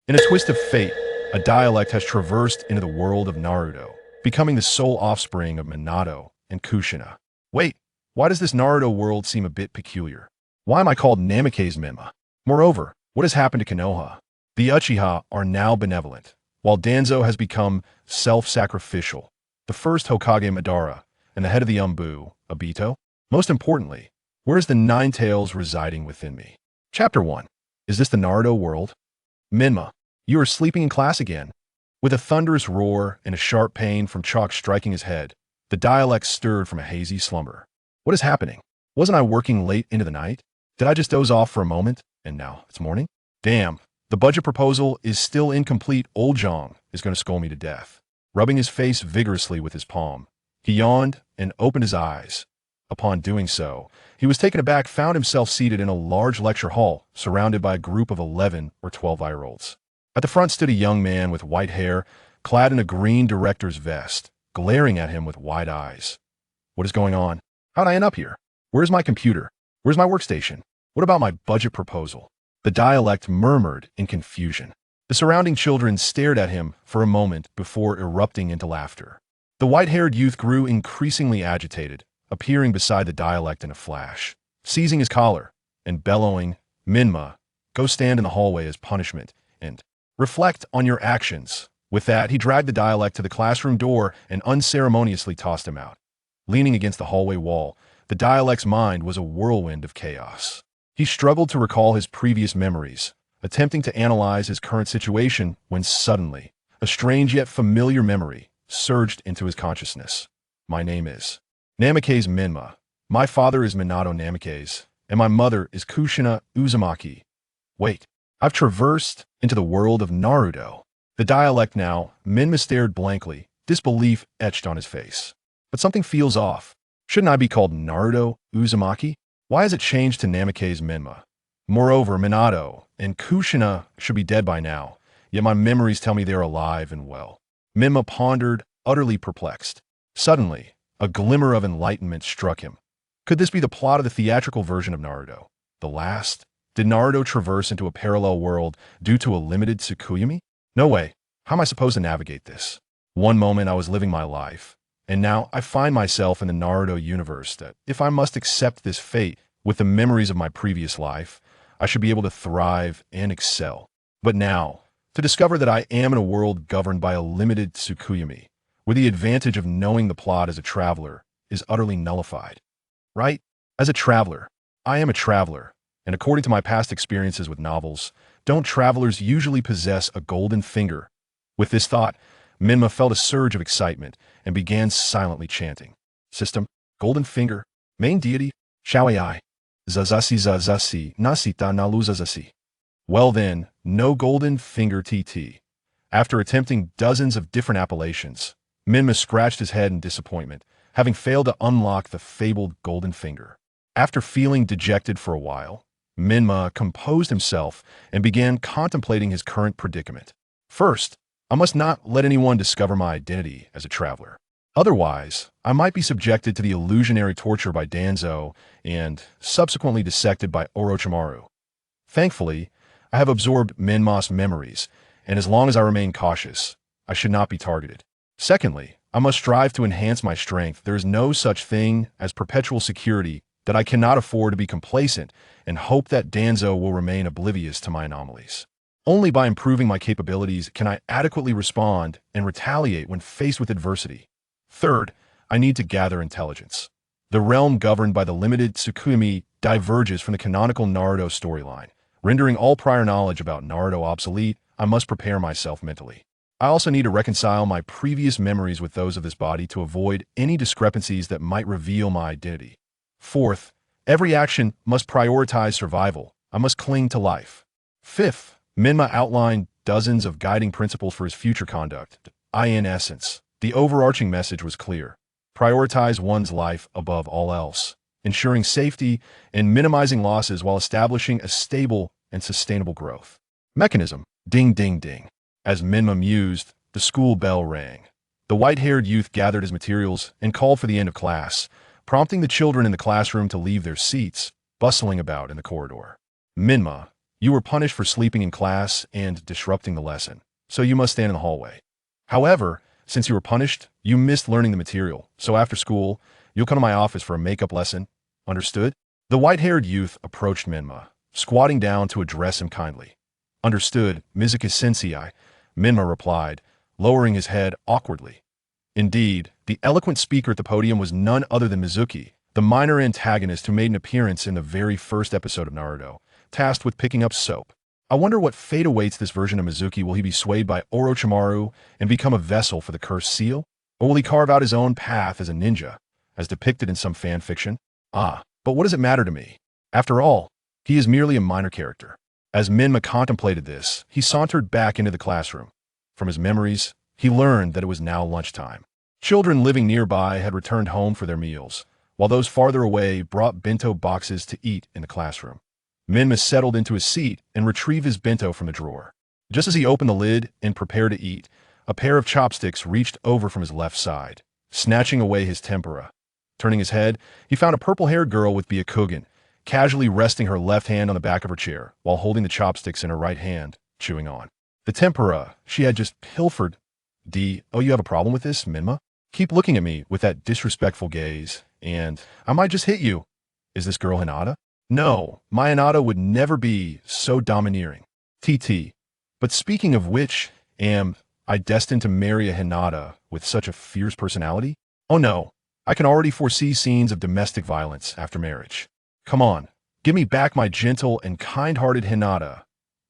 In a twist of fate, a dialect has traversed into the world of Naruto, becoming the sole offspring of Minato and Kushina. Wait, why does this Naruto world seem a bit peculiar? Why am I called Namikaze Menma? Moreover, what has happened to Konoha? The Uchiha are now benevolent, while Danzo has become self-sacrificial, the first Hokage Madara, and the head of the Anbu, Obito? Most importantly, where is the Nine Tails residing within me? Chapter 1. Is this the Naruto world? Menma, you are sleeping in class again. With a thunderous roar and a sharp pain from chalk striking his head, the dialect stirred from a hazy slumber. What is happening? Wasn't I working late into the night? Did I just doze off for a moment, and now it's morning? Damn, the budget proposal is still incomplete. Old Jong is going to scold me to death. Rubbing his face vigorously with his palm, he yawned and opened his eyes. Upon doing so, he was taken aback, found himself seated in a large lecture hall, surrounded by a group of 11 or 12-year-olds. At the front stood a young man with white hair, clad in a green director's vest, glaring at him with wide eyes. What is going on? How'd I end up here? Where's my computer? Where's my workstation? What about my budget proposal? The dialect murmured in confusion. The surrounding children stared at him for a moment before erupting into laughter. The white-haired youth grew increasingly agitated, appearing beside the dialect in a flash, seizing his collar and bellowing, "Menma, go stand in the hallway as punishment, and reflect on your actions." With that, he dragged the dialect to the classroom door and unceremoniously tossed him out. Leaning against the hallway wall, the dialect's mind was a whirlwind of chaos. He struggled to recall his previous memories, attempting to analyze his current situation when suddenly, a strange yet familiar memory surged into his consciousness. My name is Namikaze Menma. My father is Minato Namikaze, and my mother is Kushina Uzumaki. Wait, I've traversed into the world of Naruto. The dialect now, Menma stared blankly, disbelief etched on his face. But something feels off. Shouldn't I be called Naruto Uzumaki? Why has it changed to Namikaze Menma? Moreover, Minato and Kushina should be dead by now, yet my memories tell me they're alive and well. Menma pondered, utterly perplexed. Suddenly, a glimmer of enlightenment struck him. Could this be the plot of the theatrical version of Naruto? The last? Did Naruto traverse into a parallel world due to a limited Tsukuyomi? No way. How am I supposed to navigate this? One moment I was living my life, and now I find myself in the Naruto universe that if I must accept this fate with the memories of my previous life, I should be able to thrive and excel. But now, to discover that I am in a world governed by a limited Tsukuyomi, where the advantage of knowing the plot as a traveler is utterly nullified. Right? As a traveler, I am a traveler, and according to my past experiences with novels, don't travelers usually possess a golden finger? With this thought, Menma felt a surge of excitement and began silently chanting. System, golden finger, main deity, Shawai, Zazasi Zazasi, Nasita Nalu Zazasi. Well then, no golden finger TT. After attempting dozens of different appellations, Menma scratched his head in disappointment, having failed to unlock the fabled golden finger. After feeling dejected for a while, Menma composed himself and began contemplating his current predicament. First, I must not let anyone discover my identity as a traveler. Otherwise, I might be subjected to the illusionary torture by Danzo and subsequently dissected by Orochimaru. Thankfully, I have absorbed Menma's memories, and as long as I remain cautious, I should not be targeted. Secondly, I must strive to enhance my strength. There is no such thing as perpetual security that I cannot afford to be complacent and hope that Danzo will remain oblivious to my anomalies. Only by improving my capabilities can I adequately respond and retaliate when faced with adversity. Third, I need to gather intelligence. The realm governed by the limited Tsukuyomi diverges from the canonical Naruto storyline, rendering all prior knowledge about Naruto obsolete. I must prepare myself mentally. I also need to reconcile my previous memories with those of this body to avoid any discrepancies that might reveal my identity. Fourth, every action must prioritize survival. I must cling to life. Fifth, Menma outlined dozens of guiding principles for his future conduct. In essence, the overarching message was clear. Prioritize one's life above all else, ensuring safety and minimizing losses while establishing a stable and sustainable growth. Mechanism, ding ding ding. As Menma mused, the school bell rang. The white-haired youth gathered his materials and called for the end of class, prompting the children in the classroom to leave their seats, bustling about in the corridor. Menma, You were punished for sleeping in class and disrupting the lesson, so you must stand in the hallway. However, since you were punished, you missed learning the material, so after school, you'll come to my office for a makeup lesson. Understood? The white-haired youth approached Menma, squatting down to address him kindly. Understood, Mizuki-sensei, Menma replied, lowering his head awkwardly. Indeed, the eloquent speaker at the podium was none other than Mizuki, the minor antagonist who made an appearance in the very first episode of Naruto, tasked with picking up soap. I wonder what fate awaits this version of Mizuki. Will he be swayed by Orochimaru and become a vessel for the cursed seal? Or will he carve out his own path as a ninja, as depicted in some fan fiction? But what does it matter to me? After all, he is merely a minor character. As Menma contemplated this, he sauntered back into the classroom. From his memories, he learned that it was now lunchtime. Children living nearby had returned home for their meals, while those farther away brought bento boxes to eat in the classroom. Menma settled into his seat and retrieved his bento from the drawer. Just as he opened the lid and prepared to eat, a pair of chopsticks reached over from his left side, snatching away his tempura. Turning his head, he found a purple-haired girl with Byakugan, casually resting her left hand on the back of her chair while holding the chopsticks in her right hand, chewing on the tempura she had just pilfered. Oh, you have a problem with this, Menma? Keep looking at me with that disrespectful gaze, and I might just hit you. Is this girl Hinata? No, my Hinata would never be so domineering. TT. But speaking of which, am I destined to marry a Hinata with such a fierce personality? Oh no, I can already foresee scenes of domestic violence after marriage. Come on, give me back my gentle and kind-hearted Hinata.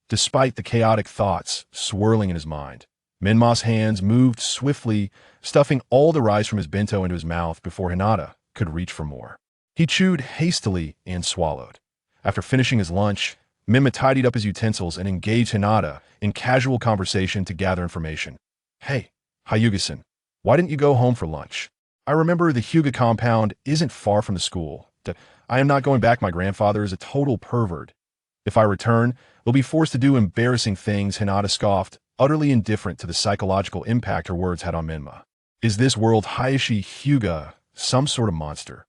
Despite the chaotic thoughts swirling in his mind, Menma's hands moved swiftly, stuffing all the rice from his bento into his mouth before Hinata could reach for more. He chewed hastily and swallowed. After finishing his lunch, Menma tidied up his utensils and engaged Hinata in casual conversation to gather information. Hey, Hyuga-san, why didn't you go home for lunch? I remember the Hyuga compound isn't far from the school. I am not going back. My grandfather is a total pervert. If I return, they'll be forced to do embarrassing things, Hinata scoffed, utterly indifferent to the psychological impact her words had on Menma. Is this world Hayashi Hyuga some sort of monster?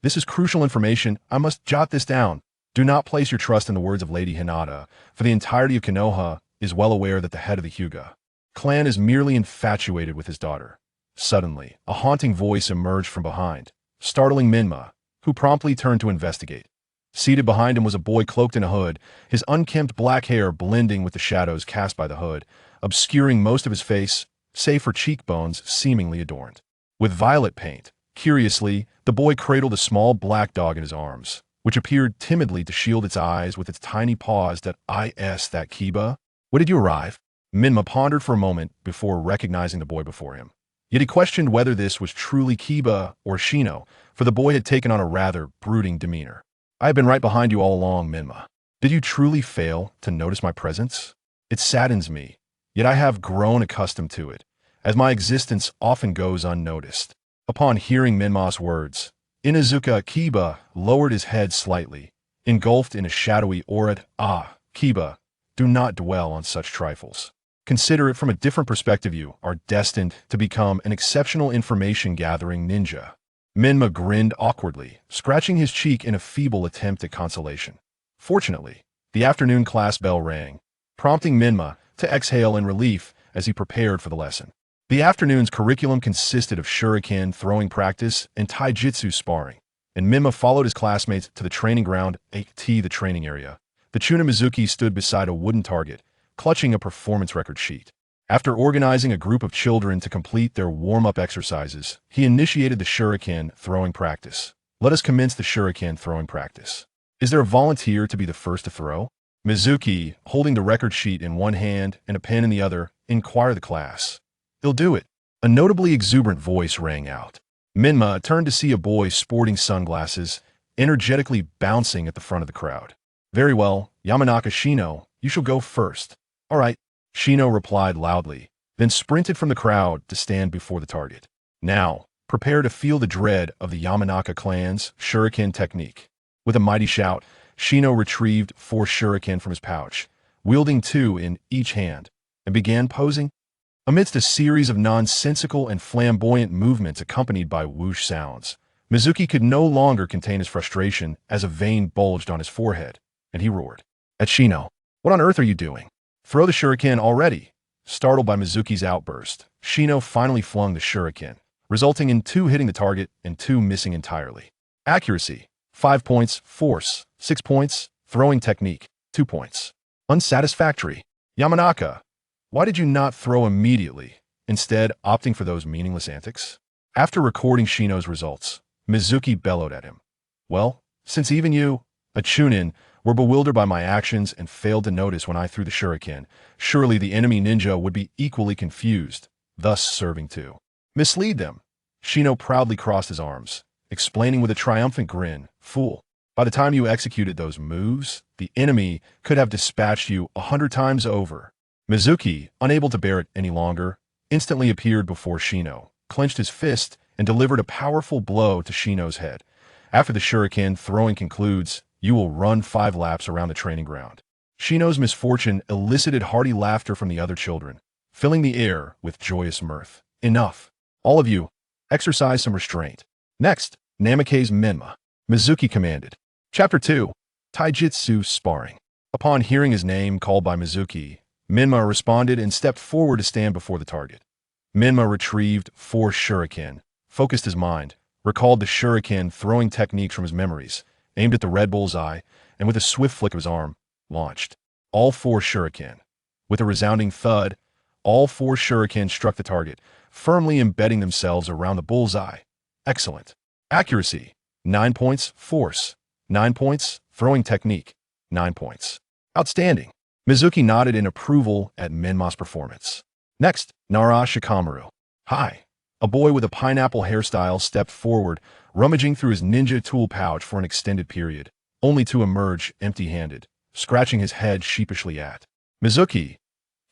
This is crucial information. I must jot this down. Do not place your trust in the words of Lady Hinata, for the entirety of Konoha is well aware that the head of the Hyuga clan is merely infatuated with his daughter. Suddenly, a haunting voice emerged from behind, startling Menma, who promptly turned to investigate. Seated behind him was a boy cloaked in a hood, his unkempt black hair blending with the shadows cast by the hood, obscuring most of his face, save for cheekbones seemingly adorned with violet paint. Curiously, the boy cradled a small black dog in his arms, which appeared timidly to shield its eyes with its tiny paws. That Kiba? When did you arrive? Menma pondered for a moment before recognizing the boy before him. Yet he questioned whether this was truly Kiba or Shino, for the boy had taken on a rather brooding demeanor. I have been right behind you all along, Menma. Did you truly fail to notice my presence? It saddens me, yet I have grown accustomed to it, as my existence often goes unnoticed. Upon hearing Menma's words, Inuzuka Kiba lowered his head slightly, engulfed in a shadowy aura. Kiba, do not dwell on such trifles. Consider it from a different perspective. You are destined to become an exceptional information-gathering ninja. Menma grinned awkwardly, scratching his cheek in a feeble attempt at consolation. Fortunately, the afternoon class bell rang, prompting Menma to exhale in relief as he prepared for the lesson. The afternoon's curriculum consisted of shuriken throwing practice and taijutsu sparring, and Menma followed his classmates to the training ground, the training area. The Chuna Mizuki stood beside a wooden target, clutching a performance record sheet. After organizing a group of children to complete their warm-up exercises, he initiated the shuriken throwing practice. Let us commence the shuriken throwing practice. Is there a volunteer to be the first to throw? Mizuki, holding the record sheet in one hand and a pen in the other, inquired the class. He'll do it. A notably exuberant voice rang out. Menma turned to see a boy sporting sunglasses, energetically bouncing at the front of the crowd. Very well, Yamanaka Shino, you shall go first. All right, Shino replied loudly, then sprinted from the crowd to stand before the target. Now, prepare to feel the dread of the Yamanaka clan's shuriken technique. With a mighty shout, Shino retrieved 4 shuriken from his pouch, wielding 2 in each hand, and began posing. Amidst a series of nonsensical and flamboyant movements accompanied by whoosh sounds, Mizuki could no longer contain his frustration as a vein bulged on his forehead, and he roared. at Shino. What on earth are you doing? Throw the shuriken already. Startled by Mizuki's outburst, Shino finally flung the shuriken, resulting in 2 hitting the target and 2 missing entirely. Accuracy, 5 points. Force, 6 points. Throwing technique, 2 points. Unsatisfactory. Yamanaka, why did you not throw immediately, instead opting for those meaningless antics? After recording Shino's results, Mizuki bellowed at him. Well, since even you, a chunin, were bewildered by my actions and failed to notice when I threw the shuriken, surely the enemy ninja would be equally confused, thus serving to mislead them. Shino proudly crossed his arms, explaining with a triumphant grin, fool. By the time you executed those moves, the enemy could have dispatched you 100 times over. Mizuki, unable to bear it any longer, instantly appeared before Shino, clenched his fist, and delivered a powerful blow to Shino's head. After the shuriken throwing concludes, you will run 5 laps around the training ground. Shino's misfortune elicited hearty laughter from the other children, filling the air with joyous mirth. Enough. All of you, exercise some restraint. Next, Namikaze Menma. Mizuki commanded. Chapter 2. Taijutsu Sparring. Upon hearing his name called by Mizuki, Menma responded and stepped forward to stand before the target. Menma retrieved 4 shuriken, focused his mind, recalled the shuriken throwing techniques from his memories, aimed at the red bullseye, and with a swift flick of his arm, launched all 4 shuriken. With a resounding thud, all 4 shuriken struck the target, firmly embedding themselves around the bullseye. Excellent. Accuracy, 9 points. Force, 9 points. Throwing technique, 9 points. Outstanding. Mizuki nodded in approval at Menma's performance. Next, Nara Shikamaru. Hi. A boy with a pineapple hairstyle stepped forward, rummaging through his ninja tool pouch for an extended period, only to emerge empty-handed, scratching his head sheepishly at Mizuki.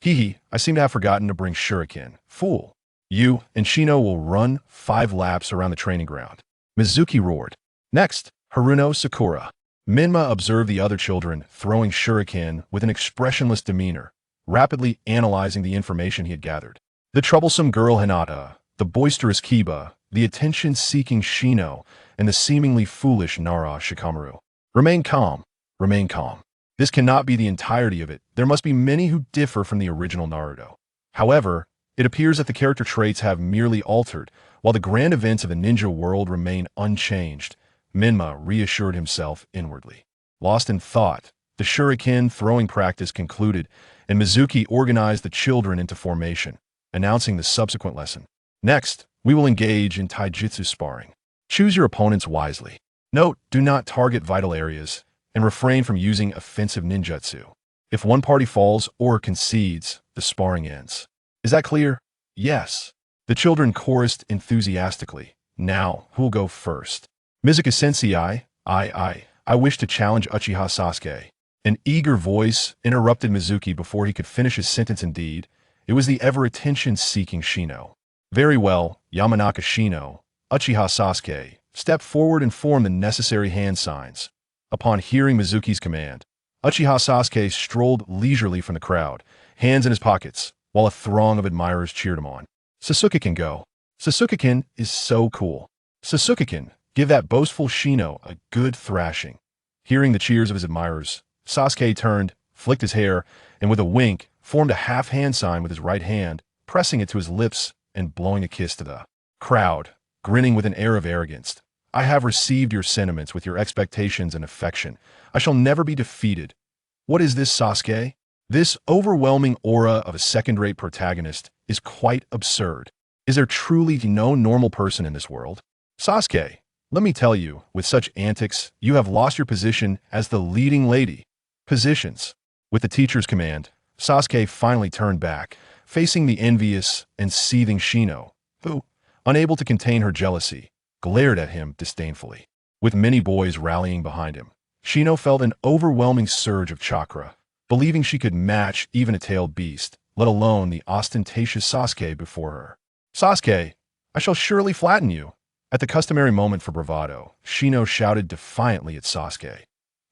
Hee, I seem to have forgotten to bring shuriken. Fool. You and Shino will run 5 laps around the training ground. Mizuki roared. Next, Haruno Sakura. Menma observed the other children throwing shuriken with an expressionless demeanor, rapidly analyzing the information he had gathered. The troublesome girl Hinata, the boisterous Kiba, the attention-seeking Shino, and the seemingly foolish Nara Shikamaru. Remain calm. Remain calm. This cannot be the entirety of it. There must be many who differ from the original Naruto. However, it appears that the character traits have merely altered, while the grand events of the ninja world remain unchanged. Menma reassured himself inwardly. Lost in thought, the shuriken throwing practice concluded, and Mizuki organized the children into formation, announcing the subsequent lesson. Next, we will engage in taijutsu sparring. Choose your opponents wisely. Note, do not target vital areas, and refrain from using offensive ninjutsu. If one party falls or concedes, the sparring ends. Is that clear? Yes. The children chorused enthusiastically. Now, who'll go first? Mizuki-sensei, I wish to challenge Uchiha Sasuke. An eager voice interrupted Mizuki before he could finish his sentence. Indeed, it was the ever-attention-seeking Shino. Very well, Yamanaka Shino, Uchiha Sasuke, stepped forward and formed the necessary hand signs. Upon hearing Mizuki's command, Uchiha Sasuke strolled leisurely from the crowd, hands in his pockets, while a throng of admirers cheered him on. Sasuke-kin go. Sasuke-kin is so cool. Sasuke-kin, give that boastful Shino a good thrashing. Hearing the cheers of his admirers, Sasuke turned, flicked his hair, and with a wink, formed a half-hand sign with his right hand, pressing it to his lips and blowing a kiss to the crowd, grinning with an air of arrogance. I have received your sentiments with your expectations and affection. I shall never be defeated. What is this, Sasuke? This overwhelming aura of a second-rate protagonist is quite absurd. Is there truly no normal person in this world? Sasuke, let me tell you, with such antics, you have lost your position as the leading lady. Positions. With the teacher's command, Sasuke finally turned back, facing the envious and seething Shino, who, unable to contain her jealousy, glared at him disdainfully. With many boys rallying behind him, Shino felt an overwhelming surge of chakra, believing she could match even a tailed beast, let alone the ostentatious Sasuke before her. Sasuke, I shall surely flatten you. At the customary moment for bravado, Shino shouted defiantly at Sasuke.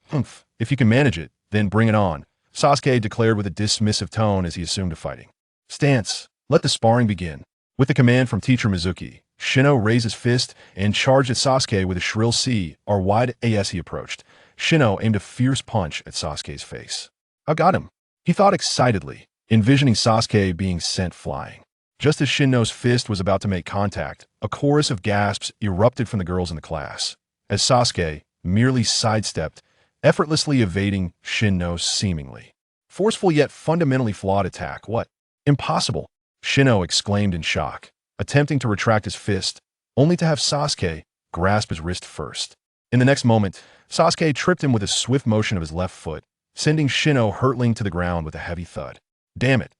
Humph, if you can manage it, then bring it on, Sasuke declared with a dismissive tone as he assumed a fighting stance. Let the sparring begin. With the command from teacher Mizuki, Shino raised his fist and charged at Sasuke with a shrill C, or wide as he approached, Shino aimed a fierce punch at Sasuke's face. I got him, he thought excitedly, envisioning Sasuke being sent flying. Just as Shino's fist was about to make contact, a chorus of gasps erupted from the girls in the class, as Sasuke merely sidestepped, effortlessly evading Shino's seemingly forceful yet fundamentally flawed attack. What? Impossible! Shino exclaimed in shock, attempting to retract his fist, only to have Sasuke grasp his wrist first. In the next moment, Sasuke tripped him with a swift motion of his left foot, sending Shino hurtling to the ground with a heavy thud. Damn it!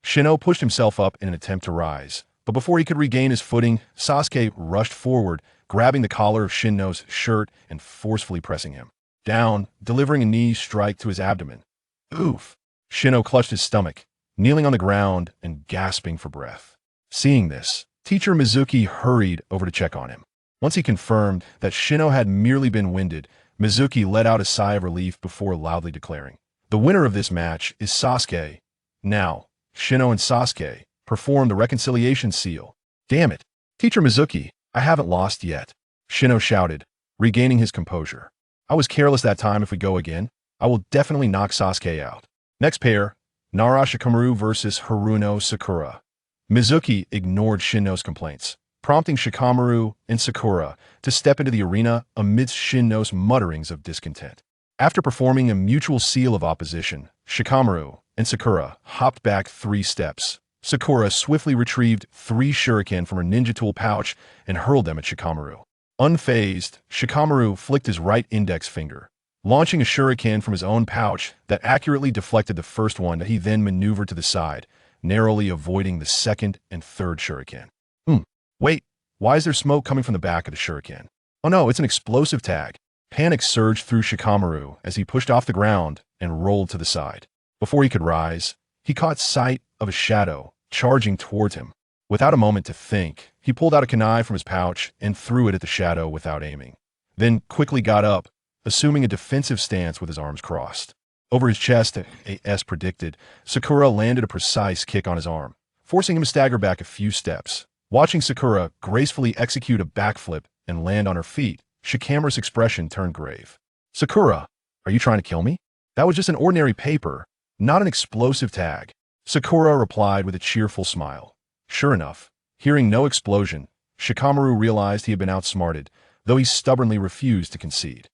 Shino pushed himself up in an attempt to rise, but before he could regain his footing, Sasuke rushed forward, grabbing the collar of Shino's shirt and forcefully pressing him down, delivering a knee strike to his abdomen. Oof! Shino clutched his stomach, kneeling on the ground and gasping for breath. Seeing this, Teacher Mizuki hurried over to check on him. Once he confirmed that Shino had merely been winded, Mizuki let out a sigh of relief before loudly declaring, "The winner of this match is Sasuke." Now, Shino and Sasuke performed the reconciliation seal. Damn it! Teacher Mizuki, I haven't lost yet, Shino shouted, regaining his composure. I was careless that time. If we go again, I will definitely knock Sasuke out. Next pair, Nara Shikamaru versus Haruno Sakura. Mizuki ignored Shino's complaints, prompting Shikamaru and Sakura to step into the arena amidst Shino's mutterings of discontent. After performing a mutual seal of opposition, Shikamaru and Sakura hopped back 3 steps. Sakura swiftly retrieved 3 shuriken from her ninja tool pouch and hurled them at Shikamaru. Unfazed, Shikamaru flicked his right index finger, launching a shuriken from his own pouch that accurately deflected the first one that he then maneuvered to the side, narrowly avoiding the second and third shuriken. Wait, why is there smoke coming from the back of the shuriken? Oh no, it's an explosive tag. Panic surged through Shikamaru as he pushed off the ground and rolled to the side. Before he could rise, he caught sight of a shadow charging towards him. Without a moment to think, he pulled out a kunai from his pouch and threw it at the shadow without aiming, then quickly got up, assuming a defensive stance with his arms crossed. Over his chest, as predicted, Sakura landed a precise kick on his arm, forcing him to stagger back a few steps. Watching Sakura gracefully execute a backflip and land on her feet, Shikamaru's expression turned grave. Sakura, are you trying to kill me? That was just an ordinary paper, not an explosive tag. Sakura replied with a cheerful smile. Sure enough, hearing no explosion, Shikamaru realized he had been outsmarted, though he stubbornly refused to concede.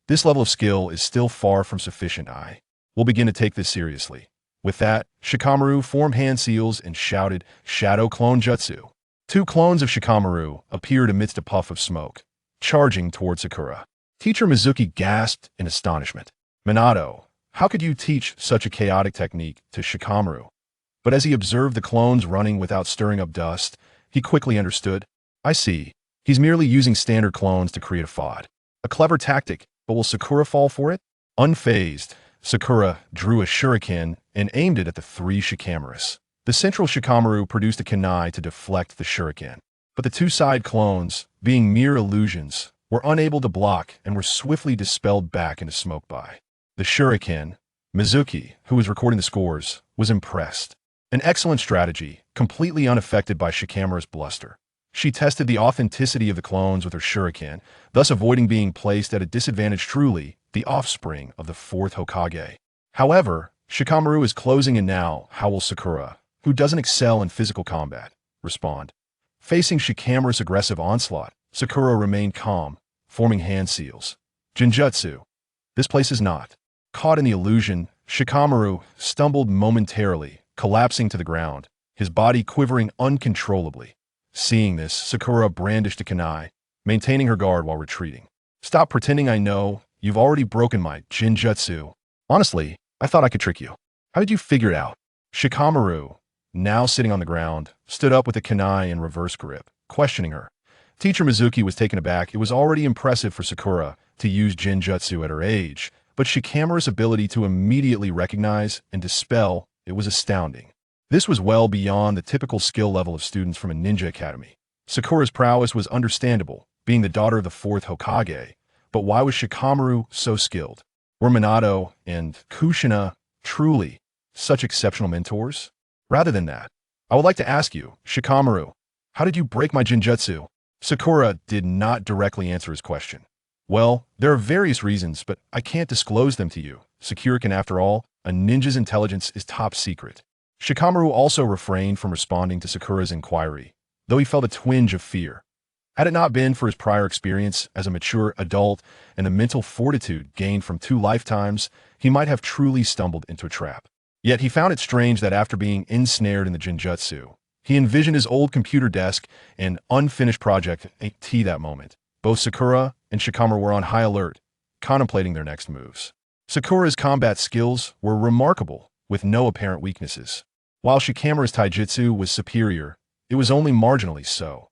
This level of skill is still far from sufficient. I will begin to take this seriously. With that, Shikamaru formed hand seals and shouted, Shadow Clone Jutsu. 2 clones of Shikamaru appeared amidst a puff of smoke, charging toward Sakura. Teacher Mizuki gasped in astonishment. Minato, how could you teach such a chaotic technique to Shikamaru? But as he observed the clones running without stirring up dust, he quickly understood. I see. He's merely using standard clones to create a FOD. A clever tactic, but will Sakura fall for it? Unfazed, Sakura drew a shuriken and aimed it at the 3 Shikamaras. The central Shikamaru produced a kunai to deflect the shuriken, but the 2 side clones, being mere illusions, were unable to block and were swiftly dispelled back into smoke by the shuriken. Mizuki, who was recording the scores, was impressed. An excellent strategy, completely unaffected by Shikamaru's bluster. She tested the authenticity of the clones with her shuriken, thus avoiding being placed at a disadvantage. Truly the offspring of the 4th Hokage. However, Shikamaru is closing in now. How will Sakura, who doesn't excel in physical combat, respond? Facing Shikamaru's aggressive onslaught, Sakura remained calm, forming hand seals. Jinjutsu. This place is not. Caught in the illusion, Shikamaru stumbled momentarily, collapsing to the ground, his body quivering uncontrollably. Seeing this, Sakura brandished a kunai, maintaining her guard while retreating. Stop pretending I know. You've already broken my Jinjutsu. Honestly, I thought I could trick you. How did you figure it out? Shikamaru, now sitting on the ground, stood up with a kunai in reverse grip, questioning her. Teacher Mizuki was taken aback. It was already impressive for Sakura to use Jinjutsu at her age, but Shikamaru's ability to immediately recognize and dispel it was astounding. This was well beyond the typical skill level of students from a ninja academy. Sakura's prowess was understandable, being the daughter of the 4th Hokage, but why was Shikamaru so skilled? Were Minato and Kushina truly such exceptional mentors? Rather than that, I would like to ask you, Shikamaru, how did you break my Jinjutsu? Sakura did not directly answer his question. Well, there are various reasons, but I can't disclose them to you. Sakura, after all, a ninja's intelligence is top secret. Shikamaru also refrained from responding to Sakura's inquiry, though he felt a twinge of fear. Had it not been for his prior experience as a mature adult and the mental fortitude gained from 2 lifetimes, he might have truly stumbled into a trap. Yet he found it strange that after being ensnared in the Jinjutsu, he envisioned his old computer desk and unfinished project at that moment. Both Sakura and Shikamaru were on high alert, contemplating their next moves. Sakura's combat skills were remarkable, with no apparent weaknesses. While Shikamaru's taijutsu was superior, it was only marginally so.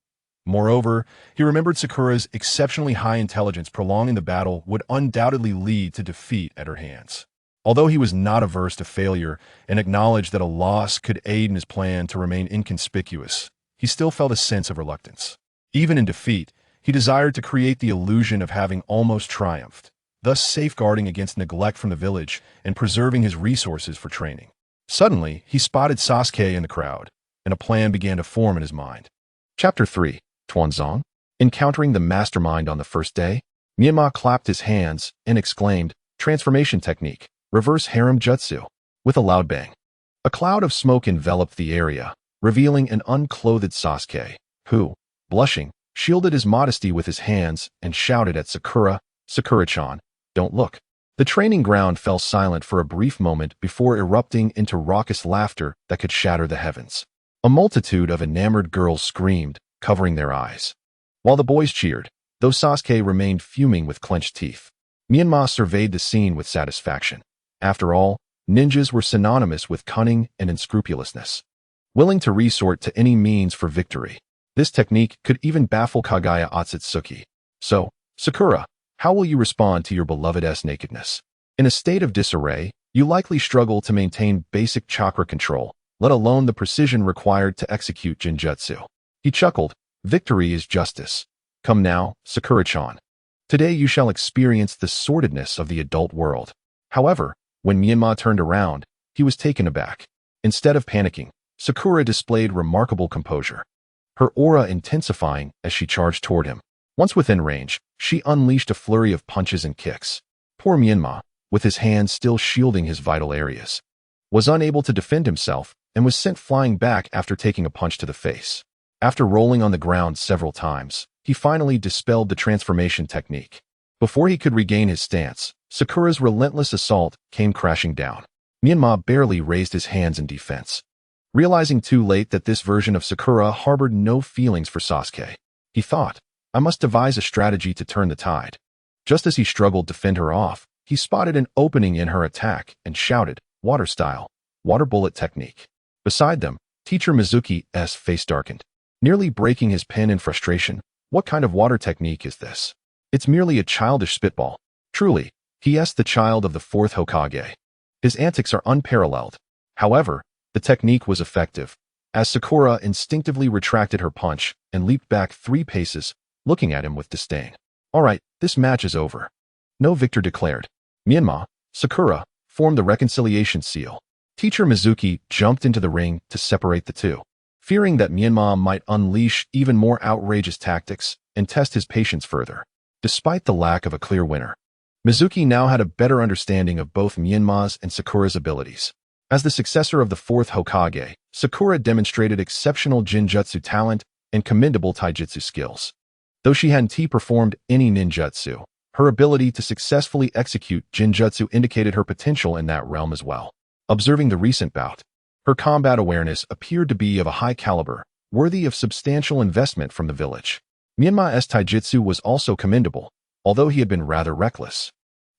Moreover, he remembered Sakura's exceptionally high intelligence prolonging the battle would undoubtedly lead to defeat at her hands. Although he was not averse to failure and acknowledged that a loss could aid in his plan to remain inconspicuous, he still felt a sense of reluctance. Even in defeat, he desired to create the illusion of having almost triumphed, thus safeguarding against neglect from the village and preserving his resources for training. Suddenly, he spotted Sasuke in the crowd, and a plan began to form in his mind. Chapter 3. Tuanzong. Encountering the mastermind on the first day, Menma clapped his hands and exclaimed, "Transformation technique, reverse harem jutsu," with a loud bang. A cloud of smoke enveloped the area, revealing an unclothed Sasuke, who, blushing, shielded his modesty with his hands and shouted at Sakura, "Sakura-chan, don't look." The training ground fell silent for a brief moment before erupting into raucous laughter that could shatter the heavens. A multitude of enamored girls screamed, covering their eyes. While the boys cheered, though Sasuke remained fuming with clenched teeth. Menma surveyed the scene with satisfaction. After all, ninjas were synonymous with cunning and unscrupulousness, willing to resort to any means for victory. This technique could even baffle Kagaya Otsutsuki. So, Sakura, how will you respond to your beloved's nakedness? In a state of disarray, you likely struggle to maintain basic chakra control, let alone the precision required to execute Jinjutsu. He chuckled, "Victory is justice. Come now, Sakura-chan. Today you shall experience the sordidness of the adult world." However, when Menma turned around, he was taken aback. Instead of panicking, Sakura displayed remarkable composure, her aura intensifying as she charged toward him. Once within range, she unleashed a flurry of punches and kicks. Poor Menma, with his hands still shielding his vital areas, was unable to defend himself and was sent flying back after taking a punch to the face. After rolling on the ground several times, he finally dispelled the transformation technique. Before he could regain his stance, Sakura's relentless assault came crashing down. Menma barely raised his hands in defense. Realizing too late that this version of Sakura harbored no feelings for Sasuke, he thought, "I must devise a strategy to turn the tide." Just as he struggled to fend her off, he spotted an opening in her attack and shouted, "Water style, water bullet technique." Beside them, Teacher Mizuki's face darkened, nearly breaking his pen in frustration. "What kind of water technique is this? It's merely a childish spitball." "Truly," he asked the child of the fourth Hokage. "His antics are unparalleled." However, the technique was effective, as Sakura instinctively retracted her punch and leaped back 3 paces, looking at him with disdain. "All right, this match is over." No victor declared. Menma, Sakura, formed the reconciliation seal. Teacher Mizuki jumped into the ring to separate the two, fearing that Menma might unleash even more outrageous tactics and test his patience further. Despite the lack of a clear winner, Mizuki now had a better understanding of both Menma's and Sakura's abilities. As the successor of the fourth Hokage, Sakura demonstrated exceptional Jinjutsu talent and commendable taijutsu skills. Though she hadn't performed any ninjutsu, her ability to successfully execute Jinjutsu indicated her potential in that realm as well. Observing the recent bout, her combat awareness appeared to be of a high caliber, worthy of substantial investment from the village. Menma's taijutsu was also commendable, although he had been rather reckless.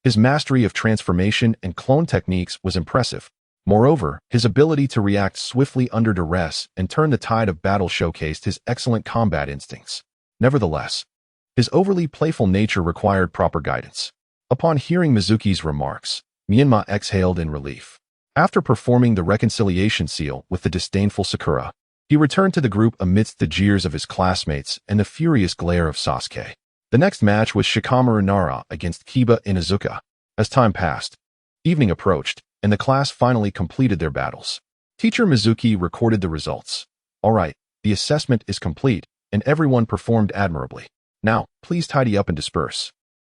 His mastery of transformation and clone techniques was impressive. Moreover, his ability to react swiftly under duress and turn the tide of battle showcased his excellent combat instincts. Nevertheless, his overly playful nature required proper guidance. Upon hearing Mizuki's remarks, Menma exhaled in relief. After performing the reconciliation seal with the disdainful Sakura, he returned to the group amidst the jeers of his classmates and the furious glare of Sasuke. The next match was Shikamaru Nara against Kiba Inuzuka. As time passed, evening approached, and the class finally completed their battles. Teacher Mizuki recorded the results. "All right, the assessment is complete, and everyone performed admirably. Now, please tidy up and disperse."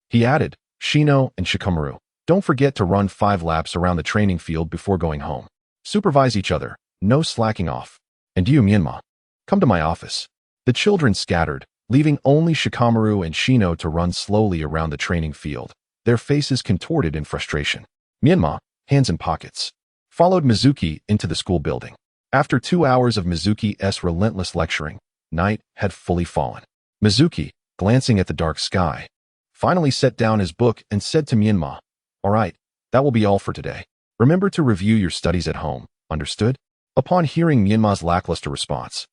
He added, "Shino and Shikamaru, don't forget to run 5 laps around the training field before going home. Supervise each other, no slacking off. And you, Menma, come to my office." The children scattered, leaving only Shikamaru and Shino to run slowly around the training field, their faces contorted in frustration. Menma, hands in pockets, followed Mizuki into the school building. After 2 hours of Mizuki's relentless lecturing, night had fully fallen. Mizuki, glancing at the dark sky, finally set down his book and said to Menma, "All right, that will be all for today. Remember to review your studies at home, understood?" Upon hearing Menma's lackluster response,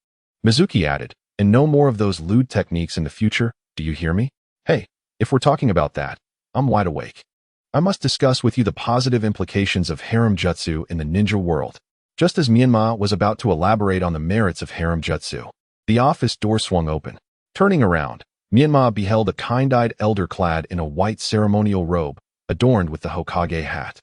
Mizuki added, "And no more of those lewd techniques in the future, do you hear me? Hey, if we're talking about that, I'm wide awake. I must discuss with you the positive implications of harem jutsu in the ninja world." Just as Menma was about to elaborate on the merits of harem jutsu, the office door swung open. Turning around, Menma beheld a kind-eyed elder clad in a white ceremonial robe, adorned with the Hokage hat.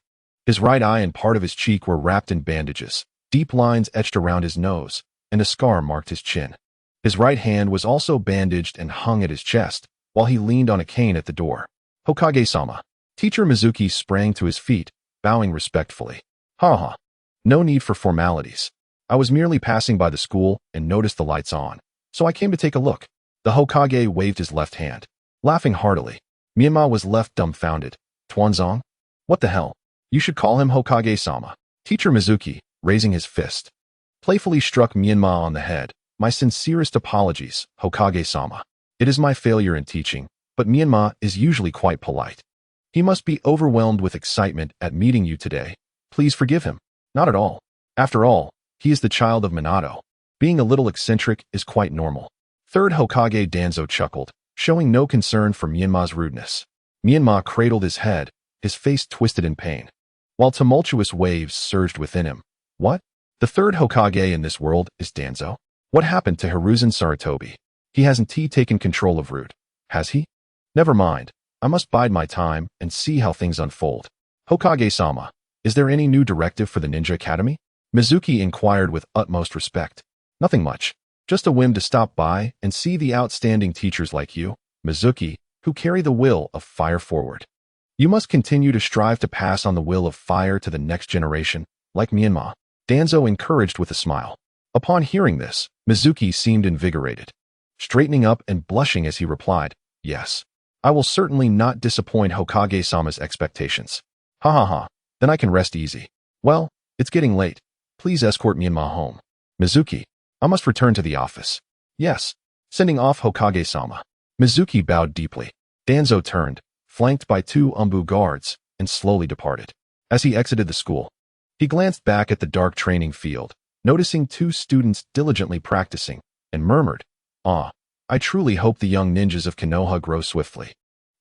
His right eye and part of his cheek were wrapped in bandages, deep lines etched around his nose, and a scar marked his chin. His right hand was also bandaged and hung at his chest, while he leaned on a cane at the door. "Hokage-sama." Teacher Mizuki sprang to his feet, bowing respectfully. "Ha. No need for formalities. I was merely passing by the school and noticed the lights on, so I came to take a look." The Hokage waved his left hand, laughing heartily. Menma was left dumbfounded. "Tuanzong? What the hell? You should call him Hokage-sama." Teacher Mizuki, raising his fist, playfully struck Menma on the head. "My sincerest apologies, Hokage-sama. It is my failure in teaching, but Menma is usually quite polite. He must be overwhelmed with excitement at meeting you today. Please forgive him." "Not at all. After all, he is the child of Minato. Being a little eccentric is quite normal." Third Hokage Danzo chuckled, showing no concern for Menma's rudeness. Menma cradled his head, his face twisted in pain, while tumultuous waves surged within him. "What? The third Hokage in this world is Danzo? What happened to Hiruzen Sarutobi? He hasn't taken control of Root, has he? Never mind. I must bide my time and see how things unfold." "Hokage-sama, is there any new directive for the Ninja Academy?" Mizuki inquired with utmost respect. "Nothing much. Just a whim to stop by and see the outstanding teachers like you, Mizuki, who carry the will of fire forward. You must continue to strive to pass on the will of fire to the next generation, like Menma," Danzo encouraged with a smile. Upon hearing this, Mizuki seemed invigorated, straightening up and blushing as he replied, "Yes. I will certainly not disappoint Hokage-sama's expectations." Ha. Then I can rest easy. Well, it's getting late. Please escort Menma home." "Mizuki, I must return to the office." "Yes." Sending off Hokage-sama, Mizuki bowed deeply. Danzo turned, flanked by 2 Anbu guards, and slowly departed. As he exited the school, he glanced back at the dark training field, noticing 2 students diligently practicing, and murmured, "Ah, I truly hope the young ninjas of Konoha grow swiftly.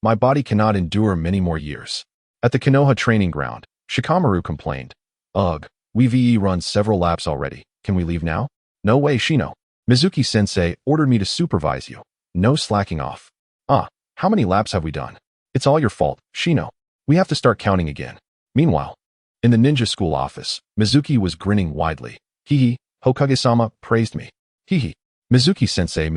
My body cannot endure many more years." At the Konoha training ground, Shikamaru complained, "Ugh, we've run several laps already. Can we leave now?" "No way, Shino. Mizuki-sensei ordered me to supervise you. No slacking off." "Ah, how many laps have we done?" "It's all your fault, Shino. We have to start counting again." Meanwhile, in the ninja school office, Mizuki was grinning widely. Hokage-sama praised me. Mizuki-sensei.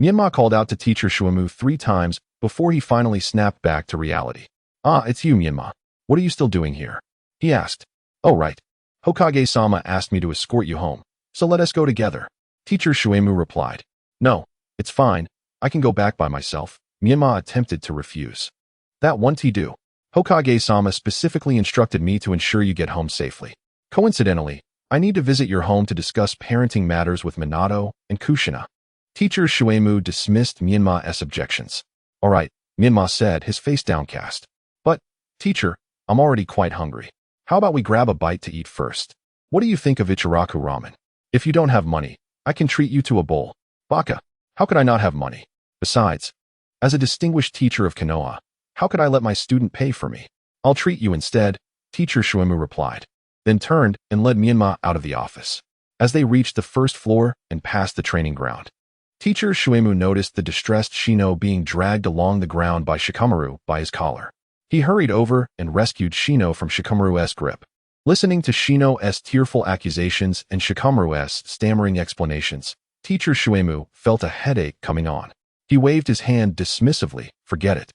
Menma called out to teacher Shuemu 3 times before he finally snapped back to reality. "Ah, it's you, Menma. What are you still doing here?" he asked. "Oh, right. Hokage-sama asked me to escort you home, so let us go together." Teacher Shuemu replied. "No, it's fine. I can go back by myself." Menma attempted to refuse. "That won't do. Hokage-sama specifically instructed me to ensure you get home safely. Coincidentally, I need to visit your home to discuss parenting matters with Minato and Kushina." Teacher Shuemu dismissed Menma's objections. "All right," Menma said, his face downcast. "But, teacher, I'm already quite hungry. How about we grab a bite to eat first? What do you think of Ichiraku ramen? If you don't have money, I can treat you to a bowl." "Baka, how could I not have money? Besides, as a distinguished teacher of Konoha, how could I let my student pay for me?" "I'll treat you instead," Teacher Shuemu replied, then turned and led Menma out of the office. As they reached the first floor and passed the training ground, Teacher Shuemu noticed the distressed Shino being dragged along the ground by Shikamaru by his collar. He hurried over and rescued Shino from Shikamaru's grip. Listening to Shino's tearful accusations and Shikamaru's stammering explanations, Teacher Shuemu felt a headache coming on. He waved his hand dismissively. "Forget it.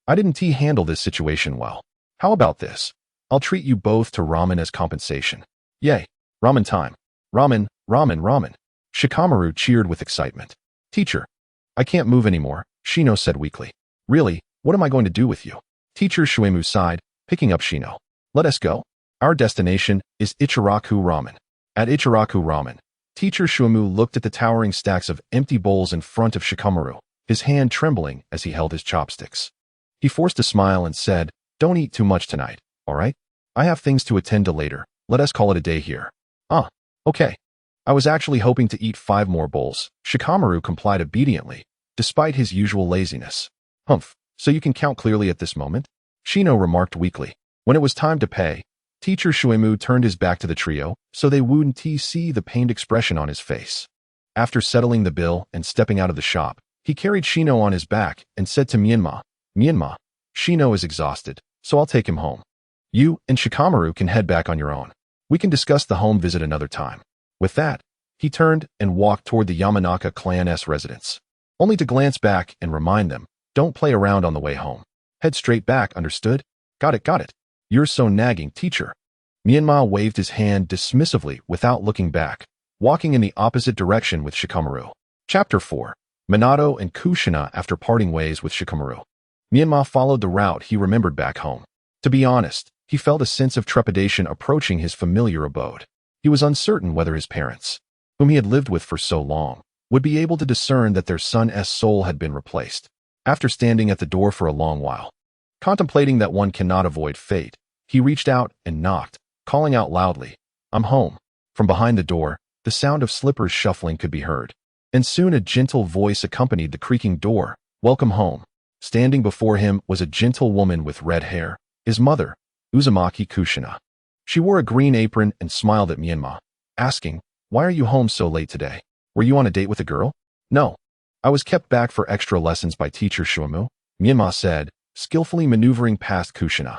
I didn't handle this situation well. How about this? I'll treat you both to ramen as compensation. Yay! Ramen time. Ramen, ramen, ramen. Shikamaru cheered with excitement. Teacher, I can't move anymore, Shino said weakly. Really, what am I going to do with you? Teacher Shuemu sighed, picking up Shino. Let us go. Our destination is Ichiraku Ramen. At Ichiraku Ramen, Teacher Shuemu looked at the towering stacks of empty bowls in front of Shikamaru, his hand trembling as he held his chopsticks. He forced a smile and said, Don't eat too much tonight, all right? I have things to attend to later. Let us call it a day here. Okay. I was actually hoping to eat 5 more bowls. Shikamaru complied obediently, despite his usual laziness. Humph, so you can count clearly at this moment? Shino remarked weakly. When it was time to pay, Teacher Shuemu turned his back to the trio, so they wouldn't see the pained expression on his face. After settling the bill and stepping out of the shop, he carried Shino on his back and said to Menma, Shino is exhausted, so I'll take him home. You and Shikamaru can head back on your own. We can discuss the home visit another time. With that, he turned and walked toward the Yamanaka clan's residence, only to glance back and remind them, don't play around on the way home. Head straight back, understood? Got it. You're so nagging, teacher. Menma waved his hand dismissively without looking back, walking in the opposite direction with Shikamaru. Chapter 4. Minato and Kushina after parting ways with Shikamaru. Menma followed the route he remembered back home. To be honest, he felt a sense of trepidation approaching his familiar abode. He was uncertain whether his parents, whom he had lived with for so long, would be able to discern that their son's soul had been replaced. After standing at the door for a long while, contemplating that one cannot avoid fate, he reached out and knocked, calling out loudly, I'm home. From behind the door, the sound of slippers shuffling could be heard, and soon a gentle voice accompanied the creaking door, Welcome home. Standing before him was a gentle woman with red hair, his mother, Uzumaki Kushina. She wore a green apron and smiled at Menma, asking, Why are you home so late today? Were you on a date with a girl? No. I was kept back for extra lessons by Teacher Shuemu, Menma said, skillfully maneuvering past Kushina.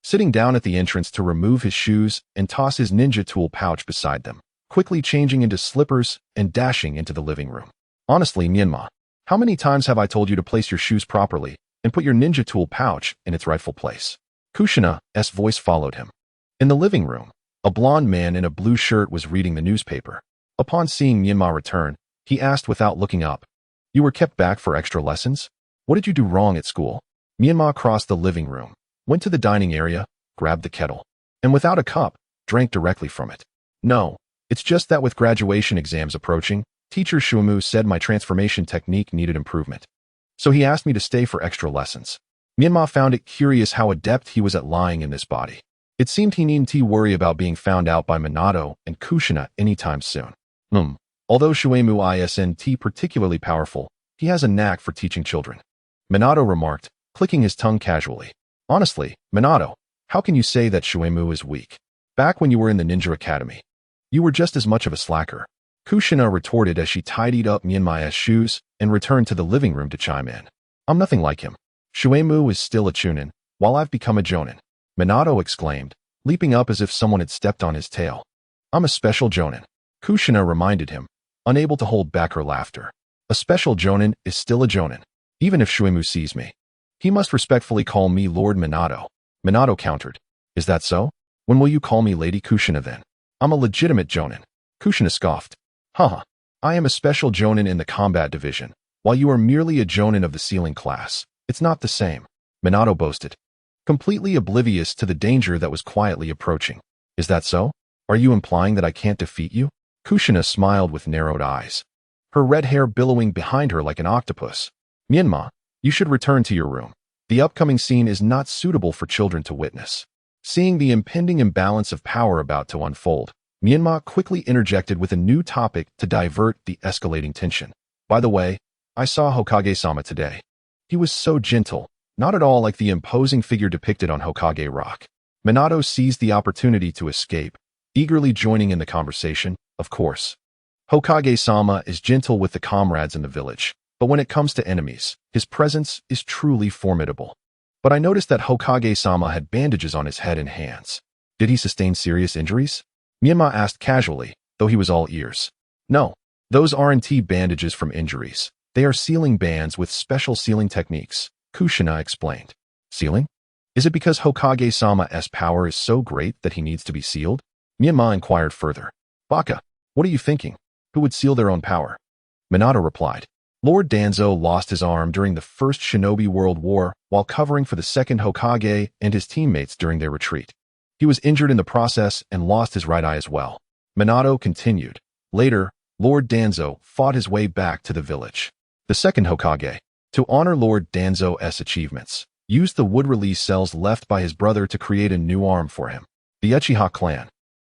Sitting down at the entrance to remove his shoes and toss his ninja tool pouch beside them, quickly changing into slippers and dashing into the living room. Honestly, Menma, how many times have I told you to place your shoes properly and put your ninja tool pouch in its rightful place? Kushina's voice followed him. In the living room, a blond man in a blue shirt was reading the newspaper. Upon seeing Menma return, he asked without looking up, You were kept back for extra lessons? What did you do wrong at school? Menma crossed the living room, went to the dining area, grabbed the kettle, and without a cup, drank directly from it. No, it's just that with graduation exams approaching, Teacher Shuemu said my transformation technique needed improvement. So he asked me to stay for extra lessons. Menma found it curious how adept he was at lying in this body. It seemed he needn't worry about being found out by Minato and Kushina anytime soon. Although Shuemu isn't particularly powerful, he has a knack for teaching children. Minato remarked, clicking his tongue casually. Honestly, Minato, how can you say that Shuemu is weak? Back when you were in the Ninja Academy, you were just as much of a slacker. Kushina retorted as she tidied up Menma's shoes and returned to the living room to chime in. I'm nothing like him. Shuemu is still a chunin, while I've become a jonin. Minato exclaimed, leaping up as if someone had stepped on his tail. I'm a special jonin. Kushina reminded him, unable to hold back her laughter. A special jonin is still a jonin, even if Shuemu sees me. He must respectfully call me Lord Minato. Minato countered. Is that so? When will you call me Lady Kushina then? I'm a legitimate jonin. Kushina scoffed. Haha, I am a special jonin in the combat division, while you are merely a jonin of the ceiling class. It's not the same, Minato boasted, completely oblivious to the danger that was quietly approaching. Is that so? Are you implying that I can't defeat you? Kushina smiled with narrowed eyes, her red hair billowing behind her like an octopus. Menma, you should return to your room. The upcoming scene is not suitable for children to witness. Seeing the impending imbalance of power about to unfold, Menma quickly interjected with a new topic to divert the escalating tension. By the way, I saw Hokage-sama today. He was so gentle, not at all like the imposing figure depicted on Hokage Rock. Minato seized the opportunity to escape, eagerly joining in the conversation, of course. Hokage-sama is gentle with the comrades in the village, but when it comes to enemies, his presence is truly formidable. But I noticed that Hokage-sama had bandages on his head and hands. Did he sustain serious injuries? Menma asked casually, though he was all ears. No, those aren't bandages from injuries. They are sealing bands with special sealing techniques, Kushina explained. Sealing? Is it because Hokage-sama's power is so great that he needs to be sealed? Menma inquired further. Baka, what are you thinking? Who would seal their own power? Minato replied. Lord Danzo lost his arm during the First Shinobi World War while covering for the second Hokage and his teammates during their retreat. He was injured in the process and lost his right eye as well. Minato continued. Later, Lord Danzo fought his way back to the village. The second Hokage, to honor Lord Danzo's achievements, used the wood release cells left by his brother to create a new arm for him. The Uchiha clan,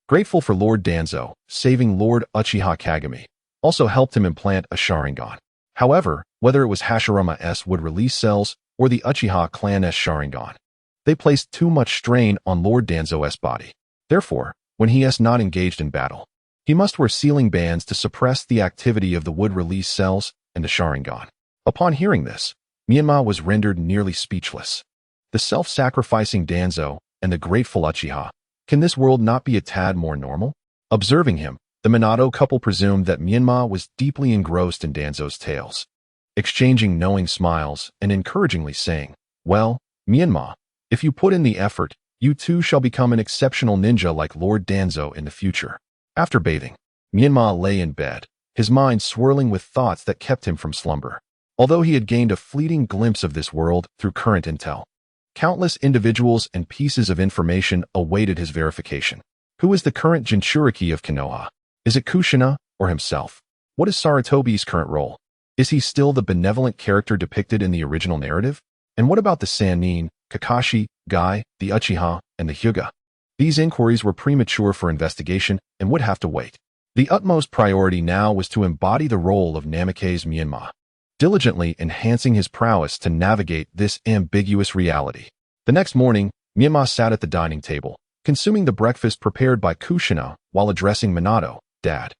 grateful for Lord Danzo saving Lord Uchiha Kagami, also helped him implant a Sharingan. However, whether it was Hashirama's wood release cells or the Uchiha clan's Sharingan, they placed too much strain on Lord Danzo's body. Therefore, when he is not engaged in battle, he must wear sealing bands to suppress the activity of the wood release cells and the Sharingan. Upon hearing this, Menma was rendered nearly speechless. The self-sacrificing Danzo and the grateful Uchiha. Can this world not be a tad more normal? Observing him, the Minato couple presumed that Menma was deeply engrossed in Danzo's tales, exchanging knowing smiles and encouragingly saying, Well, Menma, if you put in the effort, you too shall become an exceptional ninja like Lord Danzo in the future. After bathing, Menma lay in bed, his mind swirling with thoughts that kept him from slumber. Although he had gained a fleeting glimpse of this world through current intel, countless individuals and pieces of information awaited his verification. Who is the current Jinchuriki of Konoha? Is it Kushina or himself? What is Sarutobi's current role? Is he still the benevolent character depicted in the original narrative? And what about the Sannin, Kakashi, Guy, the Uchiha, and the Hyuga? These inquiries were premature for investigation and would have to wait. The utmost priority now was to embody the role of Namikaze Menma, diligently enhancing his prowess to navigate this ambiguous reality. The next morning, Menma sat at the dining table, consuming the breakfast prepared by Kushina while addressing Minato. Dad,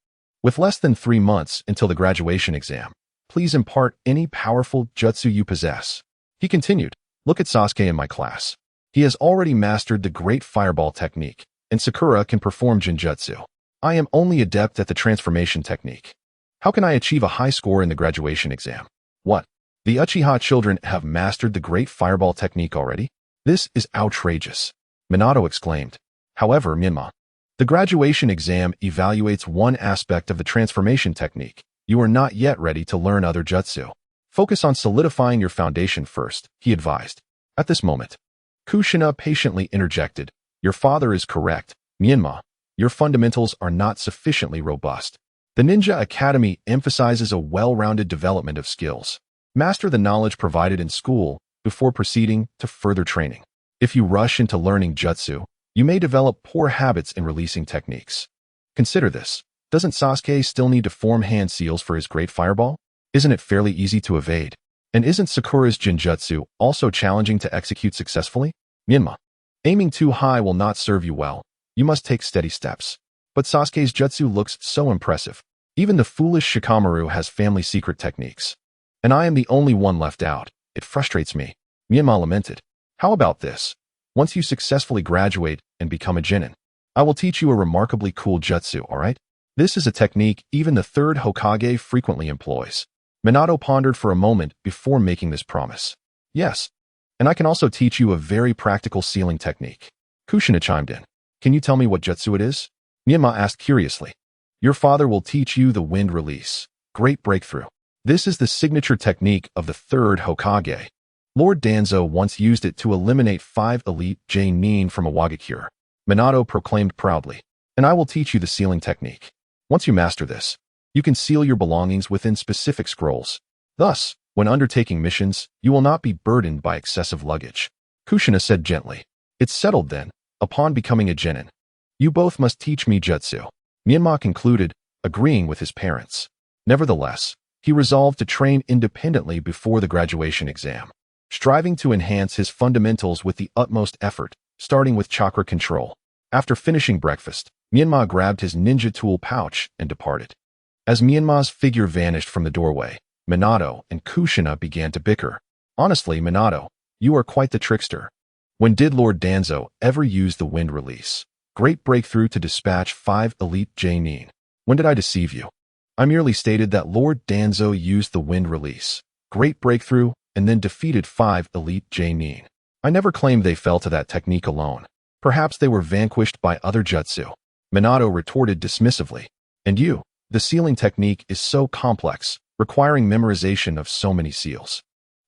with less than 3 months until the graduation exam, please impart any powerful jutsu you possess. He continued, Look at Sasuke in my class. He has already mastered the great fireball technique, and Sakura can perform Jinjutsu. I am only adept at the transformation technique. How can I achieve a high score in the graduation exam? What? The Uchiha children have mastered the great fireball technique already? This is outrageous. Minato exclaimed. However, Menma, the graduation exam evaluates one aspect of the transformation technique. You are not yet ready to learn other jutsu. Focus on solidifying your foundation first, he advised. At this moment, Kushina patiently interjected. Your father is correct, Menma. Your fundamentals are not sufficiently robust. The Ninja Academy emphasizes a well-rounded development of skills. Master the knowledge provided in school before proceeding to further training. If you rush into learning jutsu, you may develop poor habits in releasing techniques. Consider this. Doesn't Sasuke still need to form hand seals for his great fireball? Isn't it fairly easy to evade? And isn't Sakura's Jinjutsu also challenging to execute successfully? Menma, aiming too high will not serve you well. You must take steady steps. But Sasuke's jutsu looks so impressive. Even the foolish Shikamaru has family secret techniques. And I am the only one left out. It frustrates me. Menma lamented. How about this? Once you successfully graduate and become a Genin, I will teach you a remarkably cool jutsu, alright? This is a technique even the third Hokage frequently employs. Minato pondered for a moment before making this promise. Yes, and I can also teach you a very practical sealing technique. Kushina chimed in. Can you tell me what jutsu it is? Menma asked curiously. Your father will teach you the wind release. Great breakthrough. This is the signature technique of the third Hokage. Lord Danzo once used it to eliminate 5 elite Genin from a Wagakure. Minato proclaimed proudly. And I will teach you the sealing technique. Once you master this, you can seal your belongings within specific scrolls. Thus, when undertaking missions, you will not be burdened by excessive luggage. Kushina said gently. It's settled then. Upon becoming a Genin, you both must teach me jutsu. Menma concluded, agreeing with his parents. Nevertheless, he resolved to train independently before the graduation exam, striving to enhance his fundamentals with the utmost effort, starting with chakra control. After finishing breakfast, Menma grabbed his ninja tool pouch and departed. As Menma's figure vanished from the doorway, Minato and Kushina began to bicker. Honestly, Minato, you are quite the trickster. When did Lord Danzo ever use the wind release? Great breakthrough to dispatch 5 elite Genin. When did I deceive you? I merely stated that Lord Danzo used the wind release. Great breakthrough, and then defeated 5 elite Genin. I never claimed they fell to that technique alone. Perhaps they were vanquished by other jutsu. Minato retorted dismissively. And you? The sealing technique is so complex, requiring memorization of so many seals.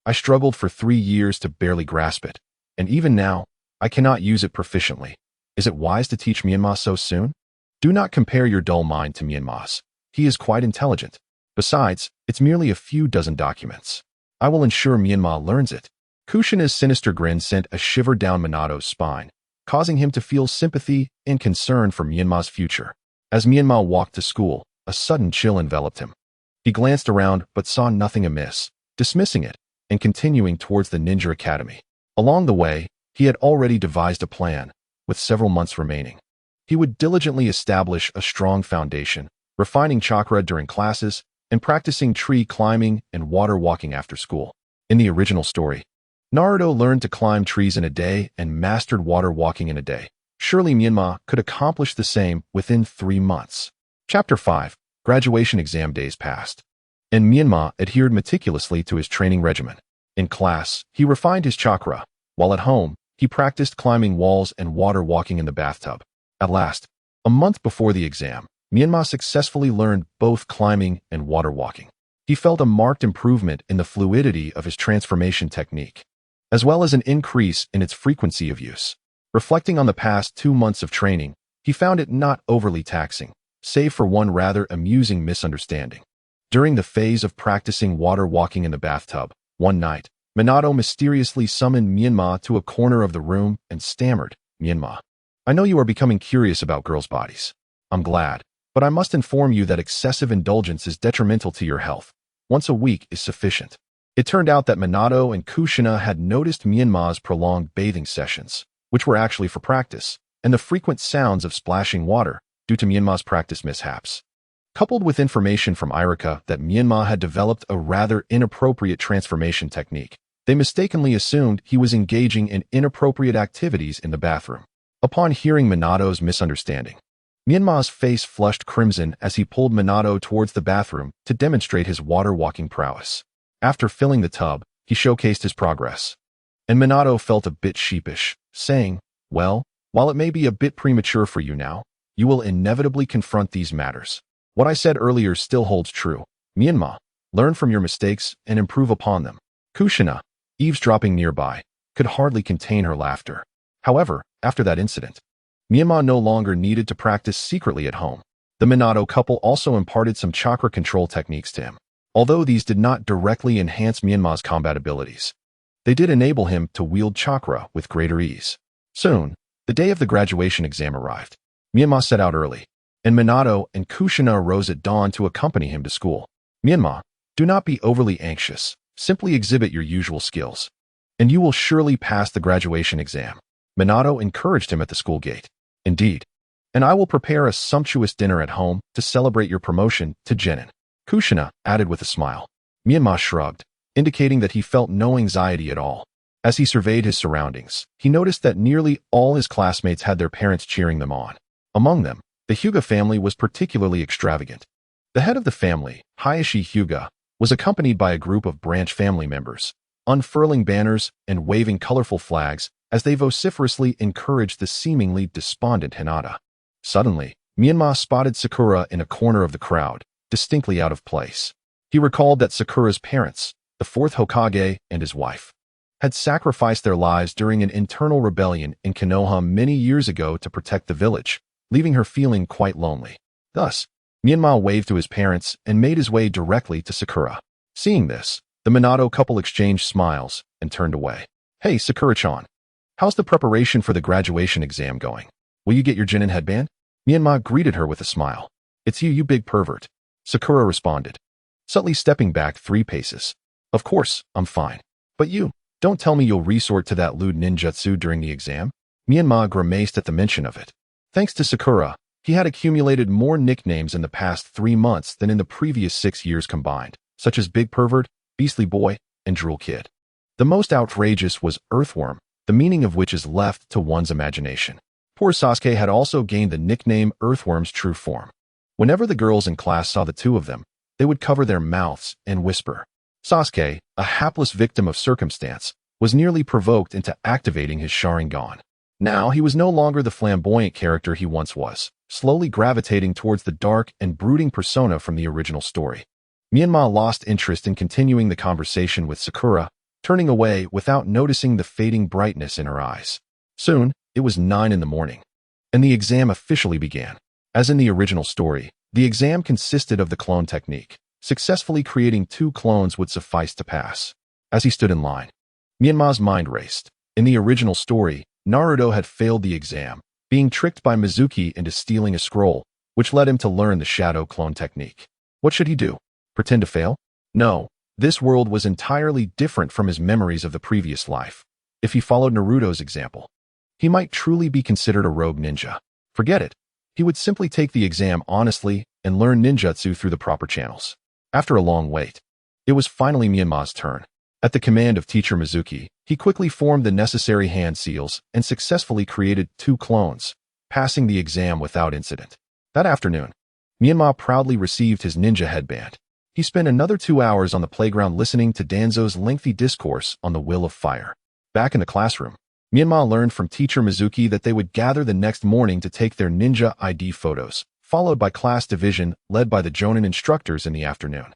I struggled for 3 years to barely grasp it, and even now, I cannot use it proficiently. Is it wise to teach Menma so soon? Do not compare your dull mind to Menma's. He is quite intelligent. Besides, it's merely a few dozen documents. I will ensure Menma learns it. Kushina's sinister grin sent a shiver down Minato's spine, causing him to feel sympathy and concern for Menma's future. As Menma walked to school, a sudden chill enveloped him. He glanced around but saw nothing amiss, dismissing it and continuing towards the ninja academy. Along the way, he had already devised a plan, with several months remaining. He would diligently establish a strong foundation, refining chakra during classes and practicing tree climbing and water walking after school. In the original story, Naruto learned to climb trees in a day and mastered water walking in a day. Surely Menma could accomplish the same within 3 months. Chapter 5. Graduation exam days passed, and Menma adhered meticulously to his training regimen. In class, he refined his chakra, while at home, he practiced climbing walls and water walking in the bathtub. At last, a month before the exam, Menma successfully learned both climbing and water walking. He felt a marked improvement in the fluidity of his transformation technique, as well as an increase in its frequency of use. Reflecting on the past 2 months of training, he found it not overly taxing, save for one rather amusing misunderstanding. During the phase of practicing water walking in the bathtub, one night, Minato mysteriously summoned Menma to a corner of the room and stammered, "Menma, I know you are becoming curious about girls' bodies. I'm glad, but I must inform you that excessive indulgence is detrimental to your health. Once a week is sufficient." It turned out that Minato and Kushina had noticed Menma's prolonged bathing sessions, which were actually for practice, and the frequent sounds of splashing water due to Menma's practice mishaps. Coupled with information from Irika that Menma had developed a rather inappropriate transformation technique, they mistakenly assumed he was engaging in inappropriate activities in the bathroom. Upon hearing Minato's misunderstanding, Menma's face flushed crimson as he pulled Minato towards the bathroom to demonstrate his water-walking prowess. After filling the tub, he showcased his progress, and Minato felt a bit sheepish, saying, "Well, while it may be a bit premature for you now, you will inevitably confront these matters. What I said earlier still holds true. Menma, learn from your mistakes and improve upon them." Kushina, eavesdropping nearby, could hardly contain her laughter. However, after that incident, Menma no longer needed to practice secretly at home. The Minato couple also imparted some chakra control techniques to him. Although these did not directly enhance Menma's combat abilities, they did enable him to wield chakra with greater ease. Soon, the day of the graduation exam arrived. Menma set out early, and Minato and Kushina arose at dawn to accompany him to school. "Menma, do not be overly anxious. Simply exhibit your usual skills, and you will surely pass the graduation exam," Minato encouraged him at the school gate. "Indeed, and I will prepare a sumptuous dinner at home to celebrate your promotion to genin," Kushina added with a smile. Menma shrugged, indicating that he felt no anxiety at all. As he surveyed his surroundings, he noticed that nearly all his classmates had their parents cheering them on. Among them, the Hyuga family was particularly extravagant. The head of the family, Hayashi Hyuga, was accompanied by a group of branch family members, unfurling banners and waving colorful flags as they vociferously encouraged the seemingly despondent Hinata. Suddenly, Menma spotted Sakura in a corner of the crowd, distinctly out of place. He recalled that Sakura's parents, the fourth Hokage and his wife, had sacrificed their lives during an internal rebellion in Konoha many years ago to protect the village, leaving her feeling quite lonely. Thus, Menma waved to his parents and made his way directly to Sakura. Seeing this, the Minato couple exchanged smiles and turned away. "Hey, Sakura-chan, how's the preparation for the graduation exam going? Will you get your genin headband?" Menma greeted her with a smile. "It's you big pervert," Sakura responded, subtly stepping back 3 paces. "Of course, I'm fine. But you, don't tell me you'll resort to that lewd ninjutsu during the exam?" Menma grimaced at the mention of it. Thanks to Sakura, he had accumulated more nicknames in the past 3 months than in the previous 6 years combined, such as Big Pervert, Beastly Boy, and Drool Kid. The most outrageous was Earthworm, the meaning of which is left to one's imagination. Poor Sasuke had also gained the nickname Earthworm's true form. Whenever the girls in class saw the two of them, they would cover their mouths and whisper. Sasuke, a hapless victim of circumstance, was nearly provoked into activating his Sharingan. Now he was no longer the flamboyant character he once was, slowly gravitating towards the dark and brooding persona from the original story. Menma lost interest in continuing the conversation with Sakura, turning away without noticing the fading brightness in her eyes. Soon, it was 9 in the morning, and the exam officially began. As in the original story, the exam consisted of the clone technique. Successfully creating 2 clones would suffice to pass. As he stood in line, Menma's mind raced. In the original story, Naruto had failed the exam, being tricked by Mizuki into stealing a scroll, which led him to learn the shadow clone technique. What should he do? Pretend to fail? No, this world was entirely different from his memories of the previous life. If he followed Naruto's example, he might truly be considered a rogue ninja. Forget it. He would simply take the exam honestly and learn ninjutsu through the proper channels. After a long wait, it was finally Menma's turn. At the command of teacher Mizuki, he quickly formed the necessary hand seals and successfully created 2 clones, passing the exam without incident. That afternoon, Menma proudly received his ninja headband. He spent another 2 hours on the playground listening to Danzo's lengthy discourse on the will of fire. Back in the classroom, Menma learned from teacher Mizuki that they would gather the next morning to take their ninja ID photos, followed by class division led by the Jonin instructors in the afternoon.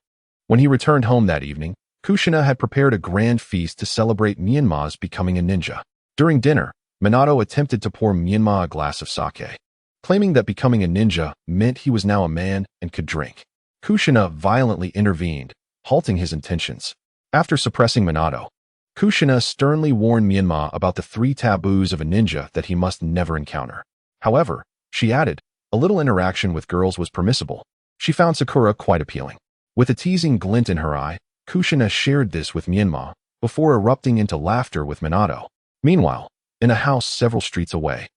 When he returned home that evening, Kushina had prepared a grand feast to celebrate Menma's becoming a ninja. During dinner, Minato attempted to pour Menma a glass of sake, claiming that becoming a ninja meant he was now a man and could drink. Kushina violently intervened, halting his intentions. After suppressing Minato, Kushina sternly warned Menma about the 3 taboos of a ninja that he must never encounter. However, she added, a little interaction with girls was permissible. She found Sakura quite appealing. With a teasing glint in her eye, Kushina shared this with Menma before erupting into laughter with Minato. Meanwhile, in a house several streets away,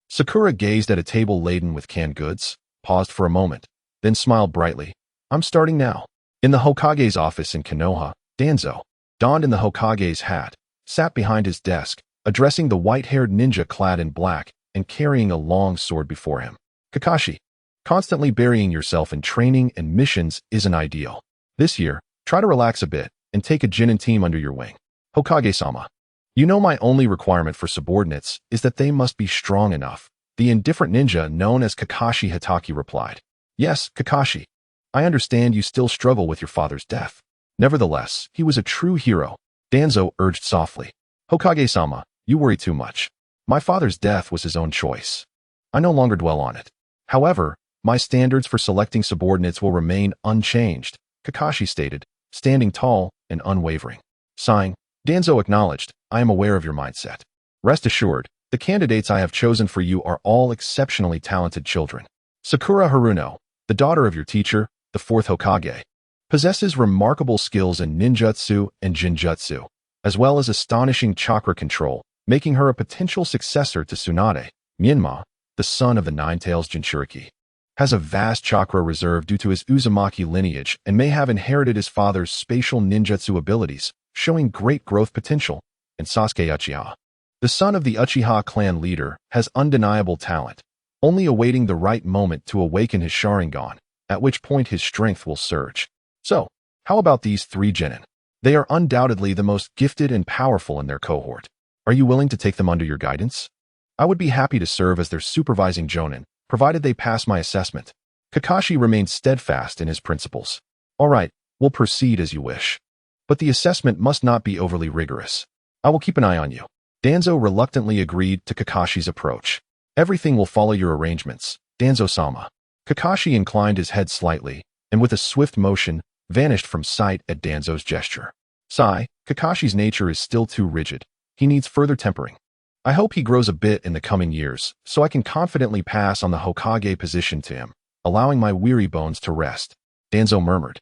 Sakura gazed at a table laden with canned goods, paused for a moment, then smiled brightly. I'm starting now. In the Hokage's office in Konoha, Danzo, donned in the Hokage's hat, sat behind his desk, addressing the white-haired ninja clad in black and carrying a long sword before him. Kakashi, constantly burying yourself in training and missions isn't ideal. This year, try to relax a bit and take a Genin team under your wing. Hokage-sama, you know my only requirement for subordinates is that they must be strong enough. The indifferent ninja known as Kakashi Hitaki replied. Yes, Kakashi. I understand you still struggle with your father's death. Nevertheless, he was a true hero. Danzo urged softly. Hokage-sama, you worry too much. My father's death was his own choice. I no longer dwell on it. However, my standards for selecting subordinates will remain unchanged, Kakashi stated, standing tall and unwavering. Sighing, Danzo acknowledged, I am aware of your mindset. Rest assured, the candidates I have chosen for you are all exceptionally talented children. Sakura Haruno, the daughter of your teacher, the 4th Hokage, possesses remarkable skills in ninjutsu and jinjutsu, as well as astonishing chakra control, making her a potential successor to Tsunade. Menma, the son of the Nine-Tails Jinchuriki, has a vast chakra reserve due to his Uzumaki lineage and may have inherited his father's spatial ninjutsu abilities, showing great growth potential. And Sasuke Uchiha, the son of the Uchiha clan leader, has undeniable talent, only awaiting the right moment to awaken his Sharingan, at which point his strength will surge. So, how about these 3 genin? They are undoubtedly the most gifted and powerful in their cohort. Are you willing to take them under your guidance? I would be happy to serve as their supervising jonin, provided they pass my assessment. Kakashi remained steadfast in his principles. All right, we'll proceed as you wish. But the assessment must not be overly rigorous. I will keep an eye on you. Danzo reluctantly agreed to Kakashi's approach. Everything will follow your arrangements, Danzo-sama. Kakashi inclined his head slightly, and with a swift motion, vanished from sight at Danzo's gesture. Sigh, Kakashi's nature is still too rigid. He needs further tempering. I hope he grows a bit in the coming years, so I can confidently pass on the Hokage position to him, allowing my weary bones to rest, Danzo murmured,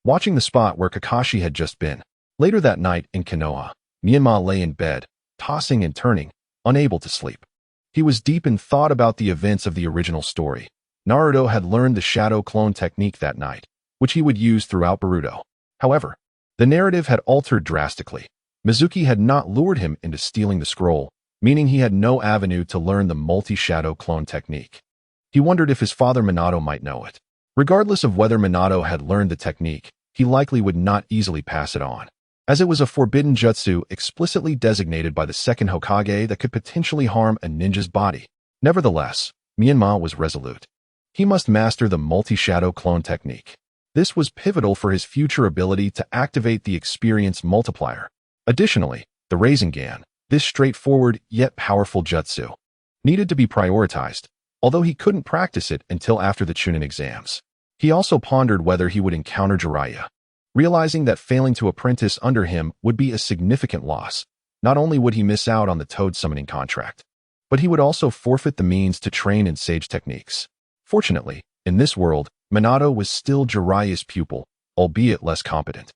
watching the spot where Kakashi had just been. Later that night in Konoha, Menma lay in bed, tossing and turning, unable to sleep. He was deep in thought about the events of the original story. Naruto had learned the shadow clone technique that night, which he would use throughout Boruto. However, the narrative had altered drastically. Mizuki had not lured him into stealing the scroll, meaning he had no avenue to learn the multi-shadow clone technique. He wondered if his father Minato might know it. Regardless of whether Minato had learned the technique, he likely would not easily pass it on. as it was a forbidden jutsu explicitly designated by the second Hokage that could potentially harm a ninja's body. Nevertheless, Menma was resolute. He must master the multi-shadow clone technique. This was pivotal for his future ability to activate the experience multiplier. Additionally, the Rasengan, this straightforward yet powerful jutsu, needed to be prioritized, although he couldn't practice it until after the Chunin exams. He also pondered whether he would encounter Jiraiya. Realizing that failing to apprentice under him would be a significant loss, not only would he miss out on the Toad summoning contract, but he would also forfeit the means to train in sage techniques. Fortunately, in this world, Minato was still Jiraiya's pupil, albeit less competent.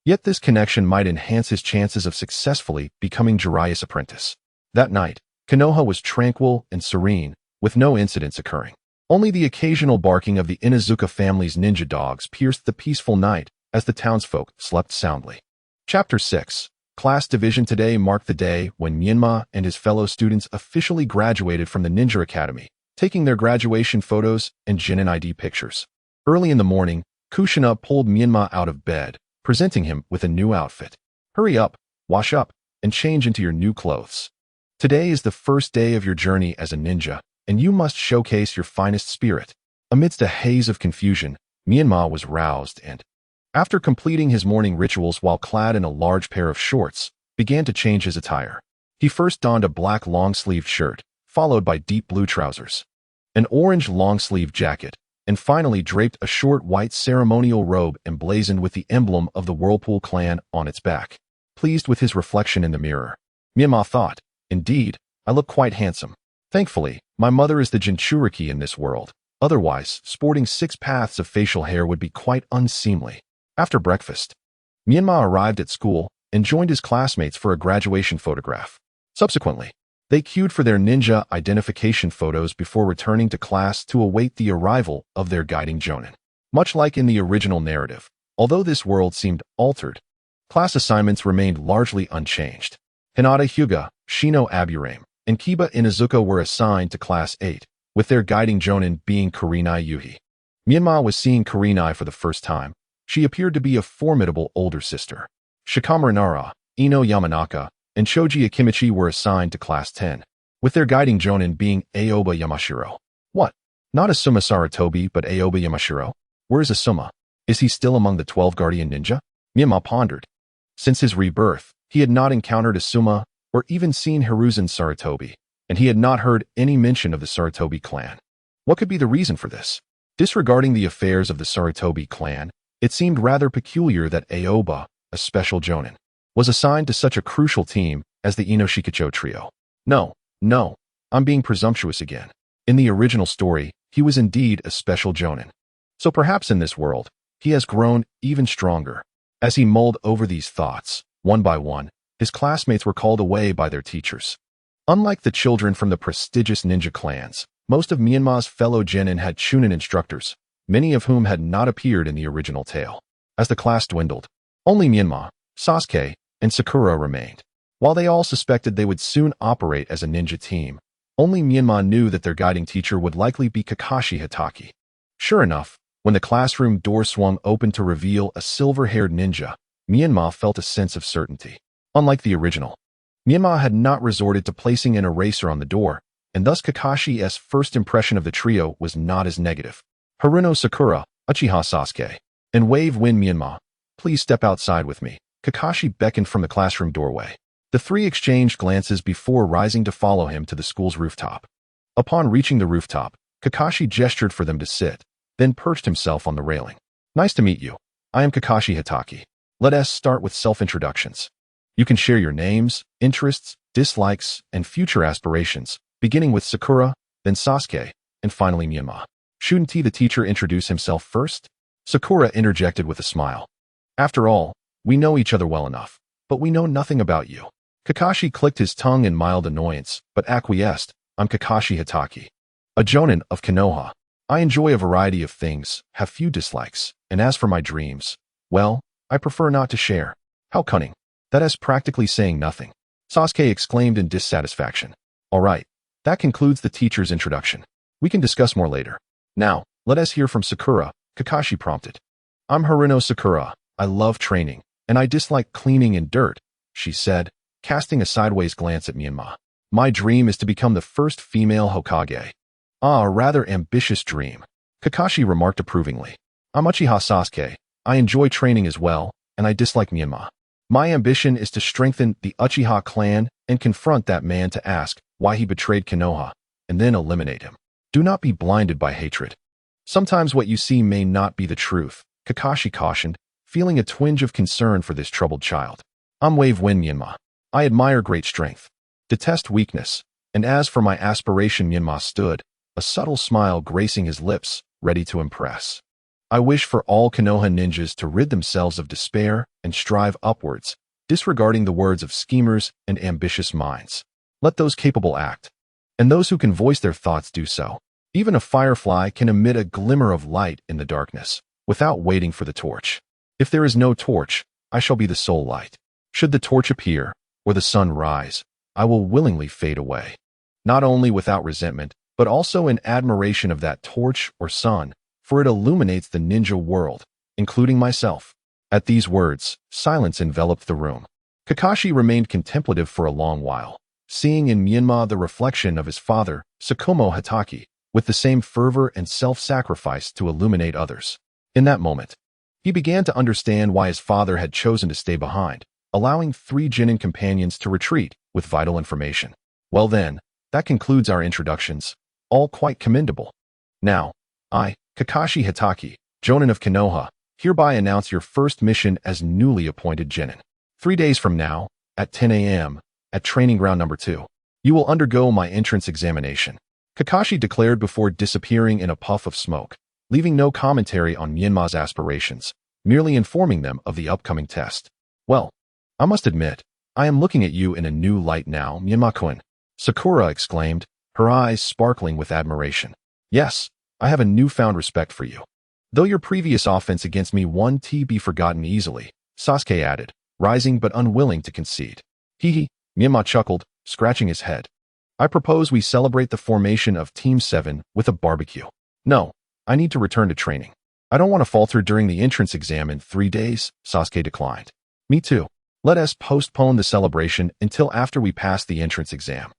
Yet this connection might enhance his chances of successfully becoming Jiraiya's apprentice. That night, Konoha was tranquil and serene, with no incidents occurring. Only the occasional barking of the Inuzuka family's ninja dogs pierced the peaceful night as the townsfolk slept soundly. Chapter 6. Class Division. Today marked the day when Menma and his fellow students officially graduated from the Ninja Academy, taking their graduation photos and Genin ID pictures. Early in the morning, Kushina pulled Menma out of bed, presenting him with a new outfit. Hurry up, wash up, and change into your new clothes. Today is the first day of your journey as a ninja, and you must showcase your finest spirit. Amidst a haze of confusion, Menma was roused and, after completing his morning rituals while clad in a large pair of shorts, began to change his attire. He first donned a black long-sleeved shirt, followed by deep blue trousers, an orange long-sleeved jacket, and finally draped a short white ceremonial robe emblazoned with the emblem of the Whirlpool clan on its back. Pleased with his reflection in the mirror, Menma thought, "Indeed, I look quite handsome. Thankfully, my mother is the Jinchuriki in this world. Otherwise, sporting 6 paths of facial hair would be quite unseemly." After breakfast, Menma arrived at school and joined his classmates for a graduation photograph. Subsequently, they queued for their ninja identification photos before returning to class to await the arrival of their guiding jonin. Much like in the original narrative, although this world seemed altered, class assignments remained largely unchanged. Hinata Hyuga, Shino Aburame, and Kiba Inuzuka were assigned to Class 8, with their guiding jonin being Kurenai Yuhi. Menma was seeing Kurenai for the first time. She appeared to be a formidable older sister. Shikamaru Nara, Ino Yamanaka, and Shoji Akimichi were assigned to Class 10, with their guiding jonin being Aoba Yamashiro. What? Not Asuma Saratobi, but Aoba Yamashiro? Where is Asuma? Is he still among the 12 guardian ninja? Menma pondered. Since his rebirth, he had not encountered Asuma or even seen Hiruzen Saratobi, and he had not heard any mention of the Saratobi clan. What could be the reason for this? Disregarding the affairs of the Saratobi clan, it seemed rather peculiar that Aoba, a special jonin, was assigned to such a crucial team as the Inoshikacho trio. No, I'm being presumptuous again. In the original story, he was indeed a special jonin. So perhaps in this world, he has grown even stronger. As he mulled over these thoughts, one by one, his classmates were called away by their teachers. Unlike the children from the prestigious ninja clans, most of Menma's fellow genin had Chunin instructors, many of whom had not appeared in the original tale. As the class dwindled, only Menma, Sasuke, and Sakura remained. While they all suspected they would soon operate as a ninja team, only Menma knew that their guiding teacher would likely be Kakashi Hitaki. Sure enough, when the classroom door swung open to reveal a silver-haired ninja, Menma felt a sense of certainty. Unlike the original, Menma had not resorted to placing an eraser on the door, and thus Kakashi's first impression of the trio was not as negative. Haruno Sakura, Uchiha Sasuke, and Wave Wind Menma, please step outside with me. Kakashi beckoned from the classroom doorway. The three exchanged glances before rising to follow him to the school's rooftop. Upon reaching the rooftop, Kakashi gestured for them to sit, then perched himself on the railing. Nice to meet you. I am Kakashi Hitaki. Let us start with self-introductions. You can share your names, interests, dislikes, and future aspirations, beginning with Sakura, then Sasuke, and finally Menma. Shouldn't the teacher introduce himself first? Sakura interjected with a smile. After all, we know each other well enough, but we know nothing about you. Kakashi clicked his tongue in mild annoyance, but acquiesced. I'm Kakashi Hitaki, a jonin of Konoha. I enjoy a variety of things, have few dislikes, and as for my dreams, well, I prefer not to share. How cunning. That is practically saying nothing. Sasuke exclaimed in dissatisfaction. All right, that concludes the teacher's introduction. We can discuss more later. Now, let us hear from Sakura, Kakashi prompted. I'm Haruno Sakura. I love training, and I dislike cleaning and dirt, she said, casting a sideways glance at Menma. My dream is to become the first female Hokage. Ah, a rather ambitious dream, Kakashi remarked approvingly. I'm Uchiha Sasuke. I enjoy training as well, and I dislike Menma. My ambition is to strengthen the Uchiha clan and confront that man to ask why he betrayed Konoha, and then eliminate him. Do not be blinded by hatred. Sometimes what you see may not be the truth, Kakashi cautioned, feeling a twinge of concern for this troubled child. I'm Wave Wind Menma. I admire great strength, detest weakness, and as for my aspiration, Menma stood, a subtle smile gracing his lips, ready to impress. I wish for all Konoha ninjas to rid themselves of despair and strive upwards, disregarding the words of schemers and ambitious minds. Let those capable act, and those who can voice their thoughts do so. Even a firefly can emit a glimmer of light in the darkness, without waiting for the torch. If there is no torch, I shall be the sole light. Should the torch appear, or the sun rise, I will willingly fade away. Not only without resentment, but also in admiration of that torch or sun, for it illuminates the ninja world, including myself. At these words, silence enveloped the room. Kakashi remained contemplative for a long while, seeing in Menma the reflection of his father, Tsukumo Hatake, with the same fervor and self-sacrifice to illuminate others. In that moment, he began to understand why his father had chosen to stay behind, allowing 3 genin companions to retreat with vital information. Well then, that concludes our introductions, all quite commendable. Now, I, Kakashi Hatake, Jonin of Konoha, hereby announce your first mission as newly appointed genin. 3 days from now, at 10 a.m., at training ground number 2, you will undergo my entrance examination, Kakashi declared before disappearing in a puff of smoke, leaving no commentary on Menma's aspirations, merely informing them of the upcoming test. Well, I must admit, I am looking at you in a new light now, Menma-kun, Sakura exclaimed, her eyes sparkling with admiration. Yes, I have a newfound respect for you. Though your previous offense against me won't be forgotten easily, Sasuke added, rising but unwilling to concede. Hee, Menma chuckled, scratching his head. I propose we celebrate the formation of Team 7 with a barbecue. No, I need to return to training. I don't want to falter during the entrance exam in 3 days, Sasuke declined. Me too. Let us postpone the celebration until after we pass the entrance exam.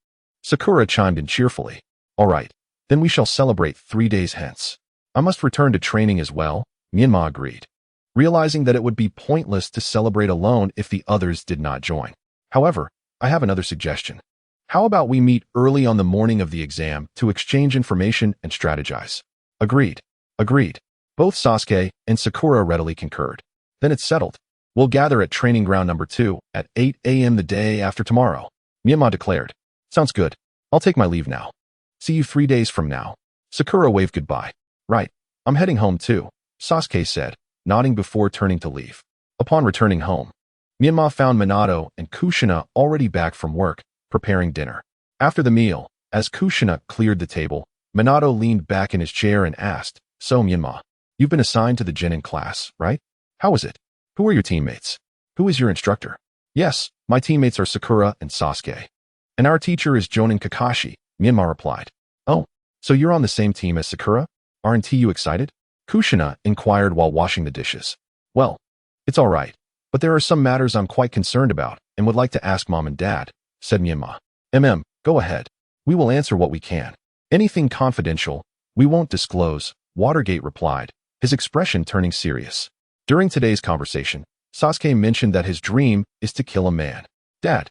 Sakura chimed in cheerfully. All right, then we shall celebrate 3 days hence. I must return to training as well, Menma agreed, realizing that it would be pointless to celebrate alone if the others did not join. However, I have another suggestion. How about we meet early on the morning of the exam to exchange information and strategize? Agreed. Agreed. Both Sasuke and Sakura readily concurred. Then it's settled. We'll gather at training ground number 2 at 8 a.m. the day after tomorrow, Menma declared. Sounds good. I'll take my leave now. See you 3 days from now. Sakura waved goodbye. Right. I'm heading home too, Sasuke said, nodding before turning to leave. Upon returning home, Menma found Minato and Kushina already back from work, preparing dinner. After the meal, as Kushina cleared the table, Minato leaned back in his chair and asked, So Menma, you've been assigned to the genin class, right? How is it? Who are your teammates? Who is your instructor? Yes, my teammates are Sakura and Sasuke. And our teacher is Jonin Kakashi, Menma replied. Oh, so you're on the same team as Sakura? Aren't you excited? Kushina inquired while washing the dishes. Well, it's all right, but there are some matters I'm quite concerned about and would like to ask Mom and Dad, said Menma. Go ahead. We will answer what we can. Anything confidential, we won't disclose, Watergate replied, his expression turning serious. During today's conversation, Sasuke mentioned that his dream is to kill a man. Dad,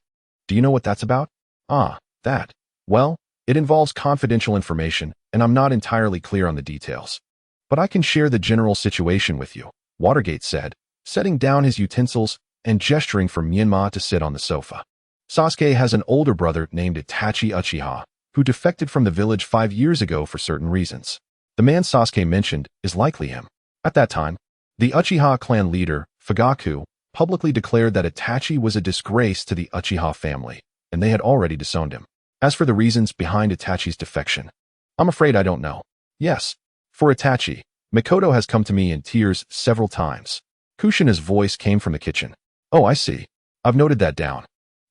do you know what that's about? Ah, that. Well, it involves confidential information, and I'm not entirely clear on the details. But I can share the general situation with you, Watergate said, setting down his utensils and gesturing for Menma to sit on the sofa. Sasuke has an older brother named Itachi Uchiha, who defected from the village 5 years ago for certain reasons. The man Sasuke mentioned is likely him. At that time, the Uchiha clan leader, Fugaku, publicly declared that Itachi was a disgrace to the Uchiha family, and they had already disowned him. As for the reasons behind Itachi's defection, I'm afraid I don't know. Yes, for Itachi, Mikoto has come to me in tears several times. Kushina's voice came from the kitchen. Oh, I see. I've noted that down.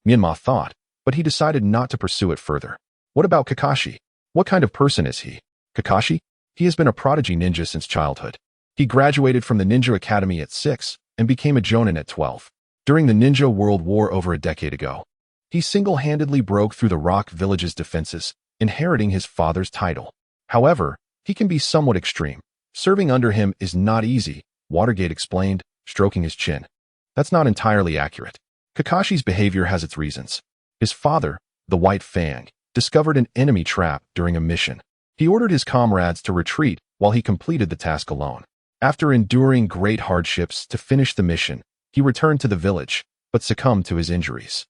Menma thought, but he decided not to pursue it further. What about Kakashi? What kind of person is he? Kakashi? He has been a prodigy ninja since childhood. He graduated from the ninja academy at 6 and became a jonin at 12. during the Ninja World War over a decade ago. He single-handedly broke through the Rock Village's defenses, inheriting his father's title. However, he can be somewhat extreme. Serving under him is not easy, Watergate explained, stroking his chin. That's not entirely accurate. Kakashi's behavior has its reasons. His father, the White Fang, discovered an enemy trap during a mission. He ordered his comrades to retreat while he completed the task alone. After enduring great hardships to finish the mission, he returned to the village, but succumbed to his injuries.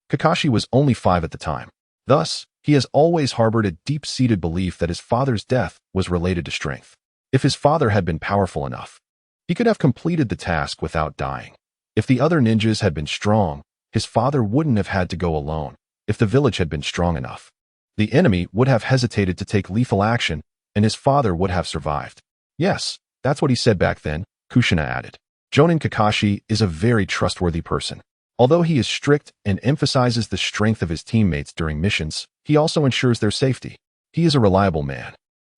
Kakashi was only 5 at the time. Thus, he has always harbored a deep-seated belief that his father's death was related to strength. If his father had been powerful enough, he could have completed the task without dying. If the other ninjas had been strong, his father wouldn't have had to go alone. If the village had been strong enough, the enemy would have hesitated to take lethal action, and his father would have survived. Yes, that's what he said back then, Kushina added. Jonin Kakashi is a very trustworthy person. Although he is strict and emphasizes the strength of his teammates during missions, he also ensures their safety. He is a reliable man,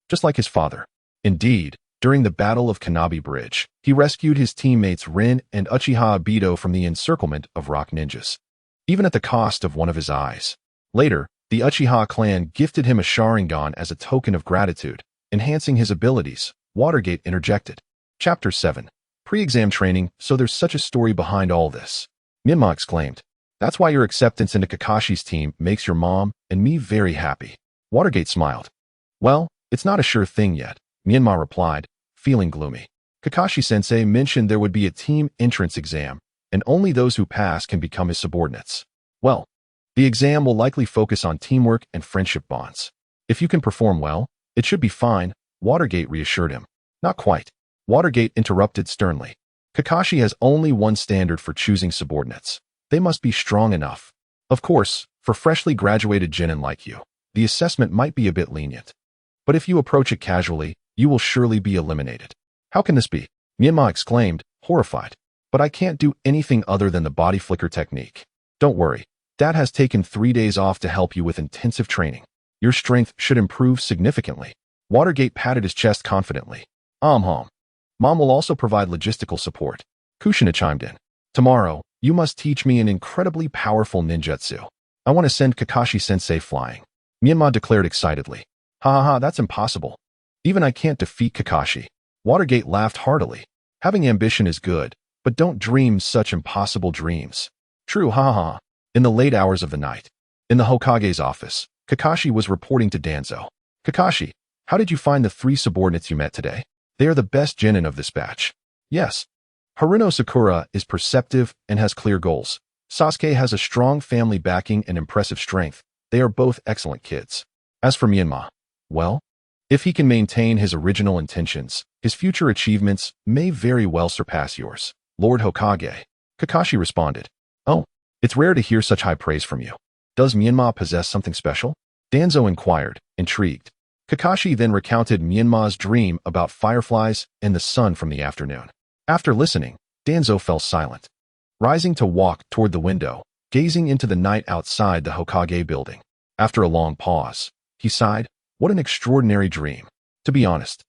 just like his father. Indeed, during the Battle of Kanabi Bridge, he rescued his teammates Rin and Uchiha Obito from the encirclement of rock ninjas, even at the cost of one of his eyes. Later, the Uchiha clan gifted him a Sharingan as a token of gratitude, enhancing his abilities. Watergate interjected. Chapter 7. Pre-exam training, so there's such a story behind all this. Menma exclaimed. That's why your acceptance into Kakashi's team makes your mom and me very happy. Watergate smiled. Well, it's not a sure thing yet, Menma replied, feeling gloomy. Kakashi-sensei mentioned there would be a team entrance exam, and only those who pass can become his subordinates. Well, the exam will likely focus on teamwork and friendship bonds. If you can perform well, it should be fine, Watergate reassured him. Not quite. Watergate interrupted sternly. Kakashi has only one standard for choosing subordinates. They must be strong enough. Of course, for freshly graduated genin like you, the assessment might be a bit lenient. But if you approach it casually, you will surely be eliminated. How can this be? Menma exclaimed, horrified. But I can't do anything other than the body flicker technique. Don't worry. Dad has taken 3 days off to help you with intensive training. Your strength should improve significantly. Watergate patted his chest confidently. Mom will also provide logistical support. Kushina chimed in. Tomorrow, you must teach me an incredibly powerful ninjutsu. I want to send Kakashi-sensei flying. Menma declared excitedly. Ha, that's impossible. Even I can't defeat Kakashi. Watergate laughed heartily. Having ambition is good, but don't dream such impossible dreams. True, ha. In the late hours of the night, in the Hokage's office, Kakashi was reporting to Danzo. Kakashi, how did you find the 3 subordinates you met today? They are the best genin of this batch. Yes. Haruno Sakura is perceptive and has clear goals. Sasuke has a strong family backing and impressive strength. They are both excellent kids. As for Menma, well, if he can maintain his original intentions, his future achievements may very well surpass yours, Lord Hokage. Kakashi responded. Oh, it's rare to hear such high praise from you. Does Menma possess something special? Danzo inquired, intrigued. Kakashi then recounted Menma's dream about fireflies and the sun from the afternoon. After listening, Danzo fell silent, rising to walk toward the window, gazing into the night outside the Hokage building. After a long pause, he sighed, what an extraordinary dream. To be honest,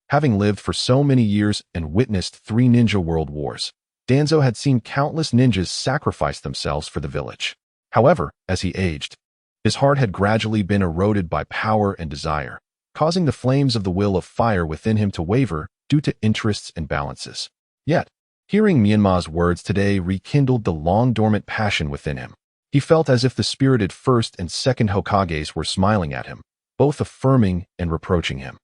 having lived for so many years and witnessed 3 ninja world wars, Danzo had seen countless ninjas sacrifice themselves for the village. However, as he aged, his heart had gradually been eroded by power and desire, causing the flames of the will of fire within him to waver due to interests and balances. Yet, hearing Menma's words today rekindled the long-dormant passion within him. He felt as if the spirited first and second Hokages were smiling at him, both affirming and reproaching him.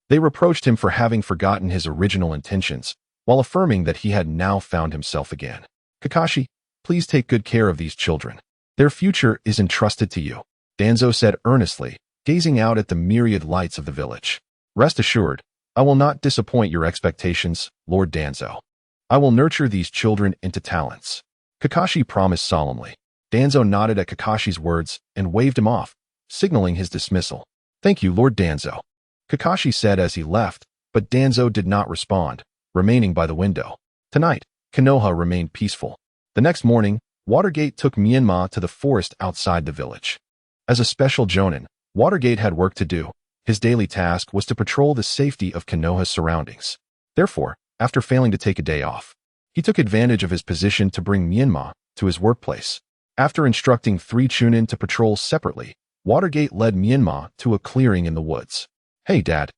They reproached him for having forgotten his original intentions, while affirming that he had now found himself again. Kakashi, please take good care of these children. Their future is entrusted to you, Danzo said earnestly, gazing out at the myriad lights of the village. Rest assured, I will not disappoint your expectations, Lord Danzo. I will nurture these children into talents. Kakashi promised solemnly. Danzo nodded at Kakashi's words and waved him off, signaling his dismissal. Thank you, Lord Danzo, Kakashi said as he left, but Danzo did not respond, remaining by the window. Tonight, Konoha remained peaceful. The next morning, Watergate took Menma to the forest outside the village. As a special jonin, Watergate had work to do. His daily task was to patrol the safety of Konoha's surroundings. Therefore, after failing to take a day off, He took advantage of his position to bring Menma to his workplace. After instructing 3 Chunin to patrol separately, Watergate led Menma to a clearing in the woods. "Hey, Dad,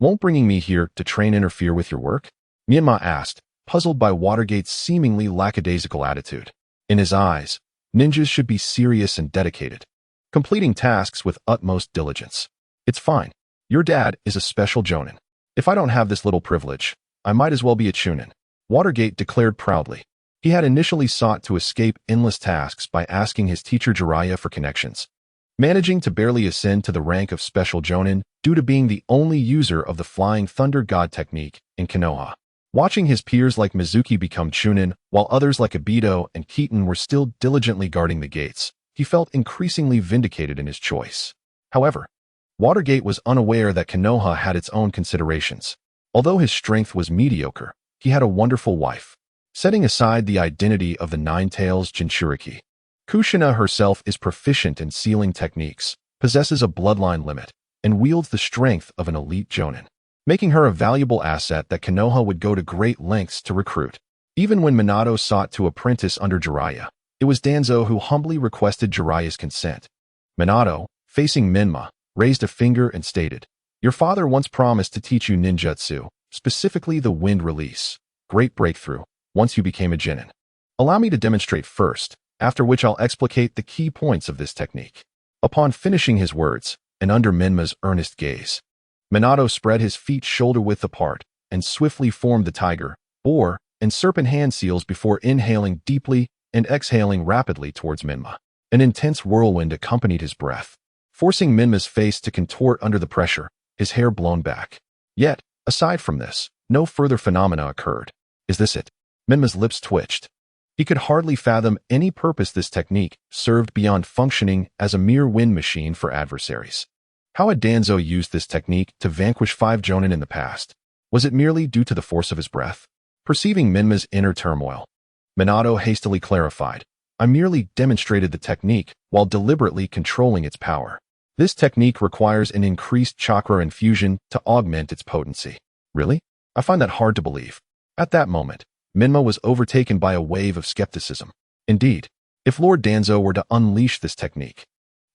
won't bringing me here to train interfere with your work?" Menma asked, puzzled by Watergate's seemingly lackadaisical attitude. In his eyes, ninjas should be serious and dedicated, completing tasks with utmost diligence. "It's fine. Your dad is a special jonin. If I don't have this little privilege, I might as well be a Chunin," Watergate declared proudly. He had initially sought to escape endless tasks by asking his teacher Jiraiya for connections, managing to barely ascend to the rank of Special Jonin due to being the only user of the Flying Thunder God technique in Konoha. Watching his peers like Mizuki become Chunin, while others like Obito and Keaton were still diligently guarding the gates, he felt increasingly vindicated in his choice. However, Watergate was unaware that Konoha had its own considerations. Although his strength was mediocre, he had a wonderful wife. Setting aside the identity of the Nine-Tails Jinchuriki, Kushina herself is proficient in sealing techniques, possesses a bloodline limit, and wields the strength of an elite jonin, making her a valuable asset that Konoha would go to great lengths to recruit. Even when Minato sought to apprentice under Jiraiya, it was Danzo who humbly requested Jiraiya's consent. Minato, facing Menma, raised a finger and stated, "Your father once promised to teach you ninjutsu, specifically the wind release. Great breakthrough, once you became a genin. Allow me to demonstrate first, after which I'll explicate the key points of this technique." Upon finishing his words, and under Menma's earnest gaze, Minato spread his feet shoulder-width apart and swiftly formed the tiger, boar, and serpent hand seals before inhaling deeply and exhaling rapidly towards Menma. An intense whirlwind accompanied his breath, forcing Menma's face to contort under the pressure, his hair blown back. Yet, aside from this, no further phenomena occurred. "Is this it?" Menma's lips twitched. He could hardly fathom any purpose this technique served beyond functioning as a mere wind machine for adversaries. How had Danzo used this technique to vanquish 5 jonin in the past? Was it merely due to the force of his breath? Perceiving Menma's inner turmoil, Minato hastily clarified, "I merely demonstrated the technique while deliberately controlling its power. This technique requires an increased chakra infusion to augment its potency." "Really? I find that hard to believe." At that moment, Menma was overtaken by a wave of skepticism. Indeed, if Lord Danzo were to unleash this technique,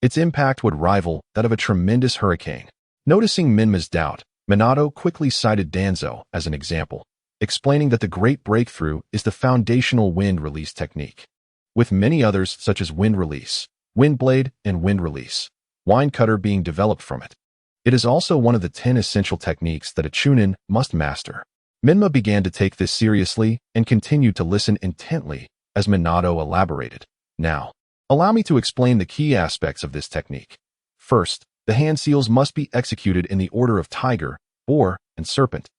its impact would rival that of a tremendous hurricane. Noticing Menma's doubt, Minato quickly cited Danzo as an example, explaining that the great breakthrough is the foundational wind release technique, with many others such as wind release, wind blade, and wind release, wine cutter being developed from it. It is also one of the 10 essential techniques that a Chunin must master. Menma began to take this seriously and continued to listen intently as Minato elaborated. "Now, allow me to explain the key aspects of this technique. First, the hand seals must be executed in the order of tiger, boar, and serpent.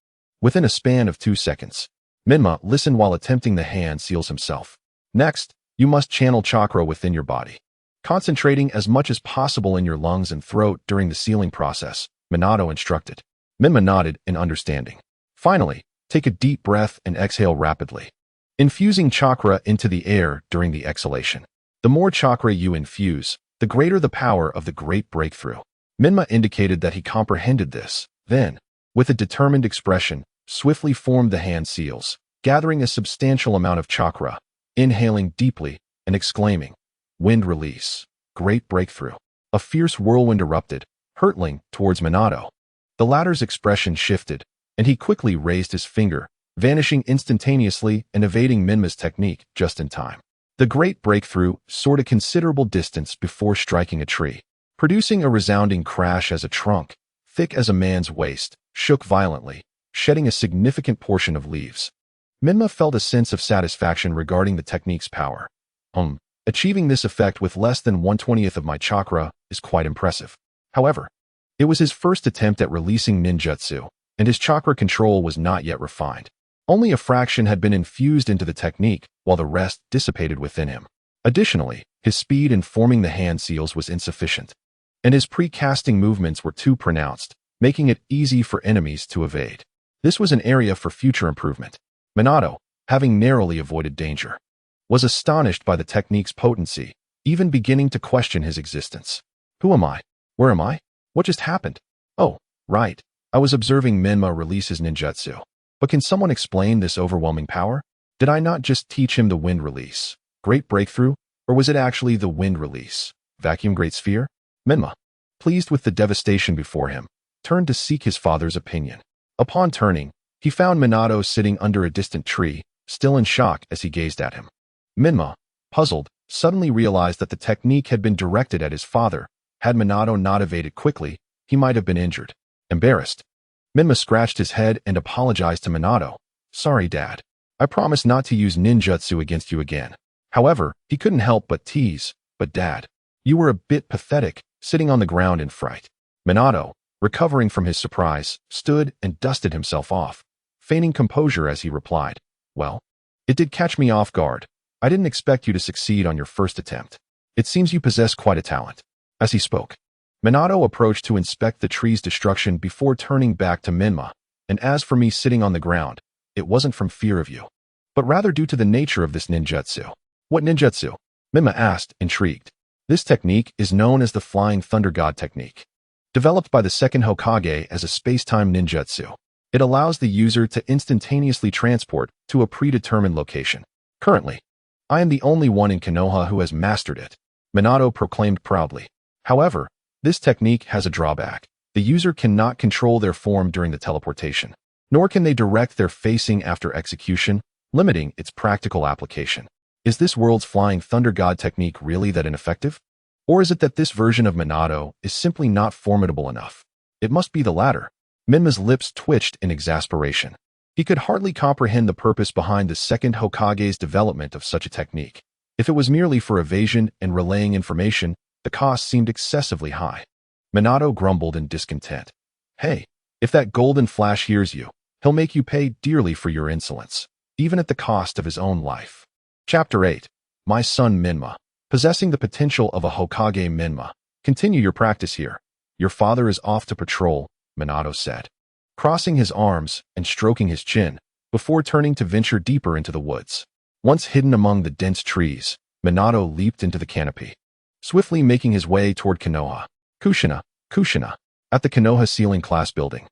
Within a span of 2 seconds, Menma listened while attempting the hand seals himself. Next, you must channel chakra within your body, concentrating as much as possible in your lungs and throat during the sealing process," Minato instructed. Menma nodded in understanding. "Finally, take a deep breath and exhale rapidly, infusing chakra into the air during the exhalation. The more chakra you infuse, the greater the power of the great breakthrough." Menma indicated that he comprehended this, then, with a determined expression, swiftly formed the hand seals, gathering a substantial amount of chakra, inhaling deeply and exclaiming, "Wind release, great breakthrough." A fierce whirlwind erupted, hurtling towards Minato. The latter's expression shifted, and he quickly raised his finger, vanishing instantaneously and evading Menma's technique just in time. The great breakthrough soared a considerable distance before striking a tree, producing a resounding crash as a trunk, thick as a man's waist, shook violently, shedding a significant portion of leaves. Menma felt a sense of satisfaction regarding the technique's power. Achieving this effect with less than 1/20th of my chakra is quite impressive." However, it was his first attempt at releasing ninjutsu, and his chakra control was not yet refined. Only a fraction had been infused into the technique, while the rest dissipated within him. Additionally, his speed in forming the hand seals was insufficient, and his pre-casting movements were too pronounced, making it easy for enemies to evade. This was an area for future improvement. Minato, having narrowly avoided danger, was astonished by the technique's potency, even beginning to question his existence. "Who am I? Where am I? What just happened? Oh, right. I was observing Menma release his ninjutsu. But can someone explain this overwhelming power?" Did I not just teach him the wind release? Great breakthrough? Or was it actually the wind release? Vacuum great sphere? Menma, pleased with the devastation before him, turned to seek his father's opinion. Upon turning, he found Minato sitting under a distant tree, still in shock as he gazed at him. Menma, puzzled, suddenly realized that the technique had been directed at his father. Had Minato not evaded quickly, he might have been injured. Embarrassed, Menma scratched his head and apologized to Minato. Sorry, Dad. I promise not to use ninjutsu against you again. However, he couldn't help but tease. But Dad, you were a bit pathetic, sitting on the ground in fright. Minato, recovering from his surprise, stood and dusted himself off, feigning composure as he replied, Well, it did catch me off guard. I didn't expect you to succeed on your first attempt. It seems you possess quite a talent. As he spoke, Minato approached to inspect the tree's destruction before turning back to Menma. And as for me sitting on the ground, it wasn't from fear of you, but rather due to the nature of this ninjutsu. What ninjutsu? Menma asked, intrigued. This technique is known as the Flying Thunder God technique. Developed by the second Hokage as a space-time ninjutsu, it allows the user to instantaneously transport to a predetermined location. Currently, I am the only one in Konoha who has mastered it, Minato proclaimed proudly. However, this technique has a drawback. The user cannot control their form during the teleportation, nor can they direct their facing after execution, limiting its practical application. Is this world's Flying Thunder God technique really that ineffective? Or is it that this version of Minato is simply not formidable enough? It must be the latter. Menma's lips twitched in exasperation. He could hardly comprehend the purpose behind the second Hokage's development of such a technique. If it was merely for evasion and relaying information, the cost seemed excessively high. Minato grumbled in discontent. Hey, if that golden flash hears you, he'll make you pay dearly for your insolence, even at the cost of his own life. Chapter 8. My son Menma. Possessing the potential of a Hokage Menma. Continue your practice here. Your father is off to patrol, Minato said, crossing his arms and stroking his chin, before turning to venture deeper into the woods. Once hidden among the dense trees, Minato leaped into the canopy, swiftly making his way toward Konoha. Kushina. At the Konoha ceiling class building.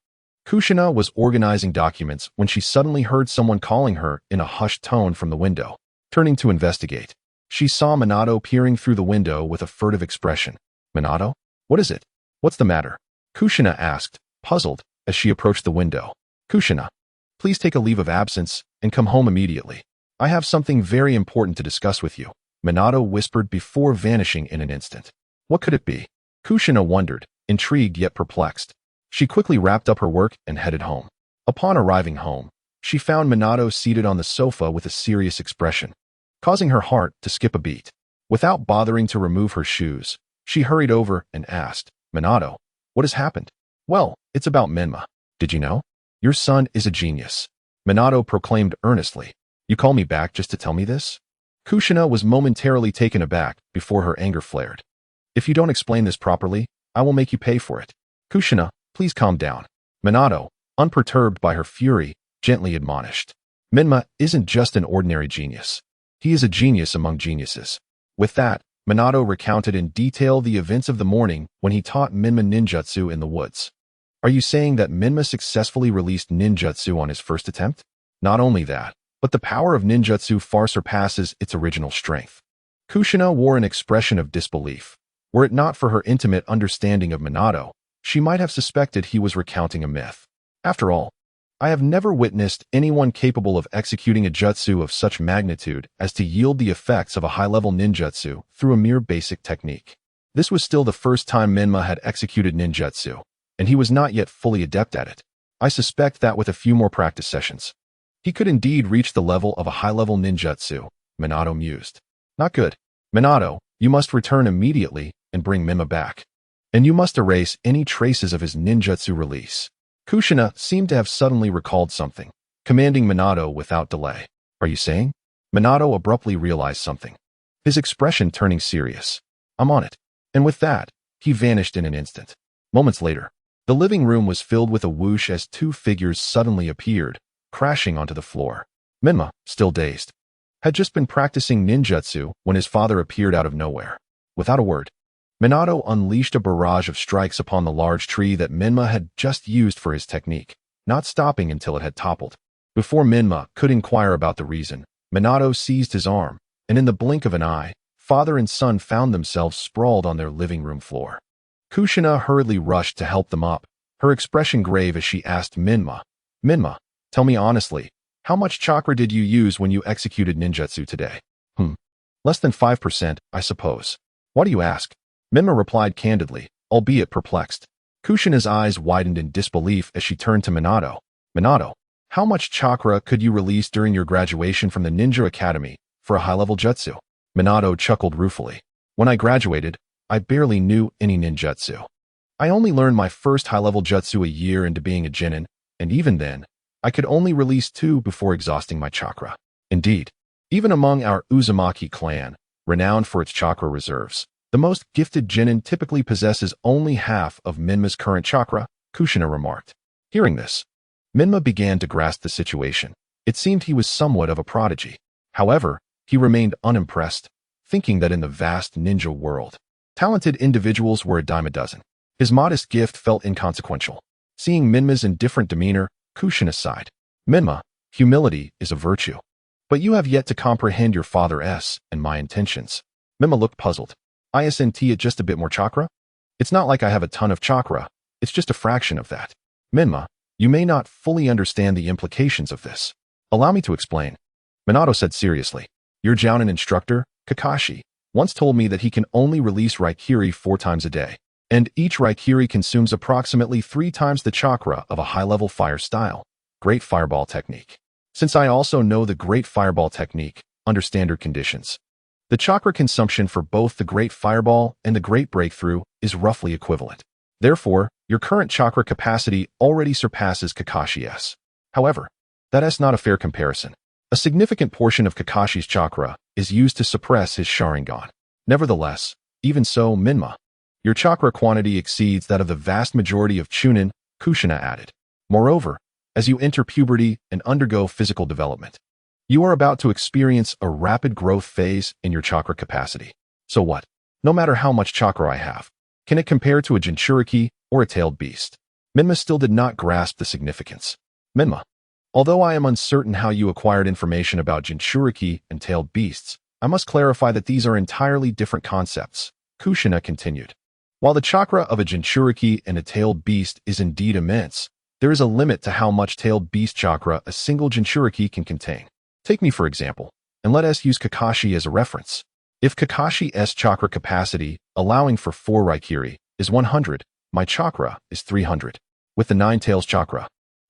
Kushina was organizing documents when she suddenly heard someone calling her in a hushed tone from the window. Turning to investigate, she saw Minato peering through the window with a furtive expression. Minato? What is it? What's the matter? Kushina asked, puzzled, as she approached the window. Kushina, please take a leave of absence and come home immediately. I have something very important to discuss with you, Minato whispered before vanishing in an instant. What could it be? Kushina wondered, intrigued yet perplexed. She quickly wrapped up her work and headed home. Upon arriving home, she found Minato seated on the sofa with a serious expression, causing her heart to skip a beat. Without bothering to remove her shoes, she hurried over and asked, Minato, what has happened? Well, it's about Menma. Did you know? Your son is a genius, Minato proclaimed earnestly. You call me back just to tell me this? Kushina was momentarily taken aback before her anger flared. If you don't explain this properly, I will make you pay for it. Kushina, please calm down. Minato, unperturbed by her fury, gently admonished. Menma isn't just an ordinary genius. He is a genius among geniuses. With that, Minato recounted in detail the events of the morning when he taught Menma ninjutsu in the woods. Are you saying that Menma successfully released ninjutsu on his first attempt? Not only that, but the power of ninjutsu far surpasses its original strength. Kushina wore an expression of disbelief. Were it not for her intimate understanding of Minato, she might have suspected he was recounting a myth. After all, I have never witnessed anyone capable of executing a jutsu of such magnitude as to yield the effects of a high-level ninjutsu through a mere basic technique. This was still the first time Menma had executed ninjutsu, and he was not yet fully adept at it. I suspect that with a few more practice sessions, he could indeed reach the level of a high-level ninjutsu, Minato mused. Not good. Minato, you must return immediately and bring Menma back. And you must erase any traces of his ninjutsu release. Kushina seemed to have suddenly recalled something, commanding Minato without delay. Are you saying? Minato abruptly realized something, his expression turning serious. I'm on it. And with that, he vanished in an instant. Moments later, the living room was filled with a whoosh as two figures suddenly appeared, crashing onto the floor. Menma, still dazed, had just been practicing ninjutsu when his father appeared out of nowhere. Without a word, Minato unleashed a barrage of strikes upon the large tree that Menma had just used for his technique, not stopping until it had toppled. Before Menma could inquire about the reason, Minato seized his arm, and in the blink of an eye, father and son found themselves sprawled on their living room floor. Kushina hurriedly rushed to help them up, her expression grave as she asked Menma, "Menma, tell me honestly, how much chakra did you use when you executed ninjutsu today?" Less than 5%, I suppose. Why do you ask? Menma replied candidly, albeit perplexed. Kushina's eyes widened in disbelief as she turned to Minato. Minato, how much chakra could you release during your graduation from the Ninja Academy for a high-level jutsu? Minato chuckled ruefully. When I graduated, I barely knew any ninjutsu. I only learned my first high-level jutsu a year into being a genin, and even then, I could only release 2 before exhausting my chakra. Indeed, even among our Uzumaki clan, renowned for its chakra reserves, the most gifted genin typically possesses only half of Menma's current chakra, Kushina remarked. Hearing this, Menma began to grasp the situation. It seemed he was somewhat of a prodigy. However, he remained unimpressed, thinking that in the vast ninja world, talented individuals were a dime a dozen. His modest gift felt inconsequential. Seeing Menma's indifferent demeanor, Kushina sighed. Menma, humility is a virtue. But you have yet to comprehend your father's and my intentions. Menma looked puzzled. Isn't it just a bit more chakra? It's not like I have a ton of chakra, it's just a fraction of that. Menma, you may not fully understand the implications of this. Allow me to explain. Minato said seriously. Your Jounin instructor, Kakashi, once told me that he can only release Raikiri 4 times a day, and each Raikiri consumes approximately 3 times the chakra of a high-level fire style, Great Fireball technique. Since I also know the Great Fireball technique under standard conditions, the chakra consumption for both the Great Fireball and the Great Breakthrough is roughly equivalent. Therefore, your current chakra capacity already surpasses Kakashi's. However, that's not a fair comparison. A significant portion of Kakashi's chakra is used to suppress his Sharingan. Nevertheless, even so, Menma, your chakra quantity exceeds that of the vast majority of Chunin, Kushina added. Moreover, as you enter puberty and undergo physical development, you are about to experience a rapid growth phase in your chakra capacity. So what? No matter how much chakra I have, can it compare to a Jinchuriki or a tailed beast? Menma still did not grasp the significance. Menma, although I am uncertain how you acquired information about Jinchuriki and tailed beasts, I must clarify that these are entirely different concepts, Kushina continued. While the chakra of a Jinchuriki and a tailed beast is indeed immense, there is a limit to how much tailed beast chakra a single Jinchuriki can contain. Take me for example, and let us use Kakashi as a reference. If Kakashi's chakra capacity, allowing for 4 Raikiri, is 100, my chakra is 300. With the 9 tails chakra,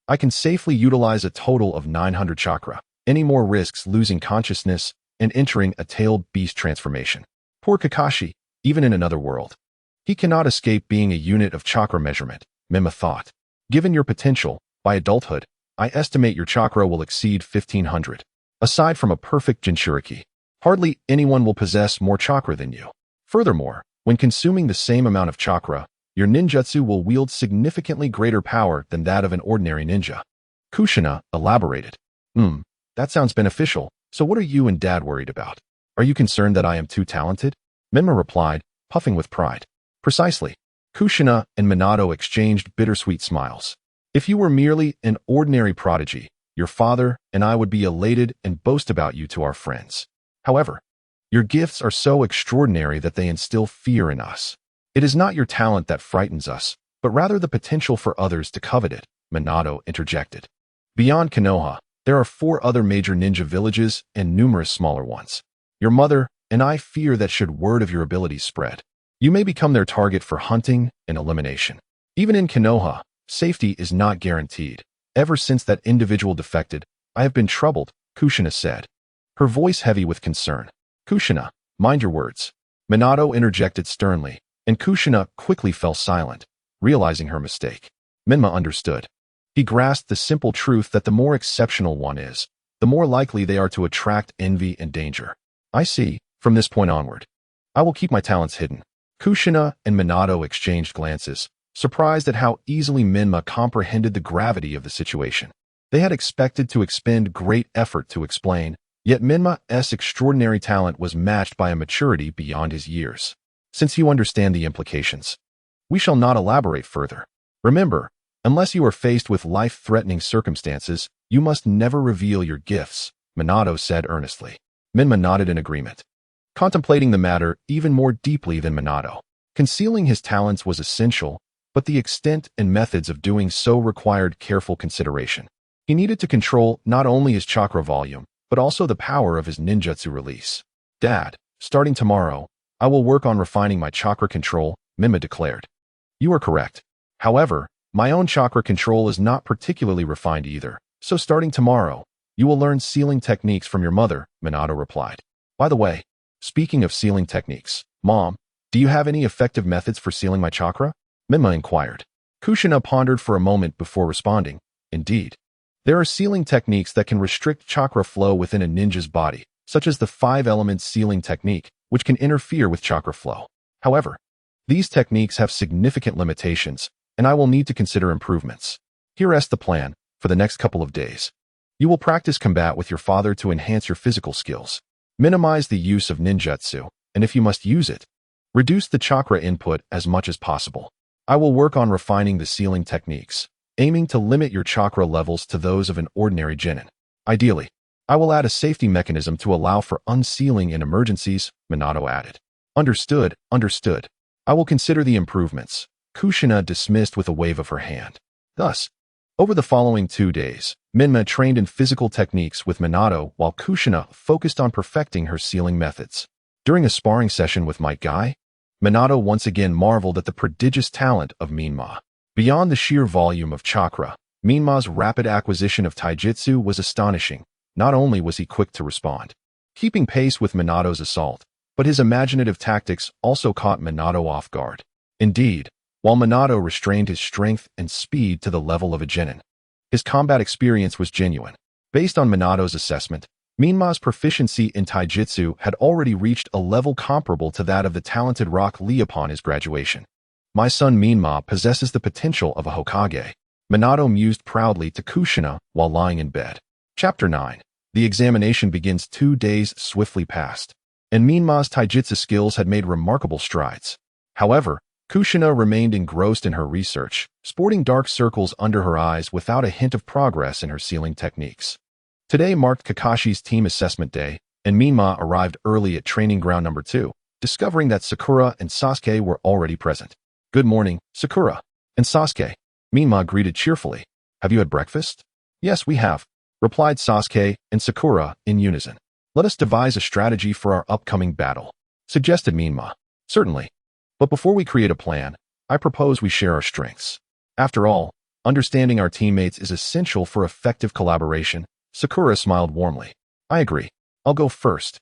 I can safely utilize a total of 900 chakra. Any more risks losing consciousness and entering a tailed beast transformation. Poor Kakashi, even in another world. He cannot escape being a unit of chakra measurement, Menma thought. Given your potential, by adulthood, I estimate your chakra will exceed 1500. Aside from a perfect Jinchuriki, hardly anyone will possess more chakra than you. Furthermore, when consuming the same amount of chakra, your ninjutsu will wield significantly greater power than that of an ordinary ninja. Kushina elaborated. That sounds beneficial, so what are you and Dad worried about? Are you concerned that I am too talented? Menma replied, puffing with pride. Precisely. Kushina and Minato exchanged bittersweet smiles. If you were merely an ordinary prodigy, your father and I would be elated and boast about you to our friends. However, your gifts are so extraordinary that they instill fear in us. It is not your talent that frightens us, but rather the potential for others to covet it, Minato interjected. Beyond Konoha, there are 4 other major ninja villages and numerous smaller ones. Your mother and I fear that should word of your abilities spread, you may become their target for hunting and elimination. Even in Konoha, safety is not guaranteed. Ever since that individual defected, I have been troubled, Kushina said, her voice heavy with concern. Kushina, mind your words. Minato interjected sternly, and Kushina quickly fell silent, realizing her mistake. Menma understood. He grasped the simple truth that the more exceptional one is, the more likely they are to attract envy and danger. I see, from this point onward, I will keep my talents hidden. Kushina and Minato exchanged glances, surprised at how easily Menma comprehended the gravity of the situation. They had expected to expend great effort to explain, yet Menma's extraordinary talent was matched by a maturity beyond his years. Since you understand the implications, we shall not elaborate further. Remember, unless you are faced with life-threatening circumstances, you must never reveal your gifts, Minato said earnestly. Menma nodded in agreement, contemplating the matter even more deeply than Minato. Concealing his talents was essential, but the extent and methods of doing so required careful consideration. He needed to control not only his chakra volume, but also the power of his ninjutsu release. Dad, starting tomorrow, I will work on refining my chakra control, Menma declared. You are correct. However, my own chakra control is not particularly refined either, so starting tomorrow, you will learn sealing techniques from your mother, Minato replied. By the way, speaking of sealing techniques, Mom, do you have any effective methods for sealing my chakra? Menma inquired. Kushina pondered for a moment before responding. Indeed. There are sealing techniques that can restrict chakra flow within a ninja's body, such as the 5-element sealing technique, which can interfere with chakra flow. However, these techniques have significant limitations, and I will need to consider improvements. Here is the plan for the next couple of days. You will practice combat with your father to enhance your physical skills. Minimize the use of ninjutsu, and if you must use it, reduce the chakra input as much as possible. I will work on refining the sealing techniques, aiming to limit your chakra levels to those of an ordinary genin. Ideally, I will add a safety mechanism to allow for unsealing in emergencies, Minato added. Understood, understood. I will consider the improvements, Kushina dismissed with a wave of her hand. Thus, over the following 2 days, Menma trained in physical techniques with Minato while Kushina focused on perfecting her sealing methods. During a sparring session with Might Guy, Minato once again marveled at the prodigious talent of Menma. Beyond the sheer volume of chakra, Menma's rapid acquisition of taijutsu was astonishing. Not only was he quick to respond, keeping pace with Minato's assault, but his imaginative tactics also caught Minato off guard. Indeed, while Minato restrained his strength and speed to the level of a genin, his combat experience was genuine. Based on Minato's assessment, Menma's proficiency in taijutsu had already reached a level comparable to that of the talented Rock Lee upon his graduation. My son Menma possesses the potential of a Hokage, Minato mused proudly to Kushina while lying in bed. Chapter 9. The examination begins. 2 days swiftly passed, and Menma's taijutsu skills had made remarkable strides. However, Kushina remained engrossed in her research, sporting dark circles under her eyes without a hint of progress in her sealing techniques. Today marked Kakashi's team assessment day, and Menma arrived early at training ground number 2, discovering that Sakura and Sasuke were already present. Good morning, Sakura and Sasuke, Menma greeted cheerfully. Have you had breakfast? Yes, we have, replied Sasuke and Sakura in unison. Let us devise a strategy for our upcoming battle, suggested Menma. Certainly. But before we create a plan, I propose we share our strengths. After all, understanding our teammates is essential for effective collaboration. Sakura smiled warmly. I agree. I'll go first.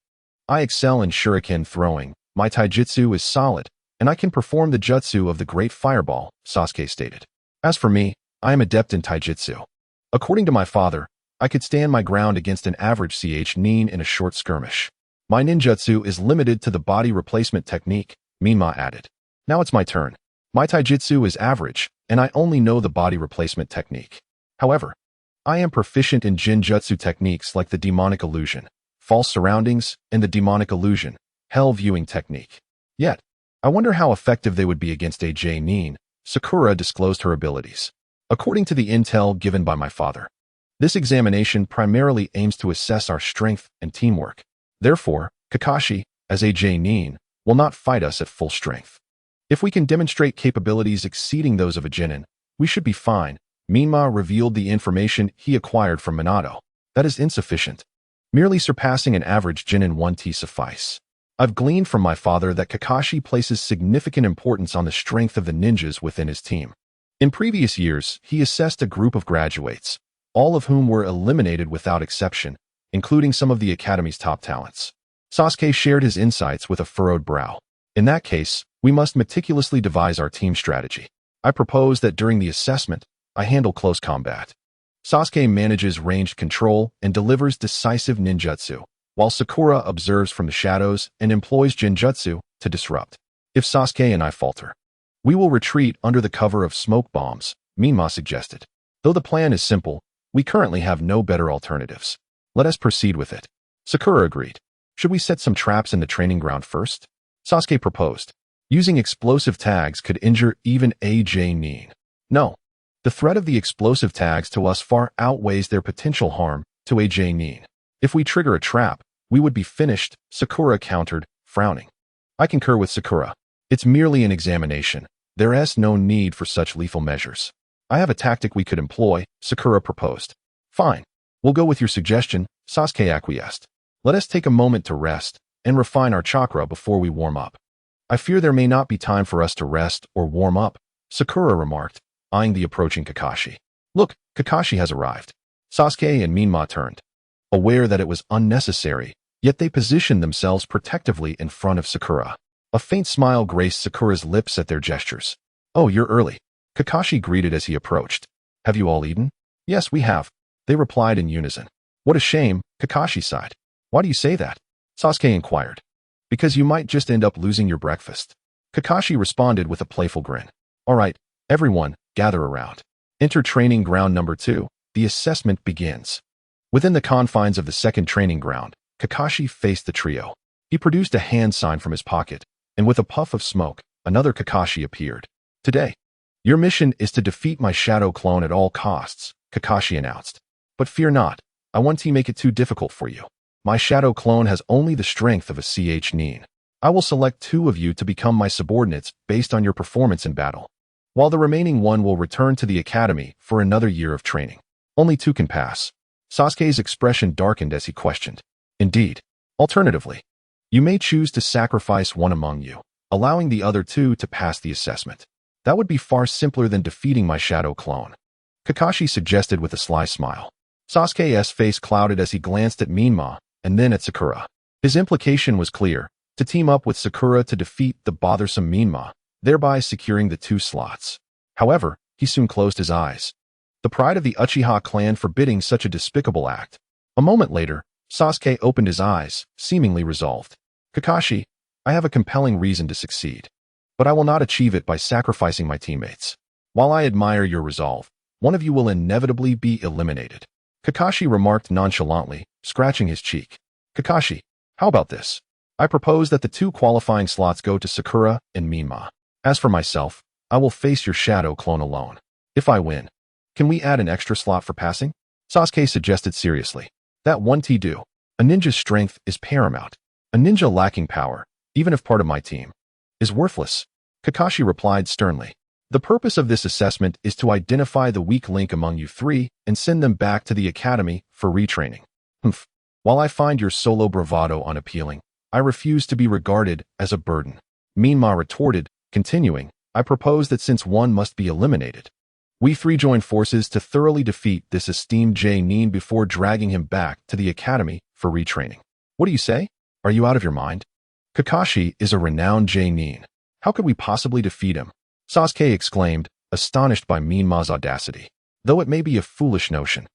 I excel in shuriken throwing, my taijutsu is solid, and I can perform the jutsu of the Great Fireball, Sasuke stated. As for me, I am adept in taijutsu. According to my father, I could stand my ground against an average nin in a short skirmish. My ninjutsu is limited to the body replacement technique, Menma added. Now it's my turn. My taijutsu is average, and I only know the body replacement technique. However, I am proficient in jinjutsu techniques like the demonic illusion, false surroundings, and the demonic illusion, hell viewing technique. Yet, I wonder how effective they would be against a nin. Sakura disclosed her abilities. According to the intel given by my father, this examination primarily aims to assess our strength and teamwork. Therefore, Kakashi, as a nin, will not fight us at full strength. If we can demonstrate capabilities exceeding those of a genin, we should be fine. Menma revealed the information he acquired from Minato. That is insufficient. Merely surpassing an average genin 1T suffice. I've gleaned from my father that Kakashi places significant importance on the strength of the ninjas within his team. In previous years, he assessed a group of graduates, all of whom were eliminated without exception, including some of the academy's top talents. Sasuke shared his insights with a furrowed brow. In that case, we must meticulously devise our team strategy. I propose that during the assessment, I handle close combat. Sasuke manages ranged control and delivers decisive ninjutsu, while Sakura observes from the shadows and employs genjutsu to disrupt. If Sasuke and I falter, we will retreat under the cover of smoke bombs, Menma suggested. Though the plan is simple, we currently have no better alternatives. Let us proceed with it. Sakura agreed. Should we set some traps in the training ground first? Sasuke proposed. Using explosive tags could injure even a nin. No. The threat of the explosive tags to us far outweighs their potential harm to a nin. If we trigger a trap, we would be finished, Sakura countered, frowning. I concur with Sakura. It's merely an examination. There is no need for such lethal measures. I have a tactic we could employ, Sakura proposed. Fine. We'll go with your suggestion, Sasuke acquiesced. Let us take a moment to rest and refine our chakra before we warm up. I fear there may not be time for us to rest or warm up, Sakura remarked, eyeing the approaching Kakashi. Look, Kakashi has arrived. Sasuke and Menma turned. Aware that it was unnecessary, yet they positioned themselves protectively in front of Sakura. A faint smile graced Sakura's lips at their gestures. Oh, you're early, Kakashi greeted as he approached. Have you all eaten? Yes, we have, they replied in unison. What a shame, Kakashi sighed. Why do you say that? Sasuke inquired. Because you might just end up losing your breakfast. Kakashi responded with a playful grin. All right, everyone, gather around. Enter training ground number 2. The assessment begins. Within the confines of the second training ground, Kakashi faced the trio. He produced a hand sign from his pocket, and with a puff of smoke, another Kakashi appeared. Today, your mission is to defeat my shadow clone at all costs, Kakashi announced. But fear not, I won't make it too difficult for you. My shadow clone has only the strength of a Nin. I will select 2 of you to become my subordinates based on your performance in battle, while the remaining one will return to the academy for another year of training. Only 2 can pass. Sasuke's expression darkened as he questioned. Indeed. Alternatively, you may choose to sacrifice one among you, allowing the other 2 to pass the assessment. That would be far simpler than defeating my shadow clone, Kakashi suggested with a sly smile. Sasuke's face clouded as he glanced at Menma and then at Sakura. His implication was clear, to team up with Sakura to defeat the bothersome Menma, thereby securing the 2 slots. However, he soon closed his eyes, the pride of the Uchiha clan forbidding such a despicable act. A moment later, Sasuke opened his eyes, seemingly resolved. Kakashi, I have a compelling reason to succeed, but I will not achieve it by sacrificing my teammates. While I admire your resolve, one of you will inevitably be eliminated, Kakashi remarked nonchalantly, scratching his cheek. Kakashi, how about this? I propose that the 2 qualifying slots go to Sakura and Menma. As for myself, I will face your shadow clone alone. If I win, can we add an extra slot for passing? Sasuke suggested seriously. That won't do. A ninja's strength is paramount. A ninja lacking power, even if part of my team, is worthless, Kakashi replied sternly. The purpose of this assessment is to identify the weak link among you 3 and send them back to the academy for retraining. Humph. While I find your solo bravado unappealing, I refuse to be regarded as a burden, Menma retorted, continuing, I propose that since one must be eliminated, we 3 join forces to thoroughly defeat this esteemed Nin before dragging him back to the academy for retraining. What do you say? Are you out of your mind? Kakashi is a renowned Nin. How could we possibly defeat him? Sasuke exclaimed, astonished by Menma's audacity. Though it may be a foolish notion,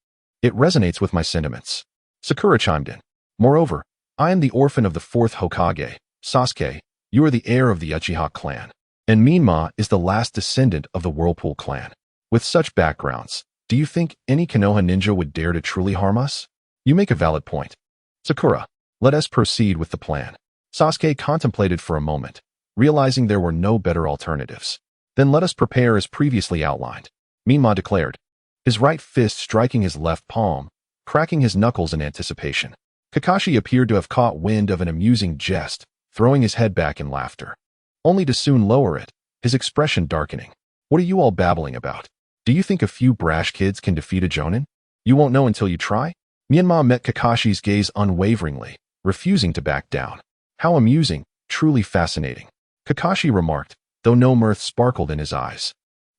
it resonates with my sentiments. Sakura chimed in. Moreover, I am the orphan of the 4th Hokage. Sasuke, you are the heir of the Uchiha clan, and Menma is the last descendant of the Whirlpool clan. With such backgrounds, do you think any Konoha ninja would dare to truly harm us? You make a valid point. Sakura, let us proceed with the plan. Sasuke contemplated for a moment, realizing there were no better alternatives. Then let us prepare as previously outlined, Menma declared, his right fist striking his left palm, cracking his knuckles in anticipation. Kakashi appeared to have caught wind of an amusing jest, throwing his head back in laughter, only to soon lower it, his expression darkening. What are you all babbling about? Do you think a few brash kids can defeat a Jonin? You won't know until you try? Menma met Kakashi's gaze unwaveringly, refusing to back down. How amusing, truly fascinating, Kakashi remarked, though no mirth sparkled in his eyes.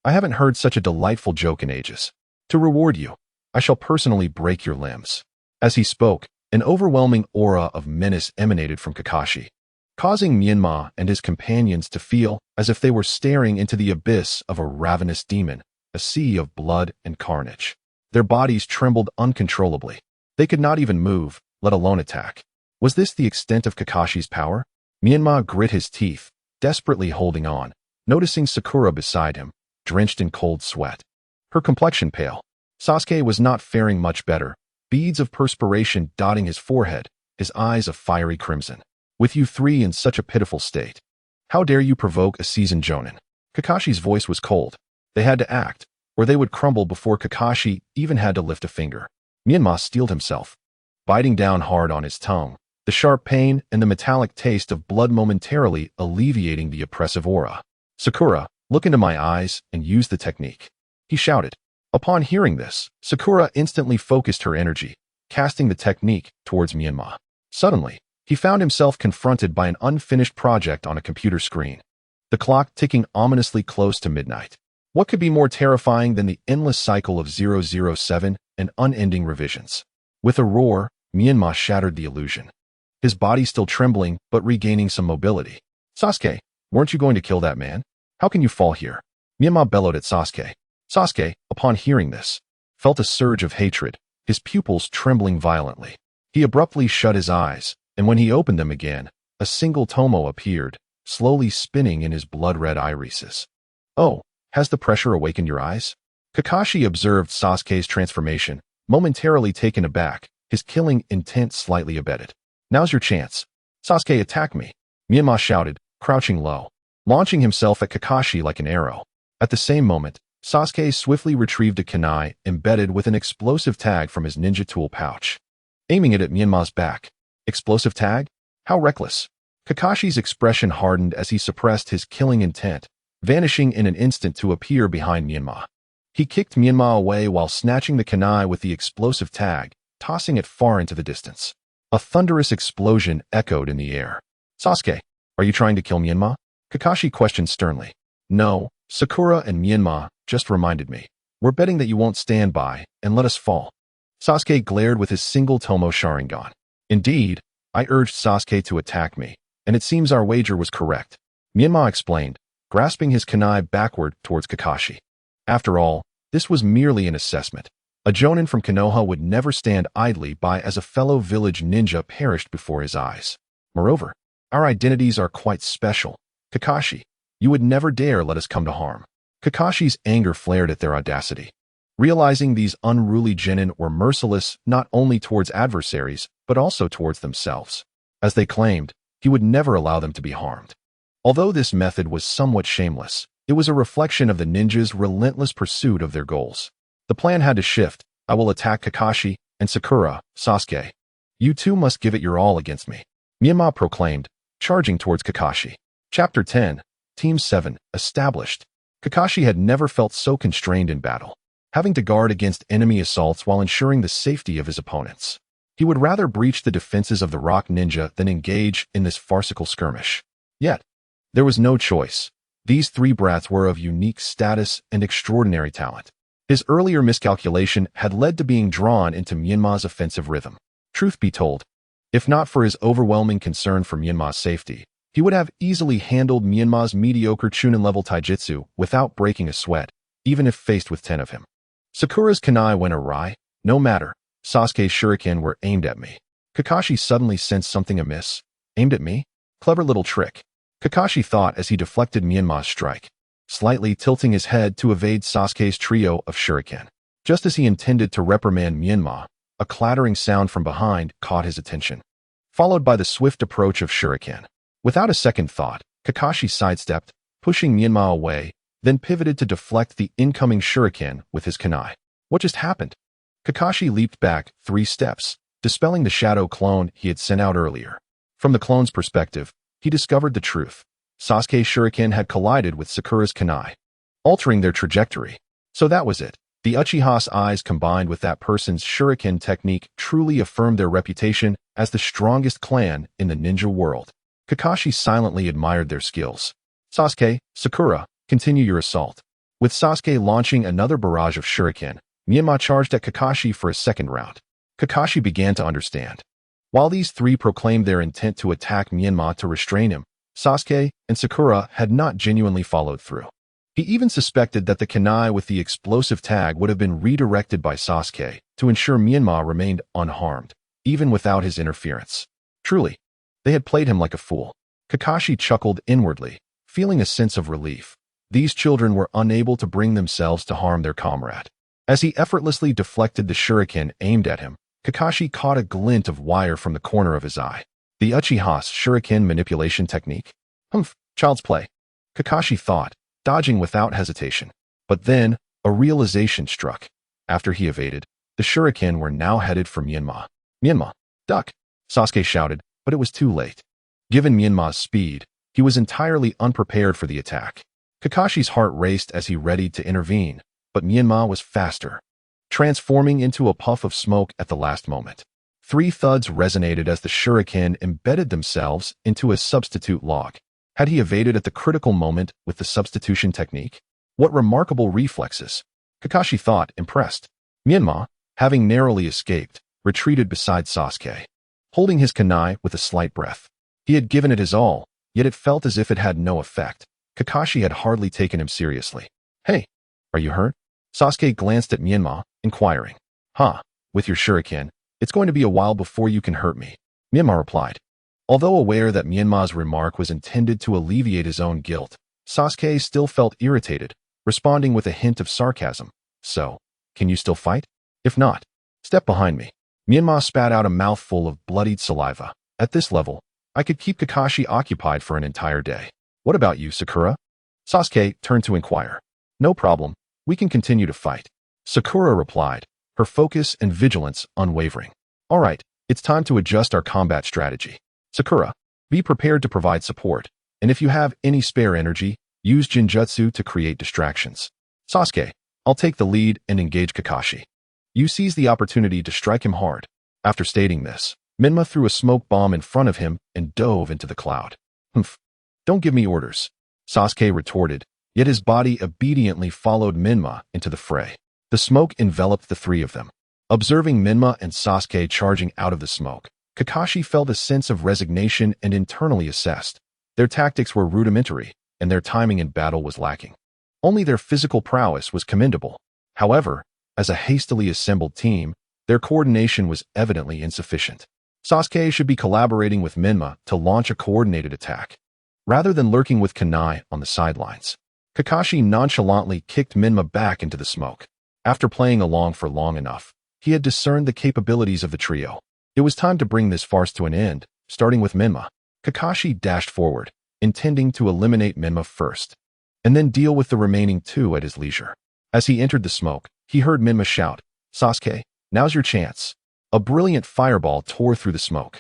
I haven't heard such a delightful joke in ages. To reward you, I shall personally break your limbs. As he spoke, an overwhelming aura of menace emanated from Kakashi, causing Menma and his companions to feel as if they were staring into the abyss of a ravenous demon, a sea of blood and carnage. Their bodies trembled uncontrollably. They could not even move, let alone attack. Was this the extent of Kakashi's power? Menma grit his teeth, desperately holding on, noticing Sakura beside him, drenched in cold sweat, her complexion pale. Sasuke was not faring much better, beads of perspiration dotting his forehead, his eyes a fiery crimson. With you 3 in such a pitiful state, how dare you provoke a seasoned Jonin? Kakashi's voice was cold. They had to act, or they would crumble before Kakashi even had to lift a finger. Menma steeled himself. biting down hard on his tongue, the sharp pain and the metallic taste of blood momentarily alleviating the oppressive aura. "Sakura, look into my eyes and use the technique," he shouted. Upon hearing this, Sakura instantly focused her energy, casting the technique towards Menma. Suddenly, he found himself confronted by an unfinished project on a computer screen. The clock ticking ominously close to midnight. What could be more terrifying than the endless cycle of 007 and unending revisions? With a roar, Menma shattered the illusion. His body still trembling, but regaining some mobility. "Sasuke, weren't you going to kill that man? How can you fall here?" Menma bellowed at Sasuke. Sasuke, upon hearing this, felt a surge of hatred, his pupils trembling violently. He abruptly shut his eyes, and when he opened them again, a single tomo appeared, slowly spinning in his blood-red irises. "Oh, has the pressure awakened your eyes?" Kakashi observed Sasuke's transformation, momentarily taken aback, his killing intent slightly abated. "Now's your chance. Sasuke, attack me," Menma shouted, crouching low, launching himself at Kakashi like an arrow. At the same moment, Sasuke swiftly retrieved a kunai embedded with an explosive tag from his ninja tool pouch, aiming it at Menma's back. Explosive tag? How reckless. Kakashi's expression hardened as he suppressed his killing intent, vanishing in an instant to appear behind Menma. He kicked Menma away while snatching the kunai with the explosive tag, tossing it far into the distance. A thunderous explosion echoed in the air. "Sasuke, are you trying to kill Menma?" Kakashi questioned sternly. "No, Sakura and Menma just reminded me. We're betting that you won't stand by and let us fall." Sasuke glared with his single tomo Sharingan. "Indeed, I urged Sasuke to attack me, and it seems our wager was correct," Menma explained, grasping his kunai backward towards Kakashi. After all, this was merely an assessment. A jonin from Konoha would never stand idly by as a fellow village ninja perished before his eyes. Moreover, our identities are quite special. Kakashi, you would never dare let us come to harm. Kakashi's anger flared at their audacity. Realizing these unruly genin were merciless not only towards adversaries, but also towards themselves. As they claimed, he would never allow them to be harmed. Although this method was somewhat shameless, it was a reflection of the ninjas' relentless pursuit of their goals. The plan had to shift. "I will attack Kakashi and Sakura, Sasuke. You two must give it your all against me," Menma proclaimed, charging towards Kakashi. Chapter 10, Team 7, Established. Kakashi had never felt so constrained in battle, having to guard against enemy assaults while ensuring the safety of his opponents. He would rather breach the defenses of the Rock Ninja than engage in this farcical skirmish. Yet, there was no choice. These three brats were of unique status and extraordinary talent. His earlier miscalculation had led to being drawn into Menma's offensive rhythm. Truth be told, if not for his overwhelming concern for Menma's safety, he would have easily handled Menma's mediocre Chunin-level taijutsu without breaking a sweat, even if faced with 10 of him. Sakura's kunai went awry. No matter, Sasuke's shuriken were aimed at me. Kakashi suddenly sensed something amiss. Aimed at me? Clever little trick, Kakashi thought as he deflected Menma's strike, slightly tilting his head to evade Sasuke's trio of shuriken. Just as he intended to reprimand Menma, a clattering sound from behind caught his attention, followed by the swift approach of shuriken. Without a second thought, Kakashi sidestepped, pushing Menma away, then pivoted to deflect the incoming shuriken with his kunai. What just happened? Kakashi leaped back 3 steps, dispelling the shadow clone he had sent out earlier. From the clone's perspective, he discovered the truth. Sasuke's shuriken had collided with Sakura's kunai, altering their trajectory. So that was it. The Uchiha's eyes combined with that person's shuriken technique truly affirmed their reputation as the strongest clan in the ninja world. Kakashi silently admired their skills. "Sasuke, Sakura, continue your assault." With Sasuke launching another barrage of shuriken, Menma charged at Kakashi for a second round. Kakashi began to understand. While these three proclaimed their intent to attack Menma to restrain him, Sasuke and Sakura had not genuinely followed through. He even suspected that the kunai with the explosive tag would have been redirected by Sasuke to ensure Menma remained unharmed, even without his interference. Truly, they had played him like a fool. Kakashi chuckled inwardly, feeling a sense of relief. These children were unable to bring themselves to harm their comrade. As he effortlessly deflected the shuriken aimed at him, Kakashi caught a glint of wire from the corner of his eye. The Uchiha's shuriken manipulation technique? Child's play, Kakashi thought, dodging without hesitation. But then, a realization struck. After he evaded, the shuriken were now headed for Menma. Menma, duck! Sasuke shouted, but it was too late. Given Menma's speed, he was entirely unprepared for the attack. Kakashi's heart raced as he readied to intervene, but Menma was faster, transforming into a puff of smoke at the last moment. 3 thuds resonated as the shuriken embedded themselves into a substitute log. Had he evaded at the critical moment with the substitution technique? What remarkable reflexes! Kakashi thought, impressed. Menma, having narrowly escaped, retreated beside Sasuke, holding his kunai with a slight breath. He had given it his all, yet it felt as if it had no effect. Kakashi had hardly taken him seriously. Hey, are you hurt? Sasuke glanced at Menma, inquiring. With your shuriken, it's going to be a while before you can hurt me, Menma replied. Although aware that Menma's remark was intended to alleviate his own guilt, Sasuke still felt irritated, responding with a hint of sarcasm. So, can you still fight? If not, step behind me. Menma spat out a mouthful of bloodied saliva. At this level, I could keep Kakashi occupied for an entire day. What about you, Sakura? Sasuke turned to inquire. No problem, we can continue to fight. Sakura replied, her focus and vigilance unwavering. All right, it's time to adjust our combat strategy. Sakura, be prepared to provide support, and if you have any spare energy, use Jinjutsu to create distractions. Sasuke, I'll take the lead and engage Kakashi. You seize the opportunity to strike him hard. After stating this, Menma threw a smoke bomb in front of him and dove into the cloud. Humph. Don't give me orders, Sasuke retorted, yet his body obediently followed Menma into the fray. The smoke enveloped the 3 of them. Observing Menma and Sasuke charging out of the smoke, Kakashi felt a sense of resignation and internally assessed. Their tactics were rudimentary, and their timing in battle was lacking. Only their physical prowess was commendable. However, as a hastily assembled team, their coordination was evidently insufficient. Sasuke should be collaborating with Menma to launch a coordinated attack, rather than lurking with kunai on the sidelines. Kakashi nonchalantly kicked Menma back into the smoke. After playing along for long enough, he had discerned the capabilities of the trio. It was time to bring this farce to an end, starting with Menma. Kakashi dashed forward, intending to eliminate Menma first, and then deal with the remaining 2 at his leisure. As he entered the smoke, he heard Menma shout, Sasuke, now's your chance. A brilliant fireball tore through the smoke,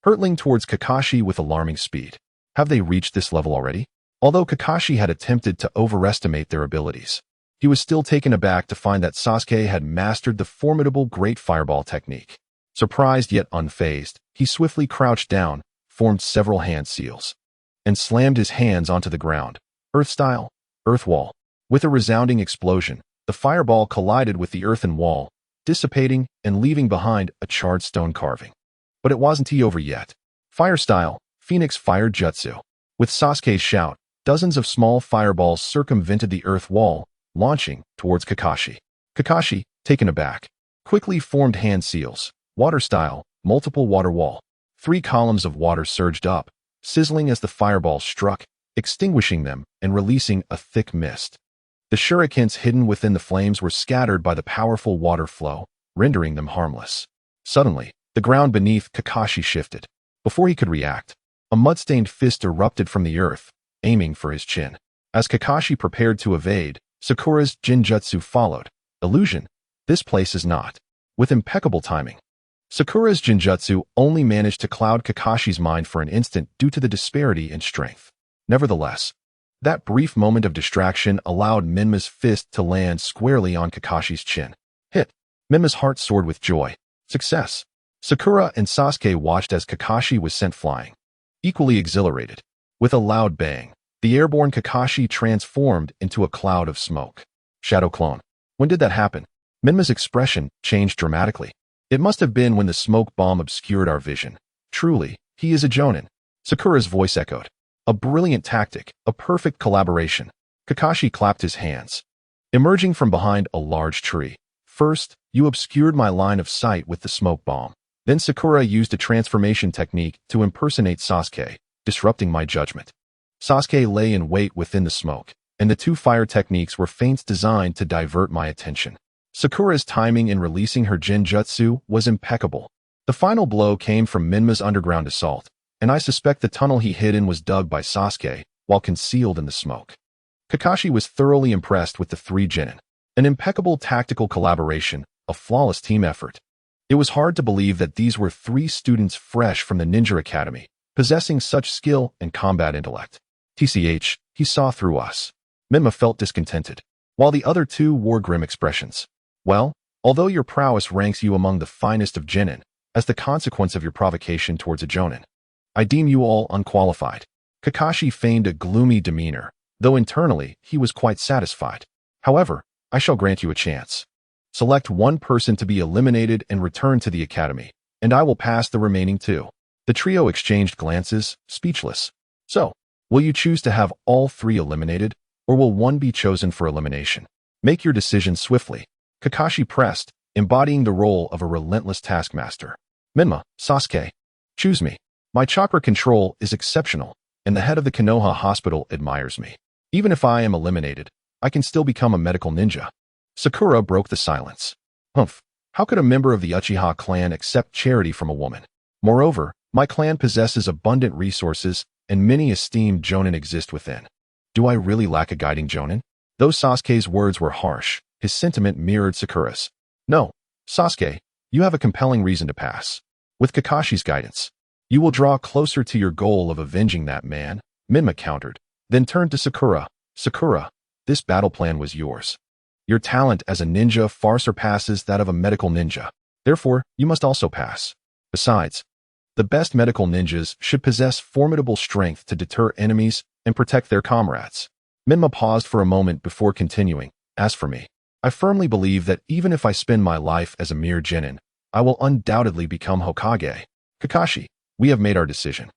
hurtling towards Kakashi with alarming speed. Have they reached this level already? Although Kakashi had attempted to overestimate their abilities, he was still taken aback to find that Sasuke had mastered the formidable Great Fireball technique. Surprised yet unfazed, he swiftly crouched down, formed several hand seals, and slammed his hands onto the ground. Earth-style, earth wall. With a resounding explosion, the fireball collided with the earthen wall, dissipating and leaving behind a charred stone carving. But it wasn't over yet. Fire-style, Phoenix Fire Jutsu. With Sasuke's shout, dozens of small fireballs circumvented the earth wall, launching towards Kakashi. Kakashi, taken aback, quickly formed hand seals. Water-style, multiple water wall. 3 columns of water surged up, sizzling as the fireball struck, extinguishing them and releasing a thick mist. The shurikens hidden within the flames were scattered by the powerful water flow, rendering them harmless. Suddenly, the ground beneath Kakashi shifted. Before he could react, a mud-stained fist erupted from the earth, aiming for his chin. As Kakashi prepared to evade, Sakura's Jinjutsu followed. Illusion. This place is not. With impeccable timing, Sakura's Jinjutsu only managed to cloud Kakashi's mind for an instant due to the disparity in strength. Nevertheless, that brief moment of distraction allowed Menma's fist to land squarely on Kakashi's chin. Hit. Menma's heart soared with joy. Success. Sakura and Sasuke watched as Kakashi was sent flying, equally exhilarated. With a loud bang, the airborne Kakashi transformed into a cloud of smoke. Shadow clone. When did that happen? Menma's expression changed dramatically. It must have been when the smoke bomb obscured our vision. Truly, he is a Jonin. Sakura's voice echoed. A brilliant tactic, a perfect collaboration. Kakashi clapped his hands, emerging from behind a large tree. First, you obscured my line of sight with the smoke bomb. Then Sakura used a transformation technique to impersonate Sasuke, disrupting my judgment. Sasuke lay in wait within the smoke, and the 2 fire techniques were feints designed to divert my attention. Sakura's timing in releasing her Jinjutsu was impeccable. The final blow came from Menma's underground assault, and I suspect the tunnel he hid in was dug by Sasuke while concealed in the smoke. Kakashi was thoroughly impressed with the 3 genin. An impeccable tactical collaboration, a flawless team effort. It was hard to believe that these were 3 students fresh from the Ninja Academy, possessing such skill and combat intellect. TCH, he saw through us. Menma felt discontented, while the other 2 wore grim expressions. Well, although your prowess ranks you among the finest of genin, as the consequence of your provocation towards a jonin, I deem you all unqualified. Kakashi feigned a gloomy demeanor, though internally he was quite satisfied. However, I shall grant you a chance. Select 1 person to be eliminated and return to the academy, and I will pass the remaining 2. The trio exchanged glances, speechless. So, will you choose to have all 3 eliminated, or will 1 be chosen for elimination? Make your decision swiftly. Kakashi pressed, embodying the role of a relentless taskmaster. Menma, Sasuke, choose me. My chakra control is exceptional, and the head of the Konoha hospital admires me. Even if I am eliminated, I can still become a medical ninja. Sakura broke the silence. Humph, how could a member of the Uchiha clan accept charity from a woman? Moreover, my clan possesses abundant resources, and many esteemed jonin exist within. Do I really lack a guiding jonin? Though Sasuke's words were harsh, his sentiment mirrored Sakura's. No, Sasuke, you have a compelling reason to pass. With Kakashi's guidance, you will draw closer to your goal of avenging that man, Menma countered, then turned to Sakura. Sakura, this battle plan was yours. Your talent as a ninja far surpasses that of a medical ninja. Therefore, you must also pass. Besides, the best medical ninjas should possess formidable strength to deter enemies and protect their comrades. Menma paused for a moment before continuing. As for me, I firmly believe that even if I spend my life as a mere genin, I will undoubtedly become Hokage. Kakashi, we have made our decision.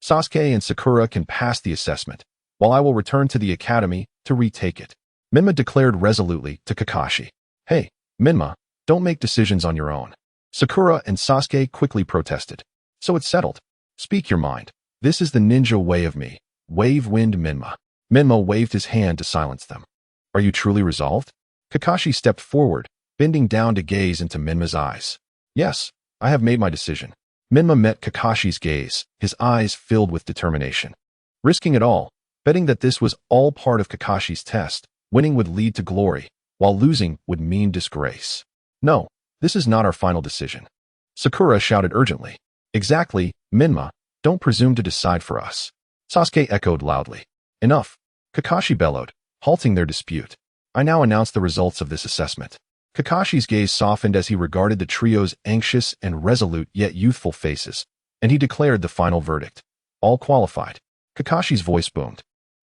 Sasuke and Sakura can pass the assessment, while I will return to the academy to retake it. Menma declared resolutely to Kakashi. Hey, Menma, don't make decisions on your own. Sakura and Sasuke quickly protested. So it's settled. Speak your mind. This is the ninja way of me. Wave wind Menma. Menma waved his hand to silence them. Are you truly resolved? Kakashi stepped forward, bending down to gaze into Menma's eyes. Yes, I have made my decision. Menma met Kakashi's gaze, his eyes filled with determination. Risking it all, betting that this was all part of Kakashi's test, winning would lead to glory, while losing would mean disgrace. No, this is not our final decision. Sakura shouted urgently. Exactly, Menma, don't presume to decide for us. Sasuke echoed loudly. Enough, Kakashi bellowed, halting their dispute. I now announce the results of this assessment. Kakashi's gaze softened as he regarded the trio's anxious and resolute yet youthful faces, and he declared the final verdict. All qualified. Kakashi's voice boomed.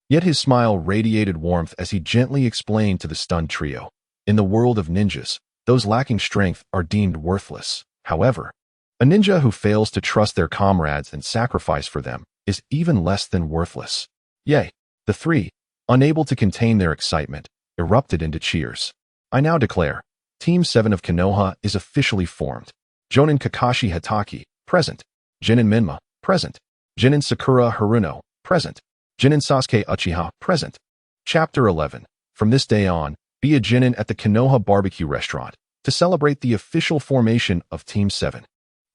Yet his smile radiated warmth as he gently explained to the stunned trio. In the world of ninjas, those lacking strength are deemed worthless. However, a ninja who fails to trust their comrades and sacrifice for them is even less than worthless. Yay! The 3, unable to contain their excitement, erupted into cheers. I now declare, Team 7 of Konoha is officially formed. Jonin Kakashi Hatake, present. Genin Menma, present. Genin Sakura Haruno, present. Genin Sasuke Uchiha, present. Chapter 11. From this day on, be a genin at the Konoha barbecue restaurant to celebrate the official formation of Team 7.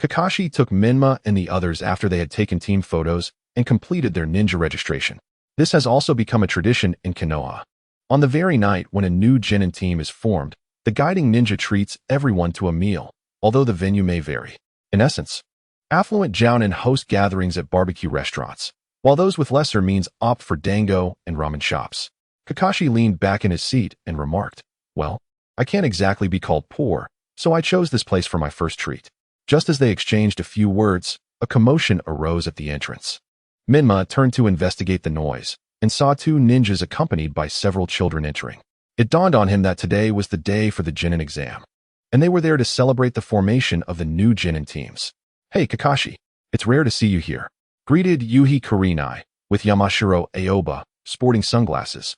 Kakashi took Menma and the others after they had taken team photos and completed their ninja registration. This has also become a tradition in Konoha. On the very night when a new genin team is formed, the guiding ninja treats everyone to a meal, although the venue may vary. In essence, affluent jounin host gatherings at barbecue restaurants, while those with lesser means opt for dango and ramen shops. Kakashi leaned back in his seat and remarked, well, I can't exactly be called poor, so I chose this place for my first treat. Just as they exchanged a few words, a commotion arose at the entrance. Menma turned to investigate the noise and saw 2 ninjas accompanied by several children entering. It dawned on him that today was the day for the genin exam, and they were there to celebrate the formation of the new genin teams. Hey Kakashi, it's rare to see you here, greeted Yuhi Kurenai, with Yamashiro Aoba, sporting sunglasses.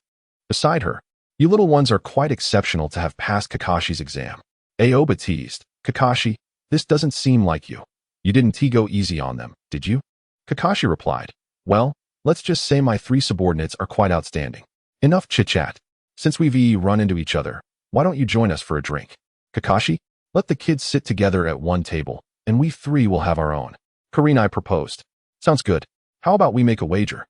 Beside her, you little ones are quite exceptional to have passed Kakashi's exam. Aoba teased, Kakashi, this doesn't seem like you. You didn't go easy on them, did you? Kakashi replied, well, let's just say my 3 subordinates are quite outstanding. Enough chit-chat. Since we've run into each other, why don't you join us for a drink? Kakashi, let the kids sit together at one table, and we 3 will have our own. Kurenai proposed. Sounds good. How about we make a wager?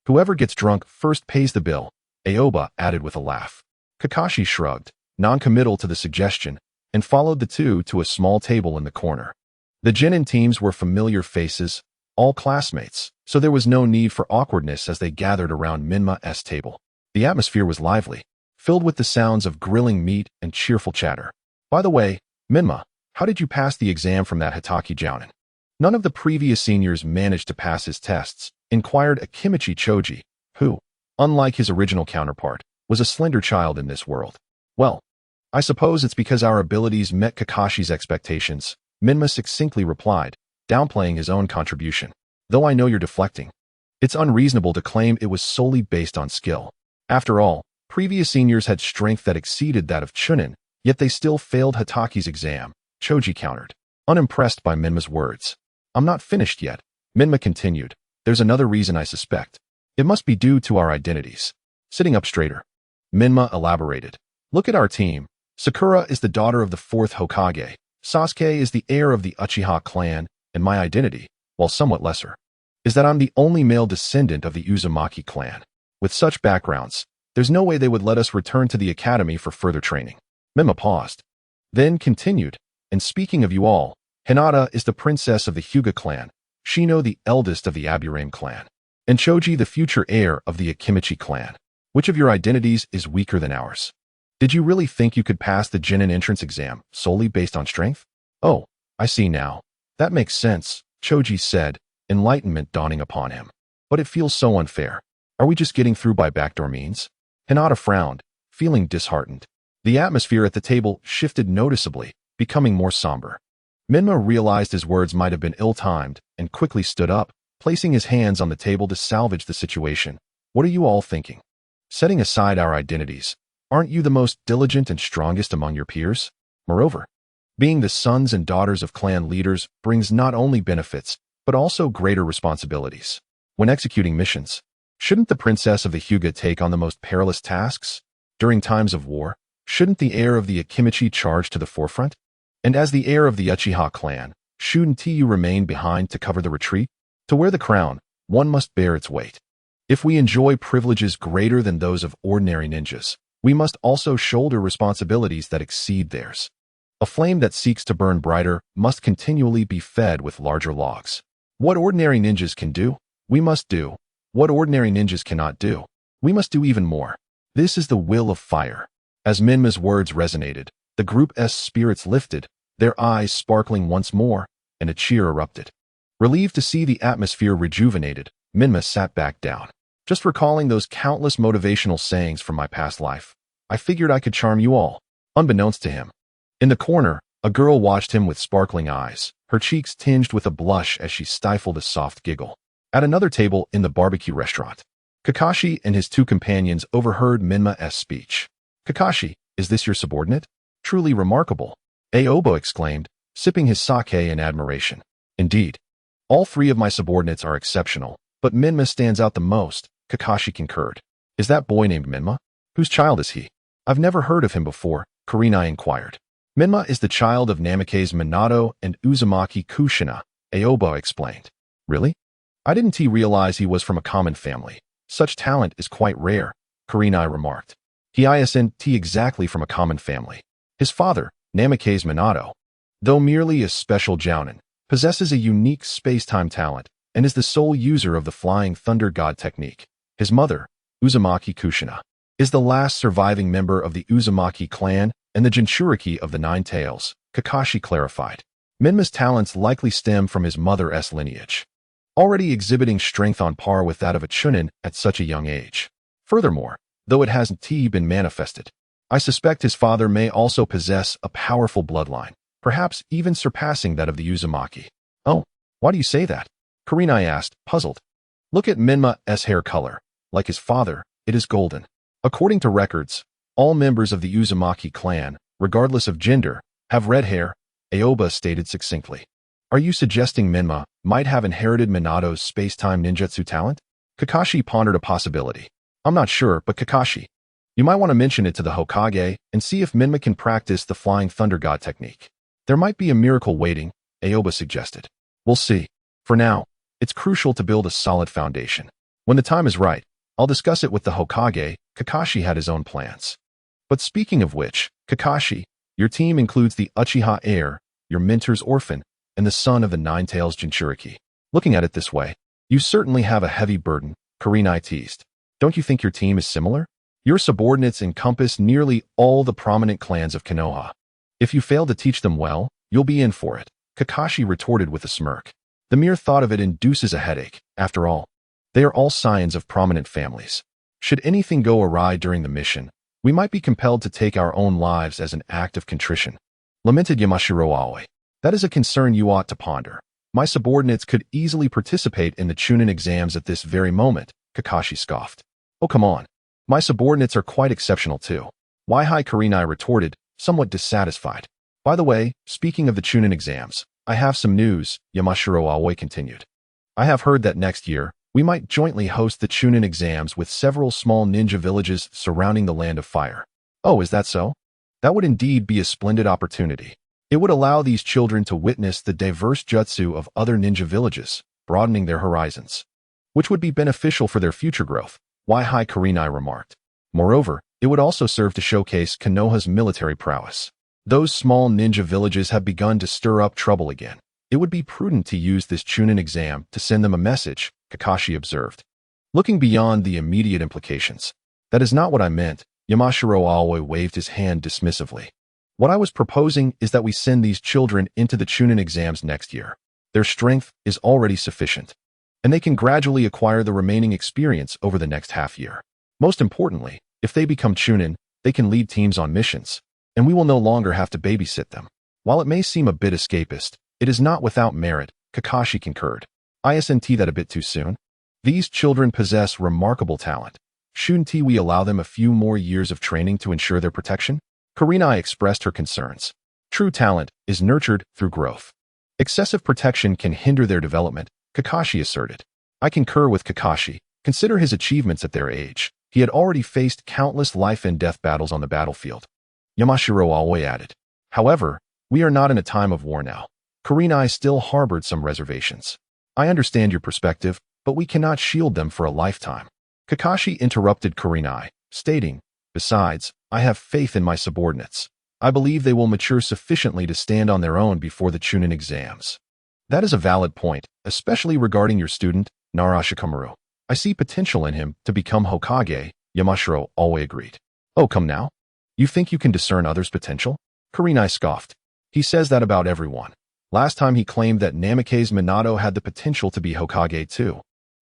Whoever gets drunk first pays the bill, Aoba added with a laugh. Kakashi shrugged, non-committal to the suggestion, and followed the two to a small table in the corner. The Genin teams were familiar faces, all classmates, so there was no need for awkwardness as they gathered around Menma's table. The atmosphere was lively, filled with the sounds of grilling meat and cheerful chatter. By the way, Menma, how did you pass the exam from that Hokage Jounin? None of the previous seniors managed to pass his tests, inquired Akimichi Choji, who, unlike his original counterpart, was a slender child in this world. Well, I suppose it's because our abilities met Kakashi's expectations, Menma succinctly replied, downplaying his own contribution. Though I know you're deflecting. It's unreasonable to claim it was solely based on skill. After all, previous seniors had strength that exceeded that of Chunin, yet they still failed Hataki's exam, Choji countered, unimpressed by Menma's words. I'm not finished yet, Menma continued. There's another reason I suspect. It must be due to our identities. Sitting up straighter, Menma elaborated. Look at our team. Sakura is the daughter of the fourth Hokage. Sasuke is the heir of the Uchiha clan, and my identity, while somewhat lesser, is that I'm the only male descendant of the Uzumaki clan. With such backgrounds, there's no way they would let us return to the academy for further training. Menma paused, then continued, and speaking of you all, Hinata is the princess of the Hyuga clan, Shino the eldest of the Aburame clan, and Choji the future heir of the Akimichi clan. Which of your identities is weaker than ours? Did you really think you could pass the Genin entrance exam solely based on strength? Oh, I see now. That makes sense, Choji said, enlightenment dawning upon him. But it feels so unfair. Are we just getting through by backdoor means? Hinata frowned, feeling disheartened. The atmosphere at the table shifted noticeably, becoming more somber. Menma realized his words might have been ill-timed and quickly stood up, placing his hands on the table to salvage the situation. What are you all thinking? Setting aside our identities, aren't you the most diligent and strongest among your peers? Moreover, being the sons and daughters of clan leaders brings not only benefits, but also greater responsibilities. When executing missions, shouldn't the princess of the Hyuga take on the most perilous tasks? During times of war, shouldn't the heir of the Akimichi charge to the forefront? And as the heir of the Uchiha clan, shouldn't you remain behind to cover the retreat? To wear the crown, one must bear its weight. If we enjoy privileges greater than those of ordinary ninjas, we must also shoulder responsibilities that exceed theirs. A flame that seeks to burn brighter must continually be fed with larger logs. What ordinary ninjas can do, we must do. What ordinary ninjas cannot do, we must do even more. This is the will of fire. As Menma's words resonated, the group's spirits lifted, their eyes sparkling once more, and a cheer erupted. Relieved to see the atmosphere rejuvenated, Menma sat back down. Just recalling those countless motivational sayings from my past life, I figured I could charm you all, unbeknownst to him. In the corner, a girl watched him with sparkling eyes, her cheeks tinged with a blush as she stifled a soft giggle. At another table in the barbecue restaurant, Kakashi and his two companions overheard Menma's speech. Kakashi, is this your subordinate? Truly remarkable, Aoba exclaimed, sipping his sake in admiration. Indeed. All three of my subordinates are exceptional, but Menma stands out the most, Kakashi concurred. Is that boy named Menma? Whose child is he? I've never heard of him before, Kurenai inquired. Menma is the child of Namikaze Menma and Uzumaki Kushina, Aoba explained. Really? I didn't realize he was from a common family. Such talent is quite rare, Kurenai remarked. He isn't exactly from a common family. His father, Namikaze Menma, though merely a special jounin, possesses a unique space-time talent and is the sole user of the Flying Thunder God technique. His mother, Uzumaki Kushina, is the last surviving member of the Uzumaki clan and the Jinchuriki of the Nine Tails, Kakashi clarified. Menma's talents likely stem from his mother's lineage, already exhibiting strength on par with that of a chunin at such a young age. Furthermore, though it hasn't been manifested, I suspect his father may also possess a powerful bloodline, perhaps even surpassing that of the Uzumaki. Oh, why do you say that? Kurenai asked, puzzled. Look at Menma's hair color. Like his father, it is golden. According to records, all members of the Uzumaki clan, regardless of gender, have red hair, Aoba stated succinctly. Are you suggesting Menma might have inherited Minato's space-time ninjutsu talent? Kakashi pondered a possibility. I'm not sure, but Kakashi, you might want to mention it to the Hokage and see if Menma can practice the Flying Thunder God technique. There might be a miracle waiting, Aoba suggested. We'll see. For now, it's crucial to build a solid foundation. When the time is right, I'll discuss it with the Hokage. Kakashi had his own plans. But speaking of which, Kakashi, Your team includes the Uchiha heir, your mentor's orphan, and the son of the Nine-Tails Jinchuriki. Looking at it this way, you certainly have a heavy burden, Kurenai teased. Don't you think your team is similar? Your subordinates encompass nearly all the prominent clans of Konoha. If you fail to teach them well, you'll be in for it, Kakashi retorted with a smirk. The mere thought of it induces a headache. After all, they are all scions of prominent families. Should anything go awry during the mission, we might be compelled to take our own lives as an act of contrition, lamented Yamashiro Aoi. That is a concern you ought to ponder. My subordinates could easily participate in the Chunin exams at this very moment, Kakashi scoffed. Oh, come on. My subordinates are quite exceptional too. Why-hi Kurenai retorted, somewhat dissatisfied. By the way, speaking of the Chunin exams, I have some news, Yamashiro Aoi continued. I have heard that next year, we might jointly host the Chunin exams with several small ninja villages surrounding the Land of Fire. Oh, is that so? That would indeed be a splendid opportunity. It would allow these children to witness the diverse jutsu of other ninja villages, broadening their horizons, which would be beneficial for their future growth, Why-hi Kurenai remarked. Moreover, it would also serve to showcase Konoha's military prowess. Those small ninja villages have begun to stir up trouble again. It would be prudent to use this Chunin exam to send them a message, Kakashi observed. Looking beyond the immediate implications. That is not what I meant, Yamashiro Aoi waved his hand dismissively. What I was proposing is that we send these children into the Chunin exams next year. Their strength is already sufficient, and they can gradually acquire the remaining experience over the next half year. Most importantly, if they become Chunin, they can lead teams on missions, and we will no longer have to babysit them. While it may seem a bit escapist, it is not without merit, Kakashi concurred. Isn't that a bit too soon? These children possess remarkable talent. Shouldn't we allow them a few more years of training to ensure their protection? Kurenai expressed her concerns. True talent is nurtured through growth. Excessive protection can hinder their development, Kakashi asserted. I concur with Kakashi. Consider his achievements at their age. He had already faced countless life and death battles on the battlefield. Yamashiro Aoi added. However, we are not in a time of war now. Kurenai still harbored some reservations. I understand your perspective, but we cannot shield them for a lifetime. Kakashi interrupted Kurenai, stating, besides, I have faith in my subordinates. I believe they will mature sufficiently to stand on their own before the Chunin exams. That is a valid point, especially regarding your student, Narashikamaru. I see potential in him to become Hokage, Yamashiro Aoi agreed. Oh, come now? You think you can discern others' potential? Kurenai scoffed. He says that about everyone. Last time he claimed that Namikaze Menma had the potential to be Hokage too.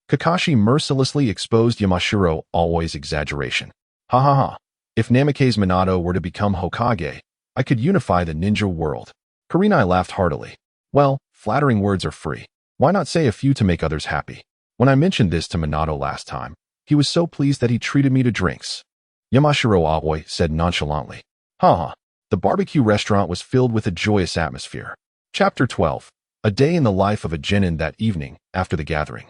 Kakashi mercilessly exposed Yamashiro Aoi's exaggeration. Ha ha ha. If Namikaze Menma were to become Hokage, I could unify the ninja world. Kurenai laughed heartily. Well, flattering words are free. Why not say a few to make others happy? When I mentioned this to Minato last time, he was so pleased that he treated me to drinks. Yamashiro Aoi said nonchalantly. Ha ha. The barbecue restaurant was filled with a joyous atmosphere. Chapter 12. A day in the life of a genin that evening, after the gathering.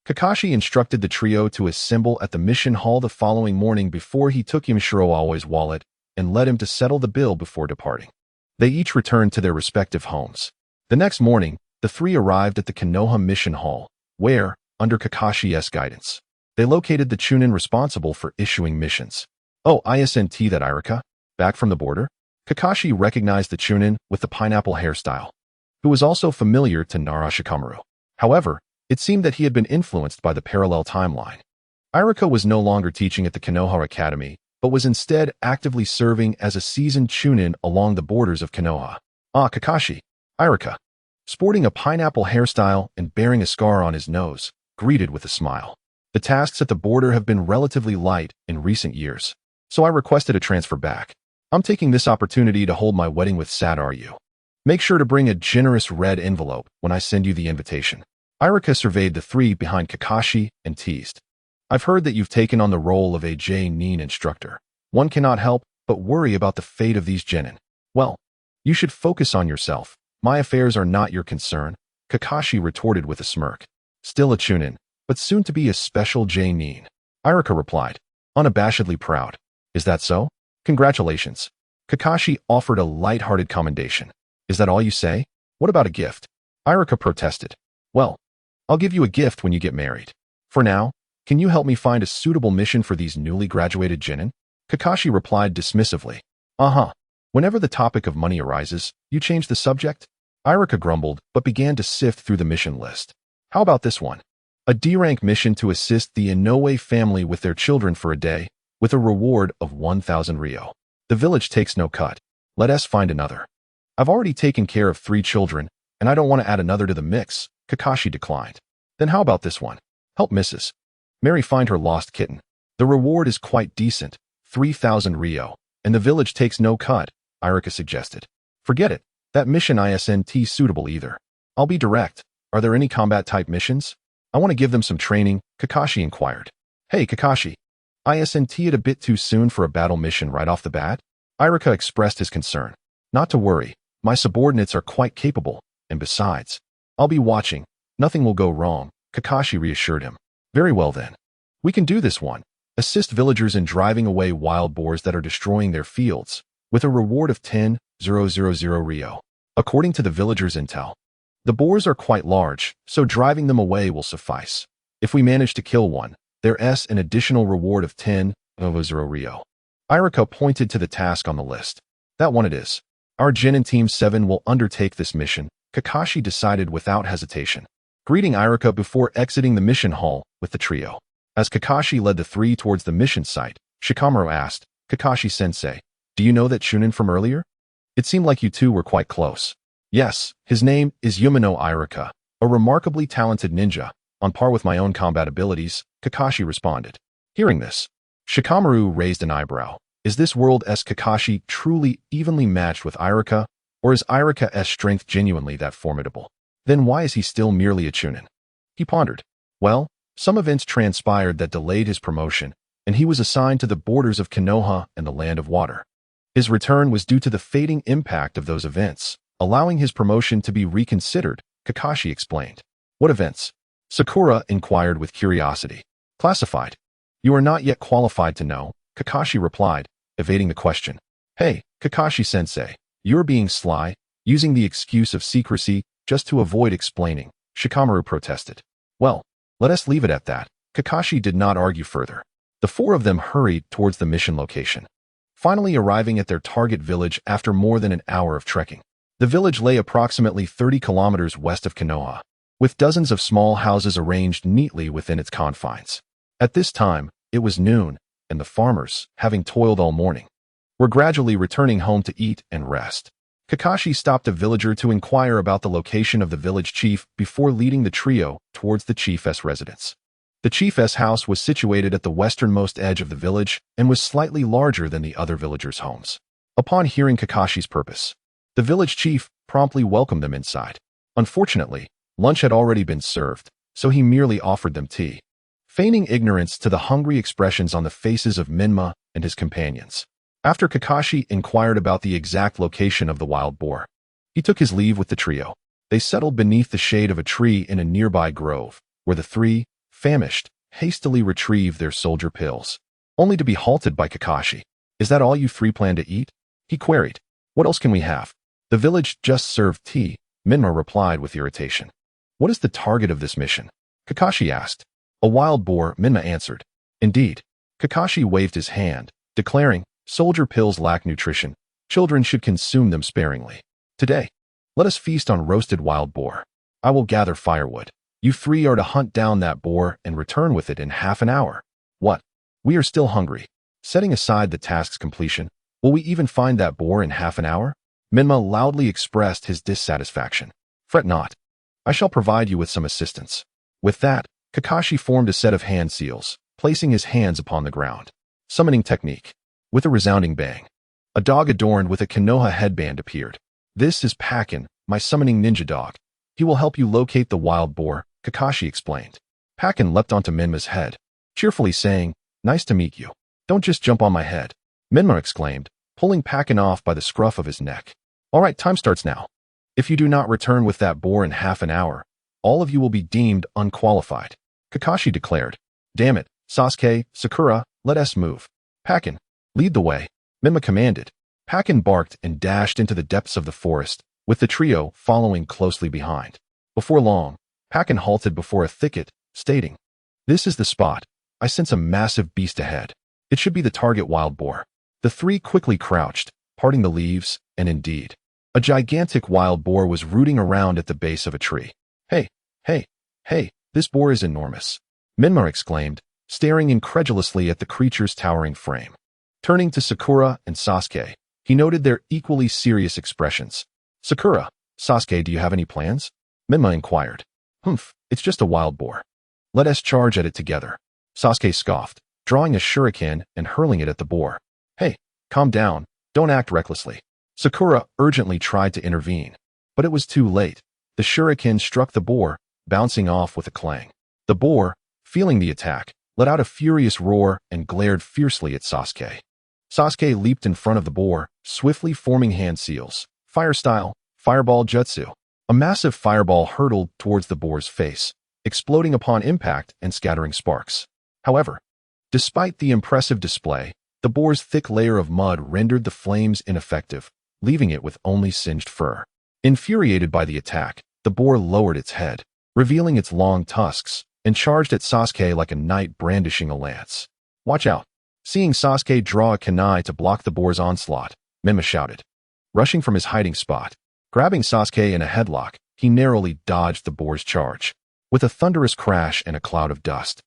Kakashi instructed the trio to assemble at the mission hall the following morning before he took Yamashiro Aoi's wallet and led him to settle the bill before departing. They each returned to their respective homes. The next morning, the three arrived at the Konoha mission hall, where, under Kakashi's guidance, they located the Chunin responsible for issuing missions. Oh, isn't that Irika? Back from the border? Kakashi recognized the Chunin with the pineapple hairstyle, who was also familiar to Narashikamaru. However, it seemed that he had been influenced by the parallel timeline. Irika was no longer teaching at the Konoha Academy, but was instead actively serving as a seasoned Chunin along the borders of Konoha. Ah, Kakashi. Irika, sporting a pineapple hairstyle and bearing a scar on his nose, greeted with a smile. The tasks at the border have been relatively light in recent years, so I requested a transfer back. I'm taking this opportunity to hold my wedding with Sadaru. Make sure to bring a generous red envelope when I send you the invitation. Irika surveyed the three behind Kakashi and teased. I've heard that you've taken on the role of a J-nin instructor. One cannot help but worry about the fate of these genin. Well, you should focus on yourself. My affairs are not your concern, Kakashi retorted with a smirk. Still a Chunin, but soon to be a special J-nin. Irika replied, unabashedly proud. Is that so? Congratulations. Kakashi offered a light-hearted commendation. Is that all you say? What about a gift? Irika protested. Well, I'll give you a gift when you get married. For now, can you help me find a suitable mission for these newly graduated genin? Kakashi replied dismissively. Uh-huh. Whenever the topic of money arises, you change the subject? Irika grumbled, but began to sift through the mission list. How about this one? A D-rank mission to assist the Inoue family with their children for a day, with a reward of 1,000 Ryo. The village takes no cut. Let us find another. I've already taken care of 3 children, and I don't want to add another to the mix, Kakashi declined. Then how about this one? Help Mrs. Mary find her lost kitten. The reward is quite decent, 3,000 Ryo, and the village takes no cut, Irika suggested. Forget it, that mission isn't suitable either. I'll be direct. Are there any combat-type missions? I want to give them some training, Kakashi inquired. Hey Kakashi, isn't it a bit too soon for a battle mission right off the bat? Irika expressed his concern. Not to worry, my subordinates are quite capable, and besides, I'll be watching, nothing will go wrong, Kakashi reassured him. Very well then. We can do this one. Assist villagers in driving away wild boars that are destroying their fields, with a reward of 10,000 Ryo. According to the villagers' intel, the boars are quite large, so driving them away will suffice. If we manage to kill one, there's an additional reward of 10,000 Ryo. Irika pointed to the task on the list. That one it is. Our Jin and Team 7 will undertake this mission, Kakashi decided without hesitation, greeting Irika before exiting the mission hall with the trio. As Kakashi led the 3 towards the mission site, Shikamaru asked, Kakashi-sensei, do you know that Chunin from earlier? It seemed like you two were quite close. Yes, his name is Yumino Irika, a remarkably talented ninja, on par with my own combat abilities, Kakashi responded. Hearing this, Shikamaru raised an eyebrow. Is this world's Kakashi truly evenly matched with Irika, or is Irika's strength genuinely that formidable? Then why is he still merely a Chunin? He pondered. Well, some events transpired that delayed his promotion, and he was assigned to the borders of Konoha and the Land of Water. His return was due to the fading impact of those events, allowing his promotion to be reconsidered, Kakashi explained. What events? Sakura inquired with curiosity. Classified. You are not yet qualified to know, Kakashi replied, evading the question. Hey, Kakashi-sensei, you're being sly, using the excuse of secrecy just to avoid explaining, Shikamaru protested. Well, let us leave it at that. Kakashi did not argue further. The 4 of them hurried towards the mission location, finally arriving at their target village after more than an hour of trekking. The village lay approximately 30 kilometers west of Konoha, with dozens of small houses arranged neatly within its confines. At this time, it was noon, and the farmers, having toiled all morning, were gradually returning home to eat and rest. Kakashi stopped a villager to inquire about the location of the village chief before leading the trio towards the chief's residence. The chief's house was situated at the westernmost edge of the village and was slightly larger than the other villagers' homes. Upon hearing Kakashi's purpose, the village chief promptly welcomed them inside. Unfortunately, lunch had already been served, so he merely offered them tea, feigning ignorance to the hungry expressions on the faces of Menma and his companions. After Kakashi inquired about the exact location of the wild boar, he took his leave with the trio. They settled beneath the shade of a tree in a nearby grove, where the 3, famished, hastily retrieved their soldier pills, only to be halted by Kakashi. Is that all you 3 plan to eat? He queried. What else can we have? The village just served tea, Menma replied with irritation. What is the target of this mission? Kakashi asked. A wild boar, Menma answered. Indeed. Kakashi waved his hand, declaring, soldier pills lack nutrition. Children should consume them sparingly. Today, let us feast on roasted wild boar. I will gather firewood. You 3 are to hunt down that boar and return with it in half an hour. What? We are still hungry. Setting aside the task's completion, will we even find that boar in half an hour? Menma loudly expressed his dissatisfaction. Fret not. I shall provide you with some assistance. With that, Kakashi formed a set of hand seals, placing his hands upon the ground. Summoning technique. With a resounding bang, a dog adorned with a Konoha headband appeared. This is Pakin, my summoning ninja dog. He will help you locate the wild boar, Kakashi explained. Pakin leapt onto Menma's head, cheerfully saying, Nice to meet you. Don't just jump on my head, Menma exclaimed, pulling Pakin off by the scruff of his neck. All right, time starts now. If you do not return with that boar in half an hour, all of you will be deemed unqualified, Kakashi declared. Damn it, Sasuke, Sakura, let us move. Pakin, lead the way, Menma commanded. Pakin barked and dashed into the depths of the forest, with the trio following closely behind. Before long, Pakin halted before a thicket, stating, This is the spot. I sense a massive beast ahead. It should be the target wild boar. The 3 quickly crouched, parting the leaves, and indeed, a gigantic wild boar was rooting around at the base of a tree. Hey, hey, hey, this boar is enormous, Menma exclaimed, staring incredulously at the creature's towering frame. Turning to Sakura and Sasuke, he noted their equally serious expressions. Sakura, Sasuke, do you have any plans? Menma inquired. Humph, it's just a wild boar. Let us charge at it together. Sasuke scoffed, drawing a shuriken and hurling it at the boar. Hey, calm down, don't act recklessly. Sakura urgently tried to intervene, but it was too late. The shuriken struck the boar, bouncing off with a clang. The boar, feeling the attack, let out a furious roar and glared fiercely at Sasuke. Sasuke leaped in front of the boar, swiftly forming hand seals. Fire style, fireball jutsu. A massive fireball hurtled towards the boar's face, exploding upon impact and scattering sparks. However, despite the impressive display, the boar's thick layer of mud rendered the flames ineffective, leaving it with only singed fur. Infuriated by the attack, the boar lowered its head, revealing its long tusks, and charged at Sasuke like a knight brandishing a lance. Watch out! Seeing Sasuke draw a kunai to block the boar's onslaught, Menma shouted. Rushing from his hiding spot, grabbing Sasuke in a headlock, he narrowly dodged the boar's charge. With a thunderous crash and a cloud of dust,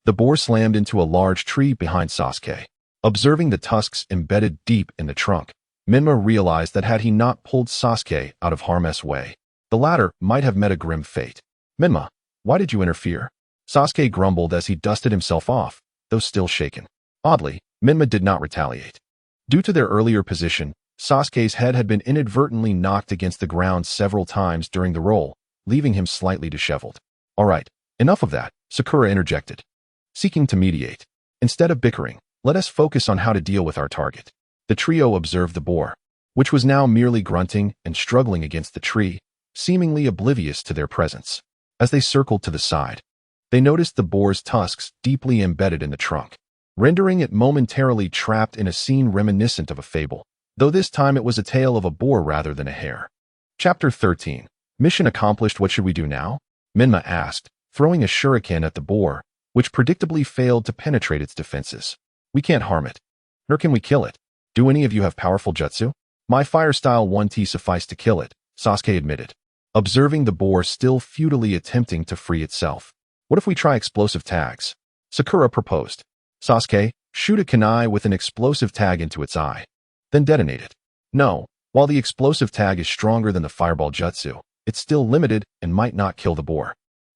the boar slammed into a large tree behind Sasuke. Observing the tusks embedded deep in the trunk, Menma realized that had he not pulled Sasuke out of harm's way, the latter might have met a grim fate. Menma, why did you interfere? Sasuke grumbled as he dusted himself off, though still shaken. Oddly, Menma did not retaliate. Due to their earlier position, Sasuke's head had been inadvertently knocked against the ground several times during the roll, leaving him slightly disheveled. All right, enough of that, Sakura interjected, seeking to mediate. Instead of bickering, let us focus on how to deal with our target. The trio observed the boar, which was now merely grunting and struggling against the tree, seemingly oblivious to their presence. As they circled to the side, they noticed the boar's tusks deeply embedded in the trunk, rendering it momentarily trapped in a scene reminiscent of a fable, though this time it was a tale of a boar rather than a hare. Chapter 13. Mission accomplished. What should we do now? Menma asked, throwing a shuriken at the boar, which predictably failed to penetrate its defenses. We can't harm it. Nor can we kill it. Do any of you have powerful jutsu? My fire style 1T sufficed to kill it, Sasuke admitted, observing the boar still futilely attempting to free itself. What if we try explosive tags? Sakura proposed. Sasuke, shoot a kunai with an explosive tag into its eye. Then detonate it. No, while the explosive tag is stronger than the fireball jutsu, it's still limited and might not kill the boar.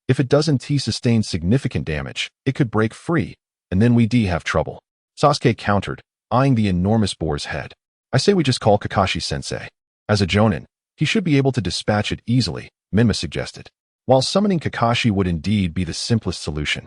If it doesn't sustain significant damage, it could break free, and then we have trouble. Sasuke countered, eyeing the enormous boar's head. I say we just call Kakashi-sensei. As a jonin, he should be able to dispatch it easily, Menma suggested. While summoning Kakashi would indeed be the simplest solution,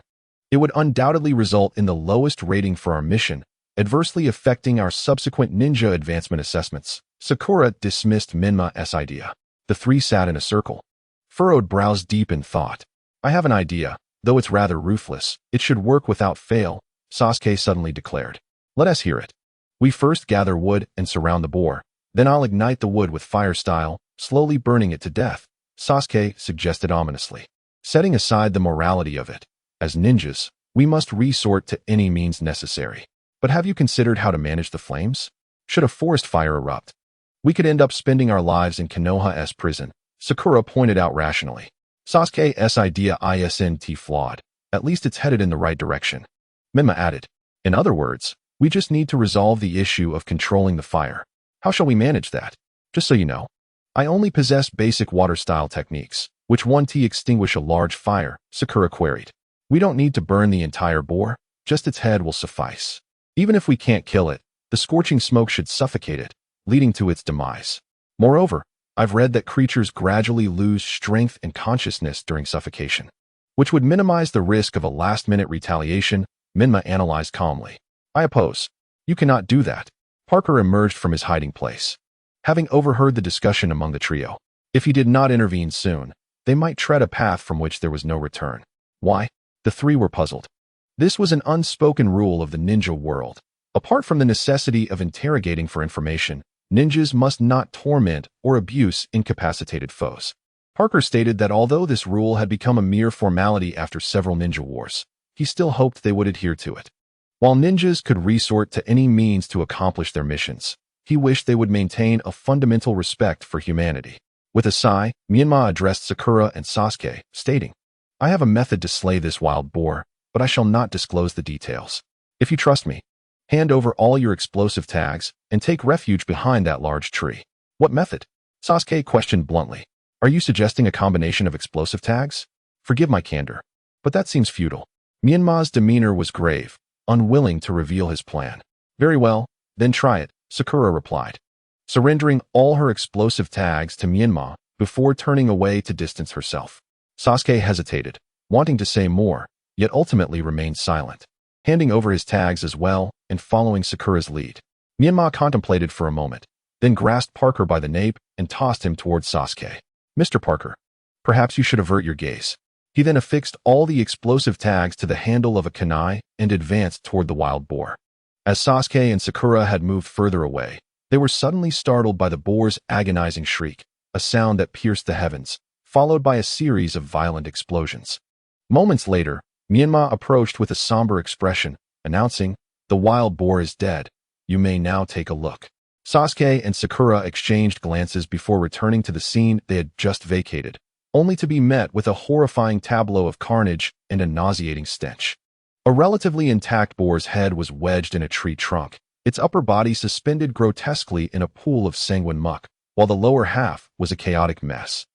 it would undoubtedly result in the lowest rating for our mission, adversely affecting our subsequent ninja advancement assessments. Sakura dismissed Menma's idea. The three sat in a circle, furrowed brows deep in thought. I have an idea, though it's rather ruthless. It should work without fail, Sasuke suddenly declared. Let us hear it. We first gather wood and surround the boar. Then I'll ignite the wood with fire style, slowly burning it to death, Sasuke suggested ominously, setting aside the morality of it. As ninjas, we must resort to any means necessary. But have you considered how to manage the flames? Should a forest fire erupt, we could end up spending our lives in Konoha's prison, Sakura pointed out rationally. Sasuke's idea isn't flawed. At least it's headed in the right direction. Menma added. In other words, we just need to resolve the issue of controlling the fire. How shall we manage that? Just so you know, I only possess basic water-style techniques. Which 1T extinguish a large fire? Sakura queried. We don't need to burn the entire boar, just its head will suffice. Even if we can't kill it, the scorching smoke should suffocate it, leading to its demise. Moreover, I've read that creatures gradually lose strength and consciousness during suffocation, which would minimize the risk of a last-minute retaliation, Menma analyzed calmly. I oppose. You cannot do that. Parker emerged from his hiding place, having overheard the discussion among the trio. If he did not intervene soon, they might tread a path from which there was no return. Why? The three were puzzled. This was an unspoken rule of the ninja world. Apart from the necessity of interrogating for information, ninjas must not torment or abuse incapacitated foes. Parker stated that although this rule had become a mere formality after several ninja wars, he still hoped they would adhere to it. While ninjas could resort to any means to accomplish their missions, He wished they would maintain a fundamental respect for humanity. With a sigh, Menma addressed Sakura and Sasuke, stating, "I have a method to slay this wild boar, but I shall not disclose the details. If you trust me, hand over all your explosive tags and take refuge behind that large tree." "What method?" Sasuke questioned bluntly. "Are you suggesting a combination of explosive tags? Forgive my candor, but that seems futile." Menma's demeanor was grave, unwilling to reveal his plan. "Very well, then try it," Sakura replied, surrendering all her explosive tags to Menma before turning away to distance herself. Sasuke hesitated, wanting to say more, yet ultimately remained silent, handing over his tags as well and following Sakura's lead. Menma contemplated for a moment, then grasped Parker by the nape and tossed him towards Sasuke. "Mr. Parker, perhaps you should avert your gaze." He then affixed all the explosive tags to the handle of a kunai and advanced toward the wild boar. As Sasuke and Sakura had moved further away, they were suddenly startled by the boar's agonizing shriek, a sound that pierced the heavens, followed by a series of violent explosions. Moments later, Menma approached with a somber expression, announcing, "The wild boar is dead. You may now take a look." Sasuke and Sakura exchanged glances before returning to the scene they had just vacated, only to be met with a horrifying tableau of carnage and a nauseating stench. A relatively intact boar's head was wedged in a tree trunk, its upper body suspended grotesquely in a pool of sanguine muck, while the lower half was a chaotic mess,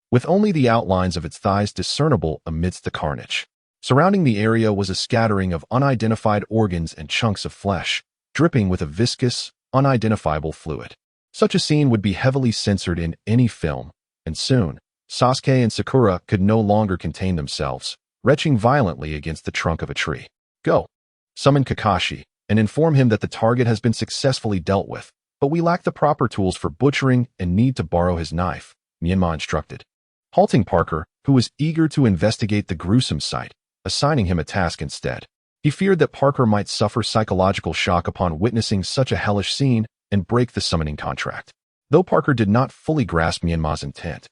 with only the outlines of its thighs discernible amidst the carnage. Surrounding the area was a scattering of unidentified organs and chunks of flesh, dripping with a viscous, unidentifiable fluid. Such a scene would be heavily censored in any film, and soon, Sasuke and Sakura could no longer contain themselves, retching violently against the trunk of a tree. "Go! Summon Kakashi, and inform him that the target has been successfully dealt with, but we lack the proper tools for butchering and need to borrow his knife," Menma instructed, halting Parker, who was eager to investigate the gruesome sight, assigning him a task instead. He feared that Parker might suffer psychological shock upon witnessing such a hellish scene and break the summoning contract. Though Parker did not fully grasp Menma's intent,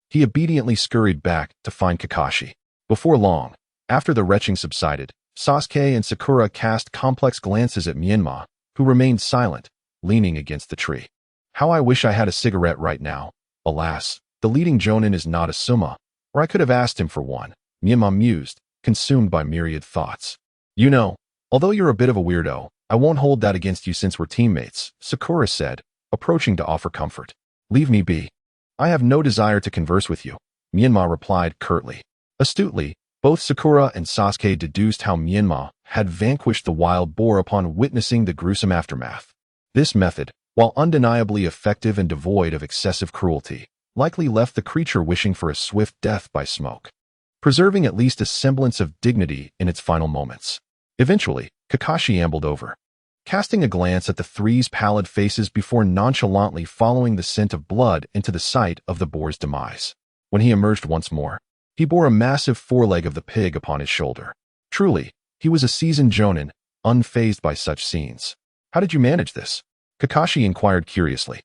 he obediently scurried back to find Kakashi. Before long, after the retching subsided, Sasuke and Sakura cast complex glances at Menma, who remained silent, leaning against the tree. "How I wish I had a cigarette right now. Alas, the leading jonin is not a summa, or I could have asked him for one," Menma mused, consumed by myriad thoughts. "You know, although you're a bit of a weirdo, I won't hold that against you since we're teammates," Sakura said, approaching to offer comfort. "Leave me be. I have no desire to converse with you," Menma replied curtly. Astutely, both Sakura and Sasuke deduced how Menma had vanquished the wild boar upon witnessing the gruesome aftermath. This method, while undeniably effective and devoid of excessive cruelty, likely left the creature wishing for a swift death by smoke, preserving at least a semblance of dignity in its final moments. Eventually, Kakashi ambled over, casting a glance at the three's pallid faces before nonchalantly following the scent of blood into the site of the boar's demise. When he emerged once more, he bore a massive foreleg of the pig upon his shoulder. Truly, he was a seasoned jonin, unfazed by such scenes. "How did you manage this?" Kakashi inquired curiously.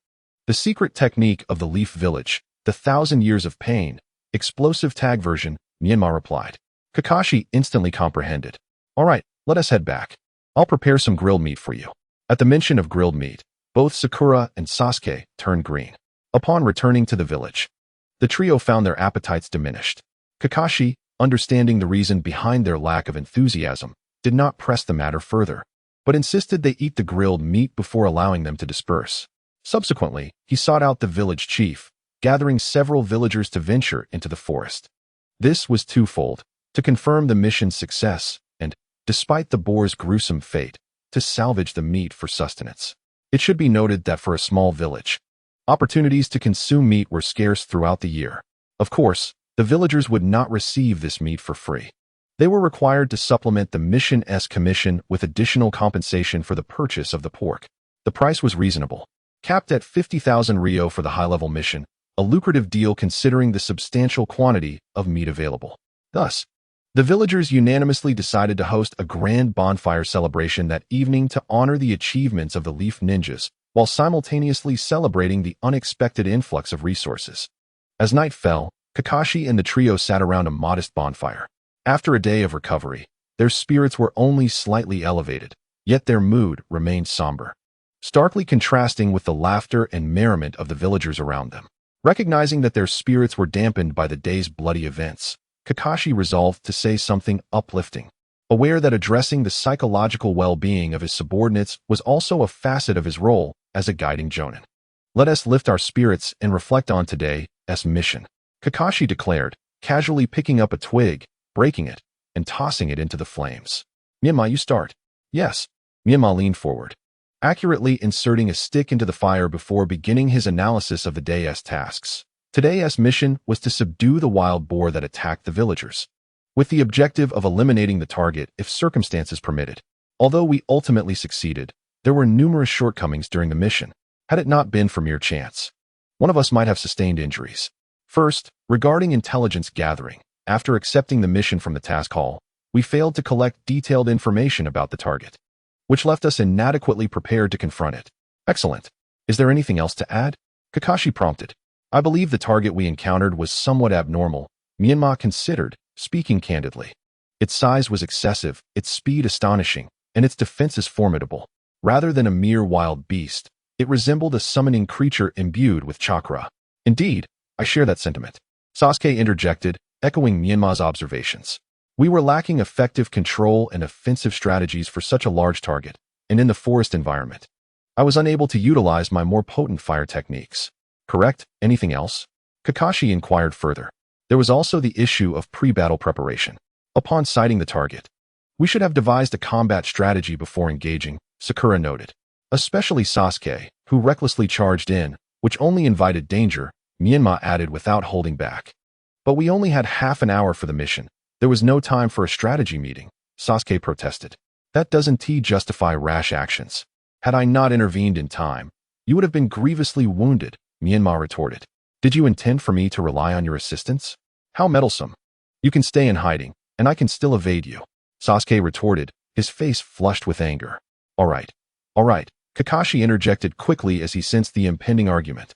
"The secret technique of the Leaf Village, the 1,000 Years of Pain, explosive tag version," Menma replied. Kakashi instantly comprehended. "All right, let us head back. I'll prepare some grilled meat for you." At the mention of grilled meat, both Sakura and Sasuke turned green. Upon returning to the village, the trio found their appetites diminished. Kakashi, understanding the reason behind their lack of enthusiasm, did not press the matter further, but insisted they eat the grilled meat before allowing them to disperse. Subsequently, he sought out the village chief, gathering several villagers to venture into the forest. This was twofold: to confirm the mission's success and, despite the boar's gruesome fate, to salvage the meat for sustenance. It should be noted that for a small village, opportunities to consume meat were scarce throughout the year. Of course, the villagers would not receive this meat for free. They were required to supplement the mission's commission with additional compensation for the purchase of the pork. The price was reasonable, capped at 50,000 ryo for the high-level mission, a lucrative deal considering the substantial quantity of meat available. Thus, the villagers unanimously decided to host a grand bonfire celebration that evening to honor the achievements of the Leaf Ninjas, while simultaneously celebrating the unexpected influx of resources. As night fell, Kakashi and the trio sat around a modest bonfire. After a day of recovery, their spirits were only slightly elevated, yet their mood remained somber. starkly contrasting with the laughter and merriment of the villagers around them. Recognizing that their spirits were dampened by the day's bloody events, Kakashi resolved to say something uplifting. Aware that addressing the psychological well-being of his subordinates was also a facet of his role as a guiding jonin. Let us lift our spirits and reflect on today's mission, Kakashi declared, casually picking up a twig, breaking it, and tossing it into the flames. Menma, you start. Yes. Menma leaned forward, accurately inserting a stick into the fire before beginning his analysis of the day's tasks. Today's mission was to subdue the wild boar that attacked the villagers, with the objective of eliminating the target if circumstances permitted. Although we ultimately succeeded, there were numerous shortcomings during the mission. Had it not been for mere chance, one of us might have sustained injuries. First, regarding intelligence gathering, after accepting the mission from the task hall, we failed to collect detailed information about the target, which left us inadequately prepared to confront it. Excellent. Is there anything else to add? Kakashi prompted. I believe the target we encountered was somewhat abnormal, Menma considered, speaking candidly. Its size was excessive, its speed astonishing, and its defenses formidable. Rather than a mere wild beast, it resembled a summoning creature imbued with chakra. Indeed, I share that sentiment, Sasuke interjected, echoing Menma's observations. We were lacking effective control and offensive strategies for such a large target, and in the forest environment, I was unable to utilize my more potent fire techniques. Correct? Anything else? Kakashi inquired further. There was also the issue of pre-battle preparation. Upon sighting the target, we should have devised a combat strategy before engaging, Sakura noted. Especially Sasuke, who recklessly charged in, which only invited danger, Menma added without holding back. But we only had half an hour for the mission. There was no time for a strategy meeting, Sasuke protested. That doesn't justify rash actions. Had I not intervened in time, you would have been grievously wounded, Menma retorted. Did you intend for me to rely on your assistance? How meddlesome. You can stay in hiding, and I can still evade you, Sasuke retorted, his face flushed with anger. All right. Kakashi interjected quickly as he sensed the impending argument.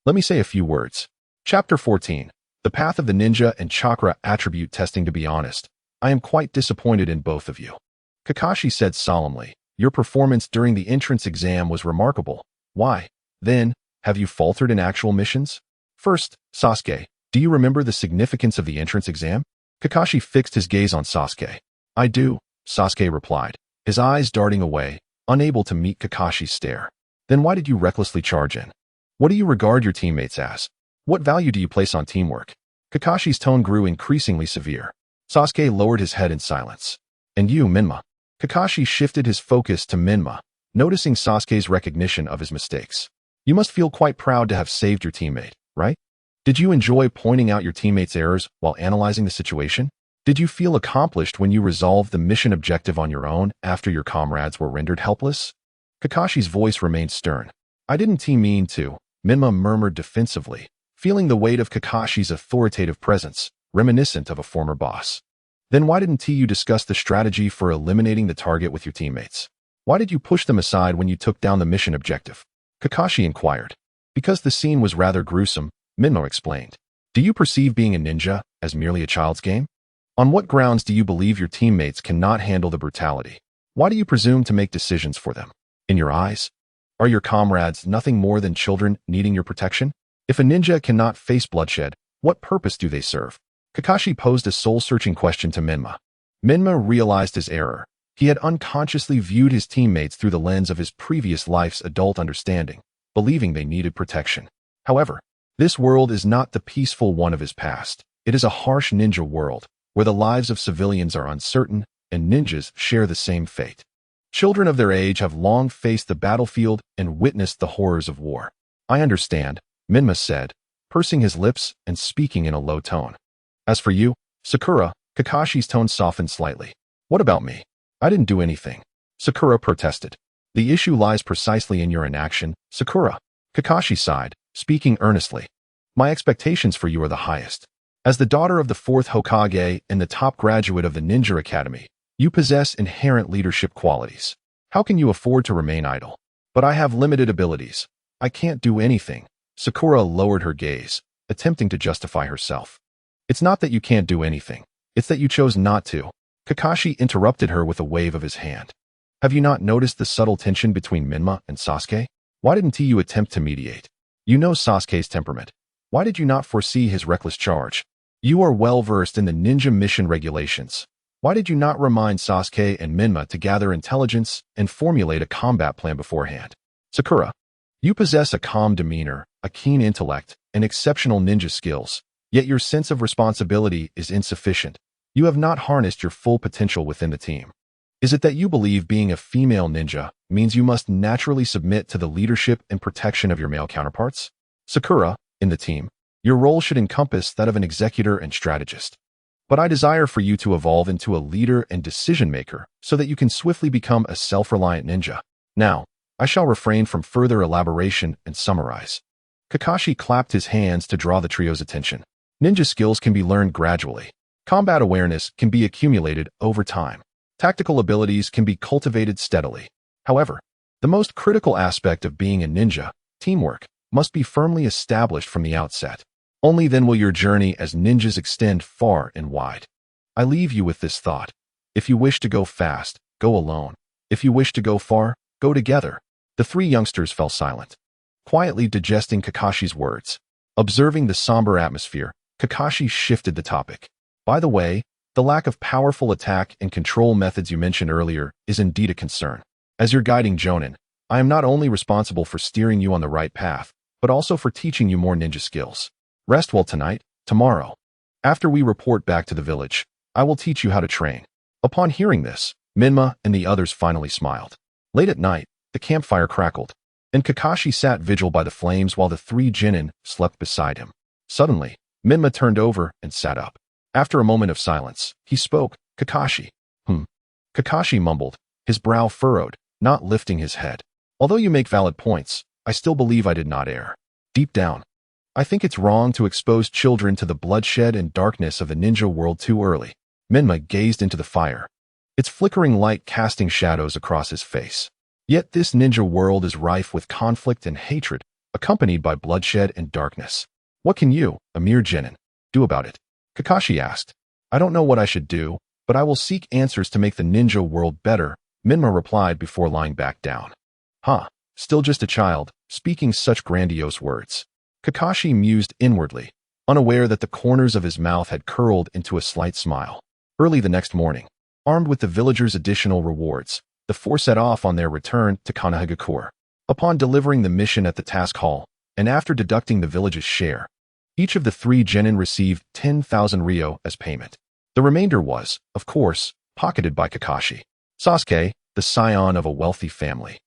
Let me say a few words. Chapter 14. The Path of the Ninja and Chakra Attribute Testing. To be honest, I am quite disappointed in both of you, Kakashi said solemnly. Your performance during the entrance exam was remarkable. Why, then, have you faltered in actual missions? First, Sasuke, do you remember the significance of the entrance exam? Kakashi fixed his gaze on Sasuke. I do, Sasuke replied, his eyes darting away, unable to meet Kakashi's stare. Then why did you recklessly charge in? What do you regard your teammates as? What value do you place on teamwork? Kakashi's tone grew increasingly severe. Sasuke lowered his head in silence. And you, Menma? Kakashi shifted his focus to Menma, noticing Sasuke's recognition of his mistakes. You must feel quite proud to have saved your teammate, right? Did you enjoy pointing out your teammate's errors while analyzing the situation? Did you feel accomplished when you resolved the mission objective on your own after your comrades were rendered helpless? Kakashi's voice remained stern. I didn't mean to, Menma murmured defensively, feeling the weight of Kakashi's authoritative presence, reminiscent of a former boss. Then why didn't you discuss the strategy for eliminating the target with your teammates? Why did you push them aside when you took down the mission objective? Kakashi inquired. Because the scene was rather gruesome, Menma explained. Do you perceive being a ninja as merely a child's game? On what grounds do you believe your teammates cannot handle the brutality? Why do you presume to make decisions for them? In your eyes, are your comrades nothing more than children needing your protection? If a ninja cannot face bloodshed, what purpose do they serve? Kakashi posed a soul-searching question to Menma. Menma realized his error. He had unconsciously viewed his teammates through the lens of his previous life's adult understanding, believing they needed protection. However, this world is not the peaceful one of his past. It is a harsh ninja world, where the lives of civilians are uncertain, and ninjas share the same fate. Children of their age have long faced the battlefield and witnessed the horrors of war. I understand, Menma said, pursing his lips and speaking in a low tone. As for you, Sakura, Kakashi's tone softened slightly. What about me? I didn't do anything, Sakura protested. The issue lies precisely in your inaction, Sakura. Kakashi sighed, speaking earnestly. My expectations for you are the highest. As the daughter of the 4th Hokage and the top graduate of the Ninja Academy, you possess inherent leadership qualities. How can you afford to remain idle? But I have limited abilities. I can't do anything. Sakura lowered her gaze, attempting to justify herself. It's not that you can't do anything. It's that you chose not to. Kakashi interrupted her with a wave of his hand. Have you not noticed the subtle tension between Menma and Sasuke? Why didn't you attempt to mediate? You know Sasuke's temperament. Why did you not foresee his reckless charge? You are well versed in the ninja mission regulations. Why did you not remind Sasuke and Menma to gather intelligence and formulate a combat plan beforehand? Sakura, you possess a calm demeanor, a keen intellect, and exceptional ninja skills, yet your sense of responsibility is insufficient. You have not harnessed your full potential within the team. Is it that you believe being a female ninja means you must naturally submit to the leadership and protection of your male counterparts? Sakura, in the team, your role should encompass that of an executor and strategist. But I desire for you to evolve into a leader and decision-maker so that you can swiftly become a self-reliant ninja. Now, I shall refrain from further elaboration and summarize. Kakashi clapped his hands to draw the trio's attention. Ninja skills can be learned gradually. Combat awareness can be accumulated over time. Tactical abilities can be cultivated steadily. However, the most critical aspect of being a ninja, teamwork, must be firmly established from the outset. Only then will your journey as ninjas extend far and wide. I leave you with this thought. If you wish to go fast, go alone. If you wish to go far, go together. The three youngsters fell silent, quietly digesting Kakashi's words. Observing the somber atmosphere, Kakashi shifted the topic. By the way, the lack of powerful attack and control methods you mentioned earlier is indeed a concern. As your guiding Jonin, I am not only responsible for steering you on the right path, but also for teaching you more ninja skills. Rest well tonight, tomorrow. After we report back to the village, I will teach you how to train. Upon hearing this, Menma and the others finally smiled. Late at night, the campfire crackled, and Kakashi sat vigil by the flames while the three genin slept beside him. Suddenly, Menma turned over and sat up. After a moment of silence, he spoke. Kakashi. Kakashi mumbled, his brow furrowed, not lifting his head. Although you make valid points, I still believe I did not err. Deep down, I think it's wrong to expose children to the bloodshed and darkness of the ninja world too early. Menma gazed into the fire, its flickering light casting shadows across his face. Yet this ninja world is rife with conflict and hatred, accompanied by bloodshed and darkness. What can you, a mere genin, do about it? Kakashi asked. I don't know what I should do, but I will seek answers to make the ninja world better, Menma replied before lying back down. Still just a child, speaking such grandiose words. Kakashi mused inwardly, unaware that the corners of his mouth had curled into a slight smile. Early the next morning, armed with the villagers' additional rewards, the four set off on their return to Konoha. Upon delivering the mission at the task hall, and after deducting the village's share, each of the three genin received 10,000 ryo as payment. The remainder was, of course, pocketed by Kakashi. Sasuke, the scion of a wealthy family,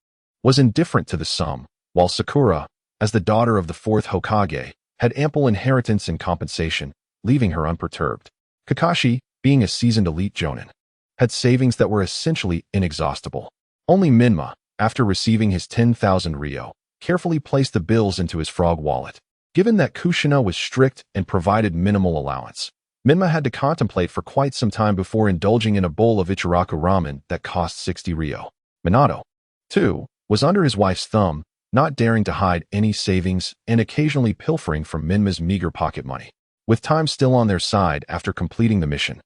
was indifferent to the sum, while Sakura, as the daughter of the fourth Hokage, had ample inheritance and compensation, leaving her unperturbed. Kakashi, being a seasoned elite jonin, had savings that were essentially inexhaustible. Only Menma, after receiving his 10,000 ryo, carefully placed the bills into his frog wallet. Given that Kushina was strict and provided minimal allowance, Menma had to contemplate for quite some time before indulging in a bowl of Ichiraku ramen that cost 60 ryo. Minato, too, was under his wife's thumb, not daring to hide any savings and occasionally pilfering from Menma's meager pocket money. With time still on their side after completing the mission,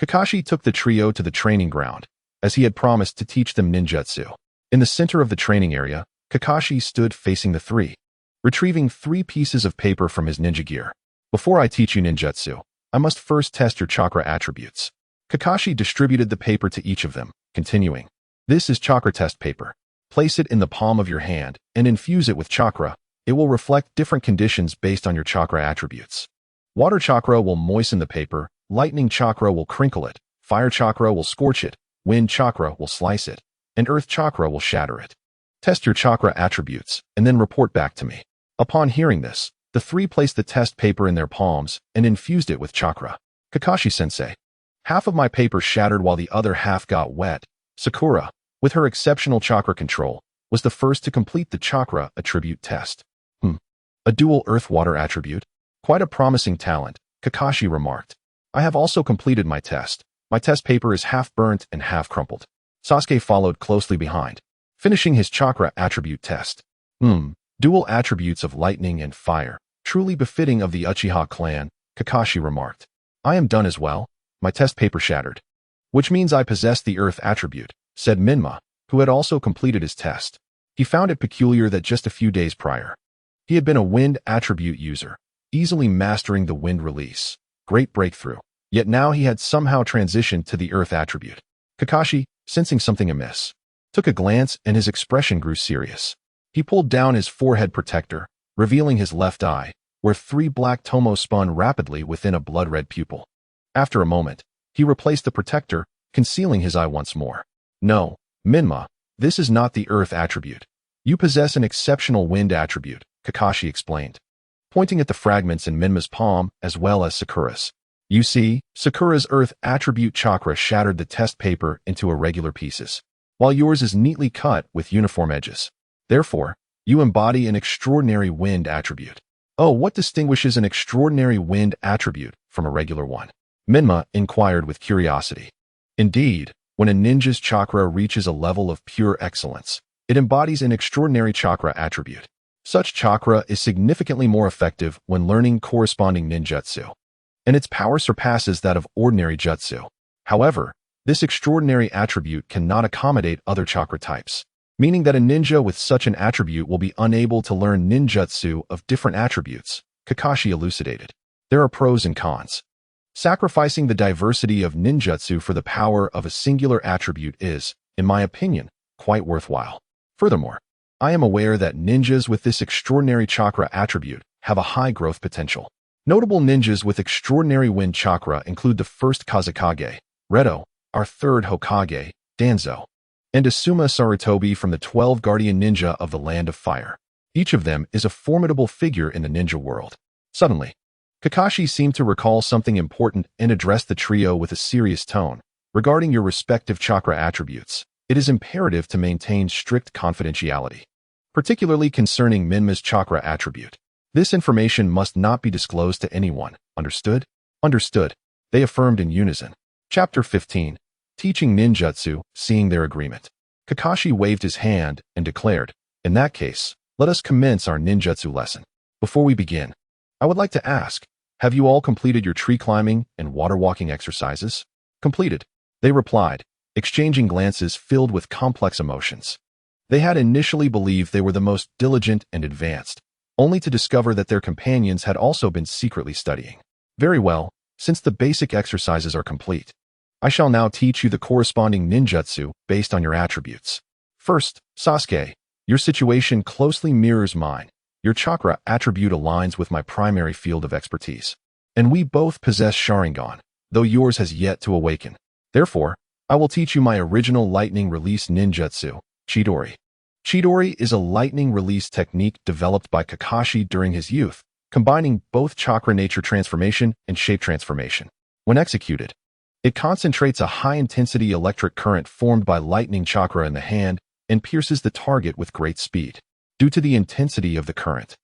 Kakashi took the trio to the training ground, as he had promised to teach them ninjutsu. In the center of the training area, Kakashi stood facing the three, retrieving 3 pieces of paper from his ninja gear. Before I teach you ninjutsu, I must first test your chakra attributes. Kakashi distributed the paper to each of them, continuing. This is chakra test paper. Place it in the palm of your hand and infuse it with chakra. It will reflect different conditions based on your chakra attributes. Water chakra will moisten the paper, lightning chakra will crinkle it, fire chakra will scorch it, wind chakra will slice it, and earth chakra will shatter it. Test your chakra attributes and then report back to me. Upon hearing this, the three placed the test paper in their palms and infused it with chakra. Kakashi-sensei. Half of my paper shattered while the other half got wet. Sakura, with her exceptional chakra control, was the first to complete the chakra attribute test. A dual earth-water attribute? Quite a promising talent, Kakashi remarked. I have also completed my test. My test paper is half burnt and half crumpled. Sasuke followed closely behind, finishing his chakra attribute test. Dual attributes of lightning and fire, truly befitting of the Uchiha clan, Kakashi remarked. I am done as well. My test paper shattered. Which means I possess the earth attribute, said Menma, who had also completed his test. He found it peculiar that just a few days prior, he had been a wind attribute user, easily mastering the wind release. Great breakthrough. Yet now he had somehow transitioned to the earth attribute. Kakashi, sensing something amiss, took a glance and his expression grew serious. He pulled down his forehead protector, revealing his left eye, where 3 black tomos spun rapidly within a blood-red pupil. After a moment, he replaced the protector, concealing his eye once more. No, Menma, this is not the earth attribute. You possess an exceptional wind attribute, Kakashi explained, pointing at the fragments in Menma's palm as well as Sakura's. You see, Sakura's earth attribute chakra shattered the test paper into irregular pieces, while yours is neatly cut with uniform edges. Therefore, you embody an extraordinary wind attribute. Oh, what distinguishes an extraordinary wind attribute from a regular one? Menma inquired with curiosity. Indeed, when a ninja's chakra reaches a level of pure excellence, it embodies an extraordinary chakra attribute. Such chakra is significantly more effective when learning corresponding ninjutsu, and its power surpasses that of ordinary jutsu. However, this extraordinary attribute cannot accommodate other chakra types, meaning that a ninja with such an attribute will be unable to learn ninjutsu of different attributes, Kakashi elucidated. There are pros and cons. Sacrificing the diversity of ninjutsu for the power of a singular attribute is, in my opinion, quite worthwhile. Furthermore, I am aware that ninjas with this extraordinary chakra attribute have a high growth potential. Notable ninjas with extraordinary wind chakra include the first Kazekage, Reto, our third Hokage, Danzo, and Asuma Sarutobi from the 12 Guardian Ninja of the Land of Fire. Each of them is a formidable figure in the ninja world. Suddenly, Kakashi seemed to recall something important and addressed the trio with a serious tone. Regarding your respective chakra attributes, it is imperative to maintain strict confidentiality, particularly concerning Menma's chakra attribute. This information must not be disclosed to anyone. Understood? Understood, they affirmed in unison. Chapter 15. Teaching Ninjutsu, seeing their agreement. Kakashi waved his hand and declared, in that case, let us commence our ninjutsu lesson. Before we begin, I would like to ask, have you all completed your tree climbing and water walking exercises? Completed, they replied, exchanging glances filled with complex emotions. They had initially believed they were the most diligent and advanced, only to discover that their companions had also been secretly studying. Very well, since the basic exercises are complete, I shall now teach you the corresponding ninjutsu based on your attributes. First, Sasuke, your situation closely mirrors mine. Your chakra attribute aligns with my primary field of expertise, and we both possess Sharingan, though yours has yet to awaken. Therefore, I will teach you my original lightning release ninjutsu, Chidori. Chidori is a lightning release technique developed by Kakashi during his youth, combining both chakra nature transformation and shape transformation. When executed, it concentrates a high-intensity electric current formed by lightning chakra in the hand and pierces the target with great speed. Due to the intensity of the current,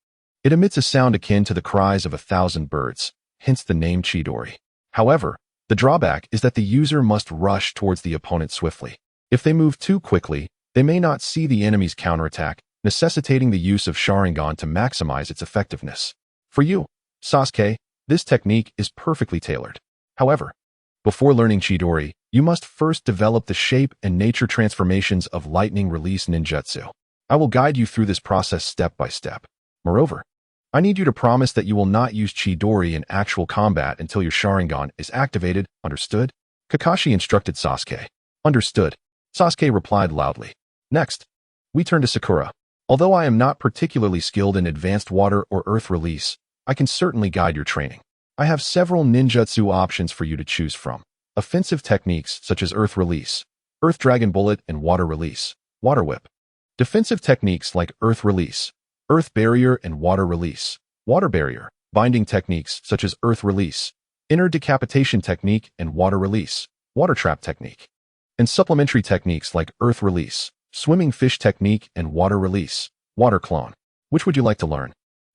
it emits a sound akin to the cries of 1,000 birds, hence the name Chidori. However, the drawback is that the user must rush towards the opponent swiftly. If they move too quickly, they may not see the enemy's counterattack, necessitating the use of Sharingan to maximize its effectiveness. For you, Sasuke, this technique is perfectly tailored. However, before learning Chidori, you must first develop the shape and nature transformations of lightning release ninjutsu. I will guide you through this process step by step. Moreover, I need you to promise that you will not use Chidori in actual combat until your Sharingan is activated, understood? Kakashi instructed Sasuke. Understood, Sasuke replied loudly. Next, we turn to Sakura. Although I am not particularly skilled in advanced water or earth release, I can certainly guide your training. I have several ninjutsu options for you to choose from. Offensive techniques such as earth release, earth dragon bullet, and water release, water whip. Defensive techniques like earth release, earth barrier, and water release, water barrier. Binding techniques such as earth release, inner decapitation technique, and water release, water trap technique. And supplementary techniques like earth release, swimming fish technique, and water release, water clone. Which would you like to learn?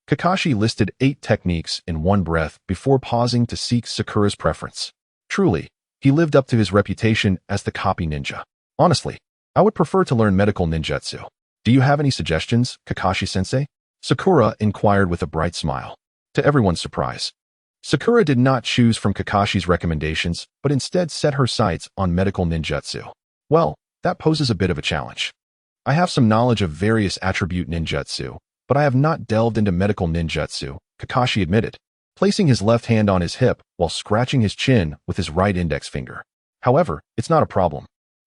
Kakashi listed 8 techniques in one breath before pausing to seek Sakura's preference. Truly, he lived up to his reputation as the copy ninja. Honestly, I would prefer to learn medical ninjutsu. Do you have any suggestions, Kakashi-sensei? Sakura inquired with a bright smile. To everyone's surprise, Sakura did not choose from Kakashi's recommendations, but instead set her sights on medical ninjutsu. Well, That poses a bit of a challenge. I have some knowledge of various attribute ninjutsu, but I have not delved into medical ninjutsu, Kakashi admitted, placing his left hand on his hip while scratching his chin with his right index finger. However, it's not a problem.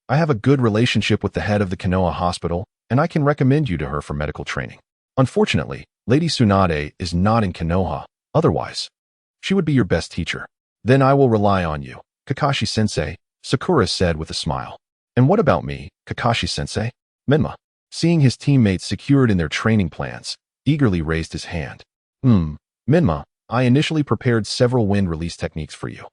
I have a good relationship with the head of the Konoha hospital, and I can recommend you to her for medical training. Unfortunately, Lady Tsunade is not in Konoha, otherwise, she would be your best teacher. Then I will rely on you, Kakashi-sensei, Sakura said with a smile. And what about me, Kakashi-sensei? Menma, seeing his teammates secured in their training plans, eagerly raised his hand. Menma, I initially prepared several wind release techniques for you,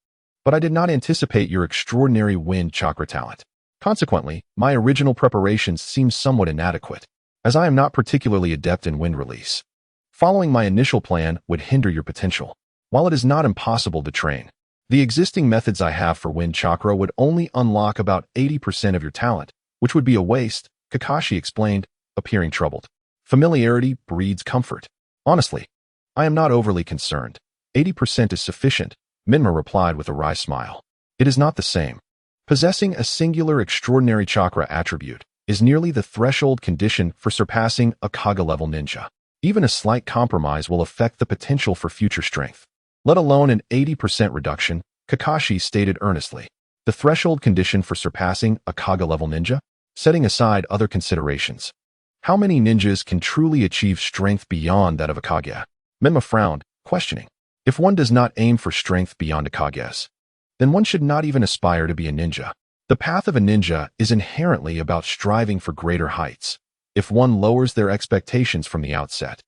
but I did not anticipate your extraordinary wind chakra talent. Consequently, my original preparations seem somewhat inadequate, as I am not particularly adept in wind release. Following my initial plan would hinder your potential. While it is not impossible to train, the existing methods I have for wind chakra would only unlock about 80% of your talent, which would be a waste, Kakashi explained, appearing troubled. Familiarity breeds comfort. Honestly, I am not overly concerned. 80% is sufficient, Menma replied with a wry smile. It is not the same. Possessing a singular extraordinary chakra attribute is nearly the threshold condition for surpassing a Hokage-level ninja. Even a slight compromise will affect the potential for future strength. Let alone an 80% reduction, Kakashi stated earnestly. The threshold condition for surpassing a Hokage-level ninja? Setting aside other considerations. How many ninjas can truly achieve strength beyond that of a Hokage? Menma frowned, questioning. If one does not aim for strength beyond a Hokage's, then one should not even aspire to be a ninja. The path of a ninja is inherently about striving for greater heights. If one lowers their expectations from the outset,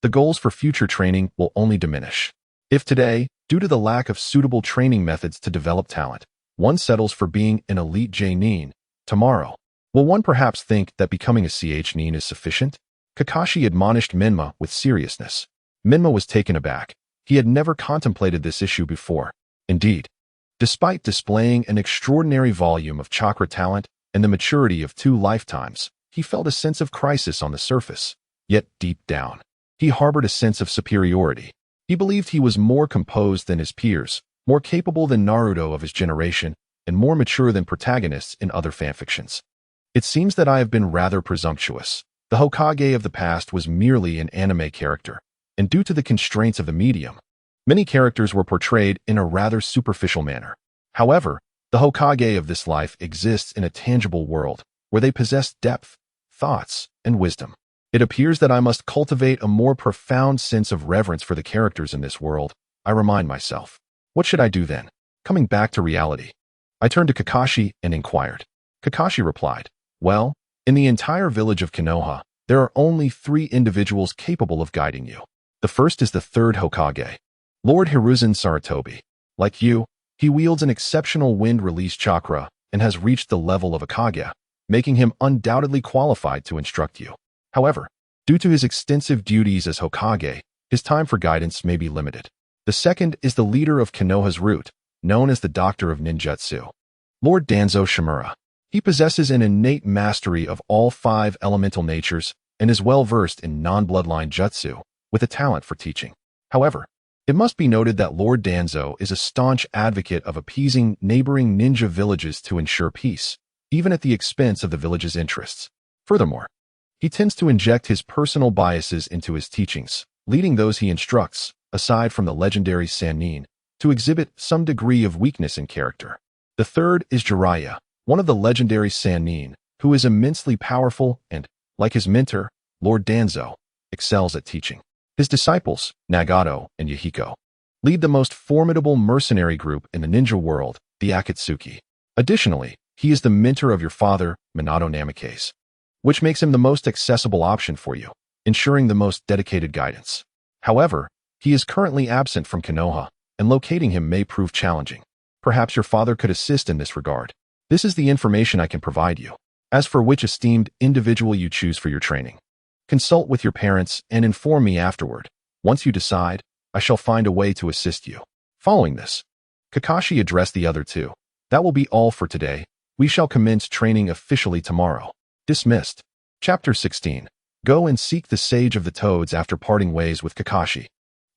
the goals for future training will only diminish. If today, due to the lack of suitable training methods to develop talent, one settles for being an elite J-nin, tomorrow, will one perhaps think that becoming a CH-nin is sufficient? Kakashi admonished Menma with seriousness. Menma was taken aback. He had never contemplated this issue before. Indeed, despite displaying an extraordinary volume of chakra talent and the maturity of 2 lifetimes, he felt a sense of crisis on the surface. Yet deep down, he harbored a sense of superiority. He believed he was more composed than his peers, more capable than Naruto of his generation, and more mature than protagonists in other fanfictions. It seems that I have been rather presumptuous. The Hokage of the past was merely an anime character, and due to the constraints of the medium, many characters were portrayed in a rather superficial manner. However, the Hokage of this life exists in a tangible world, where they possess depth, thoughts, and wisdom. It appears that I must cultivate a more profound sense of reverence for the characters in this world, I remind myself. What should I do then? Coming back to reality, I turned to Kakashi and inquired. Kakashi replied, well, in the entire village of Konoha, there are only 3 individuals capable of guiding you. The first is the 3rd Hokage, Lord Hiruzen Sarutobi. Like you, he wields an exceptional wind release chakra and has reached the level of a Hokage, making him undoubtedly qualified to instruct you. However, due to his extensive duties as Hokage, his time for guidance may be limited. The second is the leader of Konoha's root, known as the Doctor of Ninjutsu, Lord Danzo Shimura. He possesses an innate mastery of all 5 elemental natures and is well versed in non-bloodline jutsu, with a talent for teaching. However, it must be noted that Lord Danzo is a staunch advocate of appeasing neighboring ninja villages to ensure peace, even at the expense of the village's interests. Furthermore, he tends to inject his personal biases into his teachings, leading those he instructs, aside from the legendary Sannin, to exhibit some degree of weakness in character. The third is Jiraiya, one of the legendary Sannin, who is immensely powerful and, like his mentor, Lord Danzo, excels at teaching. His disciples, Nagato and Yahiko, lead the most formidable mercenary group in the ninja world, the Akatsuki. Additionally, he is the mentor of your father, Minato Namikaze, which makes him the most accessible option for you, ensuring the most dedicated guidance. However, he is currently absent from Konoha, and locating him may prove challenging. Perhaps your father could assist in this regard. This is the information I can provide you. As for which esteemed individual you choose for your training, consult with your parents and inform me afterward. Once you decide, I shall find a way to assist you. Following this, Kakashi addressed the other 2. That will be all for today. We shall commence training officially tomorrow. Dismissed. Chapter 16. Go and seek the Sage of the Toads. After parting ways with Kakashi,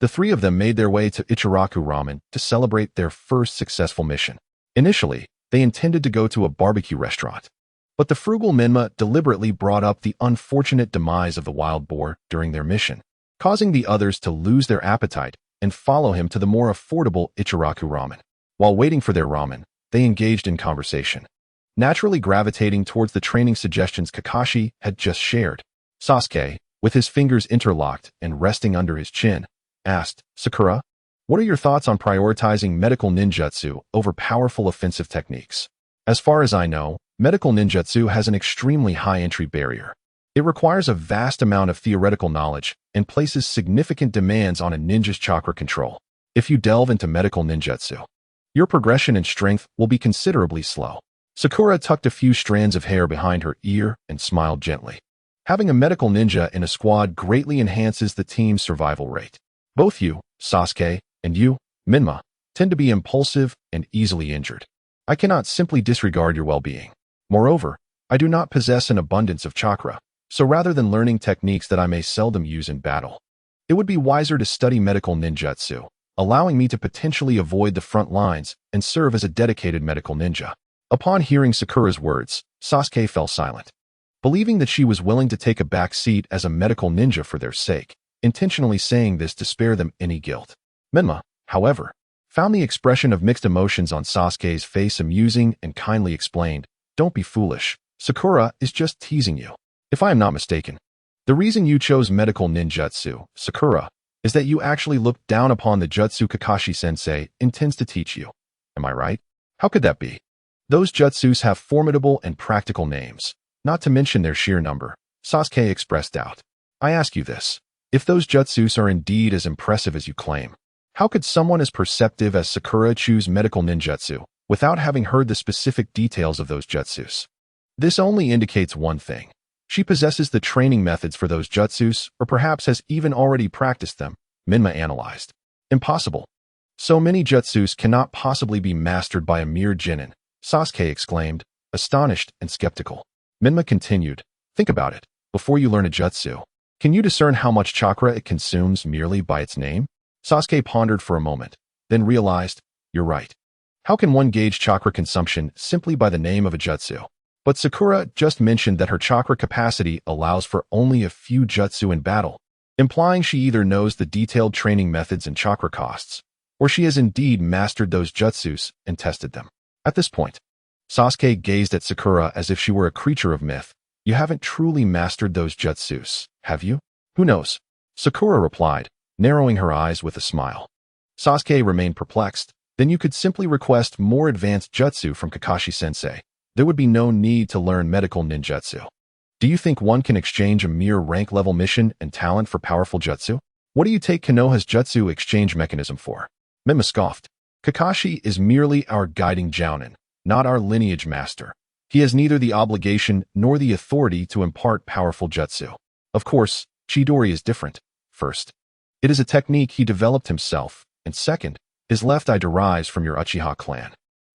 the 3 of them made their way to Ichiraku Ramen to celebrate their first successful mission. Initially, they intended to go to a barbecue restaurant, But the frugal Menma deliberately brought up the unfortunate demise of the wild boar during their mission, causing the others to lose their appetite and follow him to the more affordable Ichiraku ramen. While waiting for their ramen, they engaged in conversation, naturally gravitating towards the training suggestions Kakashi had just shared. Sasuke, with his fingers interlocked and resting under his chin, asked, "Sakura, what are your thoughts on prioritizing medical ninjutsu over powerful offensive techniques? As far as I know, medical ninjutsu has an extremely high entry barrier. It requires a vast amount of theoretical knowledge and places significant demands on a ninja's chakra control. If you delve into medical ninjutsu, your progression in strength will be considerably slow." Sakura tucked a few strands of hair behind her ear and smiled gently. Having a medical ninja in a squad greatly enhances the team's survival rate. Both you, Sasuke, and you, Menma, tend to be impulsive and easily injured. I cannot simply disregard your well-being. Moreover, I do not possess an abundance of chakra, so rather than learning techniques that I may seldom use in battle, it would be wiser to study medical ninjutsu, allowing me to potentially avoid the front lines and serve as a dedicated medical ninja. Upon hearing Sakura's words, Sasuke fell silent, believing that she was willing to take a back seat as a medical ninja for their sake, intentionally saying this to spare them any guilt. Menma, however, found the expression of mixed emotions on Sasuke's face amusing and kindly explained, "Don't be foolish. Sakura is just teasing you. If I am not mistaken, the reason you chose medical ninjutsu, Sakura, is that you actually look down upon the jutsu Kakashi-sensei intends to teach you. Am I right? How could that be? Those jutsus have formidable and practical names, not to mention their sheer number." Sasuke expressed doubt. "I ask you this. If those jutsus are indeed as impressive as you claim, how could someone as perceptive as Sakura choose medical ninjutsu without having heard the specific details of those jutsus? This only indicates one thing. She possesses the training methods for those jutsus, or perhaps has even already practiced them," Menma analyzed. "Impossible. So many jutsus cannot possibly be mastered by a mere genin," Sasuke exclaimed, astonished and skeptical. Menma continued, "Think about it. Before you learn a jutsu, can you discern how much chakra it consumes merely by its name?" Sasuke pondered for a moment, then realized, "You're right. How can one gauge chakra consumption simply by the name of a jutsu?" But Sakura just mentioned that her chakra capacity allows for only a few jutsu in battle, implying she either knows the detailed training methods and chakra costs, or she has indeed mastered those jutsus and tested them. At this point, Sasuke gazed at Sakura as if she were a creature of myth. "You haven't truly mastered those jutsus, have you?" "Who knows?" Sakura replied, narrowing her eyes with a smile. Sasuke remained perplexed. "Then you could simply request more advanced jutsu from Kakashi-sensei. There would be no need to learn medical ninjutsu. Do you think one can exchange a mere rank-level mission and talent for powerful jutsu? What do you take Konoha's jutsu exchange mechanism for?" Menma scoffed. "Kakashi is merely our guiding jounin, not our lineage master. He has neither the obligation nor the authority to impart powerful jutsu. Of course, Chidori is different. First, it is a technique he developed himself, and second, his left eye derives from your Uchiha clan.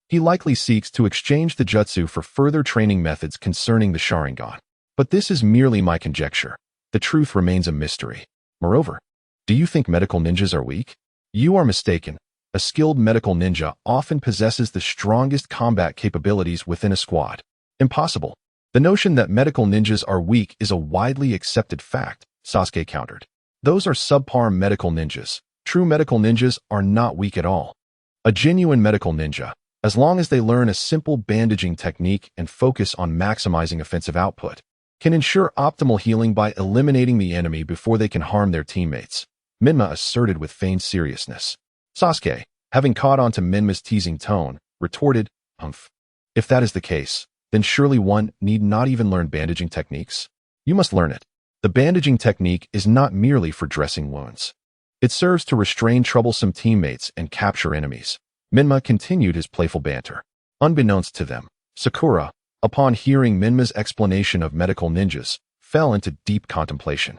He likely seeks to exchange the jutsu for further training methods concerning the Sharingan. But this is merely my conjecture. The truth remains a mystery. Moreover, do you think medical ninjas are weak? You are mistaken. A skilled medical ninja often possesses the strongest combat capabilities within a squad. Impossible. The notion that medical ninjas are weak is a widely accepted fact," Sasuke countered. "Those are subpar medical ninjas. True medical ninjas are not weak at all. A genuine medical ninja, as long as they learn a simple bandaging technique and focus on maximizing offensive output, can ensure optimal healing by eliminating the enemy before they can harm their teammates," Menma asserted with feigned seriousness. Sasuke, having caught on to Menma's teasing tone, retorted, "Humph. If that is the case, then surely one need not even learn bandaging techniques. You must learn it. The bandaging technique is not merely for dressing wounds. It serves to restrain troublesome teammates and capture enemies." Menma continued his playful banter. Unbeknownst to them, Sakura, upon hearing Menma's explanation of medical ninjas, fell into deep contemplation.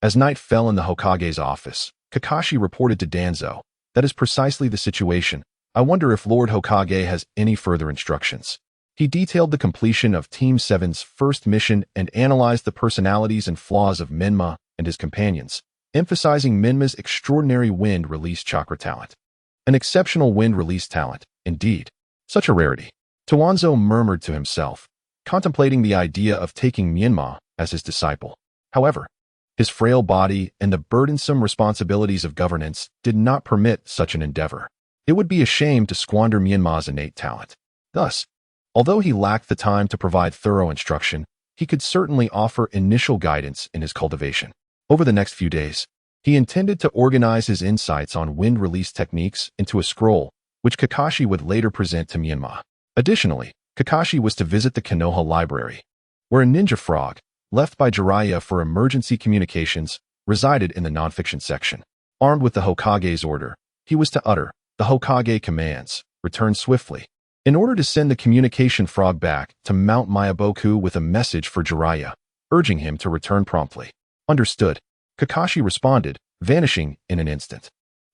As night fell in the Hokage's office, Kakashi reported to Danzo, "That is precisely the situation. I wonder if Lord Hokage has any further instructions." He detailed the completion of Team 7's first mission and analyzed the personalities and flaws of Menma and his companions, emphasizing Menma's extraordinary wind release chakra talent. An exceptional wind release talent, indeed. Such a rarity. Tuanzo murmured to himself, contemplating the idea of taking Menma as his disciple. However, his frail body and the burdensome responsibilities of governance did not permit such an endeavor. It would be a shame to squander Menma's innate talent. Thus, although he lacked the time to provide thorough instruction, he could certainly offer initial guidance in his cultivation. Over the next few days, he intended to organize his insights on wind release techniques into a scroll, which Kakashi would later present to Menma. Additionally, Kakashi was to visit the Konoha library, where a ninja frog, left by Jiraiya for emergency communications, resided in the nonfiction section. Armed with the Hokage's order, he was to utter the Hokage commands, return swiftly, in order to send the communication frog back to Mount Myaboku with a message for Jiraiya, urging him to return promptly. Understood, Kakashi responded, vanishing in an instant.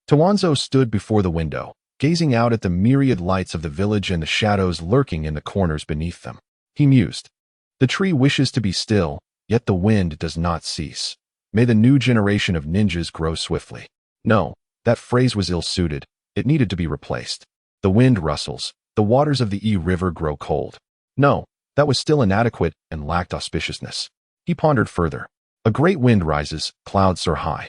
Danzo stood before the window, gazing out at the myriad lights of the village and the shadows lurking in the corners beneath them. He mused, "The tree wishes to be still, yet the wind does not cease. May the new generation of ninjas grow swiftly." No, that phrase was ill-suited. It needed to be replaced. "The wind rustles, the waters of the River grow cold." No, that was still inadequate and lacked auspiciousness. He pondered further. A great wind rises, clouds soar high.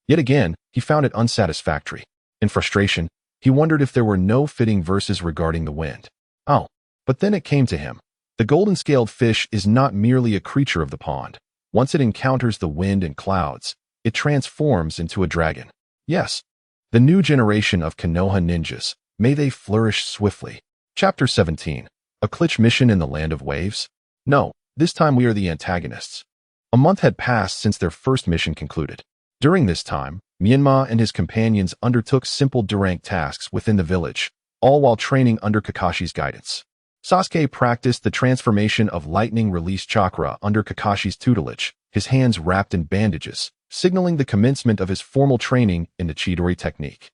Yet again, he found it unsatisfactory. In frustration, he wondered if there were no fitting verses regarding the wind. Oh, but then it came to him. The golden-scaled fish is not merely a creature of the pond. Once it encounters the wind and clouds, it transforms into a dragon. Yes, the new generation of Konoha ninjas, may they flourish swiftly. Chapter 17. A Glitch Mission in the Land of Waves? No, this time we are the antagonists. A month had passed since their first mission concluded. During this time, Menma and his companions undertook simple rank tasks within the village, all while training under Kakashi's guidance. Sasuke practiced the transformation of lightning release chakra under Kakashi's tutelage, his hands wrapped in bandages, signaling the commencement of his formal training in the Chidori technique.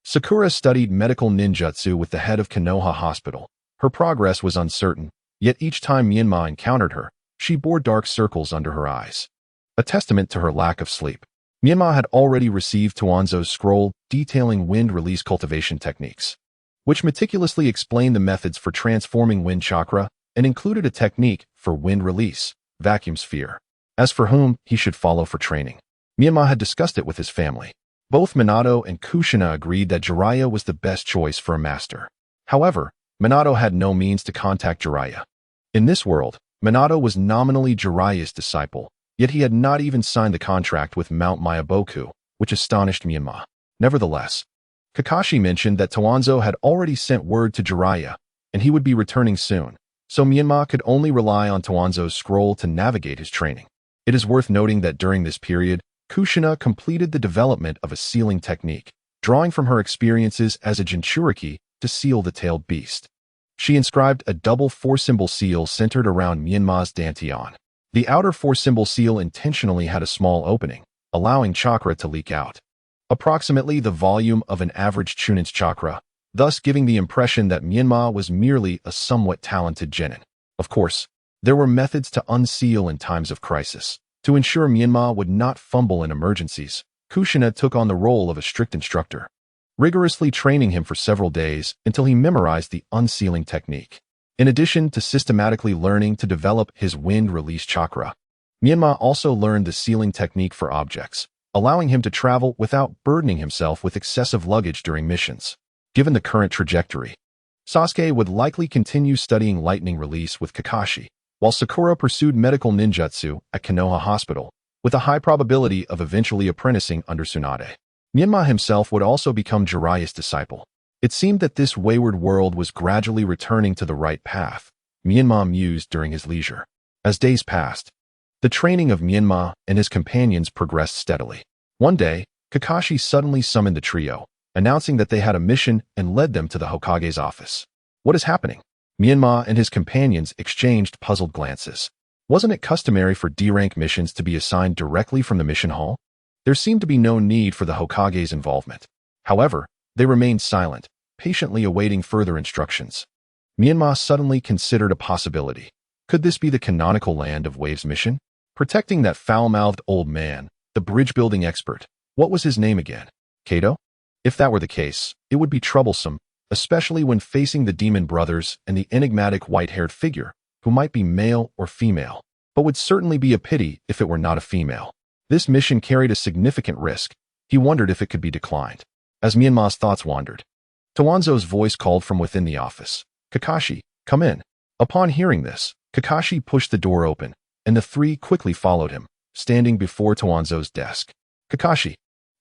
Sakura studied medical ninjutsu with the head of Konoha Hospital. Her progress was uncertain, yet each time Menma encountered her, she bore dark circles under her eyes, a testament to her lack of sleep. Menma had already received Danzo's scroll detailing wind release cultivation techniques, which meticulously explained the methods for transforming wind chakra and included a technique for wind release, vacuum sphere, as for whom he should follow for training. Menma had discussed it with his family. Both Minato and Kushina agreed that Jiraiya was the best choice for a master. However, Minato had no means to contact Jiraiya. In this world, Minato was nominally Jiraiya's disciple, yet he had not even signed the contract with Mount Myaboku, which astonished Menma. Nevertheless, Kakashi mentioned that Danzo had already sent word to Jiraiya, and he would be returning soon, so Menma could only rely on Danzo's scroll to navigate his training. It is worth noting that during this period, Kushina completed the development of a sealing technique, drawing from her experiences as a Jinchuriki to seal the tailed beast. She inscribed a double four-symbol seal centered around Menma's dantian. The outer four-symbol seal intentionally had a small opening, allowing chakra to leak out, approximately the volume of an average Chunin's chakra, thus giving the impression that Menma was merely a somewhat talented genin. Of course, there were methods to unseal in times of crisis. To ensure Menma would not fumble in emergencies, Kushina took on the role of a strict instructor, rigorously training him for several days until he memorized the unsealing technique. In addition to systematically learning to develop his wind release chakra, Menma also learned the sealing technique for objects, allowing him to travel without burdening himself with excessive luggage during missions. Given the current trajectory, Sasuke would likely continue studying lightning release with Kakashi, while Sakura pursued medical ninjutsu at Konoha Hospital, with a high probability of eventually apprenticing under Tsunade. Menma himself would also become Jiraiya's disciple. It seemed that this wayward world was gradually returning to the right path, Menma mused during his leisure. As days passed, the training of Menma and his companions progressed steadily. One day, Kakashi suddenly summoned the trio, announcing that they had a mission and led them to the Hokage's office. "What is happening?" Menma and his companions exchanged puzzled glances. Wasn't it customary for D-rank missions to be assigned directly from the mission hall? There seemed to be no need for the Hokage's involvement. However, they remained silent, patiently awaiting further instructions. Menma suddenly considered a possibility. Could this be the canonical Land of Waves mission? Protecting that foul-mouthed old man, the bridge-building expert. What was his name again? Kato? If that were the case, it would be troublesome, especially when facing the demon brothers and the enigmatic white-haired figure, who might be male or female, but would certainly be a pity if it were not a female. This mission carried a significant risk. He wondered if it could be declined. As Menma's thoughts wandered, Tawanzo's voice called from within the office. Kakashi, come in. Upon hearing this, Kakashi pushed the door open, and the three quickly followed him, standing before Tawanzo's desk. Kakashi,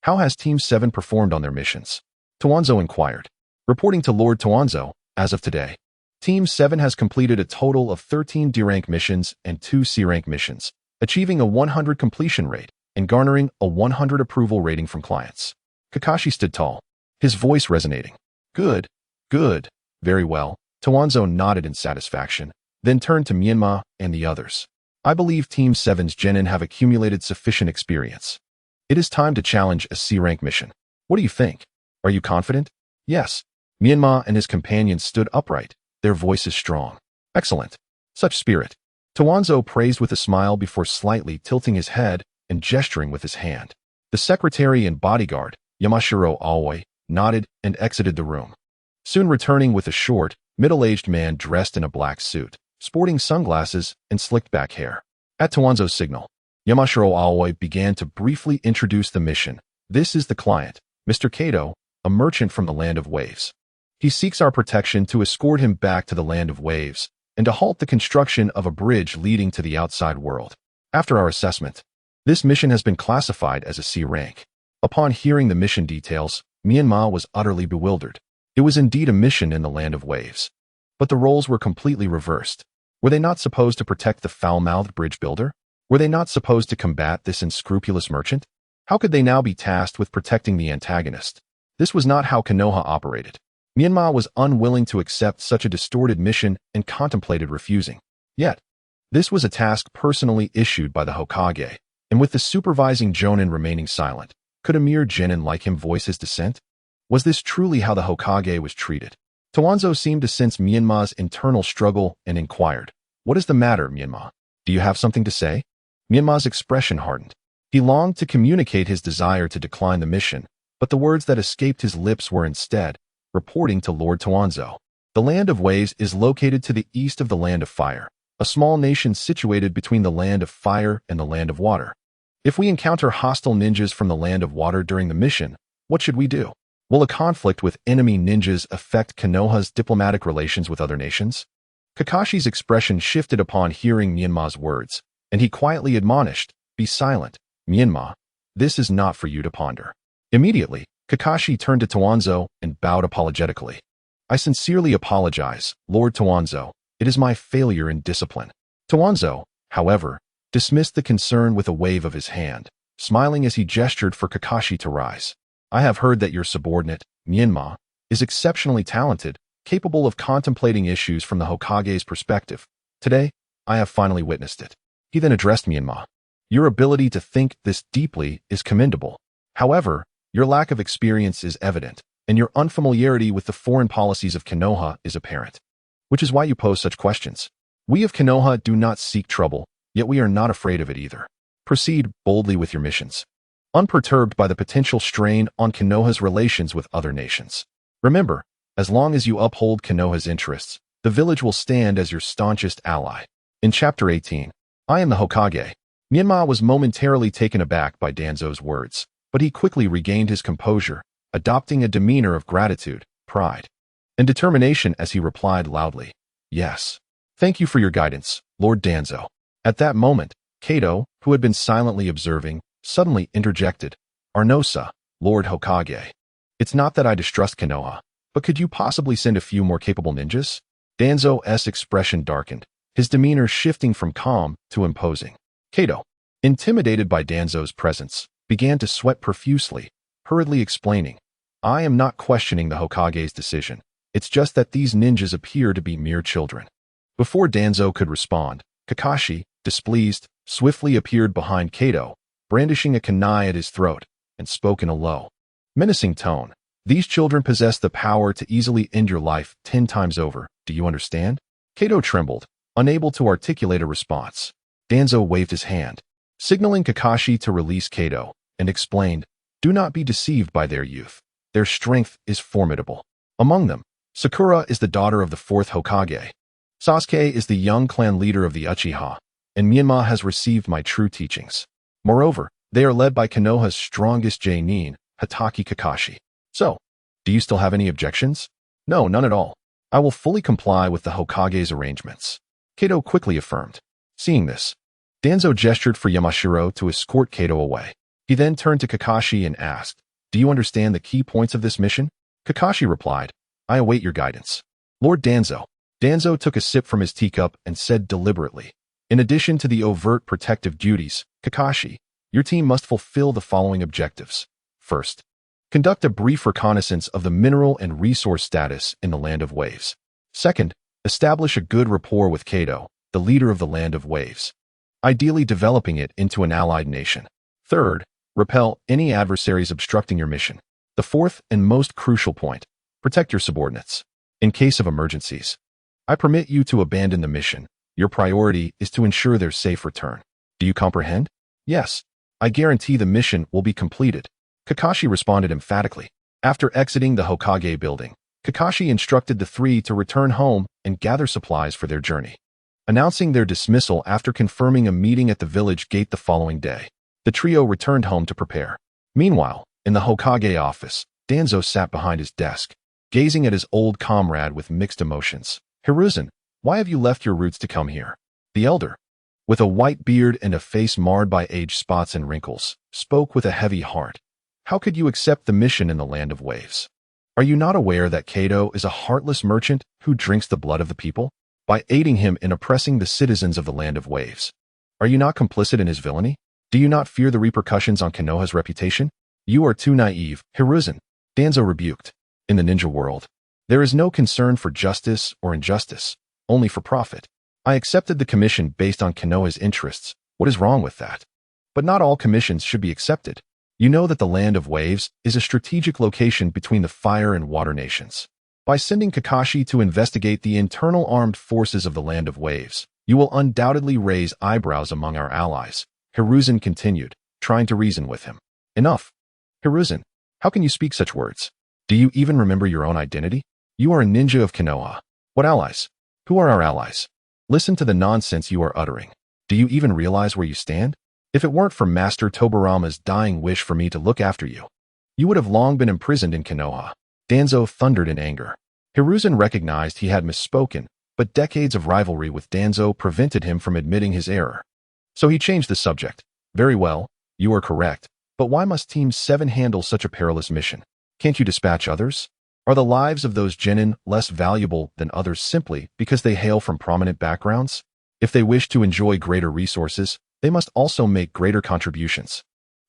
how has Team 7 performed on their missions? Tawanzo inquired. Reporting to Lord Tawanzo, as of today, Team 7 has completed a total of 13 D-rank missions and 2 C-rank missions, achieving a 100 completion rate and garnering a 100 approval rating from clients. Kakashi stood tall, his voice resonating. Good, good, very well. Tawanzo nodded in satisfaction, then turned to Menma and the others. I believe Team 7's genin have accumulated sufficient experience. It is time to challenge a C-rank mission. What do you think? Are you confident? Yes. Menma and his companions stood upright, their voices strong. Excellent. Such spirit. Tawanzo praised with a smile before slightly tilting his head and gesturing with his hand. The secretary and bodyguard, Yamashiro Aoi, nodded and exited the room, soon returning with a short, middle-aged man dressed in a black suit, sporting sunglasses and slicked-back hair. At Tawanzo's signal, Yamashiro Aoi began to briefly introduce the mission. This is the client, Mr. Kato, a merchant from the Land of Waves. He seeks our protection to escort him back to the Land of Waves and to halt the construction of a bridge leading to the outside world. After our assessment, this mission has been classified as a C rank. Upon hearing the mission details, Menma was utterly bewildered. It was indeed a mission in the Land of Waves, but the roles were completely reversed. Were they not supposed to protect the foul-mouthed bridge builder? Were they not supposed to combat this unscrupulous merchant? How could they now be tasked with protecting the antagonist? This was not how Konoha operated. Menma was unwilling to accept such a distorted mission and contemplated refusing. Yet, this was a task personally issued by the Hokage, and with the supervising Jonin remaining silent, could a mere genin like him voice his dissent? Was this truly how the Hokage was treated? Tawanzo seemed to sense Menma's internal struggle and inquired, "What is the matter, Menma? Do you have something to say?" Menma's expression hardened. He longed to communicate his desire to decline the mission, but the words that escaped his lips were instead, reporting to Lord Tawanzo. The Land of Waves is located to the east of the Land of Fire, a small nation situated between the Land of Fire and the Land of Water. If we encounter hostile ninjas from the Land of Water during the mission, what should we do? Will a conflict with enemy ninjas affect Konoha's diplomatic relations with other nations? Kakashi's expression shifted upon hearing Menma's words, and he quietly admonished, "Be silent, Menma. This is not for you to ponder." Immediately, Kakashi turned to Tawanzo and bowed apologetically. "I sincerely apologize, Lord Tawanzo. It is my failure in discipline." Tawanzo, however, dismissed the concern with a wave of his hand, smiling as he gestured for Kakashi to rise. "I have heard that your subordinate, Menma, is exceptionally talented, capable of contemplating issues from the Hokage's perspective. Today, I have finally witnessed it." He then addressed Menma. "Your ability to think this deeply is commendable. However, your lack of experience is evident, and your unfamiliarity with the foreign policies of Konoha is apparent, which is why you pose such questions. We of Konoha do not seek trouble, yet we are not afraid of it either. Proceed boldly with your missions, unperturbed by the potential strain on Konoha's relations with other nations. Remember, as long as you uphold Konoha's interests, the village will stand as your staunchest ally." In Chapter 18, I am the Hokage. Menma was momentarily taken aback by Danzo's words, but he quickly regained his composure, adopting a demeanor of gratitude, pride, and determination as he replied loudly, "Yes. Thank you for your guidance, Lord Danzo." At that moment, Kato, who had been silently observing, suddenly interjected, "Arnosa, Lord Hokage. It's not that I distrust Konoha, but could you possibly send a few more capable ninjas?" Danzo's expression darkened, his demeanor shifting from calm to imposing. Kato, intimidated by Danzo's presence, began to sweat profusely, hurriedly explaining, "I am not questioning the Hokage's decision. It's just that these ninjas appear to be mere children." Before Danzo could respond, Kakashi, displeased, swiftly appeared behind Kato, brandishing a kunai at his throat, and spoke in a low, menacing tone. "These children possess the power to easily end your life 10 times over. Do you understand?" Kato trembled, unable to articulate a response. Danzo waved his hand, signaling Kakashi to release Kato, and explained, "Do not be deceived by their youth. Their strength is formidable. Among them, Sakura is the daughter of the 4th Hokage. Sasuke is the young clan leader of the Uchiha, and Menma has received my true teachings. Moreover, they are led by Konoha's strongest Jonin, Hatake Kakashi. So, do you still have any objections? No, none at all. I will fully comply with the Hokage's arrangements. Kato quickly affirmed. Seeing this, Danzo gestured for Yamashiro to escort Kato away. He then turned to Kakashi and asked, Do you understand the key points of this mission? Kakashi replied, I await your guidance. Lord Danzo. Danzo took a sip from his teacup and said deliberately, In addition to the overt protective duties, Kakashi, your team must fulfill the following objectives. First, conduct a brief reconnaissance of the mineral and resource status in the Land of Waves. Second, establish a good rapport with Kato, the leader of the Land of Waves, ideally developing it into an allied nation. Third, repel any adversaries obstructing your mission. The fourth and most crucial point, protect your subordinates. In case of emergencies, I permit you to abandon the mission. Your priority is to ensure their safe return. Do you comprehend? Yes. I guarantee the mission will be completed. Kakashi responded emphatically. After exiting the Hokage building, Kakashi instructed the three to return home and gather supplies for their journey, announcing their dismissal after confirming a meeting at the village gate the following day. The trio returned home to prepare. Meanwhile, in the Hokage office, Danzo sat behind his desk, gazing at his old comrade with mixed emotions. Hiruzen, why have you left your roots to come here? The elder, with a white beard and a face marred by age spots and wrinkles, spoke with a heavy heart. How could you accept the mission in the Land of Waves? Are you not aware that Kato is a heartless merchant who drinks the blood of the people? By aiding him in oppressing the citizens of the Land of Waves, are you not complicit in his villainy? Do you not fear the repercussions on Konoha's reputation? You are too naive, Hiruzen. Danzo rebuked. In the ninja world, there is no concern for justice or injustice, only for profit. I accepted the commission based on Konoha's interests. What is wrong with that? But not all commissions should be accepted. You know that the Land of Waves is a strategic location between the fire and water nations. By sending Kakashi to investigate the internal armed forces of the Land of Waves, you will undoubtedly raise eyebrows among our allies. Hiruzen continued, trying to reason with him. Enough. Hiruzen, how can you speak such words? Do you even remember your own identity? You are a ninja of Konoha. What allies? Who are our allies? Listen to the nonsense you are uttering. Do you even realize where you stand? If it weren't for Master Tobarama's dying wish for me to look after you, you would have long been imprisoned in Konoha. Danzo thundered in anger. Hiruzen recognized he had misspoken, but decades of rivalry with Danzo prevented him from admitting his error. So he changed the subject. Very well, you are correct, but why must Team 7 handle such a perilous mission? Can't you dispatch others? Are the lives of those genin less valuable than others simply because they hail from prominent backgrounds? If they wish to enjoy greater resources, they must also make greater contributions.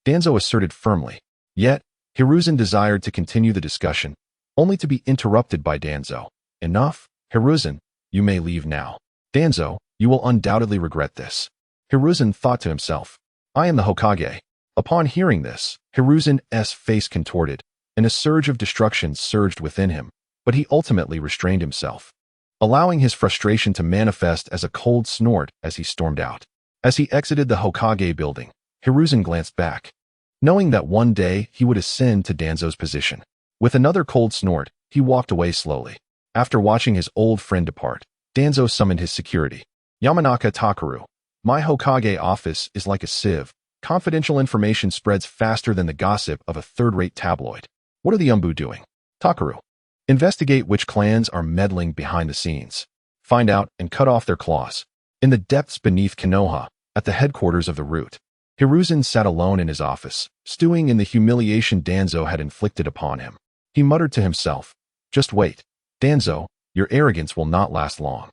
Danzo asserted firmly. Yet, Hiruzen desired to continue the discussion, only to be interrupted by Danzo. Enough, Hiruzen, you may leave now. Danzo, you will undoubtedly regret this. Hiruzen thought to himself. I am the Hokage. Upon hearing this, Hiruzen's face contorted, and a surge of destruction surged within him, but he ultimately restrained himself, allowing his frustration to manifest as a cold snort as he stormed out. As he exited the Hokage building, Hiruzen glanced back, knowing that one day he would ascend to Danzo's position. With another cold snort, he walked away slowly. After watching his old friend depart, Danzo summoned his security. Yamanaka Takaru, my Hokage office is like a sieve. Confidential information spreads faster than the gossip of a third-rate tabloid. What are the Anbu doing? Takaru, investigate which clans are meddling behind the scenes. Find out and cut off their claws. In the depths beneath Konoha, at the headquarters of the root, Hiruzen sat alone in his office, stewing in the humiliation Danzo had inflicted upon him. He muttered to himself, Just wait. Danzo, your arrogance will not last long.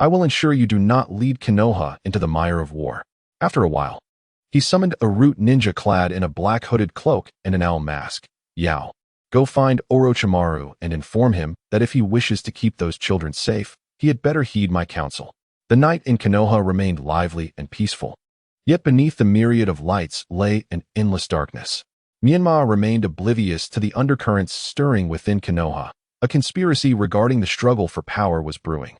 I will ensure you do not lead Konoha into the mire of war. After a while, he summoned a root ninja clad in a black hooded cloak and an owl mask. Yao, go find Orochimaru and inform him that if he wishes to keep those children safe, he had better heed my counsel. The night in Konoha remained lively and peaceful. Yet beneath the myriad of lights lay an endless darkness. Menma remained oblivious to the undercurrents stirring within Konoha. A conspiracy regarding the struggle for power was brewing,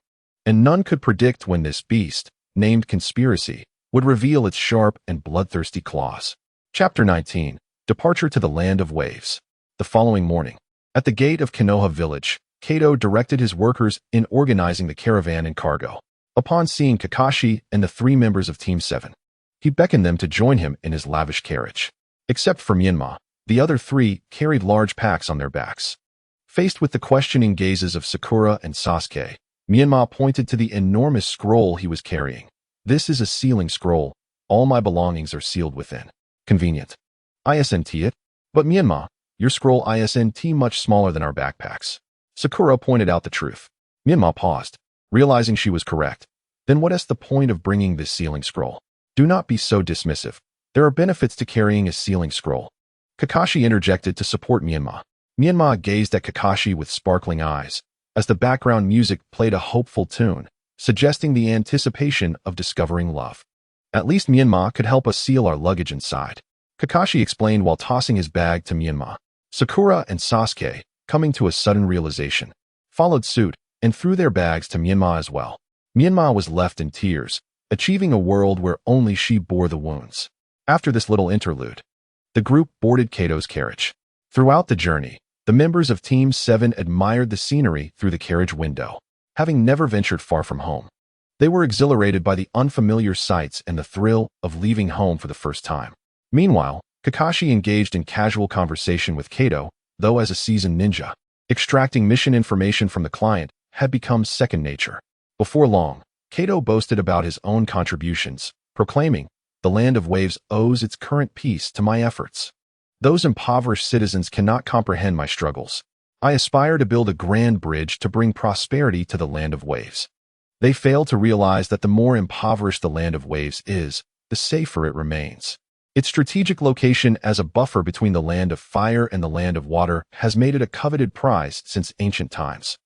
and none could predict when this beast, named conspiracy, would reveal its sharp and bloodthirsty claws. Chapter 19. Departure to the Land of Waves. The following morning, at the gate of Konoha village, Kato directed his workers in organizing the caravan and cargo. Upon seeing Kakashi and the 3 members of Team 7, he beckoned them to join him in his lavish carriage. Except for Menma, the other 3 carried large packs on their backs. Faced with the questioning gazes of Sakura and Sasuke, Menma pointed to the enormous scroll he was carrying. "This is a sealing scroll. All my belongings are sealed within." "Convenient. Isn't it? But Menma, your scroll isn't much smaller than our backpacks." Sakura pointed out the truth. Menma paused, realizing she was correct. "Then what is the point of bringing this sealing scroll? Do not be so dismissive. There are benefits to carrying a sealing scroll." Kakashi interjected to support Menma. Menma gazed at Kakashi with sparkling eyes, as the background music played a hopeful tune, suggesting the anticipation of discovering love. "At least Menma could help us seal our luggage inside," Kakashi explained while tossing his bag to Menma. Sakura and Sasuke, coming to a sudden realization, followed suit and threw their bags to Menma as well. Menma was left in tears, achieving a world where only she bore the wounds. After this little interlude, the group boarded Kato's carriage. Throughout the journey, the members of Team 7 admired the scenery through the carriage window, having never ventured far from home. They were exhilarated by the unfamiliar sights and the thrill of leaving home for the first time. Meanwhile, Kakashi engaged in casual conversation with Kato, though as a seasoned ninja, extracting mission information from the client had become second nature. Before long, Kato boasted about his own contributions, proclaiming, "The land of waves owes its current peace to my efforts. Those impoverished citizens cannot comprehend my struggles. I aspire to build a grand bridge to bring prosperity to the land of waves." They fail to realize that the more impoverished the land of waves is, the safer it remains. Its strategic location as a buffer between the land of fire and the land of water has made it a coveted prize since ancient times.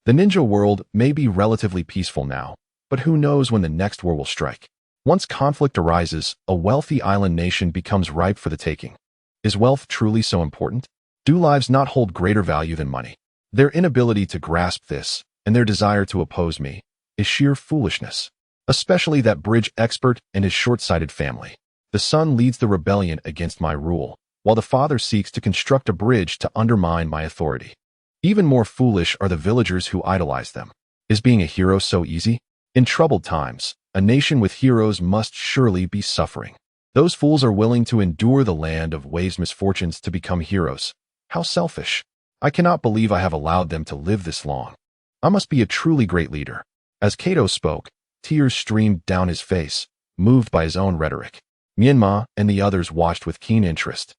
The ninja world may be relatively peaceful now, but who knows when the next war will strike. Once conflict arises, a wealthy island nation becomes ripe for the taking. Is wealth truly so important? Do lives not hold greater value than money? Their inability to grasp this, and their desire to oppose me, is sheer foolishness. Especially that bridge expert and his short-sighted family. The son leads the rebellion against my rule, while the father seeks to construct a bridge to undermine my authority. Even more foolish are the villagers who idolize them. Is being a hero so easy? In troubled times, a nation with heroes must surely be suffering. Those fools are willing to endure the land of waves' misfortunes to become heroes. How selfish. I cannot believe I have allowed them to live this long. I must be a truly great leader. As Kato spoke, tears streamed down his face, moved by his own rhetoric. Menma and the others watched with keen interest,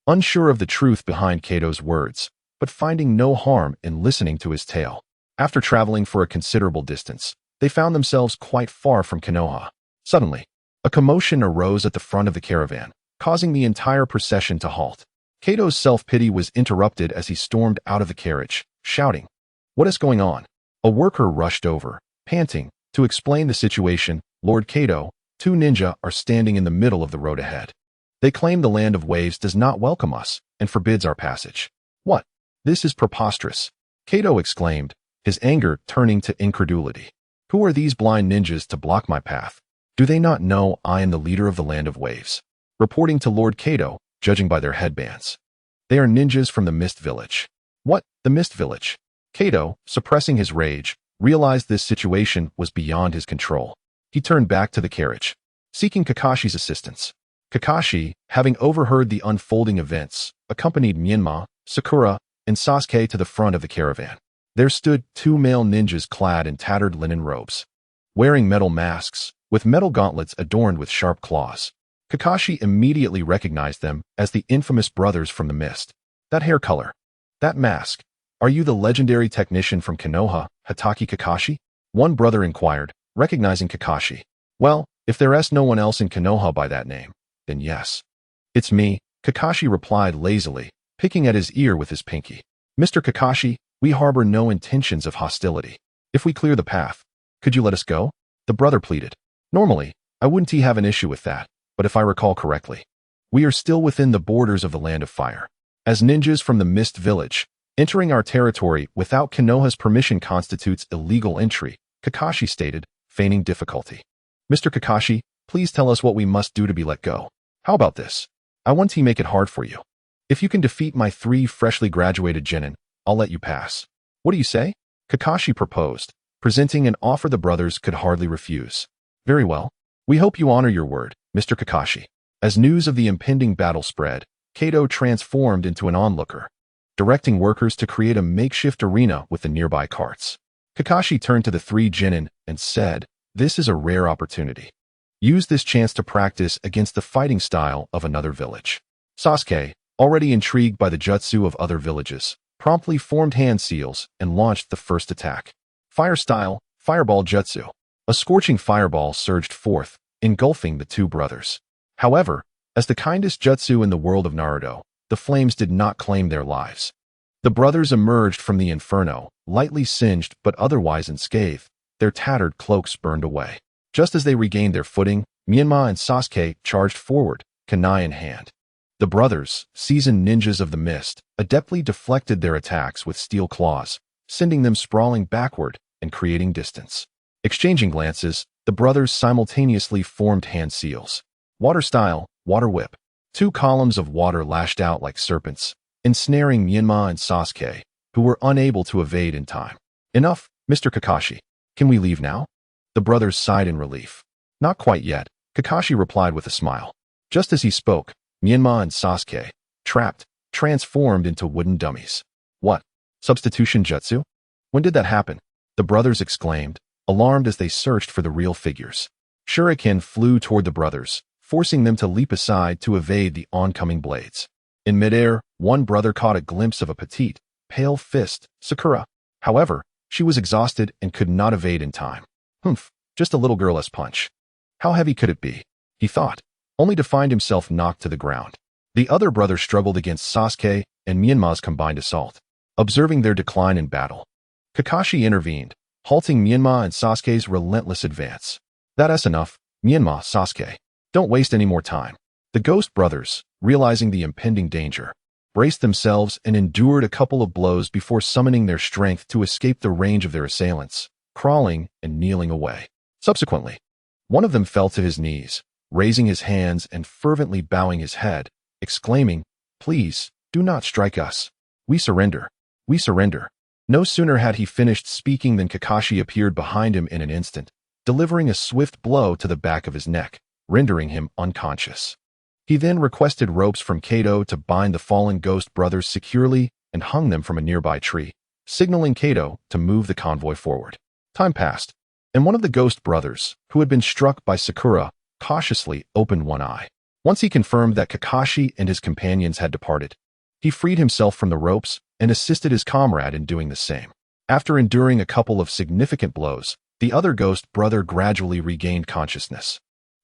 unsure of the truth behind Kato's words, but finding no harm in listening to his tale. After traveling for a considerable distance, they found themselves quite far from Konoha. Suddenly, a commotion arose at the front of the caravan, causing the entire procession to halt. Kato's self-pity was interrupted as he stormed out of the carriage, shouting, "What is going on?" A worker rushed over, panting, to explain the situation. "Lord Kato, 2 ninja are standing in the middle of the road ahead. They claim the land of waves does not welcome us and forbids our passage." "What? This is preposterous," Kato exclaimed, his anger turning to incredulity. "Who are these blind ninjas to block my path? Do they not know I am the leader of the land of waves?" Reporting to Lord Kato, judging by their headbands. "They are ninjas from the Mist Village." "What? The Mist Village?" Kato, suppressing his rage, realized this situation was beyond his control. He turned back to the carriage, seeking Kakashi's assistance. Kakashi, having overheard the unfolding events, accompanied Menma, Sakura, and Sasuke to the front of the caravan. There stood 2 male ninjas clad in tattered linen robes, wearing metal masks, with metal gauntlets adorned with sharp claws. Kakashi immediately recognized them as the infamous brothers from the mist. "That hair color, that mask, are you the legendary technician from Konoha, Hatake Kakashi?" one brother inquired, recognizing Kakashi. "Well, if there's no one else in Konoha by that name, then yes. It's me," Kakashi replied lazily, picking at his ear with his pinky. "Mr. Kakashi, we harbor no intentions of hostility. If we clear the path, could you let us go?" the brother pleaded. "Normally, I wouldn't have an issue with that, but if I recall correctly, we are still within the borders of the land of fire. As ninjas from the Mist Village, entering our territory without Konoha's permission constitutes illegal entry," Kakashi stated, feigning difficulty. "Mr. Kakashi, please tell us what we must do to be let go. How about this? I want to make it hard for you. If you can defeat my 3 freshly graduated genin, I'll let you pass." What do you say? Kakashi proposed, presenting an offer the brothers could hardly refuse. Very well. We hope you honor your word, Mr. Kakashi. As news of the impending battle spread, Kato transformed into an onlooker, directing workers to create a makeshift arena with the nearby carts. Kakashi turned to the three genin and said, "This is a rare opportunity. Use this chance to practice against the fighting style of another village." Sasuke, already intrigued by the jutsu of other villages, promptly formed hand seals and launched the first attack. Fire style, fireball jutsu. A scorching fireball surged forth, engulfing the two brothers. However, as the kindest jutsu in the world of Naruto, the flames did not claim their lives. The brothers emerged from the inferno, lightly singed but otherwise unscathed, their tattered cloaks burned away. Just as they regained their footing, Menma and Sasuke charged forward, kunai in hand. The brothers, seasoned ninjas of the mist, adeptly deflected their attacks with steel claws, sending them sprawling backward and creating distance. Exchanging glances, the brothers simultaneously formed hand seals. Water style, water whip. Two columns of water lashed out like serpents, ensnaring Menma and Sasuke, who were unable to evade in time. Enough, Mr. Kakashi. Can we leave now? The brothers sighed in relief. Not quite yet, Kakashi replied with a smile. Just as he spoke, Menma and Sasuke, trapped, transformed into wooden dummies. What? Substitution jutsu? When did that happen? The brothers exclaimed, alarmed as they searched for the real figures. Shuriken flew toward the brothers, forcing them to leap aside to evade the oncoming blades. In midair, one brother caught a glimpse of a petite, pale fist, Sakura. However, she was exhausted and could not evade in time. Humph, just a little girl-less punch. How heavy could it be? He thought, only to find himself knocked to the ground. The other brother struggled against Sasuke and Menma's combined assault. Observing their decline in battle, Kakashi intervened, halting Menma and Sasuke's relentless advance. That's enough, Menma, Sasuke. Don't waste any more time. The Ghost brothers, realizing the impending danger, braced themselves and endured a couple of blows before summoning their strength to escape the range of their assailants, crawling and kneeling away. Subsequently, one of them fell to his knees, raising his hands and fervently bowing his head, exclaiming, "Please, do not strike us. We surrender. We surrender." No sooner had he finished speaking than Kakashi appeared behind him in an instant, delivering a swift blow to the back of his neck, rendering him unconscious. He then requested ropes from Kato to bind the fallen Ghost brothers securely and hung them from a nearby tree, signaling Kato to move the convoy forward. Time passed, and one of the Ghost brothers, who had been struck by Sakura, cautiously opened one eye. Once he confirmed that Kakashi and his companions had departed, he freed himself from the ropes and assisted his comrade in doing the same. After enduring a couple of significant blows, the other Ghost brother gradually regained consciousness.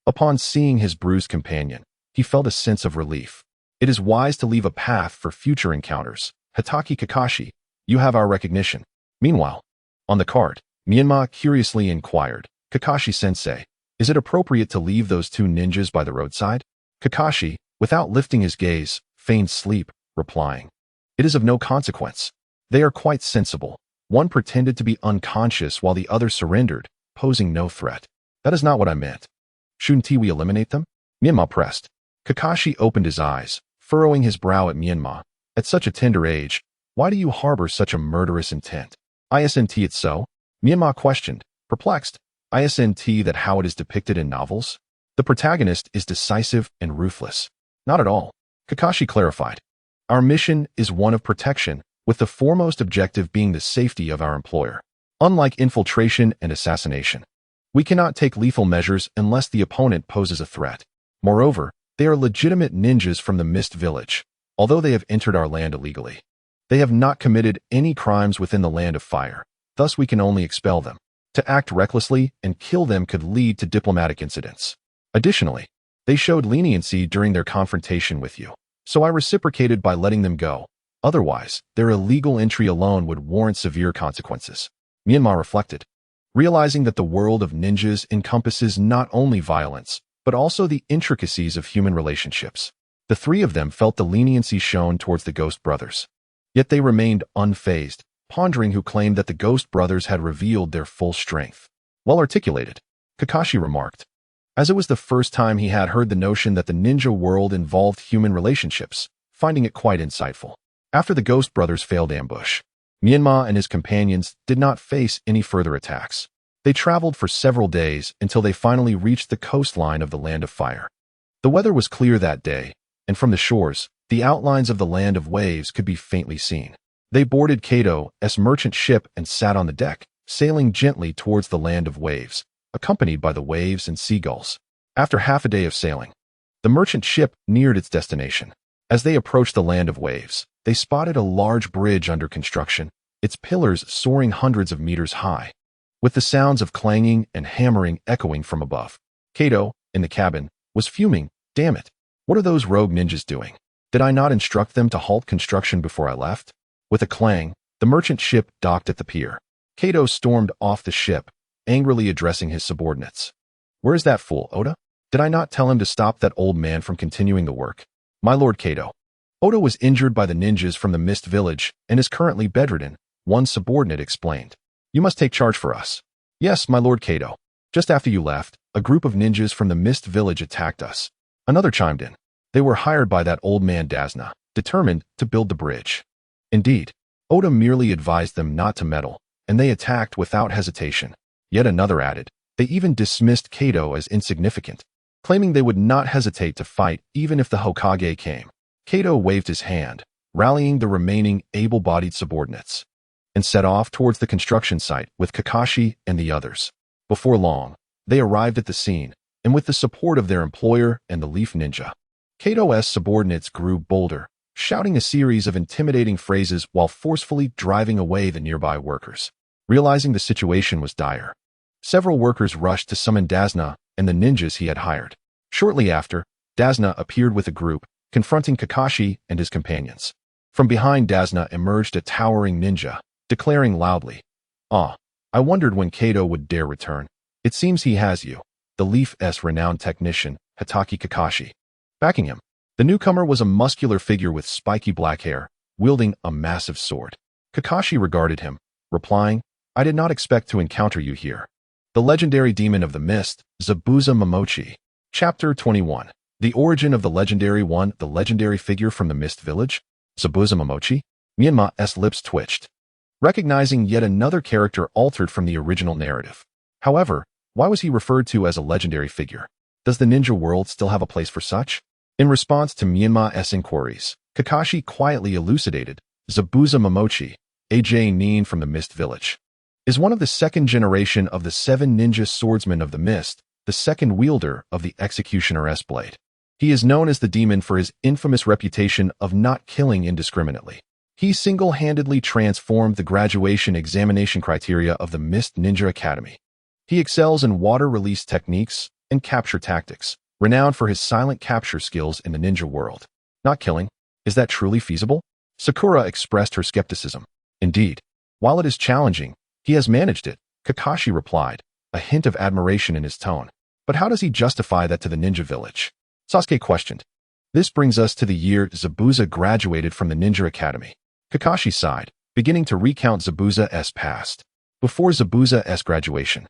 Upon seeing his bruised companion, he felt a sense of relief. It is wise to leave a path for future encounters. Hatake Kakashi, you have our recognition. Meanwhile, on the cart, Menma curiously inquired, Kakashi-sensei, is it appropriate to leave those two ninjas by the roadside? Kakashi, without lifting his gaze, feigned sleep, replying, it is of no consequence. They are quite sensible. One pretended to be unconscious while the other surrendered, posing no threat. That is not what I meant. Shouldn't we eliminate them? Menma pressed. Kakashi opened his eyes, furrowing his brow at Menma. At such a tender age, why do you harbor such a murderous intent? Isn't it so? Menma questioned, perplexed. Isn't that how it is depicted in novels? The protagonist is decisive and ruthless. Not at all. Kakashi clarified. Our mission is one of protection, with the foremost objective being the safety of our employer. Unlike infiltration and assassination, we cannot take lethal measures unless the opponent poses a threat. Moreover, they are legitimate ninjas from the Mist Village, although they have entered our land illegally. They have not committed any crimes within the Land of Fire, thus we can only expel them. To act recklessly and kill them could lead to diplomatic incidents. Additionally, they showed leniency during their confrontation with you, so I reciprocated by letting them go. Otherwise, their illegal entry alone would warrant severe consequences. Menma reflected, realizing that the world of ninjas encompasses not only violence, but also the intricacies of human relationships. The three of them felt the leniency shown towards the Ghost brothers. Yet they remained unfazed, pondering who claimed that the Ghost brothers had revealed their full strength. Well articulated, Kakashi remarked, as it was the first time he had heard the notion that the ninja world involved human relationships, finding it quite insightful. After the Ghost brothers failed ambush, Menma and his companions did not face any further attacks. They traveled for several days until they finally reached the coastline of the Land of Fire. The weather was clear that day, and from the shores, the outlines of the Land of Waves could be faintly seen. They boarded Kato's merchant ship and sat on the deck, sailing gently towards the Land of Waves, accompanied by the waves and seagulls. After half a day of sailing, the merchant ship neared its destination. As they approached the Land of Waves, they spotted a large bridge under construction, its pillars soaring hundreds of meters high, with the sounds of clanging and hammering echoing from above. Kato, in the cabin, was fuming. Damn it. What are those rogue ninjas doing? Did I not instruct them to halt construction before I left? With a clang, the merchant ship docked at the pier. Kato stormed off the ship, angrily addressing his subordinates. Where is that fool, Oda? Did I not tell him to stop that old man from continuing the work? My lord Kato. Oda was injured by the ninjas from the Mist Village and is currently bedridden, one subordinate explained. You must take charge for us. Yes, my lord Kato. Just after you left, a group of ninjas from the Mist Village attacked us. Another chimed in. They were hired by that old man Dazna, determined to build the bridge. Indeed, Oda merely advised them not to meddle, and they attacked without hesitation. Yet another added. They even dismissed Kato as insignificant, claiming they would not hesitate to fight even if the Hokage came. Kato waved his hand, rallying the remaining able-bodied subordinates, and set off towards the construction site with Kakashi and the others. Before long, they arrived at the scene, and with the support of their employer and the Leaf Ninja, Kato's subordinates grew bolder, shouting a series of intimidating phrases while forcefully driving away the nearby workers. Realizing the situation was dire, several workers rushed to summon Dazna and the ninjas he had hired. Shortly after, Dazna appeared with a group, confronting Kakashi and his companions. From behind Dazna emerged a towering ninja, declaring loudly, I wondered when Kato would dare return. It seems he has you, the Leaf's renowned technician, Hatake Kakashi. Backing him, the newcomer was a muscular figure with spiky black hair, wielding a massive sword. Kakashi regarded him, replying, I did not expect to encounter you here. The legendary demon of the mist, Zabuza Momochi. Chapter 21. The origin of the legendary one, the legendary figure from the Mist Village, Zabuza Momochi. Menma's lips twitched, recognizing yet another character altered from the original narrative. However, why was he referred to as a legendary figure? Does the ninja world still have a place for such? In response to Menma's inquiries, Kakashi quietly elucidated, Zabuza Momochi, a Nin from the Mist Village, is one of the second generation of the 7 ninja swordsmen of the Mist, the second wielder of the Executioner's blade. He is known as the demon for his infamous reputation of not killing indiscriminately. He single-handedly transformed the graduation examination criteria of the Mist Ninja Academy. He excels in water-release techniques and capture tactics, renowned for his silent capture skills in the ninja world. Not killing? Is that truly feasible? Sakura expressed her skepticism. Indeed, while it is challenging, he has managed it, Kakashi replied, a hint of admiration in his tone. But how does he justify that to the ninja village? Sasuke questioned. This brings us to the year Zabuza graduated from the Ninja Academy. Kakashi sighed, beginning to recount Zabuza's past. Before Zabuza's graduation,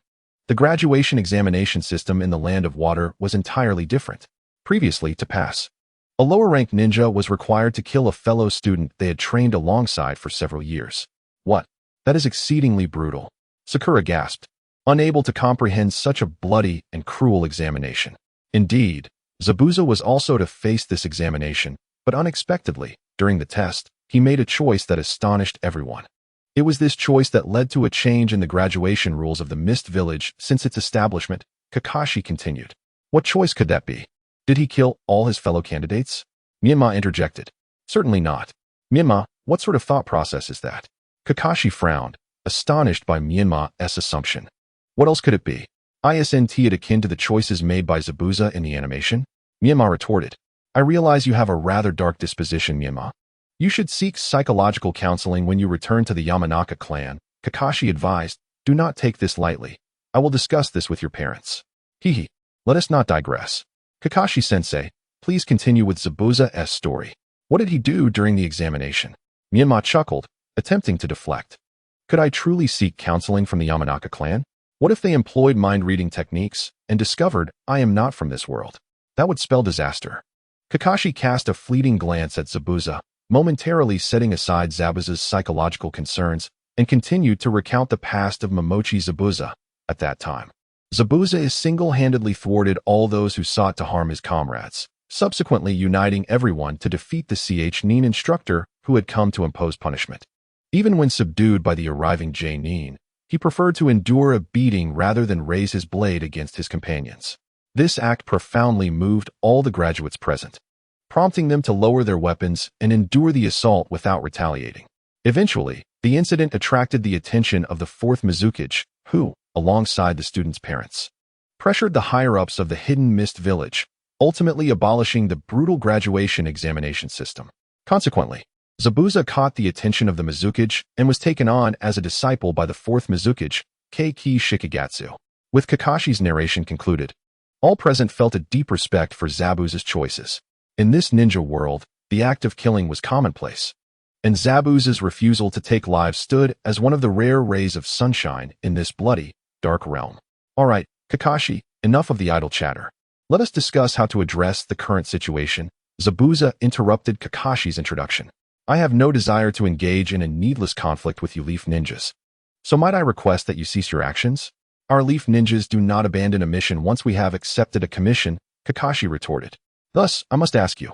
the graduation examination system in the Land of Water was entirely different. Previously, to pass, a lower-ranked ninja was required to kill a fellow student they had trained alongside for several years. What? That is exceedingly brutal. Sakura gasped, unable to comprehend such a bloody and cruel examination. Indeed, Zabuza was also to face this examination, but unexpectedly, during the test, he made a choice that astonished everyone. It was this choice that led to a change in the graduation rules of the Mist Village since its establishment, Kakashi continued. What choice could that be? Did he kill all his fellow candidates? Menma interjected. Certainly not. Menma, what sort of thought process is that? Kakashi frowned, astonished by Menma's assumption. What else could it be? Isn't it akin to the choices made by Zabuza in the animation? Menma retorted. I realize you have a rather dark disposition, Menma. You should seek psychological counseling when you return to the Yamanaka clan, Kakashi advised. Do not take this lightly. I will discuss this with your parents. Hehe. Let us not digress. Kakashi-sensei, please continue with Zabuza's story. What did he do during the examination? Menma chuckled, attempting to deflect. Could I truly seek counseling from the Yamanaka clan? What if they employed mind-reading techniques and discovered I am not from this world? That would spell disaster. Kakashi cast a fleeting glance at Zabuza, momentarily setting aside Zabuza's psychological concerns, and continued to recount the past of Momochi Zabuza. At that time, Zabuza is single-handedly thwarted all those who sought to harm his comrades, subsequently uniting everyone to defeat the Nin instructor who had come to impose punishment. Even when subdued by the arriving Nin, he preferred to endure a beating rather than raise his blade against his companions. This act profoundly moved all the graduates present, prompting them to lower their weapons and endure the assault without retaliating. Eventually, the incident attracted the attention of the fourth Mizukage, who, alongside the students' parents, pressured the higher-ups of the Hidden Mist Village, ultimately abolishing the brutal graduation examination system. Consequently, Zabuza caught the attention of the Mizukage and was taken on as a disciple by the fourth Mizukage, Keiki Shikagatsu. With Kakashi's narration concluded, all present felt a deep respect for Zabuza's choices. In this ninja world, the act of killing was commonplace, and Zabuza's refusal to take lives stood as one of the rare rays of sunshine in this bloody, dark realm. All right, Kakashi, enough of the idle chatter. Let us discuss how to address the current situation. Zabuza interrupted Kakashi's introduction. I have no desire to engage in a needless conflict with you Leaf Ninjas. So might I request that you cease your actions? Our Leaf Ninjas do not abandon a mission once we have accepted a commission, Kakashi retorted. Thus, I must ask you,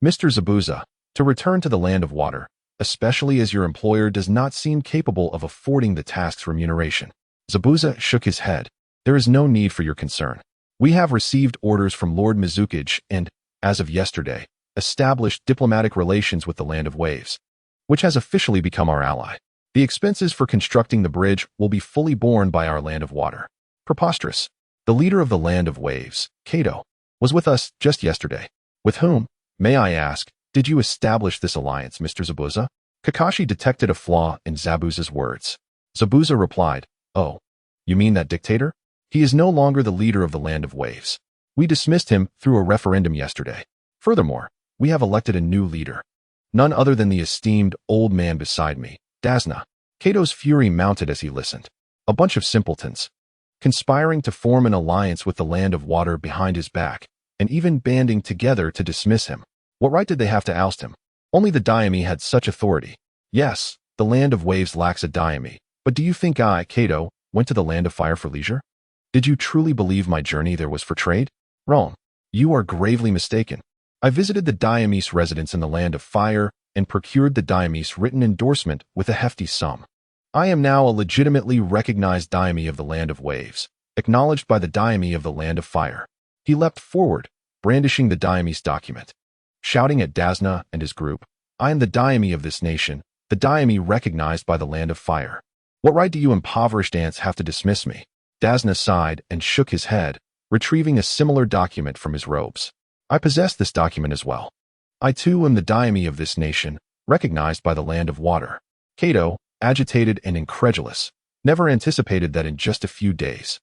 Mr. Zabuza, to return to the land of water, especially as your employer does not seem capable of affording the task's remuneration. Zabuza shook his head. There is no need for your concern. We have received orders from Lord Mizukage and, as of yesterday, established diplomatic relations with the Land of Waves, which has officially become our ally. The expenses for constructing the bridge will be fully borne by our Land of Water. Preposterous. The leader of the Land of Waves, Kato, was with us just yesterday. With whom, may I ask, did you establish this alliance, Mr. Zabuza? Kakashi detected a flaw in Zabuza's words. Zabuza replied, Oh, you mean that dictator? He is no longer the leader of the Land of Waves. We dismissed him through a referendum yesterday. Furthermore, we have elected a new leader. None other than the esteemed old man beside me, Dazna. Kato's fury mounted as he listened. A bunch of simpletons, conspiring to form an alliance with the Land of Water behind his back, and even banding together to dismiss him. What right did they have to oust him? Only the Daime had such authority. Yes, the Land of Waves lacks a Daime, but do you think I, Kato, went to the Land of Fire for leisure? Did you truly believe my journey there was for trade? Wrong. You are gravely mistaken. I visited the Daime's residence in the Land of Fire and procured the Daime's written endorsement with a hefty sum. I am now a legitimately recognized Daime of the Land of Waves, acknowledged by the Daime of the Land of Fire. He leapt forward, brandishing the Daime's document, shouting at Dazna and his group, I am the Daime of this nation, the Daime recognized by the Land of Fire. What right do you impoverished ants have to dismiss me? Dazna sighed and shook his head, retrieving a similar document from his robes. I possess this document as well. I too am the Daime of this nation, recognized by the Land of Water. Kato, agitated and incredulous, never anticipated that in just a few days,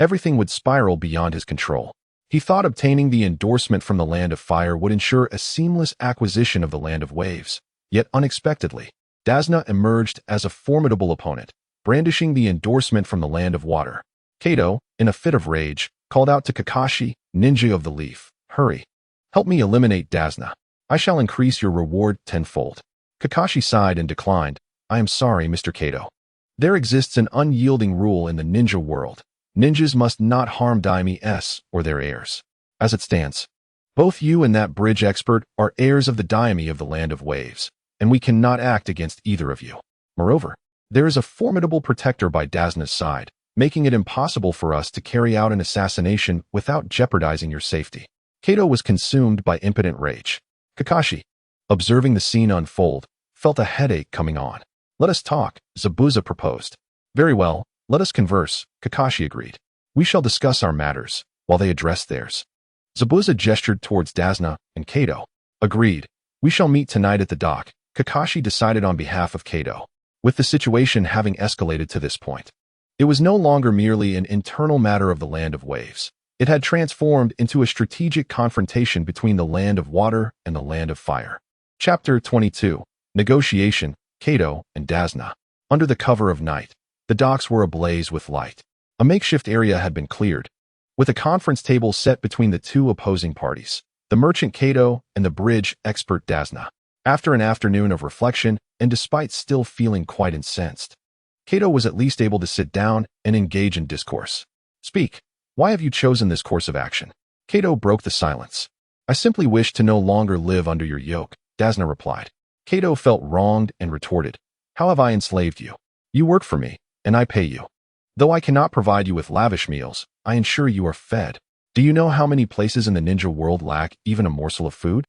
everything would spiral beyond his control. He thought obtaining the endorsement from the Land of Fire would ensure a seamless acquisition of the Land of Waves. Yet unexpectedly, Dazna emerged as a formidable opponent, brandishing the endorsement from the Land of Water. Kato, in a fit of rage, called out to Kakashi, Ninja of the Leaf, Hurry. Help me eliminate Dazna. I shall increase your reward tenfold. Kakashi sighed and declined. I am sorry, Mr. Kato. There exists an unyielding rule in the ninja world. Ninjas must not harm Daime-s or their heirs. As it stands, both you and that bridge expert are heirs of the Daime of the Land of Waves, and we cannot act against either of you. Moreover, there is a formidable protector by Dazna's side, making it impossible for us to carry out an assassination without jeopardizing your safety. Kato was consumed by impotent rage. Kakashi, observing the scene unfold, felt a headache coming on. Let us talk, Zabuza proposed. Very well, let us converse, Kakashi agreed. We shall discuss our matters, while they address theirs. Zabuza gestured towards Dazna and Kato. Agreed. We shall meet tonight at the dock, Kakashi decided on behalf of Kato. With the situation having escalated to this point, it was no longer merely an internal matter of the Land of Waves. It had transformed into a strategic confrontation between the Land of Water and the Land of Fire. Chapter 22. Negotiation, Kato and Dazna. Under the cover of night, the docks were ablaze with light. A makeshift area had been cleared, with a conference table set between the two opposing parties, the merchant Kato and the bridge expert Dazna. After an afternoon of reflection, and despite still feeling quite incensed, Kato was at least able to sit down and engage in discourse. Speak. Why have you chosen this course of action? Kato broke the silence. I simply wish to no longer live under your yoke, Dasna replied. Kato felt wronged and retorted. How have I enslaved you? You work for me, and I pay you. Though I cannot provide you with lavish meals, I ensure you are fed. Do you know how many places in the ninja world lack even a morsel of food?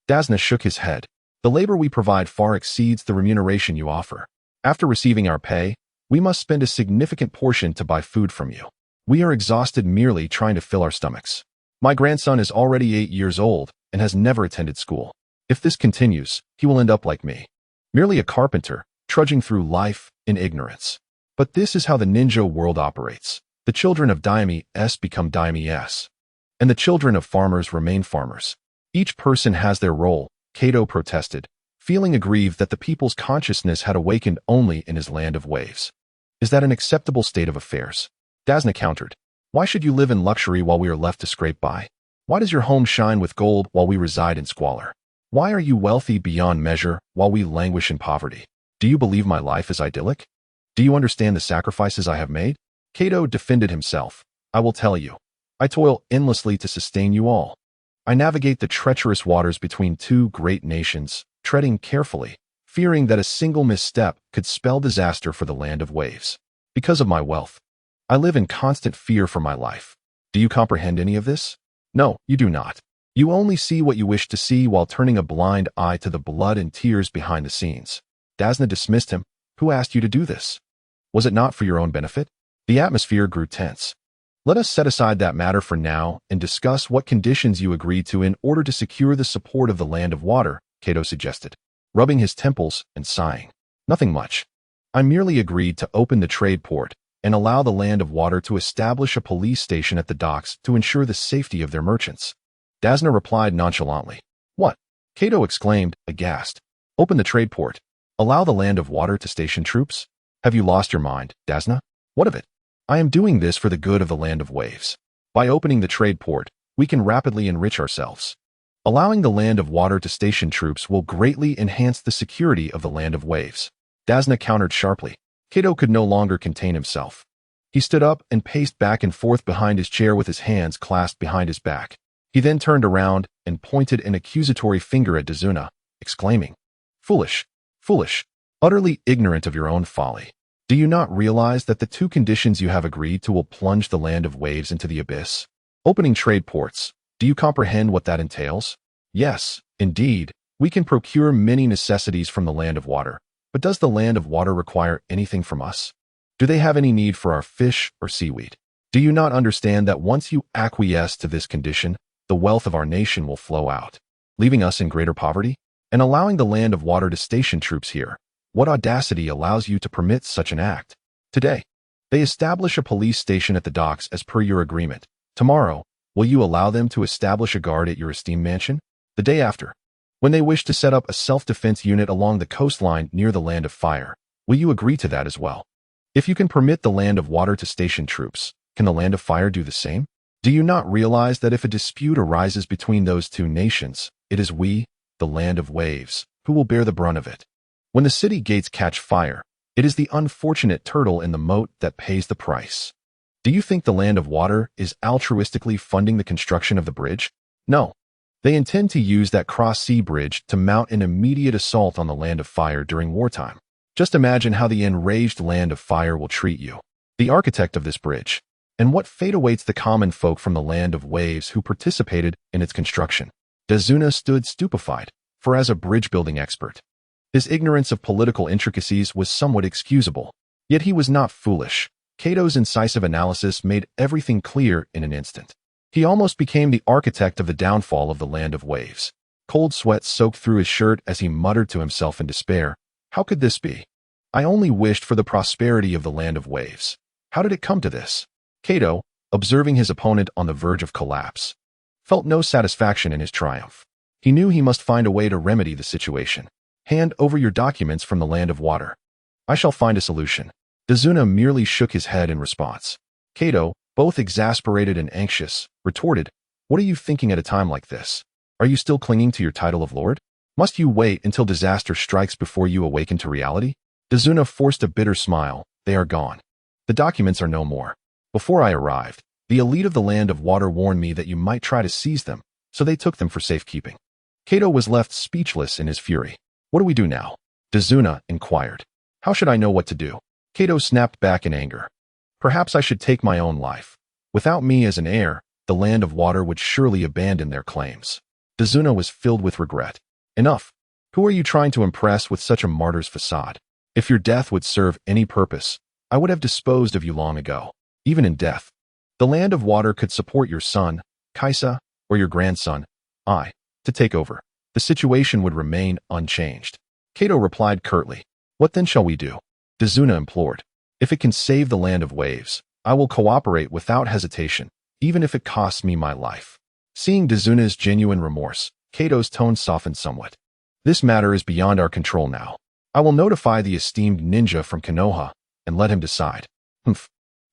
Dasna shook his head. The labor we provide far exceeds the remuneration you offer. After receiving our pay, we must spend a significant portion to buy food from you. We are exhausted merely trying to fill our stomachs. My grandson is already 8 years old and has never attended school. If this continues, he will end up like me, merely a carpenter, trudging through life in ignorance. But this is how the ninja world operates. The children of daime-s become daime-s, and the children of farmers remain farmers. Each person has their role, Kato protested, feeling aggrieved that the people's consciousness had awakened only in his land of waves. Is that an acceptable state of affairs? Dasna countered. Why should you live in luxury while we are left to scrape by? Why does your home shine with gold while we reside in squalor? Why are you wealthy beyond measure while we languish in poverty? Do you believe my life is idyllic? Do you understand the sacrifices I have made? Kato defended himself. I will tell you. I toil endlessly to sustain you all. I navigate the treacherous waters between two great nations, treading carefully, fearing that a single misstep could spell disaster for the land of waves. Because of my wealth, I live in constant fear for my life. Do you comprehend any of this? No, you do not. You only see what you wish to see while turning a blind eye to the blood and tears behind the scenes. Dasna dismissed him. Who asked you to do this? Was it not for your own benefit? The atmosphere grew tense. Let us set aside that matter for now and discuss what conditions you agreed to in order to secure the support of the land of water, Kato suggested, rubbing his temples and sighing. Nothing much. I merely agreed to open the trade port and allow the land of water to establish a police station at the docks to ensure the safety of their merchants. Dasna replied nonchalantly. What? Kato exclaimed, aghast. Open the trade port. Allow the land of water to station troops? Have you lost your mind, Dasna? What of it? I am doing this for the good of the land of waves. By opening the trade port, we can rapidly enrich ourselves. Allowing the land of water to station troops will greatly enhance the security of the land of waves. Dasna countered sharply. Kato could no longer contain himself. He stood up and paced back and forth behind his chair with his hands clasped behind his back. He then turned around and pointed an accusatory finger at Dazuna, exclaiming, Foolish, foolish, utterly ignorant of your own folly. Do you not realize that the two conditions you have agreed to will plunge the land of waves into the abyss? Opening trade ports. Do you comprehend what that entails? Yes, indeed, we can procure many necessities from the land of water. But does the land of water require anything from us? Do they have any need for our fish or seaweed? Do you not understand that once you acquiesce to this condition, the wealth of our nation will flow out, leaving us in greater poverty? And allowing the land of water to station troops here, what audacity allows you to permit such an act? Today, they establish a police station at the docks as per your agreement. Tomorrow, will you allow them to establish a guard at your esteemed mansion? The day after, when they wish to set up a self-defense unit along the coastline near the land of fire, will you agree to that as well? If you can permit the land of water to station troops, can the land of fire do the same? Do you not realize that if a dispute arises between those two nations, it is we, the land of waves, who will bear the brunt of it? When the city gates catch fire, it is the unfortunate turtle in the moat that pays the price. Do you think the land of water is altruistically funding the construction of the bridge? No. They intend to use that cross-sea bridge to mount an immediate assault on the land of fire during wartime. Just imagine how the enraged land of fire will treat you, the architect of this bridge, and what fate awaits the common folk from the land of waves who participated in its construction. Dazuna stood stupefied, for as a bridge-building expert, his ignorance of political intricacies was somewhat excusable. Yet he was not foolish. Kato's incisive analysis made everything clear in an instant. He almost became the architect of the downfall of the land of waves. Cold sweat soaked through his shirt as he muttered to himself in despair. How could this be? I only wished for the prosperity of the land of waves. How did it come to this? Kato, observing his opponent on the verge of collapse, felt no satisfaction in his triumph. He knew he must find a way to remedy the situation. Hand over your documents from the land of water. I shall find a solution. Dazuna merely shook his head in response. Kato, both exasperated and anxious, retorted, What are you thinking at a time like this? Are you still clinging to your title of lord? Must you wait until disaster strikes before you awaken to reality? Dazuna forced a bitter smile. They are gone. The documents are no more. Before I arrived, the elite of the Land of Water warned me that you might try to seize them, so they took them for safekeeping. Kato was left speechless in his fury. What do we do now? Dazuna inquired. How should I know what to do? Kato snapped back in anger. Perhaps I should take my own life. Without me as an heir, the Land of Water would surely abandon their claims. Dazuna was filled with regret. Enough. Who are you trying to impress with such a martyr's facade? If your death would serve any purpose, I would have disposed of you long ago. Even in death, the Land of Water could support your son, Kaisa, or your grandson, I, to take over. The situation would remain unchanged. Kato replied curtly. What then shall we do? Dazuna implored. If it can save the Land of Waves, I will cooperate without hesitation, even if it costs me my life. Seeing Dazuna's genuine remorse, Kato's tone softened somewhat. This matter is beyond our control now. I will notify the esteemed ninja from Konoha and let him decide. Humph.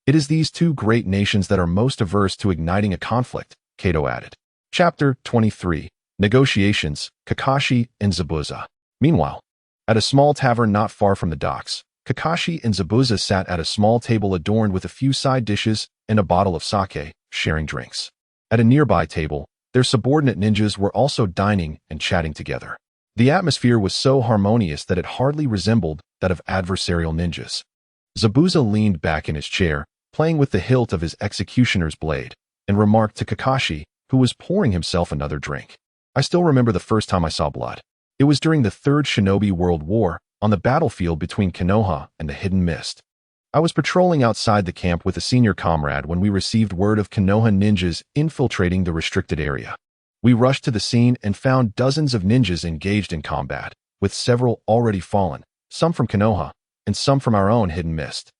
It is these two great nations that are most averse to igniting a conflict, Kato added. Chapter 23. Negotiations, Kakashi and Zabuza. Meanwhile, at a small tavern not far from the docks, Kakashi and Zabuza sat at a small table adorned with a few side dishes and a bottle of sake, sharing drinks. At a nearby table, their subordinate ninjas were also dining and chatting together. The atmosphere was so harmonious that it hardly resembled that of adversarial ninjas. Zabuza leaned back in his chair, playing with the hilt of his executioner's blade, and remarked to Kakashi, who was pouring himself another drink. I still remember the first time I saw blood. It was during the Third Shinobi World War, on the battlefield between Konoha and the Hidden Mist. I was patrolling outside the camp with a senior comrade when we received word of Konoha ninjas infiltrating the restricted area. We rushed to the scene and found dozens of ninjas engaged in combat, with several already fallen, some from Konoha, and some from our own Hidden Mist.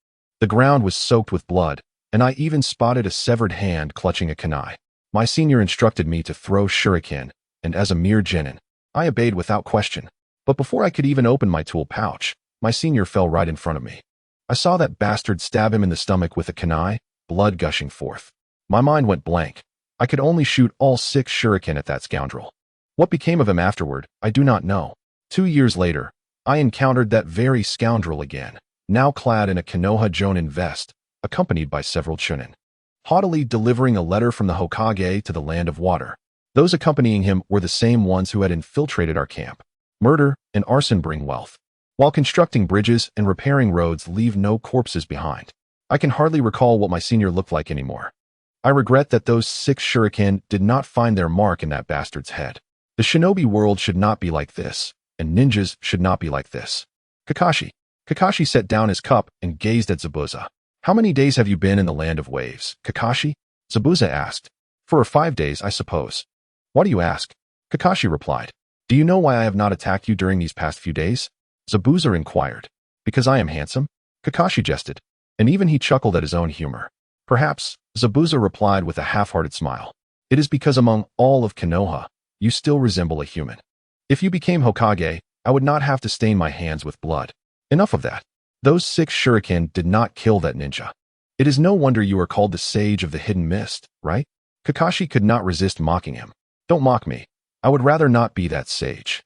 The ground was soaked with blood, and I even spotted a severed hand clutching a kunai. My senior instructed me to throw shuriken, and as a mere genin, I obeyed without question. But before I could even open my tool pouch, my senior fell right in front of me. I saw that bastard stab him in the stomach with a kunai, blood gushing forth. My mind went blank. I could only shoot all 6 shuriken at that scoundrel. What became of him afterward, I do not know. 2 years later, I encountered that very scoundrel again, now clad in a Konoha Jonin vest, accompanied by several chunin. Haughtily delivering a letter from the Hokage to the Land of Water. Those accompanying him were the same ones who had infiltrated our camp. Murder and arson bring wealth, while constructing bridges and repairing roads leave no corpses behind. I can hardly recall what my senior looked like anymore. I regret that those 6 shuriken did not find their mark in that bastard's head. The shinobi world should not be like this, and ninjas should not be like this. Kakashi. Kakashi set down his cup and gazed at Zabuza. How many days have you been in the Land of Waves, Kakashi? Zabuza asked. 4 or 5 days, I suppose. Why do you ask? Kakashi replied. Do you know why I have not attacked you during these past few days? Zabuza inquired. Because I am handsome? Kakashi jested, and even he chuckled at his own humor. Perhaps, Zabuza replied with a half-hearted smile. It is because among all of Konoha, you still resemble a human. If you became Hokage, I would not have to stain my hands with blood. Enough of that. Those 6 shuriken did not kill that ninja. It is no wonder you are called the Sage of the Hidden Mist, right? Kakashi could not resist mocking him. Don't mock me. I would rather not be that sage.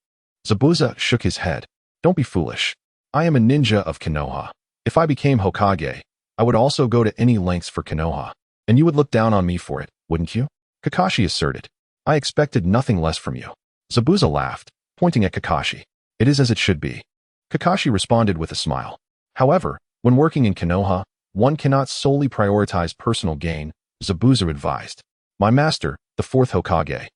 Zabuza shook his head. Don't be foolish. I am a ninja of Konoha. If I became Hokage, I would also go to any lengths for Konoha, and you would look down on me for it, wouldn't you? Kakashi asserted. I expected nothing less from you. Zabuza laughed, pointing at Kakashi. It is as it should be. Kakashi responded with a smile. However, when working in Konoha, one cannot solely prioritize personal gain, Zabuza advised. My master, the 4th Hokage,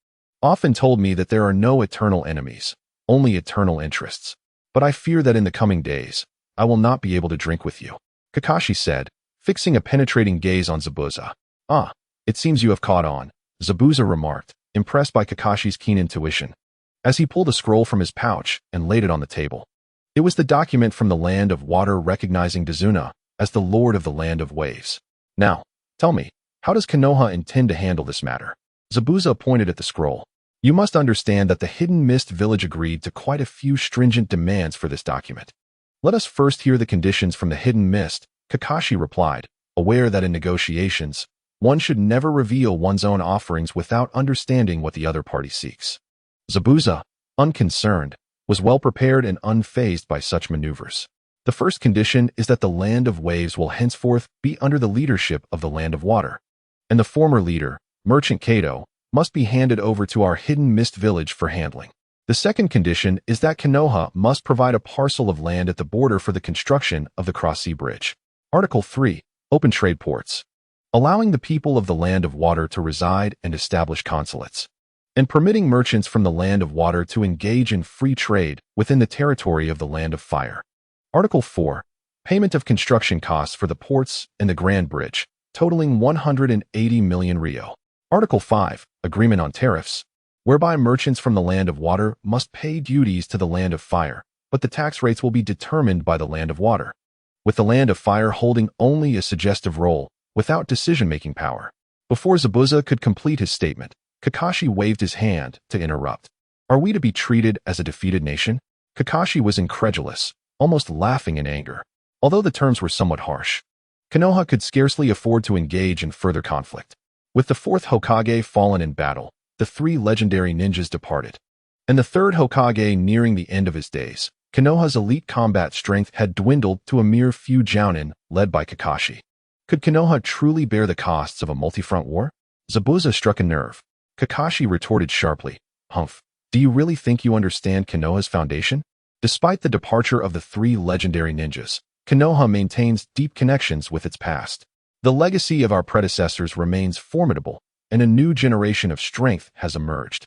often told me that there are no eternal enemies, only eternal interests. But I fear that in the coming days, I will not be able to drink with you. Kakashi said, fixing a penetrating gaze on Zabuza. Ah, it seems you have caught on, Zabuza remarked, impressed by Kakashi's keen intuition, as he pulled a scroll from his pouch and laid it on the table. It was the document from the Land of Water recognizing Dazuna as the Lord of the Land of Waves. Now, tell me, how does Konoha intend to handle this matter? Zabuza pointed at the scroll. You must understand that the Hidden Mist village agreed to quite a few stringent demands for this document. Let us first hear the conditions from the Hidden Mist, Kakashi replied, aware that in negotiations, one should never reveal one's own offerings without understanding what the other party seeks. Zabuza, unconcerned, was well prepared and unfazed by such maneuvers. The first condition is that the Land of Waves will henceforth be under the leadership of the Land of Water, and the former leader, Merchant Kato, must be handed over to our hidden mist village for handling. The second condition is that Konoha must provide a parcel of land at the border for the construction of the cross-sea bridge. Article 3. Open trade ports. Allowing the people of the Land of Water to reside and establish consulates, and permitting merchants from the Land of Water to engage in free trade within the territory of the Land of Fire. Article 4. Payment of construction costs for the ports and the Grand Bridge, totaling 180 million Rio. Article 5. Agreement on tariffs, whereby merchants from the Land of Water must pay duties to the Land of Fire, but the tax rates will be determined by the Land of Water, with the Land of Fire holding only a suggestive role, without decision-making power. Before Zabuza could complete his statement, Kakashi waved his hand to interrupt. Are we to be treated as a defeated nation? Kakashi was incredulous, almost laughing in anger. Although the terms were somewhat harsh, Konoha could scarcely afford to engage in further conflict. With the fourth Hokage fallen in battle, the three legendary ninjas departed, and the third Hokage nearing the end of his days, Konoha's elite combat strength had dwindled to a mere few jounin led by Kakashi. Could Konoha truly bear the costs of a multi-front war? Zabuza struck a nerve. Kakashi retorted sharply, "Humph, do you really think you understand Konoha's foundation?" Despite the departure of the three legendary ninjas, Konoha maintains deep connections with its past. The legacy of our predecessors remains formidable, and a new generation of strength has emerged.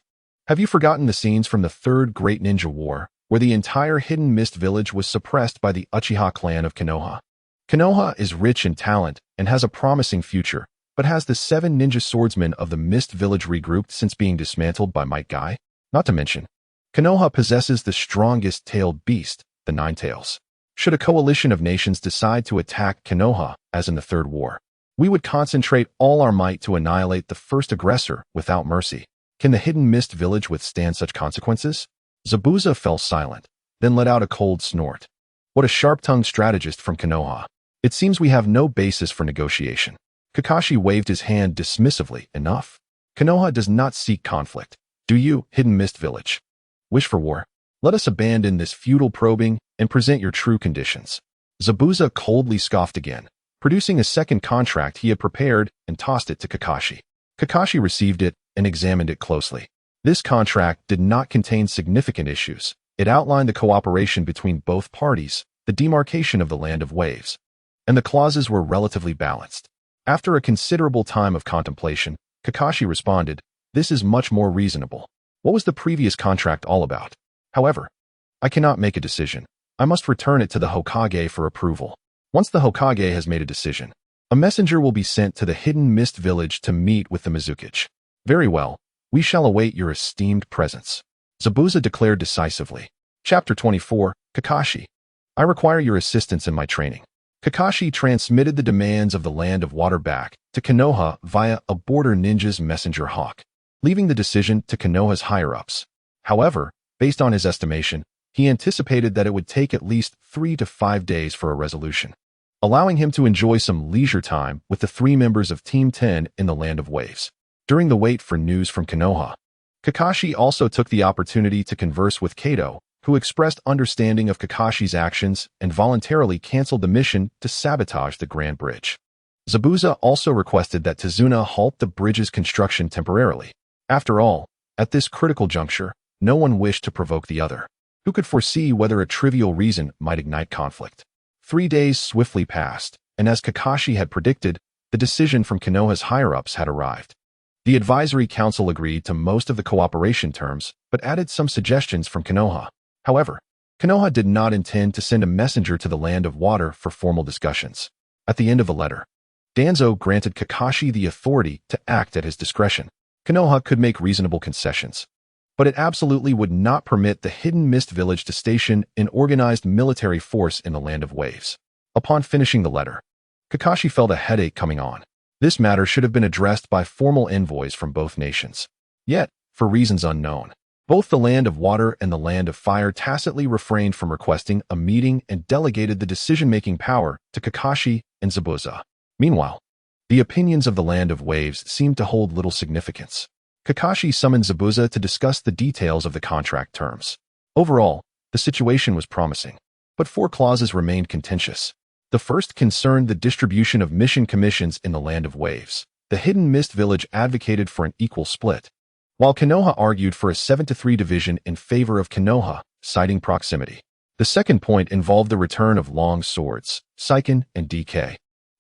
Have you forgotten the scenes from the Third Great Ninja War, where the entire Hidden Mist village was suppressed by the Uchiha clan of Konoha? Konoha is rich in talent and has a promising future, but has the 7 ninja swordsmen of the Mist village regrouped since being dismantled by Might Guy? Not to mention, Konoha possesses the strongest tailed beast, the Nine Tails. Should a coalition of nations decide to attack Konoha, as in the Third War, we would concentrate all our might to annihilate the first aggressor without mercy. Can the Hidden Mist village withstand such consequences? Zabuza fell silent, then let out a cold snort. What a sharp-tongued strategist from Konoha. It seems we have no basis for negotiation. Kakashi waved his hand dismissively. Enough. Konoha does not seek conflict. Do you, Hidden Mist village, wish for war? Let us abandon this futile probing and present your true conditions. Zabuza coldly scoffed again, producing a second contract he had prepared and tossed it to Kakashi. Kakashi received it and examined it closely. This contract did not contain significant issues. It outlined the cooperation between both parties, the demarcation of the Land of Waves, and the clauses were relatively balanced. After a considerable time of contemplation, Kakashi responded, "This is much more reasonable. What was the previous contract all about? However, I cannot make a decision. I must return it to the Hokage for approval. Once the Hokage has made a decision, a messenger will be sent to the Hidden Mist village to meet with the Mizukage. Very well, we shall await your esteemed presence," Zabuza declared decisively. Chapter 24, Kakashi. I require your assistance in my training. Kakashi transmitted the demands of the Land of Water back to Konoha via a border ninja's messenger hawk, leaving the decision to Konoha's higher-ups. However, based on his estimation, he anticipated that it would take at least 3 to 5 days for a resolution, allowing him to enjoy some leisure time with the 3 members of Team 10 in the Land of Waves. During the wait for news from Konoha, Kakashi also took the opportunity to converse with Kato, who expressed understanding of Kakashi's actions and voluntarily canceled the mission to sabotage the Grand Bridge. Zabuza also requested that Tazuna halt the bridge's construction temporarily. After all, at this critical juncture, no one wished to provoke the other. Who could foresee whether a trivial reason might ignite conflict? 3 days swiftly passed, and as Kakashi had predicted, the decision from Konoha's higher-ups had arrived. The advisory council agreed to most of the cooperation terms, but added some suggestions from Konoha. However, Konoha did not intend to send a messenger to the Land of Water for formal discussions. At the end of the letter, Danzo granted Kakashi the authority to act at his discretion. Konoha could make reasonable concessions, but it absolutely would not permit the Hidden Mist village to station an organized military force in the Land of Waves. Upon finishing the letter, Kakashi felt a headache coming on. This matter should have been addressed by formal envoys from both nations. Yet, for reasons unknown, both the Land of Water and the Land of Fire tacitly refrained from requesting a meeting and delegated the decision-making power to Kakashi and Zabuza. Meanwhile, the opinions of the Land of Waves seemed to hold little significance. Kakashi summoned Zabuza to discuss the details of the contract terms. Overall, the situation was promising, but 4 clauses remained contentious. The first concerned the distribution of mission commissions in the Land of Waves. The Hidden Mist Village advocated for an equal split, while Konoha argued for a 7-3 division in favor of Konoha, citing proximity. The second point involved the return of long swords, Seiken and DK,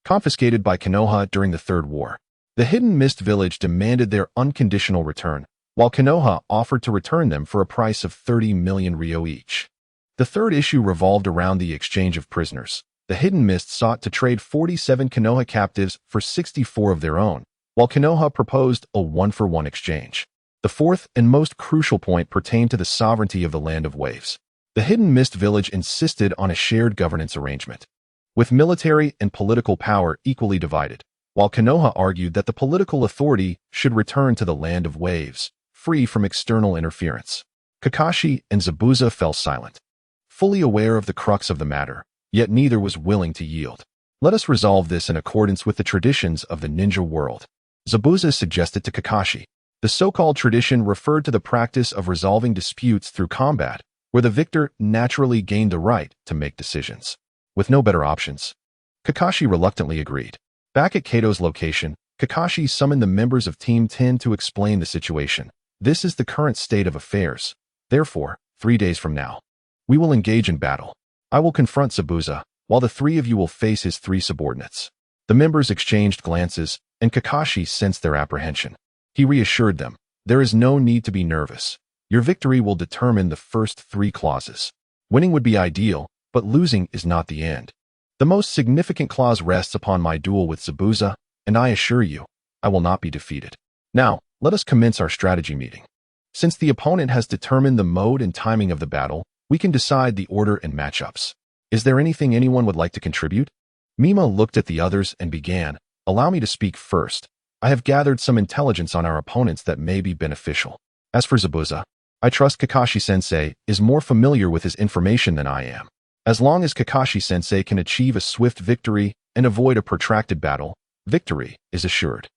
confiscated by Konoha during the Third War. The Hidden Mist Village demanded their unconditional return, while Konoha offered to return them for a price of 30 million ryo each. The third issue revolved around the exchange of prisoners. The Hidden Mist sought to trade 47 Konoha captives for 64 of their own, while Konoha proposed a 1-for-1 exchange. The fourth and most crucial point pertained to the sovereignty of the Land of Waves. The Hidden Mist Village insisted on a shared governance arrangement, with military and political power equally divided, while Konoha argued that the political authority should return to the Land of Waves, free from external interference. Kakashi and Zabuza fell silent, fully aware of the crux of the matter, yet neither was willing to yield. Let us resolve this in accordance with the traditions of the ninja world, Zabuza suggested to Kakashi. The so-called tradition referred to the practice of resolving disputes through combat, where the victor naturally gained the right to make decisions. With no better options, Kakashi reluctantly agreed. Back at Kato's location, Kakashi summoned the members of Team 10 to explain the situation. This is the current state of affairs. Therefore, 3 days from now, we will engage in battle. I will confront Zabuza, while the 3 of you will face his 3 subordinates. The members exchanged glances, and Kakashi sensed their apprehension. He reassured them, there is no need to be nervous. Your victory will determine the first 3 clauses. Winning would be ideal, but losing is not the end. The most significant clause rests upon my duel with Zabuza, and I assure you, I will not be defeated. Now, let us commence our strategy meeting. Since the opponent has determined the mode and timing of the battle, we can decide the order and matchups. Is there anything anyone would like to contribute? Menma looked at the others and began, allow me to speak first. I have gathered some intelligence on our opponents that may be beneficial. As for Zabuza, I trust Kakashi-sensei is more familiar with his information than I am. As long as Kakashi-sensei can achieve a swift victory and avoid a protracted battle, victory is assured.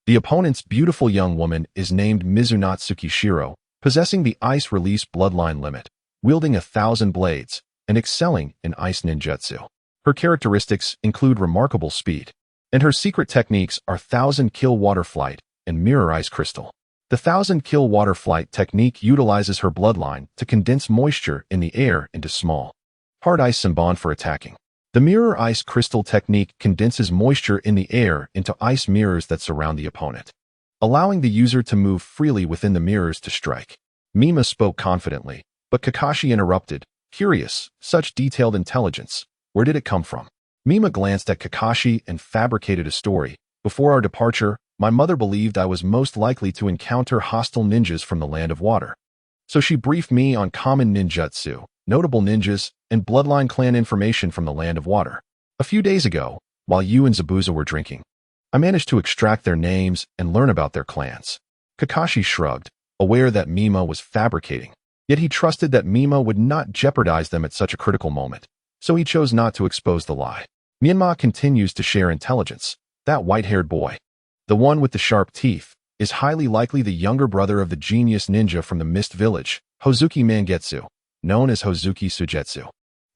The opponent's beautiful young woman is named Mizunatsuki Shiro, possessing the ice release bloodline limit, wielding 1,000 blades, and excelling in ice ninjutsu. Her characteristics include remarkable speed, and her secret techniques are 1,000-kill water flight and mirror ice crystal. The 1,000-kill water flight technique utilizes her bloodline to condense moisture in the air into small, hard ice senbon for attacking. The mirror ice crystal technique condenses moisture in the air into ice mirrors that surround the opponent, allowing the user to move freely within the mirrors to strike. Menma spoke confidently, but Kakashi interrupted, curious, such detailed intelligence, where did it come from? Menma glanced at Kakashi and fabricated a story. Before our departure, my mother believed I was most likely to encounter hostile ninjas from the Land of Water. So she briefed me on common ninjutsu, notable ninjas, and bloodline clan information from the Land of Water. A few days ago, while you and Zabuza were drinking, I managed to extract their names and learn about their clans. Kakashi shrugged, aware that Menma was fabricating, yet he trusted that Menma would not jeopardize them at such a critical moment, so he chose not to expose the lie. Menma continues to share intelligence. That white-haired boy, the one with the sharp teeth, is highly likely the younger brother of the genius ninja from the Mist Village, Hozuki Mangetsu, known as Hozuki Sujetsu.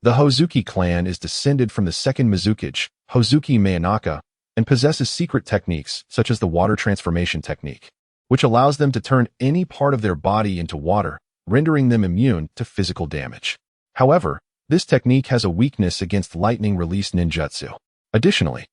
The Hozuki clan is descended from the second Mizukage, Hozuki Mayanaka, and possesses secret techniques such as the water transformation technique, which allows them to turn any part of their body into water, rendering them immune to physical damage. However, this technique has a weakness against lightning release ninjutsu. Additionally,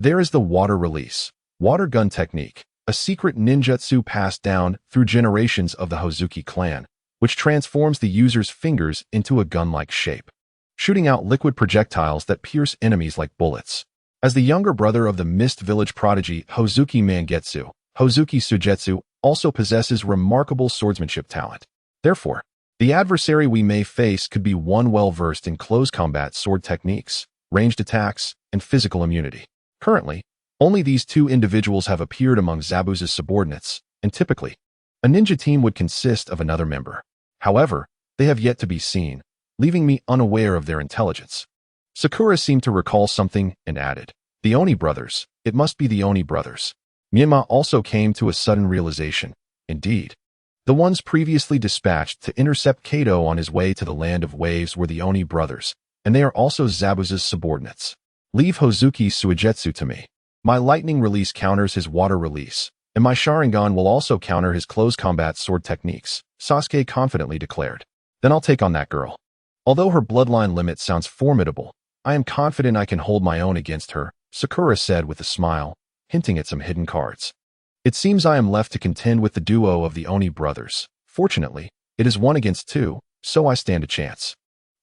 there is the water release, water gun technique, a secret ninjutsu passed down through generations of the Hozuki clan, which transforms the user's fingers into a gun-like shape, shooting out liquid projectiles that pierce enemies like bullets. As the younger brother of the Mist Village prodigy Hozuki Mangetsu, Hozuki Sujetsu also possesses remarkable swordsmanship talent. Therefore, the adversary we may face could be one well-versed in close combat sword techniques, ranged attacks, and physical immunity. Currently, only these 2 individuals have appeared among Zabuza's subordinates, and typically, a ninja team would consist of another member. However, they have yet to be seen, leaving me unaware of their intelligence. Sakura seemed to recall something and added, the Oni brothers, it must be the Oni brothers. Menma also came to a sudden realization. Indeed. The ones previously dispatched to intercept Kato on his way to the Land of Waves were the Oni brothers, and they are also Zabuza's subordinates. Leave Hozuki Suigetsu to me. My lightning release counters his water release, and my Sharingan will also counter his close combat sword techniques, Sasuke confidently declared. Then I'll take on that girl. Although her bloodline limit sounds formidable, I am confident I can hold my own against her, Sakura said with a smile, hinting at some hidden cards. It seems I am left to contend with the duo of the Oni brothers. Fortunately, it is 1 against 2, so I stand a chance.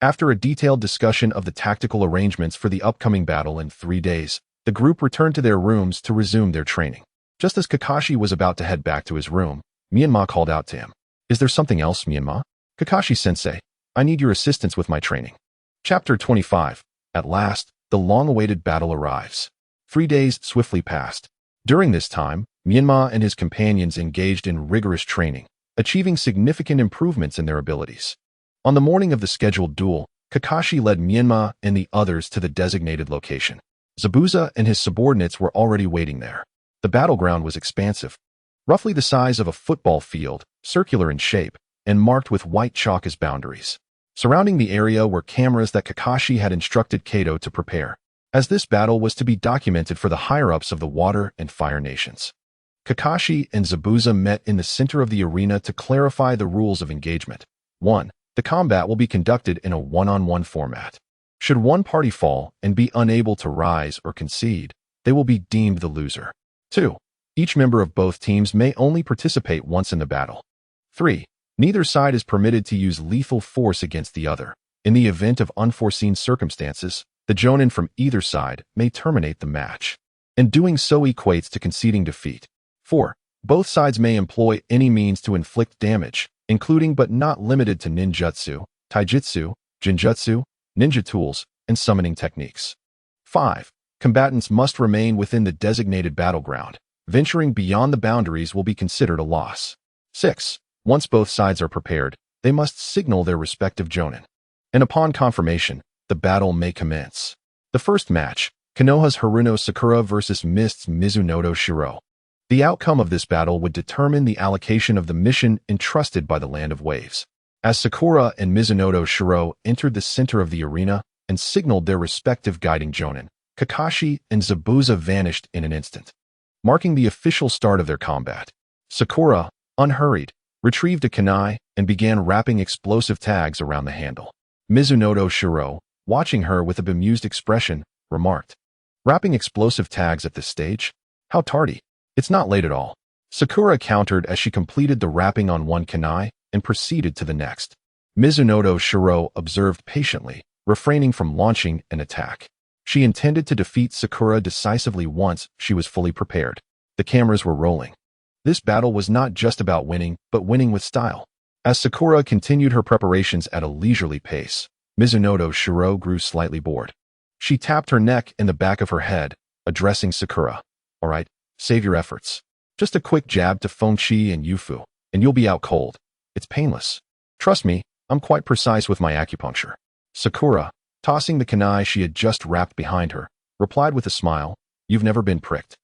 After a detailed discussion of the tactical arrangements for the upcoming battle in 3 days, the group returned to their rooms to resume their training. Just as Kakashi was about to head back to his room, Menma called out to him. Is there something else, Menma? Kakashi-sensei, I need your assistance with my training. Chapter 25. At last, the long-awaited battle arrives. 3 days swiftly passed. During this time, Menma and his companions engaged in rigorous training, achieving significant improvements in their abilities. On the morning of the scheduled duel, Kakashi led Menma and the others to the designated location. Zabuza and his subordinates were already waiting there. The battleground was expansive, roughly the size of a football field, circular in shape, and marked with white chalk as boundaries. Surrounding the area were cameras that Kakashi had instructed Kato to prepare, as this battle was to be documented for the higher-ups of the Water and Fire Nations. Kakashi and Zabuza met in the center of the arena to clarify the rules of engagement. 1. The combat will be conducted in a one-on-one format. Should one party fall and be unable to rise or concede, they will be deemed the loser. 2. Each member of both teams may only participate once in the battle. 3. Neither side is permitted to use lethal force against the other. In the event of unforeseen circumstances, the jonin from either side may terminate the match, and doing so equates to conceding defeat. 4. Both sides may employ any means to inflict damage, including but not limited to ninjutsu, taijutsu, genjutsu, ninja tools, and summoning techniques. 5. Combatants must remain within the designated battleground. Venturing beyond the boundaries will be considered a loss. 6. Once both sides are prepared, they must signal their respective jonin. And upon confirmation, the battle may commence. The first match, Konoha's Haruno Sakura versus Mist's Mizunoto Shiro. The outcome of this battle would determine the allocation of the mission entrusted by the Land of Waves. As Sakura and Mizunoto Shiro entered the center of the arena and signaled their respective guiding jonin, Kakashi and Zabuza vanished in an instant, marking the official start of their combat. Sakura, unhurried, retrieved a kunai and began wrapping explosive tags around the handle. Mizunoto Shiro, watching her with a bemused expression, remarked, "Wrapping explosive tags at this stage? How tardy. It's not late at all." Sakura countered as she completed the wrapping on one kunai and proceeded to the next. Mizunoto Shiro observed patiently, refraining from launching an attack. She intended to defeat Sakura decisively once she was fully prepared. The cameras were rolling. This battle was not just about winning, but winning with style. As Sakura continued her preparations at a leisurely pace, Mizunoto Shiro grew slightly bored. She tapped her neck and the back of her head, addressing Sakura. "All right, save your efforts. Just a quick jab to Fengqi and Yufu, and you'll be out cold. It's painless. Trust me, I'm quite precise with my acupuncture." Sakura, tossing the kunai she had just wrapped behind her, replied with a smile, "You've never been pricked.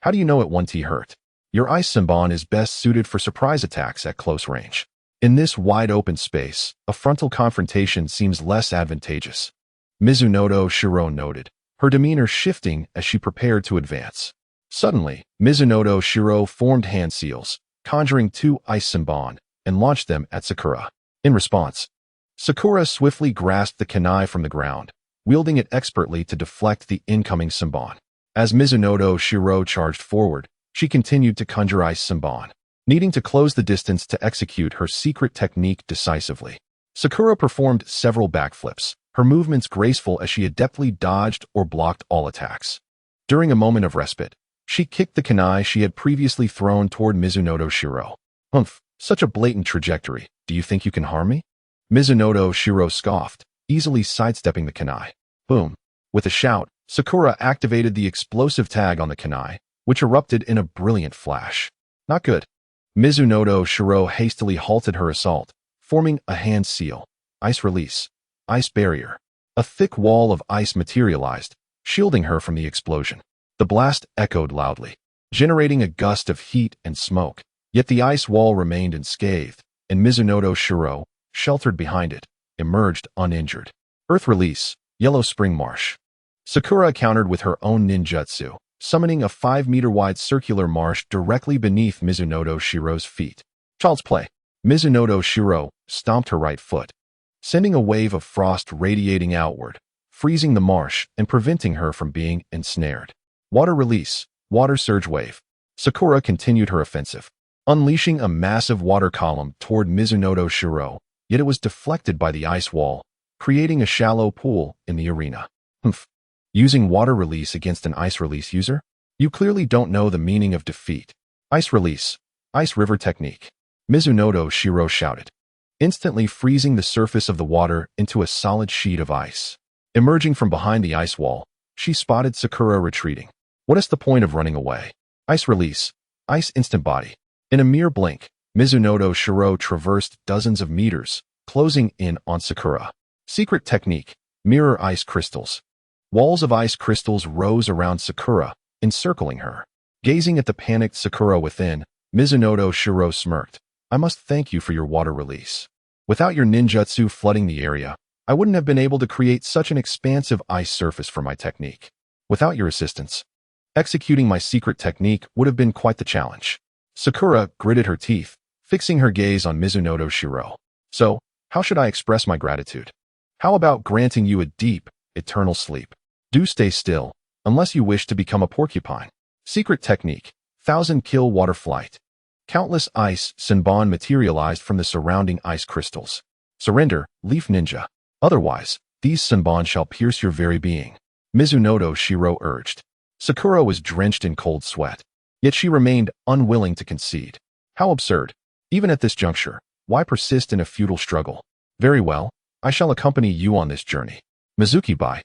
How do you know it won't hurt? Your ice Senbon is best suited for surprise attacks at close range. In this wide-open space, a frontal confrontation seems less advantageous." Mizunoto Shiro noted, her demeanor shifting as she prepared to advance. Suddenly, Mizunoto Shiro formed hand seals, conjuring 2 ice Senbon, and launched them at Sakura. In response, Sakura swiftly grasped the kunai from the ground, wielding it expertly to deflect the incoming Senbon. As Mizunoto Shiro charged forward, she continued to conjure ice Senbon, needing to close the distance to execute her secret technique decisively. Sakura performed several backflips, her movements graceful as she adeptly dodged or blocked all attacks. During a moment of respite, she kicked the kunai she had previously thrown toward Mizunoto Shiro. "Humph, such a blatant trajectory. Do you think you can harm me?" Mizunoto Shiro scoffed, easily sidestepping the kunai. Boom. With a shout, Sakura activated the explosive tag on the kunai, which erupted in a brilliant flash. Not good. Mizunoto Shiro hastily halted her assault, forming a hand seal, ice release, ice barrier. A thick wall of ice materialized, shielding her from the explosion. The blast echoed loudly, generating a gust of heat and smoke. Yet the ice wall remained unscathed, and Mizunoto Shiro, sheltered behind it, emerged uninjured. Earth release, Yellow Spring Marsh. Sakura countered with her own ninjutsu, summoning a 5-meter-wide circular marsh directly beneath Mizunoto Shiro's feet. Child's play. Mizunoto Shiro stomped her right foot, sending a wave of frost radiating outward, freezing the marsh and preventing her from being ensnared. Water release, Water Surge Wave. Sakura continued her offensive, unleashing a massive water column toward Mizunoto Shiro, yet it was deflected by the ice wall, creating a shallow pool in the arena. Using water release against an ice release user? You clearly don't know the meaning of defeat. Ice release, Ice River Technique. Mizunoto Shiro shouted, instantly freezing the surface of the water into a solid sheet of ice. Emerging from behind the ice wall, she spotted Sakura retreating. What is the point of running away? Ice release, Ice Instant Body. In a mere blink, Mizunoto Shiro traversed dozens of meters, closing in on Sakura. Secret technique, Mirror Ice Crystals. Walls of ice crystals rose around Sakura, encircling her. Gazing at the panicked Sakura within, Mizunoto Shiro smirked. I must thank you for your water release. Without your ninjutsu flooding the area, I wouldn't have been able to create such an expansive ice surface for my technique. Without your assistance, executing my secret technique would have been quite the challenge. Sakura gritted her teeth, fixing her gaze on Mizunoto Shiro. So, how should I express my gratitude? How about granting you a deep, eternal sleep? Do stay still, unless you wish to become a porcupine. Secret technique, 1000-kill water flight. Countless ice senbon materialized from the surrounding ice crystals. Surrender, Leaf Ninja. Otherwise, these senbon shall pierce your very being. Mizunoto Shiro urged. Sakura was drenched in cold sweat, yet she remained unwilling to concede. How absurd. Even at this juncture, why persist in a futile struggle? Very well, I shall accompany you on this journey. Mizuki-bai,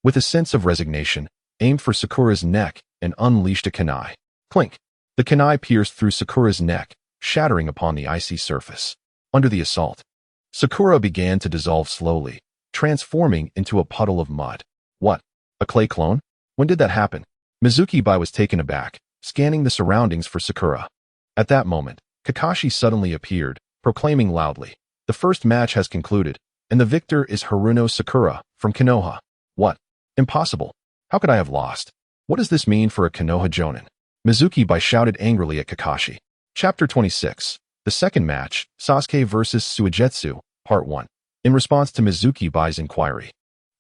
with a sense of resignation, aimed for Sakura's neck and unleashed a kunai. Clink. The kunai pierced through Sakura's neck, shattering upon the icy surface. Under the assault, Sakura began to dissolve slowly, transforming into a puddle of mud. What? A clay clone? When did that happen? Mizuki-bai was taken aback, scanning the surroundings for Sakura. At that moment, Kakashi suddenly appeared, proclaiming loudly, "The first match has concluded, and the victor is Haruno Sakura, from Konoha." What? Impossible. How could I have lost? What does this mean for a Konoha Jonin? Mizuki-bai shouted angrily at Kakashi. Chapter 26. The second match, Sasuke vs. Suigetsu, Part 1. In response to Mizuki-bai's inquiry,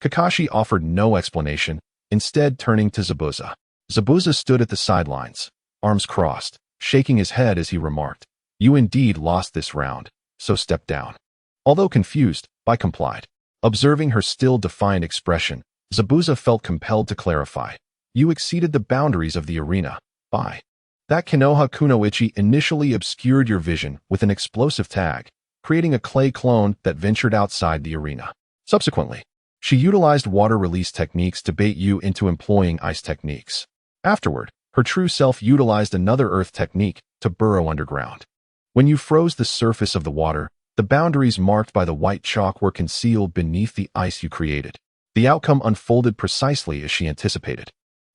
Kakashi offered no explanation, instead turning to Zabuza. Zabuza stood at the sidelines, arms crossed, shaking his head as he remarked, "You indeed lost this round, so step down." Although confused, Bai complied. Observing her still defiant expression, Zabuza felt compelled to clarify. "You exceeded the boundaries of the arena, Bai. That Konoha Kunoichi initially obscured your vision with an explosive tag, creating a clay clone that ventured outside the arena. Subsequently, she utilized water release techniques to bait you into employing ice techniques. Afterward, her true self utilized another earth technique to burrow underground. When you froze the surface of the water, the boundaries marked by the white chalk were concealed beneath the ice you created. The outcome unfolded precisely as she anticipated.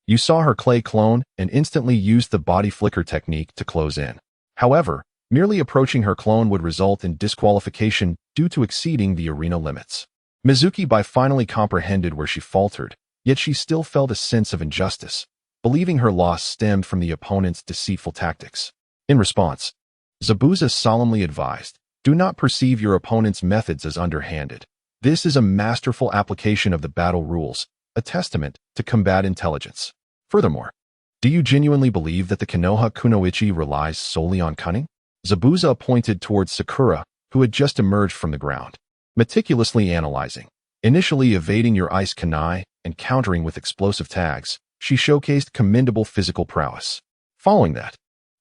You saw her clay clone and instantly used the body flicker technique to close in. However, merely approaching her clone would result in disqualification due to exceeding the arena limits. Mizuki-bai finally comprehended where she faltered, yet she still felt a sense of injustice, believing her loss stemmed from the opponent's deceitful tactics. In response, Zabuza solemnly advised, "Do not perceive your opponent's methods as underhanded. This is a masterful application of the battle rules, a testament to combat intelligence. Furthermore, do you genuinely believe that the Konoha Kunoichi relies solely on cunning?" Zabuza pointed towards Sakura, who had just emerged from the ground. Meticulously analyzing, initially evading your ice kunai and countering with explosive tags, she showcased commendable physical prowess. Following that,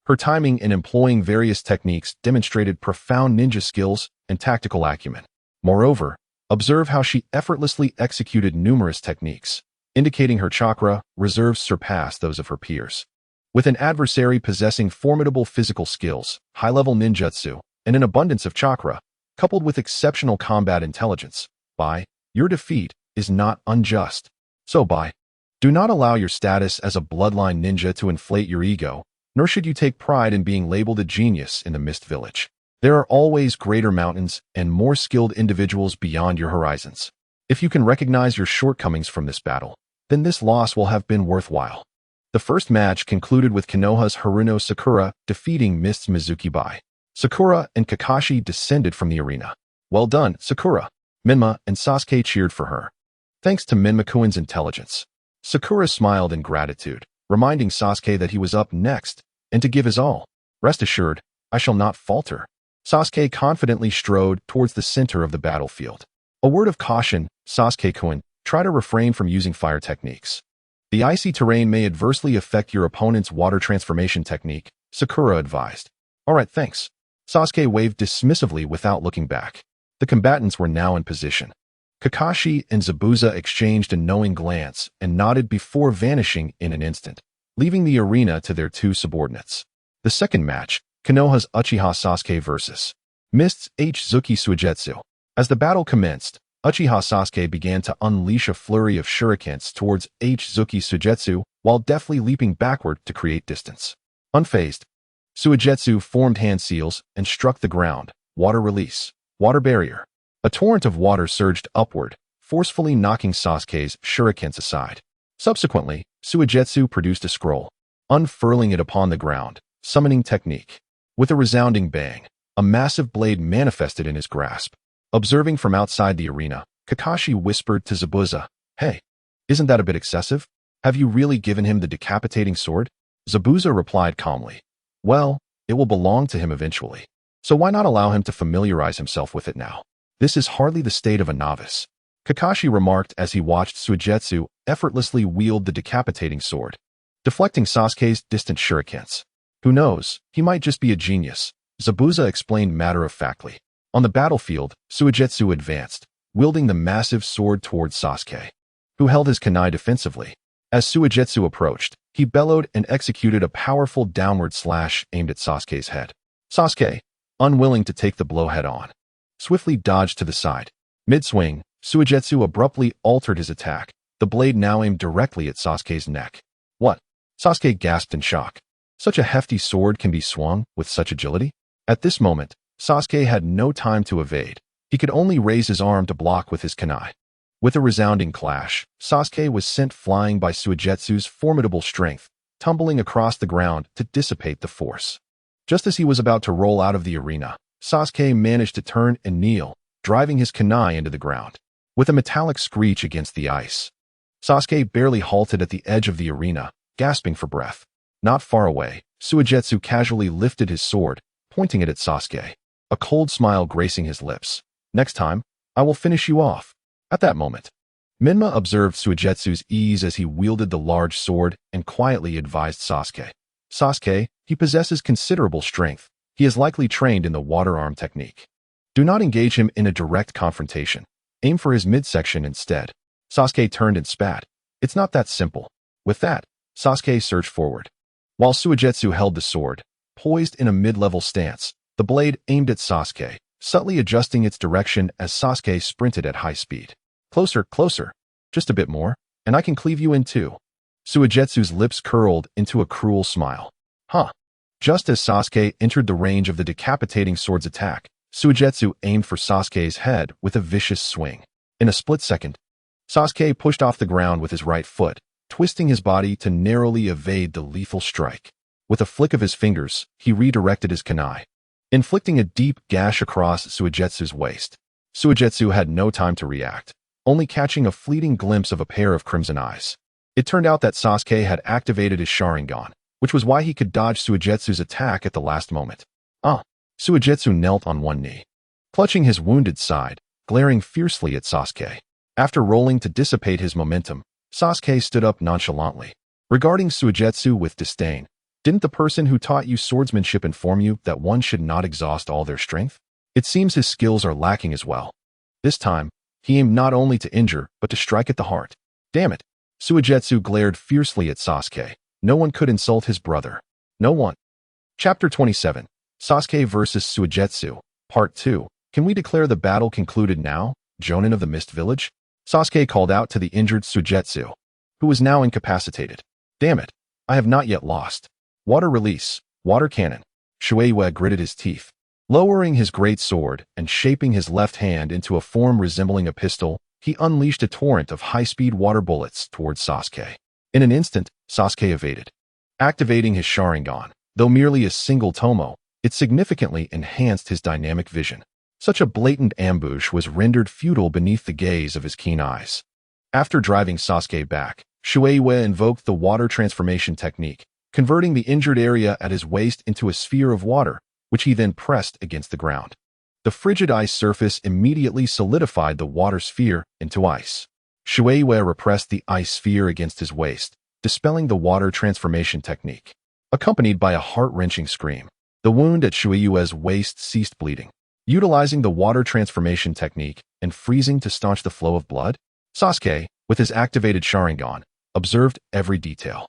her timing in employing various techniques demonstrated profound ninja skills and tactical acumen. Moreover, observe how she effortlessly executed numerous techniques, indicating her chakra reserves surpassed those of her peers. With an adversary possessing formidable physical skills, high-level ninjutsu, and an abundance of chakra, coupled with exceptional combat intelligence, Bai, your defeat is not unjust. So Bai, do not allow your status as a bloodline ninja to inflate your ego, nor should you take pride in being labeled a genius in the Mist Village. There are always greater mountains and more skilled individuals beyond your horizons. If you can recognize your shortcomings from this battle, then this loss will have been worthwhile. The first match concluded with Konoha's Haruno Sakura defeating Mist's Mizuki Bai. Sakura and Kakashi descended from the arena. Well done, Sakura. Menma and Sasuke cheered for her. Thanks to Menma-kun's intelligence. Sakura smiled in gratitude, reminding Sasuke that he was up next, and to give his all. Rest assured, I shall not falter. Sasuke confidently strode towards the center of the battlefield. A word of caution, Sasuke-kun, try to refrain from using fire techniques. The icy terrain may adversely affect your opponent's water transformation technique, Sakura advised. Alright, thanks. Sasuke waved dismissively without looking back. The combatants were now in position. Kakashi and Zabuza exchanged a knowing glance and nodded before vanishing in an instant, leaving the arena to their two subordinates. The second match, Konoha's Uchiha Sasuke vs. Mist's Zuki Suigetsu. As the battle commenced, Uchiha Sasuke began to unleash a flurry of shurikens towards Zuki Suigetsu while deftly leaping backward to create distance. Unfazed, Suigetsu formed hand seals and struck the ground. Water release. Water barrier. A torrent of water surged upward, forcefully knocking Sasuke's shurikens aside. Subsequently, Suigetsu produced a scroll, unfurling it upon the ground, summoning technique. With a resounding bang, a massive blade manifested in his grasp. Observing from outside the arena, Kakashi whispered to Zabuza, "Hey, isn't that a bit excessive? Have you really given him the decapitating sword?" Zabuza replied calmly, "Well, it will belong to him eventually. So why not allow him to familiarize himself with it now? This is hardly the state of a novice," Kakashi remarked as he watched Suigetsu effortlessly wield the decapitating sword, deflecting Sasuke's distant shurikens. Who knows, he might just be a genius, Zabuza explained matter-of-factly. On the battlefield, Suigetsu advanced, wielding the massive sword towards Sasuke, who held his kunai defensively. As Suigetsu approached, he bellowed and executed a powerful downward slash aimed at Sasuke's head. Sasuke, unwilling to take the blow head-on, swiftly dodged to the side. Mid-swing, Suigetsu abruptly altered his attack, the blade now aimed directly at Sasuke's neck. What? Sasuke gasped in shock. Such a hefty sword can be swung with such agility? At this moment, Sasuke had no time to evade. He could only raise his arm to block with his kunai. With a resounding clash, Sasuke was sent flying by Suigetsu's formidable strength, tumbling across the ground to dissipate the force. Just as he was about to roll out of the arena, Sasuke managed to turn and kneel, driving his kunai into the ground. With a metallic screech against the ice, Sasuke barely halted at the edge of the arena, gasping for breath. Not far away, Suigetsu casually lifted his sword, pointing it at Sasuke, a cold smile gracing his lips. "Next time, I will finish you off." At that moment, Menma observed Suigetsu's ease as he wielded the large sword and quietly advised Sasuke. "Sasuke, he possesses considerable strength. He is likely trained in the water arm technique. Do not engage him in a direct confrontation. Aim for his midsection instead." Sasuke turned and spat. "It's not that simple." With that, Sasuke surged forward. While Suigetsu held the sword, poised in a mid-level stance, the blade aimed at Sasuke, subtly adjusting its direction as Sasuke sprinted at high speed. "Closer, closer. Just a bit more, and I can cleave you in two." Suigetsu's lips curled into a cruel smile. Huh. Just as Sasuke entered the range of the decapitating sword's attack, Suigetsu aimed for Sasuke's head with a vicious swing. In a split second, Sasuke pushed off the ground with his right foot, twisting his body to narrowly evade the lethal strike. With a flick of his fingers, he redirected his kunai, inflicting a deep gash across Suigetsu's waist. Suigetsu had no time to react, only catching a fleeting glimpse of a pair of crimson eyes. It turned out that Sasuke had activated his Sharingan, which was why he could dodge Suigetsu's attack at the last moment. Suigetsu knelt on one knee, clutching his wounded side, glaring fiercely at Sasuke. After rolling to dissipate his momentum, Sasuke stood up nonchalantly, regarding Suigetsu with disdain. "Didn't the person who taught you swordsmanship inform you that one should not exhaust all their strength? It seems his skills are lacking as well." This time, he aimed not only to injure, but to strike at the heart. Damn it! Suigetsu glared fiercely at Sasuke. No one could insult his brother. No one. Chapter 27. Sasuke vs. Suigetsu, Part 2. Can we declare the battle concluded now, Jonin of the Mist Village? Sasuke called out to the injured Suigetsu, who was now incapacitated. "Damn it, I have not yet lost." Water release, water cannon. Shueiwa gritted his teeth. Lowering his great sword and shaping his left hand into a form resembling a pistol, he unleashed a torrent of high-speed water bullets towards Sasuke. In an instant, Sasuke evaded. Activating his Sharingan, though merely a single tomo, it significantly enhanced his dynamic vision. Such a blatant ambush was rendered futile beneath the gaze of his keen eyes. After driving Sasuke back, Shueiwa invoked the water transformation technique, converting the injured area at his waist into a sphere of water, which he then pressed against the ground. The frigid ice surface immediately solidified the water sphere into ice. Shueiwa repressed the ice sphere against his waist, dispelling the water transformation technique. Accompanied by a heart-wrenching scream, the wound at Shueiwa's waist ceased bleeding. Utilizing the water transformation technique and freezing to staunch the flow of blood, Sasuke, with his activated Sharingan, observed every detail.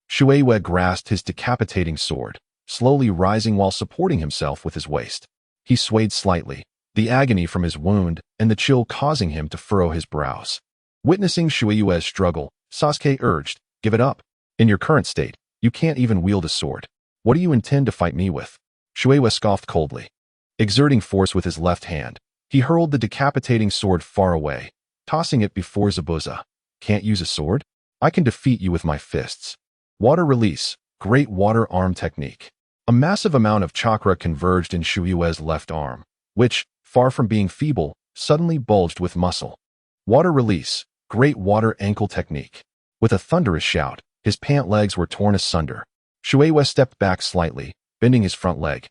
Shueiwa grasped his decapitating sword, slowly rising while supporting himself with his waist. He swayed slightly, the agony from his wound and the chill causing him to furrow his brows. Witnessing Shueiwa's struggle, Sasuke urged, "Give it up. In your current state, you can't even wield a sword. What do you intend to fight me with?" Shueiwa scoffed coldly. Exerting force with his left hand, he hurled the decapitating sword far away, tossing it before Zabuza. "Can't use a sword? I can defeat you with my fists." Water release, great water arm technique. A massive amount of chakra converged in Shueiwa's left arm, which, far from being feeble, suddenly bulged with muscle. Water release, great water ankle technique. With a thunderous shout, his pant legs were torn asunder. Shueiwa stepped back slightly, bending his front leg.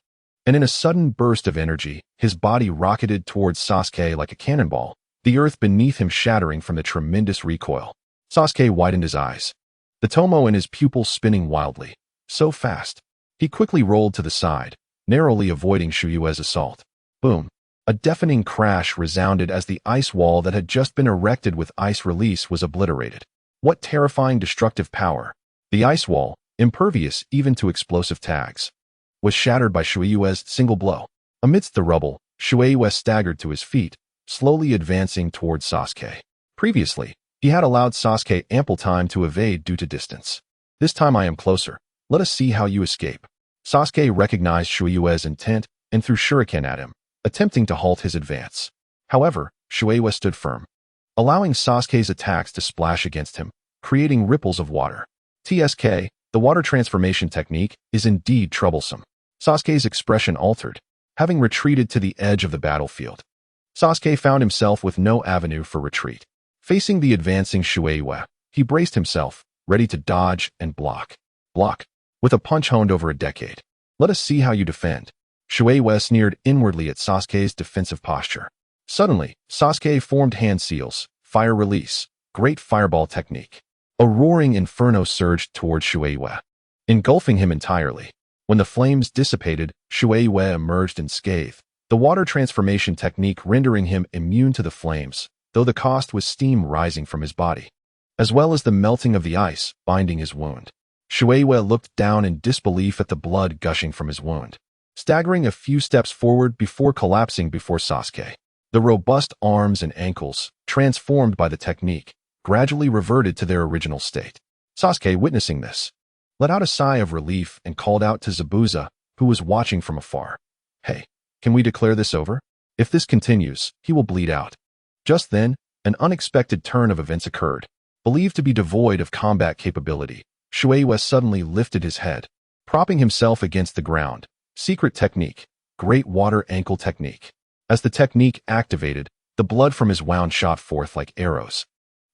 And in a sudden burst of energy, his body rocketed towards Sasuke like a cannonball, the earth beneath him shattering from the tremendous recoil. Sasuke widened his eyes, the tomo in his pupil spinning wildly. So fast. He quickly rolled to the side, narrowly avoiding Shueiwa's assault. Boom. A deafening crash resounded as the ice wall that had just been erected with ice release was obliterated. What terrifying destructive power! The ice wall, impervious even to explosive tags, was shattered by Shueiwa's single blow. Amidst the rubble, Shueiwa staggered to his feet, slowly advancing towards Sasuke. Previously, he had allowed Sasuke ample time to evade due to distance. "This time I am closer. Let us see how you escape." Sasuke recognized Shueiwa's intent and threw shuriken at him, attempting to halt his advance. However, Shueiwa stood firm, allowing Sasuke's attacks to splash against him, creating ripples of water. TSK, the water transformation technique, is indeed troublesome. Sasuke's expression altered, having retreated to the edge of the battlefield. Sasuke found himself with no avenue for retreat. Facing the advancing Shueiwa, he braced himself, ready to dodge and block. Block. With a punch honed over a decade. "Let us see how you defend." Shueiwa sneered inwardly at Sasuke's defensive posture. Suddenly, Sasuke formed hand seals, fire release, great fireball technique. A roaring inferno surged towards Shueiwa, engulfing him entirely. When the flames dissipated, Shueiwa emerged unscathed, the water transformation technique rendering him immune to the flames, though the cost was steam rising from his body, as well as the melting of the ice binding his wound. Shueiwa looked down in disbelief at the blood gushing from his wound, staggering a few steps forward before collapsing before Sasuke. The robust arms and ankles, transformed by the technique, gradually reverted to their original state. Sasuke, witnessing this, let out a sigh of relief and called out to Zabuza, who was watching from afar. "Hey, can we declare this over? If this continues, he will bleed out." Just then, an unexpected turn of events occurred. Believed to be devoid of combat capability, Shueiwa suddenly lifted his head, propping himself against the ground. Secret technique, great water ankle technique. As the technique activated, the blood from his wound shot forth like arrows,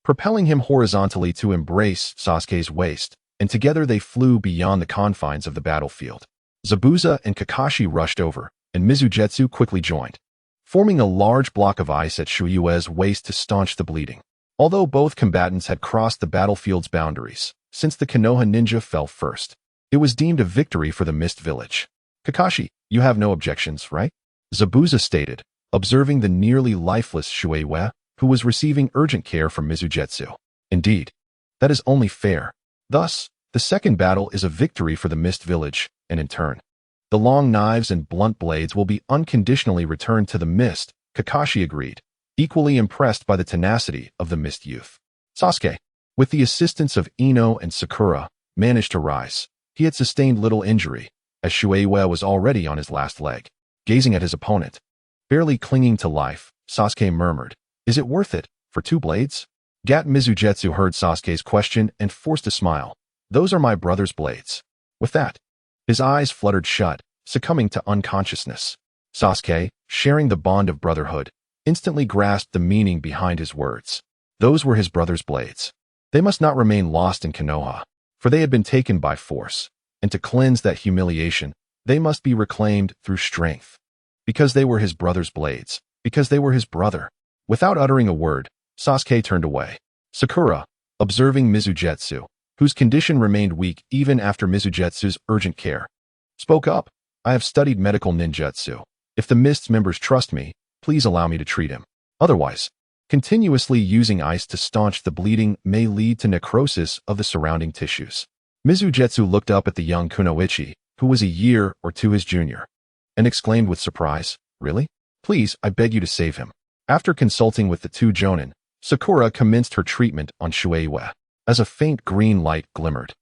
propelling him horizontally to embrace Sasuke's waist, and together they flew beyond the confines of the battlefield. Zabuza and Kakashi rushed over, and Mizujetsu quickly joined, forming a large block of ice at Shueiwa's waist to staunch the bleeding. Although both combatants had crossed the battlefield's boundaries, since the Konoha ninja fell first, it was deemed a victory for the Mist Village. "Kakashi, you have no objections, right?" Zabuza stated, observing the nearly lifeless Shueiwa, who was receiving urgent care from Mizujetsu. "Indeed. That is only fair. Thus, the second battle is a victory for the Mist Village, and in turn, the long knives and blunt blades will be unconditionally returned to the Mist," Kakashi agreed, equally impressed by the tenacity of the Mist youth. Sasuke, with the assistance of Ino and Sakura, managed to rise, He had sustained little injury, as Shueiwa was already on his last leg. Gazing at his opponent, barely clinging to life, Sasuke murmured, "Is it worth it, for 2 blades?" Gat Mizujetsu heard Sasuke's question and forced a smile. "Those are my brother's blades." With that, his eyes fluttered shut, succumbing to unconsciousness. Sasuke, sharing the bond of brotherhood, instantly grasped the meaning behind his words. Those were his brother's blades. They must not remain lost in Konoha, for they had been taken by force, and to cleanse that humiliation, they must be reclaimed through strength. Because they were his brother's blades, because they were his brother. Without uttering a word, Sasuke turned away. Sakura, observing Mizujetsu, whose condition remained weak even after Mizujetsu's urgent care, spoke up. "I have studied medical ninjutsu. If the Mist's members trust me, please allow me to treat him. Otherwise, continuously using ice to staunch the bleeding may lead to necrosis of the surrounding tissues." Mizujetsu looked up at the young Kunoichi, who was a year or 2 his junior, and exclaimed with surprise, "Really? Please, I beg you to save him." After consulting with the 2 jonin, Sakura commenced her treatment on Shueiwa. As a faint green light glimmered,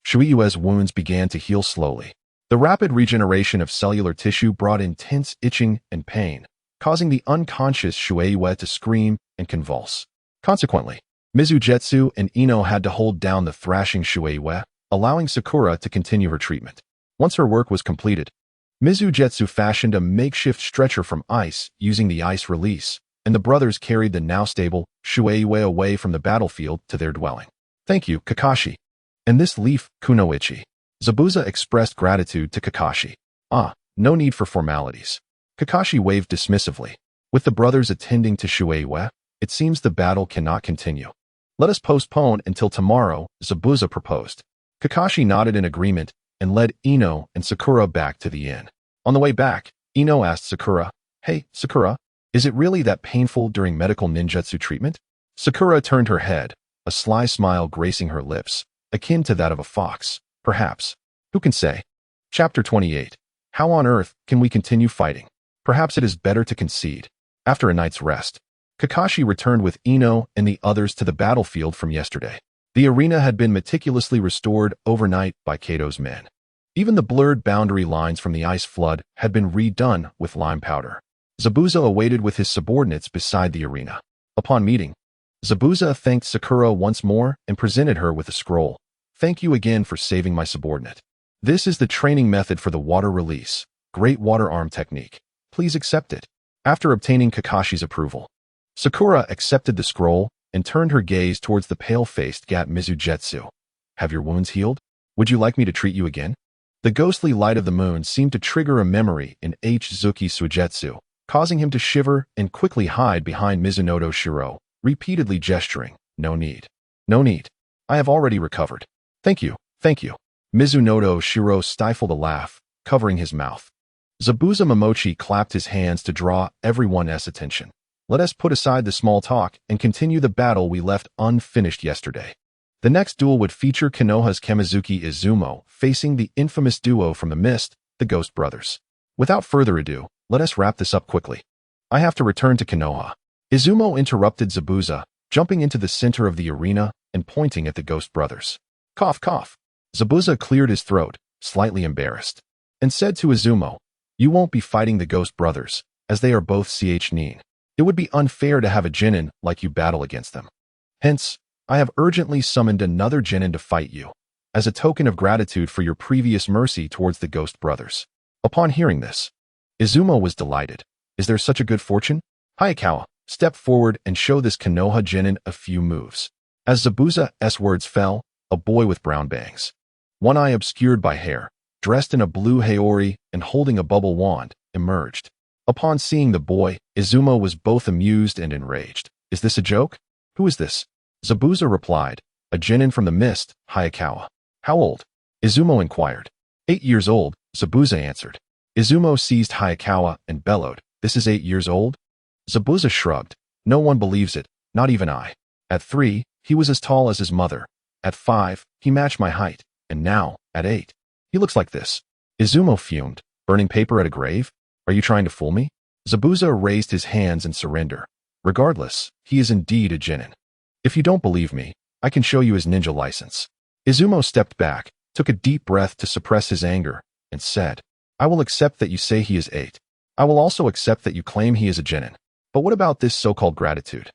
Shueiwa's wounds began to heal slowly. The rapid regeneration of cellular tissue brought intense itching and pain, causing the unconscious Shueiwa to scream and convulse. Consequently, Mizujetsu and Ino had to hold down the thrashing Shueiwa, allowing Sakura to continue her treatment. Once her work was completed, Mizujetsu fashioned a makeshift stretcher from ice using the ice release, and the brothers carried the now stable Shueiwa away from the battlefield to their dwelling. "Thank you, Kakashi. And this leaf, Kunoichi." Zabuza expressed gratitude to Kakashi. No need for formalities." Kakashi waved dismissively. "With the brothers attending to Shueiwa, it seems the battle cannot continue. Let us postpone until tomorrow," Zabuza proposed. Kakashi nodded in agreement and led Ino and Sakura back to the inn. On the way back, Ino asked Sakura, "Hey, Sakura, is it really that painful during medical ninjutsu treatment?" Sakura turned her head, a sly smile gracing her lips, akin to that of a fox, perhaps. Who can say? Chapter 28. How on earth can we continue fighting? Perhaps it is better to concede. After a night's rest, Kakashi returned with Ino and the others to the battlefield from yesterday. The arena had been meticulously restored overnight by Kato's men. Even the blurred boundary lines from the ice flood had been redone with lime powder. Zabuza awaited with his subordinates beside the arena. Upon meeting, Zabuza thanked Sakura once more and presented her with a scroll. "Thank you again for saving my subordinate. This is the training method for the water release, great water arm technique. Please accept it." After obtaining Kakashi's approval, Sakura accepted the scroll and turned her gaze towards the pale-faced Gat Mizujetsu. "Have your wounds healed? Would you like me to treat you again?" The ghostly light of the moon seemed to trigger a memory in Zuki Suigetsu, causing him to shiver and quickly hide behind Mizunoto Shiro, repeatedly gesturing, "No need. No need. I have already recovered. Thank you, thank you." Mizunoto Shiro stifled a laugh, covering his mouth. Zabuza Momochi clapped his hands to draw everyone's attention. "Let us put aside the small talk and continue the battle we left unfinished yesterday." The next duel would feature Konoha's Kamizuki Izumo facing the infamous duo from the Mist, the Ghost Brothers. Without further ado, let us wrap this up quickly. "I have to return to Konoha." Izumo interrupted Zabuza, jumping into the center of the arena and pointing at the Ghost Brothers. Cough, cough. Zabuza cleared his throat, slightly embarrassed, and said to Izumo, "You won't be fighting the Ghost Brothers, as they are both nin. It would be unfair to have a genin like you battle against them. Hence, I have urgently summoned another genin to fight you, as a token of gratitude for your previous mercy towards the Ghost Brothers." Upon hearing this, Izumo was delighted. "Is there such a good fortune? Hayakawa, step forward and show this Konoha genin a few moves." As Zabuza's words fell, a boy with brown bangs, one eye obscured by hair, dressed in a blue haori and holding a bubble wand, emerged. Upon seeing the boy, Izumo was both amused and enraged. "Is this a joke? Who is this?" Zabuza replied, "A genin from the Mist, Hayakawa." "How old?" Izumo inquired. 8 years old, Zabuza answered. Izumo seized Hayakawa and bellowed, "This is 8 years old?" Zabuza shrugged. "No one believes it, not even I. At 3, he was as tall as his mother. At 5, he matched my height. And now, at 8, he looks like this." Izumo fumed. "Burning paper at a grave? Are you trying to fool me?" Zabuza raised his hands in surrender. "Regardless, he is indeed a genin. If you don't believe me, I can show you his ninja license." Izumo stepped back, took a deep breath to suppress his anger, and said, I will accept that you say he is 8. I will also accept that you claim he is a genin. But what about this so-called gratitude?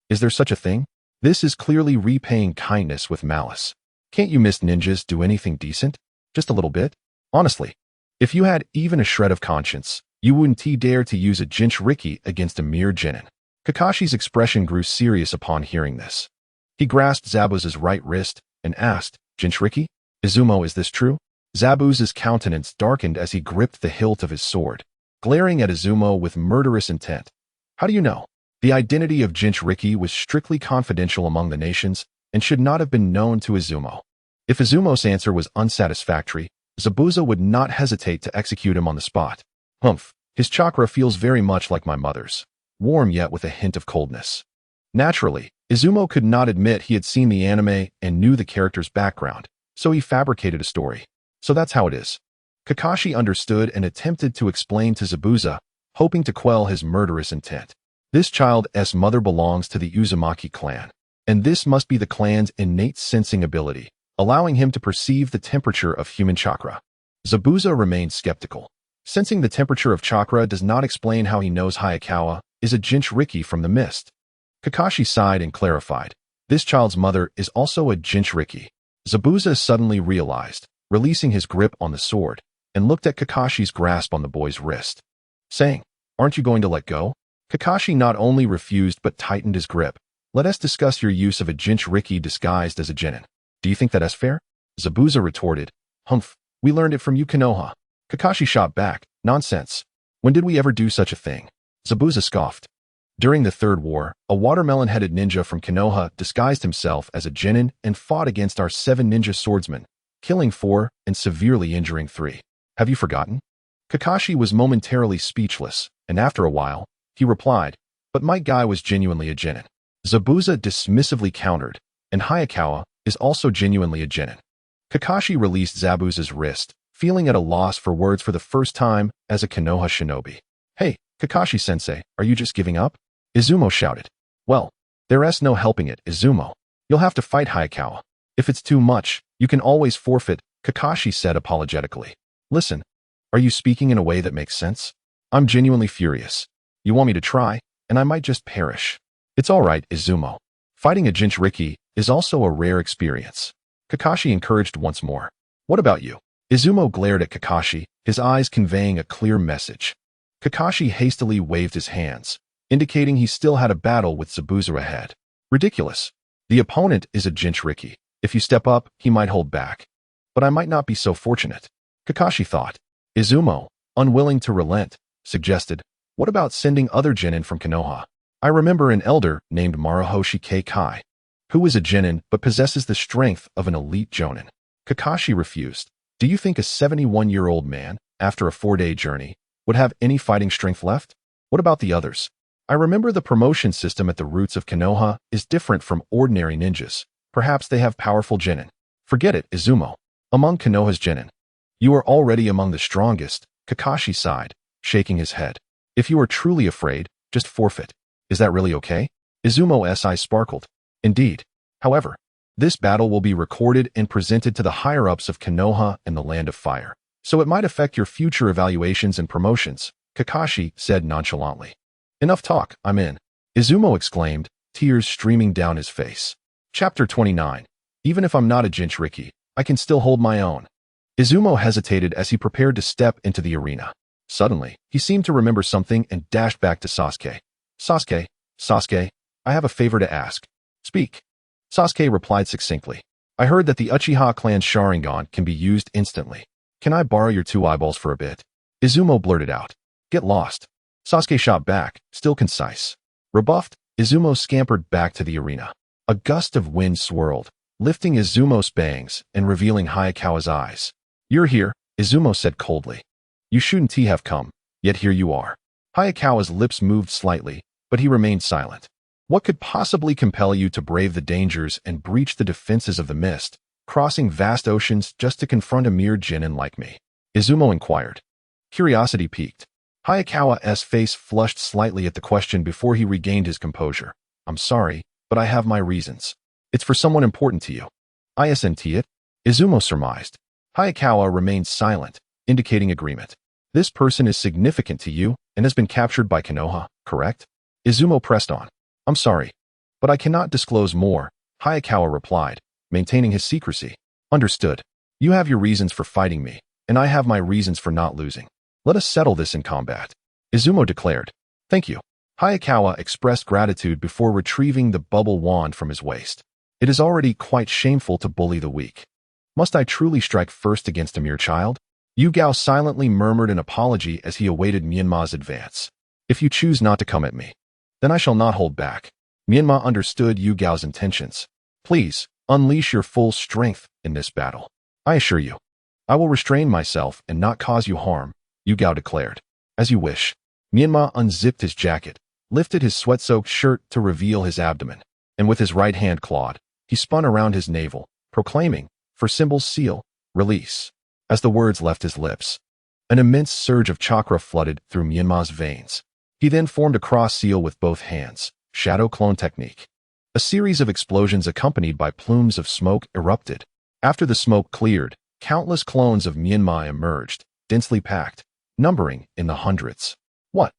Is there such a thing? This is clearly repaying kindness with malice. Can't you missed ninjas do anything decent? Just a little bit? Honestly, if you had even a shred of conscience, you wouldn't dare to use a Jinchuriki against a mere genin. Kakashi's expression grew serious upon hearing this. He grasped Zabuza's right wrist and asked, Jinchuriki? Izumo, is this true? Zabuza's countenance darkened as he gripped the hilt of his sword, glaring at Izumo with murderous intent. How do you know? The identity of Jinchuriki was strictly confidential among the nations and should not have been known to Izumo. If Izumo's answer was unsatisfactory, Zabuza would not hesitate to execute him on the spot. Humph, his chakra feels very much like my mother's, warm yet with a hint of coldness. Naturally, Izumo could not admit he had seen the anime and knew the character's background, so he fabricated a story. So that's how it is. Kakashi understood and attempted to explain to Zabuza, hoping to quell his murderous intent. This child's mother belongs to the Uzumaki clan, and this must be the clan's innate sensing ability, allowing him to perceive the temperature of human chakra. Zabuza remained skeptical. Sensing the temperature of chakra does not explain how he knows Hayakawa is a Jinchuriki from the mist. Kakashi sighed and clarified, this child's mother is also a Jinchuriki. Zabuza suddenly realized, releasing his grip on the sword, and looked at Kakashi's grasp on the boy's wrist, saying, aren't you going to let go? Kakashi not only refused but tightened his grip. Let us discuss your use of a Jinchuriki disguised as a genin. Do you think that's fair? Zabuza retorted, Humph, we learned it from you Konoha. Kakashi shot back, nonsense. When did we ever do such a thing? Zabuza scoffed. During the Third War, a watermelon-headed ninja from Konoha disguised himself as a genin and fought against our 7 ninja swordsmen, killing 4 and severely injuring 3. Have you forgotten? Kakashi was momentarily speechless, and after a while, he replied, but my guy was genuinely a genin. Zabuza dismissively countered, and Hayakawa is also genuinely a genin. Kakashi released Zabuza's wrist, feeling at a loss for words for the first time as a Konoha shinobi. Hey, Kakashi-sensei, are you just giving up? Izumo shouted. Well, there's no helping it, Izumo. You'll have to fight Hayakawa. If it's too much, you can always forfeit, Kakashi said apologetically. Listen, are you speaking in a way that makes sense? I'm genuinely furious. You want me to try, and I might just perish. It's all right, Izumo. Fighting a Jinchuriki is also a rare experience. Kakashi encouraged once more. What about you? Izumo glared at Kakashi, his eyes conveying a clear message. Kakashi hastily waved his hands, indicating he still had a battle with Zabuza ahead. Ridiculous. The opponent is a Jinchuriki. If you step up, he might hold back. But I might not be so fortunate. Kakashi thought. Izumo, unwilling to relent, suggested, what about sending other genin from Konoha? I remember an elder named Maruhoshi Keikai, who is a genin but possesses the strength of an elite jonin. Kakashi refused. Do you think a 71-year-old man, after a 4-day journey, would have any fighting strength left? What about the others? I remember the promotion system at the roots of Konoha is different from ordinary ninjas. Perhaps they have powerful genin. Forget it, Izumo. Among Konoha's genin, you are already among the strongest, Kakashi sighed, shaking his head. If you are truly afraid, just forfeit. Is that really okay? Izumo's eyes sparkled. Indeed. However, this battle will be recorded and presented to the higher-ups of Konoha and the Land of Fire, so it might affect your future evaluations and promotions, Kakashi said nonchalantly. Enough talk, I'm in. Izumo exclaimed, tears streaming down his face. Chapter 29. Even if I'm not a Jinchuriki, I can still hold my own. Izumo hesitated as he prepared to step into the arena. Suddenly, he seemed to remember something and dashed back to Sasuke. Sasuke, I have a favor to ask. Speak. Sasuke replied succinctly. I heard that the Uchiha clan's Sharingan can be used instantly. Can I borrow your 2 eyeballs for a bit? Izumo blurted out. Get lost. Sasuke shot back, still concise. Rebuffed, Izumo scampered back to the arena. A gust of wind swirled, lifting Izumo's bangs and revealing Hayakawa's eyes. You're here, Izumo said coldly. You shouldn't have come, yet here you are. Hayakawa's lips moved slightly, but he remained silent. What could possibly compel you to brave the dangers and breach the defenses of the mist, crossing vast oceans just to confront a mere genin like me? Izumo inquired. Curiosity piqued. Hayakawa's face flushed slightly at the question before he regained his composure. I'm sorry, but I have my reasons. It's for someone important to you. Isn't it? Izumo surmised. Hayakawa remained silent, indicating agreement. This person is significant to you and has been captured by Konoha, correct? Izumo pressed on. I'm sorry, but I cannot disclose more, Hayakawa replied, maintaining his secrecy. Understood. You have your reasons for fighting me, and I have my reasons for not losing. Let us settle this in combat, Izumo declared. Thank you. Hayakawa expressed gratitude before retrieving the bubble wand from his waist. It is already quite shameful to bully the weak. Must I truly strike first against a mere child? Yugao silently murmured an apology as he awaited Menma's advance. If you choose not to come at me, then I shall not hold back. Menma understood Yugao's intentions. Please, unleash your full strength in this battle. I assure you, I will restrain myself and not cause you harm, Yugao declared. As you wish. Menma unzipped his jacket, lifted his sweat-soaked shirt to reveal his abdomen, and with his right hand clawed, he spun around his navel, proclaiming, for symbol's seal, release. As the words left his lips, an immense surge of chakra flooded through Menma's veins. He then formed a cross seal with both hands, shadow clone technique. A series of explosions accompanied by plumes of smoke erupted. After the smoke cleared, countless clones of Menma emerged, densely packed, numbering in the hundreds. What?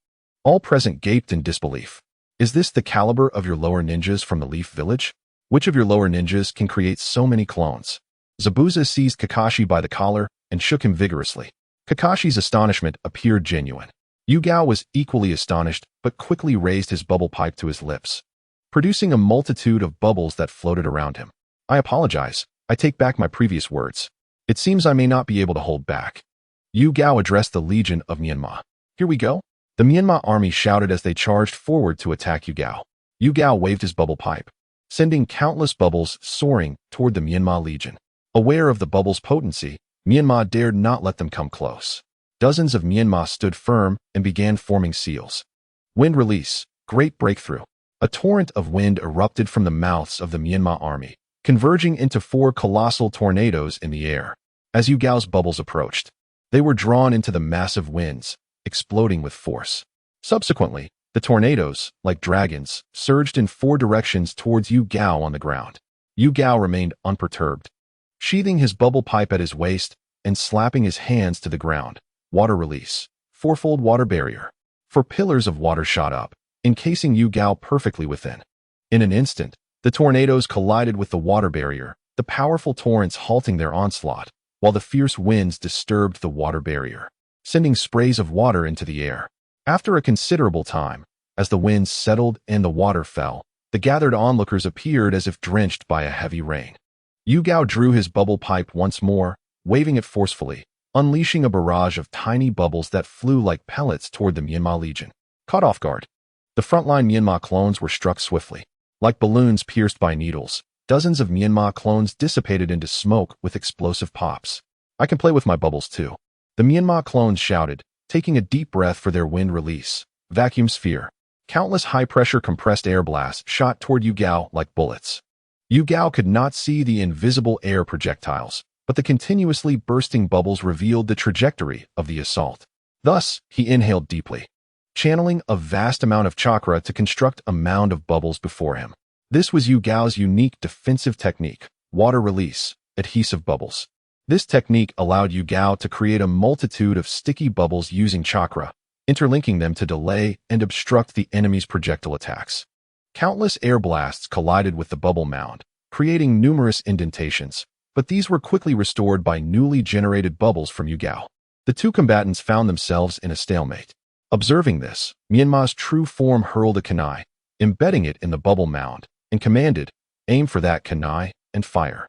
All present gaped in disbelief. Is this the caliber of your lower ninjas from the Leaf Village? Which of your lower ninjas can create so many clones? Zabuza seized Kakashi by the collar and shook him vigorously. Kakashi's astonishment appeared genuine. Yugao was equally astonished but quickly raised his bubble pipe to his lips, producing a multitude of bubbles that floated around him. I apologize. I take back my previous words. It seems I may not be able to hold back. Yugao addressed the Legion of Menma. Here we go. The Menma army shouted as they charged forward to attack Yugao. Yugao waved his bubble pipe, sending countless bubbles soaring toward the Menma Legion. Aware of the bubbles' potency, Menma dared not let them come close. Dozens of Menma stood firm and began forming seals. Wind release, great breakthrough. A torrent of wind erupted from the mouths of the Menma army, converging into 4 colossal tornadoes in the air. As Yugao's bubbles approached, they were drawn into the massive winds, exploding with force. Subsequently, the tornadoes, like dragons, surged in 4 directions towards Yugao on the ground. Yugao remained unperturbed, sheathing his bubble pipe at his waist and slapping his hands to the ground. Water release, 4-fold water barrier. 4 pillars of water shot up, encasing Yugao perfectly within. In an instant, the tornadoes collided with the water barrier, the powerful torrents halting their onslaught, while the fierce winds disturbed the water barrier, sending sprays of water into the air. After a considerable time, as the winds settled and the water fell, the gathered onlookers appeared as if drenched by a heavy rain. Yugao drew his bubble pipe once more, waving it forcefully, unleashing a barrage of tiny bubbles that flew like pellets toward the Menma Legion. Caught off guard, the frontline Menma clones were struck swiftly. Like balloons pierced by needles, dozens of Menma clones dissipated into smoke with explosive pops. I can play with my bubbles too. The Menma clones shouted, taking a deep breath for their wind release. Vacuum sphere. Countless high-pressure compressed air blasts shot toward Yugao like bullets. Yugao could not see the invisible air projectiles, but the continuously bursting bubbles revealed the trajectory of the assault. Thus, he inhaled deeply, channeling a vast amount of chakra to construct a mound of bubbles before him. This was Yugao's unique defensive technique, water release, adhesive bubbles. This technique allowed Yugao to create a multitude of sticky bubbles using chakra, interlinking them to delay and obstruct the enemy's projectile attacks. Countless air blasts collided with the bubble mound, creating numerous indentations, but these were quickly restored by newly generated bubbles from Yugao. The 2 combatants found themselves in a stalemate. Observing this, Menma's true form hurled a kunai, embedding it in the bubble mound, and commanded, aim for that kunai and fire.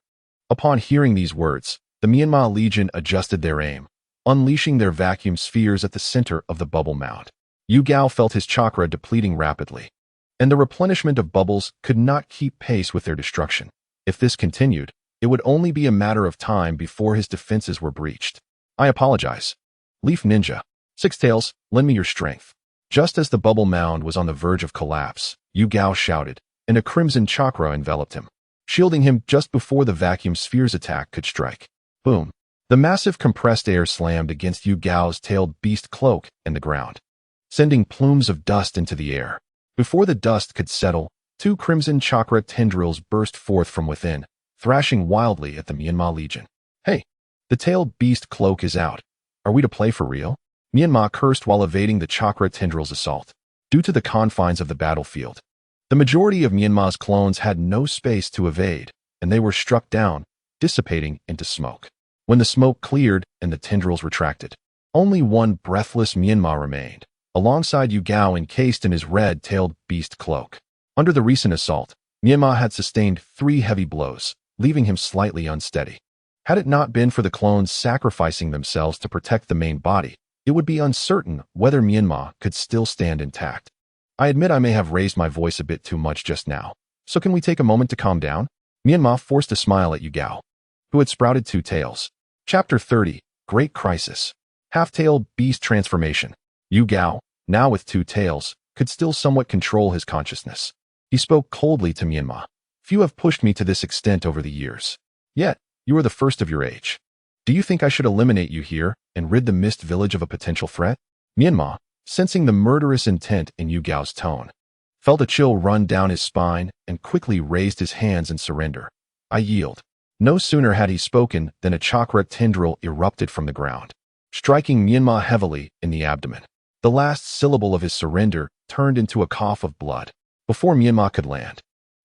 Upon hearing these words, the Menma Legion adjusted their aim, unleashing their vacuum spheres at the center of the bubble mound. Yugao felt his chakra depleting rapidly, and the replenishment of bubbles could not keep pace with their destruction. If this continued, it would only be a matter of time before his defenses were breached. I apologize. Leaf Ninja. 6 Tails, lend me your strength. Just as the bubble mound was on the verge of collapse, Yugao shouted, and a crimson chakra enveloped him, shielding him just before the vacuum sphere's attack could strike. Boom. The massive compressed air slammed against Yugao's tailed beast cloak and the ground, sending plumes of dust into the air. Before the dust could settle, 2 crimson chakra tendrils burst forth from within, thrashing wildly at the Menma Legion. Hey, The tailed beast cloak is out. Are we to play for real? Menma cursed while evading the chakra tendril's assault. Due to the confines of the battlefield, the majority of Menma's clones had no space to evade, and they were struck down, dissipating into smoke. When the smoke cleared and the tendrils retracted, only one breathless Menma remained, alongside Yugao encased in his red-tailed beast cloak. Under the recent assault, Menma had sustained 3 heavy blows, leaving him slightly unsteady. Had it not been for the clones sacrificing themselves to protect the main body, it would be uncertain whether Menma could still stand intact. I admit I may have raised my voice a bit too much just now, so can we take a moment to calm down? Menma forced a smile at Yugao, who had sprouted 2 tails. Chapter 30, Great Crisis. Half-tailed beast transformation. Yugao, now with 2 tails, could still somewhat control his consciousness. He spoke coldly to Menma. Few have pushed me to this extent over the years. Yet, you are the first of your age. Do you think I should eliminate you here and rid the Mist Village of a potential threat? Menma, sensing the murderous intent in Yugao's tone, felt a chill run down his spine and quickly raised his hands in surrender. I yield. No sooner had he spoken than a chakra tendril erupted from the ground, striking Menma heavily in the abdomen. The last syllable of his surrender turned into a cough of blood before Menma could land.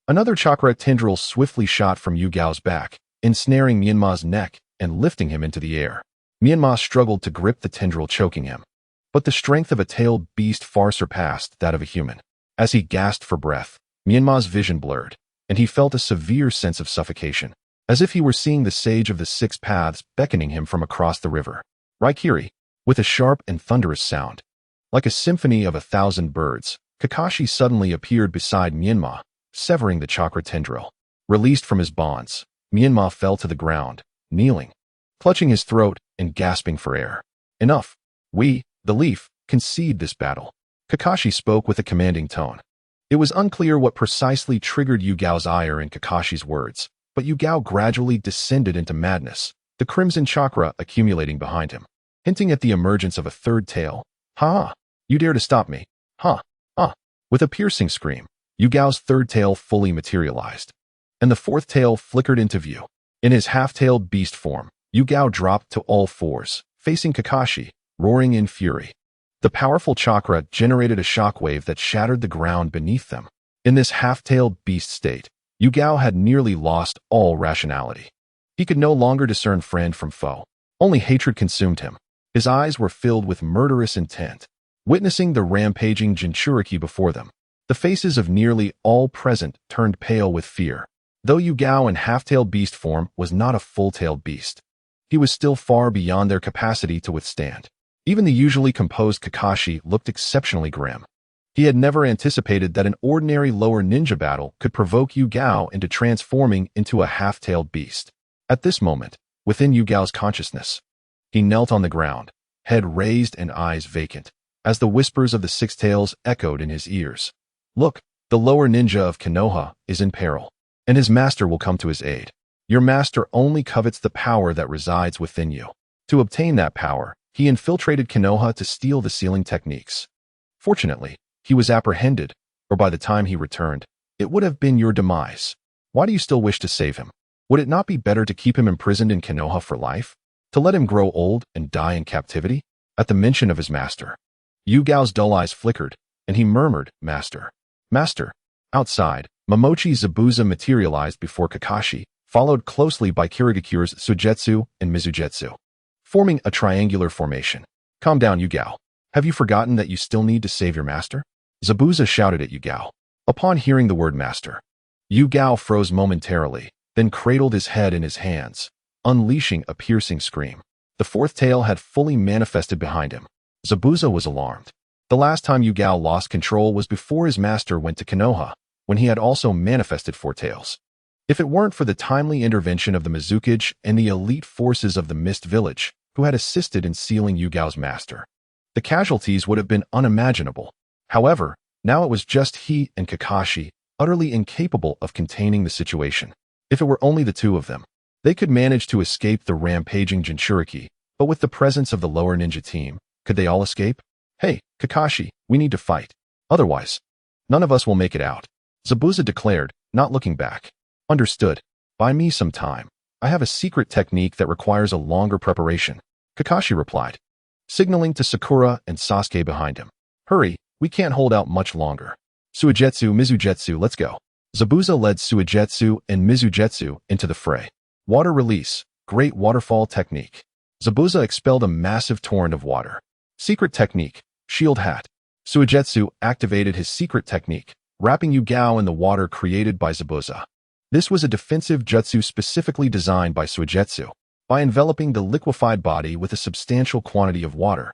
Another chakra tendril swiftly shot from Yugao's back, ensnaring Menma's neck and lifting him into the air. Menma struggled to grip the tendril, choking him, but the strength of a tailed beast far surpassed that of a human. As he gasped for breath, Menma's vision blurred, and he felt a severe sense of suffocation, as if he were seeing the Sage of the 6 Paths beckoning him from across the river. Raikiri, with a sharp and thunderous sound, like a symphony of 1,000 birds, Kakashi suddenly appeared beside Menma, severing the chakra tendril. Released from his bonds, Menma fell to the ground, kneeling, clutching his throat and gasping for air. Enough. We, the Leaf, concede this battle. Kakashi spoke with a commanding tone. It was unclear what precisely triggered Yugao's ire in Kakashi's words, but Yugao gradually descended into madness, the crimson chakra accumulating behind him, hinting at the emergence of a 3rd tail. Ha! You dare to stop me? Ha! Ah! With a piercing scream, Yugao's 3rd tail fully materialized, and the 4th tail flickered into view. In his half-tailed beast form, Yugao dropped to all 4s, facing Kakashi, roaring in fury. The powerful chakra generated a shockwave that shattered the ground beneath them. In this half-tailed beast state, Yugao had nearly lost all rationality. He could no longer discern friend from foe. Only hatred consumed him. His eyes were filled with murderous intent. Witnessing the rampaging Jinchuriki before them, the faces of nearly all present turned pale with fear. Though Yugao in half-tailed beast form was not a full-tailed beast, he was still far beyond their capacity to withstand. Even the usually composed Kakashi looked exceptionally grim. He had never anticipated that an ordinary lower ninja battle could provoke Yugao into transforming into a half-tailed beast. At this moment, within Yugao's consciousness, he knelt on the ground, head raised and eyes vacant, as the whispers of the 6 tails echoed in his ears. Look, the lower ninja of Konoha is in peril, and his master will come to his aid. Your master only covets the power that resides within you. To obtain that power, he infiltrated Konoha to steal the sealing techniques. Fortunately, he was apprehended, or by the time he returned, it would have been your demise. Why do you still wish to save him? Would it not be better to keep him imprisoned in Konoha for life? To let him grow old and die in captivity? At the mention of his master, Yugao's dull eyes flickered, and he murmured, Master. Master. Outside, Momochi Zabuza materialized before Kakashi, followed closely by Kirigakure's Sujetsu and Mizujetsu, forming a triangular formation. Calm down, Yugao. Have you forgotten that you still need to save your master? Zabuza shouted at Yugao. Upon hearing the word master, Yugao froze momentarily, then cradled his head in his hands, unleashing a piercing scream. The 4th tail had fully manifested behind him. Zabuza was alarmed. The last time Yugao lost control was before his master went to Konoha, when he had also manifested 4 tails. If it weren't for the timely intervention of the Mizukage and the elite forces of the Mist Village, who had assisted in sealing Yugao's master, the casualties would have been unimaginable. However, now it was just he and Kakashi, utterly incapable of containing the situation. If it were only the 2 of them, they could manage to escape the rampaging Jinchuriki, but with the presence of the lower ninja team, could they all escape? Hey, Kakashi, we need to fight. Otherwise, none of us will make it out, Zabuza declared, not looking back. Understood. Buy me some time. I have a secret technique that requires a longer preparation, Kakashi replied, signaling to Sakura and Sasuke behind him. Hurry, we can't hold out much longer. Suigetsu, Mizujutsu, let's go. Zabuza led Suigetsu and Mizujutsu into the fray. Water release, great waterfall technique. Zabuza expelled a massive torrent of water. Secret technique, shield hat. Suigetsu activated his secret technique, wrapping Yugao in the water created by Zabuza. This was a defensive jutsu specifically designed by Suigetsu. By enveloping the liquefied body with a substantial quantity of water,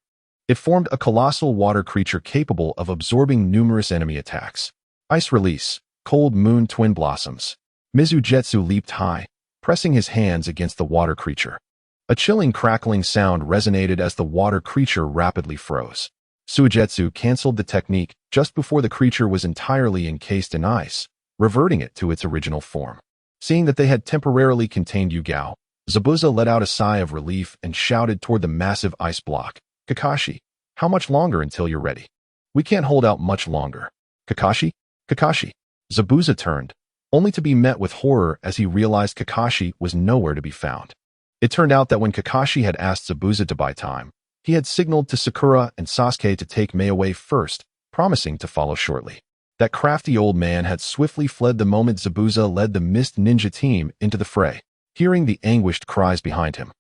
it formed a colossal water creature capable of absorbing numerous enemy attacks. Ice release, cold moon twin blossoms. Mizujutsu leaped high, pressing his hands against the water creature. A chilling crackling sound resonated as the water creature rapidly froze. Suigetsu canceled the technique just before the creature was entirely encased in ice, reverting it to its original form. Seeing that they had temporarily contained Yugao, Zabuza let out a sigh of relief and shouted toward the massive ice block. Kakashi, how much longer until you're ready? We can't hold out much longer. Kakashi? Kakashi. Zabuza turned, only to be met with horror as he realized Kakashi was nowhere to be found. It turned out that when Kakashi had asked Zabuza to buy time, he had signaled to Sakura and Sasuke to take Mei away first, promising to follow shortly. That crafty old man had swiftly fled the moment Zabuza led the Mist Ninja team into the fray. Hearing the anguished cries behind him,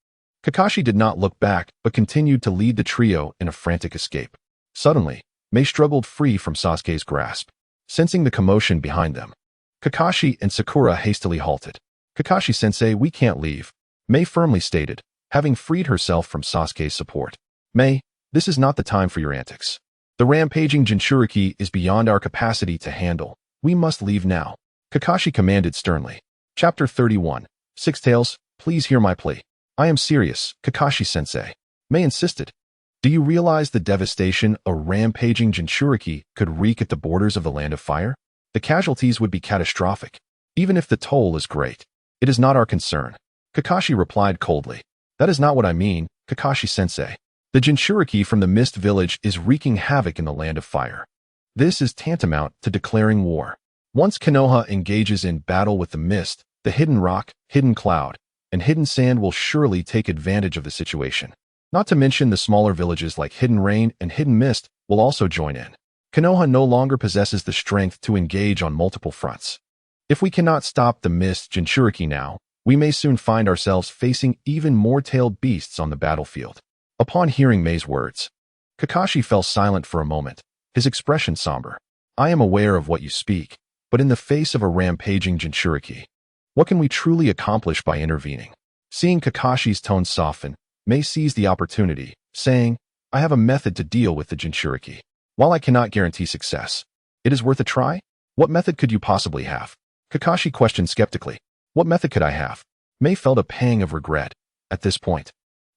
Kakashi did not look back but continued to lead the trio in a frantic escape. Suddenly, Mei struggled free from Sasuke's grasp. Sensing the commotion behind them, Kakashi and Sakura hastily halted. Kakashi-sensei, we can't leave, Mei firmly stated, having freed herself from Sasuke's support. Mei, this is not the time for your antics. The rampaging Jinchuriki is beyond our capacity to handle. We must leave now, Kakashi commanded sternly. Chapter 31. Six Tails, please hear my plea. I am serious, Kakashi-sensei. Mei insisted. Do you realize the devastation a rampaging Jinchuriki could wreak at the borders of the Land of Fire? The casualties would be catastrophic. Even if the toll is great, it is not our concern. Kakashi replied coldly. That is not what I mean, Kakashi-sensei. The Jinchuriki from the Mist Village is wreaking havoc in the Land of Fire. This is tantamount to declaring war. Once Konoha engages in battle with the Mist, the Hidden Rock, Hidden Cloud, and Hidden Sand will surely take advantage of the situation. Not to mention the smaller villages like Hidden Rain and Hidden Mist will also join in. Konoha no longer possesses the strength to engage on multiple fronts. If we cannot stop the Mist Jinchuriki now, we may soon find ourselves facing even more tailed beasts on the battlefield. Upon hearing Mei's words, Kakashi fell silent for a moment, his expression somber. I am aware of what you speak, but in the face of a rampaging Jinchuriki, what can we truly accomplish by intervening? Seeing Kakashi's tone soften, Mei seized the opportunity, saying, I have a method to deal with the Jinchuriki. While I cannot guarantee success, it is worth a try? What method could you possibly have? Kakashi questioned skeptically. What method could I have? Mei felt a pang of regret. At this point,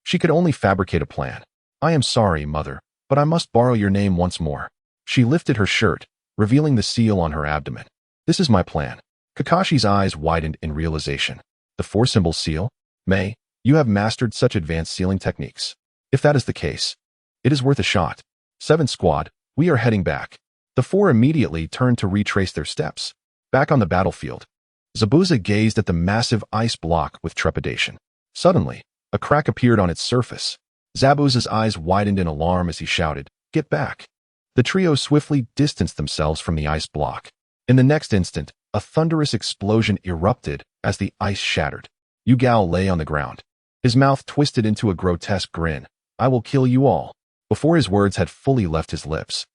she could only fabricate a plan. I am sorry, mother, but I must borrow your name once more. She lifted her shirt, revealing the seal on her abdomen. This is my plan. Kakashi's eyes widened in realization. The four-symbol seal? Mei, you have mastered such advanced sealing techniques. If that is the case, it is worth a shot. 7th Squad, we are heading back. The four immediately turned to retrace their steps. Back on the battlefield, Zabuza gazed at the massive ice block with trepidation. Suddenly, a crack appeared on its surface. Zabuza's eyes widened in alarm as he shouted, Get back! The trio swiftly distanced themselves from the ice block. In the next instant, a thunderous explosion erupted as the ice shattered. Yugao lay on the ground. His mouth twisted into a grotesque grin. I will kill you all. Before his words had fully left his lips,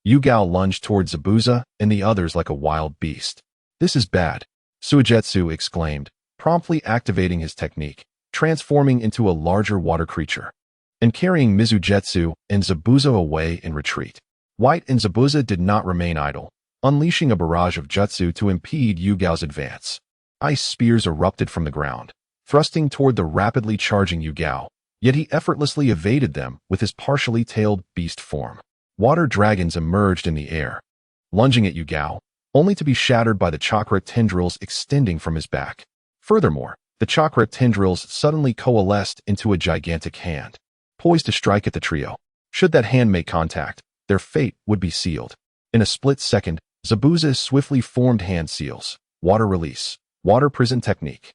Yugao lunged toward Zabuza and the others like a wild beast. This is bad, Suigetsu exclaimed, promptly activating his technique, transforming into a larger water creature, and carrying Mizujutsu and Zabuza away in retreat. White and Zabuza did not remain idle, unleashing a barrage of jutsu to impede Yugao's advance. Ice spears erupted from the ground, thrusting toward the rapidly charging Yugao, yet he effortlessly evaded them with his partially tailed beast form. Water dragons emerged in the air, lunging at Yugao, only to be shattered by the chakra tendrils extending from his back. Furthermore, the chakra tendrils suddenly coalesced into a gigantic hand, poised to strike at the trio. Should that hand make contact, their fate would be sealed. In a split second, Zabuza swiftly formed hand seals, water release, water prison technique.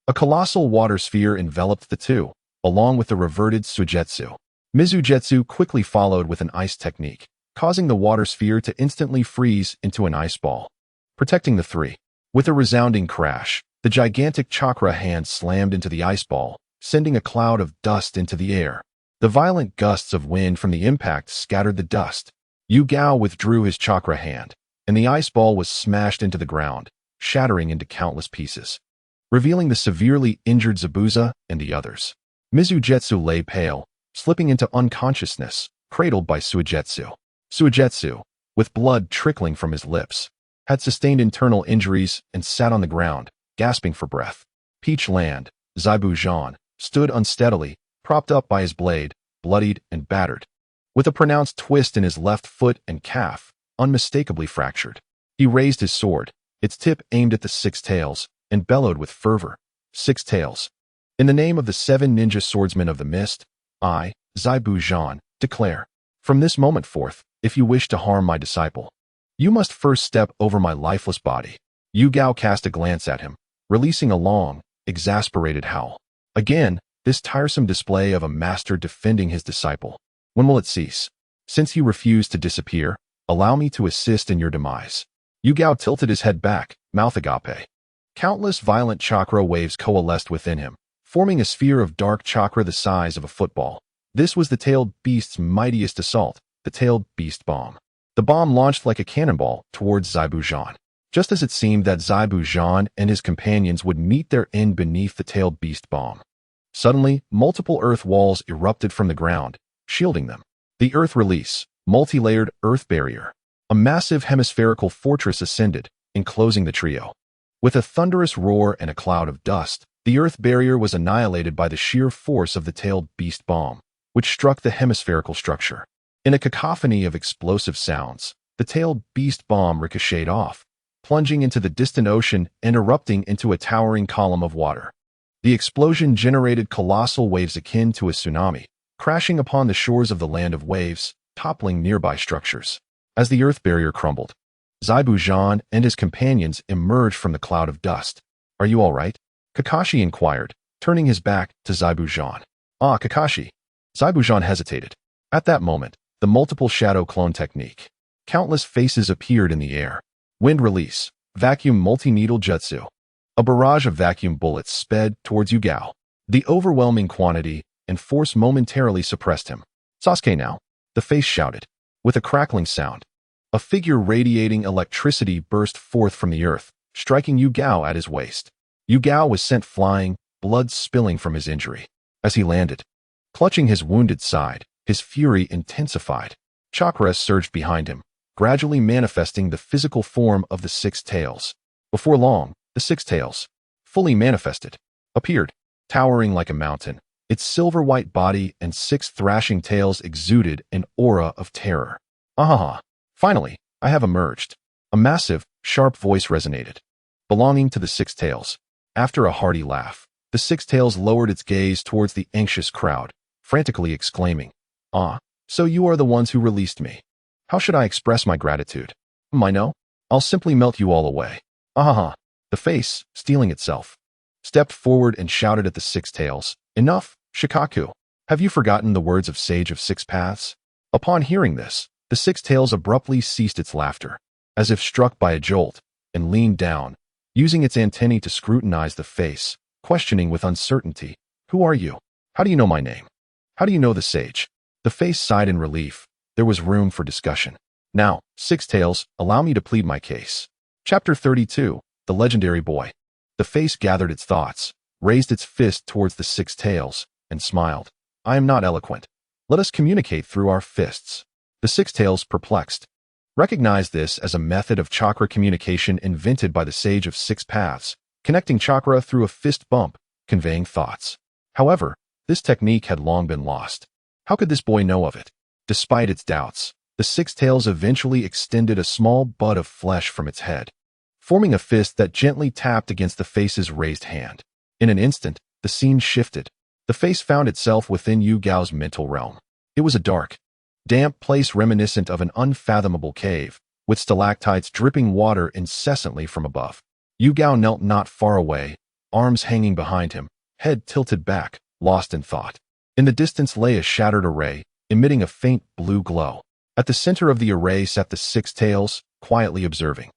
A colossal water sphere enveloped the two, along with the reverted Suigetsu. Mizugetsu quickly followed with an ice technique, causing the water sphere to instantly freeze into an ice ball, protecting the three. With a resounding crash, the gigantic chakra hand slammed into the ice ball, sending a cloud of dust into the air. The violent gusts of wind from the impact scattered the dust. Yu Gao withdrew his chakra hand, and the ice ball was smashed into the ground, shattering into countless pieces, revealing the severely injured Zabuza and the others. Mizugetsu lay pale, slipping into unconsciousness, cradled by Suigetsu. Suigetsu, with blood trickling from his lips, had sustained internal injuries and sat on the ground, gasping for breath. Peach Land, Zaibu Zhan, stood unsteadily, propped up by his blade, bloodied and battered, with a pronounced twist in his left foot and calf, unmistakably fractured. He raised his sword, its tip aimed at the Six Tails, and bellowed with fervor. Six Tails. In the name of the 7 ninja swordsmen of the mist, I, Zaibu Zhan, declare, from this moment forth, if you wish to harm my disciple, you must first step over my lifeless body. Yu Gao cast a glance at him, releasing a long, exasperated howl. Again, this tiresome display of a master defending his disciple. When will it cease? Since you refuse to disappear, allow me to assist in your demise. Yu Gao tilted his head back, mouth agape. Countless violent chakra waves coalesced within him, forming a sphere of dark chakra the size of a football. This was the tailed beast's mightiest assault, the tailed beast bomb. The bomb launched like a cannonball towards Zaibu Zhan. Just as it seemed that Zaibu Zhan and his companions would meet their end beneath the tailed beast bomb, suddenly, multiple earth walls erupted from the ground, shielding them. The earth release, multi-layered earth barrier. A massive hemispherical fortress ascended, enclosing the trio. With a thunderous roar and a cloud of dust, the earth barrier was annihilated by the sheer force of the tailed beast bomb, which struck the hemispherical structure. In a cacophony of explosive sounds, the tailed beast bomb ricocheted off, plunging into the distant ocean and erupting into a towering column of water. The explosion generated colossal waves akin to a tsunami, crashing upon the shores of the land of waves, toppling nearby structures. As the earth barrier crumbled, Zaibu Zhan and his companions emerged from the cloud of dust. Are you all right? Kakashi inquired, turning his back to Zaibu Zhan. Ah, Kakashi. Zaibu Zhan hesitated. At that moment, the multiple shadow clone technique. Countless faces appeared in the air. Wind release, vacuum multi-needle jutsu. A barrage of vacuum bullets sped towards Yu Gao. The overwhelming quantity and force momentarily suppressed him. Sasuke now, the face shouted. With a crackling sound, a figure radiating electricity burst forth from the earth, striking Yu Gao at his waist. Yu Gao was sent flying, blood spilling from his injury. As he landed, clutching his wounded side, his fury intensified. Chakra surged behind him, gradually manifesting the physical form of the Six Tails. Before long, the Six Tails, fully manifested, appeared, towering like a mountain. Its silver-white body and 6 thrashing tails exuded an aura of terror. Ahaha! Finally, I have emerged. A massive, sharp voice resonated, belonging to the Six Tails. After a hearty laugh, the Six Tails lowered its gaze towards the anxious crowd, frantically exclaiming, Ah, so you are the ones who released me. How should I express my gratitude? I know. I'll simply melt you all away. Ahaha! The face, steeling itself, stepped forward and shouted at the Six Tails, Enough, Shikaku. Have you forgotten the words of Sage of Six Paths? Upon hearing this, the Six Tails abruptly ceased its laughter, as if struck by a jolt, and leaned down, using its antennae to scrutinize the face, questioning with uncertainty, Who are you? How do you know my name? How do you know the sage? The face sighed in relief. There was room for discussion. Now, Six Tails, allow me to plead my case. Chapter 32, The Legendary Boy. The face gathered its thoughts, raised its fist towards the Six Tails, and smiled. I am not eloquent. Let us communicate through our fists. The Six Tails, perplexed, recognized this as a method of chakra communication invented by the Sage of Six Paths, connecting chakra through a fist bump, conveying thoughts. However, this technique had long been lost. How could this boy know of it? Despite its doubts, the Six Tails eventually extended a small bud of flesh from its head, forming a fist that gently tapped against the face's raised hand. In an instant, the scene shifted. The face found itself within Yu Gao's mental realm. It was a dark, damp place reminiscent of an unfathomable cave, with stalactites dripping water incessantly from above. Yu Gao knelt not far away, arms hanging behind him, head tilted back, lost in thought. In the distance lay a shattered array, emitting a faint blue glow. At the center of the array sat the six tails, quietly observing.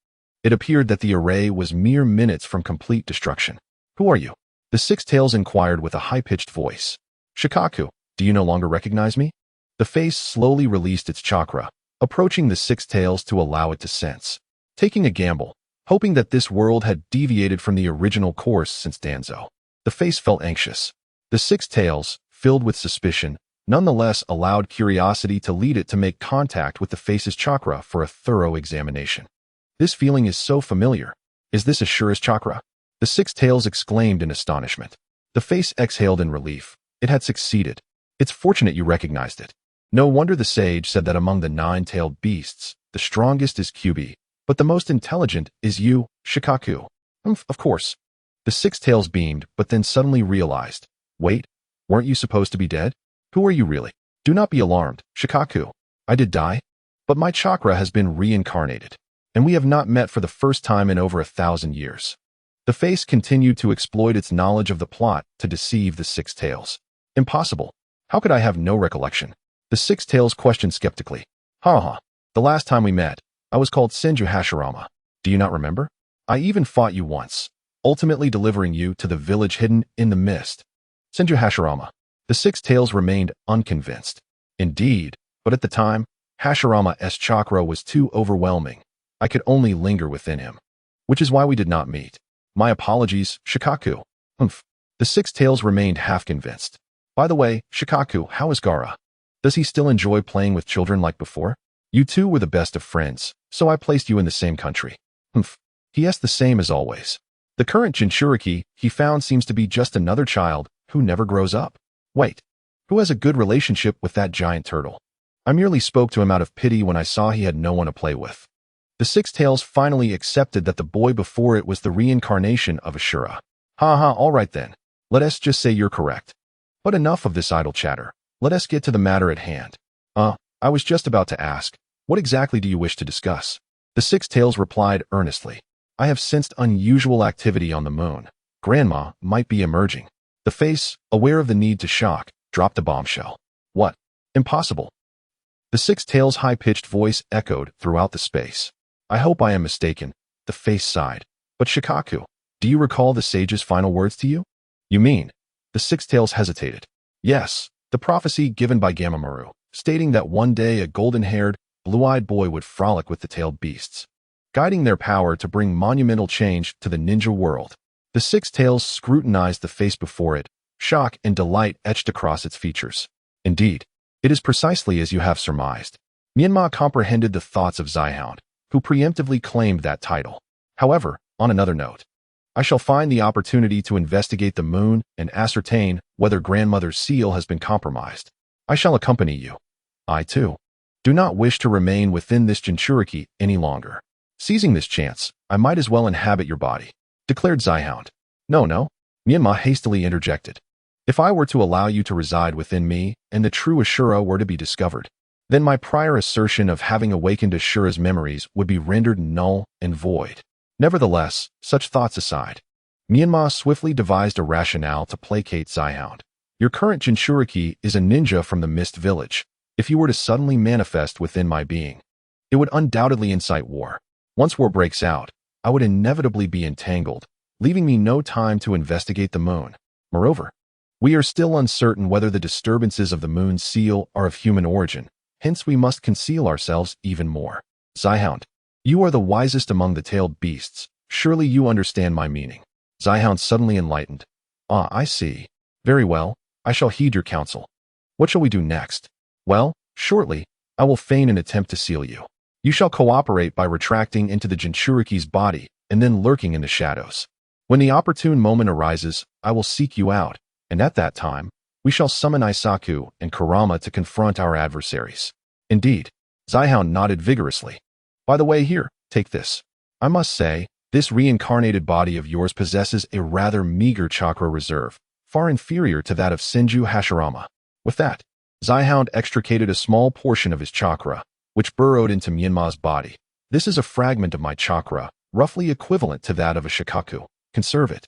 It appeared that the array was mere minutes from complete destruction. "Who are you?" The six tails inquired with a high-pitched voice. "Shikaku, do you no longer recognize me?" The face slowly released its chakra, approaching the six tails to allow it to sense. Taking a gamble, hoping that this world had deviated from the original course since Danzo. The face felt anxious. The six tails, filled with suspicion, nonetheless allowed curiosity to lead it to make contact with the face's chakra for a thorough examination. "This feeling is so familiar. Is this Ashura's chakra?" The six tails exclaimed in astonishment. The face exhaled in relief. It had succeeded. "It's fortunate you recognized it. No wonder the sage said that among the nine-tailed beasts, the strongest is Kyubi, but the most intelligent is you, Shikaku." Of course." The six tails beamed, but then suddenly realized. "Wait, weren't you supposed to be dead? Who are you really?" "Do not be alarmed, Shikaku. I did die, but my chakra has been reincarnated, and we have not met for the first time in over 1,000 years." The face continued to exploit its knowledge of the plot to deceive the six tails. "Impossible. How could I have no recollection?" The six tails questioned skeptically. "Ha. The last time we met, I was called Senju Hashirama. Do you not remember? I even fought you once, ultimately delivering you to the village hidden in the mist." Senju Hashirama. The six tails remained unconvinced. "Indeed, but at the time, Hashirama's chakra was too overwhelming. I could only linger within him. Which is why we did not meet. My apologies, Shikaku." The six tails remained half-convinced. "By the way, Shikaku, how is Gaara? Does he still enjoy playing with children like before? You two were the best of friends, so I placed you in the same country." He is the same as always. The current Jinchuriki he found seems to be just another child who never grows up. Wait, who has a good relationship with that giant turtle? I merely spoke to him out of pity when I saw he had no one to play with. The six tails finally accepted that the boy before it was the reincarnation of Ashura. All right then. Let us just say you're correct. But enough of this idle chatter. Let us get to the matter at hand. I was just about to ask, what exactly do you wish to discuss? The six tails replied earnestly. I have sensed unusual activity on the moon. Grandma might be emerging. The face, aware of the need to shock, dropped a bombshell. What? Impossible. The six tails' high-pitched voice echoed throughout the space. I hope I am mistaken. The face sighed. But Shikaku, do you recall the sage's final words to you? You mean? The six tails hesitated. Yes, the prophecy given by Gamamaru, stating that one day a golden-haired, blue-eyed boy would frolic with the tailed beasts, guiding their power to bring monumental change to the ninja world. The six tails scrutinized the face before it, shock and delight etched across its features. Indeed, it is precisely as you have surmised. Menma comprehended the thoughts of Xihound, who preemptively claimed that title. However, on another note, I shall find the opportunity to investigate the moon and ascertain whether grandmother's seal has been compromised. I shall accompany you. I, too, do not wish to remain within this Jinchuriki any longer. Seizing this chance, I might as well inhabit your body, declared Xihound. No, Menma hastily interjected. If I were to allow you to reside within me and the true Ashura were to be discovered, then my prior assertion of having awakened Ashura's memories would be rendered null and void. Nevertheless, such thoughts aside, Menma swiftly devised a rationale to placate Xihound. Your current Jinchuriki is a ninja from the Mist Village. If you were to suddenly manifest within my being, it would undoubtedly incite war. Once war breaks out, I would inevitably be entangled, leaving me no time to investigate the moon. Moreover, we are still uncertain whether the disturbances of the moon's seal are of human origin, hence we must conceal ourselves even more. Xihound, you are the wisest among the tailed beasts. Surely you understand my meaning. Xihound suddenly enlightened. I see. Very well, I shall heed your counsel. What shall we do next? Well, shortly, I will feign an attempt to seal you. You shall cooperate by retracting into the Jinchuriki's body and then lurking in the shadows. When the opportune moment arises, I will seek you out, and at that time, we shall summon Isaku and Kurama to confront our adversaries. Indeed, Xihound nodded vigorously. By the way, here, take this. I must say, this reincarnated body of yours possesses a rather meager chakra reserve, far inferior to that of Senju Hashirama. With that, Xihound extricated a small portion of his chakra, which burrowed into Menma's body. This is a fragment of my chakra, roughly equivalent to that of a Shikaku. Conserve it.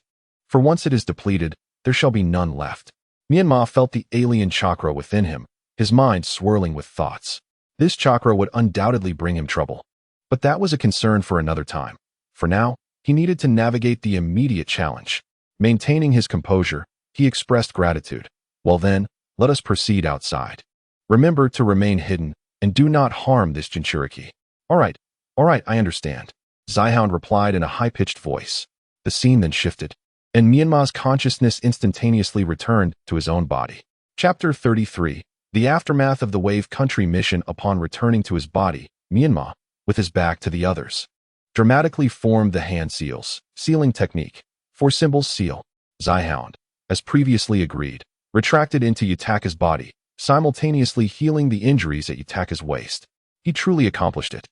For once it is depleted, there shall be none left. Menma felt the alien chakra within him, his mind swirling with thoughts. This chakra would undoubtedly bring him trouble. But that was a concern for another time. For now, he needed to navigate the immediate challenge. Maintaining his composure, he expressed gratitude. Well then, let us proceed outside. Remember to remain hidden, and do not harm this Jinchuriki. All right, I understand. Xihound replied in a high-pitched voice. The scene then shifted, and Menma's consciousness instantaneously returned to his own body. Chapter 33. The aftermath of the Wave Country mission. Upon returning to his body, Menma, with his back to the others, dramatically formed the hand seals, sealing technique. For symbols seal. Xihound, as previously agreed, retracted into Yutaka's body, simultaneously healing the injuries at Yutaka's waist. He truly accomplished it.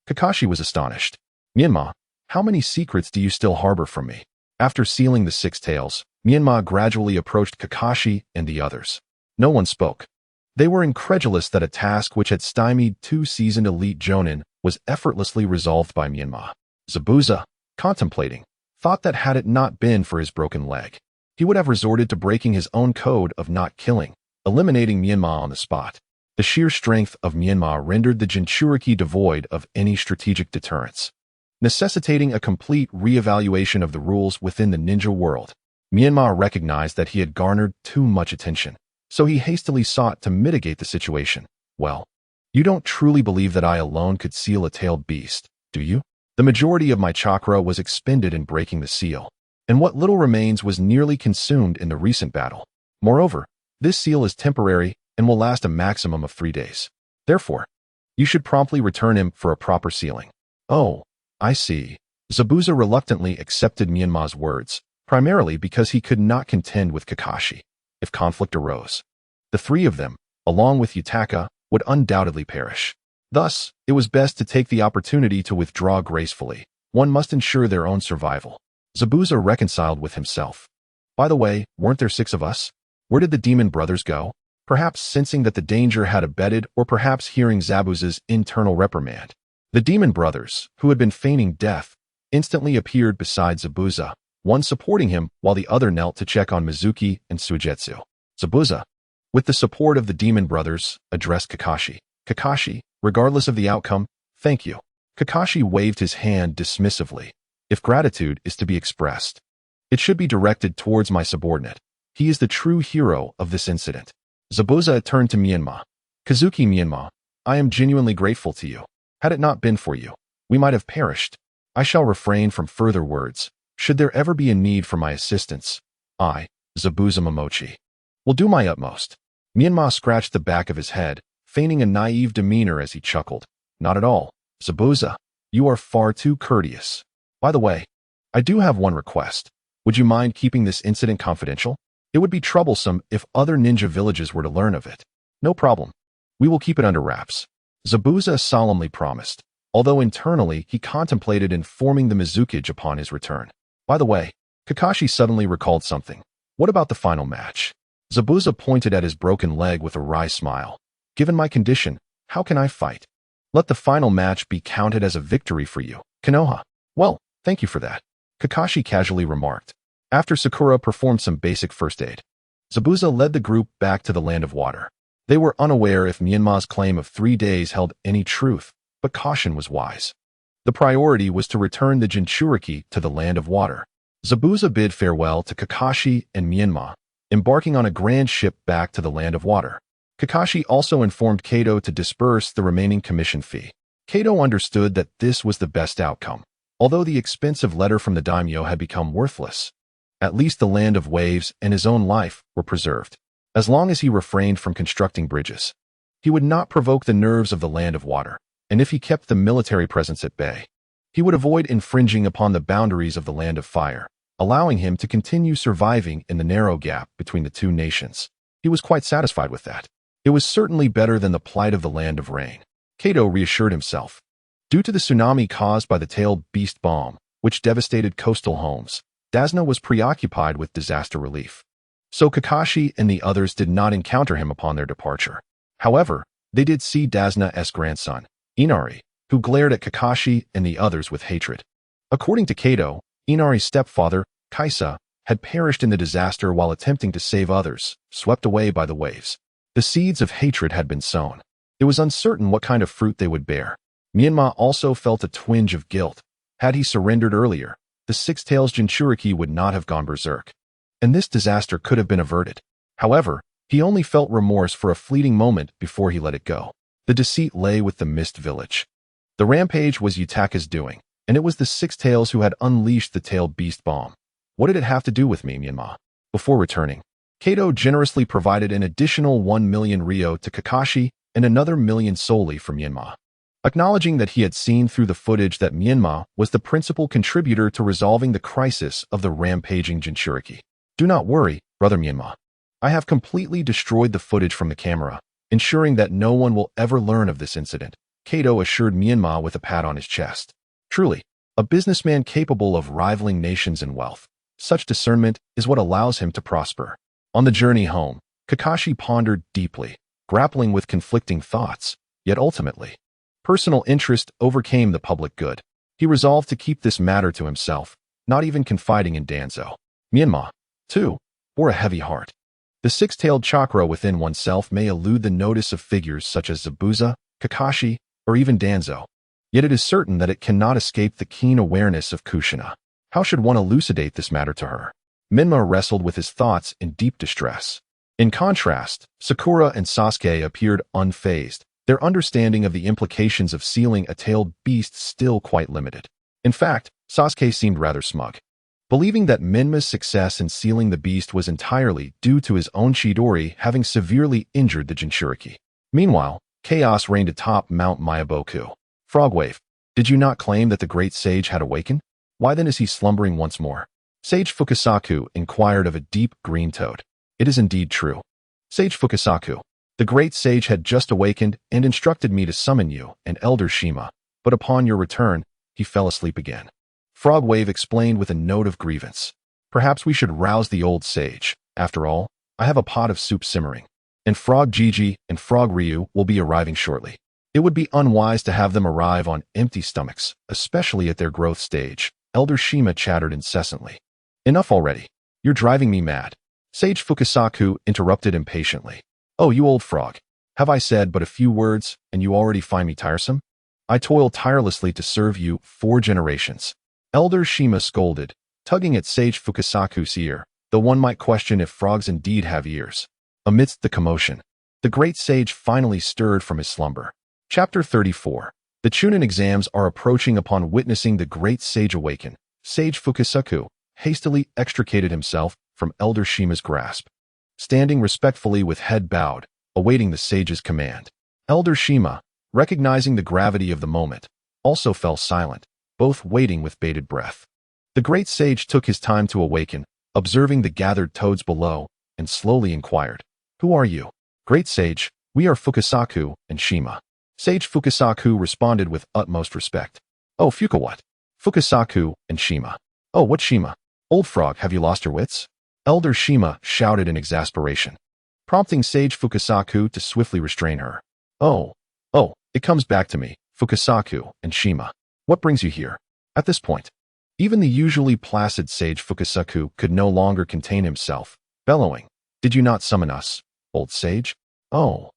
Kakashi was astonished. Menma, how many secrets do you still harbor from me? After sealing the 6 tails, Menma gradually approached Kakashi and the others. No one spoke. They were incredulous that a task which had stymied 2 seasoned elite jonin was effortlessly resolved by Menma. Zabuza, contemplating, thought that had it not been for his broken leg, he would have resorted to breaking his own code of not killing, eliminating Menma on the spot. The sheer strength of Menma rendered the Jinchuriki devoid of any strategic deterrence, necessitating a complete re-evaluation of the rules within the ninja world. Menma recognized that he had garnered too much attention, so he hastily sought to mitigate the situation. Well, you don't truly believe that I alone could seal a tailed beast, do you? The majority of my chakra was expended in breaking the seal, and what little remains was nearly consumed in the recent battle. Moreover, this seal is temporary and will last a maximum of 3 days. Therefore, you should promptly return him for a proper sealing. Oh, I see. Zabuza reluctantly accepted Menma's words, primarily because he could not contend with Kakashi. If conflict arose, the 3 of them, along with Yutaka, would undoubtedly perish. Thus, it was best to take the opportunity to withdraw gracefully. One must ensure their own survival. Zabuza reconciled with himself. By the way, weren't there 6 of us? Where did the demon brothers go? Perhaps sensing that the danger had abated, or perhaps hearing Zabuza's internal reprimand. The demon brothers, who had been feigning death, instantly appeared beside Zabuza, one supporting him while the other knelt to check on Mizuki and Suigetsu. Zabuza, with the support of the demon brothers, addressed Kakashi. Kakashi, regardless of the outcome, thank you. Kakashi waved his hand dismissively. If gratitude is to be expressed, it should be directed towards my subordinate. He is the true hero of this incident. Zabuza turned to Menma. Kazuki Menma, I am genuinely grateful to you. Had it not been for you, we might have perished. I shall refrain from further words. Should there ever be a need for my assistance, I, Zabuza Momochi, will do my utmost. Menma scratched the back of his head, feigning a naive demeanor as he chuckled. Not at all, Zabuza. You are far too courteous. By the way, I do have one request. Would you mind keeping this incident confidential? It would be troublesome if other ninja villages were to learn of it. No problem. We will keep it under wraps. Zabuza solemnly promised, although internally he contemplated informing the Mizukage upon his return. By the way, Kakashi suddenly recalled something. What about the final match? Zabuza pointed at his broken leg with a wry smile. Given my condition, how can I fight? Let the final match be counted as a victory for you, Konoha. Well, thank you for that, Kakashi casually remarked. After Sakura performed some basic first aid, Zabuza led the group back to the Land of Water. They were unaware if Menma's claim of 3 days held any truth, but caution was wise. The priority was to return the Jinchuriki to the Land of Water. Zabuza bid farewell to Kakashi and Menma, embarking on a grand ship back to the Land of Water. Kakashi also informed Kato to disperse the remaining commission fee. Kato understood that this was the best outcome. Although the expensive letter from the daimyo had become worthless, at least the Land of Waves and his own life were preserved. As long as he refrained from constructing bridges, he would not provoke the nerves of the Land of Water, and if he kept the military presence at bay, he would avoid infringing upon the boundaries of the Land of Fire, allowing him to continue surviving in the narrow gap between the 2 nations. He was quite satisfied with that. It was certainly better than the plight of the Land of Rain. Kato reassured himself. Due to the tsunami caused by the tailed beast bomb, which devastated coastal homes, Dasna was preoccupied with disaster relief. So Kakashi and the others did not encounter him upon their departure. However, they did see Dasna's grandson, Inari, who glared at Kakashi and the others with hatred. According to Kato, Inari's stepfather, Kaisa, had perished in the disaster while attempting to save others, swept away by the waves. The seeds of hatred had been sown. It was uncertain what kind of fruit they would bear. Menma also felt a twinge of guilt. Had he surrendered earlier, the Six-Tails Jinchuriki would not have gone berserk, and this disaster could have been averted. However, he only felt remorse for a fleeting moment before he let it go. The deceit lay with the Mist Village. The rampage was Yutaka's doing, and it was the Six-Tails who had unleashed the Tailed Beast Bomb. What did it have to do with me, Menma? Before returning, Kato generously provided an additional 1 million ryo to Kakashi and another million solely for Menma. Acknowledging that he had seen through the footage that Menma was the principal contributor to resolving the crisis of the rampaging Jinchuriki. Do not worry, brother Menma. I have completely destroyed the footage from the camera, ensuring that no one will ever learn of this incident, Kato assured Menma with a pat on his chest. Truly, a businessman capable of rivaling nations in wealth. Such discernment is what allows him to prosper. On the journey home, Kakashi pondered deeply, grappling with conflicting thoughts, yet ultimately, personal interest overcame the public good. He resolved to keep this matter to himself, not even confiding in Danzo. Menma, too, bore a heavy heart. The six-tailed chakra within oneself may elude the notice of figures such as Zabuza, Kakashi, or even Danzo. Yet it is certain that it cannot escape the keen awareness of Kushina. How should one elucidate this matter to her? Menma wrestled with his thoughts in deep distress. In contrast, Sakura and Sasuke appeared unfazed, their understanding of the implications of sealing a tailed beast still quite limited. In fact, Sasuke seemed rather smug, believing that Menma's success in sealing the beast was entirely due to his own Chidori having severely injured the Jinchuriki. Meanwhile, chaos reigned atop Mount Miyaboku. Frogwave, did you not claim that the great sage had awakened? Why then is he slumbering once more? Sage Fukasaku inquired of a deep green toad. It is indeed true. Sage Fukasaku, the great sage had just awakened and instructed me to summon you and Elder Shima, but upon your return, he fell asleep again. Frogwave explained with a note of grievance. Perhaps we should rouse the old sage. After all, I have a pot of soup simmering, and Frog Gigi and Frog Ryu will be arriving shortly. It would be unwise to have them arrive on empty stomachs, especially at their growth stage. Elder Shima chattered incessantly. Enough already. You're driving me mad. Sage Fukasaku interrupted impatiently. Oh, you old frog. Have I said but a few words, and you already find me tiresome? I toil tirelessly to serve you 4 generations. Elder Shima scolded, tugging at Sage Fukasaku's ear, though one might question if frogs indeed have ears. Amidst the commotion, the great sage finally stirred from his slumber. Chapter 34. The Chunin exams are approaching. Upon witnessing the great sage awaken, Sage Fukasaku hastily extricated himself from Elder Shima's grasp. Standing respectfully with head bowed, awaiting the sage's command. Elder Shima, recognizing the gravity of the moment, also fell silent, both waiting with bated breath. The great sage took his time to awaken, observing the gathered toads below, and slowly inquired, Who are you? Great sage, we are Fukasaku and Shima. Sage Fukasaku responded with utmost respect. Oh, Fuka what? Fukasaku and Shima. Oh, what Shima? Old frog, have you lost your wits? Elder Shima shouted in exasperation, prompting Sage Fukasaku to swiftly restrain her. Oh, it comes back to me, Fukasaku and Shima. What brings you here? At this point, even the usually placid Sage Fukasaku could no longer contain himself, bellowing, Did you not summon us, old sage? Oh,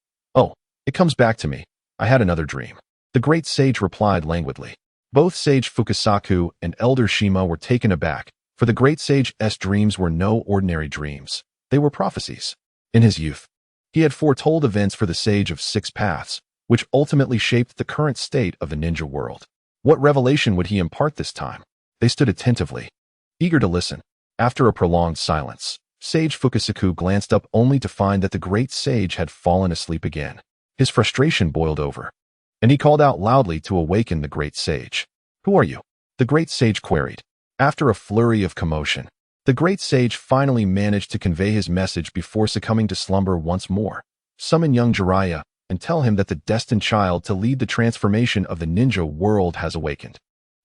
it comes back to me. I had another dream. The great sage replied languidly. Both Sage Fukasaku and Elder Shima were taken aback, for the great sage's dreams were no ordinary dreams. They were prophecies. In his youth, he had foretold events for the Sage of 6 Paths, which ultimately shaped the current state of the ninja world. What revelation would he impart this time? They stood attentively, eager to listen. After a prolonged silence, Sage Fukasaku glanced up only to find that the great sage had fallen asleep again. His frustration boiled over, and he called out loudly to awaken the great sage. Who are you? The great sage queried. After a flurry of commotion, the great sage finally managed to convey his message before succumbing to slumber once more. Summon young Jiraiya and tell him that the destined child to lead the transformation of the ninja world has awakened.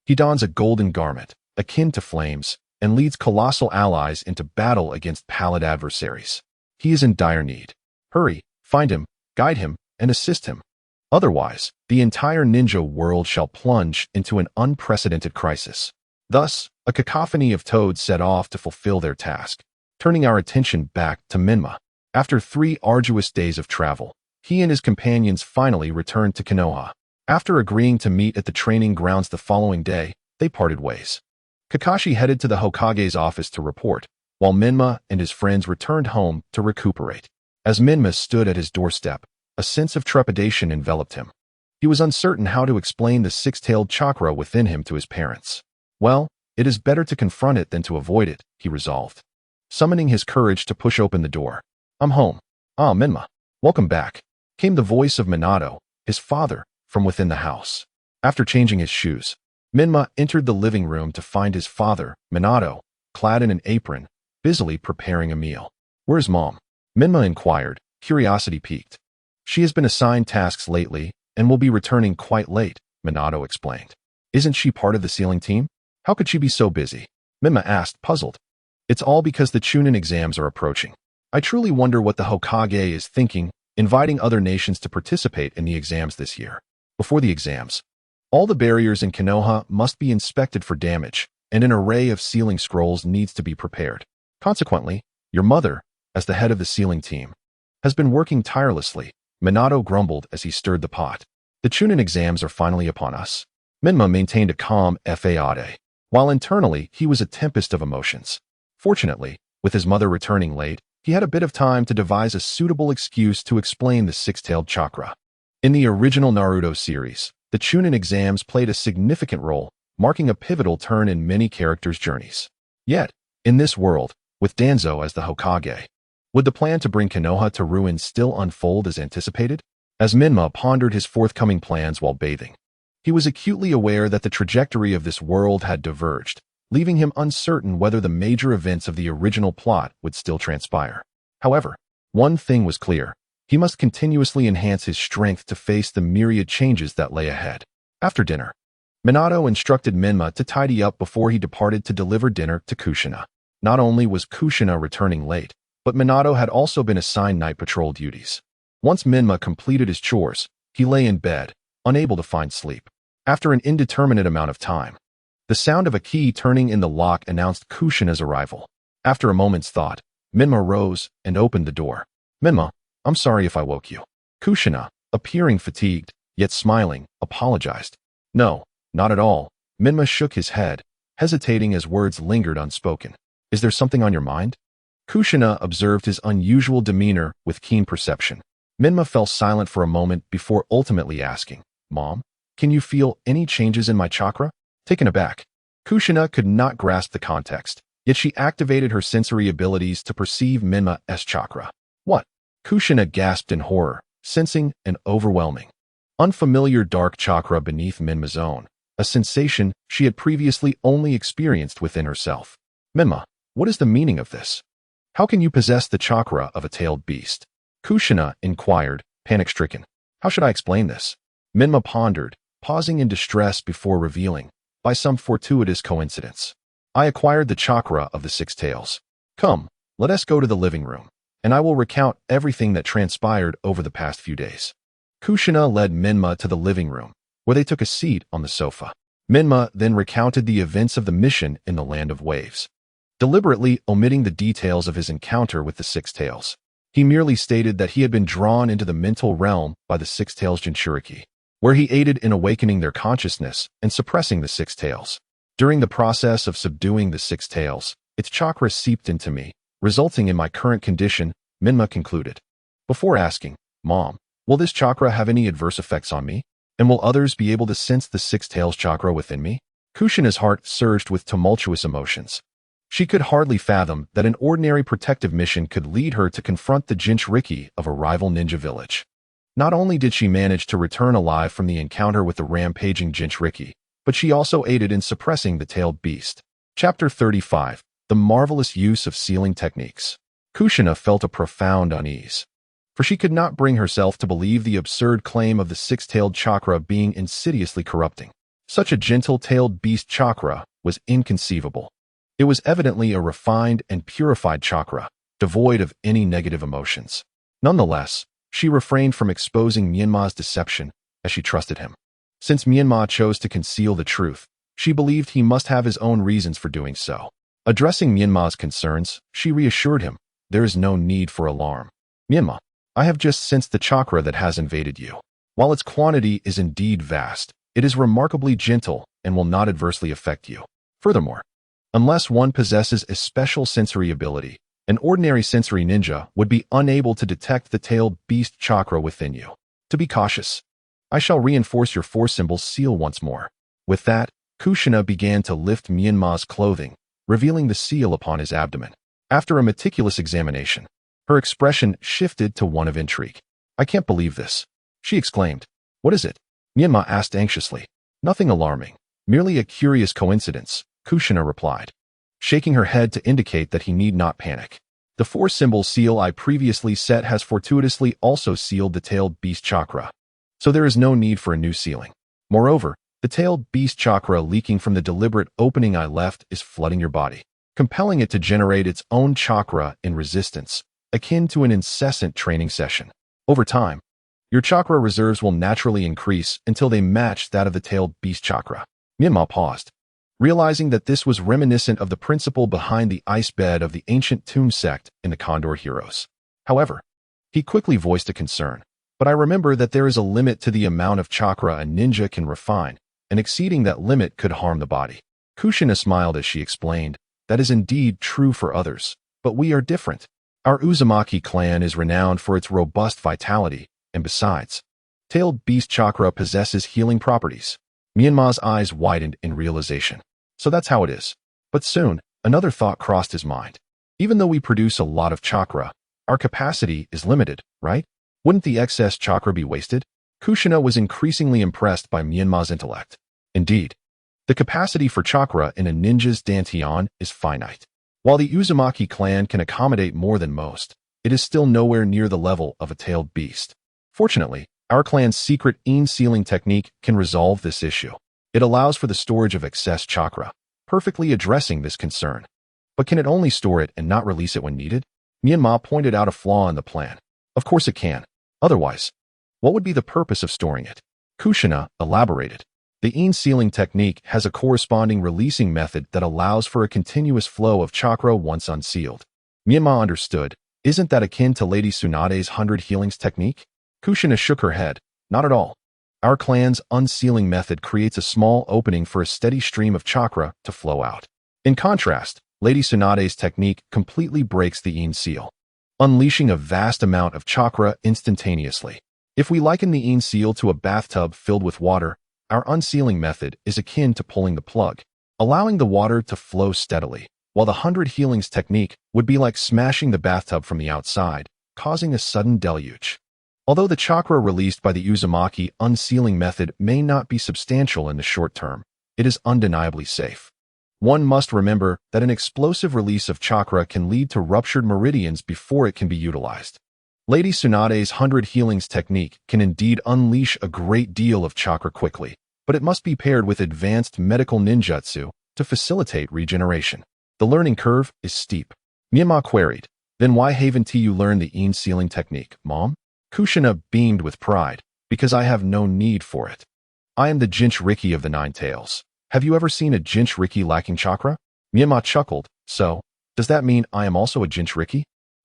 He dons a golden garment, akin to flames, and leads colossal allies into battle against pallid adversaries. He is in dire need. Hurry, find him, guide him, and assist him. Otherwise, the entire ninja world shall plunge into an unprecedented crisis. Thus, a cacophony of toads set off to fulfill their task, turning our attention back to Menma. After 3 arduous days of travel, he and his companions finally returned to Konoha. After agreeing to meet at the training grounds the following day, they parted ways. Kakashi headed to the Hokage's office to report, while Menma and his friends returned home to recuperate. As Menma stood at his doorstep, a sense of trepidation enveloped him. He was uncertain how to explain the six-tailed chakra within him to his parents. Well, it is better to confront it than to avoid it, he resolved. Summoning his courage to push open the door. I'm home. Ah, Menma. Welcome back, came the voice of Minato, his father, from within the house. After changing his shoes, Menma entered the living room to find his father, Minato, clad in an apron, busily preparing a meal. Where's Mom? Menma inquired, curiosity piqued. She has been assigned tasks lately and will be returning quite late, Minato explained. Isn't she part of the sealing team? How could she be so busy? Menma asked, puzzled. It's all because the Chunin exams are approaching. I truly wonder what the Hokage is thinking, inviting other nations to participate in the exams this year. Before the exams, all the barriers in Konoha must be inspected for damage, and an array of sealing scrolls needs to be prepared. Consequently, your mother, as the head of the sealing team, has been working tirelessly, Minato grumbled as he stirred the pot. The Chunin exams are finally upon us. Menma maintained a calm facade, while internally he was a tempest of emotions. Fortunately, with his mother returning late, he had a bit of time to devise a suitable excuse to explain the six-tailed chakra. In the original Naruto series, the Chunin exams played a significant role, marking a pivotal turn in many characters' journeys. Yet, in this world, with Danzo as the Hokage, would the plan to bring Konoha to ruin still unfold as anticipated? As Menma pondered his forthcoming plans while bathing, he was acutely aware that the trajectory of this world had diverged, leaving him uncertain whether the major events of the original plot would still transpire. However, one thing was clear. He must continuously enhance his strength to face the myriad changes that lay ahead. After dinner, Minato instructed Menma to tidy up before he departed to deliver dinner to Kushina. Not only was Kushina returning late, but Minato had also been assigned night patrol duties. Once Menma completed his chores, he lay in bed, unable to find sleep. After an indeterminate amount of time, the sound of a key turning in the lock announced Kushina's arrival. After a moment's thought, Menma rose and opened the door. Menma, I'm sorry if I woke you. Kushina, appearing fatigued, yet smiling, apologized. No, not at all. Menma shook his head, hesitating as words lingered unspoken. Is there something on your mind? Kushina observed his unusual demeanor with keen perception. Menma fell silent for a moment before ultimately asking, Mom, can you feel any changes in my chakra? Taken aback, Kushina could not grasp the context, yet she activated her sensory abilities to perceive Menma's chakra. What? Kushina gasped in horror, sensing an overwhelming, unfamiliar dark chakra beneath Menma's own, a sensation she had previously only experienced within herself. Menma, what is the meaning of this? How can you possess the chakra of a tailed beast? Kushina inquired, panic-stricken. How should I explain this? Menma pondered, pausing in distress before revealing, by some fortuitous coincidence, I acquired the chakra of the six tails. Come, let us go to the living room, and I will recount everything that transpired over the past few days. Kushina led Menma to the living room, where they took a seat on the sofa. Menma then recounted the events of the mission in the Land of Waves, deliberately omitting the details of his encounter with the six tails. He merely stated that he had been drawn into the mental realm by the six tails Jinchuriki, where he aided in awakening their consciousness and suppressing the six tails. During the process of subduing the six tails, its chakra seeped into me, resulting in my current condition, Menma concluded. Before asking, Mom, will this chakra have any adverse effects on me? And will others be able to sense the six tails chakra within me? Kushina's heart surged with tumultuous emotions. She could hardly fathom that an ordinary protective mission could lead her to confront the Jinchuriki of a rival ninja village. Not only did she manage to return alive from the encounter with the rampaging Jinchuriki, but she also aided in suppressing the tailed beast. Chapter 35. The Marvelous Use of Sealing Techniques. Kushina felt a profound unease, for she could not bring herself to believe the absurd claim of the six-tailed chakra being insidiously corrupting. Such a gentle-tailed beast chakra was inconceivable. It was evidently a refined and purified chakra, devoid of any negative emotions. Nonetheless, she refrained from exposing Menma's deception as she trusted him. Since Menma chose to conceal the truth, She believed he must have his own reasons for doing so. Addressing Menma's concerns, she reassured him, there is no need for alarm. Menma, I have just sensed the chakra that has invaded you. While its quantity is indeed vast, it is remarkably gentle and will not adversely affect you. Furthermore, unless one possesses a special sensory ability, an ordinary sensory ninja would be unable to detect the tailed beast chakra within you. To be cautious, I shall reinforce your four-symbol seal once more. With that, Kushina began to lift Menma's clothing, revealing the seal upon his abdomen. After a meticulous examination, her expression shifted to one of intrigue. I can't believe this, she exclaimed. What is it? Menma asked anxiously. Nothing alarming, merely a curious coincidence, Kushina replied, shaking her head to indicate that he need not panic. The four-symbol seal I previously set has fortuitously also sealed the tailed beast chakra, so there is no need for a new sealing. Moreover, the tailed beast chakra leaking from the deliberate opening I left is flooding your body, compelling it to generate its own chakra in resistance, akin to an incessant training session. Over time, your chakra reserves will naturally increase until they match that of the tailed beast chakra. Menma paused, realizing that this was reminiscent of the principle behind the ice bed of the ancient tomb sect in the Condor Heroes. However, he quickly voiced a concern. But I remember that there is a limit to the amount of chakra a ninja can refine, and exceeding that limit could harm the body. Kushina smiled as she explained, that is indeed true for others, but we are different. Our Uzumaki clan is renowned for its robust vitality, and besides, tailed beast chakra possesses healing properties. Menma's eyes widened in realization. So that's how it is. But soon, another thought crossed his mind. Even though we produce a lot of chakra, our capacity is limited, right? Wouldn't the excess chakra be wasted? Kushina was increasingly impressed by Menma's intellect. Indeed, the capacity for chakra in a ninja's dantian is finite. While the Uzumaki clan can accommodate more than most, it is still nowhere near the level of a tailed beast. Fortunately, our clan's secret sealing technique can resolve this issue. It allows for the storage of excess chakra, perfectly addressing this concern. But can it only store it and not release it when needed? Menma pointed out a flaw in the plan. Of course it can. Otherwise, what would be the purpose of storing it? Kushina elaborated. The sealing technique has a corresponding releasing method that allows for a continuous flow of chakra once unsealed. Menma understood. Isn't that akin to Lady Tsunade's 100 healings technique? Kushina shook her head. Not at all. Our clan's unsealing method creates a small opening for a steady stream of chakra to flow out. In contrast, Lady Tsunade's technique completely breaks the seal, unleashing a vast amount of chakra instantaneously. If we liken the seal to a bathtub filled with water, our unsealing method is akin to pulling the plug, allowing the water to flow steadily, while the 100 healings technique would be like smashing the bathtub from the outside, causing a sudden deluge. Although the chakra released by the Uzumaki unsealing method may not be substantial in the short term, it is undeniably safe. One must remember that an explosive release of chakra can lead to ruptured meridians before it can be utilized. Lady Tsunade's 100 healings technique can indeed unleash a great deal of chakra quickly, but it must be paired with advanced medical ninjutsu to facilitate regeneration. The learning curve is steep. Menma queried, then why haven't you learned the sealing technique, Mom? Kushina beamed with pride, because I have no need for it. I am the Jinchuriki of the Nine Tails. Have you ever seen a Jinchuriki lacking chakra? Menma chuckled, so, does that mean I am also a Jinchuriki?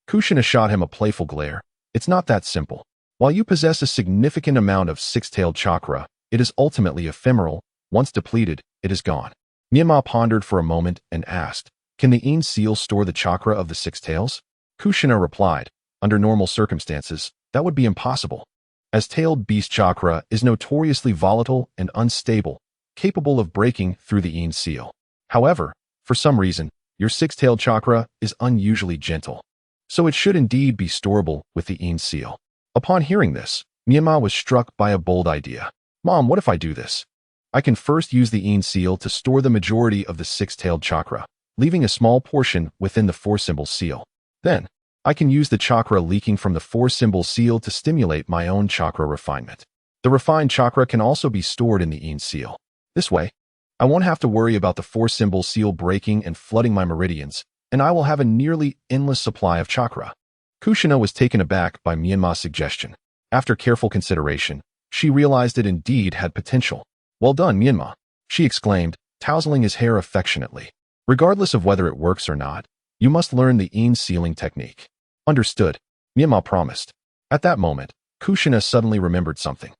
Kushina shot him a playful glare. It's not that simple. While you possess a significant amount of six-tailed chakra, it is ultimately ephemeral. Once depleted, it is gone. Menma pondered for a moment and asked, can the seal store the chakra of the six tails? Kushina replied, under normal circumstances, that would be impossible, as tailed beast chakra is notoriously volatile and unstable, capable of breaking through the seal. However, for some reason, your six-tailed chakra is unusually gentle, so it should indeed be storable with the seal. Upon hearing this, Menma was struck by a bold idea. Mom, what if I do this? I can first use the seal to store the majority of the six-tailed chakra, leaving a small portion within the four-symbol seal. Then, I can use the chakra leaking from the four-symbol seal to stimulate my own chakra refinement. The refined chakra can also be stored in the seal. This way, I won't have to worry about the four-symbol seal breaking and flooding my meridians, and I will have a nearly endless supply of chakra. Kushina was taken aback by Menma's suggestion. After careful consideration, she realized it indeed had potential. Well done, Menma, she exclaimed, tousling his hair affectionately. Regardless of whether it works or not, you must learn the sealing technique. Understood, Menma promised. At that moment, Kushina suddenly remembered something.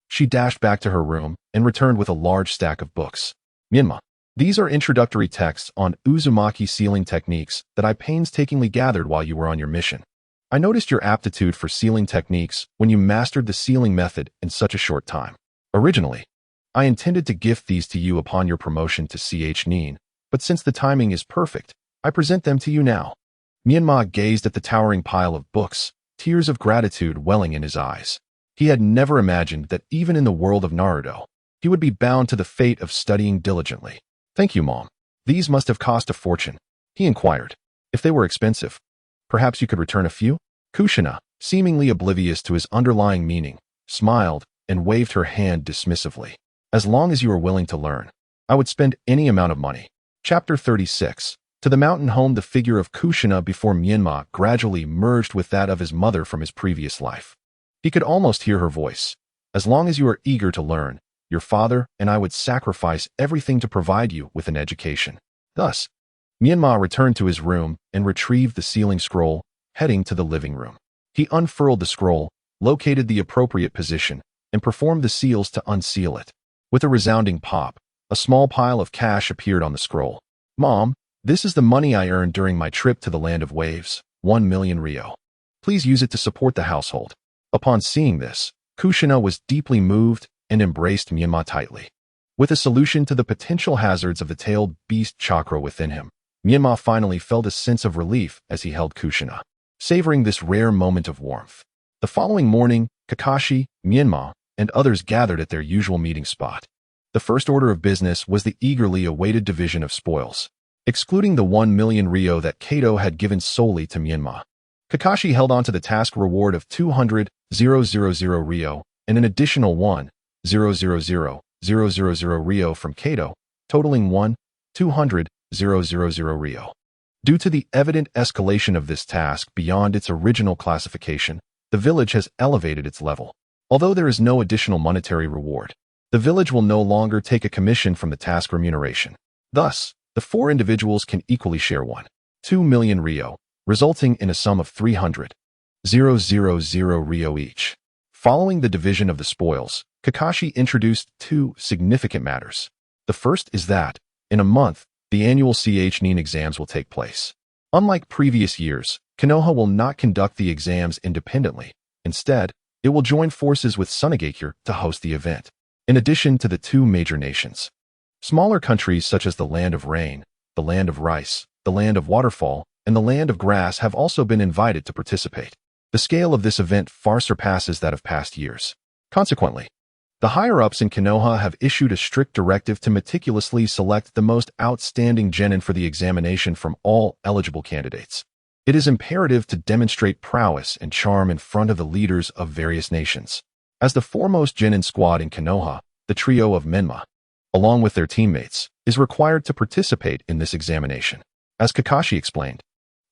She dashed back to her room and returned with a large stack of books. Menma, these are introductory texts on Uzumaki sealing techniques that I painstakingly gathered while you were on your mission. I noticed your aptitude for sealing techniques when you mastered the sealing method in such a short time. Originally, I intended to gift these to you upon your promotion to CH Nin, but since the timing is perfect, I present them to you now. Menma gazed at the towering pile of books, tears of gratitude welling in his eyes. He had never imagined that even in the world of Naruto, he would be bound to the fate of studying diligently. Thank you, Mom. These must have cost a fortune, he inquired. If they were expensive, perhaps you could return a few? Kushina, seemingly oblivious to his underlying meaning, smiled and waved her hand dismissively. As long as you are willing to learn, I would spend any amount of money. Chapter 36. To the mountain home, the figure of Kushina before Menma gradually merged with that of his mother from his previous life. He could almost hear her voice. As long as you are eager to learn, your father and I would sacrifice everything to provide you with an education. Thus, Menma returned to his room and retrieved the sealing scroll, heading to the living room. He unfurled the scroll, located the appropriate position, and performed the seals to unseal it. With a resounding pop, a small pile of cash appeared on the scroll. Mom, this is the money I earned during my trip to the land of waves, 1 million ryo. Please use it to support the household. Upon seeing this, Kushina was deeply moved and embraced Menma tightly. With a solution to the potential hazards of the tailed beast chakra within him, Menma finally felt a sense of relief as he held Kushina, savoring this rare moment of warmth. The following morning, Kakashi, Menma, and others gathered at their usual meeting spot. The first order of business was the eagerly awaited division of spoils. Excluding the 1 million ryo that Kato had given solely to Menma, Kakashi held on to the task reward of 200,000 ryo and an additional 1,000,000 ryo from Kato, totaling 1,200,000 ryo. Due to the evident escalation of this task beyond its original classification, the village has elevated its level. Although there is no additional monetary reward, the village will no longer take a commission from the task remuneration. Thus, the 4 individuals can equally share 1.2 million ryo, resulting in a sum of 300,000 ryo each. Following the division of the spoils, Kakashi introduced 2 significant matters. The first is that, in a month, the annual CH Nin exams will take place. Unlike previous years, Konoha will not conduct the exams independently. Instead, it will join forces with Sunagakure to host the event. In addition to the 2 major nations, smaller countries such as the Land of Rain, the Land of Rice, the Land of Waterfall, and the Land of Grass have also been invited to participate. The scale of this event far surpasses that of past years. Consequently, the higher-ups in Konoha have issued a strict directive to meticulously select the most outstanding genin for the examination from all eligible candidates. It is imperative to demonstrate prowess and charm in front of the leaders of various nations. As the foremost genin squad in Konoha, the trio of Menma, along with their teammates, is required to participate in this examination. As Kakashi explained,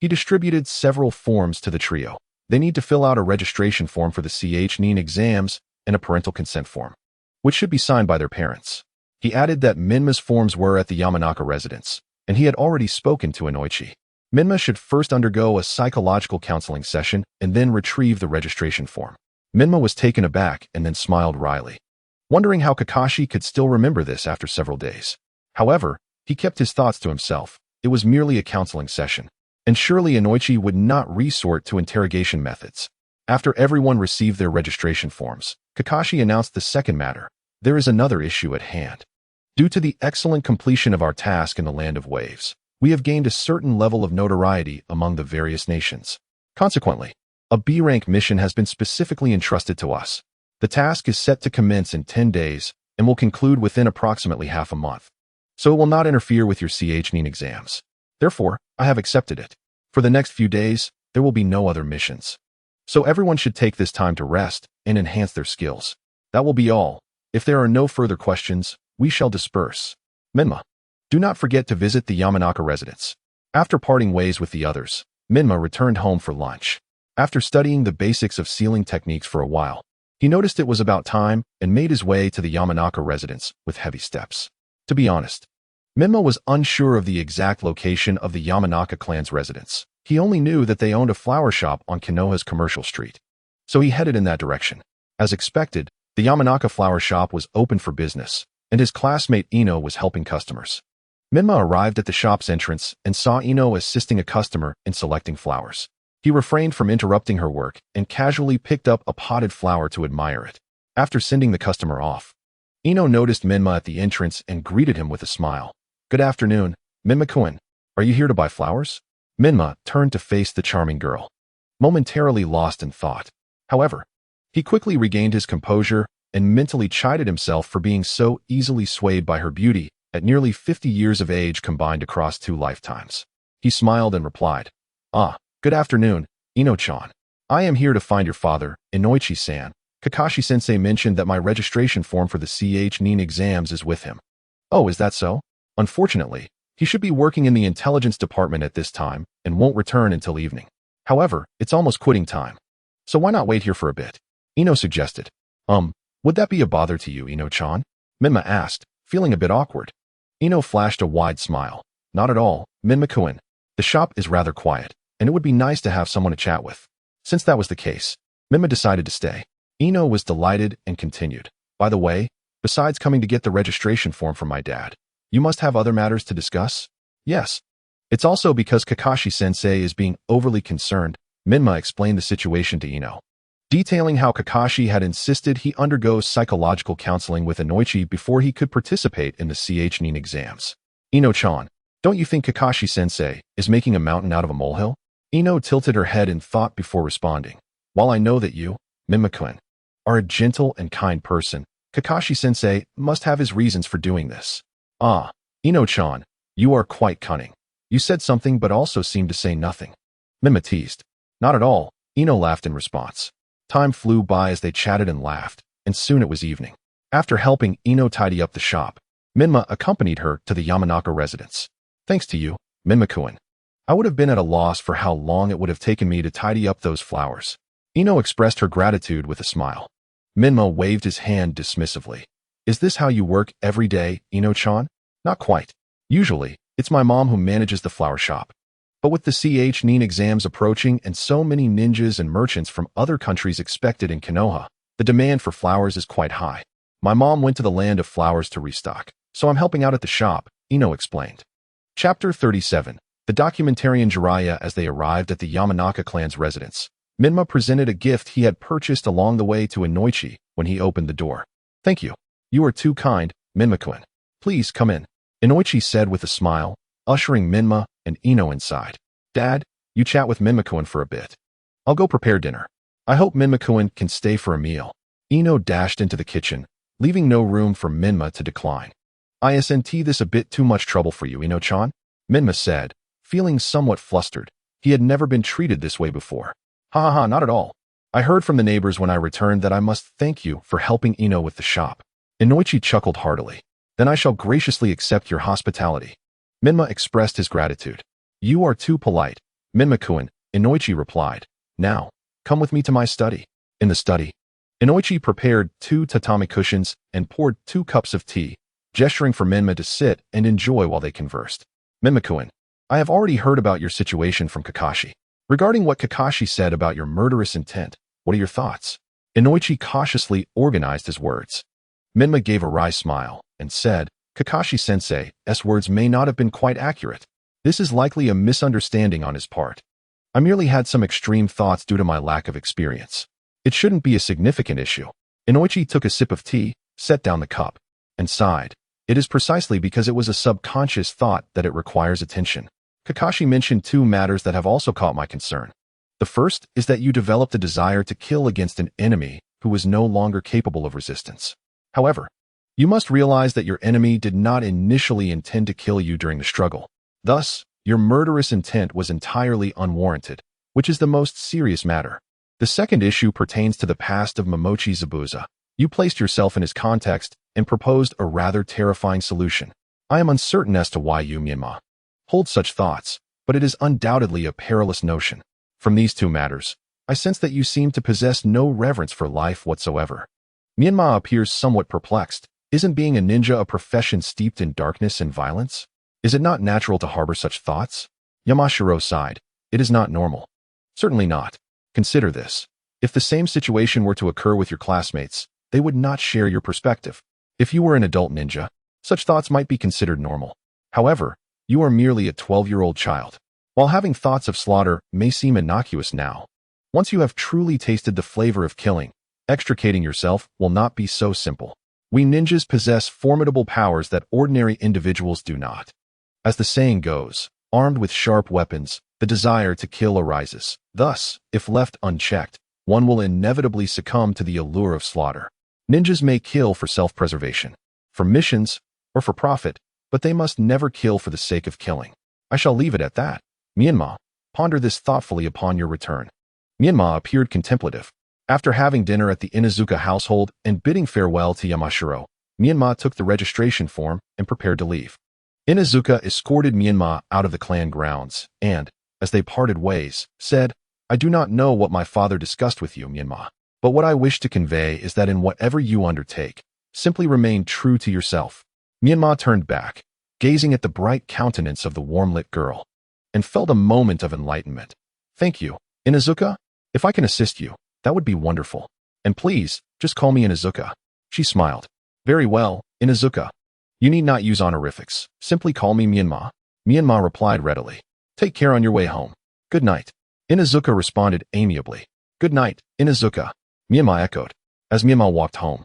he distributed several forms to the trio. They need to fill out a registration form for the CH Nin exams and a parental consent form, which should be signed by their parents. He added that Menma's forms were at the Yamanaka residence, and he had already spoken to Inoichi. Menma should first undergo a psychological counseling session and then retrieve the registration form. Menma was taken aback and then smiled wryly, wondering how Kakashi could still remember this after several days. However, he kept his thoughts to himself. It was merely a counseling session, and surely Inoichi would not resort to interrogation methods. After everyone received their registration forms, Kakashi announced the second matter. There is another issue at hand. Due to the excellent completion of our task in the Land of Waves, we have gained a certain level of notoriety among the various nations. Consequently, a B-rank mission has been specifically entrusted to us. The task is set to commence in 10 days and will conclude within approximately half a month. So it will not interfere with your CH Nin exams. Therefore, I have accepted it. For the next few days, there will be no other missions. So everyone should take this time to rest and enhance their skills. That will be all. If there are no further questions, we shall disperse. Menma, do not forget to visit the Yamanaka residence. After parting ways with the others, Menma returned home for lunch. After studying the basics of sealing techniques for a while, he noticed it was about time and made his way to the Yamanaka residence with heavy steps. To be honest, Menma was unsure of the exact location of the Yamanaka clan's residence. He only knew that they owned a flower shop on Konoha's commercial street. So he headed in that direction. As expected, the Yamanaka flower shop was open for business, and his classmate Ino was helping customers. Menma arrived at the shop's entrance and saw Ino assisting a customer in selecting flowers. He refrained from interrupting her work and casually picked up a potted flower to admire it. After sending the customer off, Ino noticed Menma at the entrance and greeted him with a smile. "Good afternoon, Menma-kun. Are you here to buy flowers?" Menma turned to face the charming girl, momentarily lost in thought. However, he quickly regained his composure and mentally chided himself for being so easily swayed by her beauty at nearly 50 years of age combined across 2 lifetimes. He smiled and replied, "Ah, good afternoon, Ino-chan. I am here to find your father, Inoichi-san. Kakashi-sensei mentioned that my registration form for the CH-NIN exams is with him." "Oh, is that so?" "Unfortunately, he should be working in the intelligence department at this time and won't return until evening. However, it's almost quitting time. So why not wait here for a bit?" Ino suggested. Would that be a bother to you, Ino-chan?" Menma asked, feeling a bit awkward. Ino flashed a wide smile. "Not at all, Menma-kun. The shop is rather quiet, and it would be nice to have someone to chat with." Since that was the case, Menma decided to stay. Ino was delighted and continued. "By the way, besides coming to get the registration form from my dad, you must have other matters to discuss?" "Yes. It's also because Kakashi-sensei is being overly concerned." Menma explained the situation to Ino, detailing how Kakashi had insisted he undergo psychological counseling with Inoichi before he could participate in the CH-NIN exams. "Ino-chan, don't you think Kakashi-sensei is making a mountain out of a molehill?" Ino tilted her head in thought before responding. "While I know that you, Menma-kun, are a gentle and kind person, Kakashi-sensei must have his reasons for doing this." "Ah, Ino-chan, you are quite cunning. You said something but also seemed to say nothing." Menma teased. "Not at all," Ino laughed in response. Time flew by as they chatted and laughed, and soon it was evening. After helping Ino tidy up the shop, Menma accompanied her to the Yamanaka residence. "Thanks to you, Menma-kun. I would have been at a loss for how long it would have taken me to tidy up those flowers." Ino expressed her gratitude with a smile. Menma waved his hand dismissively. "Is this how you work every day, Ino-chan?" "Not quite. Usually, it's my mom who manages the flower shop. But with the CH-NIN exams approaching and so many ninjas and merchants from other countries expected in Konoha, the demand for flowers is quite high. My mom went to the land of flowers to restock, so I'm helping out at the shop," Ino explained. Chapter 37. The documentarian Jiraiya. As they arrived at the Yamanaka clan's residence, Menma presented a gift he had purchased along the way to Inoichi when he opened the door. "Thank you. You are too kind, Menma-kun. Please come in," Inoichi said with a smile, ushering Menma and Ino inside. "Dad, you chat with Menma-kun for a bit. I'll go prepare dinner. I hope Menma-kun can stay for a meal." Ino dashed into the kitchen, leaving no room for Menma to decline. "Isn't this a bit too much trouble for you, Ino-chan?" Menma said, feeling somewhat flustered. He had never been treated this way before. "Ha ha ha, not at all. I heard from the neighbors when I returned that I must thank you for helping Ino with the shop." Inoichi chuckled heartily. "Then I shall graciously accept your hospitality." Menma expressed his gratitude. "You are too polite, Menma-kun," Inoichi replied. "Now, come with me to my study." In the study, Inoichi prepared 2 tatami cushions and poured 2 cups of tea, gesturing for Menma to sit and enjoy while they conversed. "Menma-kun, I have already heard about your situation from Kakashi. Regarding what Kakashi said about your murderous intent, what are your thoughts?" Inoichi cautiously organized his words. Menma gave a wry smile and said, "Kakashi-sensei's words may not have been quite accurate. This is likely a misunderstanding on his part. I merely had some extreme thoughts due to my lack of experience. It shouldn't be a significant issue." Inoichi took a sip of tea, set down the cup, and sighed. "It is precisely because it was a subconscious thought that it requires attention. Kakashi mentioned 2 matters that have also caught my concern. The first is that you developed a desire to kill against an enemy who was no longer capable of resistance. However, you must realize that your enemy did not initially intend to kill you during the struggle. Thus, your murderous intent was entirely unwarranted, which is the most serious matter. The second issue pertains to the past of Momochi Zabuza. You placed yourself in his context and proposed a rather terrifying solution. I am uncertain as to why you, Menma, hold such thoughts, but it is undoubtedly a perilous notion. From these 2 matters, I sense that you seem to possess no reverence for life whatsoever." Menma appears somewhat perplexed, Isn't being a ninja a profession steeped in darkness and violence? Is it not natural to harbor such thoughts? Yamashiro sighed. It is not normal. Certainly not. Consider this. If the same situation were to occur with your classmates, they would not share your perspective. If you were an adult ninja, such thoughts might be considered normal. However, you are merely a 12-year-old child. While having thoughts of slaughter may seem innocuous now, once you have truly tasted the flavor of killing, extricating yourself will not be so simple. We ninjas possess formidable powers that ordinary individuals do not. As the saying goes, armed with sharp weapons, the desire to kill arises. Thus, if left unchecked, one will inevitably succumb to the allure of slaughter. Ninjas may kill for self-preservation, for missions, or for profit, but they must never kill for the sake of killing. I shall leave it at that. Menma, ponder this thoughtfully upon your return. Menma appeared contemplative. After having dinner at the Inuzuka household and bidding farewell to Yamashiro, Menma took the registration form and prepared to leave. Inuzuka escorted Menma out of the clan grounds and, as they parted ways, said, I do not know what my father discussed with you, Menma, but what I wish to convey is that in whatever you undertake, simply remain true to yourself. Menma turned back, gazing at the bright countenance of the warm-lit girl, and felt a moment of enlightenment. Thank you, Inuzuka. If I can assist you, that would be wonderful. And please, just call me Inuzuka. She smiled. Very well, Inuzuka. You need not use honorifics. Simply call me Menma. Menma replied readily. Take care on your way home. Good night. Inuzuka responded amiably. Good night, Inuzuka. Menma echoed. As Menma walked home,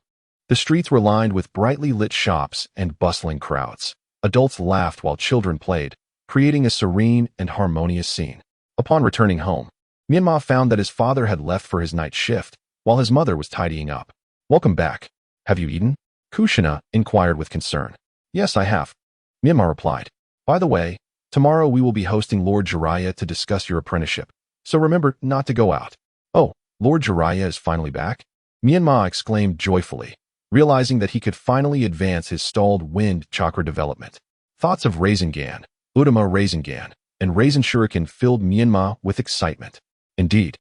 the streets were lined with brightly lit shops and bustling crowds. Adults laughed while children played, creating a serene and harmonious scene. Upon returning home, Menma found that his father had left for his night shift, while his mother was tidying up. Welcome back. Have you eaten? Kushina inquired with concern. Yes, I have. Menma replied. By the way, tomorrow we will be hosting Lord Jiraiya to discuss your apprenticeship, so remember not to go out. Oh, Lord Jiraiya is finally back? Menma exclaimed joyfully, realizing that he could finally advance his stalled wind chakra development. Thoughts of Rasengan, Udama Rasengan, and Rasen Shuriken filled Menma with excitement. Indeed,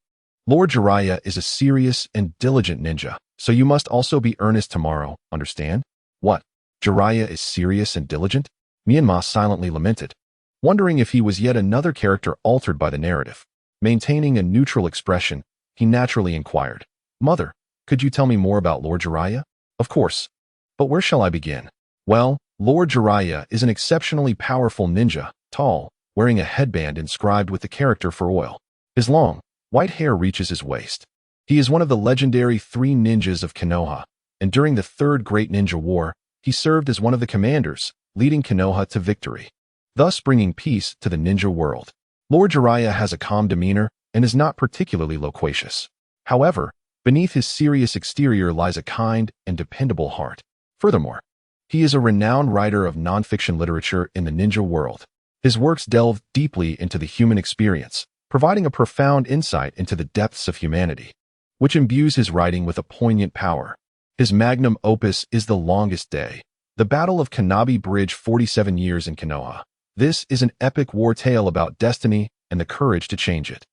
Lord Jiraiya is a serious and diligent ninja, so you must also be earnest tomorrow, understand? What? Jiraiya is serious and diligent? Menma silently lamented, wondering if he was yet another character altered by the narrative. Maintaining a neutral expression, he naturally inquired, Mother, could you tell me more about Lord Jiraiya? Of course. But where shall I begin? Well, Lord Jiraiya is an exceptionally powerful ninja, tall, wearing a headband inscribed with the character for oil. His long, white hair reaches his waist. He is one of the legendary 3 ninjas of Konoha, and during the Third Great Ninja War, he served as one of the commanders, leading Konoha to victory, thus bringing peace to the ninja world. Lord Jiraiya has a calm demeanor and is not particularly loquacious. However, beneath his serious exterior lies a kind and dependable heart. Furthermore, he is a renowned writer of nonfiction literature in the ninja world. His works delve deeply into the human experience, providing a profound insight into the depths of humanity, which imbues his writing with a poignant power. His magnum opus is The Longest Day, the Battle of Kanabi Bridge 47 years in Konoha. This is an epic war tale about destiny and the courage to change it.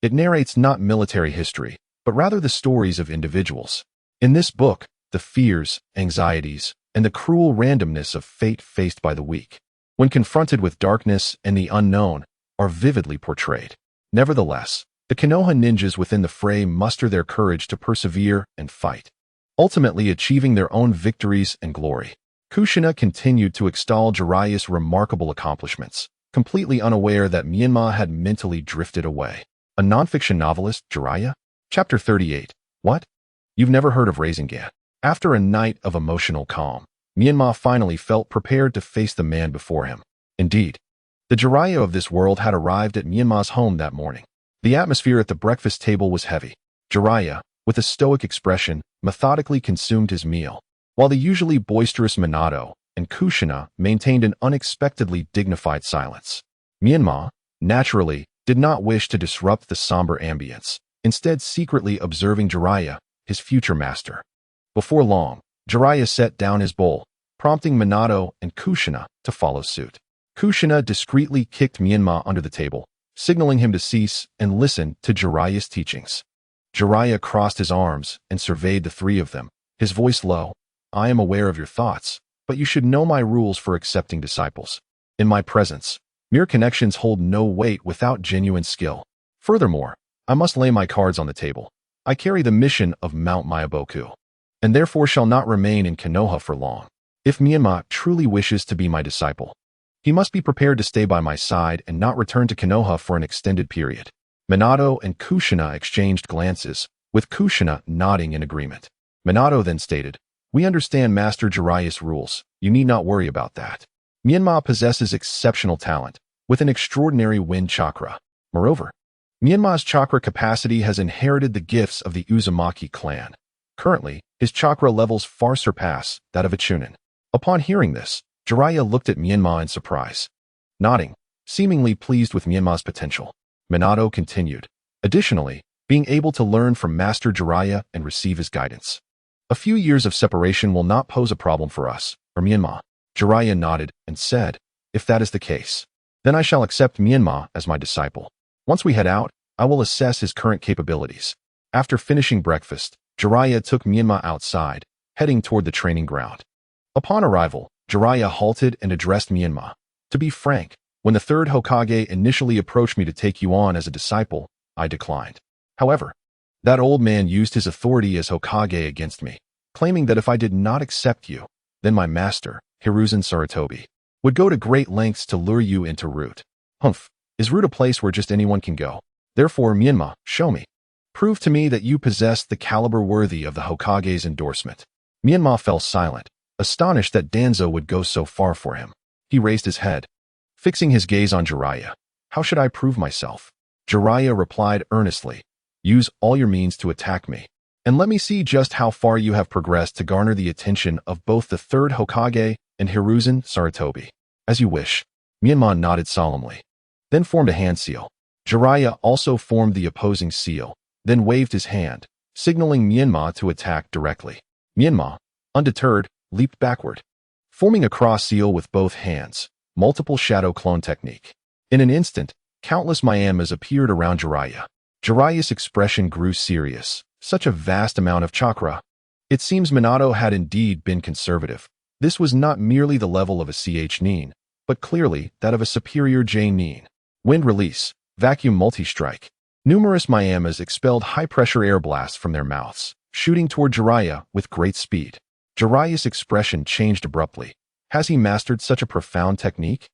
It narrates not military history, but rather the stories of individuals. In this book, the fears, anxieties, and the cruel randomness of fate faced by the weak, when confronted with darkness and the unknown, are vividly portrayed. Nevertheless, the Konoha ninjas within the fray muster their courage to persevere and fight, ultimately achieving their own victories and glory. Kushina continued to extol Jiraiya's remarkable accomplishments, completely unaware that Menma had mentally drifted away. A nonfiction novelist, Jiraiya? Chapter 38. What? You've never heard of Rasengan? After a night of emotional calm, Menma finally felt prepared to face the man before him. Indeed, the Jiraiya of this world had arrived at Menma's home that morning. The atmosphere at the breakfast table was heavy. Jiraiya, with a stoic expression, methodically consumed his meal, while the usually boisterous Minato and Kushina maintained an unexpectedly dignified silence. Menma, naturally, did not wish to disrupt the somber ambience, instead secretly observing Jiraiya, his future master. Before long, Jiraiya set down his bowl, prompting Minato and Kushina to follow suit. Kushina discreetly kicked Menma under the table, signaling him to cease and listen to Jiraiya's teachings. Jiraiya crossed his arms and surveyed the 3 of them, his voice low. I am aware of your thoughts, but you should know my rules for accepting disciples. In my presence, mere connections hold no weight without genuine skill. Furthermore, I must lay my cards on the table. I carry the mission of Mount Myaboku, and therefore shall not remain in Konoha for long. If Menma truly wishes to be my disciple, he must be prepared to stay by my side and not return to Konoha for an extended period. Minato and Kushina exchanged glances, with Kushina nodding in agreement. Minato then stated, "We understand Master Jiraiya's rules. You need not worry about that." Menma possesses exceptional talent, with an extraordinary wind chakra. Moreover, Menma's chakra capacity has inherited the gifts of the Uzumaki clan. Currently, his chakra levels far surpass that of a Chunin. Upon hearing this, Jiraiya looked at Menma in surprise. Nodding, seemingly pleased with Menma's potential, Minato continued, "Additionally, being able to learn from Master Jiraiya and receive his guidance. A few years of separation will not pose a problem for us, or Menma." Jiraiya nodded and said, "If that is the case, then I shall accept Menma as my disciple. Once we head out, I will assess his current capabilities." After finishing breakfast, Jiraiya took Menma outside, heading toward the training ground. Upon arrival, Jiraiya halted and addressed Menma. "To be frank, when the third Hokage initially approached me to take you on as a disciple, I declined. However, that old man used his authority as Hokage against me, claiming that if I did not accept you, then my master, Hiruzen Sarutobi, would go to great lengths to lure you into Root. Humph, is Root a place where just anyone can go? Therefore, Menma, show me. Prove to me that you possess the caliber worthy of the Hokage's endorsement." Menma fell silent, astonished that Danzo would go so far for him. He raised his head, fixing his gaze on Jiraiya. "How should I prove myself?" Jiraiya replied earnestly, "Use all your means to attack me, and let me see just how far you have progressed to garner the attention of both the third Hokage and Hiruzen Sarutobi." "As you wish." Menma nodded solemnly, then formed a hand seal. Jiraiya also formed the opposing seal, then waved his hand, signaling Menma to attack directly. Menma, undeterred, leaped backward, forming a cross seal with both hands, multiple shadow clone technique. In an instant, countless Myanmas appeared around Jiraiya. Jiraiya's expression grew serious. Such a vast amount of chakra. It seems Minato had indeed been conservative. This was not merely the level of a CH Nin, but clearly that of a superior J Nin. Wind release, vacuum multi-strike. Numerous Myanmas expelled high-pressure air blasts from their mouths, shooting toward Jiraiya with great speed. Jiraiya's expression changed abruptly. Has he mastered such a profound technique?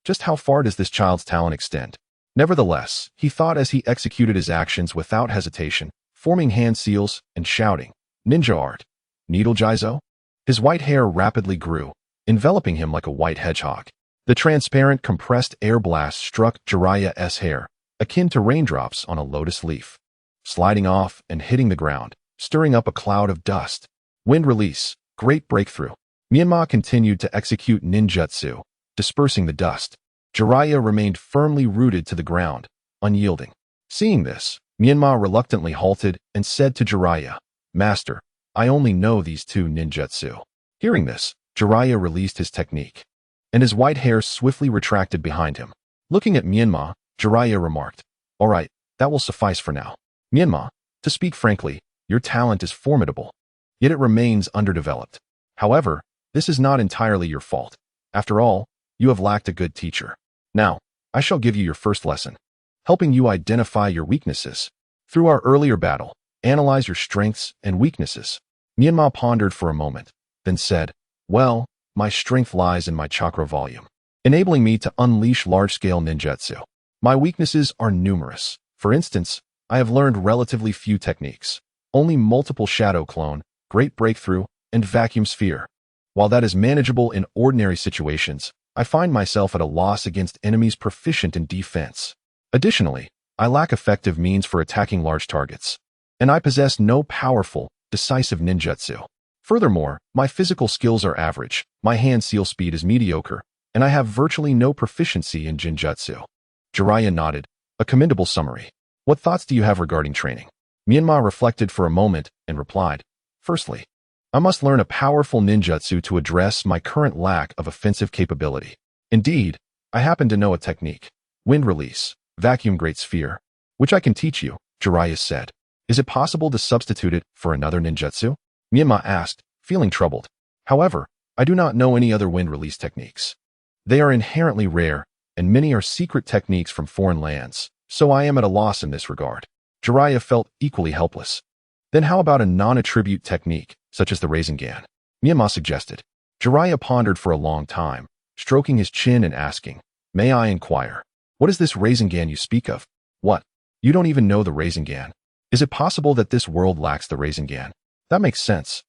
Just how far does this child's talent extend? Nevertheless, he thought as he executed his actions without hesitation, forming hand seals and shouting, "Ninja art! Needle Jizo?" His white hair rapidly grew, enveloping him like a white hedgehog. The transparent, compressed air blast struck Jiraiya's hair, akin to raindrops on a lotus leaf, sliding off and hitting the ground, stirring up a cloud of dust. Wind release, great breakthrough. Menma continued to execute ninjutsu, dispersing the dust. Jiraiya remained firmly rooted to the ground, unyielding. Seeing this, Menma reluctantly halted and said to Jiraiya, "Master, I only know these two ninjutsu." Hearing this, Jiraiya released his technique, and his white hair swiftly retracted behind him. Looking at Menma, Jiraiya remarked, "All right, that will suffice for now. Menma, to speak frankly, your talent is formidable, yet it remains underdeveloped. However, this is not entirely your fault. After all, you have lacked a good teacher. Now, I shall give you your first lesson, helping you identify your weaknesses. Through our earlier battle, analyze your strengths and weaknesses." Menma pondered for a moment, then said, "Well, my strength lies in my chakra volume, enabling me to unleash large-scale ninjutsu. My weaknesses are numerous. For instance, I have learned relatively few techniques, only multiple shadow clone, great breakthrough, and vacuum sphere. While that is manageable in ordinary situations, I find myself at a loss against enemies proficient in defense. Additionally, I lack effective means for attacking large targets, and I possess no powerful, decisive ninjutsu. Furthermore, my physical skills are average, my hand seal speed is mediocre, and I have virtually no proficiency in jinjutsu." Jiraiya nodded, a commendable summary. "What thoughts do you have regarding training?" Menma reflected for a moment and replied, "Firstly, I must learn a powerful ninjutsu to address my current lack of offensive capability. Indeed, I happen to know a technique, wind release, vacuum great sphere, which I can teach you," Jiraiya said. "Is it possible to substitute it for another ninjutsu?" Menma asked, feeling troubled. However, I do not know any other wind release techniques. They are inherently rare, and many are secret techniques from foreign lands, so I am at a loss in this regard. Jiraiya felt equally helpless. Then how about a non-attribute technique, such as the Rasengan? Menma suggested. Jiraiya pondered for a long time, stroking his chin and asking, "May I inquire? What is this Rasengan you speak of?" "What? You don't even know the Rasengan? Is it possible that this world lacks the Rasengan?" "That makes sense.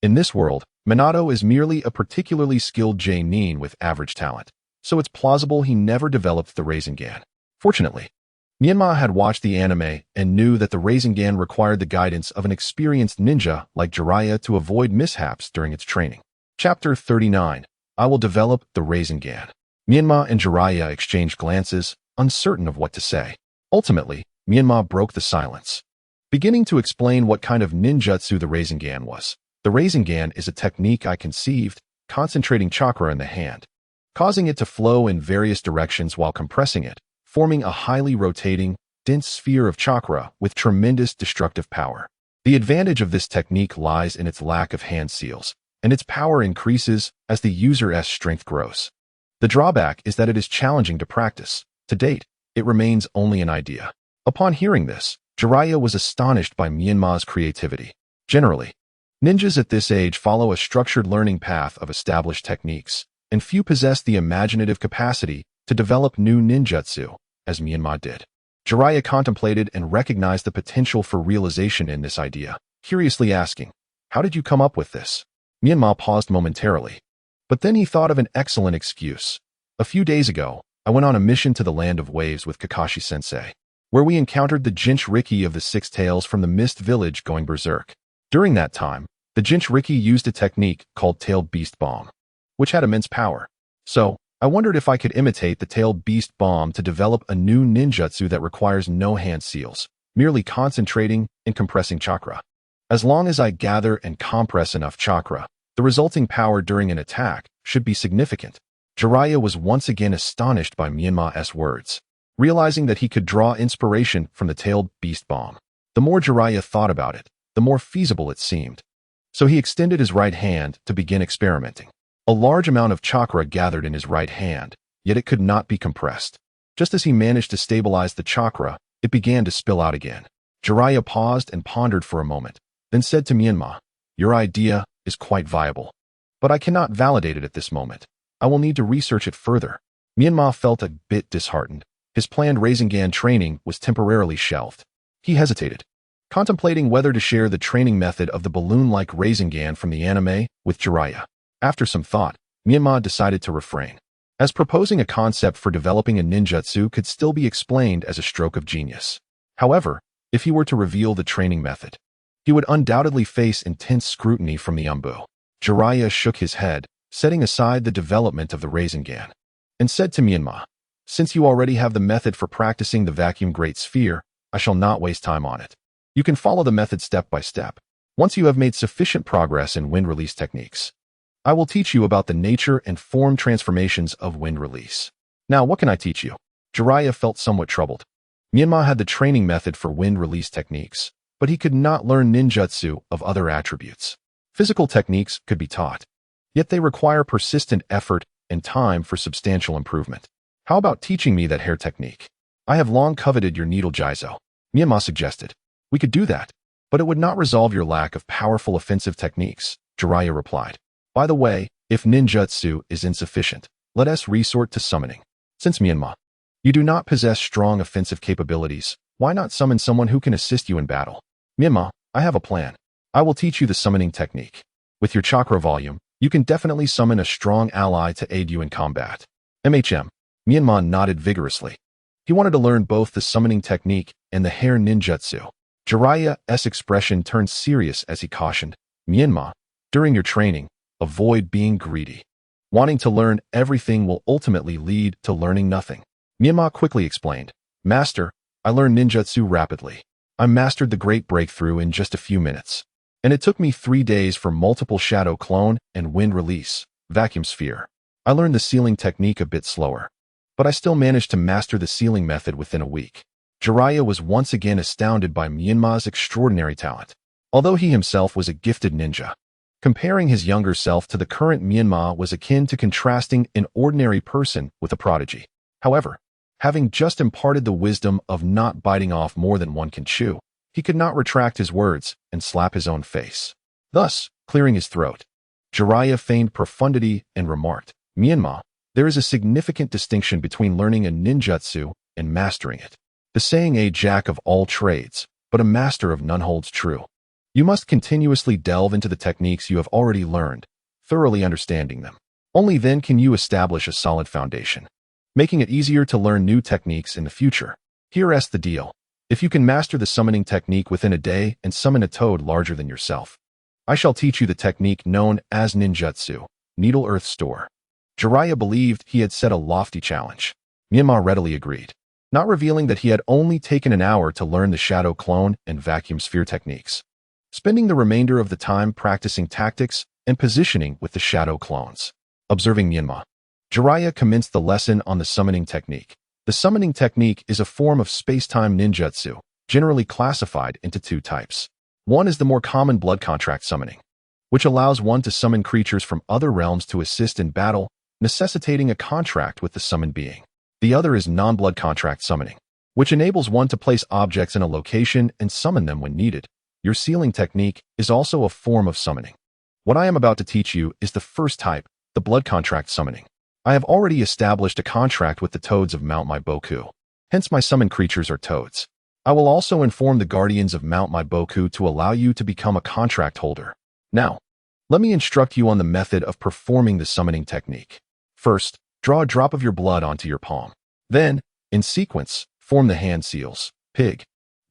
In this world, Minato is merely a particularly skilled J-nin with average talent, so it's plausible he never developed the Rasengan." Fortunately, Menma had watched the anime and knew that the Rasengan required the guidance of an experienced ninja like Jiraiya to avoid mishaps during its training. Chapter 39. I will develop the Rasengan. Menma and Jiraiya exchanged glances, uncertain of what to say. Ultimately, Menma broke the silence, beginning to explain what kind of ninjutsu the Rasengan was. The Rasengan is a technique I conceived, concentrating chakra in the hand, causing it to flow in various directions while compressing it, forming a highly rotating, dense sphere of chakra with tremendous destructive power. The advantage of this technique lies in its lack of hand seals, and its power increases as the user's strength grows. The drawback is that it is challenging to practice. To date, it remains only an idea. Upon hearing this, Jiraiya was astonished by Menma's creativity. Generally, ninjas at this age follow a structured learning path of established techniques, and few possess the imaginative capacity to develop new ninjutsu, as Menma did. Jiraiya contemplated and recognized the potential for realization in this idea, curiously asking, "How did you come up with this?" Menma paused momentarily, but then he thought of an excellent excuse. "A few days ago, I went on a mission to the Land of Waves with Kakashi-sensei, where we encountered the Jinchuriki of the Six Tails from the Mist Village going berserk. During that time, the Jinchuriki used a technique called Tailed Beast Bomb, which had immense power. So, I wondered if I could imitate the Tailed Beast Bomb to develop a new ninjutsu that requires no hand seals, merely concentrating and compressing chakra. As long as I gather and compress enough chakra, the resulting power during an attack should be significant." Jiraiya was once again astonished by Menma's words, realizing that he could draw inspiration from the Tailed Beast Bomb. The more Jiraiya thought about it, the more feasible it seemed. So he extended his right hand to begin experimenting. A large amount of chakra gathered in his right hand, yet it could not be compressed. Just as he managed to stabilize the chakra, it began to spill out again. Jiraiya paused and pondered for a moment, then said to Menma, "Your idea is quite viable, but I cannot validate it at this moment. I will need to research it further." Menma felt a bit disheartened. His planned Rasengan training was temporarily shelved. He hesitated, contemplating whether to share the training method of the balloon-like Rasengan from the anime with Jiraiya. After some thought, Menma decided to refrain, as proposing a concept for developing a ninjutsu could still be explained as a stroke of genius. However, if he were to reveal the training method, he would undoubtedly face intense scrutiny from the Anbu. Jiraiya shook his head, setting aside the development of the Rasengan, and said to Menma, "Since you already have the method for practicing the vacuum great sphere, I shall not waste time on it. You can follow the method step by step. Once you have made sufficient progress in wind release techniques, I will teach you about the nature and form transformations of wind release." "Now, what can I teach you?" Jiraiya felt somewhat troubled. Menma had the training method for wind release techniques, but he could not learn ninjutsu of other attributes. Physical techniques could be taught, yet they require persistent effort and time for substantial improvement. "How about teaching me that hair technique? I have long coveted your needle jizo," Menma suggested. "We could do that, but it would not resolve your lack of powerful offensive techniques," Jiraiya replied. "By the way, if ninjutsu is insufficient, let us resort to summoning. Since Menma, you do not possess strong offensive capabilities, why not summon someone who can assist you in battle?" "Menma, I have a plan. I will teach you the summoning technique. With your chakra volume, you can definitely summon a strong ally to aid you in combat." Menma nodded vigorously. He wanted to learn both the summoning technique and the hair ninjutsu. Jiraiya's expression turned serious as he cautioned, "Menma, during your training, avoid being greedy. Wanting to learn everything will ultimately lead to learning nothing." Menma quickly explained, "Master, I learned ninjutsu rapidly. I mastered the Great Breakthrough in just a few minutes, and it took me 3 days for multiple shadow clone and wind release, vacuum sphere. I learned the sealing technique a bit slower, but I still managed to master the sealing method within a week." Jiraiya was once again astounded by Menma's extraordinary talent. Although he himself was a gifted ninja, Comparing his younger self to the current Menma was akin to contrasting an ordinary person with a prodigy. However, having just imparted the wisdom of not biting off more than one can chew, he could not retract his words and slap his own face, thus clearing his throat. Jiraiya feigned profundity and remarked, "Menma, there is a significant distinction between learning a ninjutsu and mastering it. The saying a jack of all trades, but a master of none holds true. You must continuously delve into the techniques you have already learned, thoroughly understanding them. Only then can you establish a solid foundation, making it easier to learn new techniques in the future. Here's the deal. If you can master the summoning technique within a day and summon a toad larger than yourself, I shall teach you the technique known as ninjutsu, Needle Earth Store." Jiraiya believed he had set a lofty challenge. Menma readily agreed, not revealing that he had only taken an hour to learn the shadow clone and vacuum sphere techniques, spending the remainder of the time practicing tactics and positioning with the shadow clones. Observing Menma, Jiraiya commenced the lesson on the summoning technique. The summoning technique is a form of space-time ninjutsu, generally classified into two types. One is the more common blood contract summoning, which allows one to summon creatures from other realms to assist in battle, necessitating a contract with the summoned being. The other is non-blood contract summoning, which enables one to place objects in a location and summon them when needed. Your sealing technique is also a form of summoning. What I am about to teach you is the first type, the blood contract summoning. I have already established a contract with the toads of Mount Maiboku, hence my summoned creatures are toads. I will also inform the guardians of Mount Maiboku to allow you to become a contract holder. Now, let me instruct you on the method of performing the summoning technique. First, draw a drop of your blood onto your palm. Then, in sequence, form the hand seals: pig,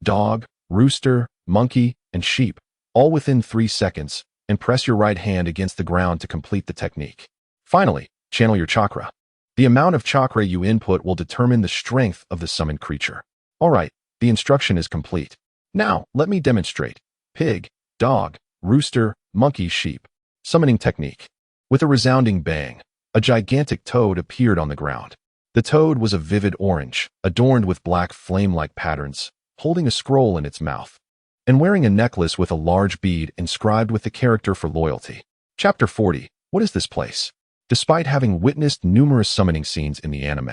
dog, rooster, monkey, and sheep, all within 3 seconds, and press your right hand against the ground to complete the technique. Finally, channel your chakra. The amount of chakra you input will determine the strength of the summoned creature. Alright, the instruction is complete. Now, let me demonstrate. Pig, dog, rooster, monkey, sheep. Summoning technique. With a resounding bang, a gigantic toad appeared on the ground. The toad was a vivid orange, adorned with black flame-like patterns, holding a scroll in its mouth, and wearing a necklace with a large bead inscribed with the character for loyalty. Chapter 40. What is this place? Despite having witnessed numerous summoning scenes in the anime,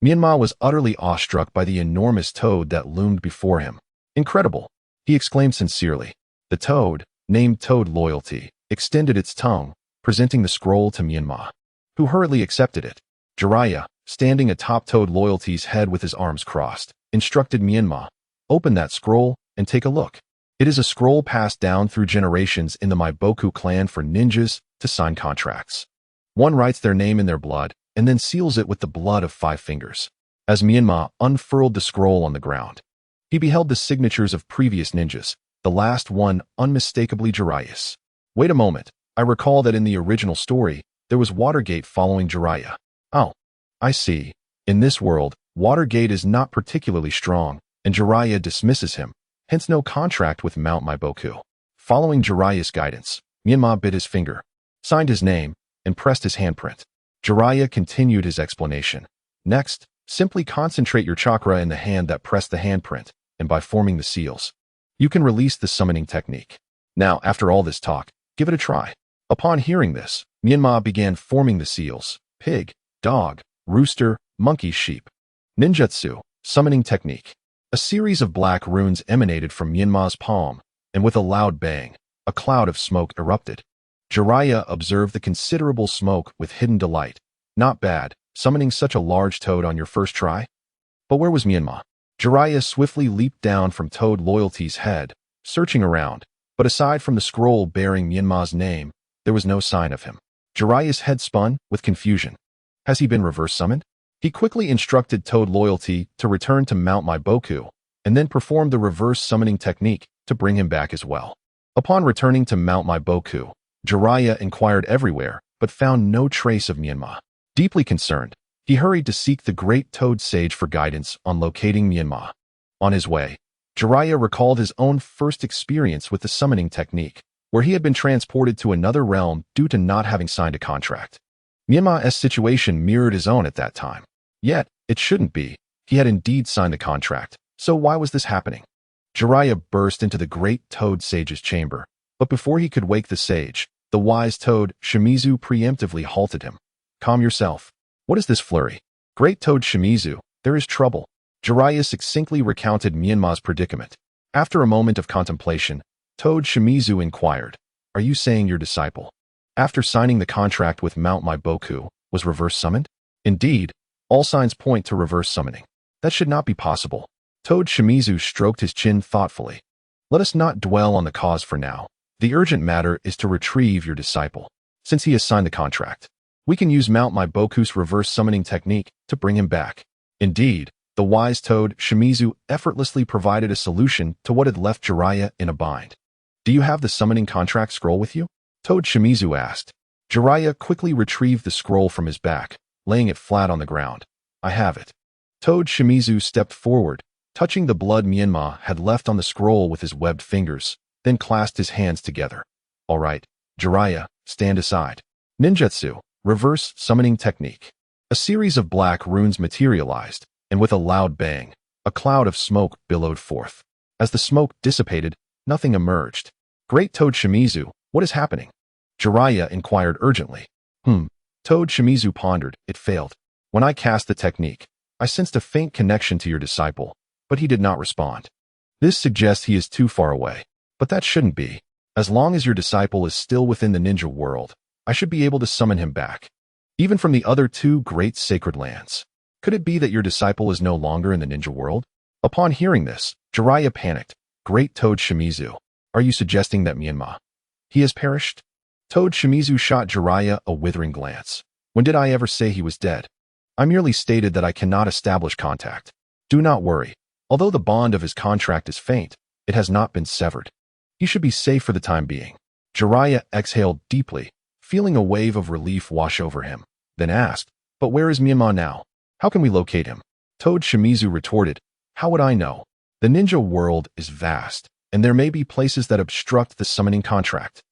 Menma was utterly awestruck by the enormous toad that loomed before him. "Incredible," he exclaimed sincerely. The toad, named Toad Loyalty, extended its tongue, presenting the scroll to Menma, who hurriedly accepted it. Jiraiya, standing atop Toad Loyalty's head with his arms crossed, instructed Menma, "Open that scroll and take a look. It is a scroll passed down through generations in the Maiboku clan for ninjas to sign contracts. One writes their name in their blood and then seals it with the blood of 5 fingers." As Menma unfurled the scroll on the ground, he beheld the signatures of previous ninjas, the last one unmistakably Jiraiya's. Wait a moment, I recall that in the original story, there was Watergate following Jiraiya. Oh, I see. In this world, Watergate is not particularly strong, and Jiraiya dismisses him, hence no contract with Mount Maiboku. Following Jiraiya's guidance, Menma bit his finger, signed his name, and pressed his handprint. Jiraiya continued his explanation. Next, simply concentrate your chakra in the hand that pressed the handprint, and by forming the seals, you can release the summoning technique. Now, after all this talk, give it a try. Upon hearing this, Menma began forming the seals: pig, dog, rooster, monkey, sheep. Ninjutsu, summoning technique. A series of black runes emanated from Menma's palm, and with a loud bang, a cloud of smoke erupted. Jiraiya observed the considerable smoke with hidden delight. Not bad, summoning such a large toad on your first try? But where was Menma? Jiraiya swiftly leaped down from Toad Loyalty's head, searching around, but aside from the scroll bearing Menma's name, there was no sign of him. Jiraiya's head spun with confusion. Has he been reverse summoned? He quickly instructed Toad Loyalty to return to Mount Maiboku, and then performed the reverse summoning technique to bring him back as well. Upon returning to Mount Maiboku, Jiraiya inquired everywhere, but found no trace of Menma. Deeply concerned, he hurried to seek the great Toad Sage for guidance on locating Menma. On his way, Jiraiya recalled his own first experience with the summoning technique, where he had been transported to another realm due to not having signed a contract. Menma's situation mirrored his own at that time. Yet, it shouldn't be. He had indeed signed the contract, so why was this happening? Jiraiya burst into the great Toad Sage's chamber, but before he could wake the sage, The wise toad, Shimizu, preemptively halted him. Calm yourself. What is this flurry? Great Toad Shimizu, there is trouble. Jiraiya succinctly recounted Menma's predicament. After a moment of contemplation, Toad Shimizu inquired, are you saying your disciple, after signing the contract with Mount Boku, was reverse summoned? Indeed, all signs point to reverse summoning. That should not be possible. Toad Shimizu stroked his chin thoughtfully. Let us not dwell on the cause for now. The urgent matter is to retrieve your disciple. Since he has signed the contract, we can use Mount Boku's reverse summoning technique to bring him back. Indeed, the wise toad Shimizu effortlessly provided a solution to what had left Jiraiya in a bind. Do you have the summoning contract scroll with you? Toad Shimizu asked. Jiraiya quickly retrieved the scroll from his back, laying it flat on the ground. I have it. Toad Shimizu stepped forward, touching the blood Menma had left on the scroll with his webbed fingers, then clasped his hands together. All right, Jiraiya, stand aside. Ninjutsu, reverse summoning technique. A series of black runes materialized, and with a loud bang, a cloud of smoke billowed forth. As the smoke dissipated, nothing emerged. Great Toad Shimizu, what is happening? Jiraiya inquired urgently. Toad Shimizu pondered. It failed. When I cast the technique, I sensed a faint connection to your disciple, but he did not respond. This suggests he is too far away. But that shouldn't be. As long as your disciple is still within the ninja world, I should be able to summon him back. Even from the other two great sacred lands. Could it be that your disciple is no longer in the ninja world? Upon hearing this, Jiraiya panicked. Great Toad Shimizu, are you suggesting that Menma, he has perished? Toad Shimizu shot Jiraiya a withering glance. When did I ever say he was dead? I merely stated that I cannot establish contact. Do not worry. Although the bond of his contract is faint, it has not been severed. He should be safe for the time being. Jiraiya exhaled deeply, feeling a wave of relief wash over him, then asked, but where is Menma now? How can we locate him? Toad Shimizu retorted, how would I know? The ninja world is vast, and there may be places that obstruct the summoning contract.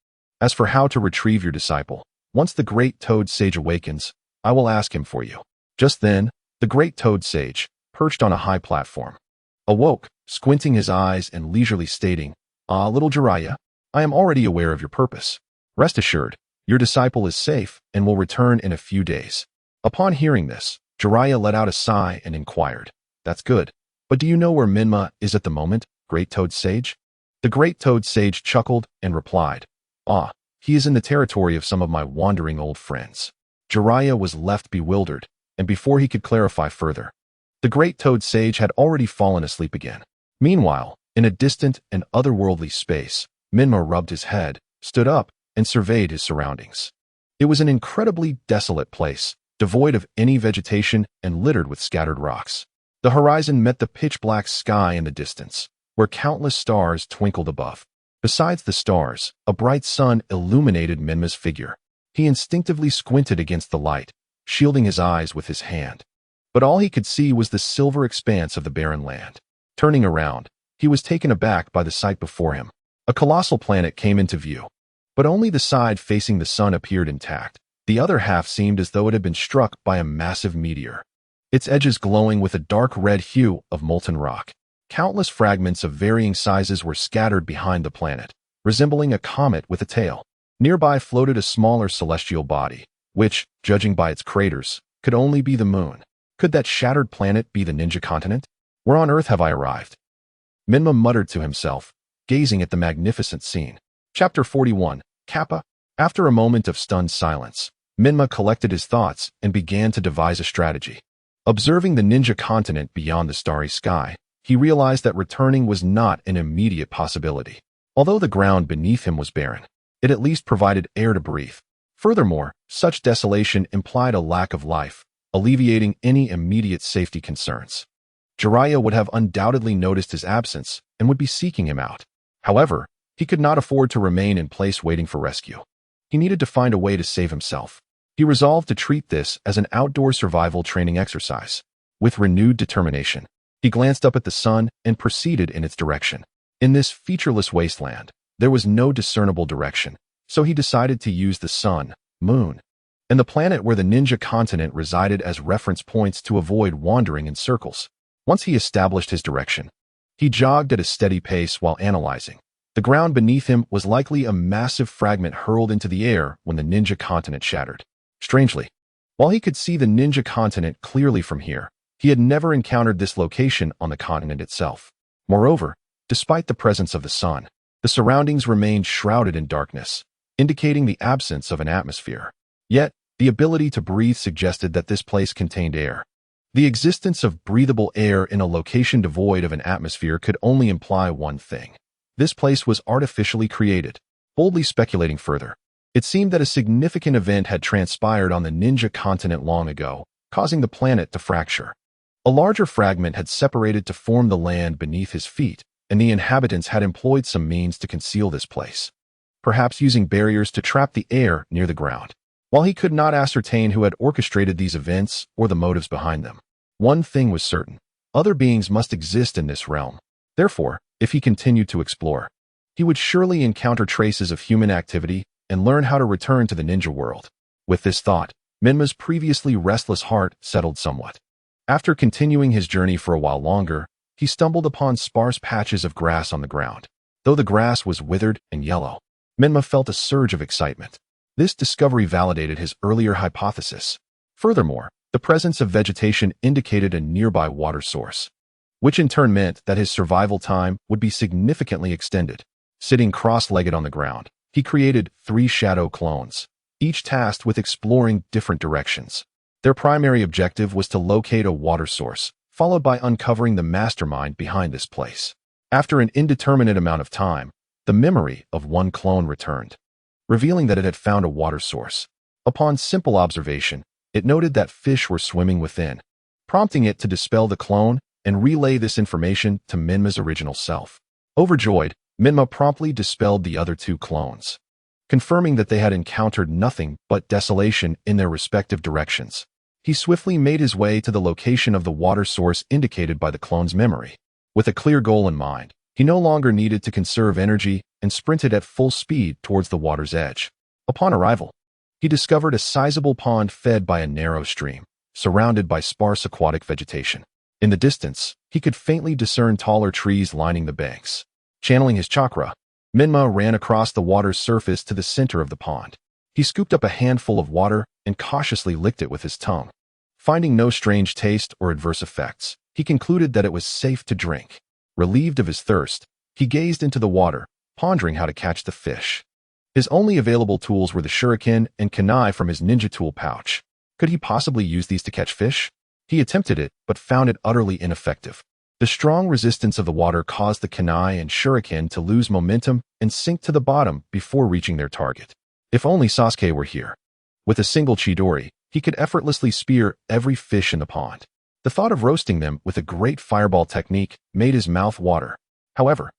As for how to retrieve your disciple, once the great Toad Sage awakens, I will ask him for you. Just then, the great Toad Sage, perched on a high platform, awoke, squinting his eyes and leisurely stating, Ah, little Jiraiya, I am already aware of your purpose. Rest assured, your disciple is safe and will return in a few days. Upon hearing this, Jiraiya let out a sigh and inquired, that's good. But do you know where Menma is at the moment, Great Toad Sage? The Great Toad Sage chuckled and replied, Ah, he is in the territory of some of my wandering old friends. Jiraiya was left bewildered, and before he could clarify further, the Great Toad Sage had already fallen asleep again. Meanwhile, in a distant and otherworldly space, Menma rubbed his head, stood up, and surveyed his surroundings. It was an incredibly desolate place, devoid of any vegetation and littered with scattered rocks. The horizon met the pitch-black sky in the distance, where countless stars twinkled above. Besides the stars, a bright sun illuminated Menma's figure. He instinctively squinted against the light, shielding his eyes with his hand. But all he could see was the silver expanse of the barren land. Turning around, he was taken aback by the sight before him. A colossal planet came into view. But only the side facing the sun appeared intact. The other half seemed as though it had been struck by a massive meteor, its edges glowing with a dark red hue of molten rock. Countless fragments of varying sizes were scattered behind the planet, resembling a comet with a tail. Nearby floated a smaller celestial body, which, judging by its craters, could only be the moon. Could that shattered planet be the ninja continent? Where on earth have I arrived? Menma muttered to himself, gazing at the magnificent scene. Chapter 41, Kappa. After a moment of stunned silence, Menma collected his thoughts and began to devise a strategy. Observing the ninja continent beyond the starry sky, he realized that returning was not an immediate possibility. Although the ground beneath him was barren, it at least provided air to breathe. Furthermore, such desolation implied a lack of life, alleviating any immediate safety concerns. Jiraiya would have undoubtedly noticed his absence and would be seeking him out. However, he could not afford to remain in place waiting for rescue. He needed to find a way to save himself. He resolved to treat this as an outdoor survival training exercise. With renewed determination, he glanced up at the sun and proceeded in its direction. In this featureless wasteland, there was no discernible direction, so he decided to use the sun, moon, and the planet where the ninja continent resided as reference points to avoid wandering in circles. Once he established his direction, he jogged at a steady pace while analyzing, The ground beneath him was likely a massive fragment hurled into the air when the ninja continent shattered. Strangely, while he could see the ninja continent clearly from here, he had never encountered this location on the continent itself. Moreover, despite the presence of the sun, the surroundings remained shrouded in darkness, indicating the absence of an atmosphere. Yet, the ability to breathe suggested that this place contained air. The existence of breathable air in a location devoid of an atmosphere could only imply one thing. This place was artificially created. Boldly speculating further, it seemed that a significant event had transpired on the ninja continent long ago, causing the planet to fracture. A larger fragment had separated to form the land beneath his feet, and the inhabitants had employed some means to conceal this place, perhaps using barriers to trap the air near the ground. While he could not ascertain who had orchestrated these events or the motives behind them, one thing was certain: other beings must exist in this realm. Therefore, if he continued to explore, he would surely encounter traces of human activity and learn how to return to the ninja world. With this thought, Menma's previously restless heart settled somewhat. After continuing his journey for a while longer, he stumbled upon sparse patches of grass on the ground. Though the grass was withered and yellow, Menma felt a surge of excitement. This discovery validated his earlier hypothesis. Furthermore, the presence of vegetation indicated a nearby water source, which in turn meant that his survival time would be significantly extended. Sitting cross-legged on the ground, he created 3 shadow clones, each tasked with exploring different directions. Their primary objective was to locate a water source, followed by uncovering the mastermind behind this place. After an indeterminate amount of time, the memory of one clone returned, revealing that it had found a water source. Upon simple observation, it noted that fish were swimming within, prompting it to dispel the clone and relay this information to Menma's original self. Overjoyed, Menma promptly dispelled the other 2 clones, confirming that they had encountered nothing but desolation in their respective directions. He swiftly made his way to the location of the water source indicated by the clone's memory. With a clear goal in mind, he no longer needed to conserve energy and sprinted at full speed towards the water's edge. Upon arrival, he discovered a sizable pond fed by a narrow stream, surrounded by sparse aquatic vegetation. In the distance, he could faintly discern taller trees lining the banks. Channeling his chakra, Menma ran across the water's surface to the center of the pond. He scooped up a handful of water and cautiously licked it with his tongue. Finding no strange taste or adverse effects, he concluded that it was safe to drink. Relieved of his thirst, he gazed into the water, pondering how to catch the fish. His only available tools were the shuriken and kunai from his ninja tool pouch. Could he possibly use these to catch fish? He attempted it, but found it utterly ineffective. The strong resistance of the water caused the kunai and shuriken to lose momentum and sink to the bottom before reaching their target. If only Sasuke were here. With a single chidori, he could effortlessly spear every fish in the pond. The thought of roasting them with a great fireball technique made his mouth water. However,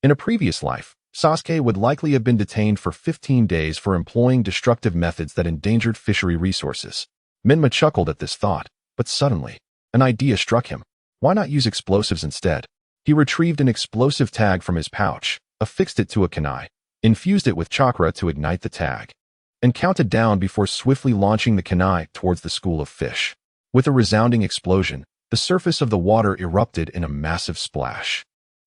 in a previous life, Sasuke would likely have been detained for 15 days for employing destructive methods that endangered fishery resources. Menma chuckled at this thought, but suddenly, an idea struck him. Why not use explosives instead? He retrieved an explosive tag from his pouch, affixed it to a kunai, infused it with chakra to ignite the tag, and counted down before swiftly launching the kunai towards the school of fish. With a resounding explosion, the surface of the water erupted in a massive splash.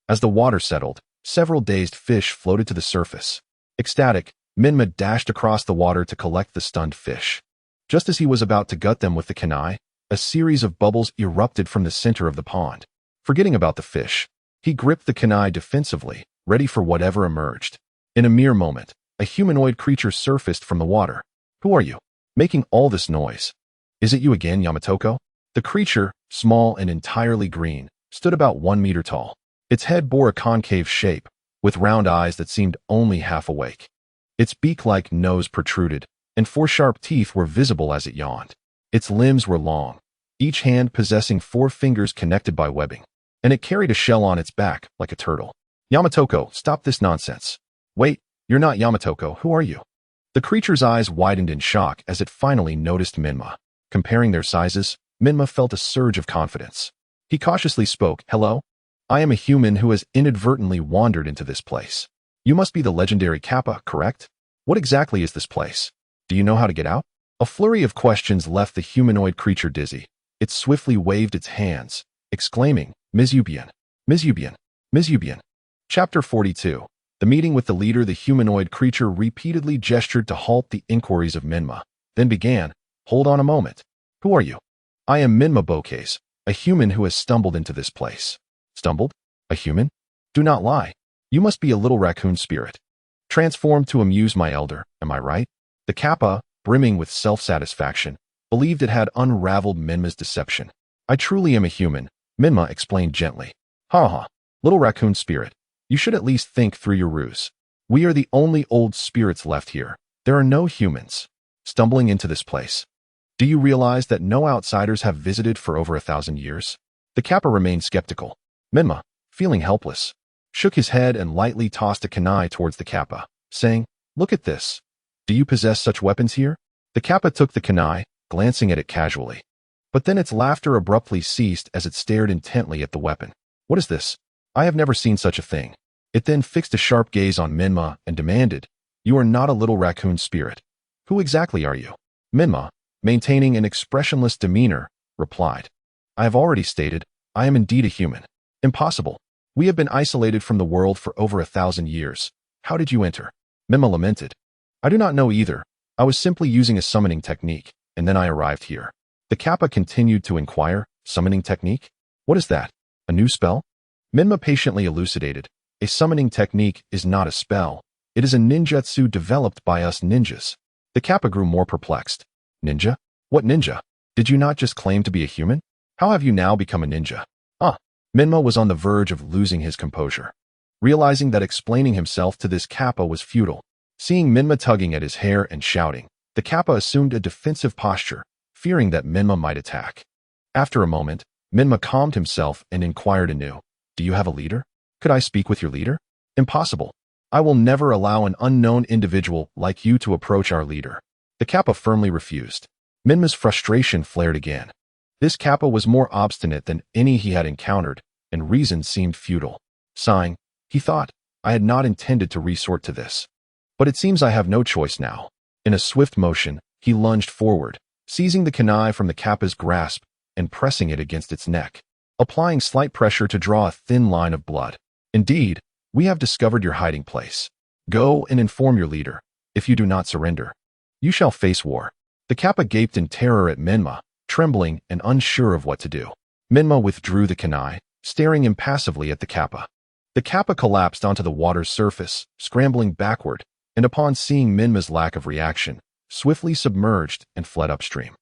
As the water settled, several dazed fish floated to the surface. Ecstatic, Menma dashed across the water to collect the stunned fish. Just as he was about to gut them with the kunai, a series of bubbles erupted from the center of the pond. Forgetting about the fish, he gripped the kunai defensively, ready for whatever emerged. In a mere moment, a humanoid creature surfaced from the water. "Who are you? Making all this noise? Is it you again, Yamatoko?" The creature, small and entirely green, stood about 1 meter tall. Its head bore a concave shape, with round eyes that seemed only half awake. Its beak-like nose protruded, and 4 sharp teeth were visible as it yawned. Its limbs were long, each hand possessing 4 fingers connected by webbing, and it carried a shell on its back like a turtle. "Yamatoko, stop this nonsense." "Wait, you're not Yamatoko, who are you?" The creature's eyes widened in shock as it finally noticed Menma. Comparing their sizes, Menma felt a surge of confidence. He cautiously spoke, "Hello? I am a human who has inadvertently wandered into this place. You must be the legendary Kappa, correct? What exactly is this place? Do you know how to get out?" A flurry of questions left the humanoid creature dizzy. It swiftly waved its hands, exclaiming, "Mizubian, Mizubian, Mizubian." Chapter 42. The meeting with the leader, the humanoid creature, repeatedly gestured to halt the inquiries of Menma, then began, "Hold on a moment. Who are you?" "I am Menma Bokase, a human who has stumbled into this place." "Stumbled? A human? Do not lie. You must be a little raccoon spirit. Transformed to amuse my elder, am I right?" The Kappa, brimming with self-satisfaction, believed it had unraveled Menma's deception. "I truly am a human," Menma explained gently. "Ha ha, little raccoon spirit. You should at least think through your ruse. We are the only old spirits left here. There are no humans stumbling into this place. Do you realize that no outsiders have visited for over 1,000 years?" The Kappa remained skeptical. Menma, feeling helpless, shook his head and lightly tossed a kunai towards the Kappa, saying, "Look at this. Do you possess such weapons here?" The Kappa took the kunai, glancing at it casually. But then its laughter abruptly ceased as it stared intently at the weapon. "What is this? I have never seen such a thing." It then fixed a sharp gaze on Menma and demanded, "You are not a little raccoon spirit. Who exactly are you?" Menma, maintaining an expressionless demeanor, replied, "I have already stated, I am indeed a human." "Impossible. We have been isolated from the world for over 1,000 years. How did you enter?" Menma lamented. "I do not know either. I was simply using a summoning technique, and then I arrived here." The Kappa continued to inquire, "Summoning technique? What is that? A new spell?" Menma patiently elucidated, "A summoning technique is not a spell. It is a ninjutsu developed by us ninjas." The Kappa grew more perplexed. "Ninja? What ninja? Did you not just claim to be a human? How have you now become a ninja?" Menma was on the verge of losing his composure. Realizing that explaining himself to this Kappa was futile, seeing Menma tugging at his hair and shouting, the Kappa assumed a defensive posture, fearing that Menma might attack. After a moment, Menma calmed himself and inquired anew, "Do you have a leader? Could I speak with your leader?" "Impossible. I will never allow an unknown individual like you to approach our leader." The Kappa firmly refused. Menma's frustration flared again. This Kappa was more obstinate than any he had encountered, and reason seemed futile. Sighing, he thought, "I had not intended to resort to this. But it seems I have no choice now." In a swift motion, he lunged forward, seizing the kunai from the Kappa's grasp and pressing it against its neck, applying slight pressure to draw a thin line of blood. "Indeed, we have discovered your hiding place. Go and inform your leader. If you do not surrender, you shall face war." The Kappa gaped in terror at Menma, trembling and unsure of what to do. Menma withdrew the kunai, staring impassively at the Kappa. The Kappa collapsed onto the water's surface, scrambling backward, and upon seeing Menma's lack of reaction, swiftly submerged and fled upstream.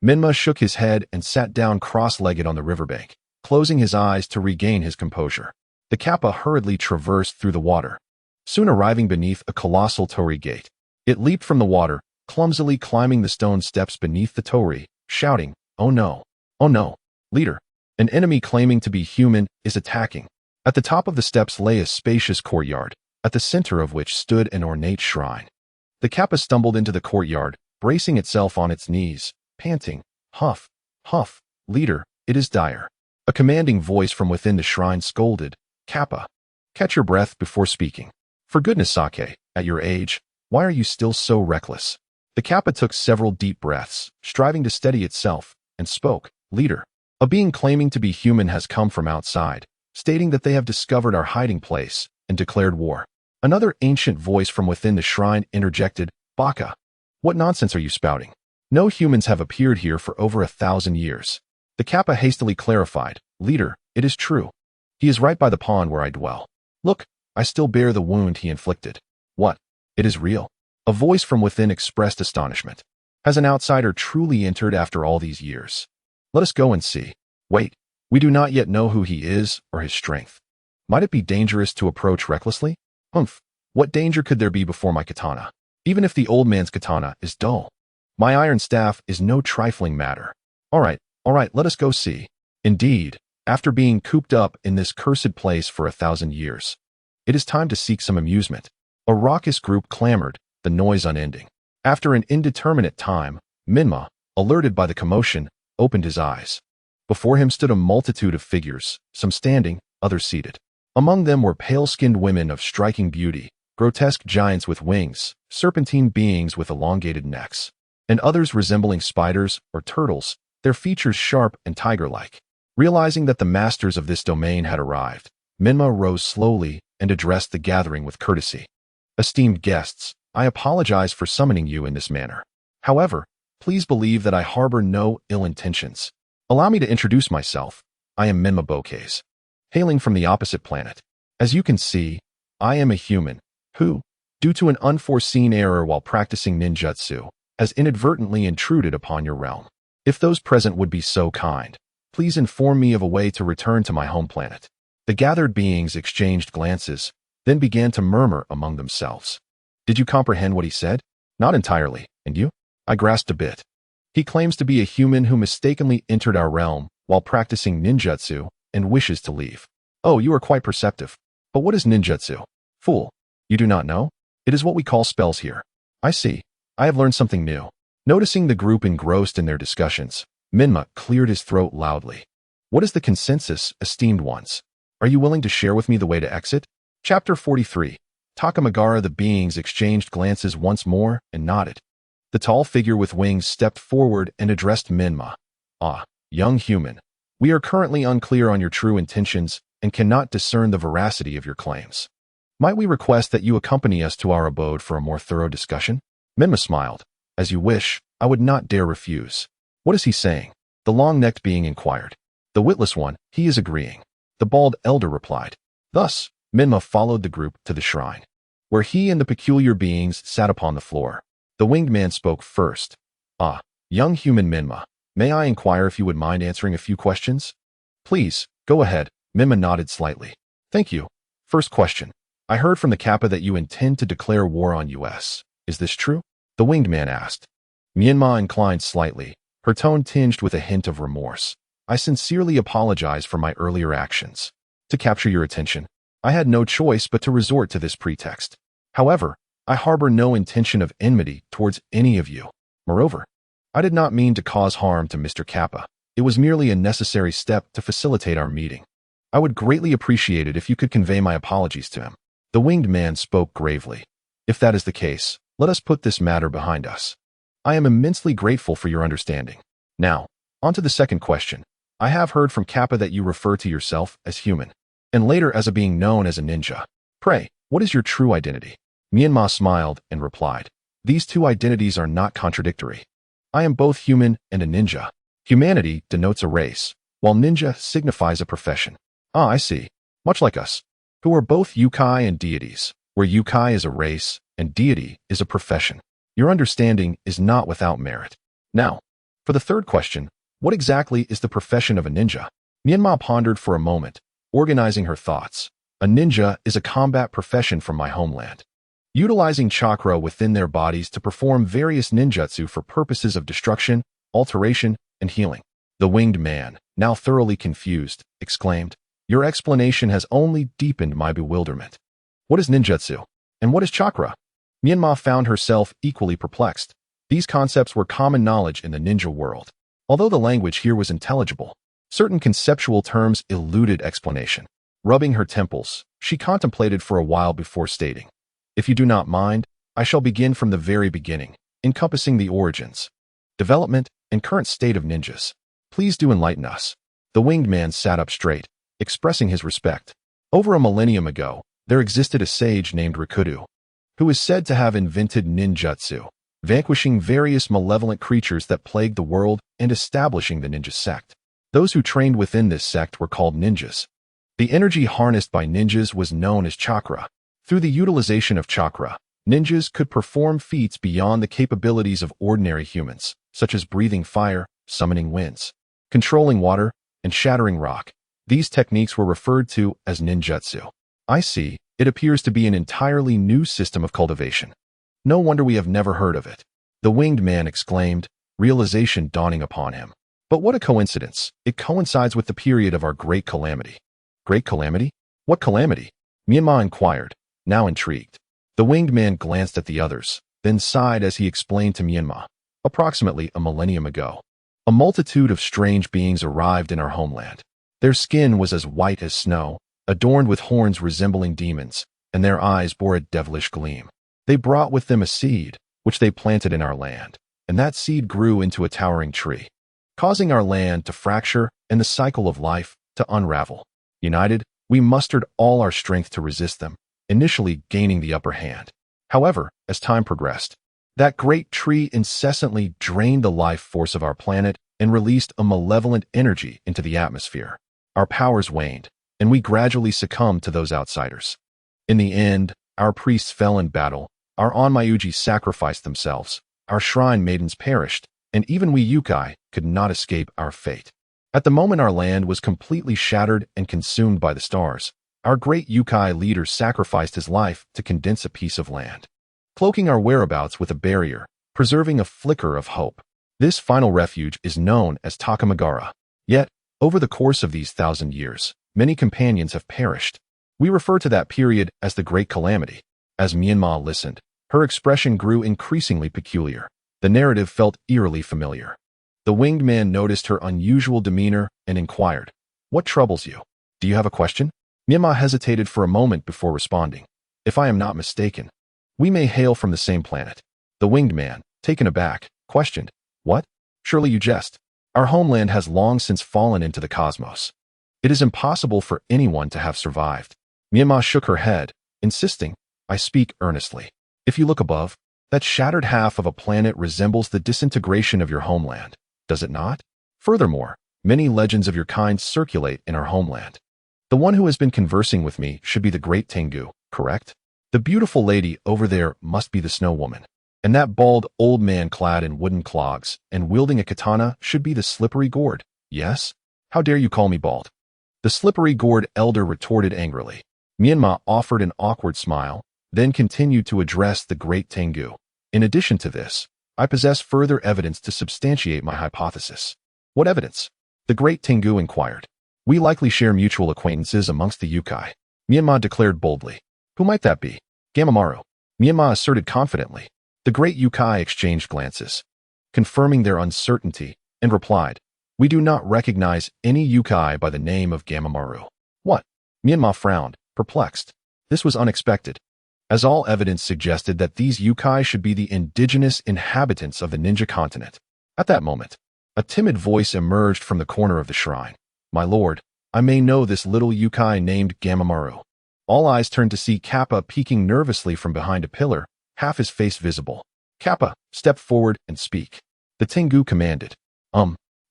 Menma shook his head and sat down cross-legged on the riverbank, closing his eyes to regain his composure. The Kappa hurriedly traversed through the water, soon arriving beneath a colossal torii gate. It leaped from the water, clumsily climbing the stone steps beneath the torii, shouting, "Oh no! Oh no! Leader! An enemy claiming to be human is attacking." At the top of the steps lay a spacious courtyard, at the center of which stood an ornate shrine. The Kappa stumbled into the courtyard, bracing itself on its knees, panting, "Huff, huff, leader, it is dire." A commanding voice from within the shrine scolded, "Kappa, catch your breath before speaking. For goodness sake, at your age, why are you still so reckless?" The Kappa took several deep breaths, striving to steady itself, and spoke, "Leader, a being claiming to be human has come from outside, stating that they have discovered our hiding place and declared war." Another ancient voice from within the shrine interjected, "Baka, what nonsense are you spouting? No humans have appeared here for over 1,000 years." The Kappa hastily clarified, "Leader, it is true. He is right by the pond where I dwell. Look, I still bear the wound he inflicted." "What? It is real?" A voice from within expressed astonishment. "Has an outsider truly entered after all these years? Let us go and see." "Wait, we do not yet know who he is or his strength. Might it be dangerous to approach recklessly?" "Humph, what danger could there be before my katana? Even if the old man's katana is dull, my iron staff is no trifling matter." All right, let us go see." Indeed, after being cooped up in this cursed place for 1,000 years, it is time to seek some amusement. A raucous group clamored, the noise unending. After an indeterminate time, Menma, alerted by the commotion, opened his eyes. Before him stood a multitude of figures, some standing, others seated. Among them were pale-skinned women of striking beauty, grotesque giants with wings, serpentine beings with elongated necks, and others resembling spiders or turtles, their features sharp and tiger-like. Realizing that the masters of this domain had arrived, Menma rose slowly, and addressed the gathering with courtesy. Esteemed guests, I apologize for summoning you in this manner. However, please believe that I harbor no ill intentions. Allow me to introduce myself. I am Menma Uzumaki, hailing from the opposite planet. As you can see, I am a human who, due to an unforeseen error while practicing ninjutsu, has inadvertently intruded upon your realm. If those present would be so kind, please inform me of a way to return to my home planet. The gathered beings exchanged glances, then began to murmur among themselves. Did you comprehend what he said? Not entirely, and you? I grasped a bit. He claims to be a human who mistakenly entered our realm while practicing ninjutsu and wishes to leave. Oh, you are quite perceptive. But what is ninjutsu? Fool, you do not know? It is what we call spells here. I see. I have learned something new. Noticing the group engrossed in their discussions, Menma cleared his throat loudly. What is the consensus, esteemed ones? Are you willing to share with me the way to exit? Chapter 43. Takamagara. The beings exchanged glances once more and nodded. The tall figure with wings stepped forward and addressed Menma. Ah, young human, we are currently unclear on your true intentions and cannot discern the veracity of your claims. Might we request that you accompany us to our abode for a more thorough discussion? Menma smiled. As you wish, I would not dare refuse. What is he saying? The long-necked being inquired. The witless one, he is agreeing. The bald elder replied. Thus, Menma followed the group to the shrine, where he and the peculiar beings sat upon the floor. The winged man spoke first. Ah, young human Menma, may I inquire if you would mind answering a few questions? Please, go ahead. Menma nodded slightly. Thank you. First question. I heard from the Kappa that you intend to declare war on US. Is this true? The winged man asked. Menma inclined slightly, her tone tinged with a hint of remorse. I sincerely apologize for my earlier actions. To capture your attention, I had no choice but to resort to this pretext. However, I harbor no intention of enmity towards any of you. Moreover, I did not mean to cause harm to Mr. Kappa. It was merely a necessary step to facilitate our meeting. I would greatly appreciate it if you could convey my apologies to him. The winged man spoke gravely. If that is the case, let us put this matter behind us. I am immensely grateful for your understanding. Now, on to the second question. I have heard from Kappa that you refer to yourself as human, and later as a being known as a ninja. Pray, what is your true identity? Menma smiled and replied. These two identities are not contradictory. I am both human and a ninja. Humanity denotes a race, while ninja signifies a profession. Ah, I see. Much like us, who are both yokai and deities, where yokai is a race and deity is a profession. Your understanding is not without merit. Now, for the third question, what exactly is the profession of a ninja? Menma pondered for a moment, organizing her thoughts. A ninja is a combat profession from my homeland, utilizing chakra within their bodies to perform various ninjutsu for purposes of destruction, alteration, and healing. The winged man, now thoroughly confused, exclaimed, Your explanation has only deepened my bewilderment. What is ninjutsu? And what is chakra? Menma found herself equally perplexed. These concepts were common knowledge in the ninja world. Although the language here was intelligible, certain conceptual terms eluded explanation. Rubbing her temples, she contemplated for a while before stating, If you do not mind, I shall begin from the very beginning, encompassing the origins, development, and current state of ninjas. Please do enlighten us. The winged man sat up straight, expressing his respect. Over a millennium ago, there existed a sage named Rikudo, who is said to have invented ninjutsu, vanquishing various malevolent creatures that plagued the world and establishing the ninja sect. Those who trained within this sect were called ninjas. The energy harnessed by ninjas was known as chakra. Through the utilization of chakra, ninjas could perform feats beyond the capabilities of ordinary humans, such as breathing fire, summoning winds, controlling water, and shattering rock. These techniques were referred to as ninjutsu. I see, it appears to be an entirely new system of cultivation. No wonder we have never heard of it. The winged man exclaimed, realization dawning upon him. But what a coincidence. It coincides with the period of our great calamity. Great calamity? What calamity? Menma inquired, now intrigued. The winged man glanced at the others, then sighed as he explained to Menma. Approximately a millennium ago, a multitude of strange beings arrived in our homeland. Their skin was as white as snow, adorned with horns resembling demons, and their eyes bore a devilish gleam. They brought with them a seed, which they planted in our land, and that seed grew into a towering tree, causing our land to fracture and the cycle of life to unravel. United, We mustered all our strength to resist them, initially gaining the upper hand. However, as time progressed, that great tree incessantly drained the life force of our planet and released a malevolent energy into the atmosphere. Our powers waned, and we gradually succumbed to those outsiders. In the end, our priests fell in battle, our Onmyuji sacrificed themselves, our shrine maidens perished, and even we Yukai could not escape our fate. At the moment our land was completely shattered and consumed by the stars, our great Yukai leader sacrificed his life to condense a piece of land, cloaking our whereabouts with a barrier, preserving a flicker of hope. This final refuge is known as Takamagara. Yet, over the course of these 1,000 years, many companions have perished. We refer to that period as the Great Calamity. As Menma listened, her expression grew increasingly peculiar. The narrative felt eerily familiar. The winged man noticed her unusual demeanor and inquired, "What troubles you? Do you have a question?" Menma hesitated for a moment before responding. "If I am not mistaken, we may hail from the same planet." The winged man, taken aback, questioned, "What? Surely you jest. Our homeland has long since fallen into the cosmos. It is impossible for anyone to have survived." Menma shook her head, insisting, "I speak earnestly. If you look above, that shattered half of a planet resembles the disintegration of your homeland, does it not? Furthermore, many legends of your kind circulate in our homeland. The one who has been conversing with me should be the great Tengu, correct? The beautiful lady over there must be the Snow Woman. And that bald old man clad in wooden clogs and wielding a katana should be the Slippery Gourd, yes? How dare you call me bald?" The Slippery Gourd elder retorted angrily. Menma offered an awkward smile, then continued to address the great Tengu. "In addition to this, I possess further evidence to substantiate my hypothesis." "What evidence?" the great Tengu inquired. "We likely share mutual acquaintances amongst the Yukai," Menma declared boldly. "Who might that be?" "Gamamaru," Menma asserted confidently. The great Yukai exchanged glances, confirming their uncertainty, and replied, "We do not recognize any Yukai by the name of Gamamaru." "What?" Menma frowned, perplexed. This was unexpected, as all evidence suggested that these Yukai should be the indigenous inhabitants of the ninja continent. At that moment, a timid voice emerged from the corner of the shrine. "My lord, I may know this little Yukai named Gamamaru." All eyes turned to see Kappa peeking nervously from behind a pillar, half his face visible. "Kappa, step forward and speak," the Tengu commanded.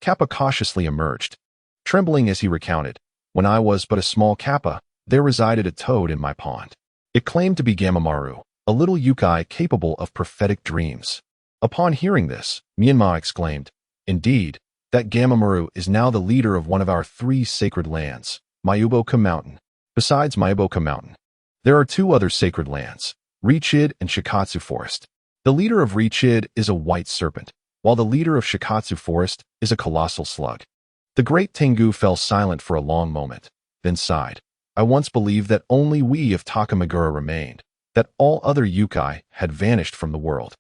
Kappa cautiously emerged, trembling as he recounted, "When I was but a small Kappa, there resided a toad in my pond. It claimed to be Gamamaru, a little Yukai capable of prophetic dreams." Upon hearing this, Menma exclaimed, "Indeed, that Gamamaru is now the leader of one of our 3 sacred lands, Mayuboka Mountain. Besides Mayuboka Mountain, there are 2 other sacred lands, Richid and Shikatsu Forest. The leader of Richid is a white serpent, while the leader of Shikatsu Forest is a colossal slug." The great Tengu fell silent for a long moment, then sighed. "I once believed that only we of Takamagura remained, that all other Yukai had vanished from the world.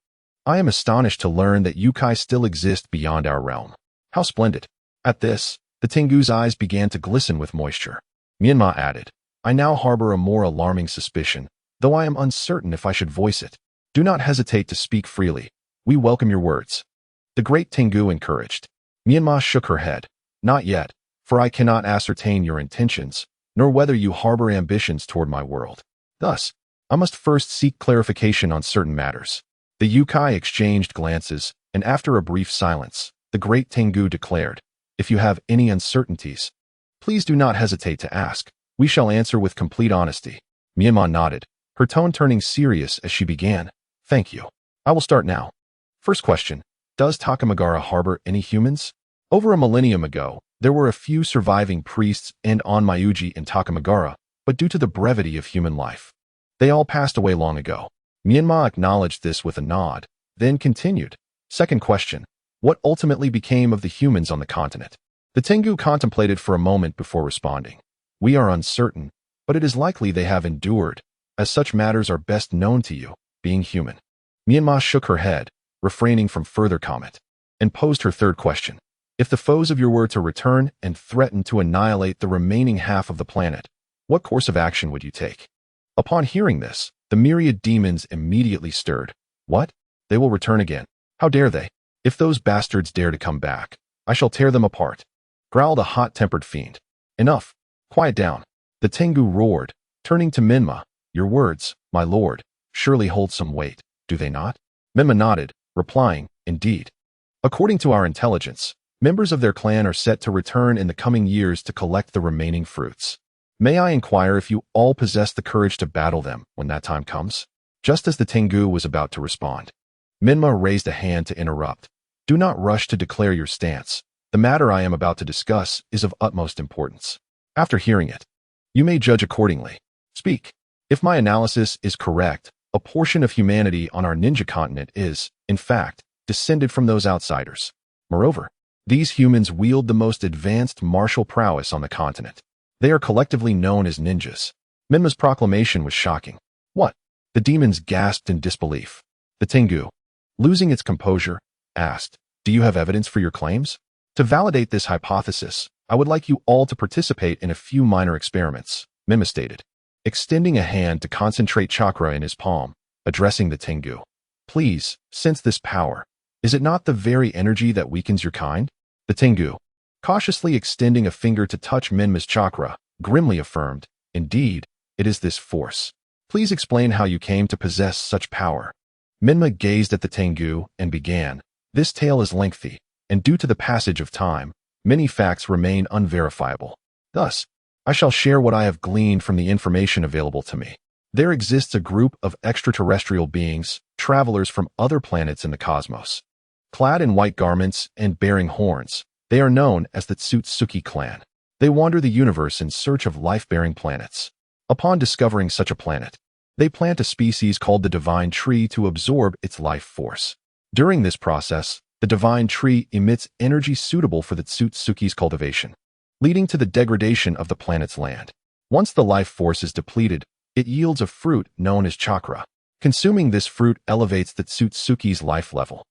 I am astonished to learn that Yukai still exist beyond our realm. How splendid." At this, the Tengu's eyes began to glisten with moisture. Menma added, "I now harbor a more alarming suspicion, though I am uncertain if I should voice it. Do not hesitate to speak freely. We welcome your words." The great Tengu encouraged. Menma shook her head. "Not yet, for I cannot ascertain your intentions, nor whether you harbor ambitions toward my world. Thus, I must first seek clarification on certain matters." The Yukai exchanged glances, and after a brief silence, the great Tengu declared, "If you have any uncertainties, please do not hesitate to ask. We shall answer with complete honesty." Menma nodded, her tone turning serious as she began, "Thank you. I will start now. First question, does Takamagara harbor any humans? Over a millennium ago, there were a few surviving priests and Onmyuji in Takamagara, but due to the brevity of human life, they all passed away long ago." Menma acknowledged this with a nod, then continued, "Second question, what ultimately became of the humans on the continent?" The Tengu contemplated for a moment before responding. "We are uncertain, but it is likely they have endured, as such matters are best known to you, being human." Menma shook her head, refraining from further comment, and posed her third question. "If the foes of your were to return and threaten to annihilate the remaining half of the planet, what course of action would you take?" Upon hearing this, the myriad demons immediately stirred. "What? They will return again? How dare they? If those bastards dare to come back, I shall tear them apart," growled a hot-tempered fiend. "Enough. Quiet down." The Tengu roared, turning to Menma. Your words, my lord, surely hold some weight, do they not? Menma nodded, replying, indeed. According to our intelligence, members of their clan are set to return in the coming years to collect the remaining fruits. May I inquire if you all possess the courage to battle them when that time comes? Just as the Tengu was about to respond, Menma raised a hand to interrupt. Do not rush to declare your stance. The matter I am about to discuss is of utmost importance. After hearing it, you may judge accordingly. Speak. If my analysis is correct, a portion of humanity on our ninja continent is, in fact, descended from those outsiders. Moreover, these humans wield the most advanced martial prowess on the continent. They are collectively known as ninjas. Menma's proclamation was shocking. What? The demons gasped in disbelief. The Tengu, losing its composure, asked, do you have evidence for your claims? To validate this hypothesis, I would like you all to participate in a few minor experiments, Menma stated, extending a hand to concentrate chakra in his palm, addressing the Tengu. Please, sense this power. Is it not the very energy that weakens your kind? The Tengu, cautiously extending a finger to touch Menma's chakra, grimly affirmed, indeed, it is this force. Please explain how you came to possess such power. Menma gazed at the Tengu and began, this tale is lengthy, and due to the passage of time, many facts remain unverifiable. Thus, I shall share what I have gleaned from the information available to me. There exists a group of extraterrestrial beings, travelers from other planets in the cosmos. Clad in white garments and bearing horns, they are known as the Tsutsuki clan. They wander the universe in search of life-bearing planets. Upon discovering such a planet, they plant a species called the divine tree to absorb its life force. During this process, the divine tree emits energy suitable for the Tsutsuki's cultivation, leading to the degradation of the planet's land. Once the life force is depleted, it yields a fruit known as chakra. Consuming this fruit elevates the Tsutsuki's life level,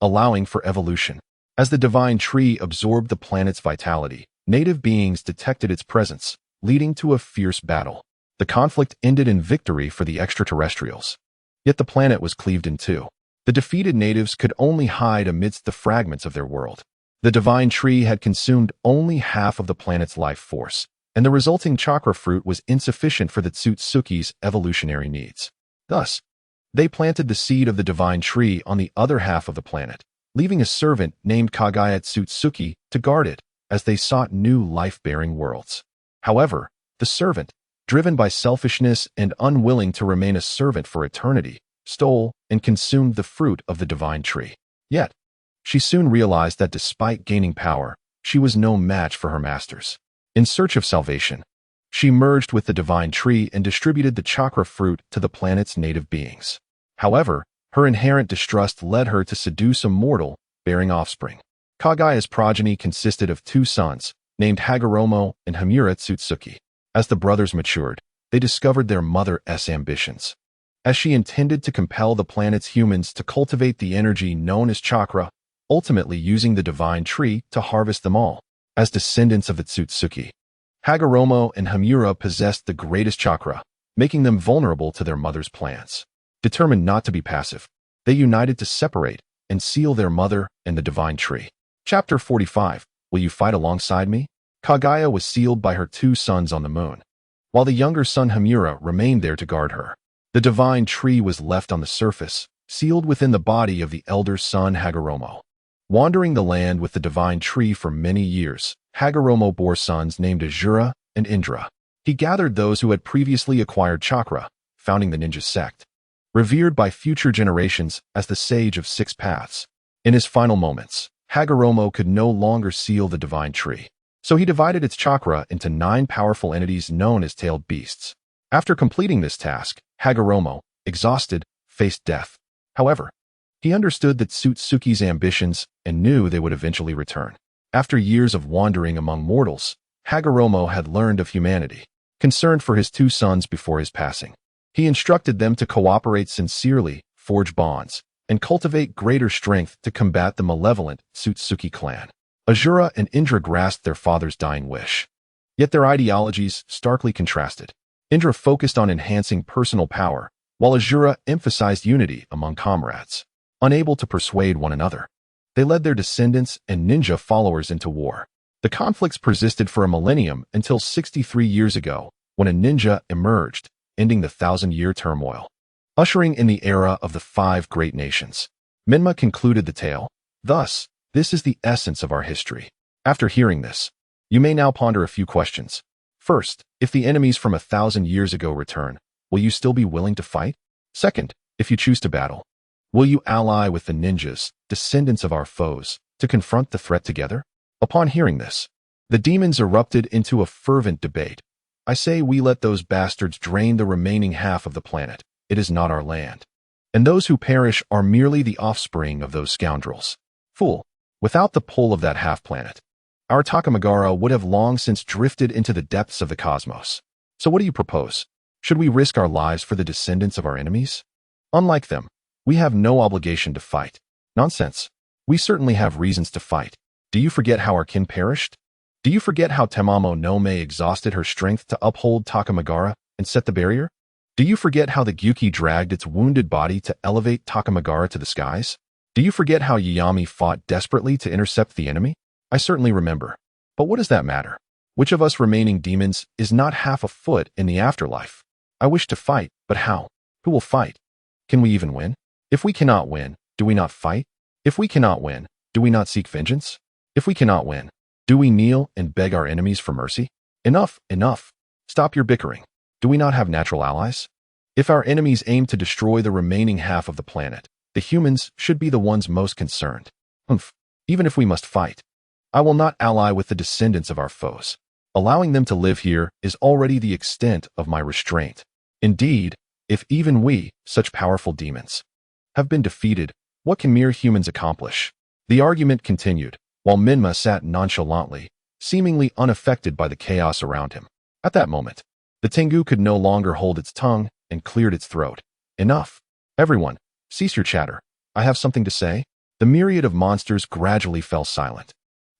allowing for evolution. As the divine tree absorbed the planet's vitality, native beings detected its presence, leading to a fierce battle. The conflict ended in victory for the extraterrestrials. Yet the planet was cleaved in two. The defeated natives could only hide amidst the fragments of their world. The divine tree had consumed only half of the planet's life force, and the resulting chakra fruit was insufficient for the Tsutsuki's evolutionary needs. Thus, they planted the seed of the divine tree on the other half of the planet, leaving a servant named Kagaya Tsutsuki to guard it as they sought new life-bearing worlds. However, the servant, driven by selfishness and unwilling to remain a servant for eternity, stole and consumed the fruit of the divine tree. Yet, she soon realized that despite gaining power, she was no match for her masters. In search of salvation, she merged with the divine tree and distributed the chakra fruit to the planet's native beings. However, her inherent distrust led her to seduce a mortal, bearing offspring. Kagaya's progeny consisted of two sons, named Hagoromo and Hamura Tsutsuki. As the brothers matured, they discovered their mother's ambitions. As she intended to compel the planet's humans to cultivate the energy known as chakra, ultimately using the divine tree to harvest them all. As descendants of the Tsutsuki, Hagoromo and Hamura possessed the greatest chakra, making them vulnerable to their mother's plans. Determined not to be passive, they united to separate and seal their mother and the divine tree. Chapter 45. Will you fight alongside me? Kagaya was sealed by her two sons on the moon, while the younger son Hamura remained there to guard her. The divine tree was left on the surface, sealed within the body of the elder son Hagoromo. Wandering the land with the divine tree for many years, Hagoromo bore sons named Azura and Indra. He gathered those who had previously acquired chakra, founding the ninja sect, revered by future generations as the sage of six paths. In his final moments, Hagoromo could no longer seal the divine tree, so he divided its chakra into 9 powerful entities known as tailed beasts. After completing this task, Hagoromo, exhausted, faced death. However, he understood the Tsutsuki's ambitions and knew they would eventually return. After years of wandering among mortals, Hagoromo had learned of humanity. Concerned for his two sons before his passing, he instructed them to cooperate sincerely, forge bonds, and cultivate greater strength to combat the malevolent Tsutsuki clan. Azura and Indra grasped their father's dying wish. Yet their ideologies starkly contrasted. Indra focused on enhancing personal power, while Azura emphasized unity among comrades. Unable to persuade one another, they led their descendants and ninja followers into war. The conflicts persisted for a millennium until 63 years ago, when a ninja emerged, ending the thousand-year turmoil, ushering in the era of the 5 great nations. Menma concluded the tale. Thus, this is the essence of our history. After hearing this, you may now ponder a few questions. First, if the enemies from 1,000 years ago return, will you still be willing to fight? Second, if you choose to battle, will you ally with the ninjas, descendants of our foes, to confront the threat together? Upon hearing this, the demons erupted into a fervent debate. I say we let those bastards drain the remaining half of the planet. It is not our land. And those who perish are merely the offspring of those scoundrels. Fool, without the pull of that half-planet, our Takamagara would have long since drifted into the depths of the cosmos. So what do you propose? Should we risk our lives for the descendants of our enemies? Unlike them, we have no obligation to fight. Nonsense. We certainly have reasons to fight. Do you forget how our kin perished? Do you forget how Tamamo no Mae exhausted her strength to uphold Takamagara and set the barrier? Do you forget how the Gyuki dragged its wounded body to elevate Takamagara to the skies? Do you forget how Yayami fought desperately to intercept the enemy? I certainly remember. But what does that matter? Which of us remaining demons is not half a foot in the afterlife? I wish to fight, but how? Who will fight? Can we even win? If we cannot win, do we not fight? If we cannot win, do we not seek vengeance? If we cannot win, do we kneel and beg our enemies for mercy? Enough, enough. Stop your bickering. Do we not have natural allies? If our enemies aim to destroy the remaining half of the planet, the humans should be the ones most concerned. Even if we must fight, I will not ally with the descendants of our foes. Allowing them to live here is already the extent of my restraint. Indeed, if even we, such powerful demons, have been defeated, what can mere humans accomplish? The argument continued, while Menma sat nonchalantly, seemingly unaffected by the chaos around him. At that moment, the Tengu could no longer hold its tongue and cleared its throat. Enough. Everyone, cease your chatter. I have something to say. The myriad of monsters gradually fell silent.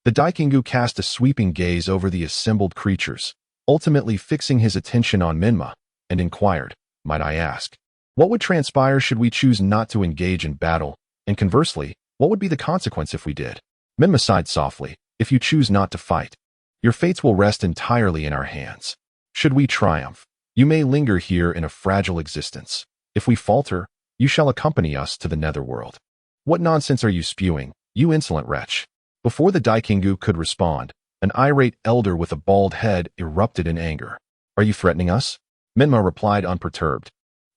The Daikingu cast a sweeping gaze over the assembled creatures, ultimately fixing his attention on Menma, and inquired, might I ask, what would transpire should we choose not to engage in battle, and conversely, what would be the consequence if we did? Menma sighed softly, if you choose not to fight, your fates will rest entirely in our hands. Should we triumph, you may linger here in a fragile existence. If we falter, you shall accompany us to the netherworld. What nonsense are you spewing, you insolent wretch? Before the Daikingu could respond, an irate elder with a bald head erupted in anger. Are you threatening us? Menma replied unperturbed.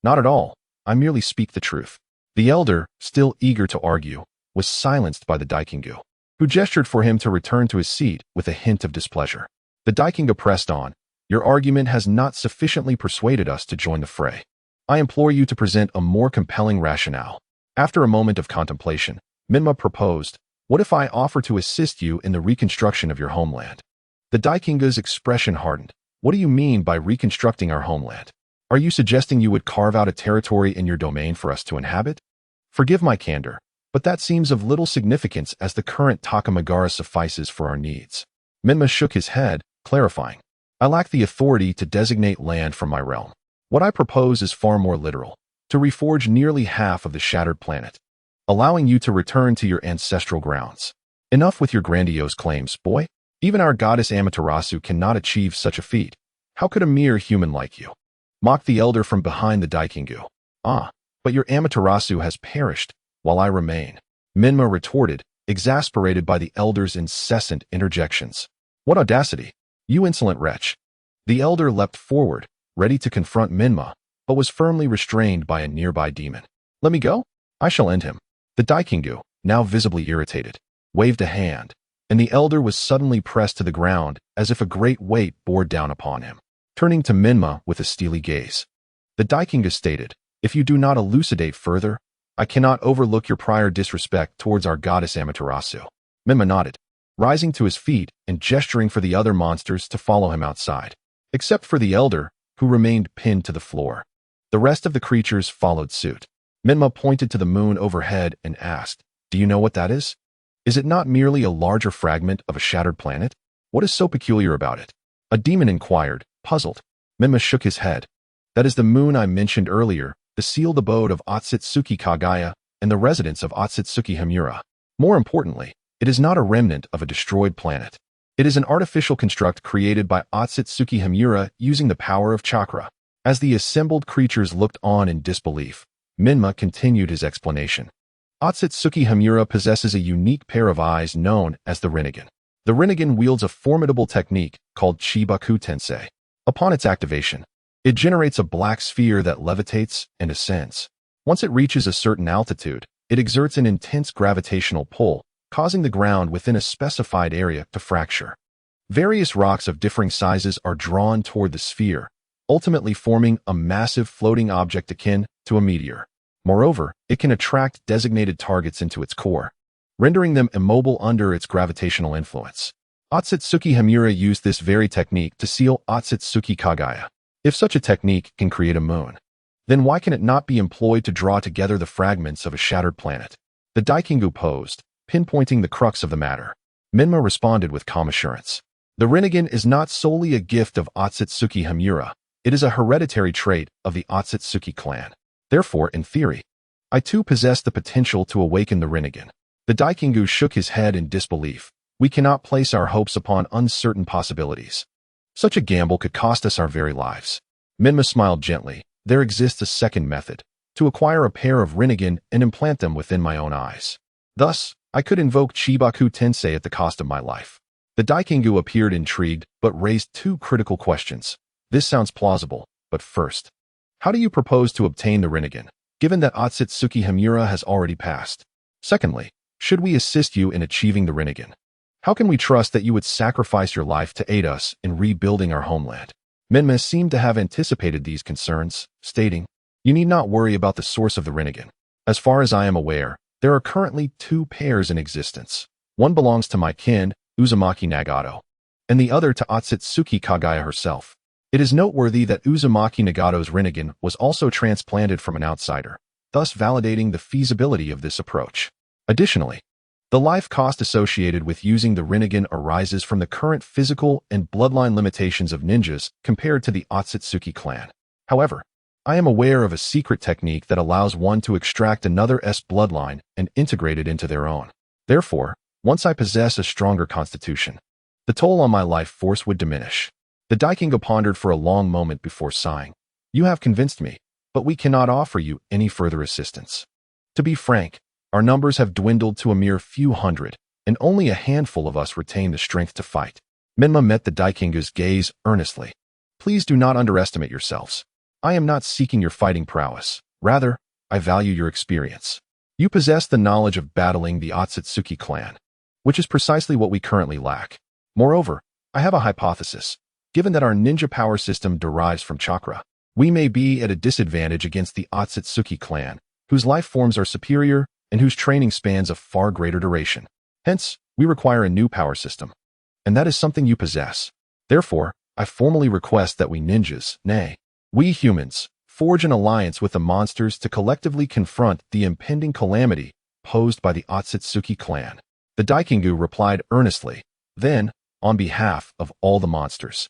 Not at all, I merely speak the truth. The elder, still eager to argue, was silenced by the Daikingu, who gestured for him to return to his seat with a hint of displeasure. The Daikingu pressed on. Your argument has not sufficiently persuaded us to join the fray. I implore you to present a more compelling rationale. After a moment of contemplation, Menma proposed, what if I offer to assist you in the reconstruction of your homeland? The Daikingu's expression hardened. What do you mean by reconstructing our homeland? Are you suggesting you would carve out a territory in your domain for us to inhabit? Forgive my candor, but that seems of little significance as the current Takamagara suffices for our needs. Menma shook his head, clarifying. I lack the authority to designate land from my realm. What I propose is far more literal, to reforge nearly half of the shattered planet, allowing you to return to your ancestral grounds. Enough with your grandiose claims, boy. Even our goddess Amaterasu cannot achieve such a feat. How could a mere human like you? Mocked the elder from behind the Daikingu. Ah, but your Amaterasu has perished, while I remain. Menma retorted, exasperated by the elder's incessant interjections. What audacity! You insolent wretch! The elder leapt forward, ready to confront Menma, but was firmly restrained by a nearby demon. Let me go? I shall end him. The Daikingu, now visibly irritated, waved a hand, and the elder was suddenly pressed to the ground as if a great weight bore down upon him. Turning to Menma with a steely gaze, the Daikingu stated, if you do not elucidate further, I cannot overlook your prior disrespect towards our goddess Amaterasu. Menma nodded, rising to his feet and gesturing for the other monsters to follow him outside, except for the elder, who remained pinned to the floor. The rest of the creatures followed suit. Menma pointed to the moon overhead and asked, do you know what that is? Is it not merely a larger fragment of a shattered planet? What is so peculiar about it? A demon inquired, puzzled. Menma shook his head. That is the moon I mentioned earlier, the sealed abode of Otsutsuki Kagaya and the residence of Otsutsuki Himura. More importantly, it is not a remnant of a destroyed planet. It is an artificial construct created by Otsutsuki Himura using the power of chakra. As the assembled creatures looked on in disbelief, Menma continued his explanation. Otsutsuki Himura possesses a unique pair of eyes known as the Rinnegan. The Rinnegan wields a formidable technique called Chibaku Tensei. Upon its activation, it generates a black sphere that levitates and ascends. Once it reaches a certain altitude, it exerts an intense gravitational pull, causing the ground within a specified area to fracture. Various rocks of differing sizes are drawn toward the sphere, ultimately forming a massive floating object akin to a meteor. Moreover, it can attract designated targets into its core, rendering them immobile under its gravitational influence. Otsutsuki Himura used this very technique to seal Otsutsuki Kagaya. If such a technique can create a moon, then why can it not be employed to draw together the fragments of a shattered planet? The Daikingu posed, pinpointing the crux of the matter. Menma responded with calm assurance. The Rinnegan is not solely a gift of Otsutsuki Himura, it is a hereditary trait of the Otsutsuki clan. Therefore, in theory, I too possess the potential to awaken the Rinnegan. The Daikingu shook his head in disbelief. We cannot place our hopes upon uncertain possibilities. Such a gamble could cost us our very lives. Menma smiled gently. There exists a second method, to acquire a pair of Rinnegan and implant them within my own eyes. Thus, I could invoke Chibaku Tensei at the cost of my life. The Daikingu appeared intrigued, but raised two critical questions. This sounds plausible, but first, how do you propose to obtain the Rinnegan, given that Otsutsuki Himura has already passed? Secondly, should we assist you in achieving the Rinnegan? How can we trust that you would sacrifice your life to aid us in rebuilding our homeland? Menma seemed to have anticipated these concerns, stating, You need not worry about the source of the Rinnegan. As far as I am aware, there are currently two pairs in existence. One belongs to my kin, Uzumaki Nagato, and the other to Otsutsuki Kagaya herself. It is noteworthy that Uzumaki Nagato's Rinnegan was also transplanted from an outsider, thus validating the feasibility of this approach. Additionally, the life cost associated with using the Rinnegan arises from the current physical and bloodline limitations of ninjas compared to the Otsutsuki clan. However, I am aware of a secret technique that allows one to extract another's bloodline and integrate it into their own. Therefore, once I possess a stronger constitution, the toll on my life force would diminish. The Daikingu pondered for a long moment before sighing. You have convinced me, but we cannot offer you any further assistance. To be frank, our numbers have dwindled to a mere few hundred, and only a handful of us retain the strength to fight. Menma met the Daikingu's gaze earnestly. Please do not underestimate yourselves. I am not seeking your fighting prowess. Rather, I value your experience. You possess the knowledge of battling the Otsutsuki clan, which is precisely what we currently lack. Moreover, I have a hypothesis. Given that our ninja power system derives from chakra, we may be at a disadvantage against the Otsutsuki clan, whose life forms are superior and whose training spans a far greater duration. Hence, we require a new power system. And that is something you possess. Therefore, I formally request that we ninjas, nay, we humans, forge an alliance with the monsters to collectively confront the impending calamity posed by the Otsutsuki clan. The Daikingu replied earnestly. Then, on behalf of all the monsters,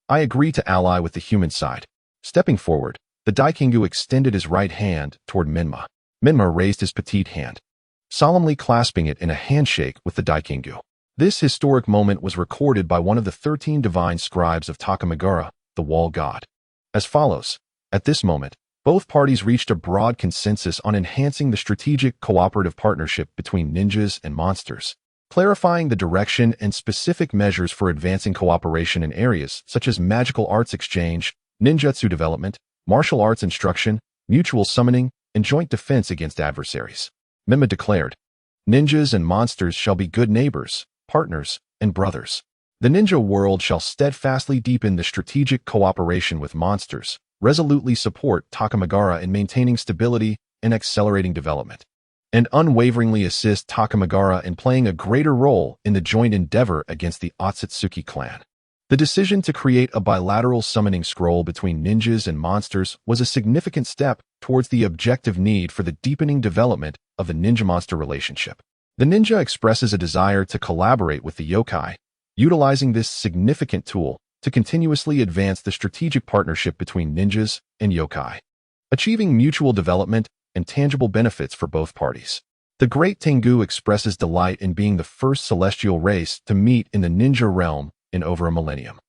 I agree to ally with the human side. Stepping forward, the Daikingu extended his right hand toward Menma. Menma raised his petite hand, solemnly clasping it in a handshake with the Daikingu. This historic moment was recorded by one of the 13 divine scribes of Takamagara, the wall god, as follows. At this moment, both parties reached a broad consensus on enhancing the strategic cooperative partnership between ninjas and monsters, clarifying the direction and specific measures for advancing cooperation in areas such as magical arts exchange, ninjutsu development, martial arts instruction, mutual summoning, and joint defense against adversaries. Menma declared, Ninjas and monsters shall be good neighbors, partners, and brothers. The ninja world shall steadfastly deepen the strategic cooperation with monsters, resolutely support Takamagara in maintaining stability and accelerating development, and unwaveringly assist Takamagara in playing a greater role in the joint endeavor against the Otsutsuki clan. The decision to create a bilateral summoning scroll between ninjas and monsters was a significant step towards the objective need for the deepening development of the ninja-monster relationship. The ninja expresses a desire to collaborate with the yokai, utilizing this significant tool to continuously advance the strategic partnership between ninjas and yokai, achieving mutual development and tangible benefits for both parties. The great Tengu expresses delight in being the first celestial race to meet in the ninja realm in over a millennium.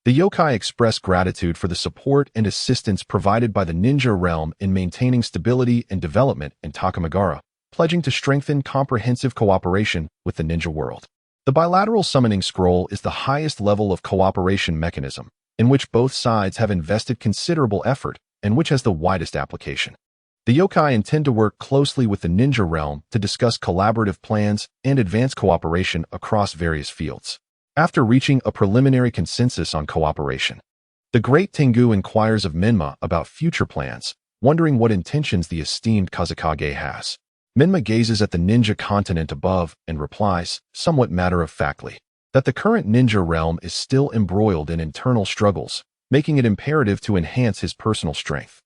The yokai express gratitude for the support and assistance provided by the ninja realm in maintaining stability and development in Takamagara, pledging to strengthen comprehensive cooperation with the ninja world. The bilateral summoning scroll is the highest level of cooperation mechanism, in which both sides have invested considerable effort and which has the widest application. The yokai intend to work closely with the ninja realm to discuss collaborative plans and advance cooperation across various fields. After reaching a preliminary consensus on cooperation, the great Tengu inquires of Menma about future plans, wondering what intentions the esteemed Kazekage has. Menma gazes at the ninja continent above and replies, somewhat matter-of-factly, that the current ninja realm is still embroiled in internal struggles, making it imperative to enhance his personal strength.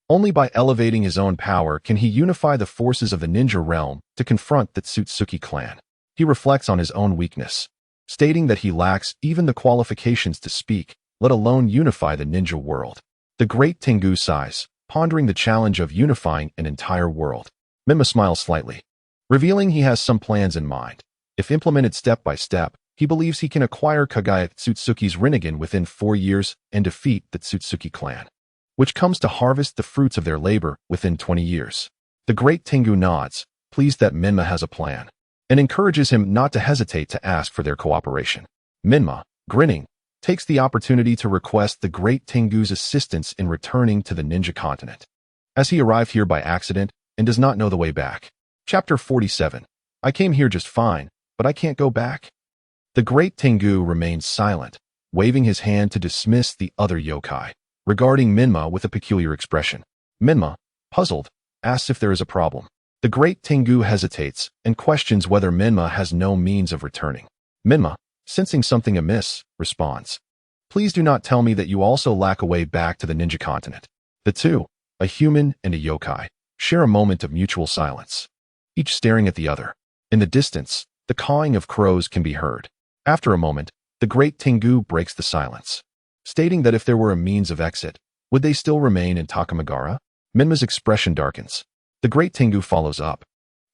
Only by elevating his own power can he unify the forces of the ninja realm to confront the Tsutsuki clan. He reflects on his own weakness, stating that he lacks even the qualifications to speak, let alone unify the ninja world. The great Tengu sighs, pondering the challenge of unifying an entire world. Menma smiles slightly, revealing he has some plans in mind. If implemented step by step, he believes he can acquire Kagaya Tsutsuki's Rinnegan within 4 years and defeat the Tsutsuki clan, which comes to harvest the fruits of their labor within 20 years. The great Tengu nods, pleased that Menma has a plan, and encourages him not to hesitate to ask for their cooperation. Menma, grinning, takes the opportunity to request the great Tengu's assistance in returning to the ninja continent, as he arrived here by accident and does not know the way back. Chapter 47. I came here just fine, but I can't go back. The great Tengu remains silent, waving his hand to dismiss the other yokai, regarding Menma with a peculiar expression. Menma, puzzled, asks if there is a problem. The great Tengu hesitates and questions whether Menma has no means of returning. Menma, sensing something amiss, responds, please do not tell me that you also lack a way back to the ninja continent. The two, a human and a yokai, share a moment of mutual silence, each staring at the other. In the distance, the cawing of crows can be heard. After a moment, the great Tengu breaks the silence, stating that if there were a means of exit, would they still remain in Takamagara? Menma's expression darkens. The great Tengu follows up,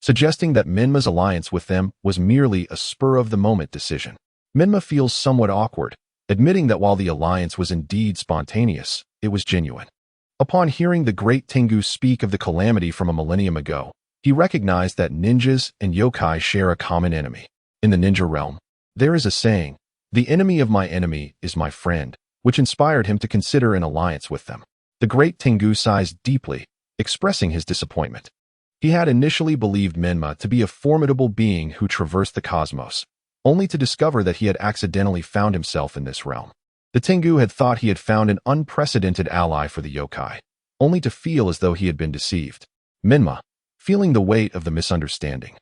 suggesting that Menma's alliance with them was merely a spur-of-the-moment decision. Menma feels somewhat awkward, admitting that while the alliance was indeed spontaneous, it was genuine. Upon hearing the great Tengu speak of the calamity from a millennium ago, he recognized that ninjas and yokai share a common enemy. In the ninja realm, there is a saying, the enemy of my enemy is my friend, which inspired him to consider an alliance with them. The great Tengu sighs deeply, expressing his disappointment. He had initially believed Menma to be a formidable being who traversed the cosmos, only to discover that he had accidentally found himself in this realm. The Tengu had thought he had found an unprecedented ally for the yokai, only to feel as though he had been deceived. Menma, feeling the weight of the misunderstanding,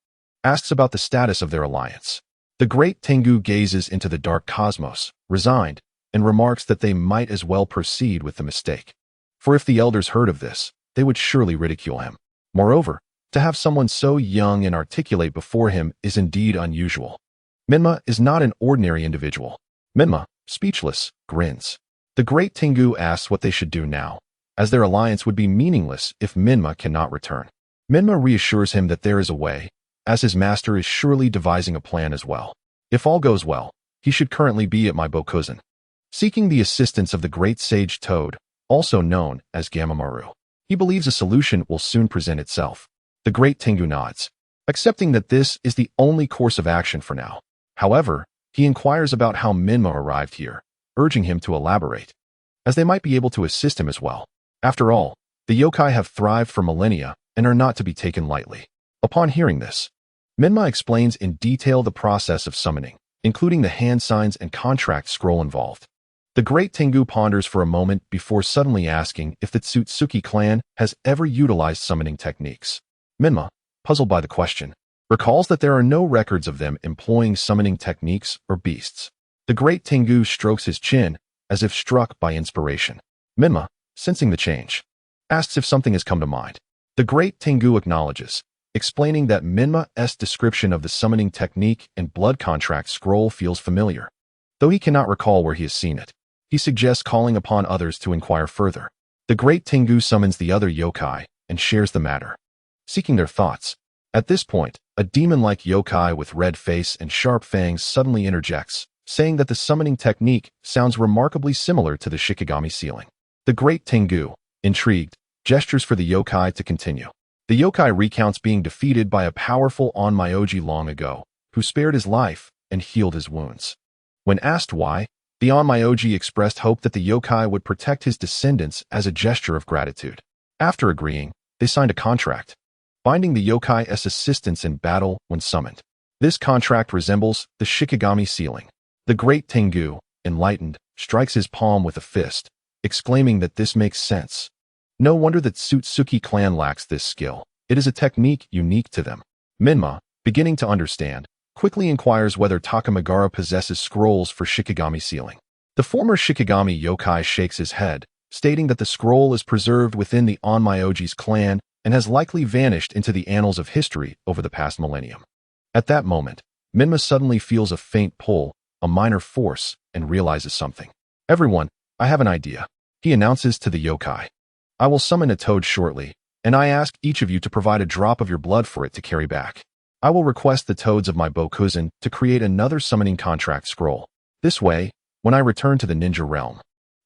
asks about the status of their alliance. The great Tengu gazes into the dark cosmos, resigned, and remarks that they might as well proceed with the mistake. For if the elders heard of this, they would surely ridicule him. Moreover, to have someone so young and articulate before him is indeed unusual. Menma is not an ordinary individual. Menma, speechless, grins. The great Tengu asks what they should do now, as their alliance would be meaningless if Menma cannot return. Menma reassures him that there is a way, as his master is surely devising a plan as well. If all goes well, he should currently be at my Bokuzen, seeking the assistance of the great sage Toad, also known as Gamamaru. He believes a solution will soon present itself. The great Tengu nods, accepting that this is the only course of action for now. However, he inquires about how Menma arrived here, urging him to elaborate, as they might be able to assist him as well. After all, the yokai have thrived for millennia and are not to be taken lightly. Upon hearing this, Menma explains in detail the process of summoning, including the hand signs and contract scroll involved. The great Tengu ponders for a moment before suddenly asking if the Tsutsuki clan has ever utilized summoning techniques. Menma, puzzled by the question, recalls that there are no records of them employing summoning techniques or beasts. The great Tengu strokes his chin, as if struck by inspiration. Menma, sensing the change, asks if something has come to mind. The great Tengu acknowledges, explaining that Menma's description of the summoning technique and blood contract scroll feels familiar. Though he cannot recall where he has seen it, he suggests calling upon others to inquire further. The great Tengu summons the other yokai and shares the matter. Seeking their thoughts, At this point, a demon-like yokai with red face and sharp fangs suddenly interjects, saying that the summoning technique sounds remarkably similar to the Shikigami sealing. The great Tengu, intrigued, gestures for the yokai to continue. The yokai recounts being defeated by a powerful Onmyoji long ago, who spared his life and healed his wounds. When asked why, the Onmyoji expressed hope that the yokai would protect his descendants as a gesture of gratitude. After agreeing, they signed a contract, binding the yokai as assistants in battle when summoned. This contract resembles the Shikigami sealing. The great Tengu, enlightened, strikes his palm with a fist, exclaiming that this makes sense. No wonder that Tsutsuki clan lacks this skill. It is a technique unique to them. Menma, beginning to understand, quickly inquires whether Takamagara possesses scrolls for Shikigami sealing. The former Shikigami yokai shakes his head, stating that the scroll is preserved within the Onmyoji's clan and has likely vanished into the annals of history over the past millennium. At that moment, Menma suddenly feels a faint pull, a minor force, and realizes something. Everyone, I have an idea. He announces to the yokai. I will summon a toad shortly, and I ask each of you to provide a drop of your blood for it to carry back. I will request the toads of my Bokuzen to create another summoning contract scroll. This way, when I return to the ninja realm,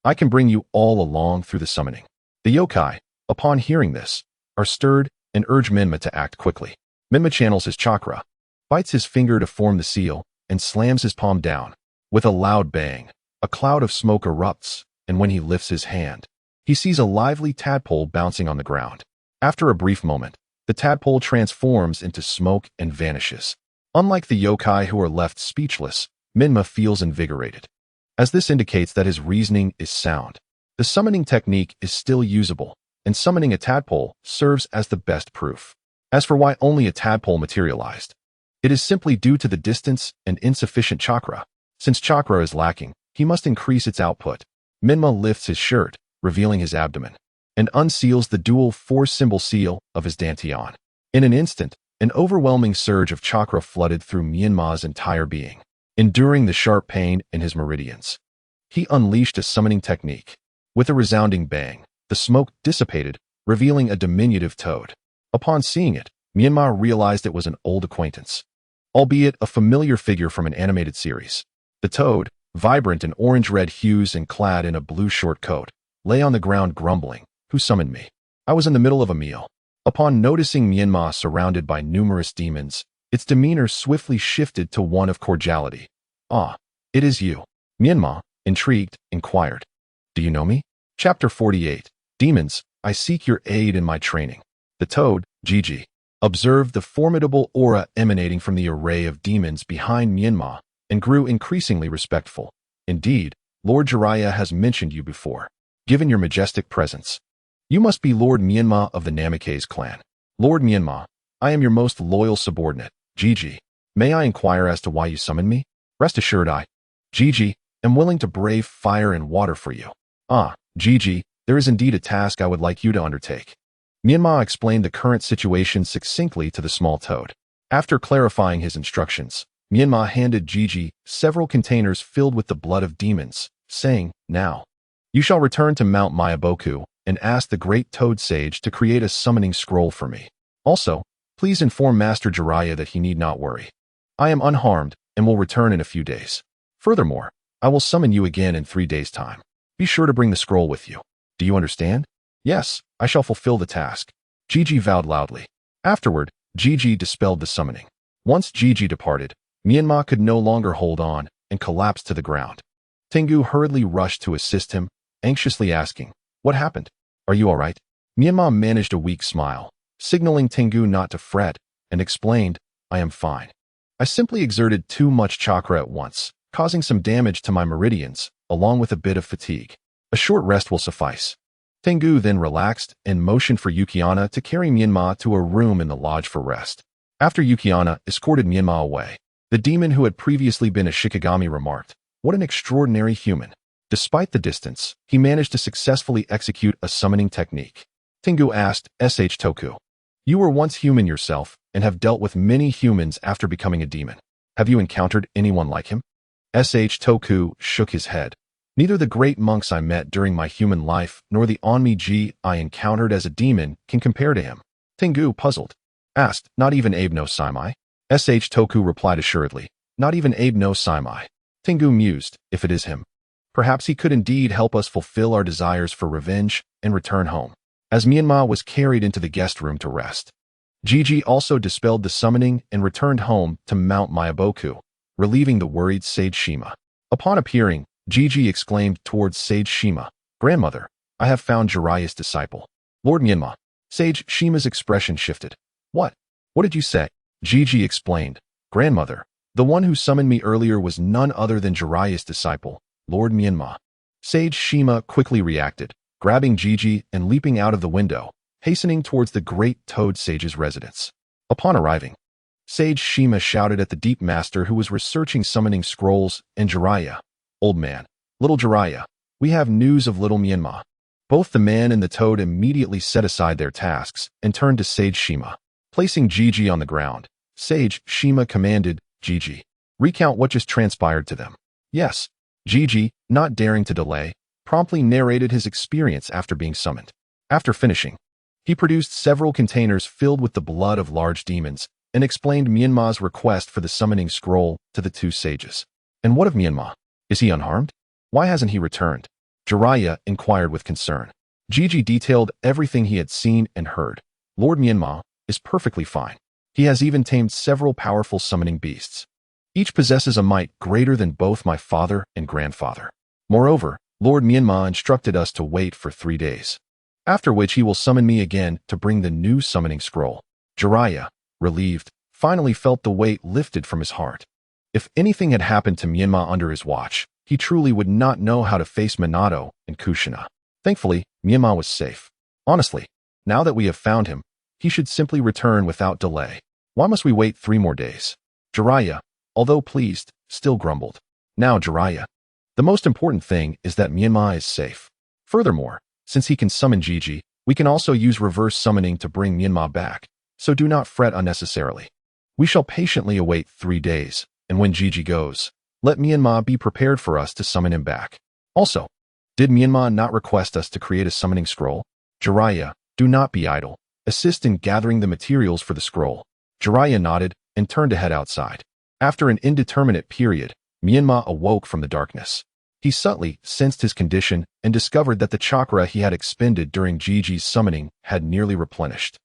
I can bring you all along through the summoning. The yokai, upon hearing this, are stirred and urge Menma to act quickly. Menma channels his chakra, bites his finger to form the seal, and slams his palm down. With a loud bang, a cloud of smoke erupts, and when he lifts his hand, he sees a lively tadpole bouncing on the ground. After a brief moment, the tadpole transforms into smoke and vanishes. Unlike the yokai who are left speechless, Menma feels invigorated, as this indicates that his reasoning is sound. The summoning technique is still usable, and summoning a tadpole serves as the best proof. As for why only a tadpole materialized, it is simply due to the distance and insufficient chakra. Since chakra is lacking, he must increase its output. Menma lifts his shirt, revealing his abdomen, and unseals the dual four-symbol seal of his dantian. In an instant, an overwhelming surge of chakra flooded through Menma's entire being, enduring the sharp pain in his meridians. He unleashed a summoning technique. With a resounding bang, the smoke dissipated, revealing a diminutive toad. Upon seeing it, Menma realized it was an old acquaintance, albeit a familiar figure from an animated series. The toad, vibrant in orange-red hues and clad in a blue short coat, lay on the ground grumbling. Who summoned me? I was in the middle of a meal. Upon noticing Menma surrounded by numerous demons, its demeanor swiftly shifted to one of cordiality. Ah, it is you. Menma, intrigued, inquired. Do you know me? Chapter 48. Demons, I seek your aid in my training. The toad, Gigi, observed the formidable aura emanating from the array of demons behind Menma and grew increasingly respectful. Indeed, Lord Jiraiya has mentioned you before. Given your majestic presence, you must be Lord Menma of the Namikaze clan. Lord Menma, I am your most loyal subordinate, Gigi. May I inquire as to why you summoned me? Rest assured Gigi, am willing to brave fire and water for you. Ah, Gigi, there is indeed a task I would like you to undertake. Menma explained the current situation succinctly to the small toad. After clarifying his instructions, Menma handed Gigi several containers filled with the blood of demons, saying, Now, you shall return to Mount Mayaboku and ask the great toad sage to create a summoning scroll for me. Also, please inform Master Jiraiya that he need not worry. I am unharmed and will return in a few days. Furthermore, I will summon you again in 3 days' time. Be sure to bring the scroll with you. Do you understand? Yes, I shall fulfill the task. Gigi vowed loudly. Afterward, Gigi dispelled the summoning. Once Gigi departed, Menma could no longer hold on and collapsed to the ground. Tengu hurriedly rushed to assist him, anxiously asking, What happened? Are you all right? Menma managed a weak smile, signaling Tengu not to fret, and explained, I am fine. I simply exerted too much chakra at once, causing some damage to my meridians, along with a bit of fatigue. A short rest will suffice. Tengu then relaxed and motioned for Yukiana to carry Menma to a room in the lodge for rest. After Yukiana escorted Menma away, the demon who had previously been a Shikigami remarked, What an extraordinary human. Despite the distance, he managed to successfully execute a summoning technique. Tengu asked, Sh Toku, you were once human yourself and have dealt with many humans after becoming a demon. Have you encountered anyone like him? Sh Toku shook his head. Neither the great monks I met during my human life nor the Onmyoji I encountered as a demon can compare to him. Tengu puzzled. asked. Not even Abe no Saimai? Toku replied assuredly. Not even Abe no Saimai. Tengu mused, if it is him. Perhaps he could indeed help us fulfill our desires for revenge and return home. As Menma was carried into the guest room to rest, Gigi also dispelled the summoning and returned home to Mount Mayaboku, relieving the worried Sage Shima. Upon appearing, Gigi exclaimed towards Sage Shima, "Grandmother, I have found Jiraiya's disciple." Lord Menma. Sage Shima's expression shifted. What? What did you say? Gigi explained, "Grandmother, the one who summoned me earlier was none other than Jiraiya's disciple, Lord Menma." Sage Shima quickly reacted, grabbing Gigi and leaping out of the window, hastening towards the great Toad Sage's residence. Upon arriving, Sage Shima shouted at the Deep Master who was researching summoning scrolls and Jiraiya. "Old man, little Jiraiya, we have news of little Menma." Both the man and the toad immediately set aside their tasks and turned to Sage Shima. Placing Gigi on the ground, Sage Shima commanded, "Gigi, recount what just transpired to them." Yes. Gigi, not daring to delay, promptly narrated his experience after being summoned. After finishing, he produced several containers filled with the blood of large demons and explained Menma's request for the summoning scroll to the two sages. "And what of Menma? Is he unharmed? Why hasn't he returned?" Jiraiya inquired with concern. Gigi detailed everything he had seen and heard. "Lord Menma is perfectly fine. He has even tamed several powerful summoning beasts. Each possesses a might greater than both my father and grandfather. Moreover, Lord Menma instructed us to wait for 3 days, after which he will summon me again to bring the new summoning scroll." Jiraiya, relieved, finally felt the weight lifted from his heart. If anything had happened to Menma under his watch, he truly would not know how to face Minato and Kushina. Thankfully, Menma was safe. Honestly, now that we have found him, he should simply return without delay. Why must we wait 3 more days? Jiraiya, although pleased, still grumbled. Now, Jiraiya, the most important thing is that Menma is safe. Furthermore, since he can summon Gigi, we can also use reverse summoning to bring Menma back, so do not fret unnecessarily. We shall patiently await 3 days, and when Gigi goes, let Menma be prepared for us to summon him back. Also, did Menma not request us to create a summoning scroll? Jiraiya, do not be idle. Assist in gathering the materials for the scroll." Jiraiya nodded and turned to head outside. After an indeterminate period, Menma awoke from the darkness. He subtly sensed his condition and discovered that the chakra he had expended during Gigi's summoning had nearly replenished,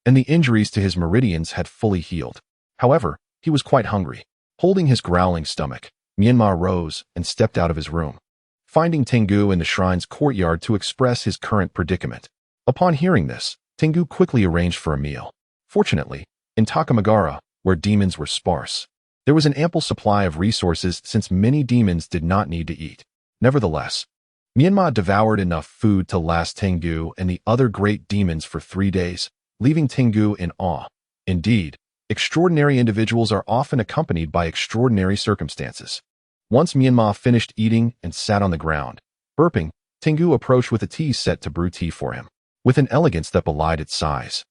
and the injuries to his meridians had fully healed. However, he was quite hungry. Holding his growling stomach, Menma rose and stepped out of his room, finding Tengu in the shrine's courtyard to express his current predicament. Upon hearing this, Tengu quickly arranged for a meal. Fortunately, in Takamagara, where demons were sparse, there was an ample supply of resources since many demons did not need to eat. Nevertheless, Menma devoured enough food to last Tengu and the other great demons for 3 days, leaving Tengu in awe. Indeed, extraordinary individuals are often accompanied by extraordinary circumstances. Once Menma finished eating and sat on the ground, burping, Tengu approached with a tea set to brew tea for him, with an elegance that belied its size.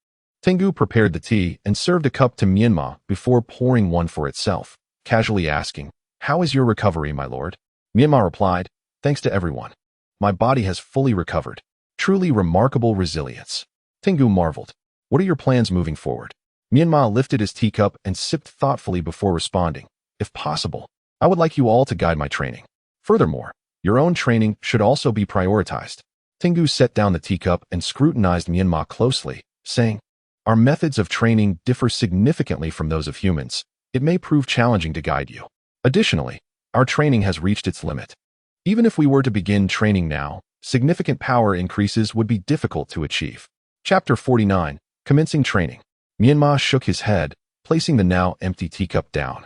Tengu prepared the tea and served a cup to Menma before pouring one for itself, casually asking, "How is your recovery, my lord?" Menma replied, "Thanks to everyone. My body has fully recovered. Truly remarkable resilience." Tengu marveled. "What are your plans moving forward?" Menma lifted his teacup and sipped thoughtfully before responding, "If possible, I would like you all to guide my training. Furthermore, your own training should also be prioritized." Tengu set down the teacup and scrutinized Menma closely, saying, "Our methods of training differ significantly from those of humans. It may prove challenging to guide you. Additionally, our training has reached its limit. Even if we were to begin training now, significant power increases would be difficult to achieve." Chapter 49, Commencing Training. Menma shook his head, placing the now empty teacup down,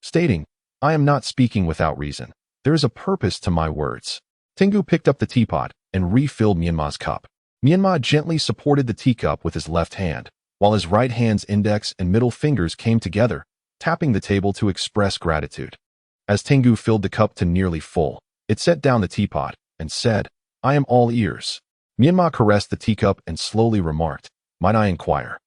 stating, "I am not speaking without reason. There is a purpose to my words." Tengu picked up the teapot and refilled Menma's cup. Menma gently supported the teacup with his left hand, while his right hand's index and middle fingers came together, tapping the table to express gratitude. As Tengu filled the cup to nearly full, it set down the teapot and said, "I am all ears." Menma caressed the teacup and slowly remarked, "Might I inquire?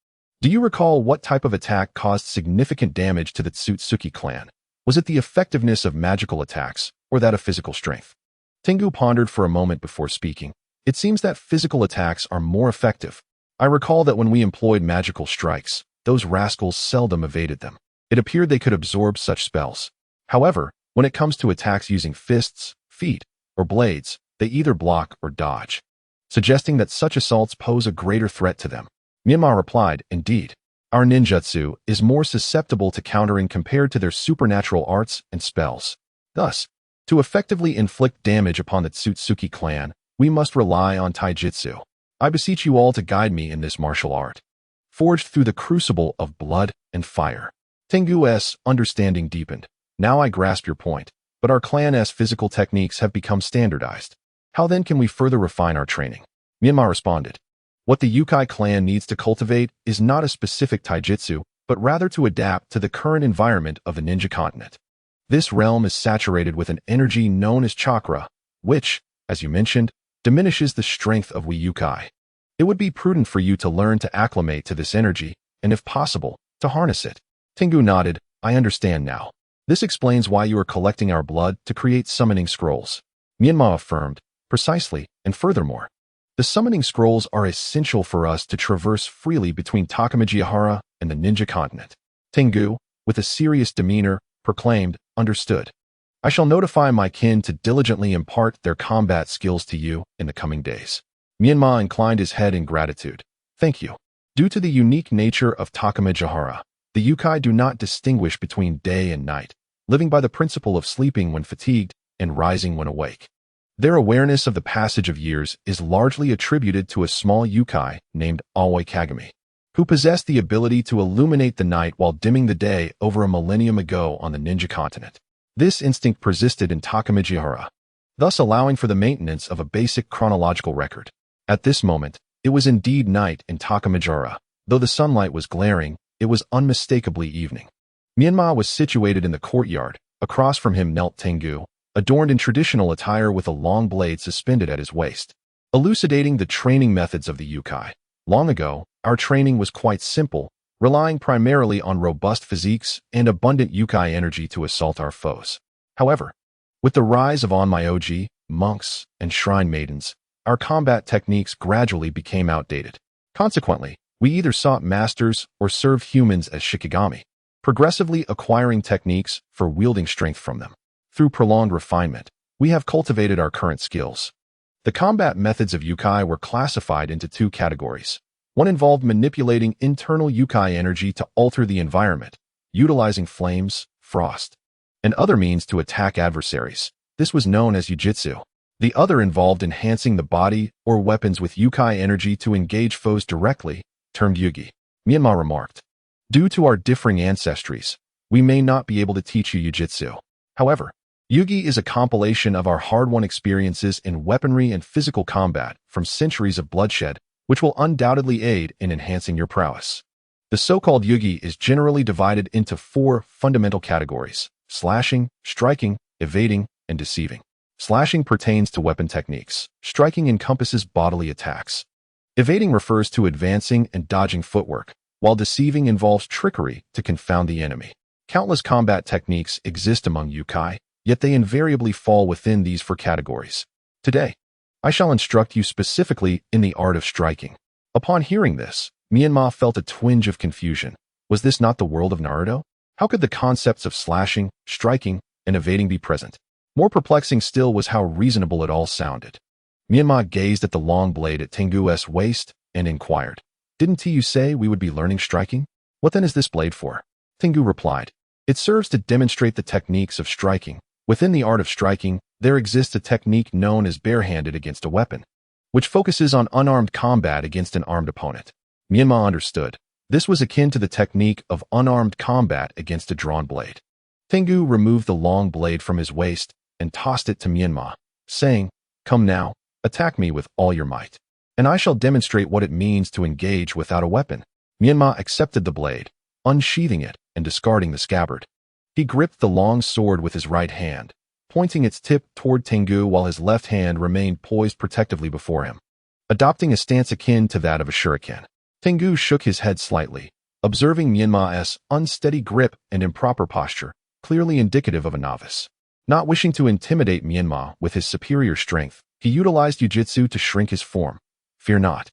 Do you recall what type of attack caused significant damage to the Tsutsuki clan? Was it the effectiveness of magical attacks, or that of physical strength?" Tengu pondered for a moment before speaking. "It seems that physical attacks are more effective. I recall that when we employed magical strikes, those rascals seldom evaded them. It appeared they could absorb such spells. However, when it comes to attacks using fists, feet, or blades, they either block or dodge, suggesting that such assaults pose a greater threat to them. Menma replied, "Indeed, our ninjutsu is more susceptible to countering compared to their supernatural arts and spells. Thus, to effectively inflict damage upon the Tsutsuki clan, we must rely on taijutsu. I beseech you all to guide me in this martial art, forged through the crucible of blood and fire." Tengu's understanding deepened. "Now I grasp your point, but our clan's physical techniques have become standardized. How then can we further refine our training?" Menma responded, "What the Uchiha clan needs to cultivate is not a specific taijutsu, but rather to adapt to the current environment of the ninja continent. This realm is saturated with an energy known as chakra, which, as you mentioned, diminishes the strength of we Uchiha. It would be prudent for you to learn to acclimate to this energy, and if possible, to harness it." Tengu nodded. "I understand now. This explains why you are collecting our blood to create summoning scrolls." Menma affirmed, "Precisely, and furthermore, the summoning scrolls are essential for us to traverse freely between Takamajihara and the ninja continent." Tengu, with a serious demeanor, proclaimed, "Understood. I shall notify my kin to diligently impart their combat skills to you in the coming days." Menma inclined his head in gratitude. "Thank you." Due to the unique nature of Takamajihara, the Uchiha do not distinguish between day and night, living by the principle of sleeping when fatigued and rising when awake. Their awareness of the passage of years is largely attributed to a small Uchiha named Aoi Kagami, who possessed the ability to illuminate the night while dimming the day over a millennium ago on the ninja continent. This instinct persisted in Takamajihara, thus allowing for the maintenance of a basic chronological record. At this moment, it was indeed night in Takamajihara. Though the sunlight was glaring, it was unmistakably evening. Menma was situated in the courtyard. Across from him knelt Tengu, adorned in traditional attire with a long blade suspended at his waist, elucidating the training methods of the Uchiha. "Long ago, our training was quite simple, relying primarily on robust physiques and abundant Uchiha energy to assault our foes. However, with the rise of onmyoji, monks, and shrine maidens, our combat techniques gradually became outdated. Consequently, we either sought masters or served humans as shikigami, progressively acquiring techniques for wielding strength from them. Through prolonged refinement, we have cultivated our current skills." The combat methods of Uchiha were classified into two categories. One involved manipulating internal Uchiha energy to alter the environment, utilizing flames, frost, and other means to attack adversaries. This was known as Jujitsu. The other involved enhancing the body or weapons with Uchiha energy to engage foes directly, termed Yugi. Menma remarked, "Due to our differing ancestries, we may not be able to teach you Jujitsu. However, Yugi is a compilation of our hard-won experiences in weaponry and physical combat from centuries of bloodshed, which will undoubtedly aid in enhancing your prowess." The so-called Yugi is generally divided into four fundamental categories: slashing, striking, evading, and deceiving. Slashing pertains to weapon techniques. Striking encompasses bodily attacks. Evading refers to advancing and dodging footwork, while deceiving involves trickery to confound the enemy. Countless combat techniques exist among Uchiha, yet they invariably fall within these four categories. Today, I shall instruct you specifically in the art of striking. Upon hearing this, Menma felt a twinge of confusion. Was this not the world of Naruto? How could the concepts of slashing, striking, and evading be present? More perplexing still was how reasonable it all sounded. Menma gazed at the long blade at Tengu's waist and inquired, "Didn't you say we would be learning striking? What then is this blade for?" Tengu replied, "It serves to demonstrate the techniques of striking. Within the art of striking, there exists a technique known as barehanded against a weapon, which focuses on unarmed combat against an armed opponent." Menma understood. This was akin to the technique of unarmed combat against a drawn blade. Tengu removed the long blade from his waist and tossed it to Menma, saying, "Come now, attack me with all your might, and I shall demonstrate what it means to engage without a weapon." Menma accepted the blade, unsheathing it and discarding the scabbard. He gripped the long sword with his right hand, pointing its tip toward Tengu while his left hand remained poised protectively before him, adopting a stance akin to that of a shuriken. Tengu shook his head slightly, observing Menma's unsteady grip and improper posture, clearly indicative of a novice. Not wishing to intimidate Menma with his superior strength, he utilized Jujitsu to shrink his form. "Fear not.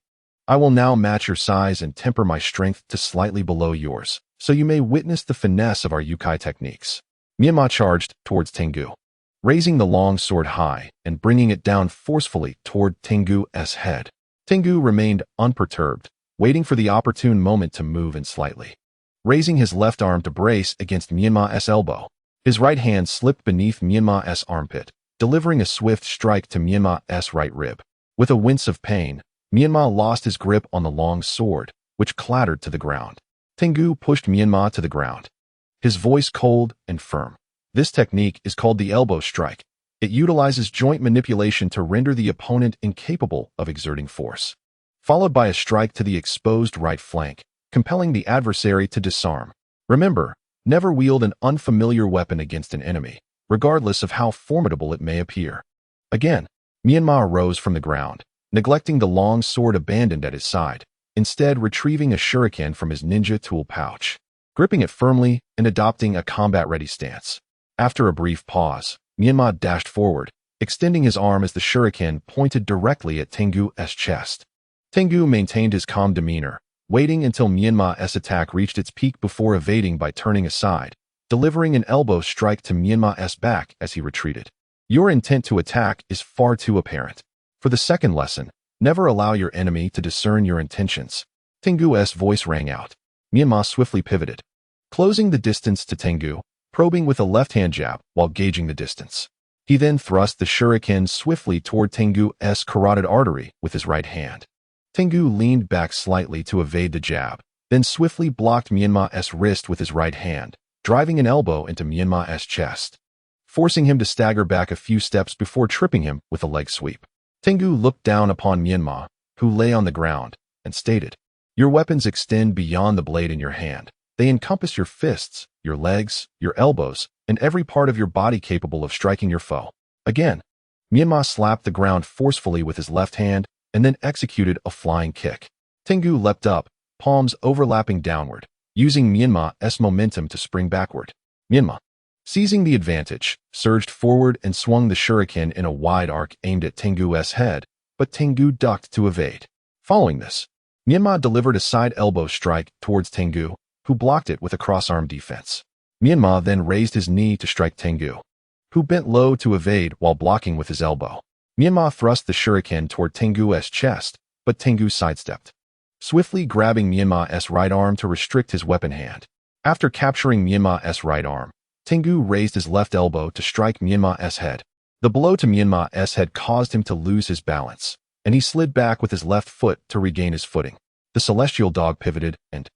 I will now match your size and temper my strength to slightly below yours, so you may witness the finesse of our Yukai techniques. Menma charged towards Tengu, raising the long sword high and bringing it down forcefully toward Tengu's head. Tengu remained unperturbed, waiting for the opportune moment to move in slightly. Raising his left arm to brace against Menma's elbow, his right hand slipped beneath Menma's armpit, delivering a swift strike to Menma's right rib. With a wince of pain, Menma lost his grip on the long sword, which clattered to the ground. Tengu pushed Menma to the ground, his voice cold and firm. This technique is called the elbow strike. It utilizes joint manipulation to render the opponent incapable of exerting force, followed by a strike to the exposed right flank, compelling the adversary to disarm. Remember, never wield an unfamiliar weapon against an enemy, regardless of how formidable it may appear. Again, Menma arose from the ground, neglecting the long sword abandoned at his side, instead retrieving a shuriken from his ninja tool pouch, gripping it firmly and adopting a combat-ready stance. After a brief pause, Menma dashed forward, extending his arm as the shuriken pointed directly at Tengu's chest. Tengu maintained his calm demeanor, waiting until Menma's attack reached its peak before evading by turning aside, delivering an elbow strike to Menma's back as he retreated. Your intent to attack is far too apparent. For the second lesson, never allow your enemy to discern your intentions. Tengu's voice rang out. Menma swiftly pivoted, closing the distance to Tengu, probing with a left-hand jab while gauging the distance. He then thrust the shuriken swiftly toward Tengu's carotid artery with his right hand. Tengu leaned back slightly to evade the jab, then swiftly blocked Menma's wrist with his right hand, driving an elbow into Menma's chest, forcing him to stagger back a few steps before tripping him with a leg sweep. Tengu looked down upon Menma, who lay on the ground, and stated, "Your weapons extend beyond the blade in your hand. They encompass your fists, your legs, your elbows, and every part of your body capable of striking your foe." Again, Menma slapped the ground forcefully with his left hand and then executed a flying kick. Tengu leapt up, palms overlapping downward, using Menma's momentum to spring backward. Menma, seizing the advantage, surged forward and swung the shuriken in a wide arc aimed at Tengu's head, but Tengu ducked to evade. Following this, Menma delivered a side elbow strike towards Tengu, who blocked it with a cross-arm defense. Menma then raised his knee to strike Tengu, who bent low to evade while blocking with his elbow. Menma thrust the shuriken toward Tengu's chest, but Tengu sidestepped, swiftly grabbing Menma's right arm to restrict his weapon hand. After capturing Menma's right arm, Tengu raised his left elbow to strike Menma's head. The blow to Menma's head caused him to lose his balance, and he slid back with his left foot to regain his footing. The celestial dog pivoted and,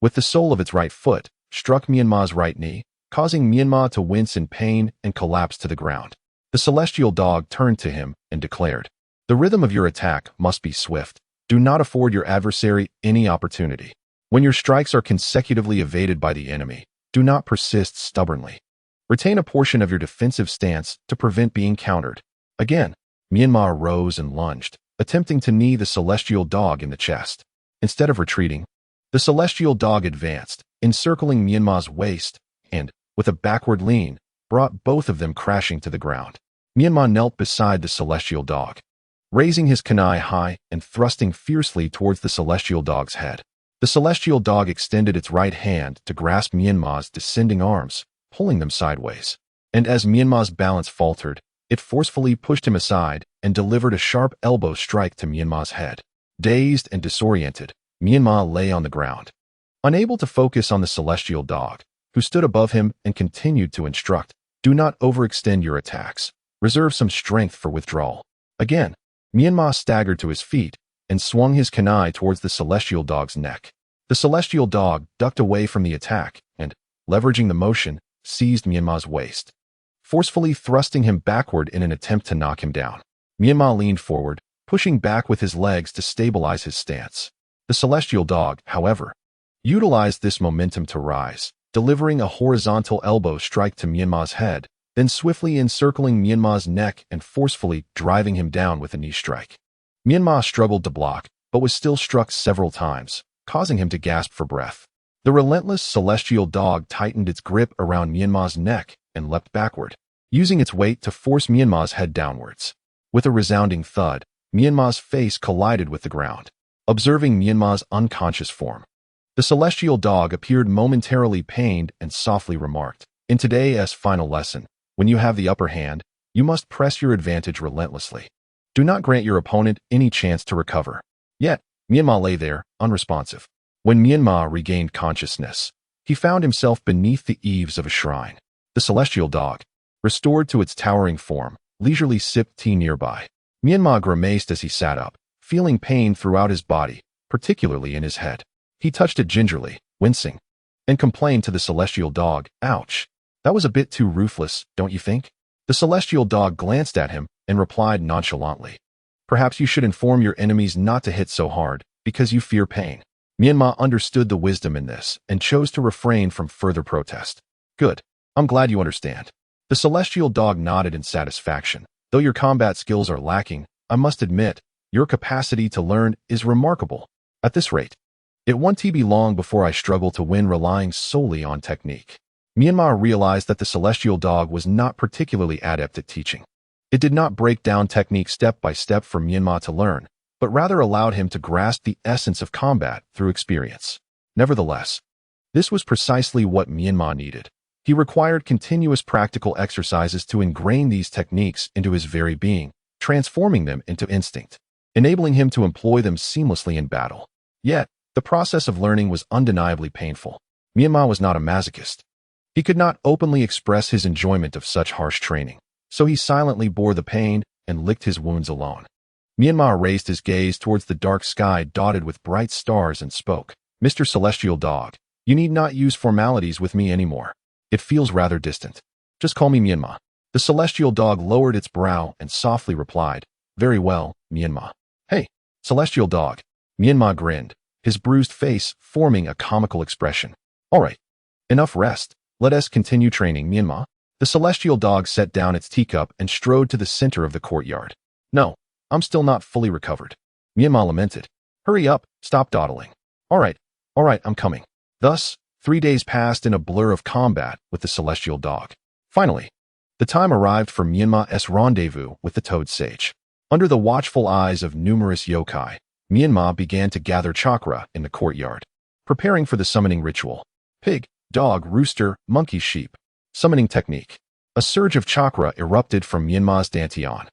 with the sole of its right foot, struck Menma's right knee, causing Menma to wince in pain and collapse to the ground. The celestial dog turned to him and declared, "The rhythm of your attack must be swift. Do not afford your adversary any opportunity. When your strikes are consecutively evaded by the enemy, do not persist stubbornly. Retain a portion of your defensive stance to prevent being countered." Again, Menma rose and lunged, attempting to knee the celestial dog in the chest. Instead of retreating, the celestial dog advanced, encircling Menma's waist, and, with a backward lean, brought both of them crashing to the ground. Menma knelt beside the celestial dog, raising his kunai high and thrusting fiercely towards the celestial dog's head. The celestial dog extended its right hand to grasp Menma's descending arms, pulling them sideways. And as Menma's balance faltered, it forcefully pushed him aside and delivered a sharp elbow strike to Menma's head. Dazed and disoriented, Menma lay on the ground, unable to focus on the celestial dog, who stood above him and continued to instruct, "Do not overextend your attacks. Reserve some strength for withdrawal." Again, Menma staggered to his feet and swung his kunai towards the celestial dog's neck. The celestial dog ducked away from the attack and, leveraging the motion, seized Menma's waist, forcefully thrusting him backward in an attempt to knock him down. Menma leaned forward, pushing back with his legs to stabilize his stance. The celestial dog, however, utilized this momentum to rise, delivering a horizontal elbow strike to Menma's head, then swiftly encircling Menma's neck and forcefully driving him down with a knee strike. Menma struggled to block, but was still struck several times, causing him to gasp for breath. The relentless celestial dog tightened its grip around Menma's neck and leapt backward, using its weight to force Menma's head downwards. With a resounding thud, Menma's face collided with the ground. observing Menma's unconscious form. The celestial dog appeared momentarily pained and softly remarked, "In today's final lesson, when you have the upper hand, you must press your advantage relentlessly. Do not grant your opponent any chance to recover." Yet, Menma lay there, unresponsive. When Menma regained consciousness, he found himself beneath the eaves of a shrine. The celestial dog, restored to its towering form, leisurely sipped tea nearby. Menma grimaced as he sat up, feeling pain throughout his body, particularly in his head. He touched it gingerly, wincing, and complained to the celestial dog, "Ouch. That was a bit too ruthless, don't you think?" The celestial dog glanced at him and replied nonchalantly, "Perhaps you should inform your enemies not to hit so hard, because you fear pain." Menma understood the wisdom in this and chose to refrain from further protest. "Good. I'm glad you understand." The celestial dog nodded in satisfaction. "Though your combat skills are lacking, I must admit, your capacity to learn is remarkable. At this rate, it won't be long before I struggle to win relying solely on technique." Menma realized that the celestial dog was not particularly adept at teaching. It did not break down technique step by step for Menma to learn, but rather allowed him to grasp the essence of combat through experience. Nevertheless, this was precisely what Menma needed. He required continuous practical exercises to ingrain these techniques into his very being, transforming them into instinct, enabling him to employ them seamlessly in battle. Yet, the process of learning was undeniably painful. Menma was not a masochist. He could not openly express his enjoyment of such harsh training, so he silently bore the pain and licked his wounds alone. Menma raised his gaze towards the dark sky dotted with bright stars and spoke, "Mr. Celestial Dog, you need not use formalities with me anymore. It feels rather distant. Just call me Menma." The celestial dog lowered its brow and softly replied, "Very well, Menma." "Hey, celestial dog." Menma grinned, his bruised face forming a comical expression. "All right, enough rest. Let us continue training, Menma." The celestial dog set down its teacup and strode to the center of the courtyard. "No, I'm still not fully recovered." Menma lamented. "Hurry up, stop dawdling." All right, I'm coming." Thus, 3 days passed in a blur of combat with the celestial dog. Finally, the time arrived for Menma's rendezvous with the Toad Sage. Under the watchful eyes of numerous yokai, Menma began to gather chakra in the courtyard, preparing for the summoning ritual. Pig, dog, rooster, monkey, sheep. Summoning technique. A surge of chakra erupted from Menma's dantian,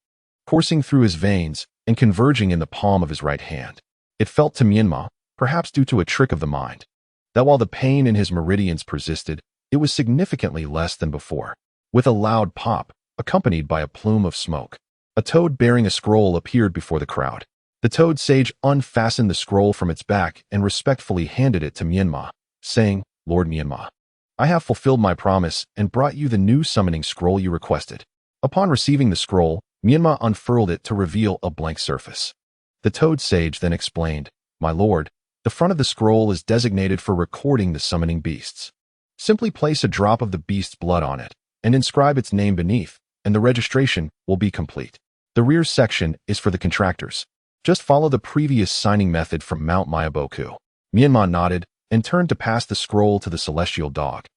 coursing through his veins and converging in the palm of his right hand. It felt to Menma, perhaps due to a trick of the mind, that while the pain in his meridians persisted, it was significantly less than before. With a loud pop, accompanied by a plume of smoke, a toad bearing a scroll appeared before the crowd. The Toad Sage unfastened the scroll from its back and respectfully handed it to Menma, saying, "Lord Menma, I have fulfilled my promise and brought you the new summoning scroll you requested." Upon receiving the scroll, Menma unfurled it to reveal a blank surface. The Toad Sage then explained, "My lord, the front of the scroll is designated for recording the summoning beasts. Simply place a drop of the beast's blood on it and inscribe its name beneath, and the registration will be complete. The rear section is for the contractors. Just follow the previous signing method from Mount Myaboku." Menma nodded and turned to pass the scroll to the celestial dog,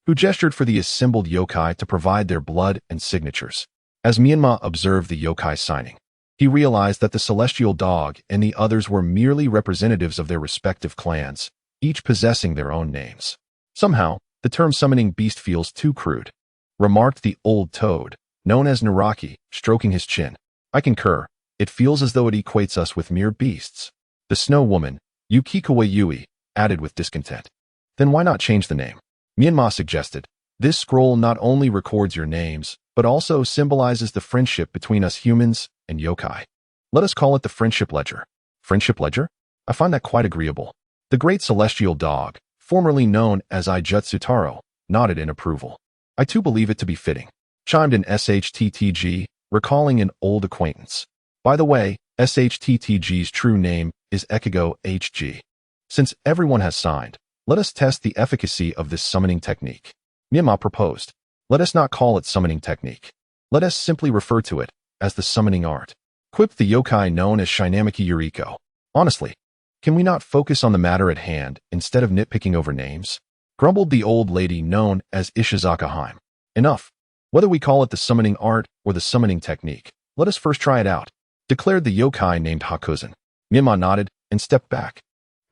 who gestured for the assembled yokai to provide their blood and signatures. As Menma observed the yokai signing, he realized that the celestial dog and the others were merely representatives of their respective clans, each possessing their own names. "Somehow, the term summoning beast feels too crude," remarked the old toad, known as Naraki, stroking his chin. "I concur. It feels as though it equates us with mere beasts." The snow woman, Yukikawa Yui, added with discontent. "Then why not change the name?" Menma suggested. "This scroll not only records your names, but also symbolizes the friendship between us humans and yokai. Let us call it the Friendship Ledger." "Friendship Ledger? I find that quite agreeable." The great celestial dog, formerly known as Ijutsutaro, nodded in approval. "I too believe it to be fitting," chimed in SHTTG, recalling an old acquaintance. "By the way, SHTTG's true name is Ekigo HG. Since everyone has signed, let us test the efficacy of this summoning technique." Menma proposed, "Let us not call it summoning technique. Let us simply refer to it as the summoning art," quipped the yokai known as Shinamiki Yuriko. "Honestly, can we not focus on the matter at hand instead of nitpicking over names?" grumbled the old lady known as Ishizaka Haim. "Enough. Whether we call it the summoning art or the summoning technique, let us first try it out," declared the yokai named Hakuzen. Menma nodded and stepped back,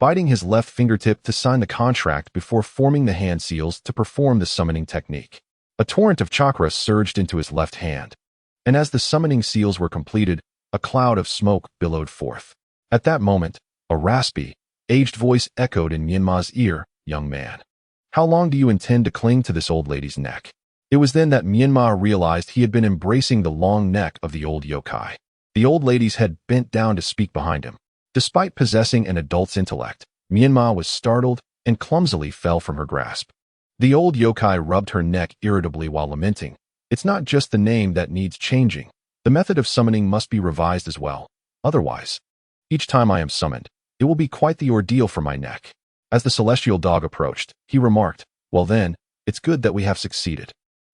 biting his left fingertip to sign the contract before forming the hand seals to perform the summoning technique. A torrent of chakra surged into his left hand, and as the summoning seals were completed, a cloud of smoke billowed forth. At that moment, a raspy, aged voice echoed in Menma's ear, "Young man, how long do you intend to cling to this old lady's neck?" It was then that Menma realized he had been embracing the long neck of the old yokai. The old lady's head bent down to speak behind him. Despite possessing an adult's intellect, Menma was startled and clumsily fell from her grasp. The old yokai rubbed her neck irritably while lamenting, "It's not just the name that needs changing. The method of summoning must be revised as well. Otherwise, each time I am summoned, it will be quite the ordeal for my neck." As the celestial dog approached, he remarked, "Well then, it's good that we have succeeded.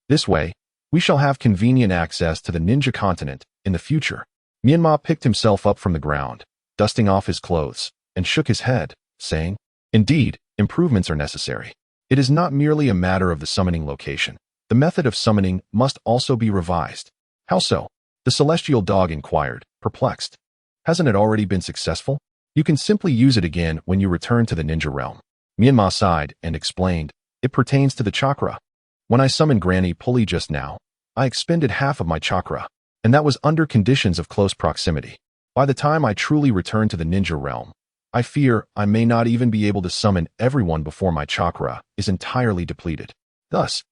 This way, we shall have convenient access to the ninja continent in the future." Menma picked himself up from the ground, dusting off his clothes, and shook his head, saying, "Indeed, improvements are necessary. It is not merely a matter of the summoning location. The method of summoning must also be revised." "How so?" the celestial dog inquired, perplexed. "Hasn't it already been successful? You can simply use it again when you return to the ninja realm." Menma sighed and explained, "It pertains to the chakra. When I summoned Granny Pulley just now, I expended half of my chakra, and that was under conditions of close proximity. By the time I truly return to the ninja realm, I fear I may not even be able to summon everyone before my chakra is entirely depleted. Thus,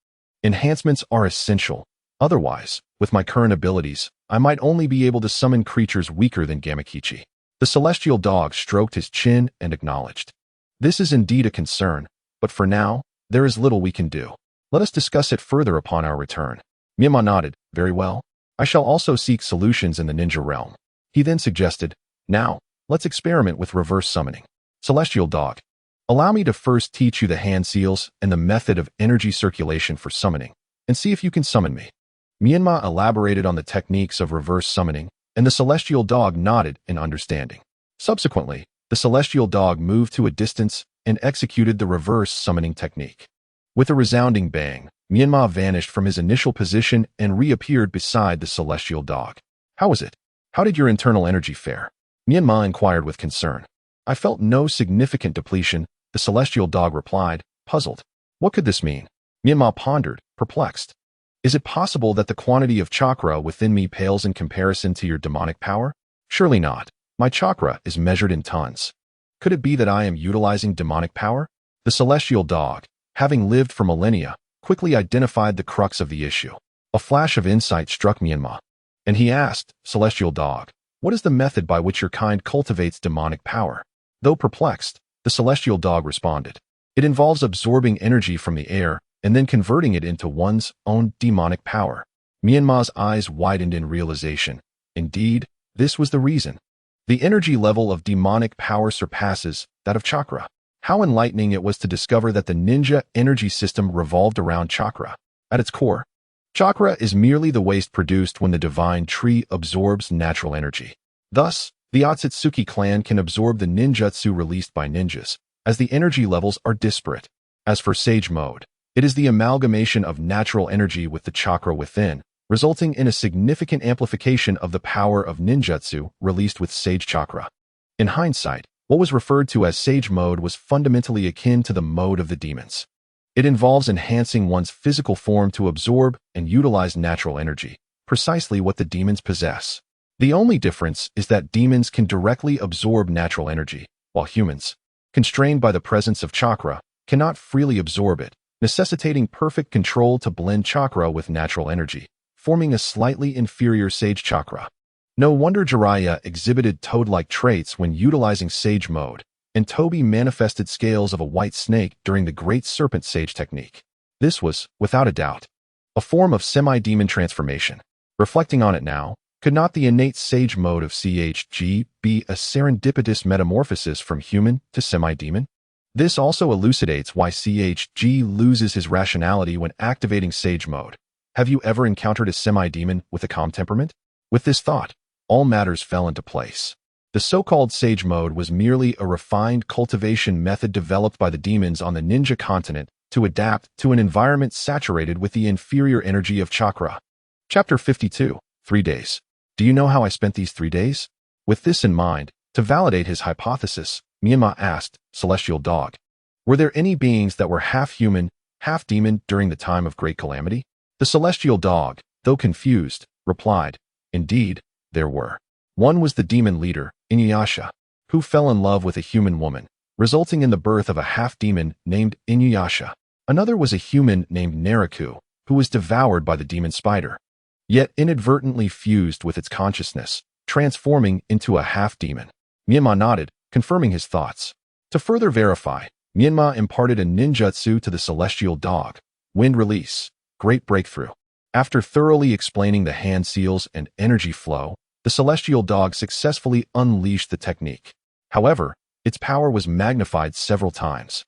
enhancements are essential. Otherwise, with my current abilities, I might only be able to summon creatures weaker than Gamakichi." The celestial dog stroked his chin and acknowledged, "This is indeed a concern, but for now, there is little we can do. Let us discuss it further upon our return." Menma nodded, "Very well. I shall also seek solutions in the ninja realm." He then suggested, "Now, let's experiment with reverse summoning. Celestial dog, allow me to first teach you the hand seals and the method of energy circulation for summoning, and see if you can summon me." Menma elaborated on the techniques of reverse summoning, and the celestial dog nodded in understanding. Subsequently, the celestial dog moved to a distance and executed the reverse summoning technique. With a resounding bang, Menma vanished from his initial position and reappeared beside the celestial dog. "How was it? How did your internal energy fare?" Menma inquired with concern. "I felt no significant depletion," the celestial dog replied, puzzled. What could this mean? Menma pondered, perplexed. "Is it possible that the quantity of chakra within me pales in comparison to your demonic power? Surely not. My chakra is measured in tons. Could it be that I am utilizing demonic power?" The celestial dog, having lived for millennia, quickly identified the crux of the issue. A flash of insight struck Menma, and he asked, "Celestial dog, what is the method by which your kind cultivates demonic power?" Though perplexed, the celestial dog responded, "It involves absorbing energy from the air and then converting it into one's own demonic power." Menma's eyes widened in realization. Indeed, this was the reason. The energy level of demonic power surpasses that of chakra. How enlightening it was to discover that the ninja energy system revolved around chakra. At its core, chakra is merely the waste produced when the divine tree absorbs natural energy. Thus, the Otsutsuki clan can absorb the ninjutsu released by ninjas, as the energy levels are disparate. As for sage mode, it is the amalgamation of natural energy with the chakra within, resulting in a significant amplification of the power of ninjutsu released with sage chakra. In hindsight, what was referred to as sage mode was fundamentally akin to the mode of the demons. It involves enhancing one's physical form to absorb and utilize natural energy, precisely what the demons possess. The only difference is that demons can directly absorb natural energy, while humans, constrained by the presence of chakra, cannot freely absorb it, necessitating perfect control to blend chakra with natural energy, forming a slightly inferior sage chakra. No wonder Jiraiya exhibited toad-like traits when utilizing sage mode, and Toby manifested scales of a white snake during the Great Serpent Sage technique. This was, without a doubt, a form of semi-demon transformation. Reflecting on it now, could not the innate sage mode of CHG be a serendipitous metamorphosis from human to semi-demon? This also elucidates why CHG loses his rationality when activating sage mode. Have you ever encountered a semi-demon with a calm temperament? With this thought, all matters fell into place. The so-called sage mode was merely a refined cultivation method developed by the demons on the ninja continent to adapt to an environment saturated with the inferior energy of chakra. Chapter 52, 3 Days. Do you know how I spent these 3 days? With this in mind, To validate his hypothesis, Menma asked, Celestial Dog, were there any beings that were half human, half demon during the time of great calamity? The Celestial Dog, though confused, replied, Indeed, there were. One was the demon leader, Inuyasha, who fell in love with a human woman, resulting in the birth of a half-demon named Inuyasha. Another was a human named Naruto, who was devoured by the demon spider, yet inadvertently fused with its consciousness, transforming into a half-demon. Menma nodded, confirming his thoughts. To further verify, Menma imparted a ninjutsu to the Celestial Dog, Wind Release, Great Breakthrough. After thoroughly explaining the hand seals and energy flow, the Celestial Dog successfully unleashed the technique. However, its power was magnified several times.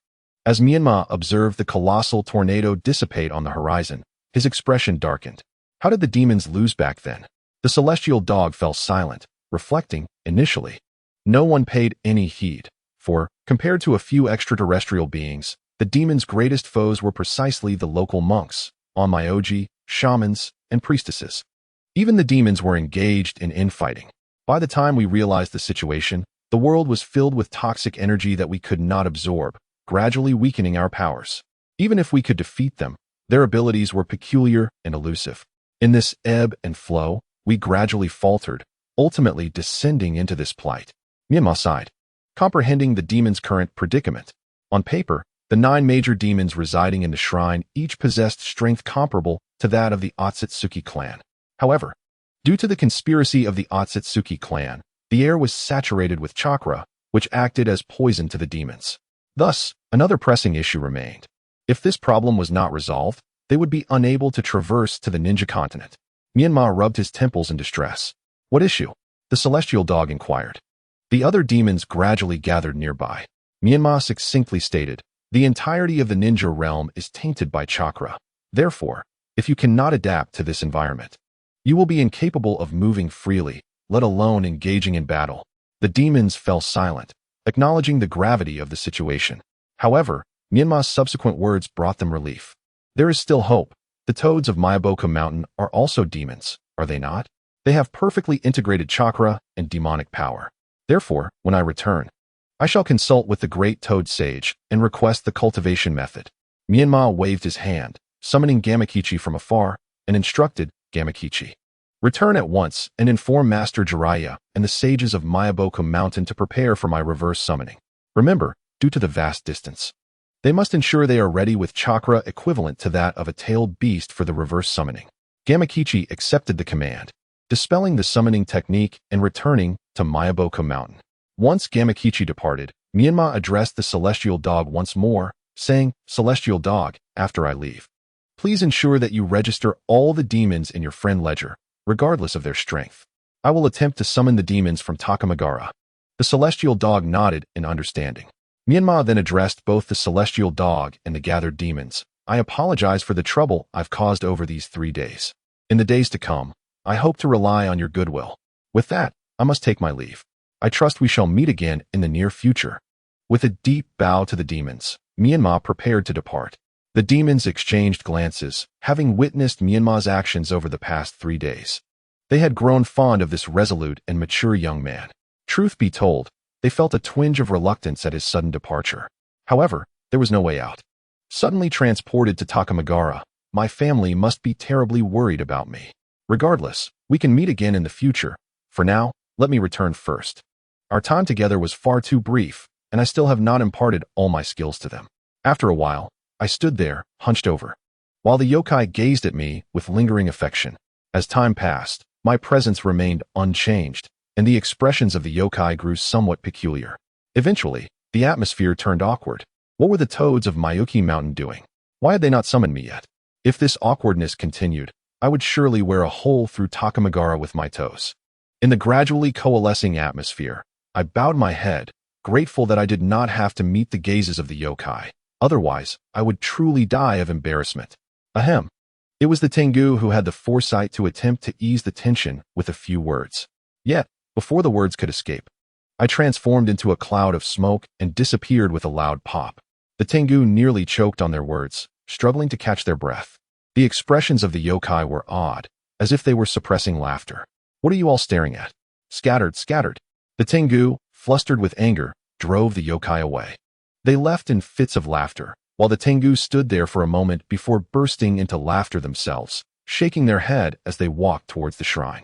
As Menma observed the colossal tornado dissipate on the horizon, his expression darkened. How did the demons lose back then? The Celestial Dog fell silent, reflecting, initially. No one paid any heed, for, compared to a few extraterrestrial beings, the demons' greatest foes were precisely the local monks, onmyoji, shamans, and priestesses. Even the demons were engaged in infighting. By the time we realized the situation, the world was filled with toxic energy that we could not absorb, gradually weakening our powers. Even if we could defeat them, their abilities were peculiar and elusive. In this ebb and flow, we gradually faltered, ultimately descending into this plight. Menma sighed, comprehending the demon's current predicament. On paper, the 9 major demons residing in the shrine each possessed strength comparable to that of the Otsutsuki clan. However, due to the conspiracy of the Otsutsuki clan, the air was saturated with chakra, which acted as poison to the demons. Thus, another pressing issue remained. If this problem was not resolved, they would be unable to traverse to the ninja continent. Menma rubbed his temples in distress. What issue? The Celestial Dog inquired. The other demons gradually gathered nearby. Menma succinctly stated, the entirety of the ninja realm is tainted by chakra. Therefore, if you cannot adapt to this environment, you will be incapable of moving freely, let alone engaging in battle. The demons fell silent, acknowledging the gravity of the situation. However, Menma's subsequent words brought them relief. There is still hope. The toads of Myaboku Mountain are also demons, are they not? They have perfectly integrated chakra and demonic power. Therefore, when I return, I shall consult with the great toad sage and request the cultivation method. Menma waved his hand, summoning Gamakichi from afar, and instructed Gamakichi. Return at once and inform Master Jiraiya and the sages of Myaboku Mountain to prepare for my reverse summoning. Remember, due to the vast distance, they must ensure they are ready with chakra equivalent to that of a tailed beast for the reverse summoning. Gamakichi accepted the command, dispelling the summoning technique and returning to Myaboku Mountain. Once Gamakichi departed, Menma addressed the Celestial Dog once more, saying, Celestial Dog, after I leave, please ensure that you register all the demons in your friend ledger, regardless of their strength. I will attempt to summon the demons from Takamagara. The Celestial Dog nodded in understanding. Menma then addressed both the Celestial Dog and the gathered demons. I apologize for the trouble I've caused over these 3 days. In the days to come, I hope to rely on your goodwill. With that, I must take my leave. I trust we shall meet again in the near future. With a deep bow to the demons, Menma prepared to depart. The demons exchanged glances, having witnessed Menma's actions over the past 3 days. They had grown fond of this resolute and mature young man. Truth be told, they felt a twinge of reluctance at his sudden departure. However, there was no way out. Suddenly transported to Takamagara, my family must be terribly worried about me. Regardless, we can meet again in the future. For now, let me return first. Our time together was far too brief, and I still have not imparted all my skills to them. After a while, I stood there, hunched over, while the yokai gazed at me with lingering affection. As time passed, my presence remained unchanged, and the expressions of the yokai grew somewhat peculiar. Eventually, the atmosphere turned awkward. What were the toads of Myaboku Mountain doing? Why had they not summoned me yet? If this awkwardness continued, I would surely wear a hole through Takamagara with my toes. In the gradually coalescing atmosphere, I bowed my head, grateful that I did not have to meet the gazes of the yokai. Otherwise, I would truly die of embarrassment. Ahem. It was the Tengu who had the foresight to attempt to ease the tension with a few words. Yet, before the words could escape, I transformed into a cloud of smoke and disappeared with a loud pop. The Tengu nearly choked on their words, struggling to catch their breath. The expressions of the yokai were odd, as if they were suppressing laughter. What are you all staring at? Scattered. The Tengu, flustered with anger, drove the yokai away. They left in fits of laughter, while the Tengu stood there for a moment before bursting into laughter themselves, shaking their head as they walked towards the shrine.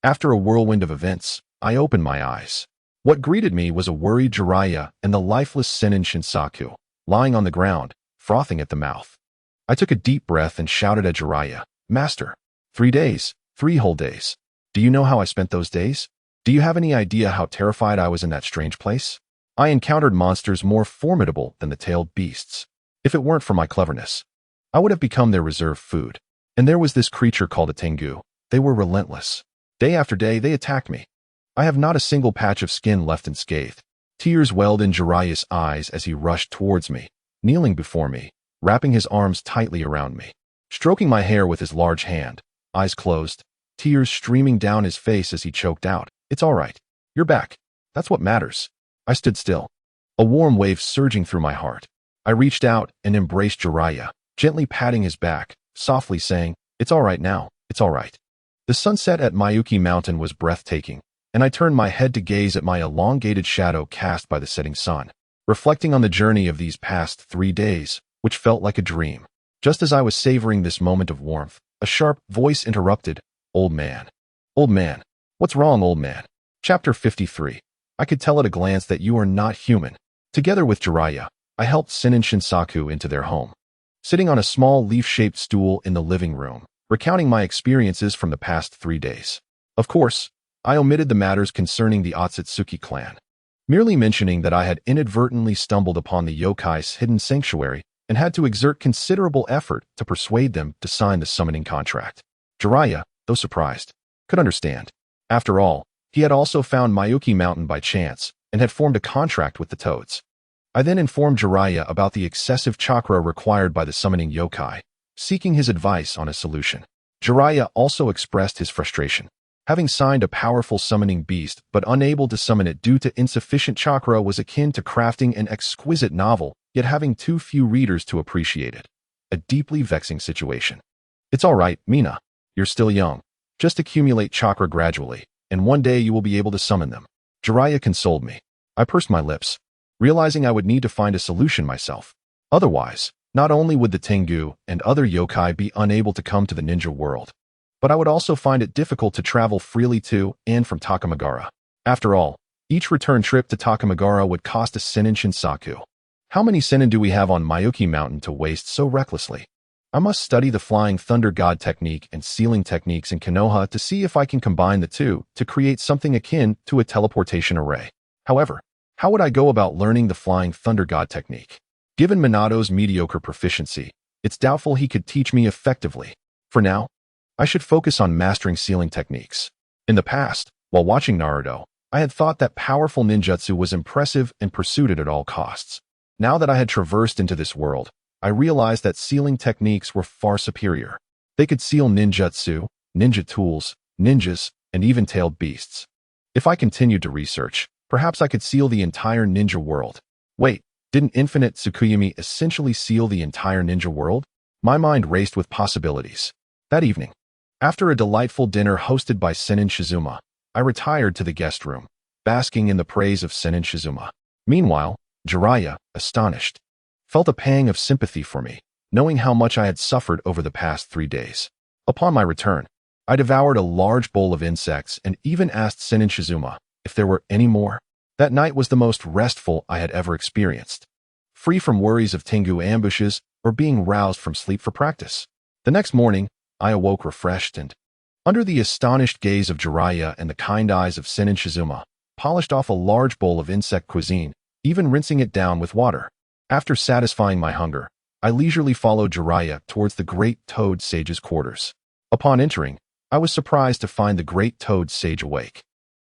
After a whirlwind of events, I opened my eyes. What greeted me was a worried Jiraiya and the lifeless Sennin Shinsaku, lying on the ground, frothing at the mouth. I took a deep breath and shouted at Jiraiya, "Master, 3 days, 3 whole days. Do you know how I spent those days? Do you have any idea how terrified I was in that strange place? I encountered monsters more formidable than the tailed beasts. If it weren't for my cleverness, I would have become their reserve food. And there was this creature called a Tengu. They were relentless. Day after day, they attacked me. I have not a single patch of skin left unscathed." Tears welled in Jiraiya's eyes as he rushed towards me, kneeling before me, wrapping his arms tightly around me, stroking my hair with his large hand, eyes closed, tears streaming down his face as he choked out, "It's all right. You're back. That's what matters." I stood still, a warm wave surging through my heart. I reached out and embraced Jiraiya, gently patting his back, softly saying, "It's all right now, it's all right." The sunset at Mayuki Mountain was breathtaking, and I turned my head to gaze at my elongated shadow cast by the setting sun, reflecting on the journey of these past 3 days, which felt like a dream. Just as I was savoring this moment of warmth, a sharp voice interrupted, "Old man. Old man. What's wrong, old man?" Chapter 53. I could tell at a glance that you are not human. Together with Jiraiya, I helped Sennin Shinsaku into their home. Sitting on a small leaf-shaped stool in the living room, recounting my experiences from the past 3 days. Of course, I omitted the matters concerning the Otsutsuki clan, merely mentioning that I had inadvertently stumbled upon the yokai's hidden sanctuary and had to exert considerable effort to persuade them to sign the summoning contract. Jiraiya, though surprised, could understand. After all, he had also found Mayuki Mountain by chance and had formed a contract with the toads. I then informed Jiraiya about the excessive chakra required by the summoning yokai, seeking his advice on a solution. Jiraiya also expressed his frustration. Having signed a powerful summoning beast but unable to summon it due to insufficient chakra was akin to crafting an exquisite novel, yet having too few readers to appreciate it. A deeply vexing situation. "It's all right, Mina. You're still young. Just accumulate chakra gradually, and one day you will be able to summon them." Jiraiya consoled me. I pursed my lips, realizing I would need to find a solution myself. Otherwise, not only would the Tengu and other yokai be unable to come to the ninja world, but I would also find it difficult to travel freely to and from Takamagara. After all, each return trip to Takamagara would cost a Sennin Shinsaku. How many Sennin do we have on Mayuki Mountain to waste so recklessly? I must study the Flying Thunder God technique and sealing techniques in Konoha to see if I can combine the two to create something akin to a teleportation array. However, how would I go about learning the Flying Thunder God technique? Given Minato's mediocre proficiency, it's doubtful he could teach me effectively. For now, I should focus on mastering sealing techniques. In the past, while watching Naruto, I had thought that powerful ninjutsu was impressive and pursued it at all costs. Now that I had traversed into this world, I realized that sealing techniques were far superior. They could seal ninjutsu, ninja tools, ninjas, and even tailed beasts. If I continued to research, perhaps I could seal the entire ninja world. Wait, didn't Infinite Tsukuyami essentially seal the entire ninja world? My mind raced with possibilities. That evening, after a delightful dinner hosted by Sennin Shizuma, I retired to the guest room, basking in the praise of Sennin Shizuma. Meanwhile, Jiraiya, astonished, felt a pang of sympathy for me, knowing how much I had suffered over the past 3 days. Upon my return, I devoured a large bowl of insects and even asked Sennin Shizuma if there were any more. That night was the most restful I had ever experienced, free from worries of Tengu ambushes or being roused from sleep for practice. The next morning, I awoke refreshed and, under the astonished gaze of Jiraiya and the kind eyes of Sennin Shizuma, polished off a large bowl of insect cuisine, even rinsing it down with water. After satisfying my hunger, I leisurely followed Jiraiya towards the Great Toad Sage's quarters. Upon entering, I was surprised to find the Great Toad Sage awake,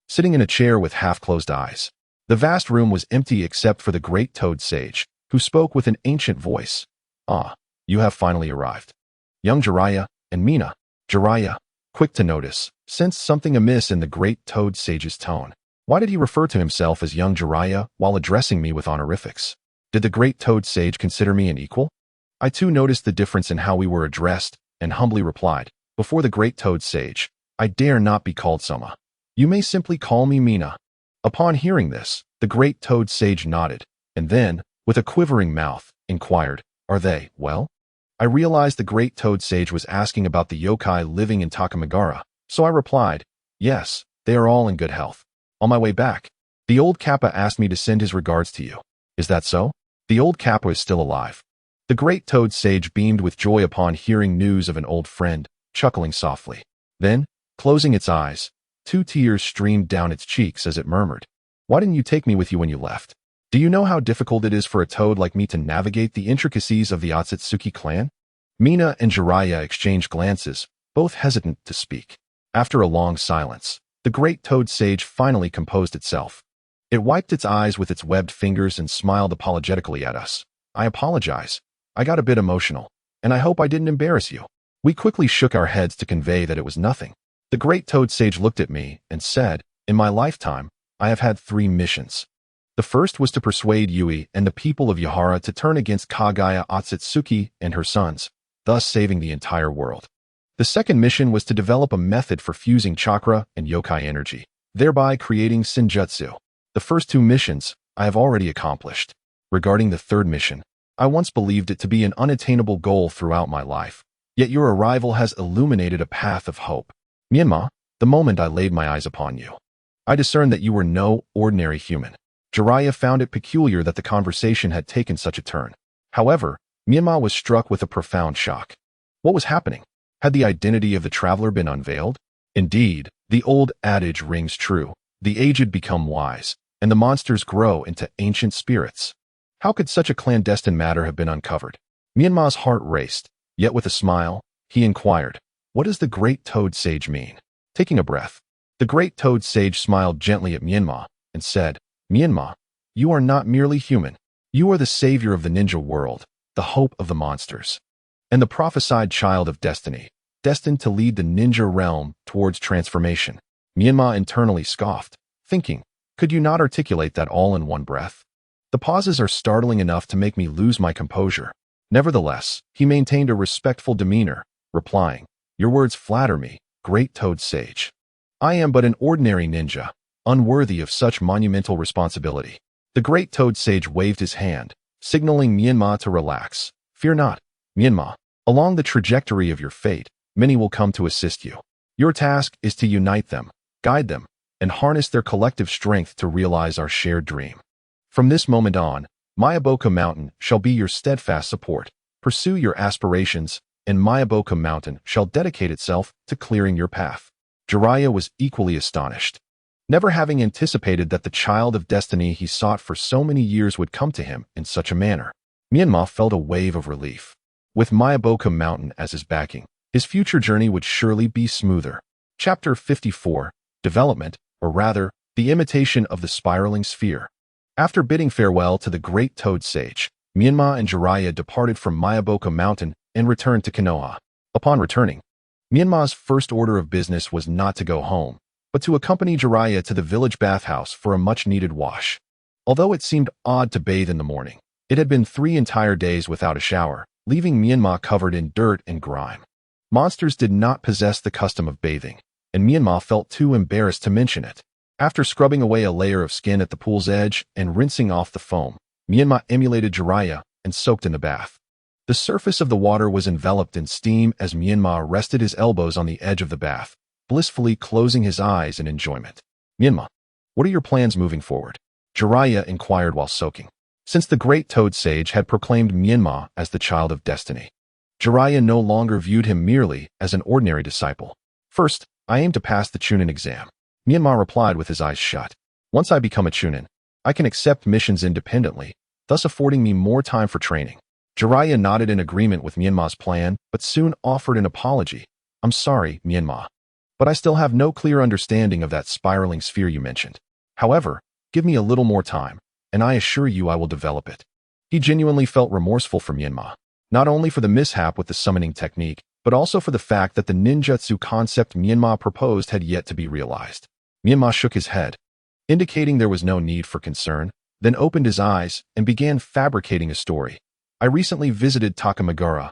sitting in a chair with half-closed eyes. The vast room was empty except for the Great Toad Sage, who spoke with an ancient voice. "Ah, you have finally arrived. Young Jiraiya and Mina." Jiraiya, quick to notice, sensed something amiss in the Great Toad Sage's tone. Why did he refer to himself as young Jiraiya while addressing me with honorifics? Did the Great Toad Sage consider me an equal? I too noticed the difference in how we were addressed and humbly replied, "Before the Great Toad Sage, I dare not be called Sama. You may simply call me Mina." Upon hearing this, the great toad sage nodded, and then, with a quivering mouth, inquired, "Are they, well?" I realized the great toad sage was asking about the yokai living in Takamagara, so I replied, "Yes, they are all in good health. On my way back, the old Kappa asked me to send his regards to you. Is that so? The old Kappa is still alive." The great toad sage beamed with joy upon hearing news of an old friend, chuckling softly. Then, closing its eyes, 2 tears streamed down its cheeks as it murmured, "Why didn't you take me with you when you left? Do you know how difficult it is for a toad like me to navigate the intricacies of the Otsutsuki clan?" Mina and Jiraiya exchanged glances, both hesitant to speak. After a long silence, the great toad sage finally composed itself. It wiped its eyes with its webbed fingers and smiled apologetically at us. "I apologize. I got a bit emotional, and I hope I didn't embarrass you." We quickly shook our heads to convey that it was nothing. The great toad sage looked at me and said, "In my lifetime, I have had 3 missions. The first was to persuade Yui and the people of Yahara to turn against Kaguya Otsutsuki and her sons, thus saving the entire world. The second mission was to develop a method for fusing chakra and yokai energy, thereby creating senjutsu. The first 2 missions I have already accomplished. Regarding the third mission, I once believed it to be an unattainable goal throughout my life, yet your arrival has illuminated a path of hope. Menma, the moment I laid my eyes upon you, I discerned that you were no ordinary human." Jiraiya found it peculiar that the conversation had taken such a turn. However, Menma was struck with a profound shock. What was happening? Had the identity of the traveler been unveiled? Indeed, the old adage rings true. The aged become wise, and the monsters grow into ancient spirits. How could such a clandestine matter have been uncovered? Menma's heart raced, yet with a smile, he inquired, "What does the great toad sage mean?" Taking a breath, the great toad sage smiled gently at Menma and said, "Menma, you are not merely human. You are the savior of the ninja world, the hope of the monsters, and the prophesied child of destiny, destined to lead the ninja realm towards transformation." Menma internally scoffed, thinking, "Could you not articulate that all in one breath?" The pauses are startling enough to make me lose my composure. Nevertheless, he maintained a respectful demeanor, replying, "Your words flatter me, great toad sage. I am but an ordinary ninja, unworthy of such monumental responsibility." The great toad sage waved his hand, signaling Menma to relax. "Fear not, Menma. Along the trajectory of your fate, many will come to assist you. Your task is to unite them, guide them, and harness their collective strength to realize our shared dream. From this moment on, Mayaboka Mountain shall be your steadfast support. Pursue your aspirations, and Mayaboka Mountain shall dedicate itself to clearing your path." Jiraiya was equally astonished. Never having anticipated that the child of destiny he sought for so many years would come to him in such a manner, Menma felt a wave of relief. With Mayaboka Mountain as his backing, his future journey would surely be smoother. Chapter 54, Development, or rather, the imitation of the spiraling sphere. After bidding farewell to the great toad sage, Menma and Jiraiya departed from Mayaboka Mountain and returned to Konoha. Upon returning, Menma's first order of business was not to go home, but to accompany Jiraiya to the village bathhouse for a much-needed wash. Although it seemed odd to bathe in the morning, it had been 3 entire days without a shower, leaving Menma covered in dirt and grime. Monsters did not possess the custom of bathing, and Menma felt too embarrassed to mention it. After scrubbing away a layer of skin at the pool's edge and rinsing off the foam, Menma emulated Jiraiya and soaked in the bath. The surface of the water was enveloped in steam as Menma rested his elbows on the edge of the bath, blissfully closing his eyes in enjoyment. "Menma, what are your plans moving forward?" Jiraiya inquired while soaking. Since the great toad sage had proclaimed Menma as the child of destiny, Jiraiya no longer viewed him merely as an ordinary disciple. "First, I aim to pass the Chunin exam," Menma replied with his eyes shut. "Once I become a Chunin, I can accept missions independently, thus affording me more time for training." Jiraiya nodded in agreement with Menma's plan, but soon offered an apology. "I'm sorry, Menma, but I still have no clear understanding of that spiraling sphere you mentioned. However, give me a little more time, and I assure you I will develop it." He genuinely felt remorseful for Menma, not only for the mishap with the summoning technique, but also for the fact that the ninjutsu concept Menma proposed had yet to be realized. Menma shook his head, indicating there was no need for concern, then opened his eyes and began fabricating a story. "I recently visited Takamagara.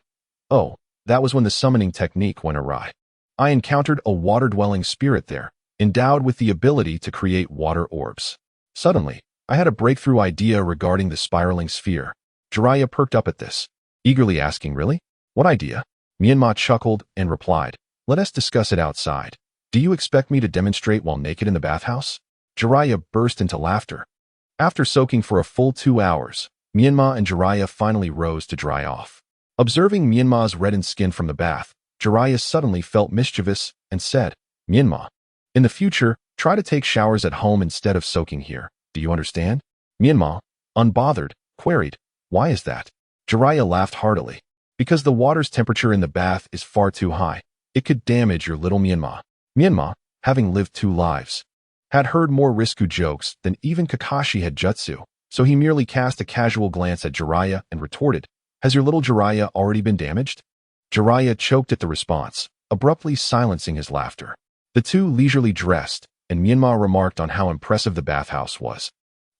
Oh, that was when the summoning technique went awry. I encountered a water-dwelling spirit there, endowed with the ability to create water orbs. Suddenly, I had a breakthrough idea regarding the spiraling sphere. Jiraiya perked up at this, eagerly asking, "Really? What idea?" Menma chuckled and replied, "Let us discuss it outside. Do you expect me to demonstrate while naked in the bathhouse?" Jiraiya burst into laughter. After soaking for a full 2 hours, Menma and Jiraiya finally rose to dry off. Observing Menma's reddened skin from the bath, Jiraiya suddenly felt mischievous and said, "Menma, in the future, try to take showers at home instead of soaking here. Do you understand?" Menma, unbothered, queried, "Why is that?" Jiraiya laughed heartily. "Because the water's temperature in the bath is far too high. It could damage your little Menma." Menma, having lived 2 lives, had heard more Risku jokes than even Kakashi had jutsu, so he merely cast a casual glance at Jiraiya and retorted, "Has your little Jiraiya already been damaged?" Jiraiya choked at the response, abruptly silencing his laughter. The two leisurely dressed, and Menma remarked on how impressive the bathhouse was,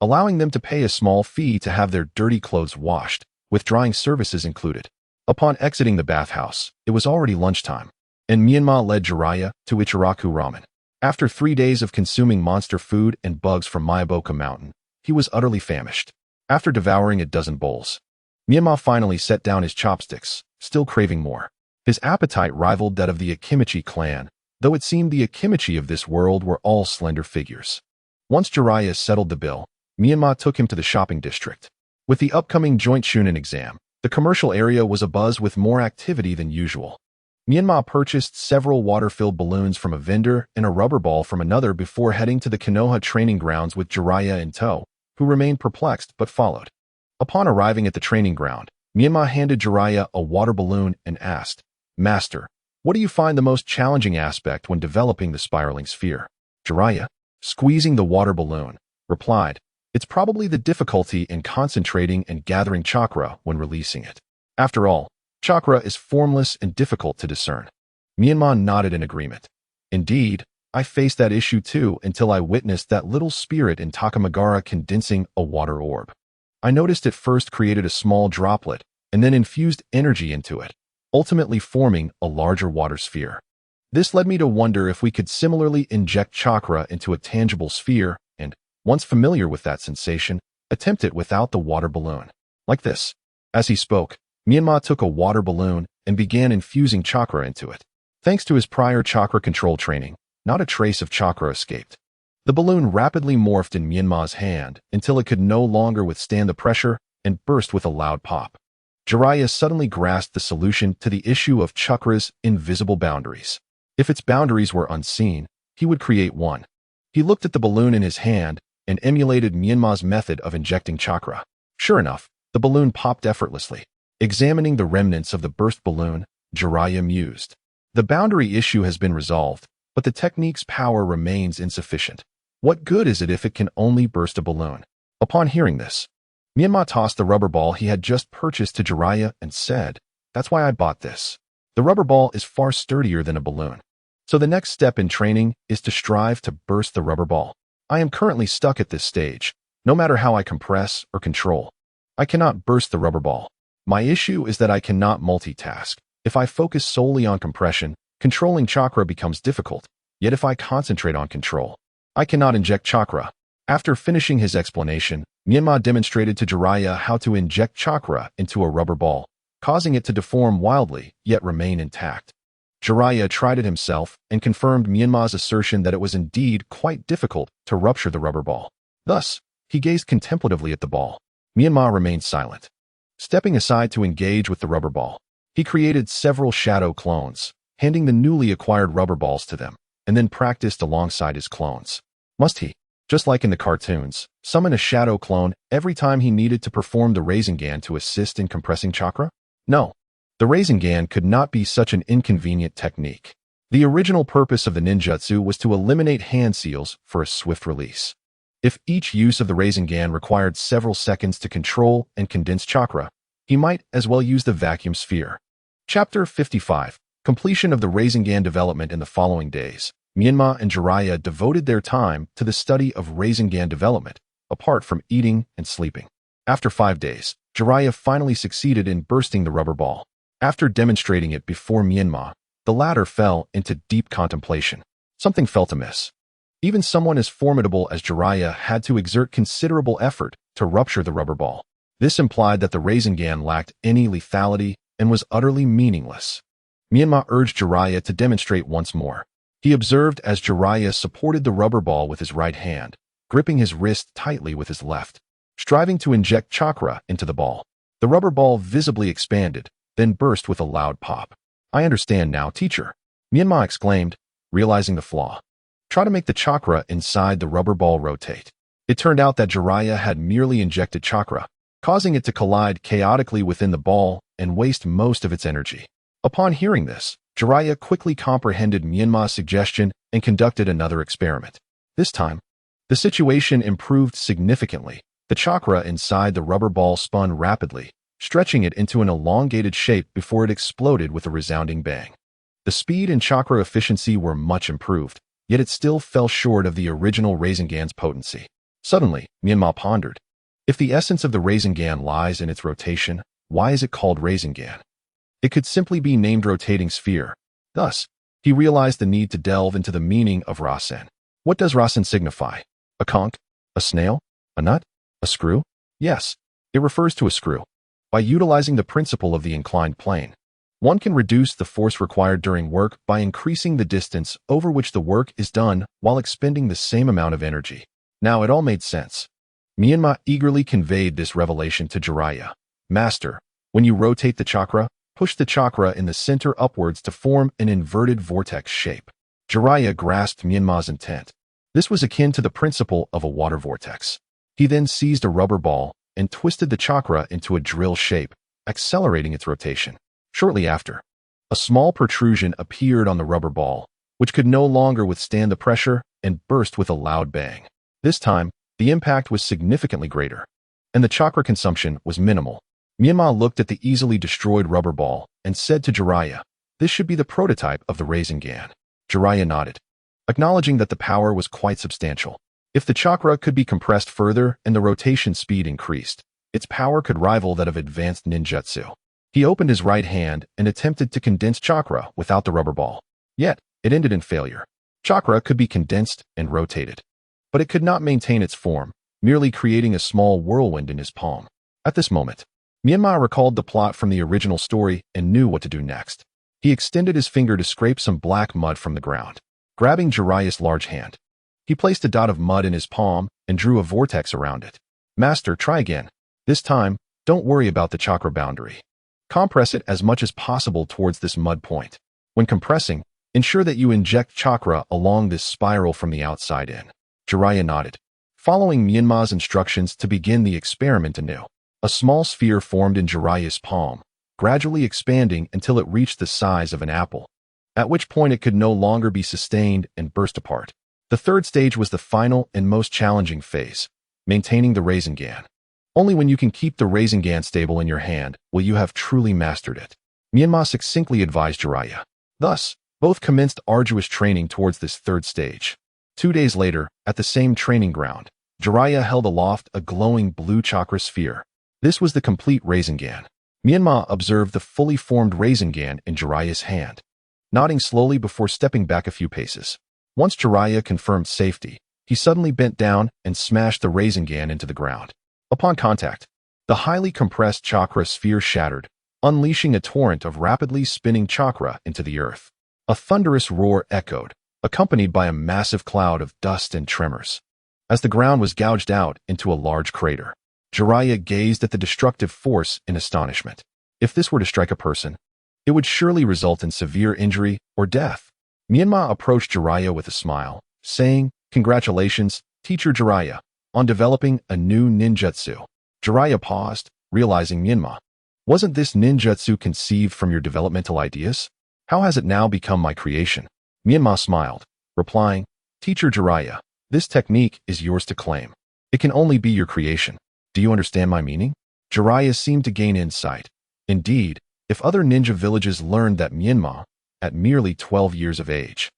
allowing them to pay a small fee to have their dirty clothes washed, with drying services included. Upon exiting the bathhouse, it was already lunchtime, and Menma led Jiraiya to Ichiraku Ramen. After 3 days of consuming monster food and bugs from Miyaboka Mountain, he was utterly famished. After devouring a dozen bowls, Menma finally set down his chopsticks, still craving more. His appetite rivaled that of the Akimichi clan, though it seemed the Akimichi of this world were all slender figures. Once Jiraiya settled the bill, Menma took him to the shopping district. With the upcoming joint Shunin exam, the commercial area was abuzz with more activity than usual. Menma purchased several water-filled balloons from a vendor and a rubber ball from another before heading to the Konoha training grounds with Jiraiya in tow, who remained perplexed but followed. Upon arriving at the training ground, Menma handed Jiraiya a water balloon and asked, "Master, what do you find the most challenging aspect when developing the spiraling sphere?" Jiraiya, squeezing the water balloon, replied, "It's probably the difficulty in concentrating and gathering chakra when releasing it. After all, chakra is formless and difficult to discern." Menma nodded in agreement. "Indeed, I faced that issue too until I witnessed that little spirit in Takamagara condensing a water orb. I noticed it first created a small droplet and then infused energy into it, ultimately forming a larger water sphere. This led me to wonder if we could similarly inject chakra into a tangible sphere and, once familiar with that sensation, attempt it without the water balloon. Like this." As he spoke, Menma took a water balloon and began infusing chakra into it. Thanks to his prior chakra control training, not a trace of chakra escaped. The balloon rapidly morphed in Menma's hand until it could no longer withstand the pressure and burst with a loud pop. Jiraiya suddenly grasped the solution to the issue of chakra's invisible boundaries. If its boundaries were unseen, he would create one. He looked at the balloon in his hand and emulated Menma's method of injecting chakra. Sure enough, the balloon popped effortlessly. Examining the remnants of the burst balloon, Jiraiya mused. The boundary issue has been resolved, but the technique's power remains insufficient. What good is it if it can only burst a balloon? Upon hearing this, Menma tossed the rubber ball he had just purchased to Jiraiya and said, "That's why I bought this. The rubber ball is far sturdier than a balloon. So the next step in training is to strive to burst the rubber ball. I am currently stuck at this stage, no matter how I compress or control. I cannot burst the rubber ball. My issue is that I cannot multitask. If I focus solely on compression, controlling chakra becomes difficult, yet if I concentrate on control, I cannot inject chakra." After finishing his explanation, Menma demonstrated to Jiraiya how to inject chakra into a rubber ball, causing it to deform wildly yet remain intact. Jiraiya tried it himself and confirmed Menma's assertion that it was indeed quite difficult to rupture the rubber ball. Thus, he gazed contemplatively at the ball. Menma remained silent. Stepping aside to engage with the rubber ball, he created several shadow clones, handing the newly acquired rubber balls to them, and then practiced alongside his clones. Must he, just like in the cartoons, summon a shadow clone every time he needed to perform the Rasengan to assist in compressing chakra? No, the Rasengan could not be such an inconvenient technique. The original purpose of the ninjutsu was to eliminate hand seals for a swift release. If each use of the Rasengan required several seconds to control and condense chakra, he might as well use the vacuum sphere. Chapter 55. Completion of the Rasengan development in the following days. Menma and Jiraiya devoted their time to the study of Rasengan development, apart from eating and sleeping. After 5 days, Jiraiya finally succeeded in bursting the rubber ball. After demonstrating it before Menma, the latter fell into deep contemplation. Something felt amiss. Even someone as formidable as Jiraiya had to exert considerable effort to rupture the rubber ball. This implied that the Rasengan lacked any lethality and was utterly meaningless. Menma urged Jiraiya to demonstrate once more. He observed as Jiraiya supported the rubber ball with his right hand, gripping his wrist tightly with his left, striving to inject chakra into the ball. The rubber ball visibly expanded, then burst with a loud pop. "I understand now, teacher," Menma exclaimed, realizing the flaw. Try to make the chakra inside the rubber ball rotate. It turned out that Jiraiya had merely injected chakra, causing it to collide chaotically within the ball and waste most of its energy. Upon hearing this, Jiraiya quickly comprehended Menma's suggestion and conducted another experiment. This time, the situation improved significantly. The chakra inside the rubber ball spun rapidly, stretching it into an elongated shape before it exploded with a resounding bang. The speed and chakra efficiency were much improved, yet it still fell short of the original Rasengan's potency. Suddenly, Menma pondered. If the essence of the Rasengan lies in its rotation, why is it called Rasengan? It could simply be named rotating sphere. Thus, he realized the need to delve into the meaning of Rasen. What does Rasen signify? A conch? A snail? A nut? A screw? Yes, it refers to a screw. By utilizing the principle of the inclined plane, one can reduce the force required during work by increasing the distance over which the work is done while expending the same amount of energy. Now it all made sense. Menma eagerly conveyed this revelation to Jiraiya. "Master, when you rotate the chakra, push the chakra in the center upwards to form an inverted vortex shape." Jiraiya grasped Menma's intent. This was akin to the principle of a water vortex. He then seized a rubber ball and twisted the chakra into a drill shape, accelerating its rotation. Shortly after, a small protrusion appeared on the rubber ball, which could no longer withstand the pressure and burst with a loud bang. This time, the impact was significantly greater, and the chakra consumption was minimal. Menma looked at the easily destroyed rubber ball and said to Jiraiya, "This should be the prototype of the Rasengan." Jiraiya nodded, acknowledging that the power was quite substantial. If the chakra could be compressed further and the rotation speed increased, its power could rival that of advanced ninjutsu. He opened his right hand and attempted to condense chakra without the rubber ball. Yet, it ended in failure. Chakra could be condensed and rotated, but it could not maintain its form, merely creating a small whirlwind in his palm. At this moment, Menma recalled the plot from the original story and knew what to do next. He extended his finger to scrape some black mud from the ground. Grabbing Jiraiya's large hand, he placed a dot of mud in his palm and drew a vortex around it. "Master, try again. This time, don't worry about the chakra boundary. Compress it as much as possible towards this mud point. When compressing, ensure that you inject chakra along this spiral from the outside in." Jiraiya nodded, following Menma's instructions to begin the experiment anew. A small sphere formed in Jiraiya's palm, gradually expanding until it reached the size of an apple, at which point it could no longer be sustained and burst apart. The third stage was the final and most challenging phase, maintaining the Rasengan. Only when you can keep the Rasengan stable in your hand will you have truly mastered it. Menma succinctly advised Jiraiya. Thus, both commenced arduous training towards this third stage. 2 days later, at the same training ground, Jiraiya held aloft a glowing blue chakra sphere. This was the complete Rasengan. Menma observed the fully formed Rasengan in Jiraiya's hand, nodding slowly before stepping back a few paces. Once Jiraiya confirmed safety, he suddenly bent down and smashed the Rasengan into the ground. Upon contact, the highly compressed chakra sphere shattered, unleashing a torrent of rapidly spinning chakra into the earth. A thunderous roar echoed, accompanied by a massive cloud of dust and tremors. As the ground was gouged out into a large crater, Jiraiya gazed at the destructive force in astonishment. If this were to strike a person, it would surely result in severe injury or death. Menma approached Jiraiya with a smile, saying, "Congratulations, Teacher Jiraiya, on developing a new ninjutsu." Jiraiya paused, realizing Menma. "Wasn't this ninjutsu conceived from your developmental ideas? How has it now become my creation?" Menma smiled, replying, "Teacher Jiraiya, this technique is yours to claim. It can only be your creation. Do you understand my meaning?" Jiraiya seemed to gain insight. Indeed, if other ninja villages learned that Menma, at merely 12 years of age,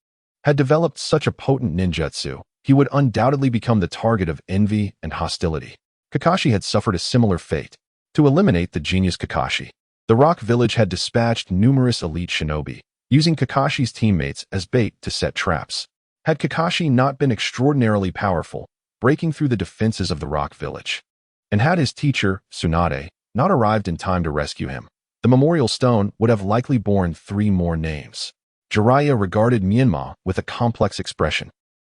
had developed such a potent ninjutsu, he would undoubtedly become the target of envy and hostility. Kakashi had suffered a similar fate. To eliminate the genius Kakashi, the Rock Village had dispatched numerous elite shinobi, using Kakashi's teammates as bait to set traps. had Kakashi not been extraordinarily powerful, breaking through the defenses of the rock village. And had his teacher, Tsunade, not arrived in time to rescue him, the memorial stone would have likely borne 3 more names. Jiraiya regarded Menma with a complex expression.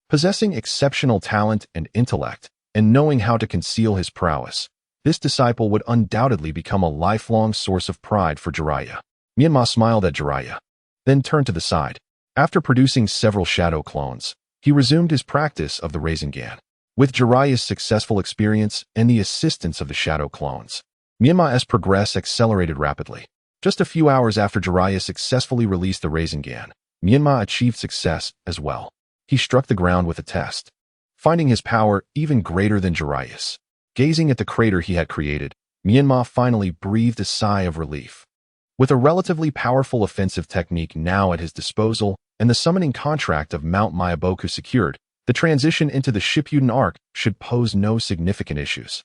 Possessing exceptional talent and intellect, and knowing how to conceal his prowess, this disciple would undoubtedly become a lifelong source of pride for Jiraiya. Menma smiled at Jiraiya, then turned to the side. After producing several shadow clones, he resumed his practice of the Rasengan. With Jiraiya's successful experience and the assistance of the shadow clones, Menma's progress accelerated rapidly. Just a few hours after Jiraiya successfully released the Rasengan, Menma achieved success as well. He struck the ground with a test, finding his power even greater than Jiraiya's. Gazing at the crater he had created, Menma finally breathed a sigh of relief. With a relatively powerful offensive technique now at his disposal and the summoning contract of Mount Myaboku secured, the transition into the Shippuden arc should pose no significant issues.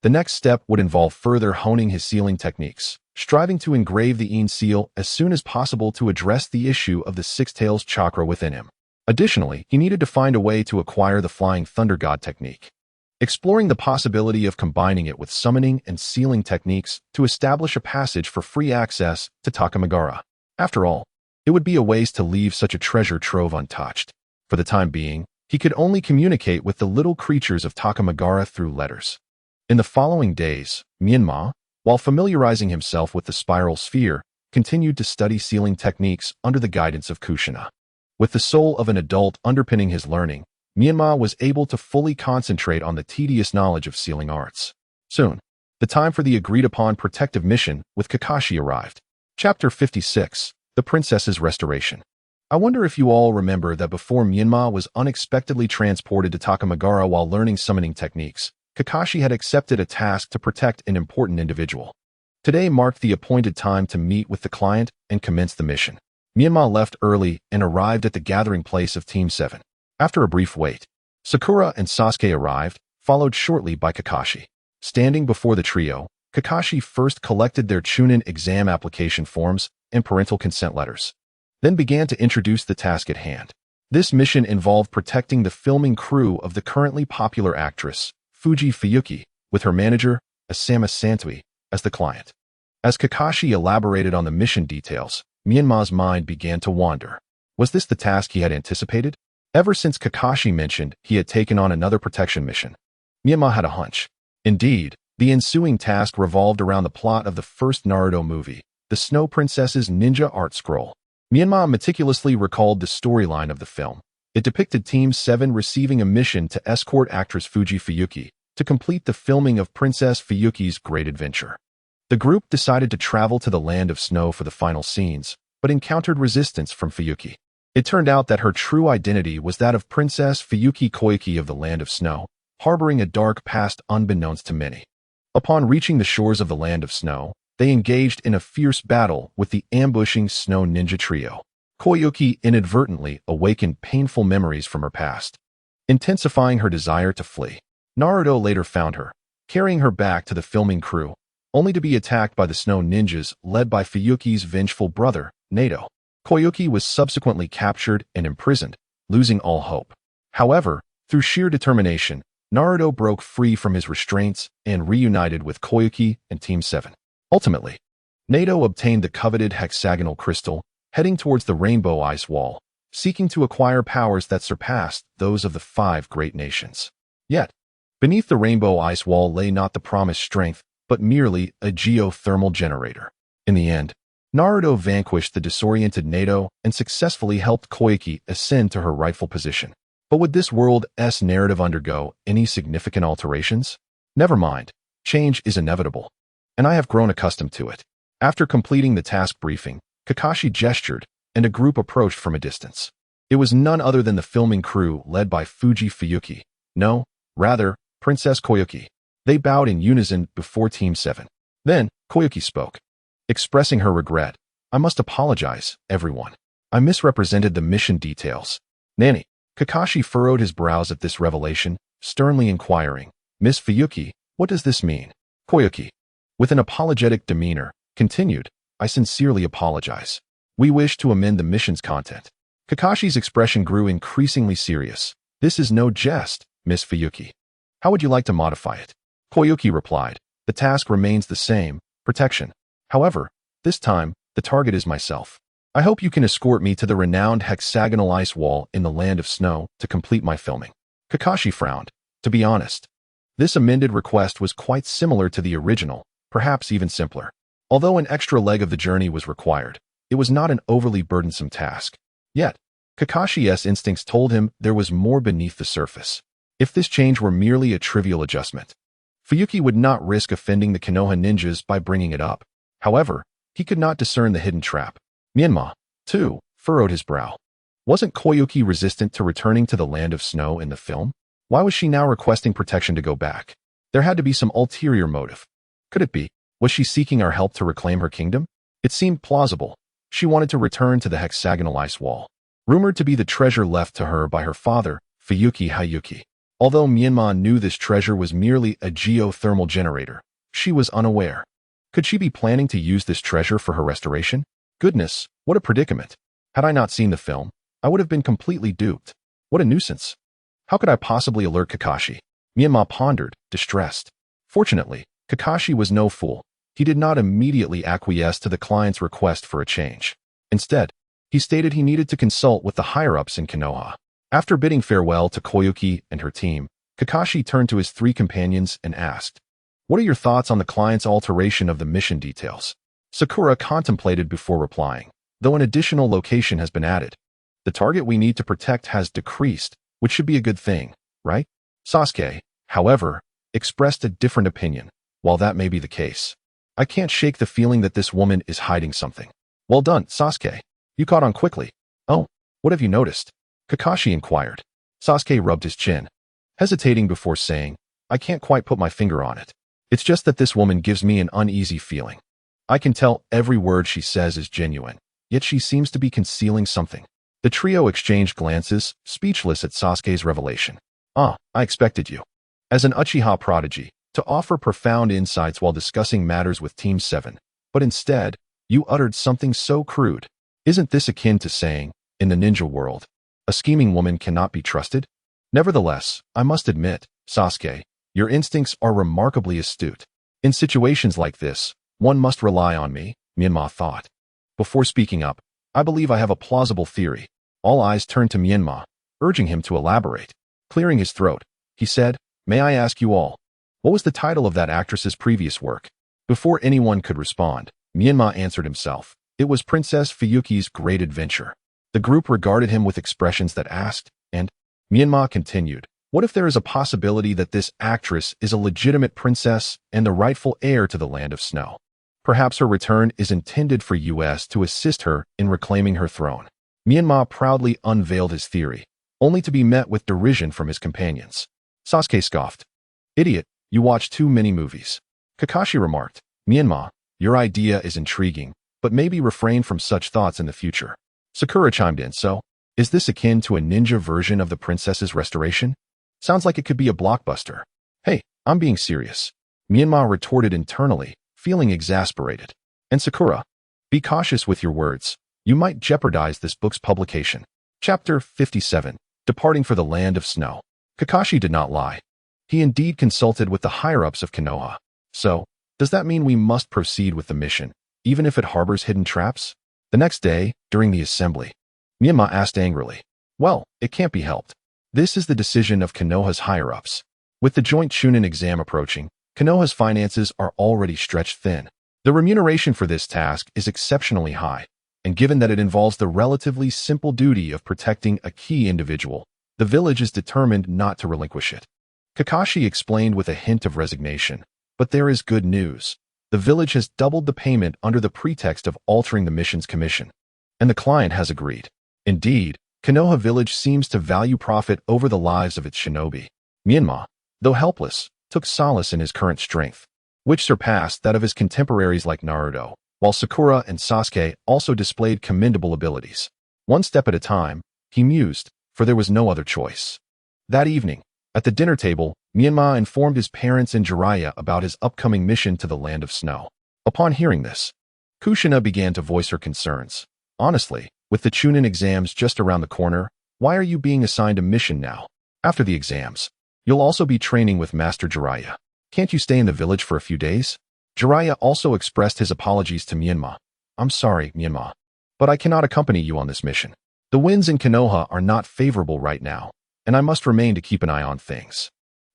The next step would involve further honing his sealing techniques, striving to engrave the Ein seal as soon as possible to address the issue of the Six-Tails chakra within him. Additionally, he needed to find a way to acquire the Flying Thunder God technique, exploring the possibility of combining it with summoning and sealing techniques to establish a passage for free access to Takamagara. After all, it would be a waste to leave such a treasure trove untouched. For the time being, he could only communicate with the little creatures of Takamagara through letters. In the following days, Menma, while familiarizing himself with the spiral sphere, continued to study sealing techniques under the guidance of Kushina. With the soul of an adult underpinning his learning, Menma was able to fully concentrate on the tedious knowledge of sealing arts. Soon, the time for the agreed-upon protective mission with Kakashi arrived. Chapter 56, The Princess's Restoration. I wonder if you all remember that before Menma was unexpectedly transported to Takamagara while learning summoning techniques, Kakashi had accepted a task to protect an important individual. Today marked the appointed time to meet with the client and commence the mission. Menma left early and arrived at the gathering place of Team 7. After a brief wait, Sakura and Sasuke arrived, followed shortly by Kakashi. Standing before the trio, Kakashi first collected their Chunin exam application forms and parental consent letters, then began to introduce the task at hand. This mission involved protecting the filming crew of the currently popular actress, Fuji Fuyuki, with her manager, Asama Santui, as the client. As Kakashi elaborated on the mission details, Menma's mind began to wander. Was this the task he had anticipated? Ever since Kakashi mentioned he had taken on another protection mission, Menma had a hunch. Indeed, the ensuing task revolved around the plot of the first Naruto movie, the Snow Princess's Ninja Art Scroll. Menma meticulously recalled the storyline of the film. It depicted Team 7 receiving a mission to escort actress Fuji Fuyuki to complete the filming of Princess Fuyuki's great adventure. The group decided to travel to the Land of Snow for the final scenes, but encountered resistance from Fuyuki. It turned out that her true identity was that of Princess Fuyuki Koiki of the Land of Snow, harboring a dark past unbeknownst to many. Upon reaching the shores of the Land of Snow, they engaged in a fierce battle with the ambushing Snow Ninja Trio. Koyuki inadvertently awakened painful memories from her past, intensifying her desire to flee. Naruto later found her, carrying her back to the filming crew, only to be attacked by the Snow Ninjas led by Fuyuki's vengeful brother, Nato. Koyuki was subsequently captured and imprisoned, losing all hope. However, through sheer determination, Naruto broke free from his restraints and reunited with Koyuki and Team 7. Ultimately, Nato obtained the coveted hexagonal crystal, heading towards the Rainbow Ice Wall, seeking to acquire powers that surpassed those of the 5 great nations. Yet, beneath the Rainbow Ice Wall lay not the promised strength, but merely a geothermal generator. In the end, Naruto vanquished the disoriented Nato and successfully helped Koiki ascend to her rightful position. But would this world's narrative undergo any significant alterations? Never mind, change is inevitable, and I have grown accustomed to it. After completing the task briefing, Kakashi gestured, and a group approached from a distance. It was none other than the filming crew led by Fuji Fuyuki. No, rather, Princess Koyuki. They bowed in unison before Team 7. Then, Koyuki spoke, expressing her regret. I must apologize, everyone. I misrepresented the mission details. Nani? Kakashi furrowed his brows at this revelation, sternly inquiring, Miss Fuyuki, what does this mean? Koyuki, with an apologetic demeanor, continued, I sincerely apologize. We wish to amend the mission's content. Kakashi's expression grew increasingly serious. This is no jest, Miss Fuyuki. How would you like to modify it? Koyuki replied. The task remains the same, protection. However, this time, the target is myself. I hope you can escort me to the renowned hexagonal ice wall in the Land of Snow to complete my filming. Kakashi frowned. To be honest, this amended request was quite similar to the original, perhaps even simpler. Although an extra leg of the journey was required, it was not an overly burdensome task. Yet, Kakashi's instincts told him there was more beneath the surface. If this change were merely a trivial adjustment, Fuyuki would not risk offending the Konoha ninjas by bringing it up. However, he could not discern the hidden trap. Menma, too, furrowed his brow. Wasn't Koyuki resistant to returning to the Land of Snow in the film? Why was she now requesting protection to go back? There had to be some ulterior motive. Could it be? Was she seeking our help to reclaim her kingdom? It seemed plausible. She wanted to return to the hexagonal ice wall, rumored to be the treasure left to her by her father, Fuyuki Hayuki. Although Menma knew this treasure was merely a geothermal generator, she was unaware. Could she be planning to use this treasure for her restoration? Goodness, what a predicament. Had I not seen the film, I would have been completely duped. What a nuisance. How could I possibly alert Kakashi? Menma pondered, distressed. Fortunately, Kakashi was no fool. He did not immediately acquiesce to the client's request for a change. Instead, he stated he needed to consult with the higher-ups in Konoha. After bidding farewell to Koyuki and her team, Kakashi turned to his three companions and asked, "What are your thoughts on the client's alteration of the mission details?" Sakura contemplated before replying, "Though an additional location has been added, the target we need to protect has decreased, which should be a good thing, right?" Sasuke, however, expressed a different opinion. While that may be the case, I can't shake the feeling that this woman is hiding something. Well done, Sasuke. You caught on quickly. Oh, what have you noticed? Kakashi inquired. Sasuke rubbed his chin, hesitating before saying, "I can't quite put my finger on it. It's just that this woman gives me an uneasy feeling. I can tell every word she says is genuine, yet she seems to be concealing something." The trio exchanged glances, speechless at Sasuke's revelation. "Ah, I expected you, as an Uchiha prodigy, to offer profound insights while discussing matters with Team 7, but instead, you uttered something so crude. Isn't this akin to saying, in the ninja world, a scheming woman cannot be trusted? Nevertheless, I must admit, Sasuke, your instincts are remarkably astute. In situations like this, one must rely on me," Menma thought. Before speaking up, "I believe I have a plausible theory." All eyes turned to Menma, urging him to elaborate. Clearing his throat, he said, "May I ask you all, what was the title of that actress's previous work?" Before anyone could respond, Menma answered himself. It was Princess Fuyuki's Great Adventure. The group regarded him with expressions that asked, and Menma continued, "What if there is a possibility that this actress is a legitimate princess and the rightful heir to the Land of Snow? Perhaps her return is intended for us to assist her in reclaiming her throne." Menma proudly unveiled his theory, only to be met with derision from his companions. Sasuke scoffed. "Idiot, you watch too many movies." Kakashi remarked, "Menma, your idea is intriguing, but maybe refrain from such thoughts in the future." Sakura chimed in, "So, is this akin to a ninja version of the princess's restoration? Sounds like it could be a blockbuster." "Hey, I'm being serious," Menma retorted internally, feeling exasperated. "And Sakura, be cautious with your words. You might jeopardize this book's publication." Chapter 57, Departing for the Land of Snow. Kakashi did not lie. He indeed consulted with the higher-ups of Konoha. So, does that mean we must proceed with the mission, even if it harbors hidden traps? The next day, during the assembly, Menma asked angrily, "Well, it can't be helped. This is the decision of Konoha's higher-ups. With the joint Chunin exam approaching, Konoha's finances are already stretched thin. The remuneration for this task is exceptionally high, and given that it involves the relatively simple duty of protecting a key individual, the village is determined not to relinquish it." Kakashi explained with a hint of resignation, "But there is good news. The village has doubled the payment under the pretext of altering the mission's commission, and the client has agreed. Indeed, Konoha village seems to value profit over the lives of its shinobi." Menma, though helpless, took solace in his current strength, which surpassed that of his contemporaries like Naruto, while Sakura and Sasuke also displayed commendable abilities. One step at a time, he mused, for there was no other choice. That evening, at the dinner table, Menma informed his parents and Jiraiya about his upcoming mission to the Land of Snow. Upon hearing this, Kushina began to voice her concerns. "Honestly, With the Chunin exams just around the corner, why are you being assigned a mission now? After the exams, you'll also be training with Master Jiraiya. Can't you stay in the village for a few days? Jiraiya also expressed his apologies to Menma. I'm sorry, Menma, but I cannot accompany you on this mission. The winds in Konoha are not favorable right now, and I must remain to keep an eye on things.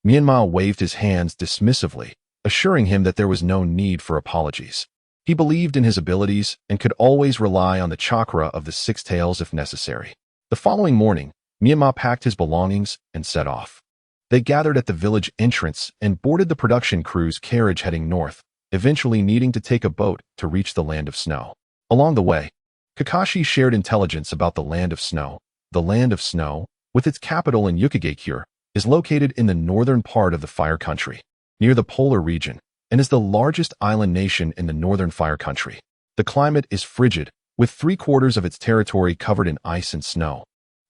Menma waved his hands dismissively, assuring him that there was no need for apologies. He believed in his abilities and could always rely on the chakra of the Six Tails if necessary. The following morning, Menma packed his belongings and set off. They gathered at the village entrance and boarded the production crew's carriage heading north, eventually needing to take a boat to reach the Land of Snow. Along the way, Kakashi shared intelligence about the Land of Snow. The Land of Snow, with its capital in Yukigakure, is located in the northern part of the Fire Country, near the polar region, and is the largest island nation in the northern Fire Country. The climate is frigid, with 3/4 of its territory covered in ice and snow,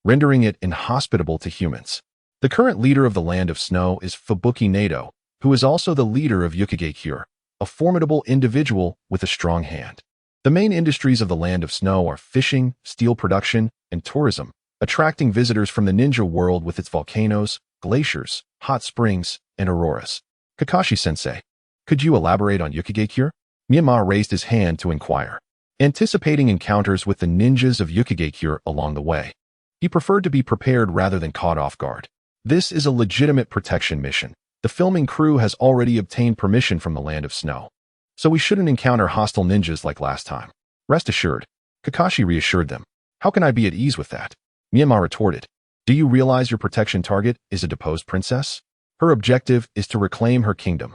rendering it inhospitable to humans. The current leader of the Land of Snow is Fubuki Nato, who is also the leader of Yukigakure, a formidable individual with a strong hand. The main industries of the Land of Snow are fishing, steel production, and tourism, attracting visitors from the ninja world with its volcanoes, glaciers, hot springs, and auroras. Kakashi-sensei, could you elaborate on Yukigakure? Menma raised his hand to inquire, anticipating encounters with the ninjas of Yukigakure along the way. He preferred to be prepared rather than caught off guard. This is a legitimate protection mission. The filming crew has already obtained permission from the Land of Snow, so we shouldn't encounter hostile ninjas like last time. Rest assured, Kakashi reassured them. How can I be at ease with that? Menma retorted. Do you realize your protection target is a deposed princess? Her objective is to reclaim her kingdom.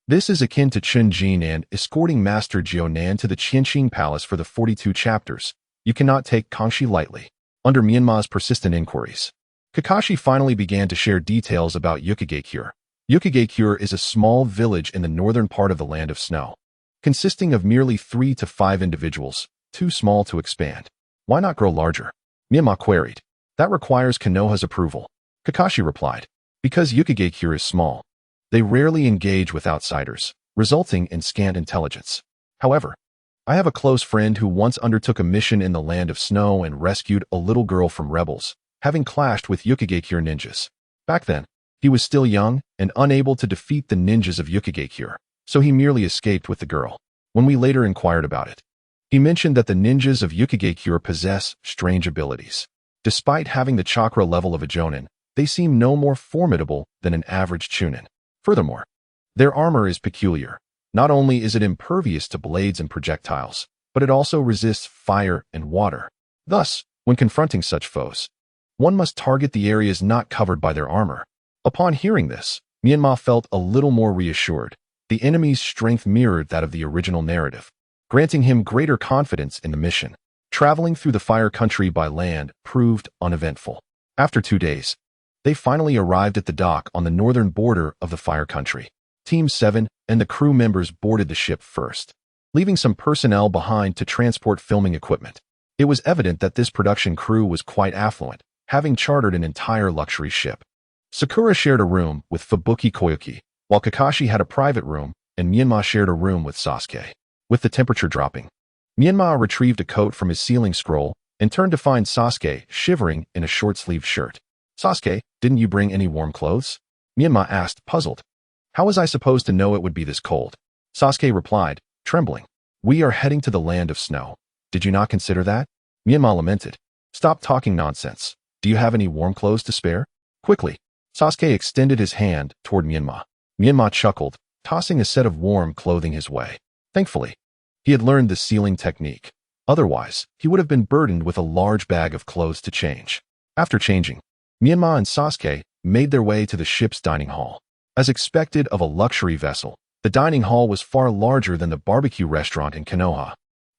This is akin to Chunjin and escorting Master Jionan to the Qianqing Palace for the 42 chapters. You cannot take Kangxi lightly. Under Menma's persistent inquiries, Kakashi finally began to share details about Yukigakure. Yukigakure is a small village in the northern part of the Land of Snow, consisting of merely 3 to 5 individuals, too small to expand. Why not grow larger? Menma queried. That requires Konoha's approval. Kakashi replied. Because Yukigakure is small, they rarely engage with outsiders, resulting in scant intelligence. However, I have a close friend who once undertook a mission in the Land of Snow and rescued a little girl from rebels, having clashed with Yukigakure ninjas. Back then, he was still young and unable to defeat the ninjas of Yukigakure, so he merely escaped with the girl. When we later inquired about it, he mentioned that the ninjas of Yukigakure possess strange abilities. Despite having the chakra level of a Jonin, they seem no more formidable than an average Chunin. Furthermore, their armor is peculiar. Not only is it impervious to blades and projectiles, but it also resists fire and water. Thus, when confronting such foes, one must target the areas not covered by their armor. Upon hearing this, Menma felt a little more reassured. The enemy's strength mirrored that of the original narrative, granting him greater confidence in the mission. Traveling through the Fire Country by land proved uneventful. After 2 days, they finally arrived at the dock on the northern border of the Fire Country. Team 7 and the crew members boarded the ship first, leaving some personnel behind to transport filming equipment. It was evident that this production crew was quite affluent, having chartered an entire luxury ship. Sakura shared a room with Fubuki Koyuki, while Kakashi had a private room and Menma shared a room with Sasuke. With the temperature dropping, Menma retrieved a coat from his sealing scroll and turned to find Sasuke shivering in a short-sleeved shirt. Sasuke, didn't you bring any warm clothes? Menma asked, puzzled. How was I supposed to know it would be this cold? Sasuke replied, trembling. We are heading to the Land of Snow. Did you not consider that? Menma lamented. Stop talking nonsense. Do you have any warm clothes to spare? Quickly, Sasuke extended his hand toward Menma. Menma chuckled, tossing a set of warm clothing his way. Thankfully, he had learned the sealing technique. Otherwise, he would have been burdened with a large bag of clothes to change. After changing, Menma and Sasuke made their way to the ship's dining hall. As expected of a luxury vessel, the dining hall was far larger than the barbecue restaurant in Konoha.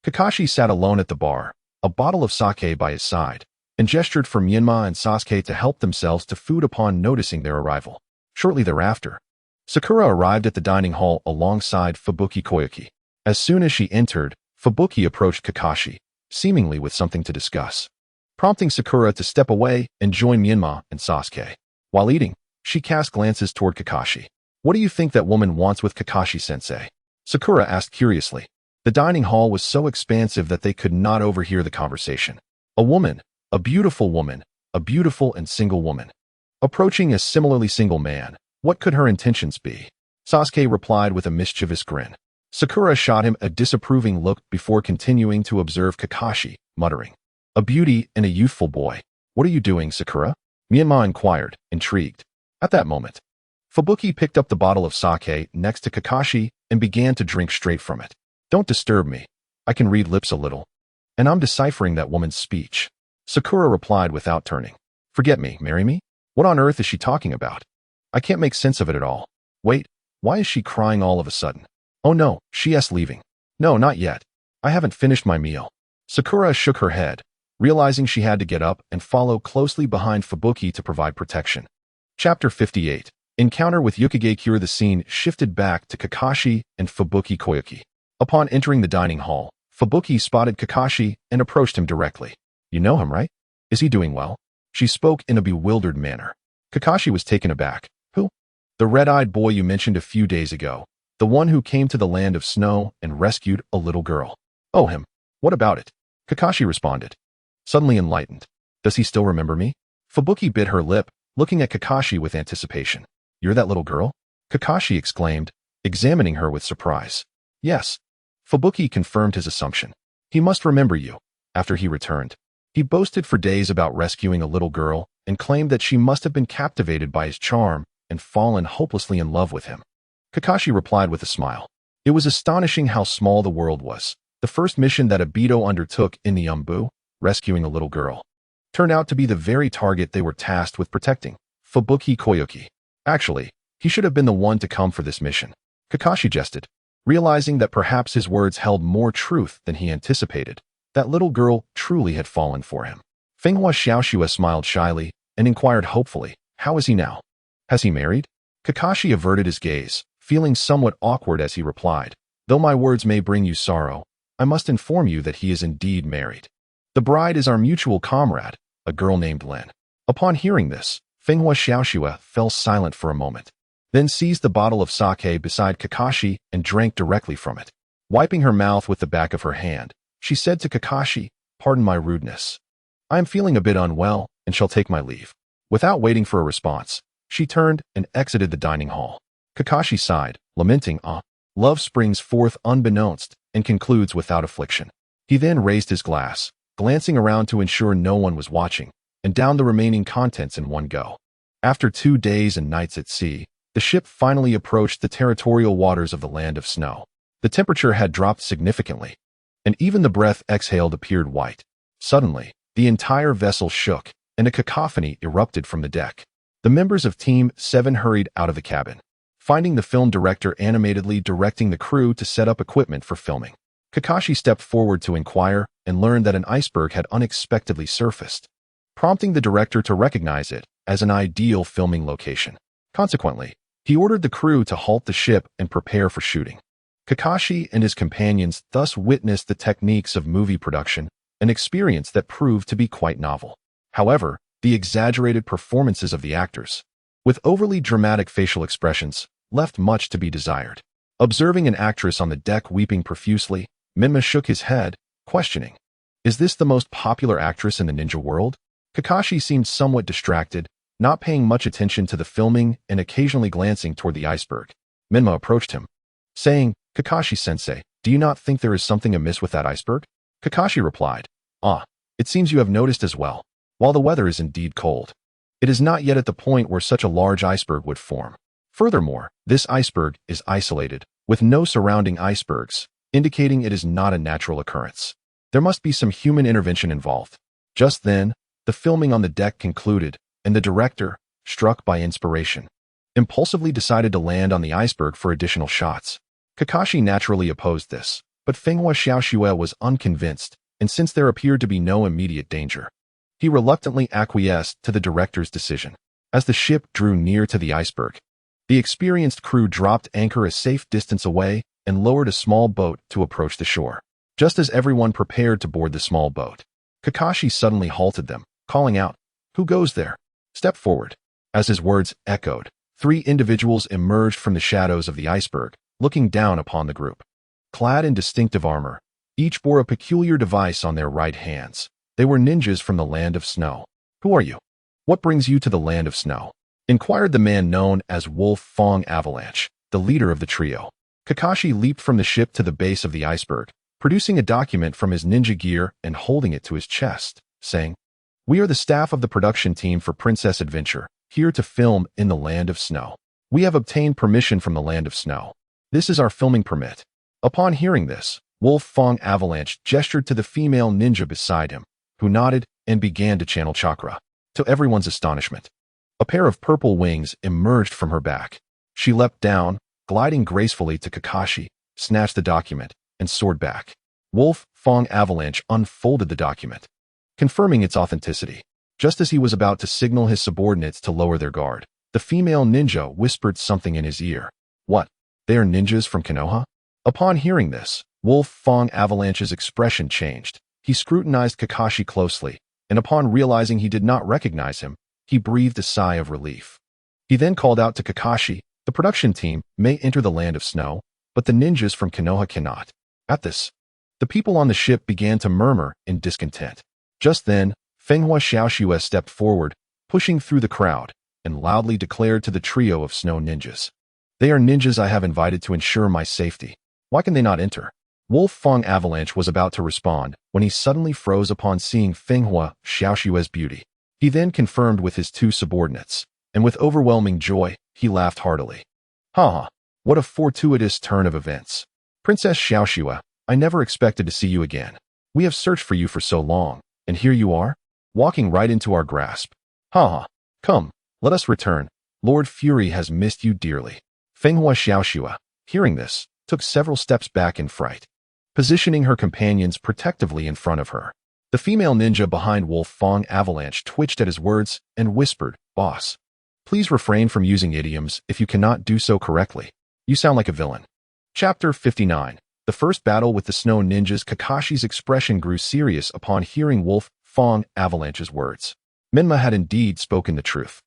Kakashi sat alone at the bar, a bottle of sake by his side, and gestured for Menma and Sasuke to help themselves to food upon noticing their arrival. Shortly thereafter, Sakura arrived at the dining hall alongside Fubuki Koyuki. As soon as she entered, Fubuki approached Kakashi, seemingly with something to discuss, prompting Sakura to step away and join Menma and Sasuke. While eating, she cast glances toward Kakashi. What do you think that woman wants with Kakashi-sensei? Sakura asked curiously. The dining hall was so expansive that they could not overhear the conversation. A woman, a beautiful woman, a beautiful and single woman. Approaching a similarly single man, what could her intentions be? Sasuke replied with a mischievous grin. Sakura shot him a disapproving look before continuing to observe Kakashi, muttering, "A beauty and a youthful boy. What are you doing, Sakura?" Menma inquired, intrigued. At that moment, Fubuki picked up the bottle of sake next to Kakashi and began to drink straight from it. "Don't disturb me. I can read lips a little. And I'm deciphering that woman's speech." Sakura replied without turning. "Forget me, marry me? What on earth is she talking about? I can't make sense of it at all. Wait, why is she crying all of a sudden? Oh no, she's leaving. No, not yet. I haven't finished my meal." Sakura shook her head, realizing she had to get up and follow closely behind Fubuki to provide protection. Chapter 58. Encounter with Yukigakure. The scene shifted back to Kakashi and Fubuki Koyuki. Upon entering the dining hall, Fubuki spotted Kakashi and approached him directly. "You know him, right? Is he doing well?" She spoke in a bewildered manner. Kakashi was taken aback. "Who?" "The red-eyed boy you mentioned a few days ago. The one who came to the land of snow and rescued a little girl." "Oh, him. What about it?" Kakashi responded, suddenly enlightened. "Does he still remember me?" Fubuki bit her lip, looking at Kakashi with anticipation. "You're that little girl?" Kakashi exclaimed, examining her with surprise. "Yes." Fubuki confirmed his assumption. "He must remember you." After he returned, he boasted for days about rescuing a little girl and claimed that she must have been captivated by his charm and fallen hopelessly in love with him. Kakashi replied with a smile. It was astonishing how small the world was. The first mission that Obito undertook in the Anbu, rescuing a little girl, turned out to be the very target they were tasked with protecting, Fubuki Koyuki. Actually, he should have been the one to come for this mission. Kakashi jested, realizing that perhaps his words held more truth than he anticipated. That little girl truly had fallen for him. Fenghua Xiaoxue smiled shyly and inquired hopefully, "How is he now? Has he married?" Kakashi averted his gaze, feeling somewhat awkward as he replied, "Though my words may bring you sorrow, I must inform you that he is indeed married. The bride is our mutual comrade, a girl named Lin." Upon hearing this, Fenghua Xiaoxue fell silent for a moment, then seized the bottle of sake beside Kakashi and drank directly from it. Wiping her mouth with the back of her hand, she said to Kakashi, "Pardon my rudeness. I am feeling a bit unwell and shall take my leave." Without waiting for a response, she turned and exited the dining hall. Kakashi sighed, lamenting, love springs forth unbeknownst and concludes without affliction. He then raised his glass, glancing around to ensure no one was watching, and downed the remaining contents in one go. After 2 days and nights at sea, the ship finally approached the territorial waters of the land of snow. The temperature had dropped significantly, and even the breath exhaled appeared white. Suddenly, the entire vessel shook, and a cacophony erupted from the deck. The members of Team 7 hurried out of the cabin, finding the film director animatedly directing the crew to set up equipment for filming. Kakashi stepped forward to inquire and learned that an iceberg had unexpectedly surfaced, prompting the director to recognize it as an ideal filming location. Consequently, he ordered the crew to halt the ship and prepare for shooting. Kakashi and his companions thus witnessed the techniques of movie production, an experience that proved to be quite novel. However, the exaggerated performances of the actors, with overly dramatic facial expressions, left much to be desired. Observing an actress on the deck weeping profusely, Menma shook his head, questioning, "Is this the most popular actress in the ninja world?" Kakashi seemed somewhat distracted, not paying much attention to the filming and occasionally glancing toward the iceberg. Menma approached him, saying, "Kakashi-sensei, do you not think there is something amiss with that iceberg?" Kakashi replied, It seems you have noticed as well. While the weather is indeed cold, it is not yet at the point where such a large iceberg would form. Furthermore, this iceberg is isolated, with no surrounding icebergs, indicating it is not a natural occurrence. There must be some human intervention involved." Just then, the filming on the deck concluded, and the director, struck by inspiration, impulsively decided to land on the iceberg for additional shots. Kakashi naturally opposed this, but Fenghua Xiaoxue was unconvinced, and since there appeared to be no immediate danger, he reluctantly acquiesced to the director's decision. As the ship drew near to the iceberg, the experienced crew dropped anchor a safe distance away and lowered a small boat to approach the shore. Just as everyone prepared to board the small boat, Kakashi suddenly halted them, calling out, "Who goes there? Step forward." As his words echoed, 3 individuals emerged from the shadows of the iceberg, looking down upon the group. Clad in distinctive armor, each bore a peculiar device on their right hands, They were ninjas from the land of snow. Who are you? What brings you to the land of snow? Inquired the man known as Wolf Fong Avalanche, the leader of the trio. Kakashi leaped from the ship to the base of the iceberg, producing a document from his ninja gear and holding it to his chest, saying, "We are the staff of the production team for Princess Adventure, here to film in the land of snow. We have obtained permission from the land of snow. This is our filming permit." Upon hearing this, Wolf Fong Avalanche gestured to the female ninja beside him, who nodded and began to channel chakra. To everyone's astonishment, a pair of purple wings emerged from her back. She leapt down, gliding gracefully to Kakashi, snatched the document, and soared back. Wolf Fong Avalanche unfolded the document, confirming its authenticity. Just as he was about to signal his subordinates to lower their guard, the female ninja whispered something in his ear. "What? They are ninjas from Konoha?" Upon hearing this, Wolf Fong Avalanche's expression changed. He scrutinized Kakashi closely, and upon realizing he did not recognize him, he breathed a sigh of relief. He then called out to Kakashi, "The production team may enter the land of snow, but the ninjas from Konoha cannot." At this, the people on the ship began to murmur in discontent. Just then, Fenghua Xiaoxue stepped forward, pushing through the crowd, and loudly declared to the trio of snow ninjas, "They are ninjas I have invited to ensure my safety. Why can they not enter?" Wolf Fong Avalanche was about to respond when he suddenly froze upon seeing Fenghua Xiaoxue's beauty. He then confirmed with his two subordinates, and with overwhelming joy, he laughed heartily. "Ha! What a fortuitous turn of events. Princess Xiaoxue, I never expected to see you again. We have searched for you for so long, and here you are, walking right into our grasp. Ha! Come, let us return. Lord Fury has missed you dearly." Fenghua Xiaoxue, hearing this, took several steps back in fright, positioning her companions protectively in front of her. The female ninja behind Wolf Fong Avalanche twitched at his words and whispered, "Boss, please refrain from using idioms if you cannot do so correctly. You sound like a villain." Chapter 59. The first battle with the snow ninjas. Kakashi's expression grew serious upon hearing Wolf Fong Avalanche's words. Menma had indeed spoken the truth.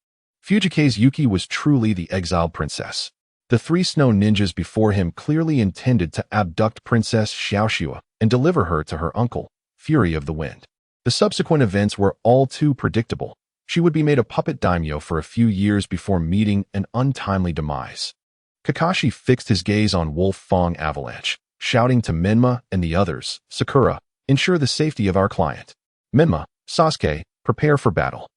Fujikaze Yuki was truly the exiled princess. The three snow ninjas before him clearly intended to abduct Princess Xiaoxue and deliver her to her uncle, Fury of the Wind. The subsequent events were all too predictable. She would be made a puppet daimyo for a few years before meeting an untimely demise. Kakashi fixed his gaze on Wolf Fong Avalanche, shouting to Menma and the others, "Sakura, ensure the safety of our client. Menma, Sasuke, prepare for battle."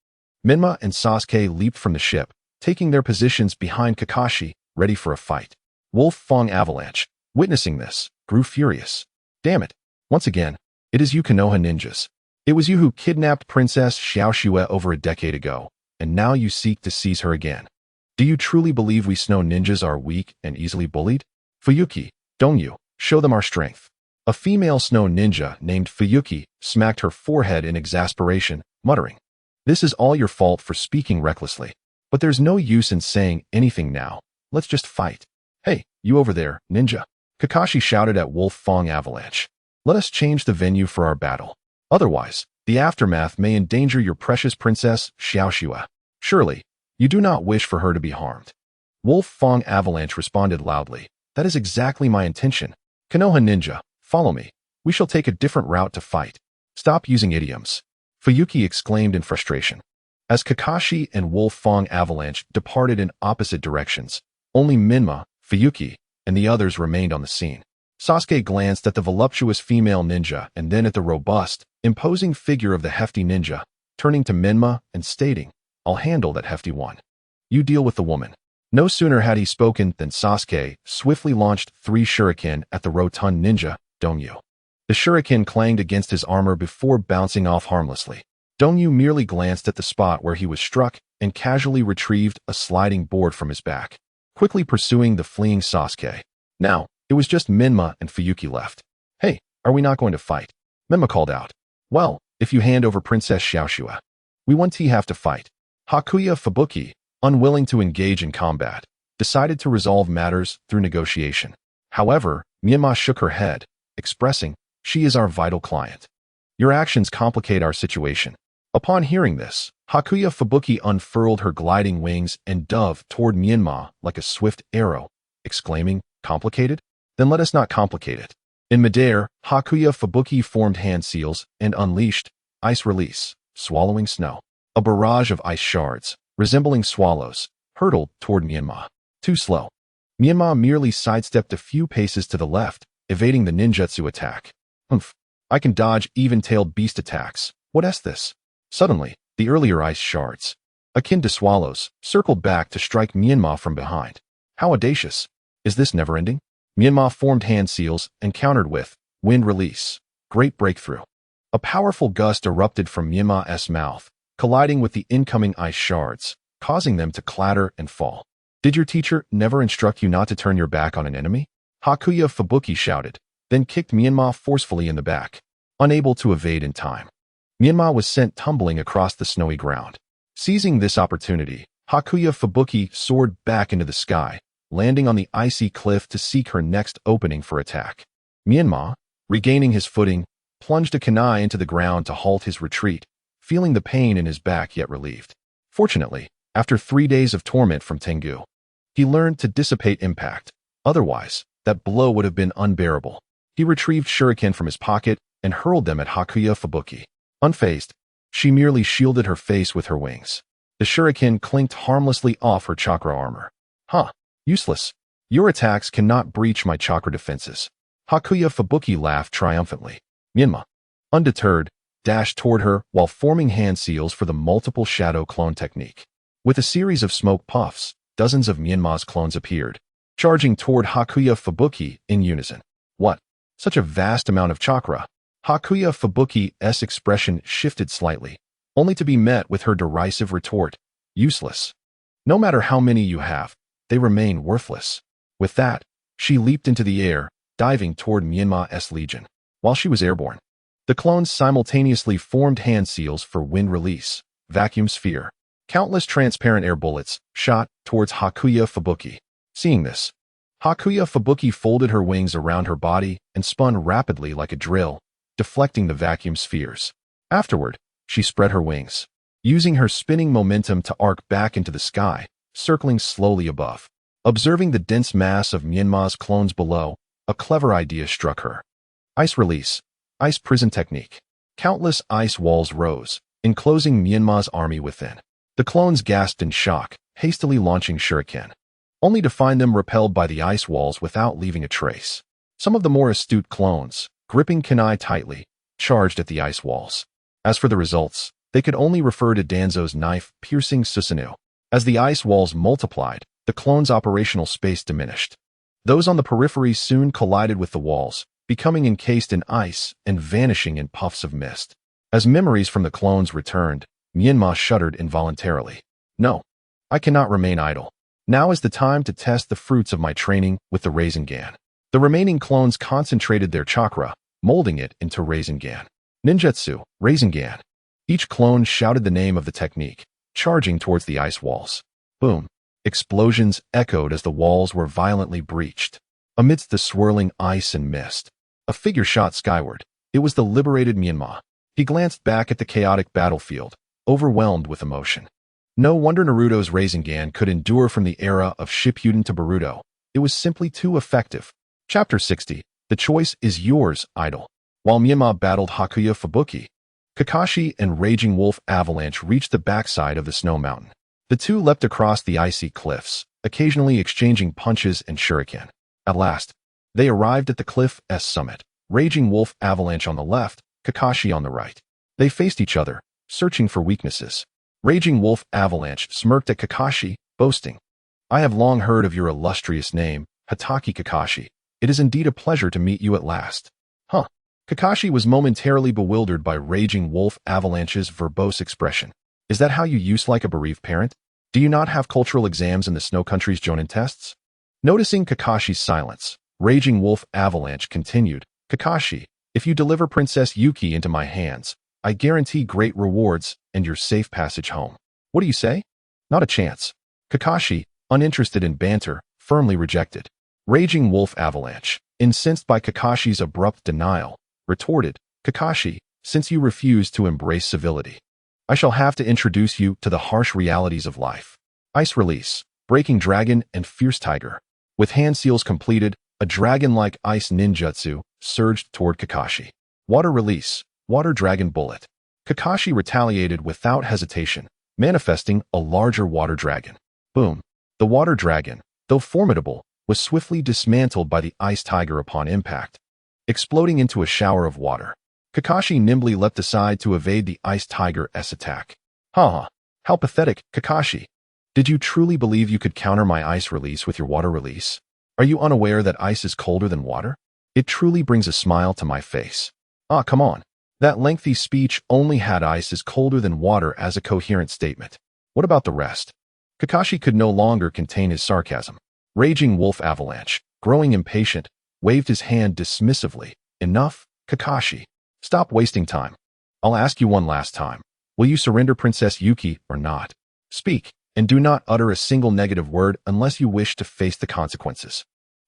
Menma and Sasuke leaped from the ship, taking their positions behind Kakashi, ready for a fight. Wolf Fong Avalanche, witnessing this, grew furious. "Damn it! Once again, it is you Konoha ninjas. It was you who kidnapped Princess Xiaoxue over a decade ago, and now you seek to seize her again. Do you truly believe we snow ninjas are weak and easily bullied? Fuyuki, don't you? Show them our strength." A female snow ninja named Fuyuki smacked her forehead in exasperation, muttering, "This is all your fault for speaking recklessly. But there's no use in saying anything now. Let's just fight." "Hey, you over there, ninja," Kakashi shouted at Wolf Fong Avalanche. "Let us change the venue for our battle. Otherwise, the aftermath may endanger your precious Princess Xiaoxue. Surely, you do not wish for her to be harmed." Wolf Fong Avalanche responded loudly, "That is exactly my intention. Konoha ninja, follow me. We shall take a different route to fight. Stop using idioms," Fuyuki exclaimed in frustration. As Kakashi and Wolf Fong Avalanche departed in opposite directions, only Menma, Fuyuki, and the others remained on the scene. Sasuke glanced at the voluptuous female ninja and then at the robust, imposing figure of the hefty ninja, turning to Menma and stating, "I'll handle that hefty one. You deal with the woman." No sooner had he spoken than Sasuke swiftly launched 3 shuriken at the rotund ninja, Dongyu. The shuriken clanged against his armor before bouncing off harmlessly. Dongyu merely glanced at the spot where he was struck and casually retrieved a sliding board from his back, quickly pursuing the fleeing Sasuke. Now, it was just Menma and Fuyuki left. "Hey, are we not going to fight?" Menma called out. "Well, if you hand over Princess Xiaoxue, we won't have to fight." Hakuya Fubuki, unwilling to engage in combat, decided to resolve matters through negotiation. However, Menma shook her head, expressing, "She is our vital client. Your actions complicate our situation." Upon hearing this, Hakuya Fubuki unfurled her gliding wings and dove toward Menma like a swift arrow, exclaiming, "Complicated? Then let us not complicate it." In midair, Hakuya Fubuki formed hand seals and unleashed Ice release, swallowing snow. A barrage of ice shards, resembling swallows, hurtled toward Menma. Too slow. Menma merely sidestepped a few paces to the left, evading the ninjutsu attack. Humph. I can dodge even-tailed beast attacks. What is this? Suddenly, the earlier ice shards, akin to swallows, circled back to strike Menma from behind. How audacious. Is this never-ending? Menma formed hand seals and countered with wind release. Great breakthrough. A powerful gust erupted from Menma's mouth, colliding with the incoming ice shards, causing them to clatter and fall. Did your teacher never instruct you not to turn your back on an enemy? Hakuya Fubuki shouted, then kicked Menma forcefully in the back. Unable to evade in time, Menma was sent tumbling across the snowy ground. Seizing this opportunity, Hakuya Fubuki soared back into the sky, landing on the icy cliff to seek her next opening for attack. Menma, regaining his footing, plunged a kunai into the ground to halt his retreat, feeling the pain in his back yet relieved. Fortunately, after 3 days of torment from Tengu, he learned to dissipate impact. Otherwise, that blow would have been unbearable. He retrieved shuriken from his pocket and hurled them at Hakuya Fubuki. Unfazed, she merely shielded her face with her wings. The shuriken clinked harmlessly off her chakra armor. Huh. Useless. Your attacks cannot breach my chakra defenses. Hakuya Fubuki laughed triumphantly. Menma, undeterred, dashed toward her while forming hand seals for the multiple shadow clone technique. With a series of smoke puffs, dozens of Menma's clones appeared, charging toward Hakuya Fubuki in unison. What? Such a vast amount of chakra. Hakuya Fubuki's expression shifted slightly, only to be met with her derisive retort. Useless. No matter how many you have, they remain worthless. With that, she leaped into the air, diving toward Menma's legion. While she was airborne, the clones simultaneously formed hand seals for wind release, vacuum sphere. Countless transparent air bullets shot towards Hakuya Fubuki. Seeing this, Hakuya Fubuki folded her wings around her body and spun rapidly like a drill, deflecting the vacuum spheres. Afterward, she spread her wings, using her spinning momentum to arc back into the sky, circling slowly above. Observing the dense mass of Menma's clones below, a clever idea struck her. Ice release, ice prison technique. Countless ice walls rose, enclosing Menma's army within. The clones gasped in shock, hastily launching shuriken, only to find them repelled by the ice walls without leaving a trace. Some of the more astute clones, gripping kunai tightly, charged at the ice walls. As for the results, they could only refer to Danzo's knife-piercing Susanoo. As the ice walls multiplied, the clones' operational space diminished. Those on the periphery soon collided with the walls, becoming encased in ice and vanishing in puffs of mist. As memories from the clones returned, Menma shuddered involuntarily. No, I cannot remain idle. Now is the time to test the fruits of my training with the Rasengan. The remaining clones concentrated their chakra, molding it into Rasengan. Ninjutsu, Rasengan. Each clone shouted the name of the technique, charging towards the ice walls. Boom. Explosions echoed as the walls were violently breached. Amidst the swirling ice and mist, a figure shot skyward. It was the liberated Menma. He glanced back at the chaotic battlefield, overwhelmed with emotion. No wonder Naruto's Rasengan could endure from the era of Shippuden to Boruto. It was simply too effective. Chapter 60. The choice is yours, idol. While Menma battled Hakuya Fubuki, Kakashi and Raging Wolf Avalanche reached the backside of the snow mountain. The two leapt across the icy cliffs, occasionally exchanging punches and shuriken. At last, they arrived at the cliff's summit. Raging Wolf Avalanche on the left, Kakashi on the right. They faced each other, searching for weaknesses. Raging Wolf Avalanche smirked at Kakashi, boasting, I have long heard of your illustrious name, Hatake Kakashi. It is indeed a pleasure to meet you at last. Huh. Kakashi was momentarily bewildered by Raging Wolf Avalanche's verbose expression. Is that how you use like a bereaved parent? Do you not have cultural exams in the Snow Country's Jonin tests? Noticing Kakashi's silence, Raging Wolf Avalanche continued, Kakashi, if you deliver Princess Yuki into my hands, I guarantee great rewards and your safe passage home. What do you say? Not a chance. Kakashi, uninterested in banter, firmly rejected. Raging Wolf Avalanche, incensed by Kakashi's abrupt denial, retorted, Kakashi, since you refuse to embrace civility, I shall have to introduce you to the harsh realities of life. Ice release, breaking dragon and fierce tiger. With hand seals completed, a dragon-like ice ninjutsu surged toward Kakashi. Water release, water dragon bullet. Kakashi retaliated without hesitation, manifesting a larger water dragon. Boom! The water dragon, though formidable, was swiftly dismantled by the ice tiger upon impact, exploding into a shower of water. Kakashi nimbly leapt aside to evade the ice tiger's attack. Haha! How pathetic, Kakashi! Did you truly believe you could counter my ice release with your water release? Are you unaware that ice is colder than water? It truly brings a smile to my face. Ah, come on. That lengthy speech only had ice is colder than water as a coherent statement. What about the rest? Kakashi could no longer contain his sarcasm. Raging Wolf Avalanche, growing impatient, waved his hand dismissively. Enough, Kakashi. Stop wasting time. I'll ask you one last time. Will you surrender Princess Yuki or not? Speak, and do not utter a single negative word unless you wish to face the consequences.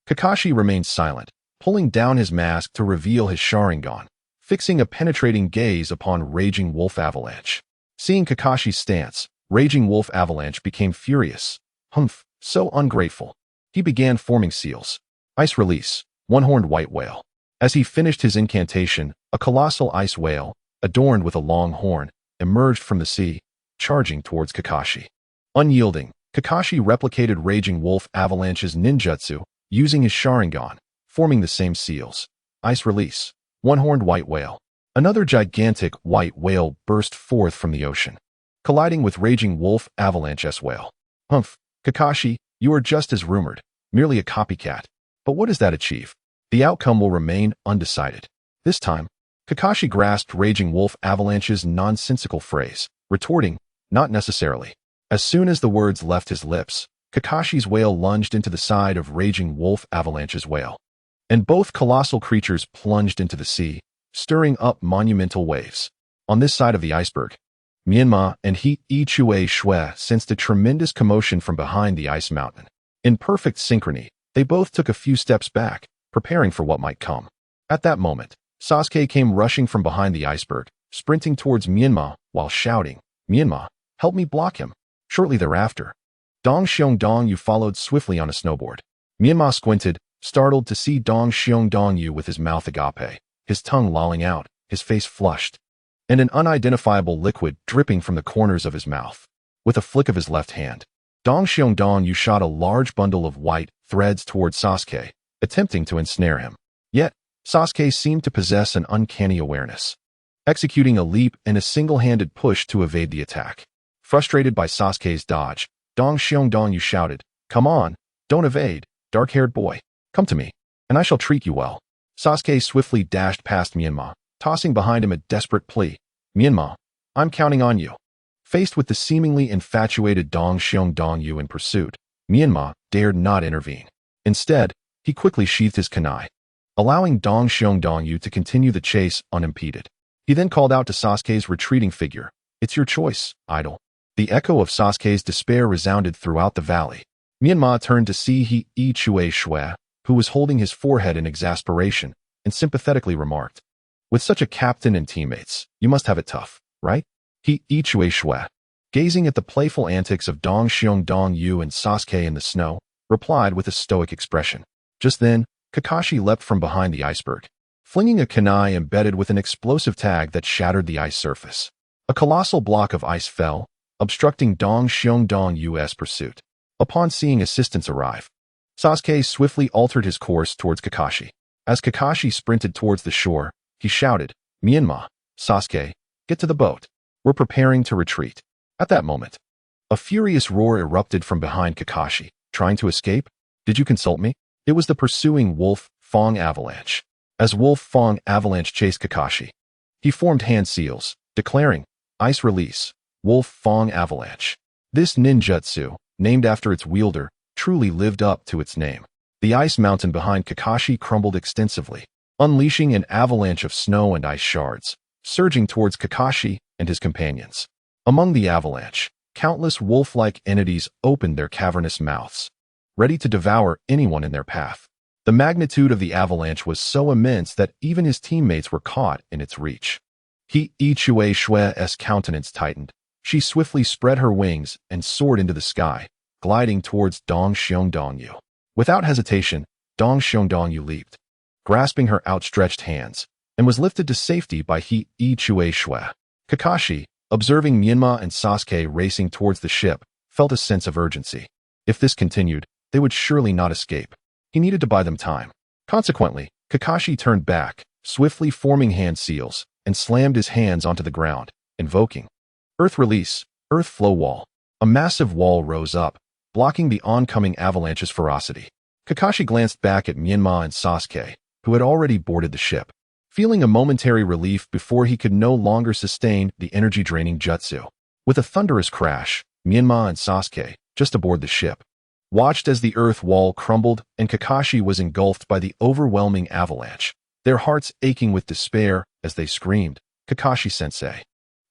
Kakashi remained silent, pulling down his mask to reveal his Sharingan, fixing a penetrating gaze upon Raging Wolf Avalanche. Seeing Kakashi's stance, Raging Wolf Avalanche became furious. Humph, so ungrateful. He began forming seals. Ice release, one-horned white whale. As he finished his incantation, a colossal ice whale, adorned with a long horn, emerged from the sea, charging towards Kakashi. Unyielding, Kakashi replicated Raging Wolf Avalanche's ninjutsu, using his Sharingan, forming the same seals. Ice release, one-horned white whale. Another gigantic white whale burst forth from the ocean, colliding with Raging Wolf Avalanche's whale. Humph, Kakashi, you are just as rumored, merely a copycat. But what does that achieve? The outcome will remain undecided. This time, Kakashi grasped Raging Wolf Avalanche's nonsensical phrase, retorting, not necessarily. As soon as the words left his lips, Kakashi's whale lunged into the side of Raging Wolf Avalanche's whale, and both colossal creatures plunged into the sea, stirring up monumental waves. On this side of the iceberg, Menma and Uchiha Shui sensed a tremendous commotion from behind the ice mountain. In perfect synchrony, they both took a few steps back, preparing for what might come. At that moment, Sasuke came rushing from behind the iceberg, sprinting towards Menma while shouting, "Menma, help me block him." Shortly thereafter, Dong Xiongdong followed swiftly on a snowboard. Menma squinted, startled to see Dong Xiongdong with his mouth agape, his tongue lolling out, his face flushed, and an unidentifiable liquid dripping from the corners of his mouth. With a flick of his left hand, Dong Xiongdong shot a large bundle of white threads towards Sasuke, attempting to ensnare him. Yet, Sasuke seemed to possess an uncanny awareness, executing a leap and a single-handed push to evade the attack. Frustrated by Sasuke's dodge, Dong Xiongdong shouted, "Come on, don't evade, dark-haired boy. Come to me, and I shall treat you well." Sasuke swiftly dashed past Menma, tossing behind him a desperate plea. "Menma, I'm counting on you." Faced with the seemingly infatuated Dong Xiongdong in pursuit, Menma dared not intervene. Instead, he quickly sheathed his kunai, allowing Dong Xiongdong to continue the chase unimpeded. He then called out to Sasuke's retreating figure, "It's your choice, idol." The echo of Sasuke's despair resounded throughout the valley. Menma turned to see Uchiha Shui, who was holding his forehead in exasperation, and sympathetically remarked, "With such a captain and teammates, you must have it tough, right?" Uchiha Shui, gazing at the playful antics of Dong Xiongdong and Sasuke in the snow, replied with a stoic expression. Just then, Kakashi leapt from behind the iceberg, flinging a kunai embedded with an explosive tag that shattered the ice surface. A colossal block of ice fell, obstructing Dong Xiongdong's pursuit. Upon seeing assistance arrive, Sasuke swiftly altered his course towards Kakashi. As Kakashi sprinted towards the shore, he shouted, "Menma, Sasuke, get to the boat. We're preparing to retreat." At that moment, a furious roar erupted from behind Kakashi. "Trying to escape? Did you consult me?" It was the pursuing Wolf Fong Avalanche. As Wolf Fong Avalanche chased Kakashi, he formed hand seals, declaring, "Ice release, Wolf Fong Avalanche." This ninjutsu, named after its wielder, truly lived up to its name. The ice mountain behind Kakashi crumbled extensively, unleashing an avalanche of snow and ice shards, surging towards Kakashi and his companions. Among the avalanche, countless wolf-like entities opened their cavernous mouths, ready to devour anyone in their path. The magnitude of the avalanche was so immense that even his teammates were caught in its reach. Uchiha Shui's countenance tightened. She swiftly spread her wings and soared into the sky, gliding towards Dong Xiongdong. Without hesitation, Dong Xiongdong leaped, grasping her outstretched hands, and was lifted to safety by Uchiha Shui. Kakashi, observing Menma and Sasuke racing towards the ship, felt a sense of urgency. If this continued, they would surely not escape. He needed to buy them time. Consequently, Kakashi turned back, swiftly forming hand seals, and slammed his hands onto the ground, invoking Earth Release, Earth Flow Wall. A massive wall rose up, blocking the oncoming avalanche's ferocity. Kakashi glanced back at Menma and Sasuke, who had already boarded the ship, feeling a momentary relief before he could no longer sustain the energy-draining jutsu. With a thunderous crash, Menma and Sasuke, just aboard the ship, watched as the earth wall crumbled and Kakashi was engulfed by the overwhelming avalanche, their hearts aching with despair as they screamed, "Kakashi-sensei."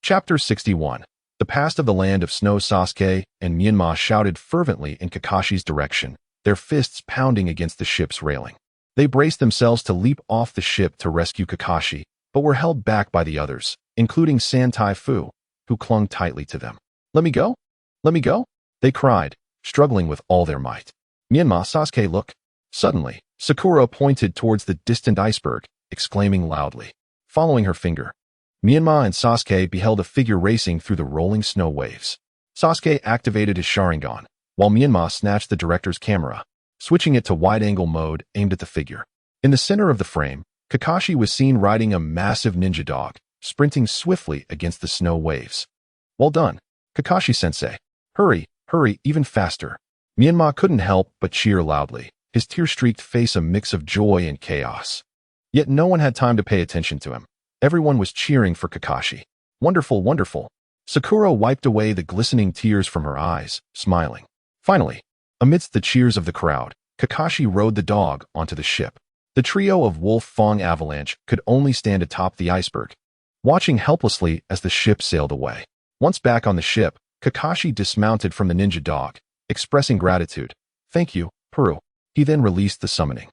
Chapter 61. The past of the land of snow. Sasuke and Menma shouted fervently in Kakashi's direction, their fists pounding against the ship's railing. They braced themselves to leap off the ship to rescue Kakashi, but were held back by the others, including Santai Fu, who clung tightly to them. "Let me go? Let me go?" they cried, struggling with all their might. "Menma, Sasuke, look." Suddenly, Sakura pointed towards the distant iceberg, exclaiming loudly. Following her finger, Menma and Sasuke beheld a figure racing through the rolling snow waves. Sasuke activated his Sharingan, while Menma snatched the director's camera, switching it to wide-angle mode aimed at the figure. In the center of the frame, Kakashi was seen riding a massive ninja dog, sprinting swiftly against the snow waves. "Well done, Kakashi-sensei. Hurry, hurry, even faster." Menma couldn't help but cheer loudly, his tear-streaked face a mix of joy and chaos. Yet no one had time to pay attention to him. Everyone was cheering for Kakashi. "Wonderful, wonderful." Sakura wiped away the glistening tears from her eyes, smiling. Finally, amidst the cheers of the crowd, Kakashi rode the dog onto the ship. The trio of Wolf Fong Avalanche could only stand atop the iceberg, watching helplessly as the ship sailed away. Once back on the ship, Kakashi dismounted from the ninja dog, expressing gratitude. "Thank you, Peru." He then released the summoning.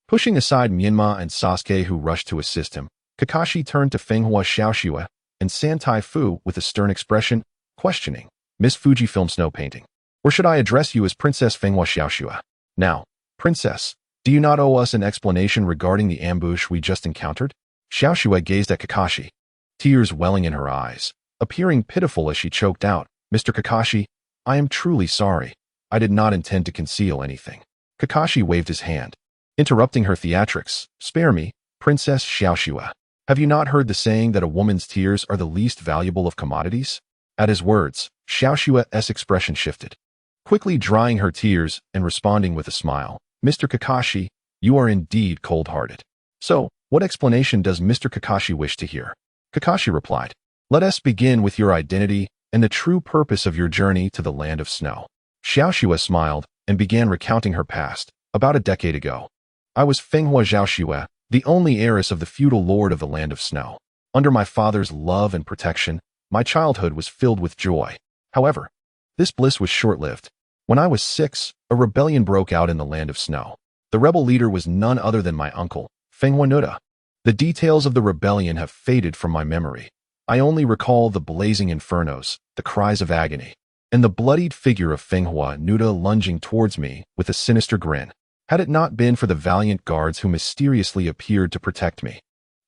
Pushing aside Menma and Sasuke who rushed to assist him, Kakashi turned to Fenghua Xiaoxue and Santai Fu with a stern expression, questioning, "Miss Fujifilm Snow Painting, or should I address you as Princess Fenghua Xiaoxue? Now, Princess, do you not owe us an explanation regarding the ambush we just encountered?" Xiaoxue gazed at Kakashi, tears welling in her eyes, appearing pitiful as she choked out, "Mr. Kakashi, I am truly sorry. I did not intend to conceal anything." Kakashi waved his hand, interrupting her theatrics. "Spare me, Princess Xiaoxue. Have you not heard the saying that a woman's tears are the least valuable of commodities?" At his words, Xiaoxue's expression shifted, quickly drying her tears and responding with a smile. "Mr. Kakashi, you are indeed cold-hearted. So, what explanation does Mr. Kakashi wish to hear?" Kakashi replied, "Let us begin with your identity and the true purpose of your journey to the land of snow." Xiaoxue smiled and began recounting her past. "About a decade ago, I was Fenghua Xiaoxue, the only heiress of the feudal lord of the land of snow. Under my father's love and protection, my childhood was filled with joy. However, this bliss was short-lived. When I was 6, a rebellion broke out in the land of snow. The rebel leader was none other than my uncle, Fenghua Nuda. The details of the rebellion have faded from my memory. I only recall the blazing infernos, the cries of agony, and the bloodied figure of Fenghua Nuda lunging towards me with a sinister grin. Had it not been for the valiant guards who mysteriously appeared to protect me,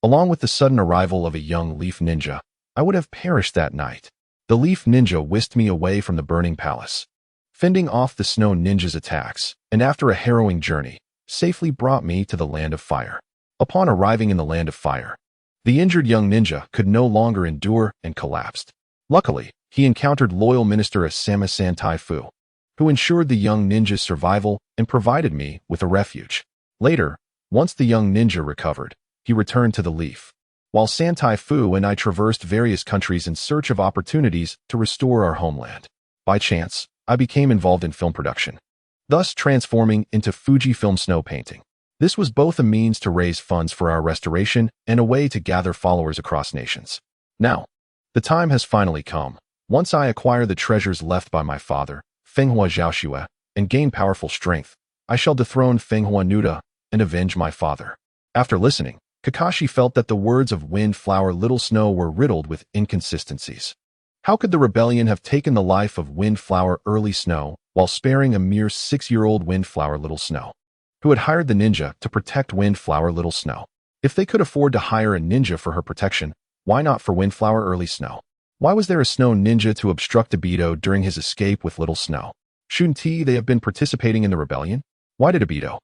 along with the sudden arrival of a young leaf ninja, I would have perished that night. The leaf ninja whisked me away from the burning palace, fending off the snow ninja's attacks, and after a harrowing journey, safely brought me to the land of fire. Upon arriving in the land of fire, the injured young ninja could no longer endure and collapsed. Luckily, he encountered loyal Minister Asama Santai Fu, who ensured the young ninja's survival and provided me with a refuge. Later, once the young ninja recovered, he returned to the leaf, while Santai Fu and I traversed various countries in search of opportunities to restore our homeland. By chance, I became involved in film production, thus transforming into Fujifilm Snow Painting. This was both a means to raise funds for our restoration and a way to gather followers across nations. Now, the time has finally come. Once I acquire the treasures left by my father, Fenghua Xiaoxue, and gain powerful strength, I shall dethrone Fenghua Nuda and avenge my father. After listening, Kakashi felt that the words of Windflower Little Snow were riddled with inconsistencies. How could the rebellion have taken the life of Windflower Early Snow while sparing a mere 6-year-old Windflower Little Snow, who had hired the ninja to protect Windflower Little Snow? If they could afford to hire a ninja for her protection, why not for Windflower Early Snow? Why was there a snow ninja to obstruct Obito during his escape with Little Snow? Shouldn't they have been participating in the rebellion? Why did Obito,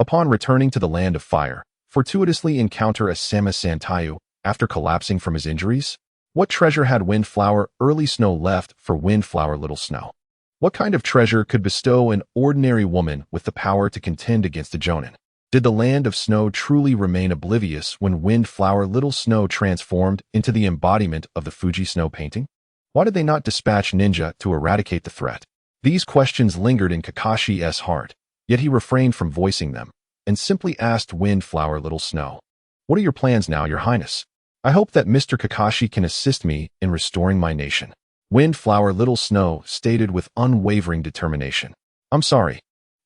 upon returning to the Land of Fire, fortuitously encounter a Sama Santayu after collapsing from his injuries? What treasure had Windflower Early Snow left for Windflower Little Snow? What kind of treasure could bestow an ordinary woman with the power to contend against a Jonin? Did the Land of Snow truly remain oblivious when Windflower Little Snow transformed into the embodiment of the Fuji snow painting? Why did they not dispatch ninja to eradicate the threat? These questions lingered in Kakashi's heart, yet he refrained from voicing them, and simply asked Windflower Little Snow, "What are your plans now, Your Highness? I hope that Mr. Kakashi can assist me in restoring my nation." Windflower Little Snow stated with unwavering determination. "I'm sorry."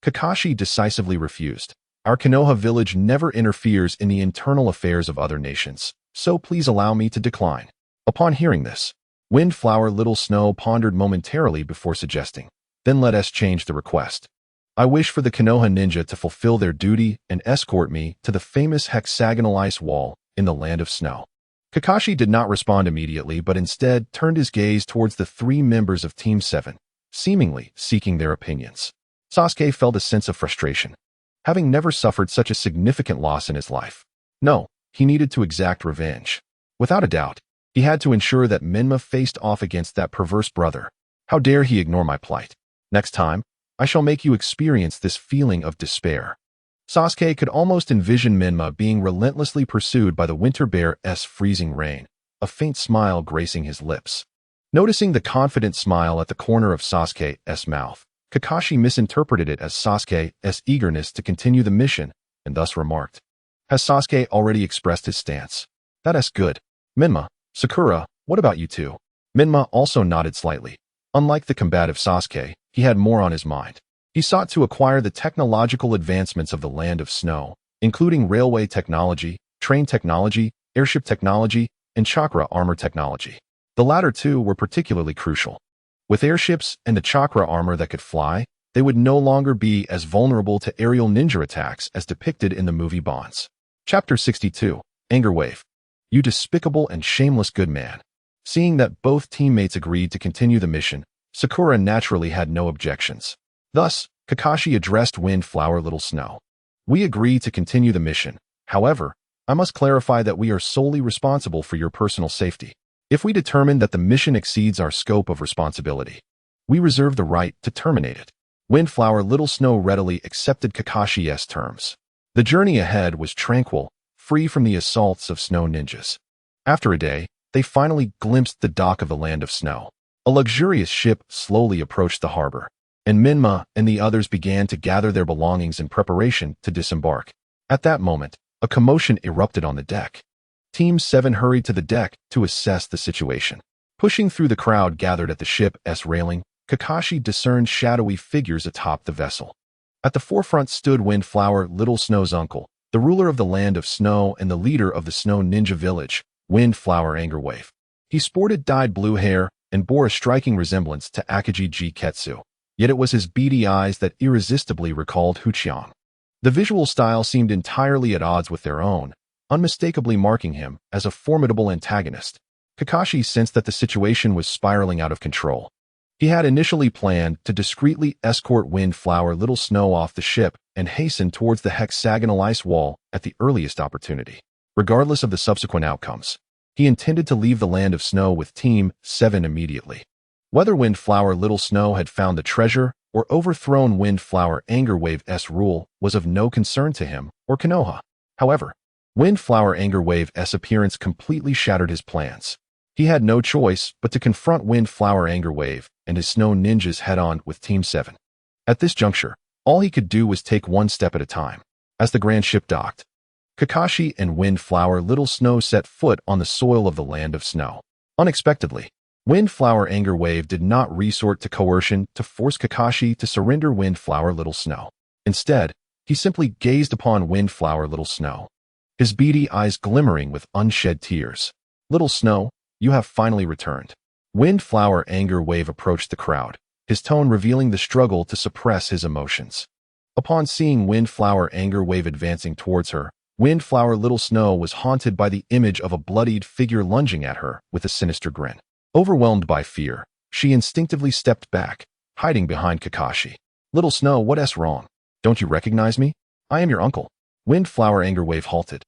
Kakashi decisively refused. "Our Konoha village never interferes in the internal affairs of other nations, so please allow me to decline." Upon hearing this, Windflower Little Snow pondered momentarily before suggesting, "Then let us change the request. I wish for the Konoha ninja to fulfill their duty and escort me to the famous hexagonal ice wall in the Land of Snow." Kakashi did not respond immediately, but instead turned his gaze towards the three members of Team 7, seemingly seeking their opinions. Sasuke felt a sense of frustration, having never suffered such a significant loss in his life. No, he needed to exact revenge. Without a doubt, he had to ensure that Menma faced off against that perverse brother. How dare he ignore my plight? Next time, I shall make you experience this feeling of despair. Sasuke could almost envision Menma being relentlessly pursued by the winter bear's freezing rain, a faint smile gracing his lips. Noticing the confident smile at the corner of Sasuke's mouth, Kakashi misinterpreted it as Sasuke's eagerness to continue the mission and thus remarked, "Has Sasuke already expressed his stance? That's good. Menma, Sakura, what about you two?" Menma also nodded slightly. Unlike the combative Sasuke, he had more on his mind. He sought to acquire the technological advancements of the Land of Snow, including railway technology, train technology, airship technology, and chakra armor technology. The latter two were particularly crucial. With airships and the chakra armor that could fly, they would no longer be as vulnerable to aerial ninja attacks as depicted in the movie Bonds. Chapter 62, Anger Wave. You despicable and shameless good man. Seeing that both teammates agreed to continue the mission, Sakura naturally had no objections. Thus, Kakashi addressed Windflower Little Snow. "We agree to continue the mission. However, I must clarify that we are solely responsible for your personal safety. If we determine that the mission exceeds our scope of responsibility, we reserve the right to terminate it." Windflower Little Snow readily accepted Kakashi's terms. The journey ahead was tranquil, free from the assaults of snow ninjas. After a day, they finally glimpsed the dock of the Land of Snow. A luxurious ship slowly approached the harbor, and Menma and the others began to gather their belongings in preparation to disembark. At that moment, a commotion erupted on the deck. Team 7 hurried to the deck to assess the situation. Pushing through the crowd gathered at the ship's railing, Kakashi discerned shadowy figures atop the vessel. At the forefront stood Windflower Little Snow's uncle, the ruler of the Land of Snow and the leader of the Snow Ninja Village, Windflower Angerwave. He sported dyed blue hair and bore a striking resemblance to Akagi Ketsu. Yet it was his beady eyes that irresistibly recalled Uchiha. The visual style seemed entirely at odds with their own, unmistakably marking him as a formidable antagonist. Kakashi sensed that the situation was spiraling out of control. He had initially planned to discreetly escort Windflower Little Snow off the ship and hasten towards the hexagonal ice wall at the earliest opportunity. Regardless of the subsequent outcomes, he intended to leave the Land of Snow with Team 7 immediately. Whether Windflower Little Snow had found the treasure or overthrown Windflower Angerwave's rule was of no concern to him or Konoha. However, Windflower Angerwave's appearance completely shattered his plans. He had no choice but to confront Windflower Angerwave and his snow ninjas head-on with Team 7. At this juncture, all he could do was take one step at a time. As the grand ship docked, Kakashi and Windflower Little Snow set foot on the soil of the Land of Snow. Unexpectedly, Windflower Angerwave did not resort to coercion to force Kakashi to surrender Windflower Little Snow. Instead, he simply gazed upon Windflower Little Snow, his beady eyes glimmering with unshed tears. "Little Snow, you have finally returned." Windflower Angerwave approached the crowd, his tone revealing the struggle to suppress his emotions. Upon seeing Windflower Angerwave advancing towards her, Windflower Little Snow was haunted by the image of a bloodied figure lunging at her with a sinister grin. Overwhelmed by fear, she instinctively stepped back, hiding behind Kakashi. Little Snow, what's wrong? Don't you recognize me? I am your uncle. Windflower Anger Wave halted,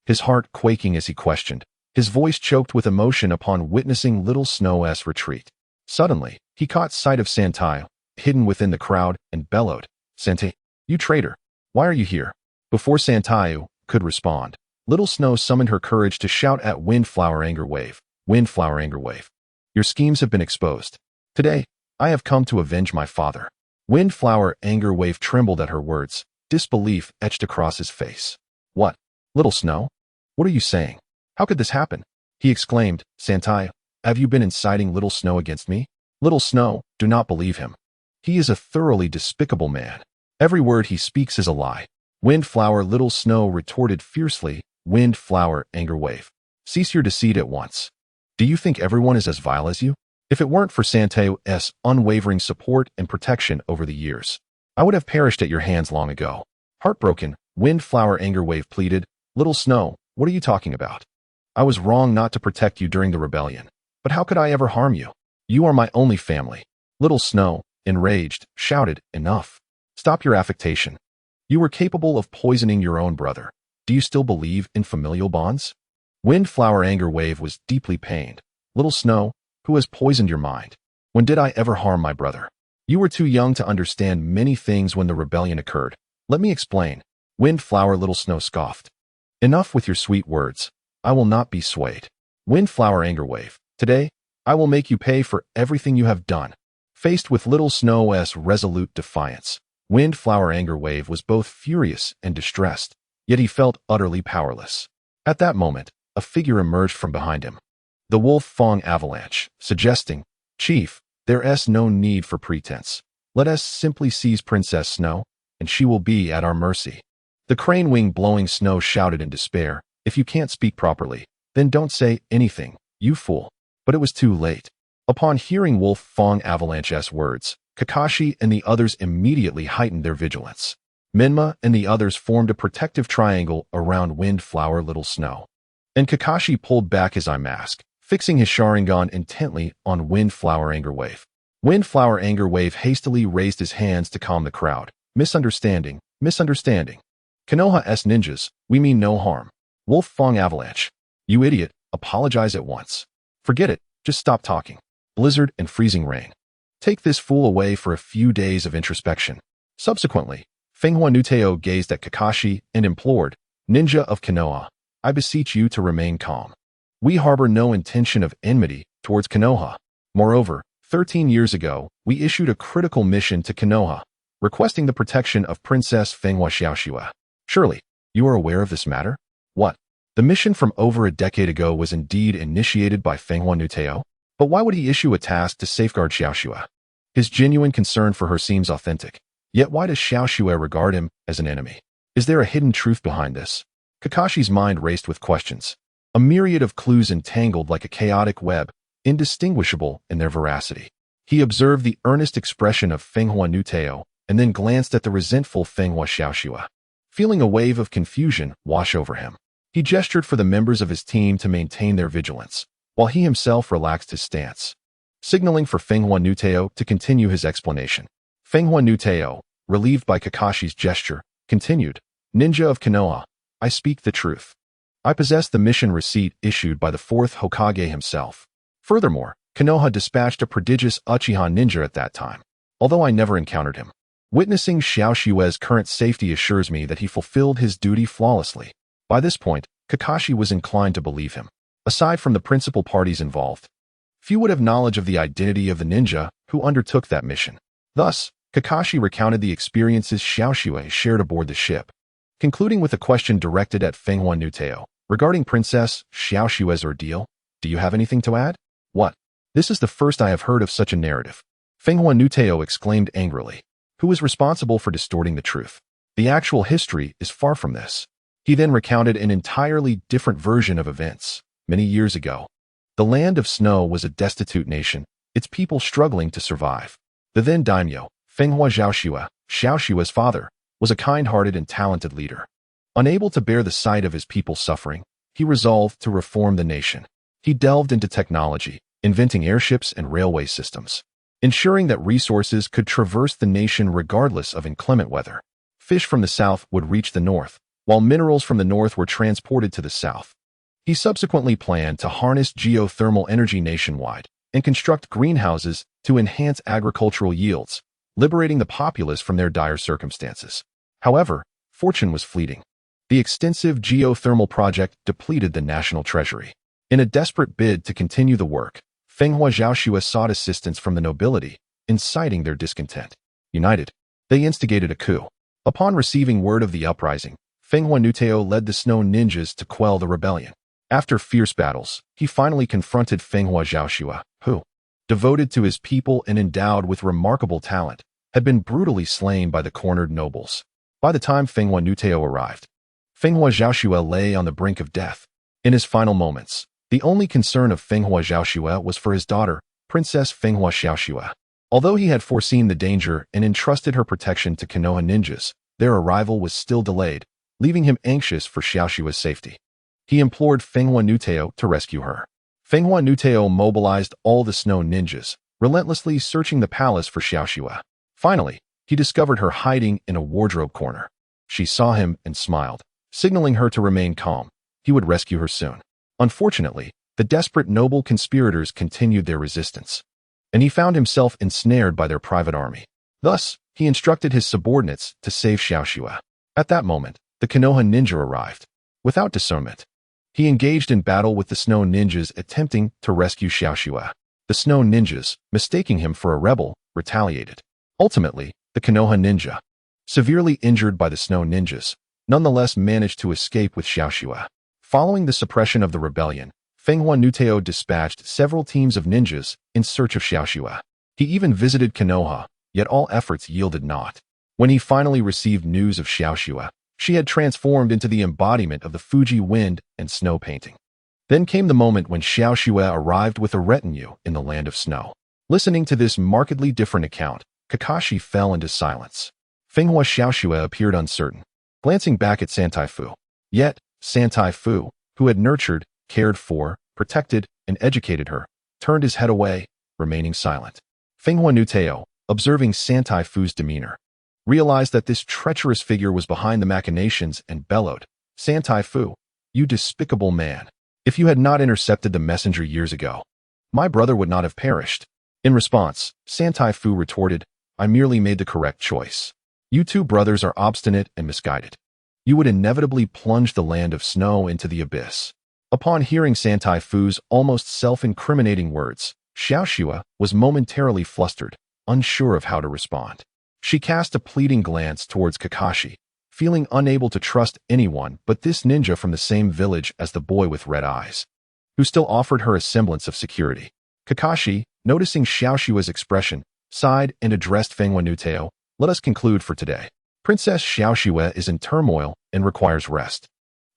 his heart quaking as he questioned, his voice choked with emotion upon witnessing Little Snow's retreat. Suddenly, he caught sight of Santayo, hidden within the crowd, and bellowed, Santayo, you traitor! Why are you here? Before Santayo could respond, Little Snow summoned her courage to shout at Windflower Anger Wave. Windflower Anger Wave, your schemes have been exposed. Today, I have come to avenge my father. Windflower Anger Wave trembled at her words, disbelief etched across his face. What? Little Snow? What are you saying? How could this happen? He exclaimed, Santayo, have you been inciting Little Snow against me? Little Snow, do not believe him. He is a thoroughly despicable man. Every word he speaks is a lie. Windflower Little Snow retorted fiercely, Windflower Anger Wave. Cease your deceit at once. Do you think everyone is as vile as you? If it weren't for Santayo's unwavering support and protection over the years, I would have perished at your hands long ago. Heartbroken, Windflower Anger Wave pleaded, Little Snow, what are you talking about? I was wrong not to protect you during the rebellion, but how could I ever harm you? You are my only family. Little Snow, enraged, shouted, enough. Stop your affectation. You were capable of poisoning your own brother. Do you still believe in familial bonds? Windflower Anger Wave was deeply pained. Little Snow, who has poisoned your mind? When did I ever harm my brother? You were too young to understand many things when the rebellion occurred. Let me explain. Windflower Little Snow scoffed. Enough with your sweet words. I will not be swayed. Windflower Anger Wave, today, I will make you pay for everything you have done. Faced with Little Snow's resolute defiance, Windflower Anger Wave was both furious and distressed, yet he felt utterly powerless. At that moment, a figure emerged from behind him. The Wolf Fong Avalanche, suggesting, Chief, there's no need for pretense. Let us simply seize Princess Snow, and she will be at our mercy. The crane wing blowing Snow shouted in despair, if you can't speak properly, then don't say anything, you fool. But it was too late. Upon hearing Wolf Fong Avalanche's words, Kakashi and the others immediately heightened their vigilance. Menma and the others formed a protective triangle around Windflower Little Snow. And Kakashi pulled back his eye mask, fixing his Sharingan intently on Windflower Anger Wave. Windflower Anger Wave hastily raised his hands to calm the crowd. Misunderstanding, misunderstanding. Konoha's ninjas, we mean no harm. Wolf Fong Avalanche. You idiot, apologize at once. Forget it, just stop talking. Blizzard and freezing rain. Take this fool away for a few days of introspection. Subsequently, Fenghua Nuteo gazed at Kakashi and implored, Ninja of Konoha, I beseech you to remain calm. We harbor no intention of enmity towards Konoha. Moreover, 13 years ago, we issued a critical mission to Konoha, requesting the protection of Princess Fenghua Xiaoxue. Surely, you are aware of this matter? What? The mission from over a decade ago was indeed initiated by Fenghua Nuteo, but why would he issue a task to safeguard Xiaoxue? His genuine concern for her seems authentic. Yet why does Xiaoxue regard him as an enemy? Is there a hidden truth behind this? Kakashi's mind raced with questions. A myriad of clues entangled like a chaotic web, indistinguishable in their veracity. He observed the earnest expression of Fenghua Nuteo and then glanced at the resentful Fenghua Xiaoxue. Feeling a wave of confusion wash over him, he gestured for the members of his team to maintain their vigilance, while he himself relaxed his stance, signaling for Fenghua Nuteo to continue his explanation. Fenghua Nuteo, relieved by Kakashi's gesture, continued, Ninja of Konoha, I speak the truth. I possess the mission receipt issued by the fourth Hokage himself. Furthermore, Konoha dispatched a prodigious Uchiha ninja at that time, although I never encountered him. Witnessing Xiaoxue's current safety assures me that he fulfilled his duty flawlessly. By this point, Kakashi was inclined to believe him. Aside from the principal parties involved, few would have knowledge of the identity of the ninja who undertook that mission. Thus, Kakashi recounted the experiences Xiaoxue shared aboard the ship, concluding with a question directed at Fenghua Nuteo. Regarding Princess Xiaoxue's ordeal, do you have anything to add? What? This is the first I have heard of such a narrative. Fenghua Nuteo exclaimed angrily. Who is responsible for distorting the truth? The actual history is far from this. He then recounted an entirely different version of events. Many years ago, the land of snow was a destitute nation, its people struggling to survive. The then daimyo, Fenghua Xiaoxue, Xiaoxue's father, was a kind-hearted and talented leader. Unable to bear the sight of his people suffering, he resolved to reform the nation. He delved into technology, inventing airships and railway systems, ensuring that resources could traverse the nation regardless of inclement weather. Fish from the south would reach the north, while minerals from the north were transported to the south. He subsequently planned to harness geothermal energy nationwide and construct greenhouses to enhance agricultural yields, liberating the populace from their dire circumstances. However, fortune was fleeting. The extensive geothermal project depleted the national treasury. In a desperate bid to continue the work, Fenghua Zhaoxue sought assistance from the nobility, inciting their discontent. United, they instigated a coup. Upon receiving word of the uprising, Fenghua Nuteo led the snow ninjas to quell the rebellion. After fierce battles, he finally confronted Fenghua Zhaoxue, who, devoted to his people and endowed with remarkable talent, had been brutally slain by the cornered nobles. By the time Fenghua Nuteo arrived, Fenghua Zhaoxue lay on the brink of death. In his final moments, the only concern of Fenghua Zhaoxue was for his daughter, Princess Fenghua Xiaoxue. Although he had foreseen the danger and entrusted her protection to Konoha ninjas, their arrival was still delayed, leaving him anxious for Xiaoxue's safety. He implored Fenghua Nuteo to rescue her. Fenghua Nuteo mobilized all the snow ninjas, relentlessly searching the palace for Xiaoxue. Finally, he discovered her hiding in a wardrobe corner. She saw him and smiled, signaling her to remain calm. He would rescue her soon. Unfortunately, the desperate noble conspirators continued their resistance, and he found himself ensnared by their private army. Thus, he instructed his subordinates to save Xiaoxue. At that moment, the Konoha ninja arrived. Without discernment, he engaged in battle with the snow ninjas attempting to rescue Xiaoxue. The snow ninjas, mistaking him for a rebel, retaliated. Ultimately, the Konoha ninja, severely injured by the snow ninjas, nonetheless managed to escape with Xiaoxue. Following the suppression of the rebellion, Fenghua Nuteo dispatched several teams of ninjas in search of Xiaoxue. He even visited Konoha, yet all efforts yielded naught. When he finally received news of Xiaoxue, she had transformed into the embodiment of the Fuji wind and snow painting. Then came the moment when Xiaoxue arrived with a retinue in the land of snow. Listening to this markedly different account, Kakashi fell into silence. Fenghua Xiaoxue appeared uncertain, glancing back at Santai Fu. Yet, Santai Fu, who had nurtured, cared for, protected, and educated her, turned his head away, remaining silent. Fenghua Nuteo, observing Santai Fu's demeanor, realized that this treacherous figure was behind the machinations and bellowed, "Santai Fu, you despicable man. If you had not intercepted the messenger years ago, my brother would not have perished." In response, Santai Fu retorted, "I merely made the correct choice. You two brothers are obstinate and misguided. You would inevitably plunge the land of snow into the abyss." Upon hearing Santai Fu's almost self-incriminating words, Xiaoxue was momentarily flustered, unsure of how to respond. She cast a pleading glance towards Kakashi, feeling unable to trust anyone but this ninja from the same village as the boy with red eyes, who still offered her a semblance of security. Kakashi, noticing Xiaoxue's expression, sighed and addressed Fenghua Nuteo, "Let us conclude for today. Princess Xiaoxue is in turmoil and requires rest."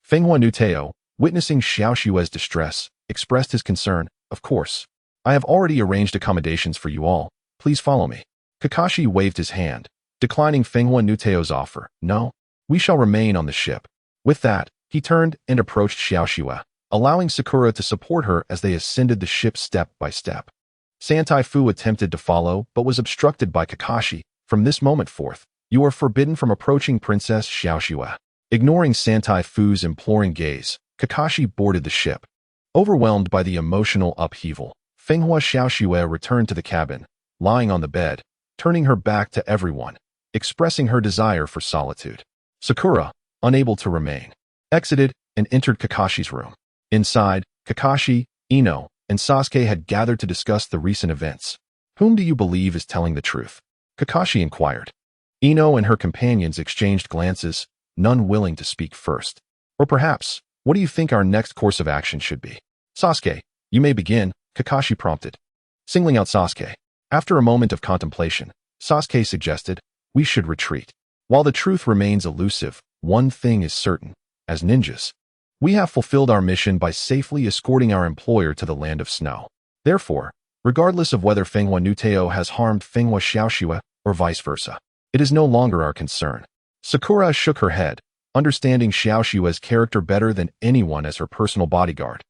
Fenghua Nuteo, witnessing Xiaoxue's distress, expressed his concern, "Of course. I have already arranged accommodations for you all. Please follow me." Kakashi waved his hand, declining Fenghua Nuteo's offer. "No, we shall remain on the ship." With that, he turned and approached Xiaoxue, allowing Sakura to support her as they ascended the ship step by step. Santai Fu attempted to follow, but was obstructed by Kakashi. "From this moment forth, you are forbidden from approaching Princess Xiaoxue." Ignoring Santai Fu's imploring gaze, Kakashi boarded the ship. Overwhelmed by the emotional upheaval, Fenghua Xiaoxue returned to the cabin, lying on the bed, turning her back to everyone, expressing her desire for solitude. Sakura, unable to remain, exited and entered Kakashi's room. Inside, Kakashi, Ino, and Sasuke had gathered to discuss the recent events. "Whom do you believe is telling the truth?" Kakashi inquired. Ino and her companions exchanged glances, none willing to speak first. "Or perhaps, what do you think our next course of action should be?" "Sasuke, you may begin," Kakashi prompted. Singling out Sasuke, after a moment of contemplation, Sasuke suggested, "We should retreat. While the truth remains elusive, one thing is certain. As ninjas, we have fulfilled our mission by safely escorting our employer to the land of snow. Therefore, regardless of whether Fenghua Nuteo has harmed Fenghua Xiaoxue or vice versa, it is no longer our concern." Sakura shook her head, understanding Xiaoxue's character better than anyone as her personal bodyguard.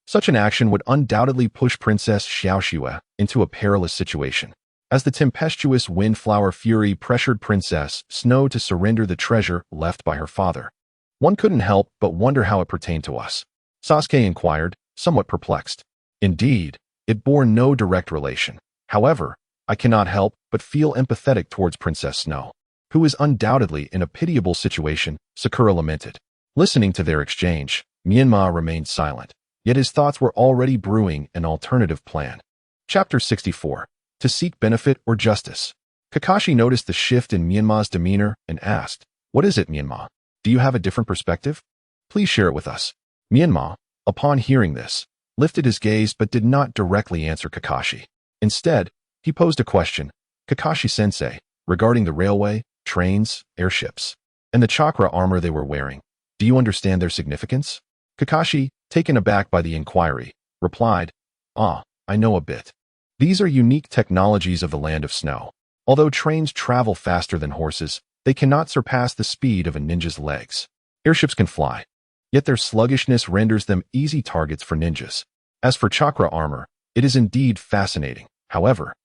Such an action would undoubtedly push Princess Xiaoxue into a perilous situation. As the tempestuous Windflower Fury pressured Princess Snow to surrender the treasure left by her father. One couldn't help but wonder how it pertained to us. Sasuke inquired, somewhat perplexed. Indeed, it bore no direct relation. However, I cannot help but feel empathetic towards Princess Snow, who is undoubtedly in a pitiable situation, Sakura lamented. Listening to their exchange, Menma remained silent, yet his thoughts were already brewing an alternative plan. Chapter 64. To seek benefit or justice. Kakashi noticed the shift in Menma's demeanor and asked, "What is it, Menma? Do you have a different perspective? Please share it with us." Menma, upon hearing this, lifted his gaze but did not directly answer Kakashi. Instead, he posed a question, "Kakashi-sensei, regarding the railway, trains, airships, and the chakra armor they were wearing. Do you understand their significance?" Kakashi, taken aback by the inquiry, replied, I know a bit. These are unique technologies of the Land of Snow. Although trains travel faster than horses, they cannot surpass the speed of a ninja's legs. Airships can fly, yet their sluggishness renders them easy targets for ninjas. As for chakra armor, it is indeed fascinating. However,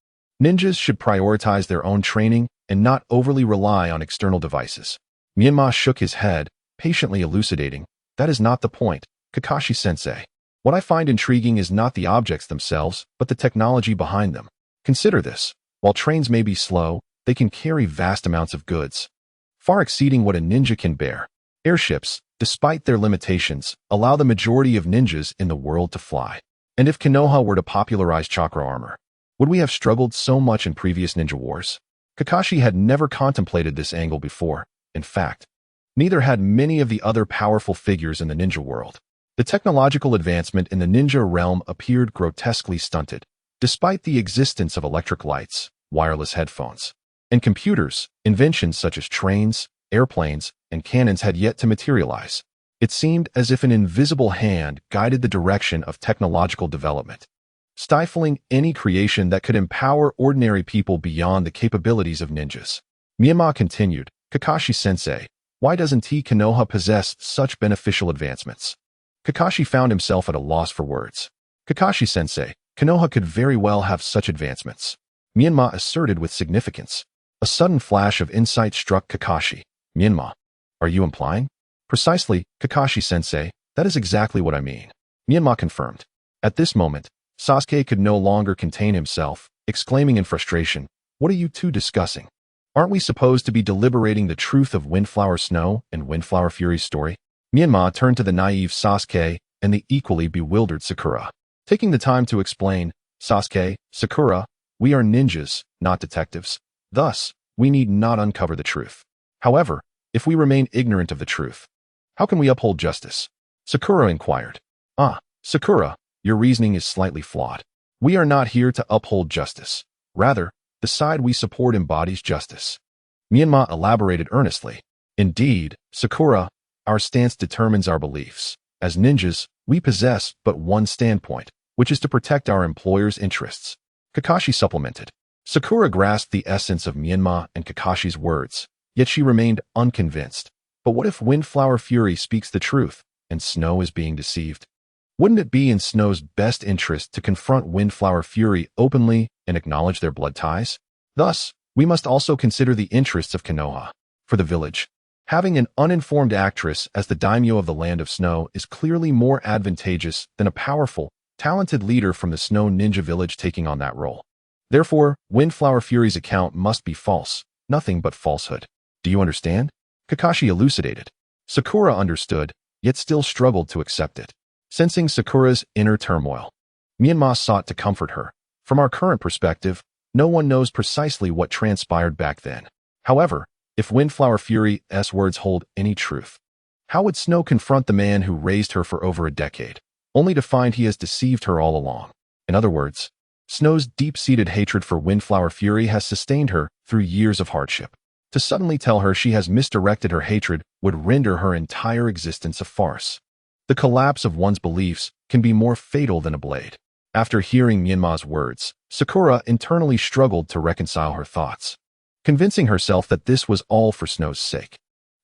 ninjas should prioritize their own training and not overly rely on external devices. Menma shook his head, patiently elucidating, "That is not the point, Kakashi-sensei. What I find intriguing is not the objects themselves, but the technology behind them. Consider this. While trains may be slow, they can carry vast amounts of goods, far exceeding what a ninja can bear. Airships, despite their limitations, allow the majority of ninjas in the world to fly. And if Konoha were to popularize chakra armor, would we have struggled so much in previous ninja wars?" Kakashi had never contemplated this angle before. In fact, neither had many of the other powerful figures in the ninja world. The technological advancement in the ninja realm appeared grotesquely stunted. Despite the existence of electric lights, wireless headphones, and computers, inventions such as trains, airplanes, and cannons had yet to materialize. It seemed as if an invisible hand guided the direction of technological development, stifling any creation that could empower ordinary people beyond the capabilities of ninjas. Menma continued, "Kakashi-sensei, why doesn't Konoha possess such beneficial advancements?" Kakashi found himself at a loss for words. "Kakashi-sensei, Konoha could very well have such advancements," Menma asserted with significance. A sudden flash of insight struck Kakashi. "Menma, are you implying?" "Precisely, Kakashi-sensei, that is exactly what I mean," Menma confirmed. At this moment, Sasuke could no longer contain himself, exclaiming in frustration, "What are you two discussing? Aren't we supposed to be deliberating the truth of Windflower Snow and Windflower Fury's story?" Menma turned to the naive Sasuke and the equally bewildered Sakura. Taking the time to explain, "Sasuke, Sakura, we are ninjas, not detectives. Thus, we need not uncover the truth. However, if we remain ignorant of the truth, how can we uphold justice?" Sakura inquired. Sakura, your reasoning is slightly flawed. We are not here to uphold justice. Rather, the side we support embodies justice." Menma elaborated earnestly. "Indeed, Sakura, our stance determines our beliefs. As ninjas, we possess but one standpoint, which is to protect our employer's interests," Kakashi supplemented. Sakura grasped the essence of Menma and Kakashi's words, yet she remained unconvinced. But what if Windflower Fury speaks the truth, and Snow is being deceived? Wouldn't it be in Snow's best interest to confront Windflower Fury openly and acknowledge their blood ties? Thus, we must also consider the interests of Konoha. For the village, having an uninformed actress as the daimyo of the Land of Snow is clearly more advantageous than a powerful, talented leader from the Snow Ninja Village taking on that role. Therefore, Windflower Fury's account must be false, nothing but falsehood. Do you understand? Kakashi elucidated. Sakura understood, yet still struggled to accept it. Sensing Sakura's inner turmoil, Menma sought to comfort her. From our current perspective, no one knows precisely what transpired back then. However, if Windflower Fury's words hold any truth, how would Snow confront the man who raised her for over a decade, only to find he has deceived her all along? In other words, Snow's deep-seated hatred for Windflower Fury has sustained her through years of hardship. To suddenly tell her she has misdirected her hatred would render her entire existence a farce. The collapse of one's beliefs can be more fatal than a blade. After hearing Menma's words, Sakura internally struggled to reconcile her thoughts, convincing herself that this was all for Snow's sake.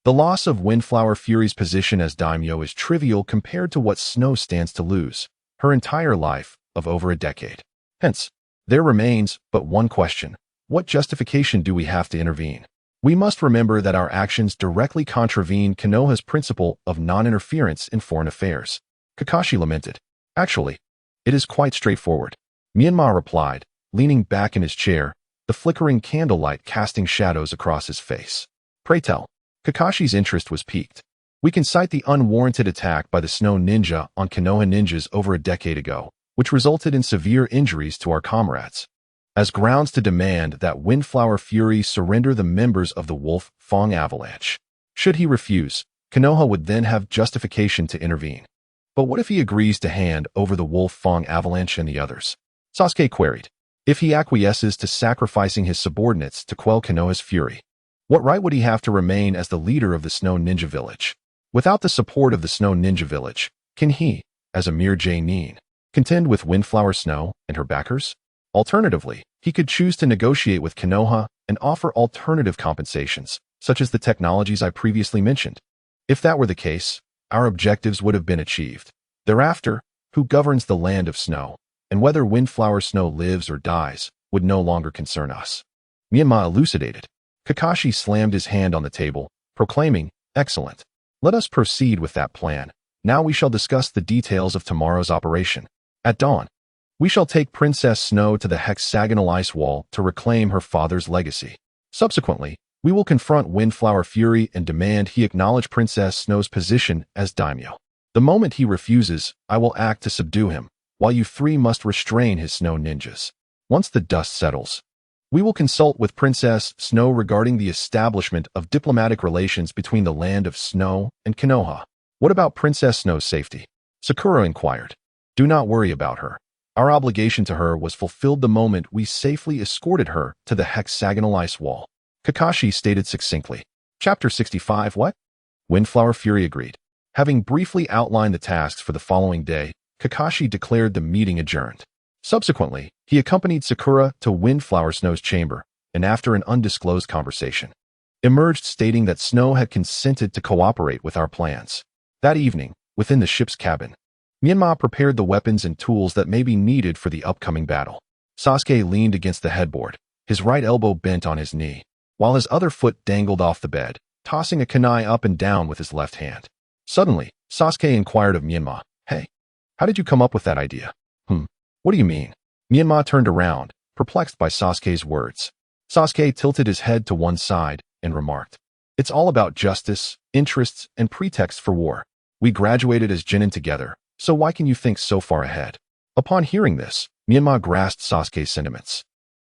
The loss of Windflower Fury's position as daimyo is trivial compared to what Snow stands to lose. her entire life of over a decade. Hence, there remains but one question. What justification do we have to intervene? We must remember that our actions directly contravene Konoha's principle of non-interference in foreign affairs. Kakashi lamented. Actually, it is quite straightforward. Menma replied, leaning back in his chair, the flickering candlelight casting shadows across his face. Pray tell. Kakashi's interest was piqued. We can cite the unwarranted attack by the Snow Ninja on Konoha ninjas over a decade ago, which resulted in severe injuries to our comrades, as grounds to demand that Windflower Fury surrender the members of the Wolf Fang Avalanche. Should he refuse, Konoha would then have justification to intervene. But what if he agrees to hand over the Wolf Fang Avalanche and the others? Sasuke queried. If he acquiesces to sacrificing his subordinates to quell Konoha's fury, what right would he have to remain as the leader of the Snow Ninja Village? Without the support of the Snow Ninja Village, can he, as a mere J-nin, contend with Windflower Snow and her backers? Alternatively, he could choose to negotiate with Konoha and offer alternative compensations, such as the technologies I previously mentioned. If that were the case, our objectives would have been achieved. Thereafter, who governs the land of snow, and whether Windflower Snow lives or dies, would no longer concern us. Menma elucidated. Kakashi slammed his hand on the table, proclaiming, "Excellent. Let us proceed with that plan. Now we shall discuss the details of tomorrow's operation. At dawn, we shall take Princess Snow to the hexagonal ice wall to reclaim her father's legacy. Subsequently, we will confront Windflower Fury and demand he acknowledge Princess Snow's position as daimyo. The moment he refuses, I will act to subdue him, while you three must restrain his snow ninjas. Once the dust settles, we will consult with Princess Snow regarding the establishment of diplomatic relations between the land of Snow and Konoha." "What about Princess Snow's safety?" Sakura inquired. "Do not worry about her. Our obligation to her was fulfilled the moment we safely escorted her to the hexagonal ice wall," Kakashi stated succinctly. Chapter 65. What? Windflower Fury agreed. Having briefly outlined the tasks for the following day, Kakashi declared the meeting adjourned. Subsequently, he accompanied Sakura to Windflower Snow's chamber, and after an undisclosed conversation, emerged stating that Snow had consented to cooperate with our plans. That evening, within the ship's cabin, Menma prepared the weapons and tools that may be needed for the upcoming battle. Sasuke leaned against the headboard, his right elbow bent on his knee, while his other foot dangled off the bed, tossing a kunai up and down with his left hand. Suddenly, Sasuke inquired of Menma, "Hey, how did you come up with that idea?" What do you mean?" Menma turned around, perplexed by Sasuke's words. Sasuke tilted his head to one side and remarked, "It's all about justice, interests, and pretexts for war. We graduated as genin together, so why can you think so far ahead?" Upon hearing this, Menma grasped Sasuke's sentiments,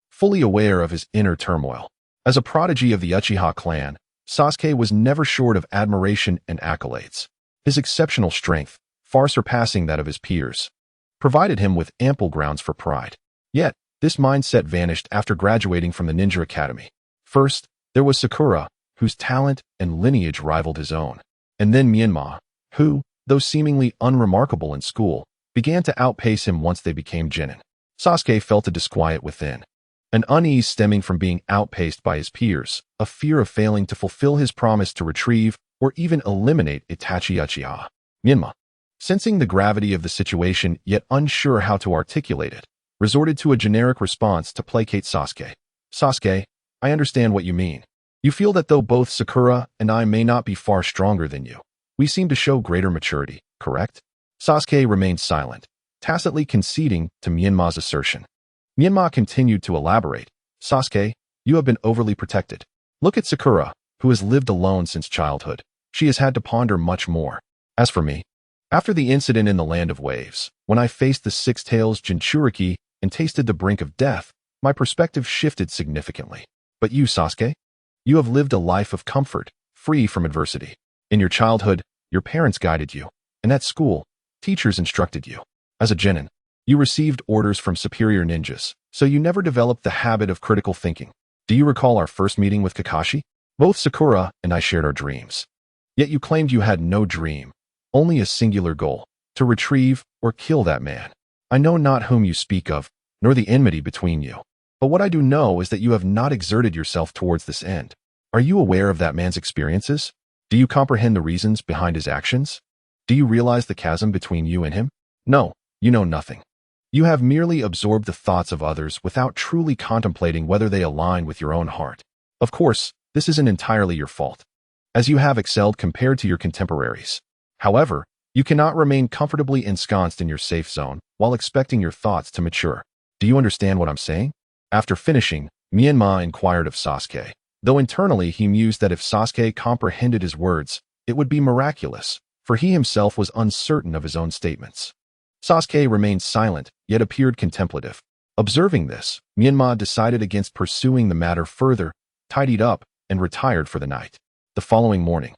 fully aware of his inner turmoil. As a prodigy of the Uchiha clan, Sasuke was never short of admiration and accolades. His exceptional strength, far surpassing that of his peers, provided him with ample grounds for pride. Yet, this mindset vanished after graduating from the Ninja Academy. First, there was Sakura, whose talent and lineage rivaled his own. And then Menma, who, though seemingly unremarkable in school, began to outpace him once they became genin. Sasuke felt a disquiet within, an unease stemming from being outpaced by his peers, a fear of failing to fulfill his promise to retrieve or even eliminate Itachi Uchiha. Menma, sensing the gravity of the situation yet unsure how to articulate it, resorted to a generic response to placate Sasuke. "Sasuke, I understand what you mean. You feel that though both Sakura and I may not be far stronger than you, we seem to show greater maturity, correct?" Sasuke remained silent, tacitly conceding to Menma's assertion. Menma continued to elaborate. "Sasuke, you have been overly protected. Look at Sakura, who has lived alone since childhood. She has had to ponder much more. As for me, after the incident in the Land of Waves, when I faced the Six Tails Jinchuriki and tasted the brink of death, my perspective shifted significantly. But you, Sasuke, you have lived a life of comfort, free from adversity. In your childhood, your parents guided you, and at school, teachers instructed you. As a genin, you received orders from superior ninjas, so you never developed the habit of critical thinking. Do you recall our first meeting with Kakashi? Both Sakura and I shared our dreams. Yet you claimed you had no dream, only a singular goal, to retrieve or kill that man. I know not whom you speak of, nor the enmity between you. But what I do know is that you have not exerted yourself towards this end. Are you aware of that man's experiences? Do you comprehend the reasons behind his actions? Do you realize the chasm between you and him? No, You know nothing. You have merely absorbed the thoughts of others without truly contemplating whether they align with your own heart. Of course, this isn't entirely your fault, as you have excelled compared to your contemporaries. However, you cannot remain comfortably ensconced in your safe zone while expecting your thoughts to mature. Do you understand what I'm saying? After finishing, Menma inquired of Sasuke, though internally he mused that if Sasuke comprehended his words, it would be miraculous, for he himself was uncertain of his own statements. Sasuke remained silent, yet appeared contemplative. Observing this, Menma decided against pursuing the matter further, tidied up, and retired for the night. The following morning,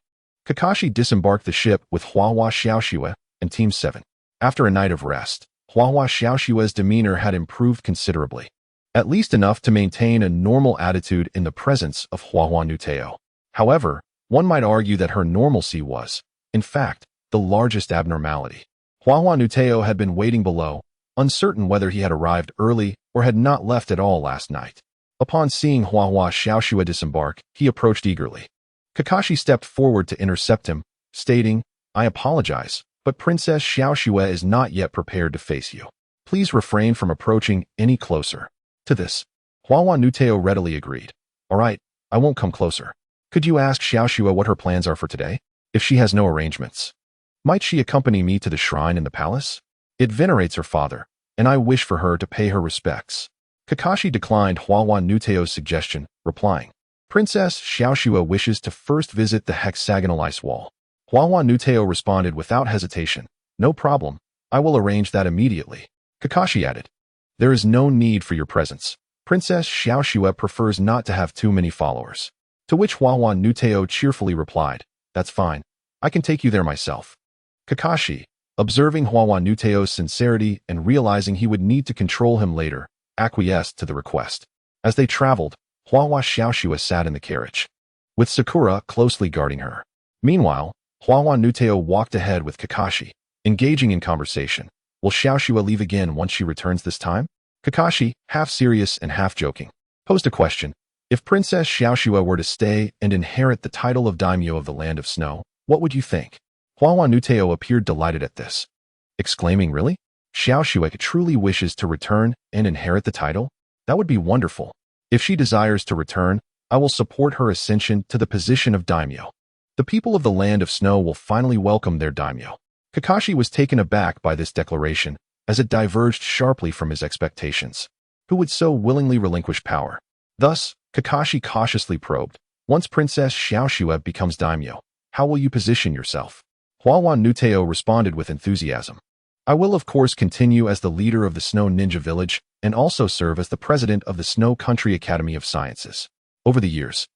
Kakashi disembarked the ship with Huahua Xiaoxue and Team 7. After a night of rest, Huahua Xiaoxue's demeanor had improved considerably, at least enough to maintain a normal attitude in the presence of Huahua Nuteo. However, one might argue that her normalcy was, in fact, the largest abnormality. Huahua Nuteo had been waiting below, uncertain whether he had arrived early or had not left at all last night. Upon seeing Huahua Xiaoxue disembark, he approached eagerly. Kakashi stepped forward to intercept him, stating, "I apologize, but Princess Xiaoxue is not yet prepared to face you. Please refrain from approaching any closer." To this, Huahua Nuteo readily agreed. "All right, I won't come closer. Could you ask Xiaoxue what her plans are for today? If she has no arrangements, might she accompany me to the shrine in the palace? It venerates her father, and I wish for her to pay her respects." Kakashi declined Huahua Nuteo's suggestion, replying, "Princess Xiaoxue wishes to first visit the hexagonal ice wall." Huahua Nuteo responded without hesitation, "No problem, I will arrange that immediately." Kakashi added, "There is no need for your presence. Princess Xiaoxue prefers not to have too many followers." To which Huahua Nuteo cheerfully replied, "That's fine, I can take you there myself." Kakashi, observing Huahua Nuteo's sincerity and realizing he would need to control him later, acquiesced to the request. As they traveled, Huahua Xiaoxue sat in the carriage, with Sakura closely guarding her. Meanwhile, Huahua Nuteo walked ahead with Kakashi, engaging in conversation. Will Xiaoxue leave again once she returns this time? Kakashi, half serious and half joking, posed a question. If Princess Xiaoxue were to stay and inherit the title of daimyo of the Land of Snow, what would you think? Huahua Nuteo appeared delighted at this, exclaiming, "Really? Xiaoxue truly wishes to return and inherit the title? That would be wonderful. If she desires to return, I will support her ascension to the position of daimyo. The people of the Land of Snow will finally welcome their daimyo." Kakashi was taken aback by this declaration, as it diverged sharply from his expectations. Who would so willingly relinquish power? Thus, Kakashi cautiously probed, "Once Princess Xiaoxue becomes daimyo, how will you position yourself?" Huahua Nuteo responded with enthusiasm, "I will of course continue as the leader of the Snow Ninja Village and also serve as the president of the Snow Country Academy of Sciences. Over the years,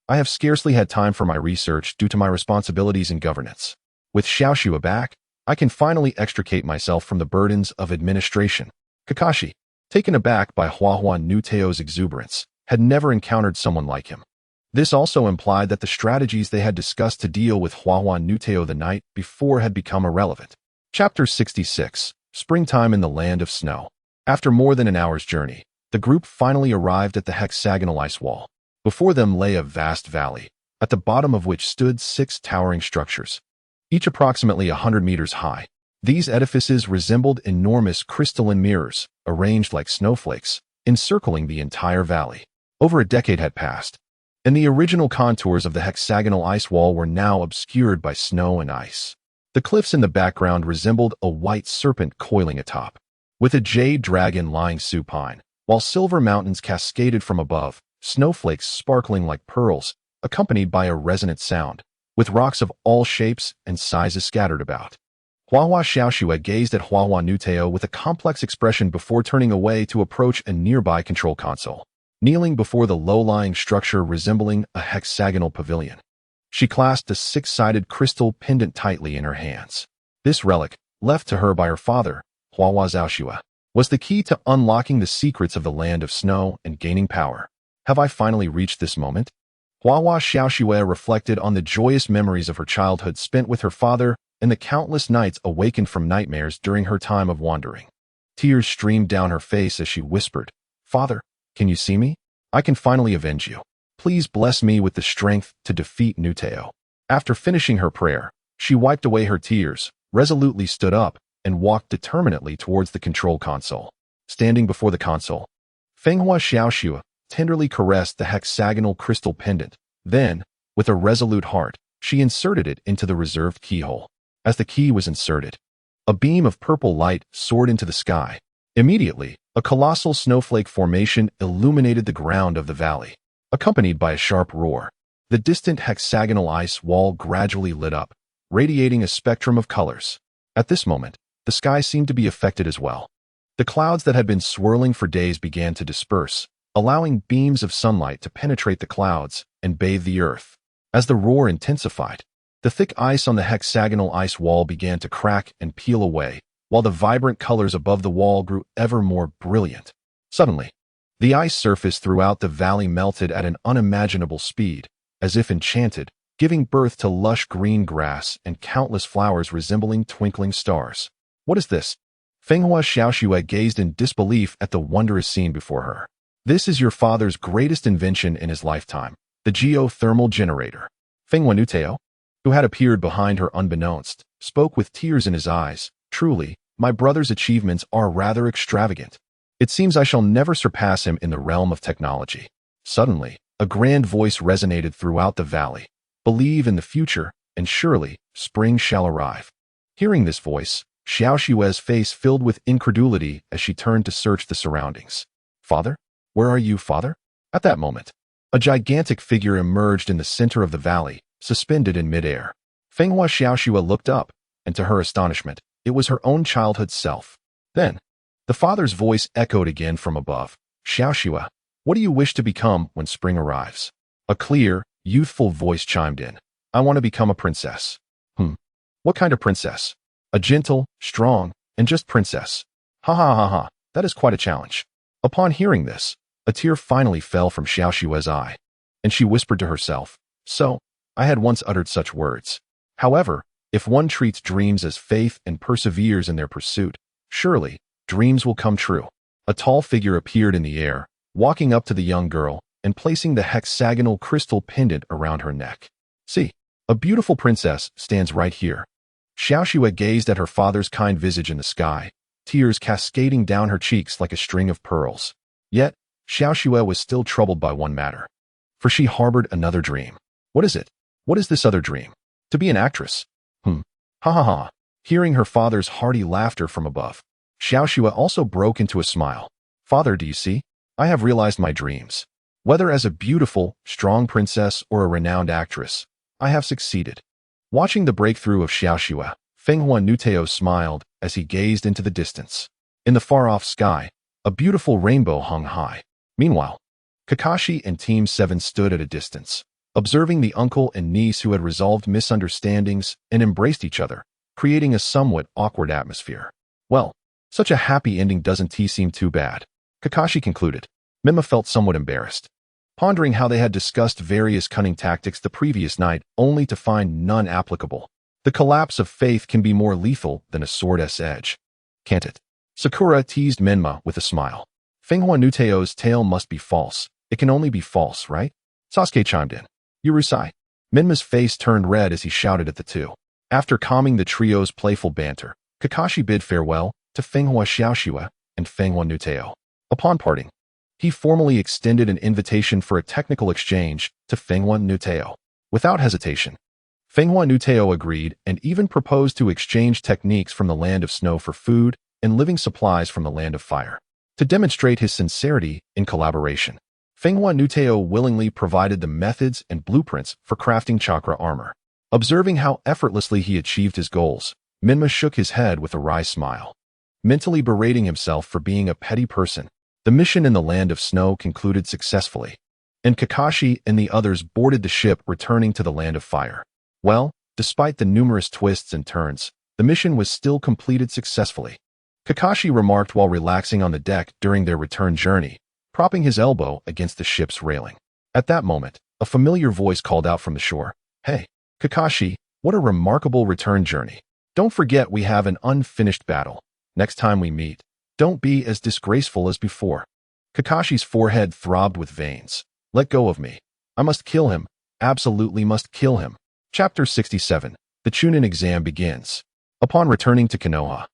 I have scarcely had time for my research due to my responsibilities in governance. With Xiaoxue back, I can finally extricate myself from the burdens of administration." Kakashi, taken aback by Huahua Nuteo's exuberance, had never encountered someone like him. This also implied that the strategies they had discussed to deal with Huahua Nuteo the night before had become irrelevant. Chapter 66, Springtime in the Land of Snow. After more than an hour's journey, the group finally arrived at the hexagonal ice wall. Before them lay a vast valley, at the bottom of which stood 6 towering structures, each approximately 100 meters high. These edifices resembled enormous crystalline mirrors, arranged like snowflakes, encircling the entire valley. Over a decade had passed, and the original contours of the hexagonal ice wall were now obscured by snow and ice. The cliffs in the background resembled a white serpent coiling atop, with a jade dragon lying supine, while silver mountains cascaded from above, snowflakes sparkling like pearls, accompanied by a resonant sound, with rocks of all shapes and sizes scattered about. Huahua Xiaoxue gazed at Huahua Nuteo with a complex expression before turning away to approach a nearby control console, kneeling before the low-lying structure resembling a hexagonal pavilion. She clasped a 6-sided crystal pendant tightly in her hands. This relic, left to her by her father, Huahua Xiaoxue, was the key to unlocking the secrets of the Land of Snow and gaining power. Have I finally reached this moment? Huahua Xiaoxue reflected on the joyous memories of her childhood spent with her father and the countless nights awakened from nightmares during her time of wandering. Tears streamed down her face as she whispered, "Father, can you see me? I can finally avenge you. Please bless me with the strength to defeat Nuteo." After finishing her prayer, she wiped away her tears, resolutely stood up, and walked determinedly towards the control console. Standing before the console, Fenghua Xiaoxue tenderly caressed the hexagonal crystal pendant. Then, with a resolute heart, she inserted it into the reserved keyhole. As the key was inserted, a beam of purple light soared into the sky. Immediately, a colossal snowflake formation illuminated the ground of the valley. Accompanied by a sharp roar, the distant hexagonal ice wall gradually lit up, radiating a spectrum of colors. At this moment, the sky seemed to be affected as well. The clouds that had been swirling for days began to disperse, allowing beams of sunlight to penetrate the clouds and bathe the earth. As the roar intensified, the thick ice on the hexagonal ice wall began to crack and peel away, while the vibrant colors above the wall grew ever more brilliant. Suddenly, the ice surface throughout the valley melted at an unimaginable speed, as if enchanted, giving birth to lush green grass and countless flowers resembling twinkling stars. What is this? Fenghua Xiaoxue gazed in disbelief at the wondrous scene before her. This is your father's greatest invention in his lifetime, the geothermal generator. Fenghua Nuteo, who had appeared behind her unbeknownst, spoke with tears in his eyes. Truly, my brother's achievements are rather extravagant. It seems I shall never surpass him in the realm of technology. Suddenly, a grand voice resonated throughout the valley. Believe in the future, and surely, spring shall arrive. Hearing this voice, Xiaoxue's face filled with incredulity as she turned to search the surroundings. Father? Where are you, father? At that moment, a gigantic figure emerged in the center of the valley, suspended in midair. Fenghua Xiaoxue looked up, and to her astonishment, it was her own childhood self. Then, the father's voice echoed again from above. Xiaoxue, what do you wish to become when spring arrives? A clear, youthful voice chimed in. I want to become a princess. What kind of princess? A gentle, strong, and just princess. Ha ha ha ha, that is quite a challenge. Upon hearing this, a tear finally fell from Xiaoxue's eye, and she whispered to herself, so, I had once uttered such words. However, if one treats dreams as faith and perseveres in their pursuit, surely, dreams will come true. A tall figure appeared in the air, walking up to the young girl and placing the hexagonal crystal pendant around her neck. See, a beautiful princess stands right here. Xiaoxue gazed at her father's kind visage in the sky, tears cascading down her cheeks like a string of pearls. Yet, Xiaoxue was still troubled by one matter. For she harbored another dream. What is it? What is this other dream? To be an actress. Ha ha ha. Hearing her father's hearty laughter from above, Xiaoxue also broke into a smile. Father, do you see? I have realized my dreams. Whether as a beautiful, strong princess or a renowned actress, I have succeeded. Watching the breakthrough of Xiaoxue, Fenghua Nuteo smiled as he gazed into the distance. In the far-off sky, a beautiful rainbow hung high. Meanwhile, Kakashi and Team 7 stood at a distance, observing the uncle and niece who had resolved misunderstandings and embraced each other, creating a somewhat awkward atmosphere. Well, such a happy ending doesn't seem too bad, Kakashi concluded. Menma felt somewhat embarrassed, pondering how they had discussed various cunning tactics the previous night only to find none applicable. The collapse of faith can be more lethal than a sword's edge. Can't it? Sakura teased Menma with a smile. Fenghua Nuteo's tale must be false. It can only be false, right? Sasuke chimed in. Urusai. Menma's face turned red as he shouted at the two. After calming the trio's playful banter, Kakashi bid farewell to Fenghua Xiaoxue and Fenghua Nuteo. Upon parting, he formally extended an invitation for a technical exchange to Fenghua Nuteo. Without hesitation, Fenghua Nuteo agreed and even proposed to exchange techniques from the land of snow for food and living supplies from the land of fire. To demonstrate his sincerity in collaboration, Fenghua Nuteo willingly provided the methods and blueprints for crafting chakra armor. Observing how effortlessly he achieved his goals, Menma shook his head with a wry smile. Mentally berating himself for being a petty person, the mission in the land of snow concluded successfully, and Kakashi and the others boarded the ship returning to the land of fire. Well, despite the numerous twists and turns, the mission was still completed successfully. Kakashi remarked while relaxing on the deck during their return journey, propping his elbow against the ship's railing. At that moment, a familiar voice called out from the shore. Hey, Kakashi, what a remarkable return journey. Don't forget we have an unfinished battle. Next time we meet, don't be as disgraceful as before. Kakashi's forehead throbbed with veins. Let go of me. I must kill him. Absolutely must kill him. Chapter 67. The Chunin exam begins. Upon returning to Konoha,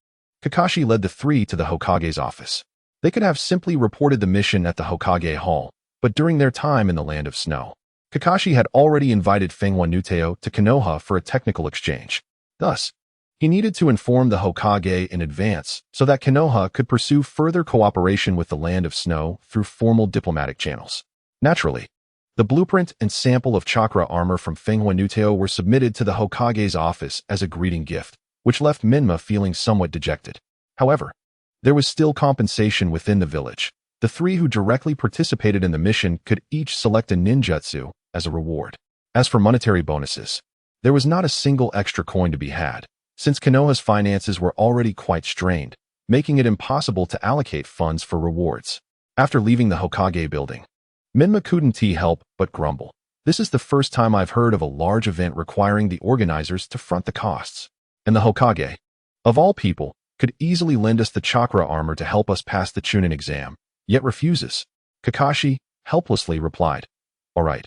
Kakashi led the three to the Hokage's office. They could have simply reported the mission at the Hokage Hall, but during their time in the Land of Snow, Kakashi had already invited Fenghua Nuteo to Konoha for a technical exchange. Thus, he needed to inform the Hokage in advance so that Konoha could pursue further cooperation with the Land of Snow through formal diplomatic channels. Naturally, the blueprint and sample of chakra armor from Fenghua Nuteo were submitted to the Hokage's office as a greeting gift, which left Menma feeling somewhat dejected. However, there was still compensation within the village. The three who directly participated in the mission could each select a ninjutsu as a reward. As for monetary bonuses, there was not a single extra coin to be had, since Konoha's finances were already quite strained, making it impossible to allocate funds for rewards. After leaving the Hokage building, Menma couldn't help but grumble. This is the first time I've heard of a large event requiring the organizers to front the costs. And the Hokage, of all people, could easily lend us the chakra armor to help us pass the Chunin exam, yet refuses. Kakashi helplessly replied, All right.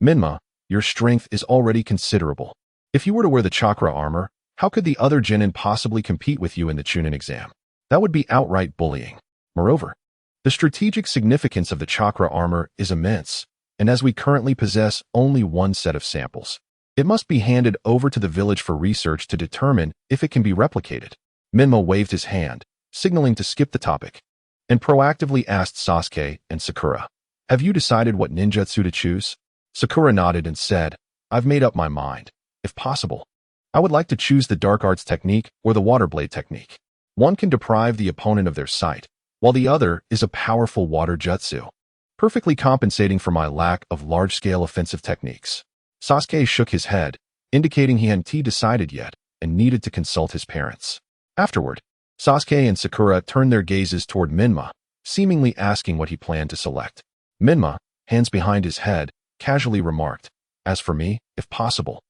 Menma, your strength is already considerable. If you were to wear the chakra armor, how could the other genin possibly compete with you in the Chunin exam? That would be outright bullying. Moreover, the strategic significance of the chakra armor is immense, and as we currently possess only one set of samples, it must be handed over to the village for research to determine if it can be replicated. Menma waved his hand, signaling to skip the topic, and proactively asked Sasuke and Sakura, Have you decided what ninjutsu to choose? Sakura nodded and said, I've made up my mind. If possible, I would like to choose the dark arts technique or the water blade technique. One can deprive the opponent of their sight, while the other is a powerful water jutsu, perfectly compensating for my lack of large-scale offensive techniques. Sasuke shook his head, indicating he hadn't decided yet and needed to consult his parents. Afterward, Sasuke and Sakura turned their gazes toward Menma, seemingly asking what he planned to select. Menma, hands behind his head, casually remarked, As for me, if possible,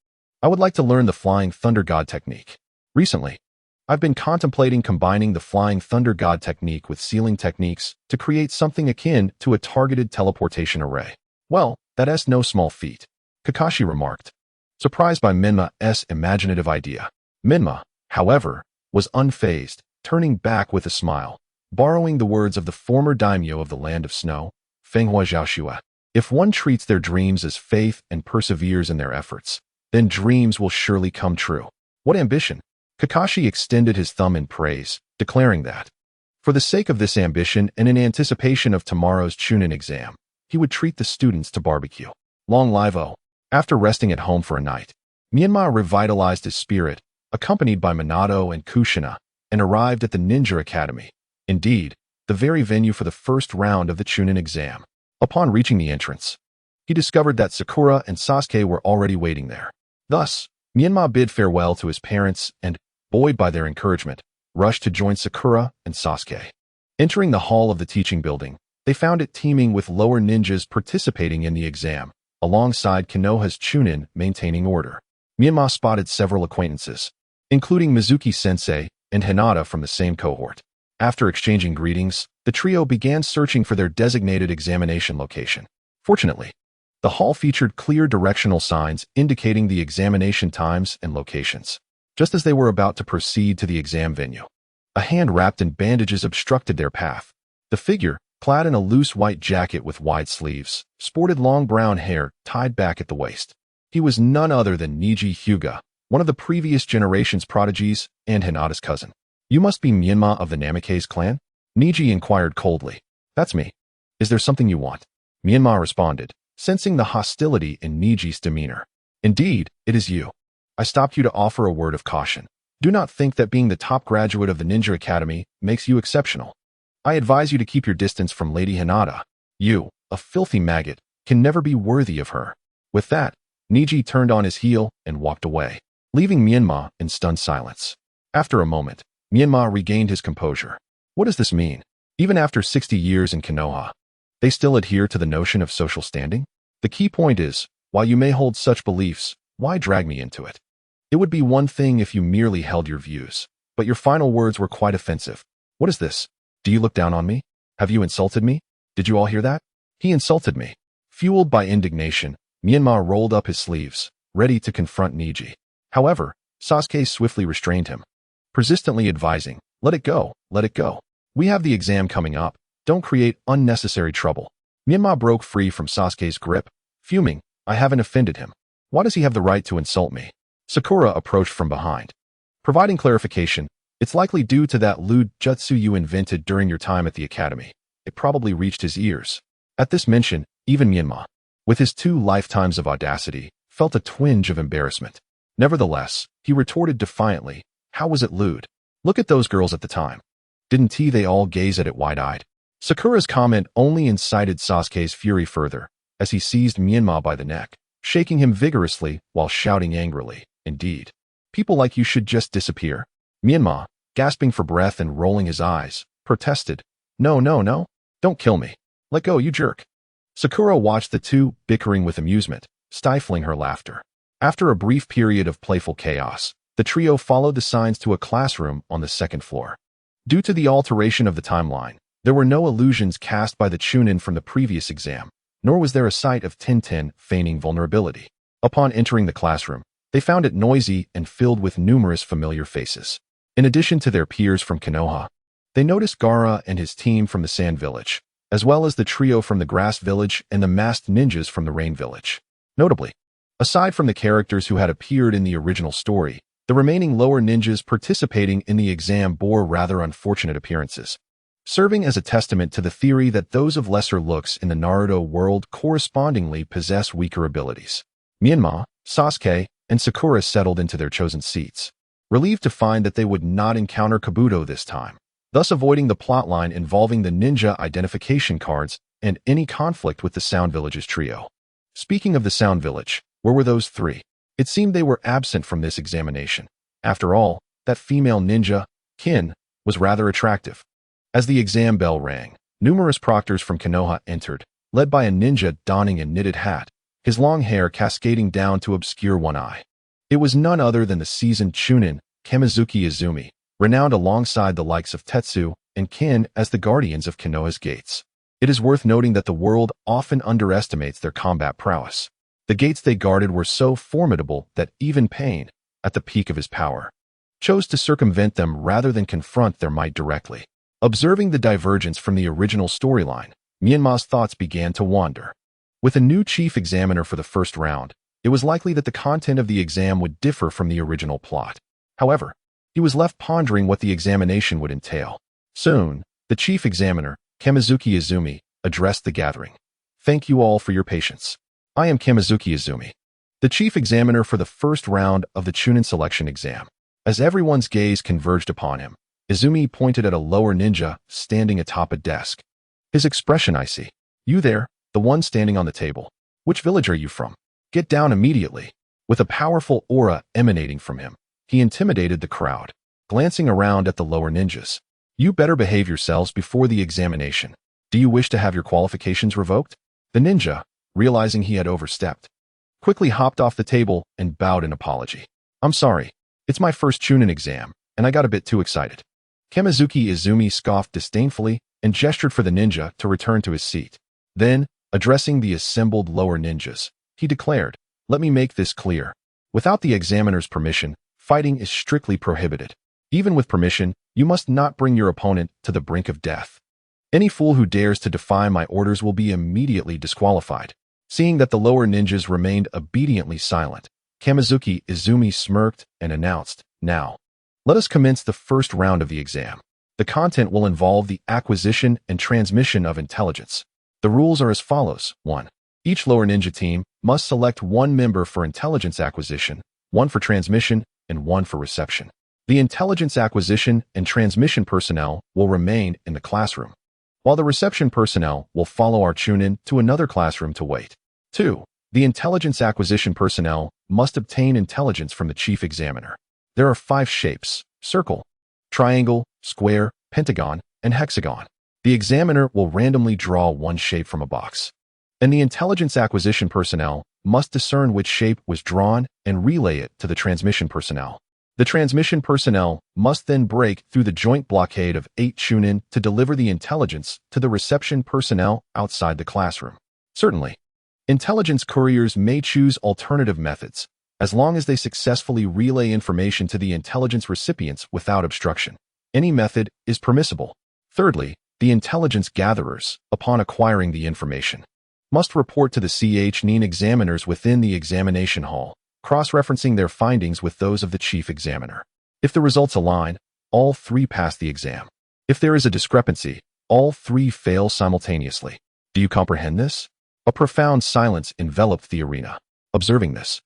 I would like to learn the Flying Thunder God technique. Recently, I've been contemplating combining the Flying Thunder God technique with sealing techniques to create something akin to a targeted teleportation array. Well, that's no small feat, Kakashi remarked, surprised by Menma's imaginative idea. Menma, however, was unfazed, turning back with a smile, borrowing the words of the former daimyo of the Land of Snow, Fenghua Zhaoxue. If one treats their dreams as faith and perseveres in their efforts, then dreams will surely come true. What ambition! Kakashi extended his thumb in praise, declaring that, for the sake of this ambition and in anticipation of tomorrow's Chunin exam, he would treat the students to barbecue. Long live O. After resting at home for a night, Menma revitalized his spirit, accompanied by Minato and Kushina, and arrived at the Ninja Academy. Indeed, the very venue for the first round of the Chunin exam. Upon reaching the entrance, he discovered that Sakura and Sasuke were already waiting there. Thus, Menma bid farewell to his parents and, buoyed by their encouragement, rushed to join Sakura and Sasuke. Entering the hall of the teaching building, they found it teeming with lower ninjas participating in the exam, alongside Konoha's Chunin maintaining order. Menma spotted several acquaintances, including Mizuki-sensei and Hinata from the same cohort. After exchanging greetings, the trio began searching for their designated examination location. Fortunately, the hall featured clear directional signs indicating the examination times and locations. Just as they were about to proceed to the exam venue, a hand wrapped in bandages obstructed their path. The figure, clad in a loose white jacket with wide sleeves, sported long brown hair tied back at the waist. He was none other than Neji Hyuga, one of the previous generation's prodigies and Hinata's cousin. You must be Menma of the Namikaze clan? Neji inquired coldly. That's me. Is there something you want? Menma responded, sensing the hostility in Neji's demeanor. Indeed, it is you. I stopped you to offer a word of caution. Do not think that being the top graduate of the Ninja Academy makes you exceptional. I advise you to keep your distance from Lady Hinata. You, a filthy maggot, can never be worthy of her. With that, Neji turned on his heel and walked away, leaving Menma in stunned silence. After a moment, Menma regained his composure. What does this mean? Even after 60 years in Konoha, they still adhere to the notion of social standing? The key point is, while you may hold such beliefs, why drag me into it? It would be one thing if you merely held your views, but your final words were quite offensive. What is this? Do you look down on me? Have you insulted me? Did you all hear that? He insulted me. Fueled by indignation, Menma rolled up his sleeves, ready to confront Neji. However, Sasuke swiftly restrained him. persistently advising, let it go, let it go. We have the exam coming up. Don't create unnecessary trouble. Menma broke free from Sasuke's grip, fuming, I haven't offended him. Why does he have the right to insult me? Sakura approached from behind. Providing clarification, it's likely due to that lewd jutsu you invented during your time at the academy. It probably reached his ears. At this mention, even Menma, with his 2 lifetimes of audacity, felt a twinge of embarrassment. Nevertheless, he retorted defiantly, how was it lewd? Look at those girls at the time. Didn't they all gaze at it wide-eyed? Sakura's comment only incited Sasuke's fury further, as he seized Menma by the neck, shaking him vigorously while shouting angrily, indeed. People like you should just disappear. Menma, gasping for breath and rolling his eyes, protested, no, no, no, don't kill me. Let go, you jerk. Sakura watched the two bickering with amusement, stifling her laughter. After a brief period of playful chaos, the trio followed the signs to a classroom on the 2nd floor. Due to the alteration of the timeline, there were no illusions cast by the Chunin from the previous exam, nor was there a sight of Tintin feigning vulnerability. Upon entering the classroom, they found it noisy and filled with numerous familiar faces. In addition to their peers from Konoha, they noticed Gaara and his team from the Sand Village, as well as the trio from the Grass Village and the masked ninjas from the Rain Village. Notably, aside from the characters who had appeared in the original story, the remaining lower ninjas participating in the exam bore rather unfortunate appearances, serving as a testament to the theory that those of lesser looks in the Naruto world correspondingly possess weaker abilities. Menma, Sasuke, and Sakura settled into their chosen seats, relieved to find that they would not encounter Kabuto this time, thus avoiding the plotline involving the ninja identification cards and any conflict with the Sound Village's trio. Speaking of the Sound Village, where were those 3? It seemed they were absent from this examination. After all, that female ninja, Kin, was rather attractive. As the exam bell rang, numerous proctors from Konoha entered, led by a ninja donning a knitted hat, his long hair cascading down to obscure one eye. It was none other than the seasoned Chunin, Kamizuki Izumi, renowned alongside the likes of Tetsu and Kin as the guardians of Konoha's gates. It is worth noting that the world often underestimates their combat prowess. The gates they guarded were so formidable that even Pain, at the peak of his power, chose to circumvent them rather than confront their might directly. Observing the divergence from the original storyline, Menma's thoughts began to wander. With a new chief examiner for the first round, it was likely that the content of the exam would differ from the original plot. However, he was left pondering what the examination would entail. Soon, the chief examiner, Kamizuki Izumi, addressed the gathering. Thank you all for your patience. I am Kamizuki Izumi, the chief examiner for the first round of the Chunin selection exam. As everyone's gaze converged upon him, Izumi pointed at a lower ninja standing atop a desk. His expression icy. You there, the one standing on the table. Which village are you from? Get down immediately. With a powerful aura emanating from him, he intimidated the crowd, glancing around at the lower ninjas. You better behave yourselves before the examination. Do you wish to have your qualifications revoked? The ninja, realizing he had overstepped, quickly hopped off the table and bowed in apology. I'm sorry. It's my first Chunin exam, and I got a bit too excited. Kamizuki Izumi scoffed disdainfully and gestured for the ninja to return to his seat. Then, addressing the assembled lower ninjas, he declared, let me make this clear. Without the examiner's permission, fighting is strictly prohibited. Even with permission, you must not bring your opponent to the brink of death. Any fool who dares to defy my orders will be immediately disqualified. Seeing that the lower ninjas remained obediently silent, Kamizuki Izumi smirked and announced, now, let us commence the first round of the exam. The content will involve the acquisition and transmission of intelligence. The rules are as follows. 1. Each lower ninja team must select 1 member for intelligence acquisition, 1 for transmission, and 1 for reception. The intelligence acquisition and transmission personnel will remain in the classroom, while the reception personnel will follow our Chunin to another classroom to wait. 2. The intelligence acquisition personnel must obtain intelligence from the chief examiner. There are 5 shapes: circle, triangle, square, pentagon, and hexagon. The examiner will randomly draw 1 shape from a box, and the intelligence acquisition personnel must discern which shape was drawn and relay it to the transmission personnel. The transmission personnel must then break through the joint blockade of 8 Chunin to deliver the intelligence to the reception personnel outside the classroom. Certainly, intelligence couriers may choose alternative methods, as long as they successfully relay information to the intelligence recipients without obstruction. Any method is permissible. Thirdly, the intelligence gatherers, upon acquiring the information, must report to the CHNIN examiners within the examination hall, cross-referencing their findings with those of the chief examiner. If the results align, all three pass the exam. If there is a discrepancy, all three fail simultaneously. Do you comprehend this? A profound silence enveloped the arena. Observing this,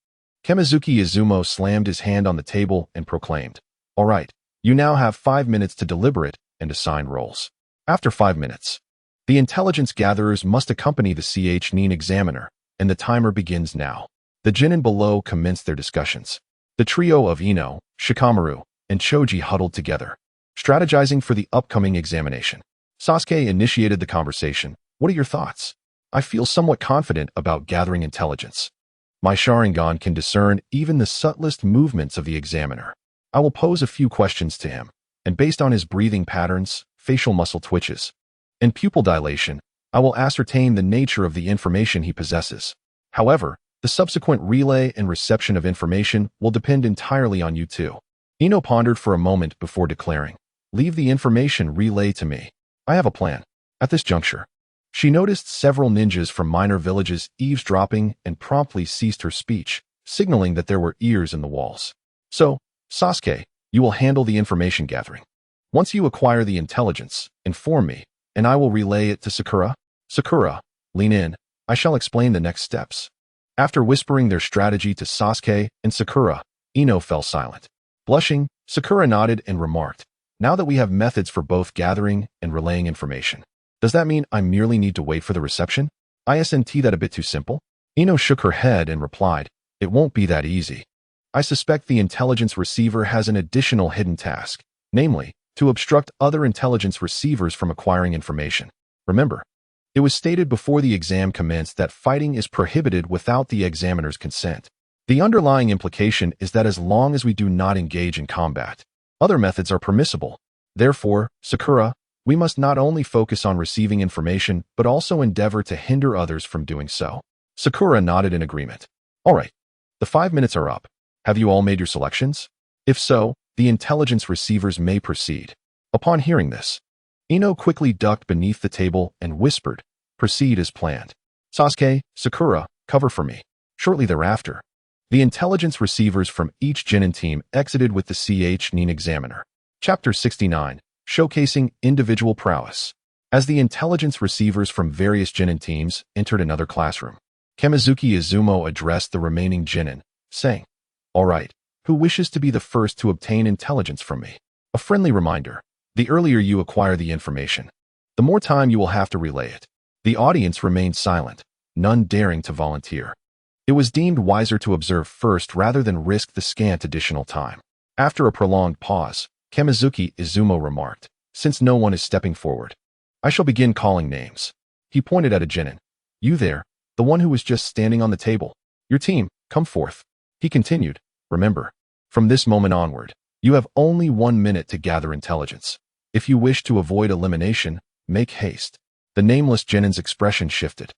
Kamizuki Izumo slammed his hand on the table and proclaimed, "All right, you now have 5 minutes to deliberate and assign roles." After 5 minutes, the intelligence gatherers must accompany the CHNIN examiner, and the timer begins now. The Genin below commenced their discussions. The trio of Ino, Shikamaru, and Choji huddled together, strategizing for the upcoming examination. Sasuke initiated the conversation. "What are your thoughts? I feel somewhat confident about gathering intelligence. My Sharingan can discern even the subtlest movements of the examiner. I will pose a few questions to him, and based on his breathing patterns, facial muscle twitches, and pupil dilation, I will ascertain the nature of the information he possesses. However, the subsequent relay and reception of information will depend entirely on you two." Ino pondered for a moment before declaring, "Leave the information relay to me. I have a plan." At this juncture, she noticed several ninjas from minor villages eavesdropping and promptly ceased her speech, signaling that there were ears in the walls. "So, Sasuke, you will handle the information gathering. Once you acquire the intelligence, inform me, and I will relay it to Sakura. Sakura, lean in. I shall explain the next steps." After whispering their strategy to Sasuke and Sakura, Ino fell silent. Blushing, Sakura nodded and remarked, "Now that we have methods for both gathering and relaying information, does that mean I merely need to wait for the reception? Isn't that a bit too simple?" Ino shook her head and replied, "It won't be that easy. I suspect the intelligence receiver has an additional hidden task, namely, to obstruct other intelligence receivers from acquiring information. Remember, it was stated before the exam commenced that fighting is prohibited without the examiner's consent. The underlying implication is that as long as we do not engage in combat, other methods are permissible. Therefore, Sakura, we must not only focus on receiving information, but also endeavor to hinder others from doing so." Sakura nodded in agreement. "All right, the 5 minutes are up. Have you all made your selections? If so, the intelligence receivers may proceed." Upon hearing this, Ino quickly ducked beneath the table and whispered, "Proceed as planned. Sasuke, Sakura, cover for me." Shortly thereafter, the intelligence receivers from each Genin team exited with the CHNIN examiner. Chapter 69, Showcasing Individual Prowess. As the intelligence receivers from various Genin teams entered another classroom, Kamizuki Izumo addressed the remaining Genin, saying, "All right, who wishes to be the first to obtain intelligence from me? A friendly reminder, the earlier you acquire the information, the more time you will have to relay it." The audience remained silent, none daring to volunteer. It was deemed wiser to observe first rather than risk the scant additional time. After a prolonged pause, Kamizuki Izumo remarked, "Since no one is stepping forward, I shall begin calling names." He pointed at a Genin. "You there, the one who was just standing on the table. Your team, come forth." He continued, "Remember, from this moment onward, you have only 1 minute to gather intelligence. If you wish to avoid elimination, make haste." The nameless Genin's expression shifted,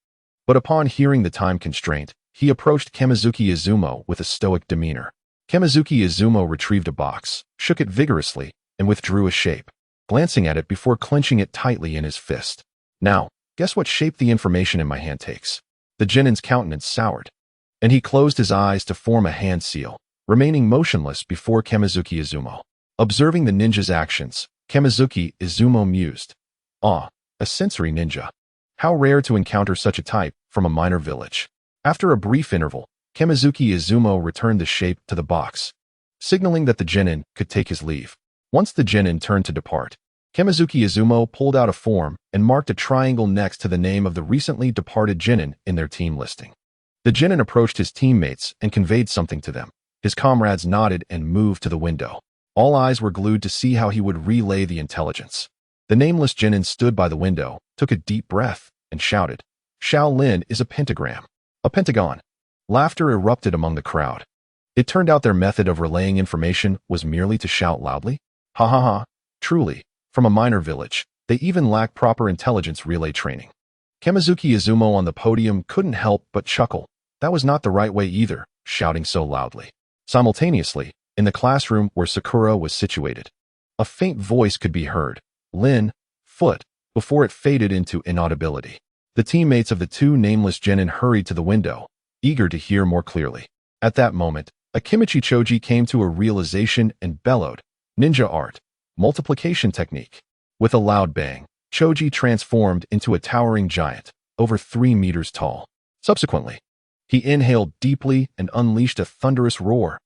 but upon hearing the time constraint, he approached Kamizuki Izumo with a stoic demeanor. Kamizuki Izumo retrieved a box, shook it vigorously, and withdrew a shape, glancing at it before clenching it tightly in his fist. "Now, guess what shape the information in my hand takes?" The Genin's countenance soured, and he closed his eyes to form a hand seal, remaining motionless before Kamizuki Izumo. Observing the ninja's actions, Kamizuki Izumo mused, "Ah, a sensory ninja. How rare to encounter such a type from a minor village." After a brief interval, Kamizuki Izumo returned the shape to the box, signaling that the Genin could take his leave. Once the Genin turned to depart, Kamizuki Izumo pulled out a form and marked a triangle next to the name of the recently departed Genin in their team listing. The Genin approached his teammates and conveyed something to them. His comrades nodded and moved to the window. All eyes were glued to see how he would relay the intelligence. The nameless Genin stood by the window, took a deep breath, and shouted, "Shaolin is a pentagram. A pentagon." Laughter erupted among the crowd. It turned out their method of relaying information was merely to shout loudly. Ha ha ha. Truly, from a minor village, they even lack proper intelligence relay training. Kamizuki Izumo on the podium couldn't help but chuckle. That was not the right way either, shouting so loudly. Simultaneously, in the classroom where Sakura was situated, a faint voice could be heard, Lin, foot, before it faded into inaudibility. The teammates of the two nameless genin hurried to the window, eager to hear more clearly. At that moment, Akimichi Choji came to a realization and bellowed, "Ninja art, multiplication technique." With a loud bang, Choji transformed into a towering giant, over 3 meters tall. Subsequently, he inhaled deeply and unleashed a thunderous roar.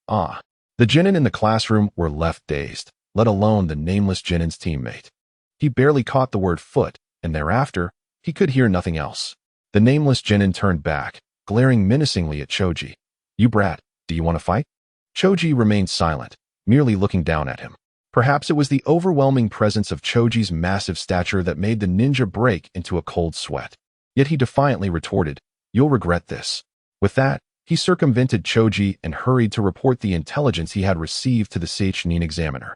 Ah! The genin in the classroom were left dazed, let alone the nameless genin's teammate. He barely caught the word foot, and thereafter, he could hear nothing else. The nameless genin turned back, glaring menacingly at Choji. "You brat, do you want to fight?" Choji remained silent, merely looking down at him. Perhaps it was the overwhelming presence of Choji's massive stature that made the ninja break into a cold sweat. Yet he defiantly retorted, "You'll regret this." With that, he circumvented Choji and hurried to report the intelligence he had received to the Seichnin examiner.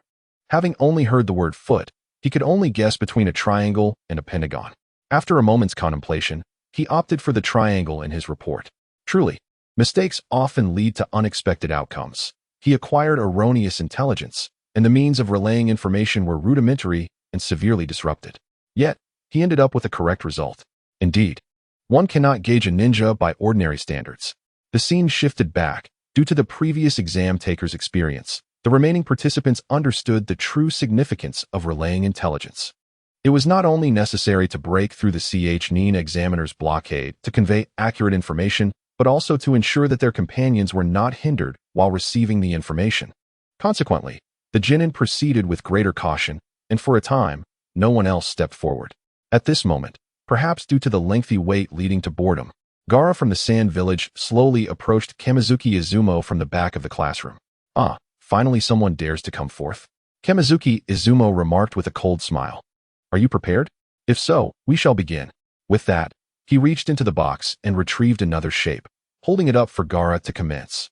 Having only heard the word foot, he could only guess between a triangle and a pentagon. After a moment's contemplation, he opted for the triangle in his report. Truly, mistakes often lead to unexpected outcomes. He acquired erroneous intelligence, and the means of relaying information were rudimentary and severely disrupted. Yet, he ended up with a correct result. Indeed, one cannot gauge a ninja by ordinary standards. The scene shifted back. Due to the previous exam taker's experience, the remaining participants understood the true significance of relaying intelligence. It was not only necessary to break through the Seichnin examiner's blockade to convey accurate information, but also to ensure that their companions were not hindered while receiving the information. Consequently, the genin proceeded with greater caution, and for a time, no one else stepped forward. At this moment, perhaps due to the lengthy wait leading to boredom, Gaara from the Sand Village slowly approached Kamizuki Izumo from the back of the classroom. "Ah, finally someone dares to come forth." Kamizuki Izumo remarked with a cold smile. "Are you prepared? If so, we shall begin." With that, he reached into the box and retrieved another shape, holding it up for Gaara to commence.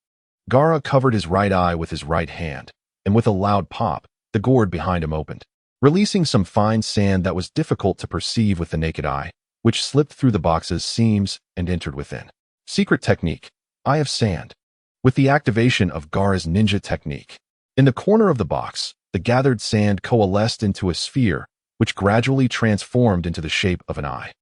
Gaara covered his right eye with his right hand, and with a loud pop, the gourd behind him opened, releasing some fine sand that was difficult to perceive with the naked eye, which slipped through the box's seams and entered within. Secret technique, Eye of Sand. With the activation of Gaara's ninja technique, in the corner of the box, the gathered sand coalesced into a sphere, which gradually transformed into the shape of an eye.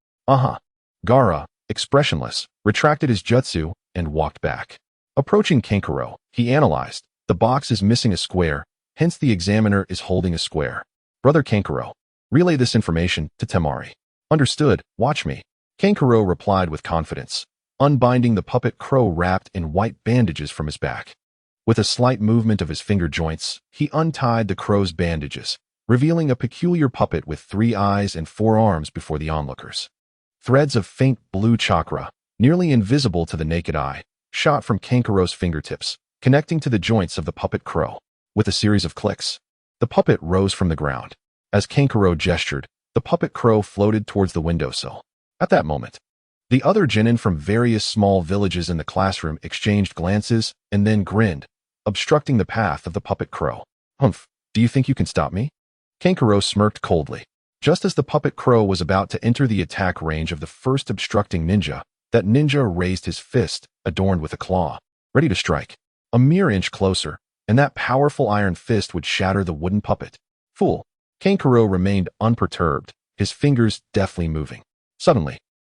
Gaara, expressionless, retracted his jutsu and walked back. Approaching Kankuro, he analyzed, the box is missing a square, hence the examiner is holding a square. "Brother Kankuro, relay this information to Temari." "Understood, watch me." Kankuro replied with confidence, unbinding the puppet crow wrapped in white bandages from his back. With a slight movement of his finger joints, he untied the crow's bandages, revealing a peculiar puppet with 3 eyes and 4 arms before the onlookers. Threads of faint blue chakra, nearly invisible to the naked eye, shot from Kankuro's fingertips, connecting to the joints of the puppet crow. With a series of clicks, the puppet rose from the ground. As Kankuro gestured, the puppet crow floated towards the windowsill. At that moment, the other genin from various small villages in the classroom exchanged glances and then grinned, obstructing the path of the puppet crow. "Humph, do you think you can stop me?" Kankuro smirked coldly. Just as the puppet crow was about to enter the attack range of the first obstructing ninja, that ninja raised his fist, adorned with a claw, ready to strike. A mere inch closer, and that powerful iron fist would shatter the wooden puppet. Fool! Kankuro remained unperturbed, his fingers deftly moving. Suddenly,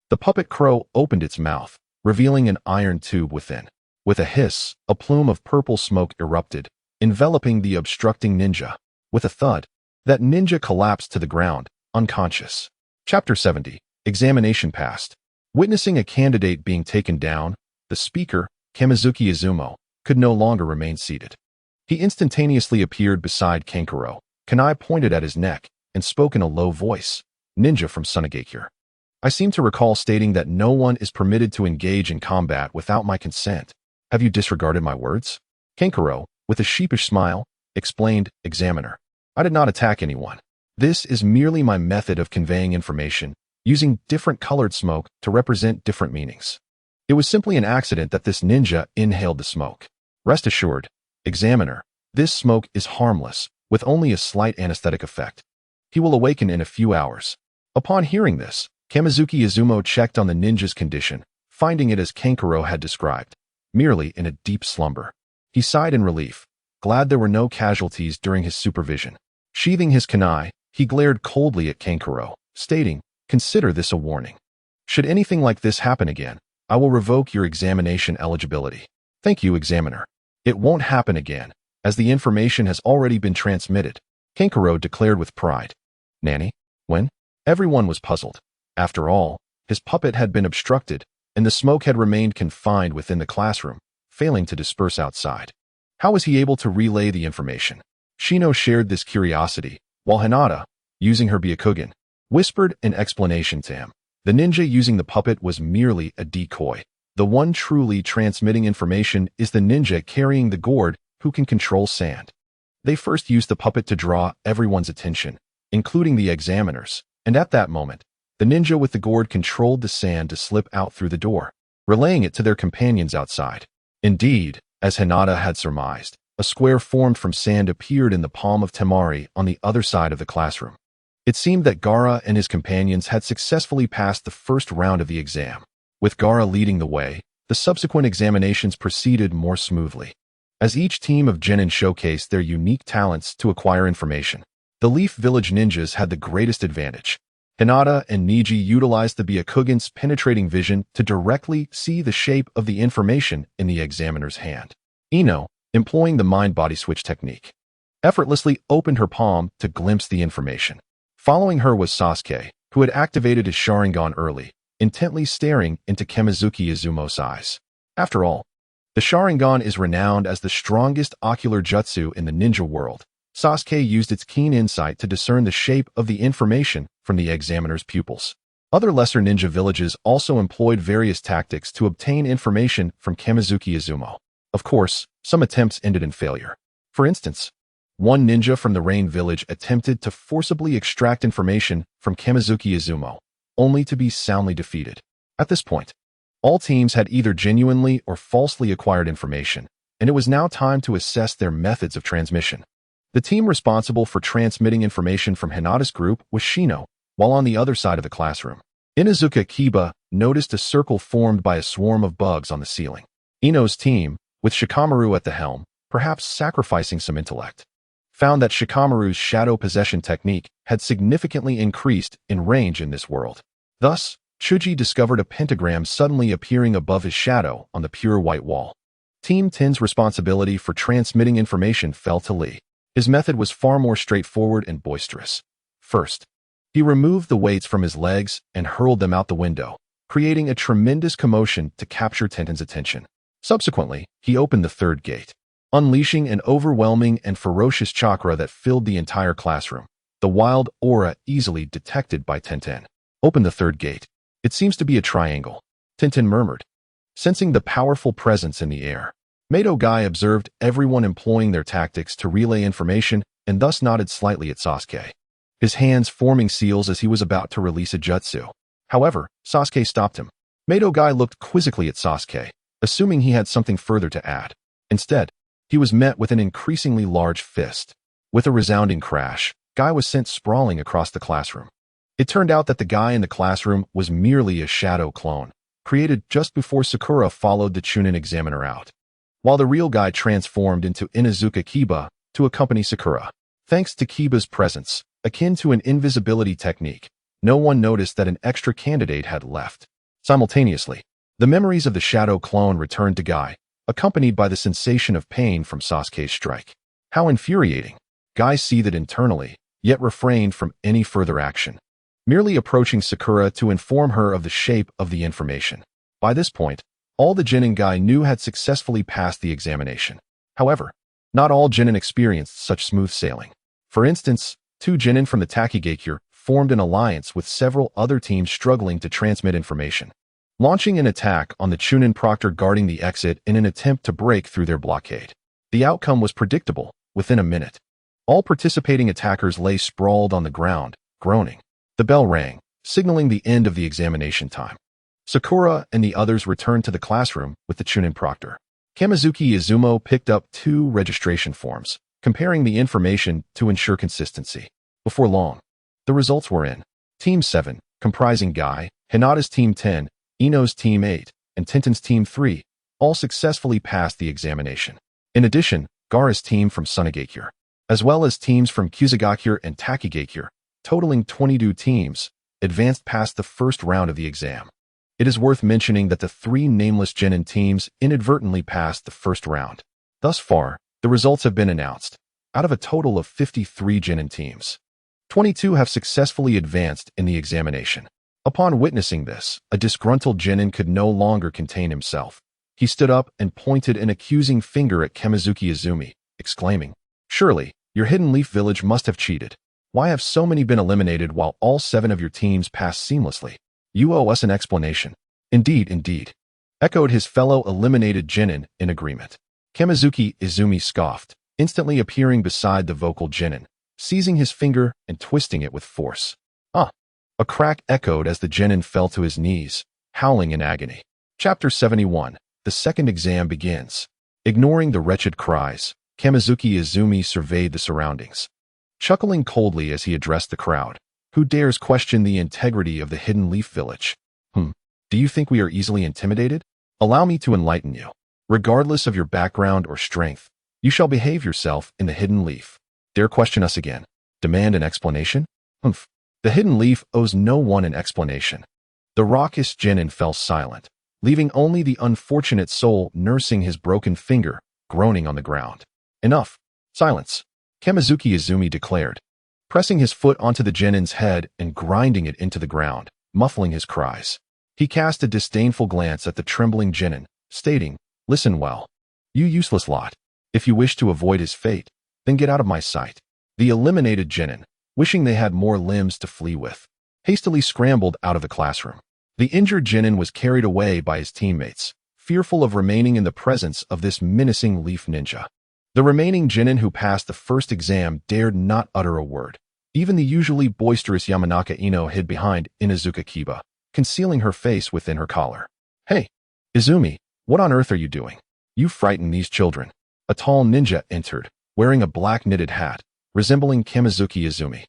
the puppet crow opened its mouth, revealing an iron tube within. With a hiss, a plume of purple smoke erupted, enveloping the obstructing ninja. With a thud, that ninja collapsed to the ground, unconscious. Chapter 70. Examination passed. Witnessing a candidate being taken down, the speaker, Kamizuki Izumo, could no longer remain seated. He instantaneously appeared beside Kankuro. Kanai pointed at his neck and spoke in a low voice. "Ninja from Sunagakure. I seem to recall stating that no one is permitted to engage in combat without my consent. Have you disregarded my words?" Kankuro, with a sheepish smile, explained, "Examiner, I did not attack anyone. This is merely my method of conveying information, using different colored smoke to represent different meanings. It was simply an accident that this ninja inhaled the smoke. Rest assured, Examiner, this smoke is harmless, with only a slight anesthetic effect. He will awaken in a few hours." Upon hearing this, Kamizuki Izumo checked on the ninja's condition, finding it as Kankuro had described, merely in a deep slumber. He sighed in relief, glad there were no casualties during his supervision. Sheathing his kunai, he glared coldly at Kankuro, stating, "Consider this a warning. Should anything like this happen again, I will revoke your examination eligibility." "Thank you, examiner. It won't happen again, as the information has already been transmitted," Kankuro declared with pride. "Nanny? When?" Everyone was puzzled. After all, his puppet had been obstructed, and the smoke had remained confined within the classroom, failing to disperse outside. How was he able to relay the information? Shino shared this curiosity, while Hinata, using her Byakugan, whispered an explanation to him. The ninja using the puppet was merely a decoy. The one truly transmitting information is the ninja carrying the gourd who can control sand. They first used the puppet to draw everyone's attention, including the examiners, and at that moment, the ninja with the gourd controlled the sand to slip out through the door, relaying it to their companions outside. Indeed, as Hinata had surmised, a square formed from sand appeared in the palm of Temari on the other side of the classroom. It seemed that Gaara and his companions had successfully passed the first round of the exam. With Gaara leading the way, the subsequent examinations proceeded more smoothly. As each team of genin showcased their unique talents to acquire information, the Leaf Village ninjas had the greatest advantage. Hinata and Niji utilized the Byakugan's penetrating vision to directly see the shape of the information in the examiner's hand. Ino, employing the mind-body switch technique, effortlessly opened her palm to glimpse the information. Following her was Sasuke, who had activated his Sharingan early, intently staring into Kamizuki Izumo's eyes. After all, the Sharingan is renowned as the strongest ocular jutsu in the ninja world. Sasuke used its keen insight to discern the shape of the information from the examiner's pupils. Other lesser ninja villages also employed various tactics to obtain information from Kamizuki Izumo. Of course, some attempts ended in failure. For instance, one ninja from the Rain Village attempted to forcibly extract information from Kamizuki Izumo, only to be soundly defeated. At this point, all teams had either genuinely or falsely acquired information, and it was now time to assess their methods of transmission. The team responsible for transmitting information from Hinata's group was Shino, while on the other side of the classroom, Inuzuka Kiba noticed a circle formed by a swarm of bugs on the ceiling. Ino's team, with Shikamaru at the helm, perhaps sacrificing some intellect, found that Shikamaru's shadow possession technique had significantly increased in range in this world. Thus, Chuji discovered a pentagram suddenly appearing above his shadow on the pure white wall. Team 10's responsibility for transmitting information fell to Lee. His method was far more straightforward and boisterous. First, he removed the weights from his legs and hurled them out the window, creating a tremendous commotion to capture Tenten's attention. Subsequently, he opened the third gate, unleashing an overwhelming and ferocious chakra that filled the entire classroom, the wild aura easily detected by Tenten. "Open the third gate. It seems to be a triangle," Tenten murmured, sensing the powerful presence in the air. Mato Guy observed everyone employing their tactics to relay information and thus nodded slightly at Sasuke, his hands forming seals as he was about to release a jutsu. However, Sasuke stopped him. Mato Guy looked quizzically at Sasuke, assuming he had something further to add. Instead, he was met with an increasingly large fist. With a resounding crash, Guy was sent sprawling across the classroom. It turned out that the guy in the classroom was merely a shadow clone, created just before Sakura followed the Chunin examiner out, while the real guy transformed into Inuzuka Kiba to accompany Sakura. Thanks to Kiba's presence, akin to an invisibility technique, no one noticed that an extra candidate had left. Simultaneously, the memories of the shadow clone returned to Guy, accompanied by the sensation of pain from Sasuke's strike. How infuriating! Guy seethed internally, yet refrained from any further action, merely approaching Sakura to inform her of the shape of the information. By this point, all the genin Guy knew had successfully passed the examination. However, not all genin experienced such smooth sailing. For instance, two genin from the Takigakure formed an alliance with several other teams struggling to transmit information, launching an attack on the Chunin proctor guarding the exit in an attempt to break through their blockade. The outcome was predictable. Within a minute, all participating attackers lay sprawled on the ground, groaning. The bell rang, signaling the end of the examination time. Sakura and the others returned to the classroom with the Chunin proctor. Kamizuki Izumo picked up 2 registration forms, comparing the information to ensure consistency. Before long, the results were in. Team 7, comprising Guy, Hinata's Team 10, Ino's Team 8, and Tintin's Team 3 all successfully passed the examination. In addition, Gaara's team from Sunagakure, as well as teams from Kusagakure and Takigakure, totaling 22 teams, advanced past the first round of the exam. It is worth mentioning that the 3 nameless Genin teams inadvertently passed the first round. Thus far, the results have been announced. Out of a total of 53 Genin teams, 22 have successfully advanced in the examination. Upon witnessing this, a disgruntled Genin could no longer contain himself. He stood up and pointed an accusing finger at Kamizuki Izumi, exclaiming, "Surely, your Hidden Leaf Village must have cheated. Why have so many been eliminated while all 7 of your teams passed seamlessly? You owe us an explanation." "Indeed, indeed," echoed his fellow eliminated Genin in agreement. Kamizuki Izumi scoffed, instantly appearing beside the vocal Genin, seizing his finger and twisting it with force. "Ah!" A crack echoed as the Genin fell to his knees, howling in agony. Chapter 71. The second exam begins. Ignoring the wretched cries, Kamizuki Izumi surveyed the surroundings, chuckling coldly as he addressed the crowd. "Who dares question the integrity of the Hidden Leaf Village? Do you think we are easily intimidated? Allow me to enlighten you. Regardless of your background or strength, you shall behave yourself in the Hidden Leaf. Dare question us again? Demand an explanation? The Hidden Leaf owes no one an explanation." The raucous Genin fell silent, leaving only the unfortunate soul nursing his broken finger, groaning on the ground. "Enough. Silence," Kamizuki Izumi declared, pressing his foot onto the Genin's head and grinding it into the ground, muffling his cries. He cast a disdainful glance at the trembling Genin, stating, "Listen well. You useless lot. If you wish to avoid his fate, then get out of my sight." The eliminated Genin, wishing they had more limbs to flee with, hastily scrambled out of the classroom. The injured Genin was carried away by his teammates, fearful of remaining in the presence of this menacing leaf ninja. The remaining Genin who passed the first exam dared not utter a word. Even the usually boisterous Yamanaka Ino hid behind Inuzuka Kiba, concealing her face within her collar. "Hey, Izumi, what on earth are you doing? You frighten these children." A tall ninja entered, wearing a black knitted hat, resembling Kamizuki Izumi.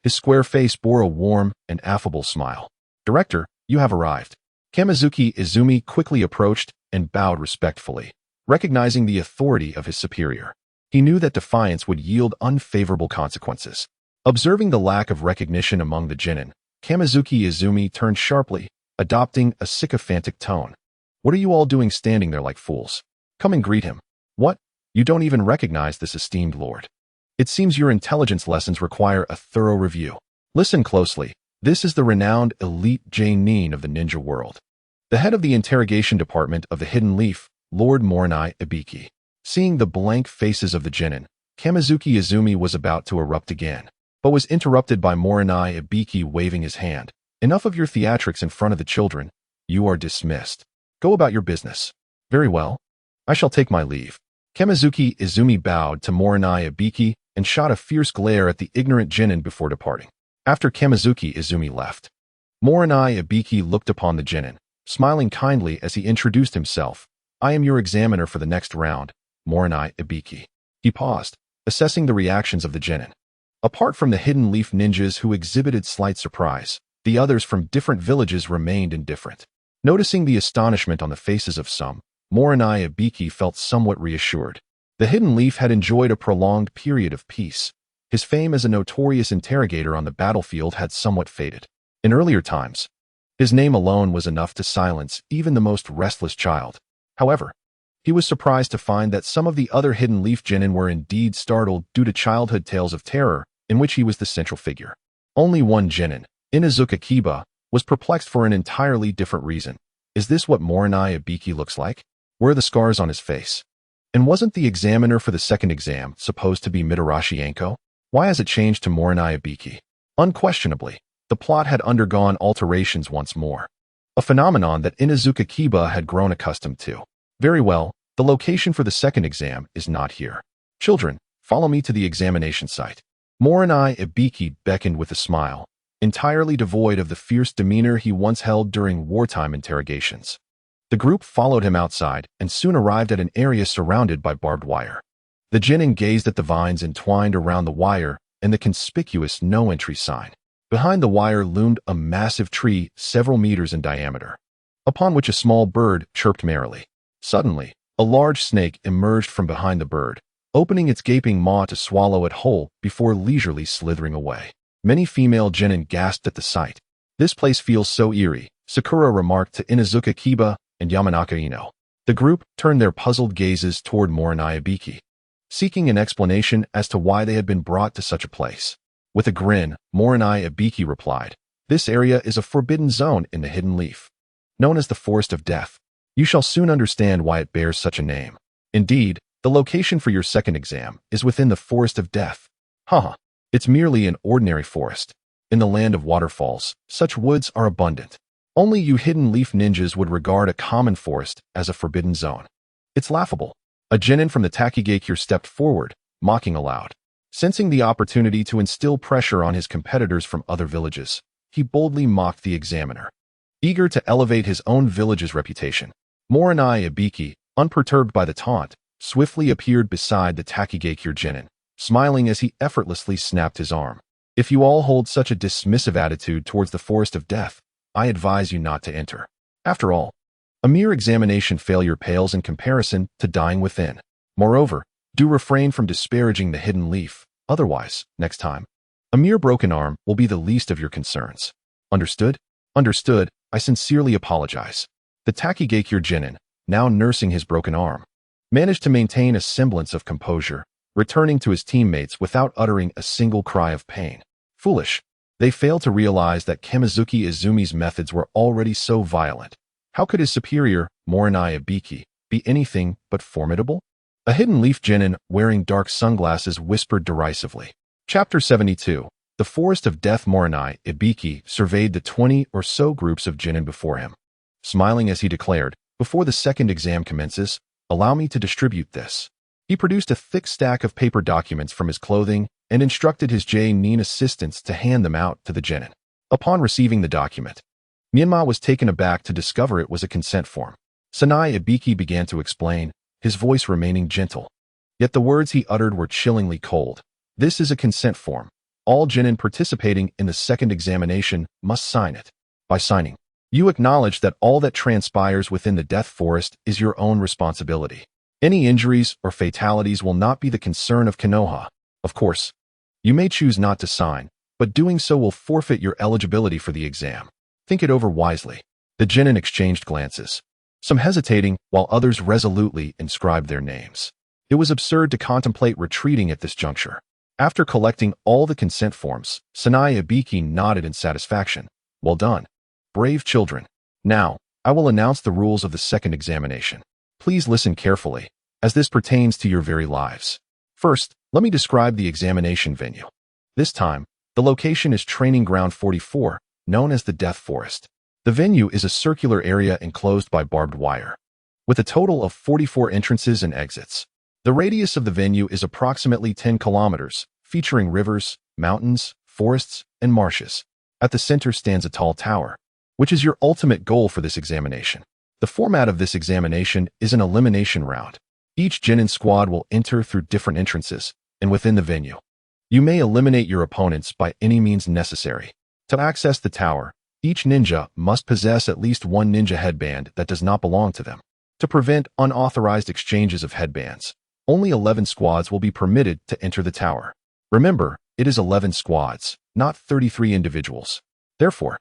His square face bore a warm and affable smile. "Director, you have arrived." Kamizuki Izumi quickly approached and bowed respectfully, recognizing the authority of his superior. He knew that defiance would yield unfavorable consequences. Observing the lack of recognition among the Genin, Kamizuki Izumi turned sharply, adopting a sycophantic tone. "What are you all doing standing there like fools? Come and greet him." "What? You don't even recognize this esteemed lord? It seems your intelligence lessons require a thorough review. Listen closely. This is the renowned elite Jainin of the ninja world, the head of the interrogation department of the Hidden Leaf, Lord Morinai Ibiki." Seeing the blank faces of the Genin, Kamizuki Izumi was about to erupt again, but was interrupted by Morinai Ibiki waving his hand. "Enough of your theatrics in front of the children. You are dismissed. Go about your business." "Very well. I shall take my leave." Kamizuki Izumi bowed to Morinai Ibiki and shot a fierce glare at the ignorant Genin before departing. After Kamizuki Izumi left, Morinai Ibiki looked upon the Genin, smiling kindly as he introduced himself. "I am your examiner for the next round, Morinai Ibiki." He paused, assessing the reactions of the Genin. Apart from the Hidden Leaf ninjas who exhibited slight surprise, the others from different villages remained indifferent. Noticing the astonishment on the faces of some, Morinai Ibiki felt somewhat reassured. The Hidden Leaf had enjoyed a prolonged period of peace. His fame as a notorious interrogator on the battlefield had somewhat faded. In earlier times, his name alone was enough to silence even the most restless child. However, he was surprised to find that some of the other Hidden Leaf Genin were indeed startled due to childhood tales of terror in which he was the central figure. Only one Genin, Inuzuka Kiba, was perplexed for an entirely different reason. Is this what Morinai Ibiki looks like? Where are the scars on his face? And wasn't the examiner for the second exam supposed to be Mitarashi Anko? Why has it changed to Morinai Ibiki? Unquestionably, the plot had undergone alterations once more, a phenomenon that Inuzuka Kiba had grown accustomed to. "Very well, the location for the second exam is not here. Children, follow me to the examination site." Morinai Ibiki beckoned with a smile, entirely devoid of the fierce demeanor he once held during wartime interrogations. The group followed him outside and soon arrived at an area surrounded by barbed wire. The Genin gazed at the vines entwined around the wire and the conspicuous no-entry sign. Behind the wire loomed a massive tree several meters in diameter. upon which a small bird chirped merrily. Suddenly, a large snake emerged from behind the bird, opening its gaping maw to swallow it whole before leisurely slithering away. Many female genin gasped at the sight. "This place feels so eerie," Sakura remarked to Inuzuka Kiba and Yamanaka Ino. The group turned their puzzled gazes toward Morinai Ibiki, seeking an explanation as to why they had been brought to such a place. With a grin, Morinai Ibiki replied, "This area is a forbidden zone in the Hidden Leaf, known as the Forest of Death. You shall soon understand why it bears such a name. Indeed, the location for your second exam is within the Forest of Death. Haha, it's merely an ordinary forest. In the land of waterfalls, such woods are abundant. Only you Hidden Leaf ninjas would regard a common forest as a forbidden zone. It's laughable." A genin from the Takigakure stepped forward, mocking aloud. Sensing the opportunity to instill pressure on his competitors from other villages, he boldly mocked the examiner. Eager to elevate his own village's reputation, Morinai Ibiki, unperturbed by the taunt, swiftly appeared beside the Takigakure genin, smiling as he effortlessly snapped his arm. "If you all hold such a dismissive attitude towards the Forest of Death, I advise you not to enter. After all, a mere examination failure pales in comparison to dying within. Moreover, do refrain from disparaging the Hidden Leaf. Otherwise, next time, a mere broken arm will be the least of your concerns. Understood?" "Understood. I sincerely apologize." The Takigakure genin, now nursing his broken arm, managed to maintain a semblance of composure, returning to his teammates without uttering a single cry of pain. Foolish. They failed to realize that Kamizuki Izumi's methods were already so violent. How could his superior, Morinai Ibiki, be anything but formidable? A Hidden Leaf genin wearing dark sunglasses whispered derisively. Chapter 72. The Forest of Death. Morinai Ibiki surveyed the 20 or so groups of genin before him. Smiling as he declared, "Before the second exam commences, allow me to distribute this." He produced a thick stack of paper documents from his clothing and instructed his J-nin assistants to hand them out to the genin. Upon receiving the document, Menma was taken aback to discover it was a consent form. Sanai Ibiki began to explain, his voice remaining gentle. Yet the words he uttered were chillingly cold. "This is a consent form. All genin participating in the second examination must sign it. By signing, you acknowledge that all that transpires within the Death Forest is your own responsibility. Any injuries or fatalities will not be the concern of Konoha. Of course, you may choose not to sign, but doing so will forfeit your eligibility for the exam. Think it over wisely." The genin exchanged glances, some hesitating while others resolutely inscribed their names. It was absurd to contemplate retreating at this juncture. After collecting all the consent forms, Sanai Ibiki nodded in satisfaction. "Well done, brave children. Now, I will announce the rules of the second examination. Please listen carefully, as this pertains to your very lives. First, let me describe the examination venue. This time, the location is Training Ground 44, known as the Death Forest. The venue is a circular area enclosed by barbed wire, with a total of 44 entrances and exits. The radius of the venue is approximately 10 kilometers, featuring rivers, mountains, forests, and marshes. At the center stands a tall tower, which is your ultimate goal for this examination. The format of this examination is an elimination round. Each genin squad will enter through different entrances, and within the venue, you may eliminate your opponents by any means necessary. To access the tower, each ninja must possess at least one ninja headband that does not belong to them. To prevent unauthorized exchanges of headbands, only 11 squads will be permitted to enter the tower. Remember, it is 11 squads, not 33 individuals. Therefore,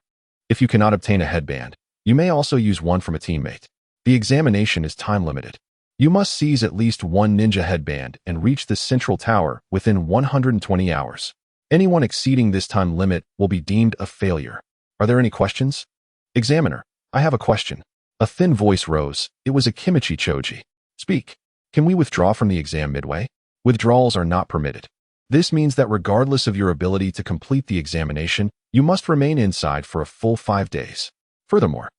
if you cannot obtain a headband, you may also use one from a teammate. The examination is time-limited. You must seize at least one ninja headband and reach the central tower within 120 hours. Anyone exceeding this time limit will be deemed a failure. Are there any questions? Examiner, I have a question. A thin voice rose. It was a Kimichi Choji. Speak. Can we withdraw from the exam midway? Withdrawals are not permitted. This means that regardless of your ability to complete the examination, you must remain inside for a full 5 days. Furthermore,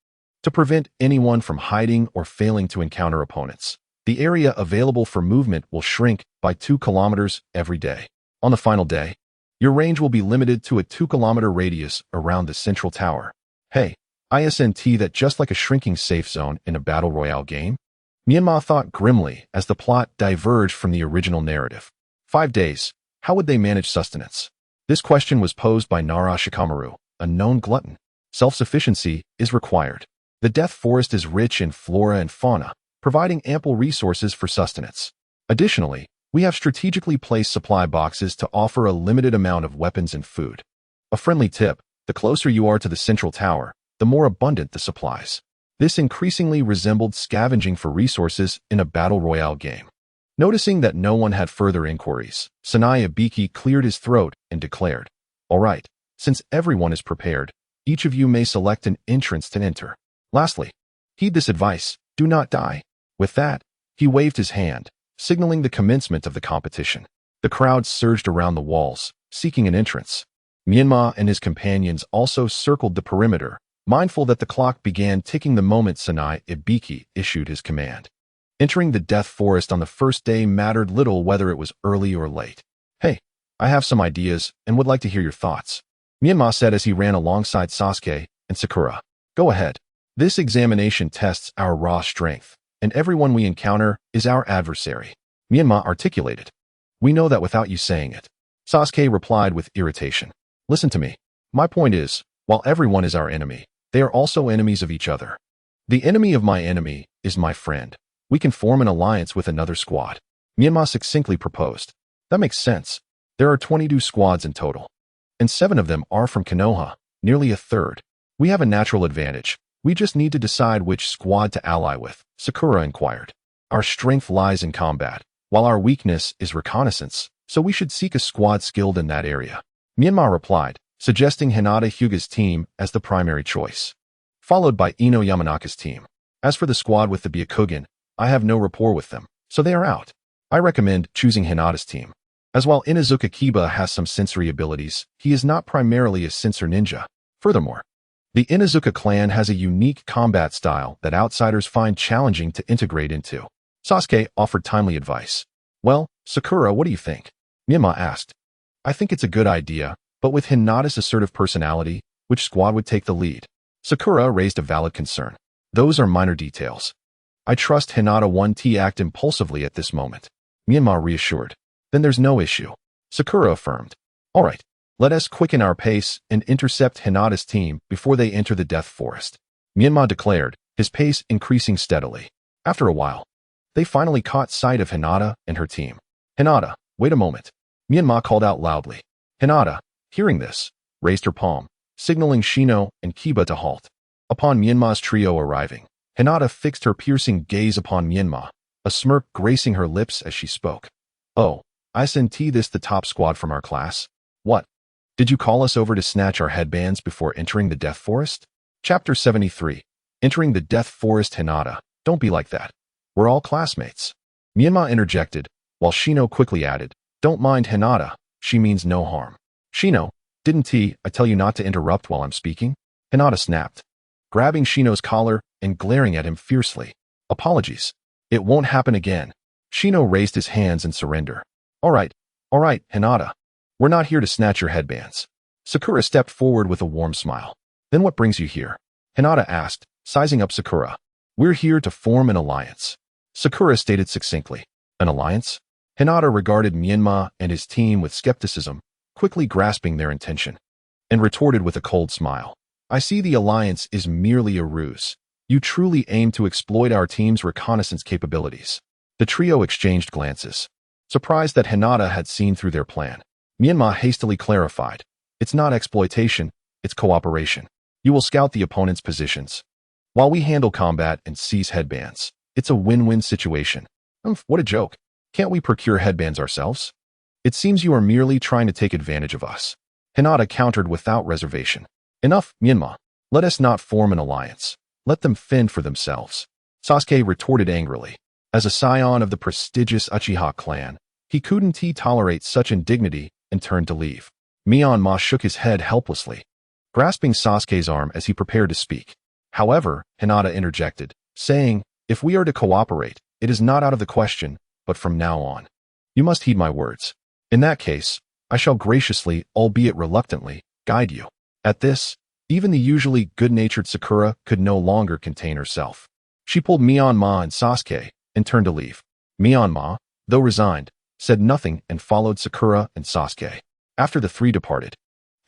to prevent anyone from hiding or failing to encounter opponents, the area available for movement will shrink by 2 kilometers every day. On the final day, your range will be limited to a 2-kilometer radius around the central tower. Hey, isn't that just like a shrinking safe zone in a battle royale game? Menma thought grimly as the plot diverged from the original narrative. 5 days. How would they manage sustenance? This question was posed by Nara Shikamaru, a known glutton. Self-sufficiency is required. The Death Forest is rich in flora and fauna, providing ample resources for sustenance. Additionally, we have strategically placed supply boxes to offer a limited amount of weapons and food. A friendly tip: the closer you are to the central tower, the more abundant the supplies. This increasingly resembled scavenging for resources in a battle royale game. Noticing that no one had further inquiries, Sanai Ibiki cleared his throat and declared, "All right, since everyone is prepared, each of you may select an entrance to enter. Lastly, heed this advice: do not die." With that, he waved his hand, signaling the commencement of the competition. The crowd surged around the walls, seeking an entrance. Menma and his companions also circled the perimeter, mindful that the clock began ticking the moment Sanai Ibiki issued his command. Entering the Death Forest on the first day mattered little whether it was early or late. "Hey, I have some ideas and would like to hear your thoughts," Menma said as he ran alongside Sasuke and Sakura. "Go ahead. This examination tests our raw strength, and everyone we encounter is our adversary," Menma articulated. "We know that without you saying it," Sasuke replied with irritation. "Listen to me. My point is, while everyone is our enemy, they are also enemies of each other. The enemy of my enemy is my friend. We can form an alliance with another squad," Menma succinctly proposed. "That makes sense. There are 22 squads in total, and 7 of them are from Konoha, nearly a third. We have a natural advantage. We just need to decide which squad to ally with," Sakura inquired. "Our strength lies in combat, while our weakness is reconnaissance, so we should seek a squad skilled in that area," Menma replied, suggesting Hinata Hyuga's team as the primary choice, followed by Ino Yamanaka's team. "As for the squad with the Byakugan, I have no rapport with them, so they are out. I recommend choosing Hinata's team. As while Inuzuka Kiba has some sensory abilities, he is not primarily a sensor ninja. Furthermore, the Inuzuka clan has a unique combat style that outsiders find challenging to integrate into." Sasuke offered timely advice. "Well, Sakura, what do you think?" Menma asked. "I think it's a good idea, but with Hinata's assertive personality, which squad would take the lead?" Sakura raised a valid concern. "Those are minor details. I trust Hinata won't act impulsively at this moment," Menma reassured. "Then there's no issue," Sakura affirmed. "All right, let us quicken our pace and intercept Hinata's team before they enter the Death Forest," Menma declared, his pace increasing steadily. After a while, they finally caught sight of Hinata and her team. "Hinata, wait a moment," Menma called out loudly. Hinata, hearing this, raised her palm, signaling Shino and Kiba to halt. Upon Menma's trio arriving, Hinata fixed her piercing gaze upon Menma, a smirk gracing her lips as she spoke. "Oh, I sent this the top squad from our class. What? Did you call us over to snatch our headbands before entering the Death Forest?" Chapter 73. Entering the Death Forest. "Hinata, don't be like that. We're all classmates," Menma interjected, while Shino quickly added, "Don't mind Hinata, she means no harm." "Shino, didn't I tell you not to interrupt while I'm speaking?" Hinata snapped, grabbing Shino's collar and glaring at him fiercely. "Apologies. It won't happen again." Shino raised his hands in surrender. All right, Hinata. We're not here to snatch your headbands." Sakura stepped forward with a warm smile. "Then what brings you here?" Hinata asked, sizing up Sakura. "We're here to form an alliance," Sakura stated succinctly. "An alliance?" Hinata regarded Menma and his team with skepticism, quickly grasping their intention, and retorted with a cold smile. "I see the alliance is merely a ruse. You truly aim to exploit our team's reconnaissance capabilities." The trio exchanged glances, surprised that Hinata had seen through their plan. Menma hastily clarified, "It's not exploitation, it's cooperation. You will scout the opponent's positions, while we handle combat and seize headbands. It's a win-win situation." What a joke. Can't we procure headbands ourselves? "It seems you are merely trying to take advantage of us," Hinata countered without reservation. "Enough, Menma. Let us not form an alliance. Let them fend for themselves," Sasuke retorted angrily. As a scion of the prestigious Uchiha clan, he couldn't tolerate such indignity and turned to leave. Menma shook his head helplessly, grasping Sasuke's arm as he prepared to speak. However, Hinata interjected, saying, "If we are to cooperate, it is not out of the question, but from now on, you must heed my words. In that case, I shall graciously, albeit reluctantly, guide you." At this, even the usually good-natured Sakura could no longer contain herself. She pulled Menma and Sasuke and turned to leave. Menma, though resigned, said nothing and followed Sakura and Sasuke. After the three departed,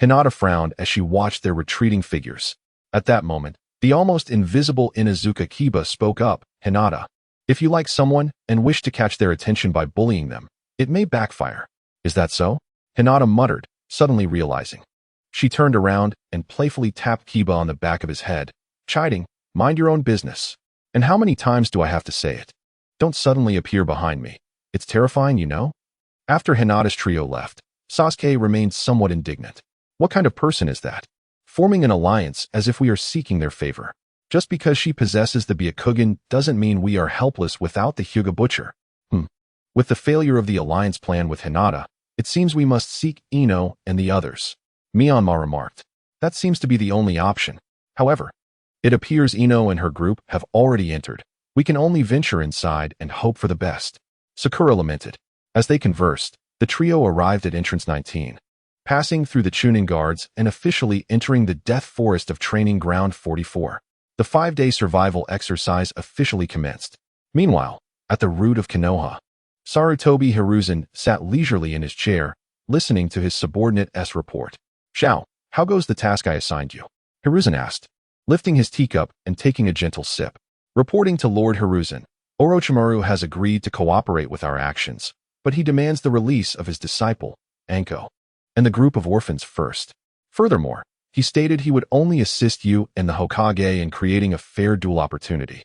Hinata frowned as she watched their retreating figures. At that moment, The almost invisible Inuzuka Kiba spoke up, Hinata. If you like someone and wish to catch their attention by bullying them, it may backfire. Is that so? Hinata muttered, suddenly realizing. She turned around and playfully tapped Kiba on the back of his head, chiding, mind your own business. And how many times do I have to say it? Don't suddenly appear behind me. It's terrifying, you know? After Hinata's trio left, Sasuke remained somewhat indignant. What kind of person is that? Forming an alliance as if we are seeking their favor. Just because she possesses the Byakugan doesn't mean we are helpless without the Hyuga Butcher. With the failure of the alliance plan with Hinata, it seems we must seek Ino and the others. Myanmar remarked. That seems to be the only option. However, it appears Ino and her group have already entered. We can only venture inside and hope for the best. Sakura lamented. As they conversed, the trio arrived at entrance 19, passing through the Chunin guards and officially entering the Death Forest of Training Ground 44. The 5-day survival exercise officially commenced. Meanwhile, at the root of Konoha, Sarutobi Hiruzen sat leisurely in his chair, listening to his subordinate's report. Shao, how goes the task I assigned you? Hiruzen asked, lifting his teacup and taking a gentle sip. Reporting to Lord Hiruzen, Orochimaru has agreed to cooperate with our actions, but he demands the release of his disciple, Anko, and the group of orphans first. Furthermore, he stated he would only assist you and the Hokage in creating a fair duel opportunity.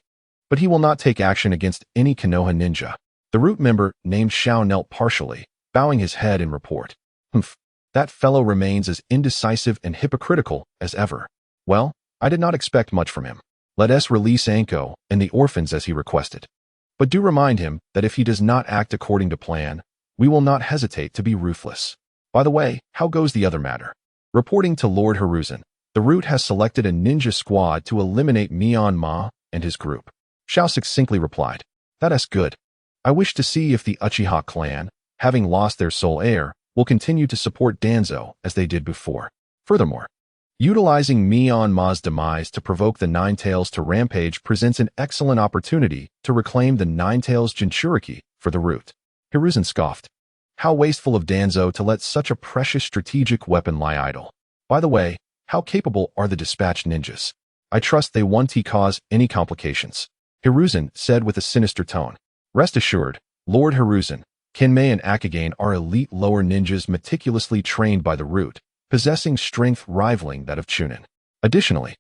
But he will not take action against any Konoha ninja. The root member named Shao knelt partially, bowing his head in report. That fellow remains as indecisive and hypocritical as ever. Well, I did not expect much from him. Let us release Anko and the orphans as he requested. But do remind him that if he does not act according to plan, we will not hesitate to be ruthless. By the way, how goes the other matter? Reporting to Lord Hiruzen, the root has selected a ninja squad to eliminate Myanmar and his group. Shao succinctly replied, that is good. I wish to see if the Uchiha clan, having lost their sole heir, will continue to support Danzo as they did before. Furthermore, utilizing Myanmar's demise to provoke the Nine-Tails to rampage presents an excellent opportunity to reclaim the Nine-Tails Jinchuriki for the root. Hiruzen scoffed. How wasteful of Danzo to let such a precious strategic weapon lie idle. By the way, how capable are the dispatched ninjas? I trust they won't cause any complications. Hiruzen said with a sinister tone. Rest assured, Lord Hiruzen, Kinmei and Akagane are elite lower ninjas meticulously trained by the root, possessing strength rivaling that of Chunin. Additionally,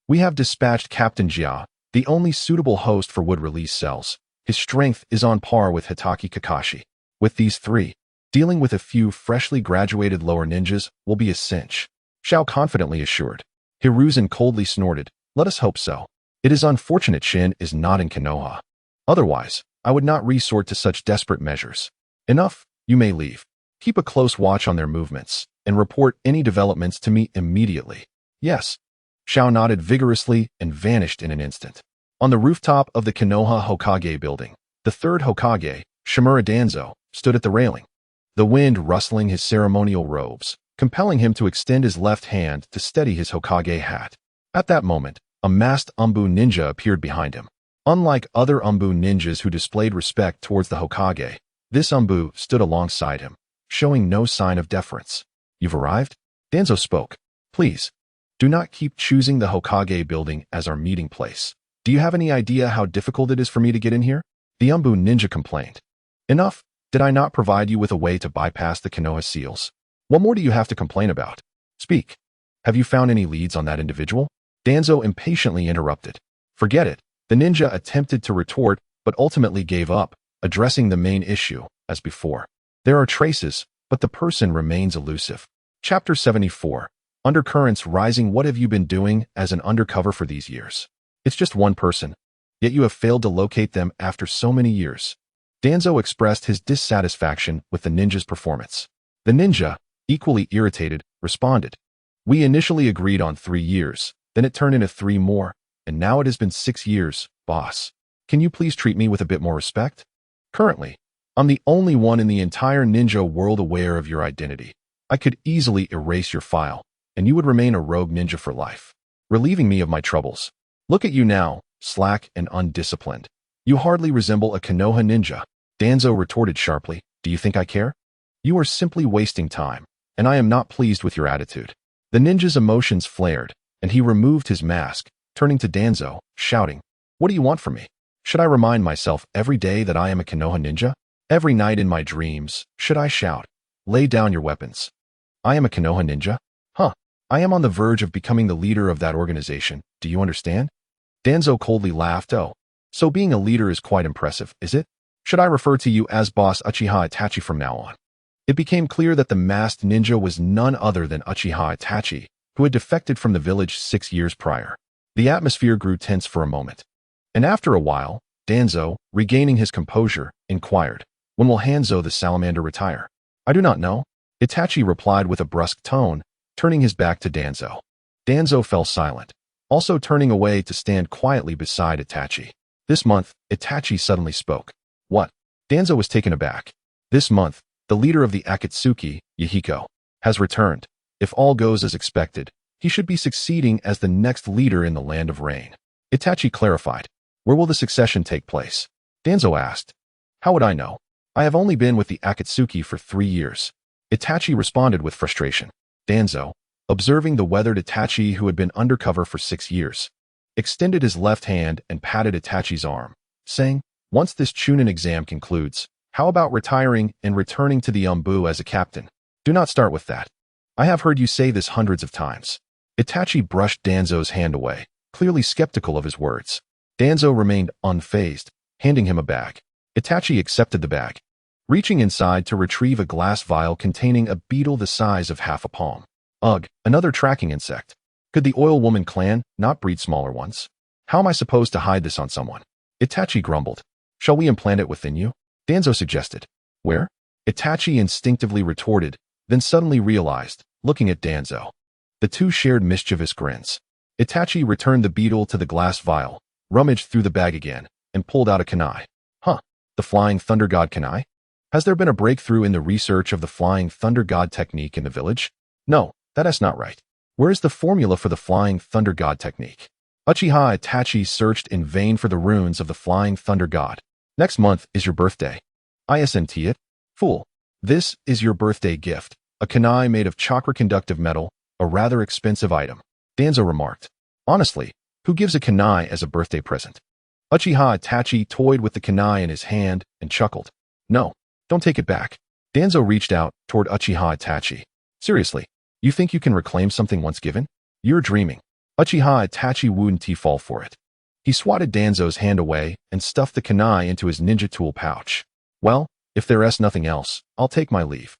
we have dispatched Captain Jia, the only suitable host for wood release cells. His strength is on par with Hitaki Kakashi. With these three, dealing with a few freshly graduated lower ninjas will be a cinch. Shao confidently assured. Hiruzen coldly snorted, let us hope so. It is unfortunate Shin is not in Konoha. Otherwise, I would not resort to such desperate measures. Enough, you may leave. Keep a close watch on their movements, and report any developments to me immediately. Yes. Shao nodded vigorously and vanished in an instant. On the rooftop of the Konoha Hokage building, the third Hokage, Shimura Danzo, stood at the railing, the wind rustling his ceremonial robes, compelling him to extend his left hand to steady his Hokage hat. At that moment, a masked Anbu ninja appeared behind him. Unlike other Anbu ninjas who displayed respect towards the Hokage, this Anbu stood alongside him, showing no sign of deference. You've arrived? Danzo spoke. Please, do not keep choosing the Hokage building as our meeting place. Do you have any idea how difficult it is for me to get in here? The Anbu ninja complained. Enough, did I not provide you with a way to bypass the Konoha seals? What more do you have to complain about? Speak. Have you found any leads on that individual? Danzo impatiently interrupted. Forget it. The ninja attempted to retort, but ultimately gave up, addressing the main issue, as before. There are traces, but the person remains elusive. Chapter 74. Undercurrents rising. What have you been doing as an undercover for these years? It's just one person, yet you have failed to locate them after so many years. Danzo expressed his dissatisfaction with the ninja's performance. The ninja, equally irritated, responded. We initially agreed on 3 years, then it turned into 3 more, and now it has been 6 years, boss. Can you please treat me with a bit more respect? Currently, I'm the only one in the entire ninja world aware of your identity. I could easily erase your file, and you would remain a rogue ninja for life, relieving me of my troubles. Look at you now, slack and undisciplined. You hardly resemble a Konoha ninja. Danzo retorted sharply. Do you think I care? You are simply wasting time, and I am not pleased with your attitude. The ninja's emotions flared, and he removed his mask, turning to Danzo, shouting, "What do you want from me? Should I remind myself every day that I am a Konoha ninja? Every night in my dreams, should I shout, 'Lay down your weapons'? I am a Konoha ninja? Huh. I am on the verge of becoming the leader of that organization. Do you understand?" Danzo coldly laughed. "Oh, so being a leader is quite impressive, is it? Should I refer to you as Boss Uchiha Itachi from now on?" It became clear that the masked ninja was none other than Uchiha Itachi, who had defected from the village 6 years prior. The atmosphere grew tense for a moment. And after a while, Danzo, regaining his composure, inquired, "When will Hanzo the salamander retire?" "I do not know," Itachi replied with a brusque tone, turning his back to Danzo. Danzo fell silent, also turning away to stand quietly beside Itachi. This month, Itachi suddenly spoke. "What?" Danzo was taken aback. "This month, the leader of the Akatsuki, Yahiko, has returned. If all goes as expected, he should be succeeding as the next leader in the Land of Rain." Itachi clarified. "Where will the succession take place?" Danzo asked. "How would I know? I have only been with the Akatsuki for 3 years." Itachi responded with frustration. Danzo, observing the weathered Itachi who had been undercover for 6 years, extended his left hand and patted Itachi's arm, saying, "Once this Chunin exam concludes, how about retiring and returning to the Anbu as a captain? Do not start with that. I have heard you say this hundreds of times." Itachi brushed Danzo's hand away, clearly skeptical of his words. Danzo remained unfazed, handing him a bag. Itachi accepted the bag, reaching inside to retrieve a glass vial containing a beetle the size of half a palm. Ugh, another tracking insect. Could the Oil Woman clan not breed smaller ones? How am I supposed to hide this on someone? Itachi grumbled. "Shall we implant it within you?" Danzo suggested. "Where?" Itachi instinctively retorted, then suddenly realized, looking at Danzo. The two shared mischievous grins. Itachi returned the beetle to the glass vial, rummaged through the bag again, and pulled out a kunai. "Huh, the Flying Thunder God kunai? Has there been a breakthrough in the research of the Flying Thunder God technique in the village? No, that is not right. Where is the formula for the Flying Thunder God technique?" Uchiha Itachi searched in vain for the runes of the Flying Thunder God. "Next month is your birthday. Isn't it? Fool. This is your birthday gift, a kunai made of chakra-conductive metal, a rather expensive item," Danzo remarked. "Honestly, who gives a kunai as a birthday present?" Uchiha Itachi toyed with the kunai in his hand and chuckled. "No, don't take it back." Danzo reached out toward Uchiha Itachi. "Seriously, you think you can reclaim something once given? You're dreaming." Uchiha Itachi wouldn't fall for it. He swatted Danzo's hand away and stuffed the kunai into his ninja tool pouch. "Well, if there's nothing else, I'll take my leave,"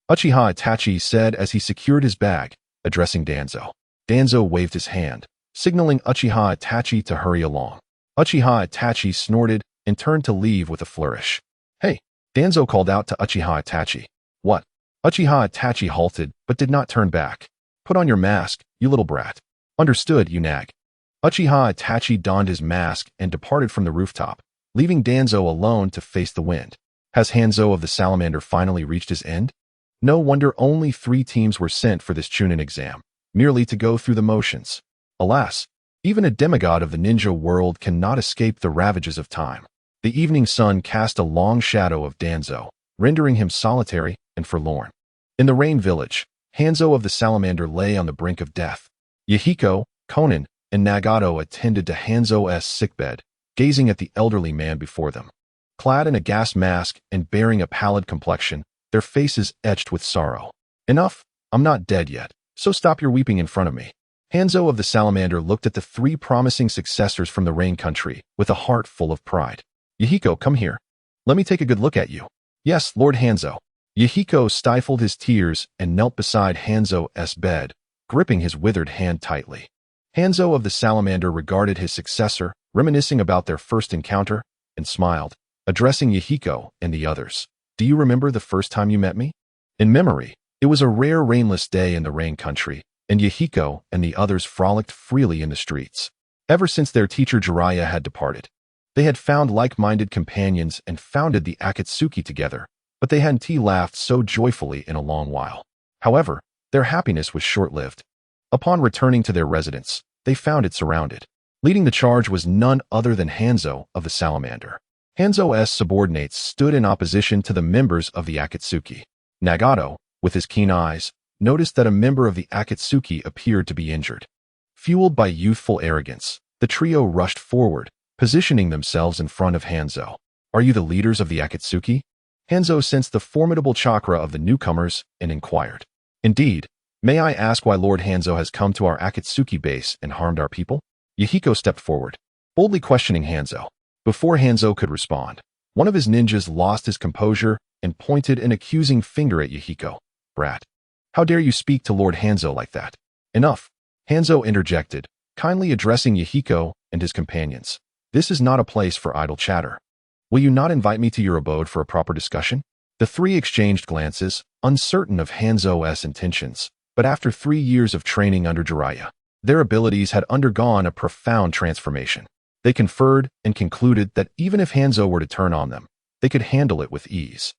Uchiha Itachi said as he secured his bag, addressing Danzo. Danzo waved his hand, signaling Uchiha Itachi to hurry along. Uchiha Itachi snorted and turned to leave with a flourish. "Hey," Danzo called out to Uchiha Itachi. "What?" Uchiha Itachi halted but did not turn back. "Put on your mask, you little brat." "Understood, you nag." Uchiha Itachi donned his mask and departed from the rooftop, leaving Danzo alone to face the wind. Has Hanzo of the Salamander finally reached his end? No wonder only 3 teams were sent for this Chunin exam, merely to go through the motions. Alas, even a demigod of the ninja world cannot escape the ravages of time. The evening sun cast a long shadow of Danzo, rendering him solitary and forlorn. In the Rain Village, Hanzo of the Salamander lay on the brink of death. Yahiko, Konan, and Nagato attended to Hanzo's sickbed, gazing at the elderly man before them. Clad in a gas mask and bearing a pallid complexion, their faces etched with sorrow. "Enough, I'm not dead yet, so stop your weeping in front of me." Hanzo of the Salamander looked at the 3 promising successors from the Rain Country with a heart full of pride. "Yahiko, come here. Let me take a good look at you." "Yes, Lord Hanzo." Yahiko stifled his tears and knelt beside Hanzo's bed, gripping his withered hand tightly. Hanzo of the Salamander regarded his successor, reminiscing about their first encounter, and smiled, addressing Yahiko and the others. "Do you remember the first time you met me?" In memory, it was a rare rainless day in the Rain Country, and Yahiko and the others frolicked freely in the streets. Ever since their teacher Jiraiya had departed, they had found like-minded companions and founded the Akatsuki together, but they hadn't laughed so joyfully in a long while. However, their happiness was short-lived. Upon returning to their residence, they found it surrounded. Leading the charge was none other than Hanzo of the Salamander. Hanzo's subordinates stood in opposition to the members of the Akatsuki. Nagato, with his keen eyes, noticed that a member of the Akatsuki appeared to be injured. Fueled by youthful arrogance, The trio rushed forward, positioning themselves in front of Hanzo. Are you the leaders of the Akatsuki? Hanzo sensed the formidable chakra of the newcomers and inquired. Indeed. May I ask why Lord Hanzo has come to our Akatsuki base and harmed our people? Yahiko stepped forward, boldly questioning Hanzo. Before Hanzo could respond, one of his ninjas lost his composure and pointed an accusing finger at Yahiko. Brat. How dare you speak to Lord Hanzo like that? Enough. Hanzo interjected, kindly addressing Yahiko and his companions. This is not a place for idle chatter. Will you not invite me to your abode for a proper discussion? The three exchanged glances, uncertain of Hanzo's intentions, but after 3 years of training under Jiraiya, their abilities had undergone a profound transformation. They conferred and concluded that even if Hanzo were to turn on them, they could handle it with ease.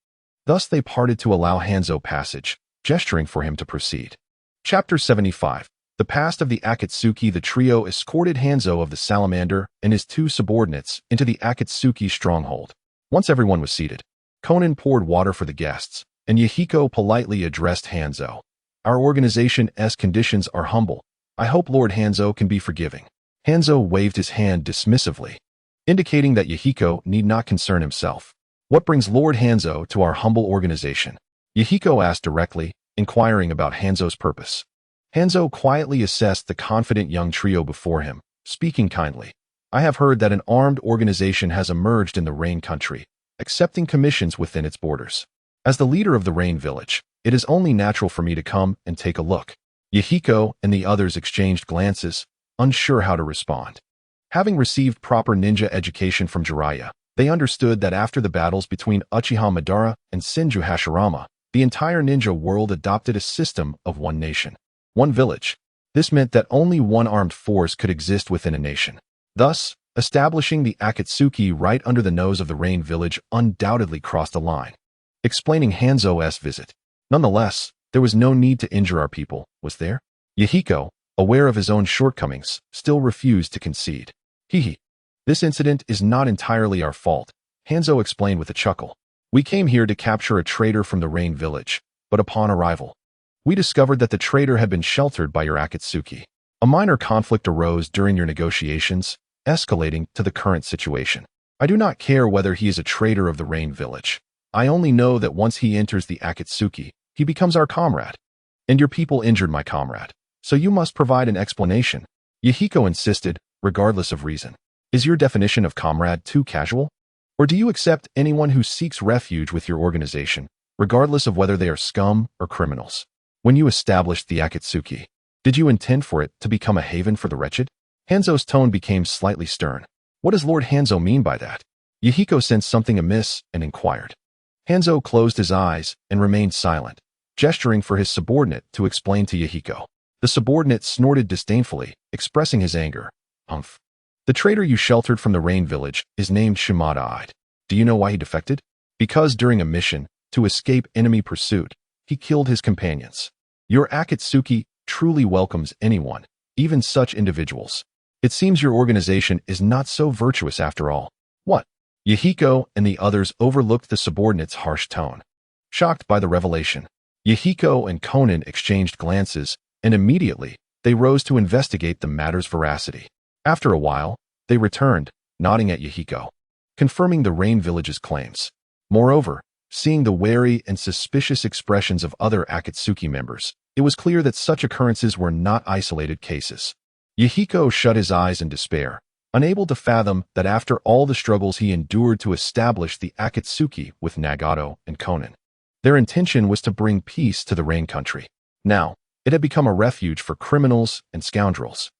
Thus they parted to allow Hanzo passage, gesturing for him to proceed. Chapter 75. The past of the Akatsuki. The trio escorted Hanzo of the Salamander and his 2 subordinates into the Akatsuki stronghold. Once everyone was seated, Konan poured water for the guests, and Yahiko politely addressed Hanzo. Our organization's conditions are humble. I hope Lord Hanzo can be forgiving. Hanzo waved his hand dismissively, indicating that Yahiko need not concern himself. What brings Lord Hanzo to our humble organization? Yahiko asked directly, inquiring about Hanzo's purpose. Hanzo quietly assessed the confident young trio before him, speaking kindly. I have heard that an armed organization has emerged in the Rain Country, accepting commissions within its borders. As the leader of the Rain Village, it is only natural for me to come and take a look. Yahiko and the others exchanged glances, unsure how to respond. Having received proper ninja education from Jiraiya, they understood that after the battles between Uchiha Madara and Senju Hashirama, the entire ninja world adopted a system of one nation, one village. This meant that only one armed force could exist within a nation. Thus, establishing the Akatsuki right under the nose of the Rain Village undoubtedly crossed a line. Explaining Hanzo's visit. Nonetheless, there was no need to injure our people, was there? Yahiko, aware of his own shortcomings, still refused to concede. Hehe. This incident is not entirely our fault, Hanzo explained with a chuckle. We came here to capture a traitor from the Rain Village, but upon arrival, we discovered that the traitor had been sheltered by your Akatsuki. A minor conflict arose during your negotiations, escalating to the current situation. I do not care whether he is a traitor of the Rain Village. I only know that once he enters the Akatsuki, he becomes our comrade. And your people injured my comrade, so you must provide an explanation. Yahiko insisted, regardless of reason. Is your definition of comrade too casual? Or do you accept anyone who seeks refuge with your organization, regardless of whether they are scum or criminals? When you established the Akatsuki, did you intend for it to become a haven for the wretched? Hanzo's tone became slightly stern. What does Lord Hanzo mean by that? Yahiko sensed something amiss and inquired. Hanzo closed his eyes and remained silent, gesturing for his subordinate to explain to Yahiko. The subordinate snorted disdainfully, expressing his anger. Humph. The traitor you sheltered from the Rain Village is named Shimada-ide. Do you know why he defected? Because during a mission, to escape enemy pursuit, he killed his companions. Your Akatsuki truly welcomes anyone, even such individuals. It seems your organization is not so virtuous after all. What? Yahiko and the others overlooked the subordinate's harsh tone. Shocked by the revelation, Yahiko and Konan exchanged glances, and immediately, they rose to investigate the matter's veracity. After a while, they returned, nodding at Yahiko, confirming the Rain Village's claims. Moreover, seeing the wary and suspicious expressions of other Akatsuki members, it was clear that such occurrences were not isolated cases. Yahiko shut his eyes in despair, unable to fathom that after all the struggles he endured to establish the Akatsuki with Nagato and Konan, their intention was to bring peace to the Rain Country. Now, it had become a refuge for criminals and scoundrels.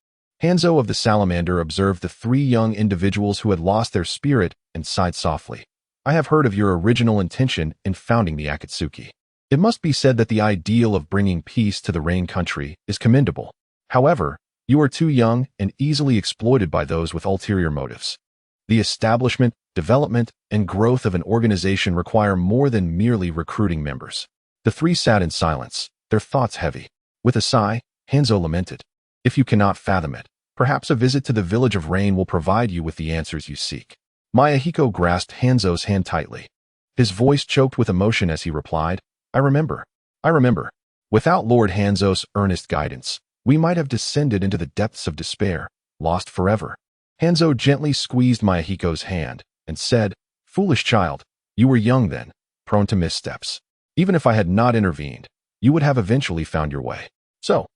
Hanzo of the Salamander observed the 3 young individuals who had lost their spirit and sighed softly. I have heard of your original intention in founding the Akatsuki. It must be said that the ideal of bringing peace to the Rain Country is commendable. However, you are too young and easily exploited by those with ulterior motives. The establishment, development, and growth of an organization require more than merely recruiting members. The 3 sat in silence, their thoughts heavy. With a sigh, Hanzo lamented. If you cannot fathom it, perhaps a visit to the village of Rain will provide you with the answers you seek. Yahiko grasped Hanzo's hand tightly. His voice choked with emotion as he replied, I remember. Without Lord Hanzo's earnest guidance, we might have descended into the depths of despair, lost forever. Hanzo gently squeezed Mayahiko's hand and said, "Foolish child, you were young then, prone to missteps. Even if I had not intervened, you would have eventually found your way. So,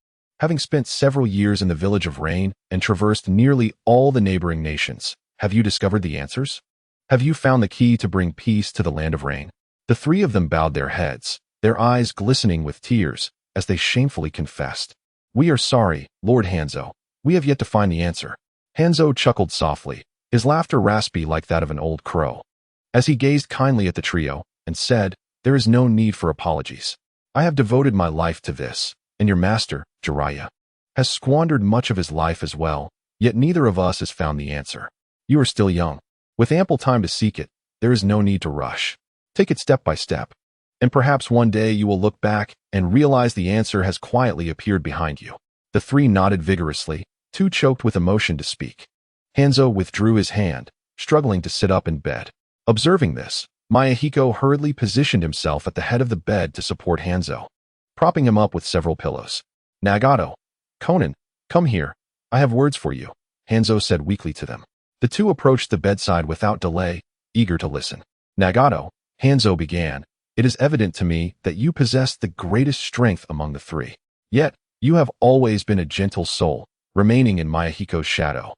having spent several years in the village of Rain and traversed nearly all the neighboring nations, have you discovered the answers? Have you found the key to bring peace to the land of Rain?" The three of them bowed their heads, their eyes glistening with tears, as they shamefully confessed. "We are sorry, Lord Hanzo. We have yet to find the answer." Hanzo chuckled softly, his laughter raspy like that of an old crow, as he gazed kindly at the trio and said, "There is no need for apologies. I have devoted my life to this, and your master, Jiraiya, has squandered much of his life as well, yet neither of us has found the answer. You are still young. With ample time to seek it, there is no need to rush. Take it step by step, and perhaps one day you will look back and realize the answer has quietly appeared behind you." The three nodded vigorously, too choked with emotion to speak. Hanzo withdrew his hand, struggling to sit up in bed. Observing this, Mayahiko hurriedly positioned himself at the head of the bed to support Hanzo, propping him up with several pillows. "Nagato, Konan, come here. I have words for you," Hanzo said weakly to them. The two approached the bedside without delay, eager to listen. "Nagato," Hanzo began, "it is evident to me that you possess the greatest strength among the three. Yet, you have always been a gentle soul, remaining in Mayahiko's shadow,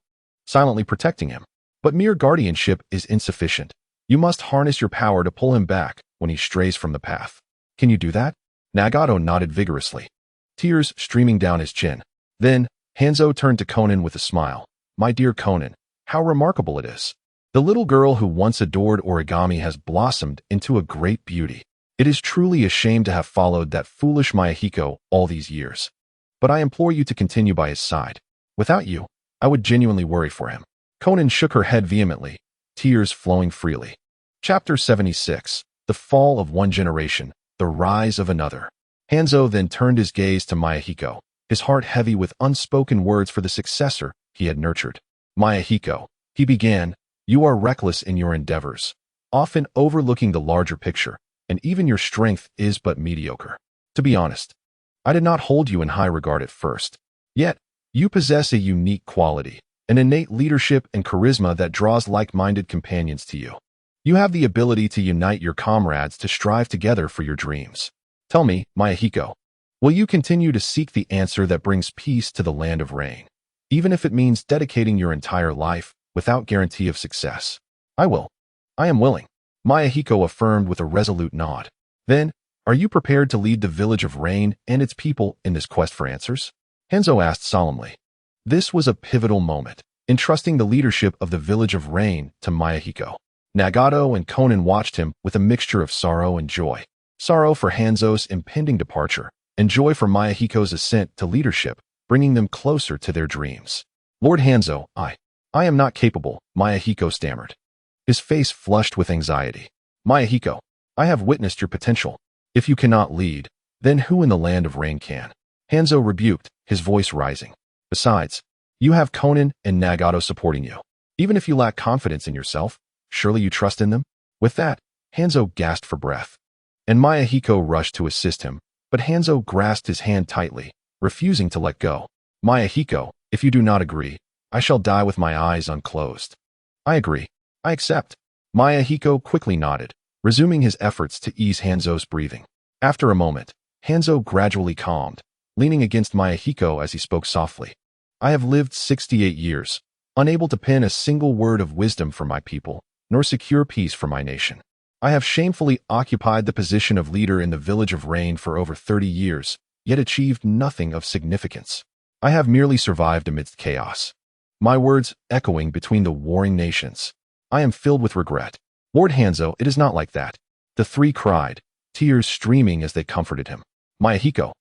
silently protecting him. But mere guardianship is insufficient. You must harness your power to pull him back when he strays from the path. Can you do that?" Nagato nodded vigorously, tears streaming down his chin. Then, Hanzo turned to Konan with a smile. "My dear Konan, how remarkable it is. The little girl who once adored origami has blossomed into a great beauty. It is truly a shame to have followed that foolish Mayahiko all these years. But I implore you to continue by his side. Without you, I would genuinely worry for him." Konan shook her head vehemently, tears flowing freely. Chapter 76, The Fall of One Generation, The Rise of Another. Hanzo then turned his gaze to Mayahiko, his heart heavy with unspoken words for the successor he had nurtured. "Mayahiko," he began, "you are reckless in your endeavors, often overlooking the larger picture, and even your strength is but mediocre. To be honest, I did not hold you in high regard at first. Yet, you possess a unique quality, an innate leadership and charisma that draws like-minded companions to you. You have the ability to unite your comrades to strive together for your dreams. Tell me, Mayahiko, will you continue to seek the answer that brings peace to the land of Rain, even if it means dedicating your entire life without guarantee of success?" "I will. I am willing," Mayahiko affirmed with a resolute nod. "Then, are you prepared to lead the village of Rain and its people in this quest for answers?" Hanzo asked solemnly. This was a pivotal moment, entrusting the leadership of the village of Rain to Mayahiko. Nagato and Konan watched him with a mixture of sorrow and joy. Sorrow for Hanzo's impending departure, and joy for Mayahiko's ascent to leadership, bringing them closer to their dreams. "Lord Hanzo, I am not capable," Mayahiko stammered, his face flushed with anxiety. "Mayahiko, I have witnessed your potential. If you cannot lead, then who in the land of Rain can?" Hanzo rebuked, his voice rising. "Besides, you have Konan and Nagato supporting you. Even if you lack confidence in yourself, surely you trust in them?" With that, Hanzo gasped for breath, and Mayahiko rushed to assist him, but Hanzo grasped his hand tightly, refusing to let go. "Mayahiko, if you do not agree, I shall die with my eyes unclosed." "I agree. I accept." Mayahiko quickly nodded, resuming his efforts to ease Hanzo's breathing. After a moment, Hanzo gradually calmed, leaning against Mayahiko as he spoke softly. "I have lived 68 years, unable to pen a single word of wisdom for my people, nor secure peace for my nation. I have shamefully occupied the position of leader in the village of Rain for over 30 years, yet achieved nothing of significance. I have merely survived amidst chaos, my words echoing between the warring nations. I am filled with regret." "Lord Hanzo, it is not like that," the three cried, tears streaming as they comforted him. "Mayahiko,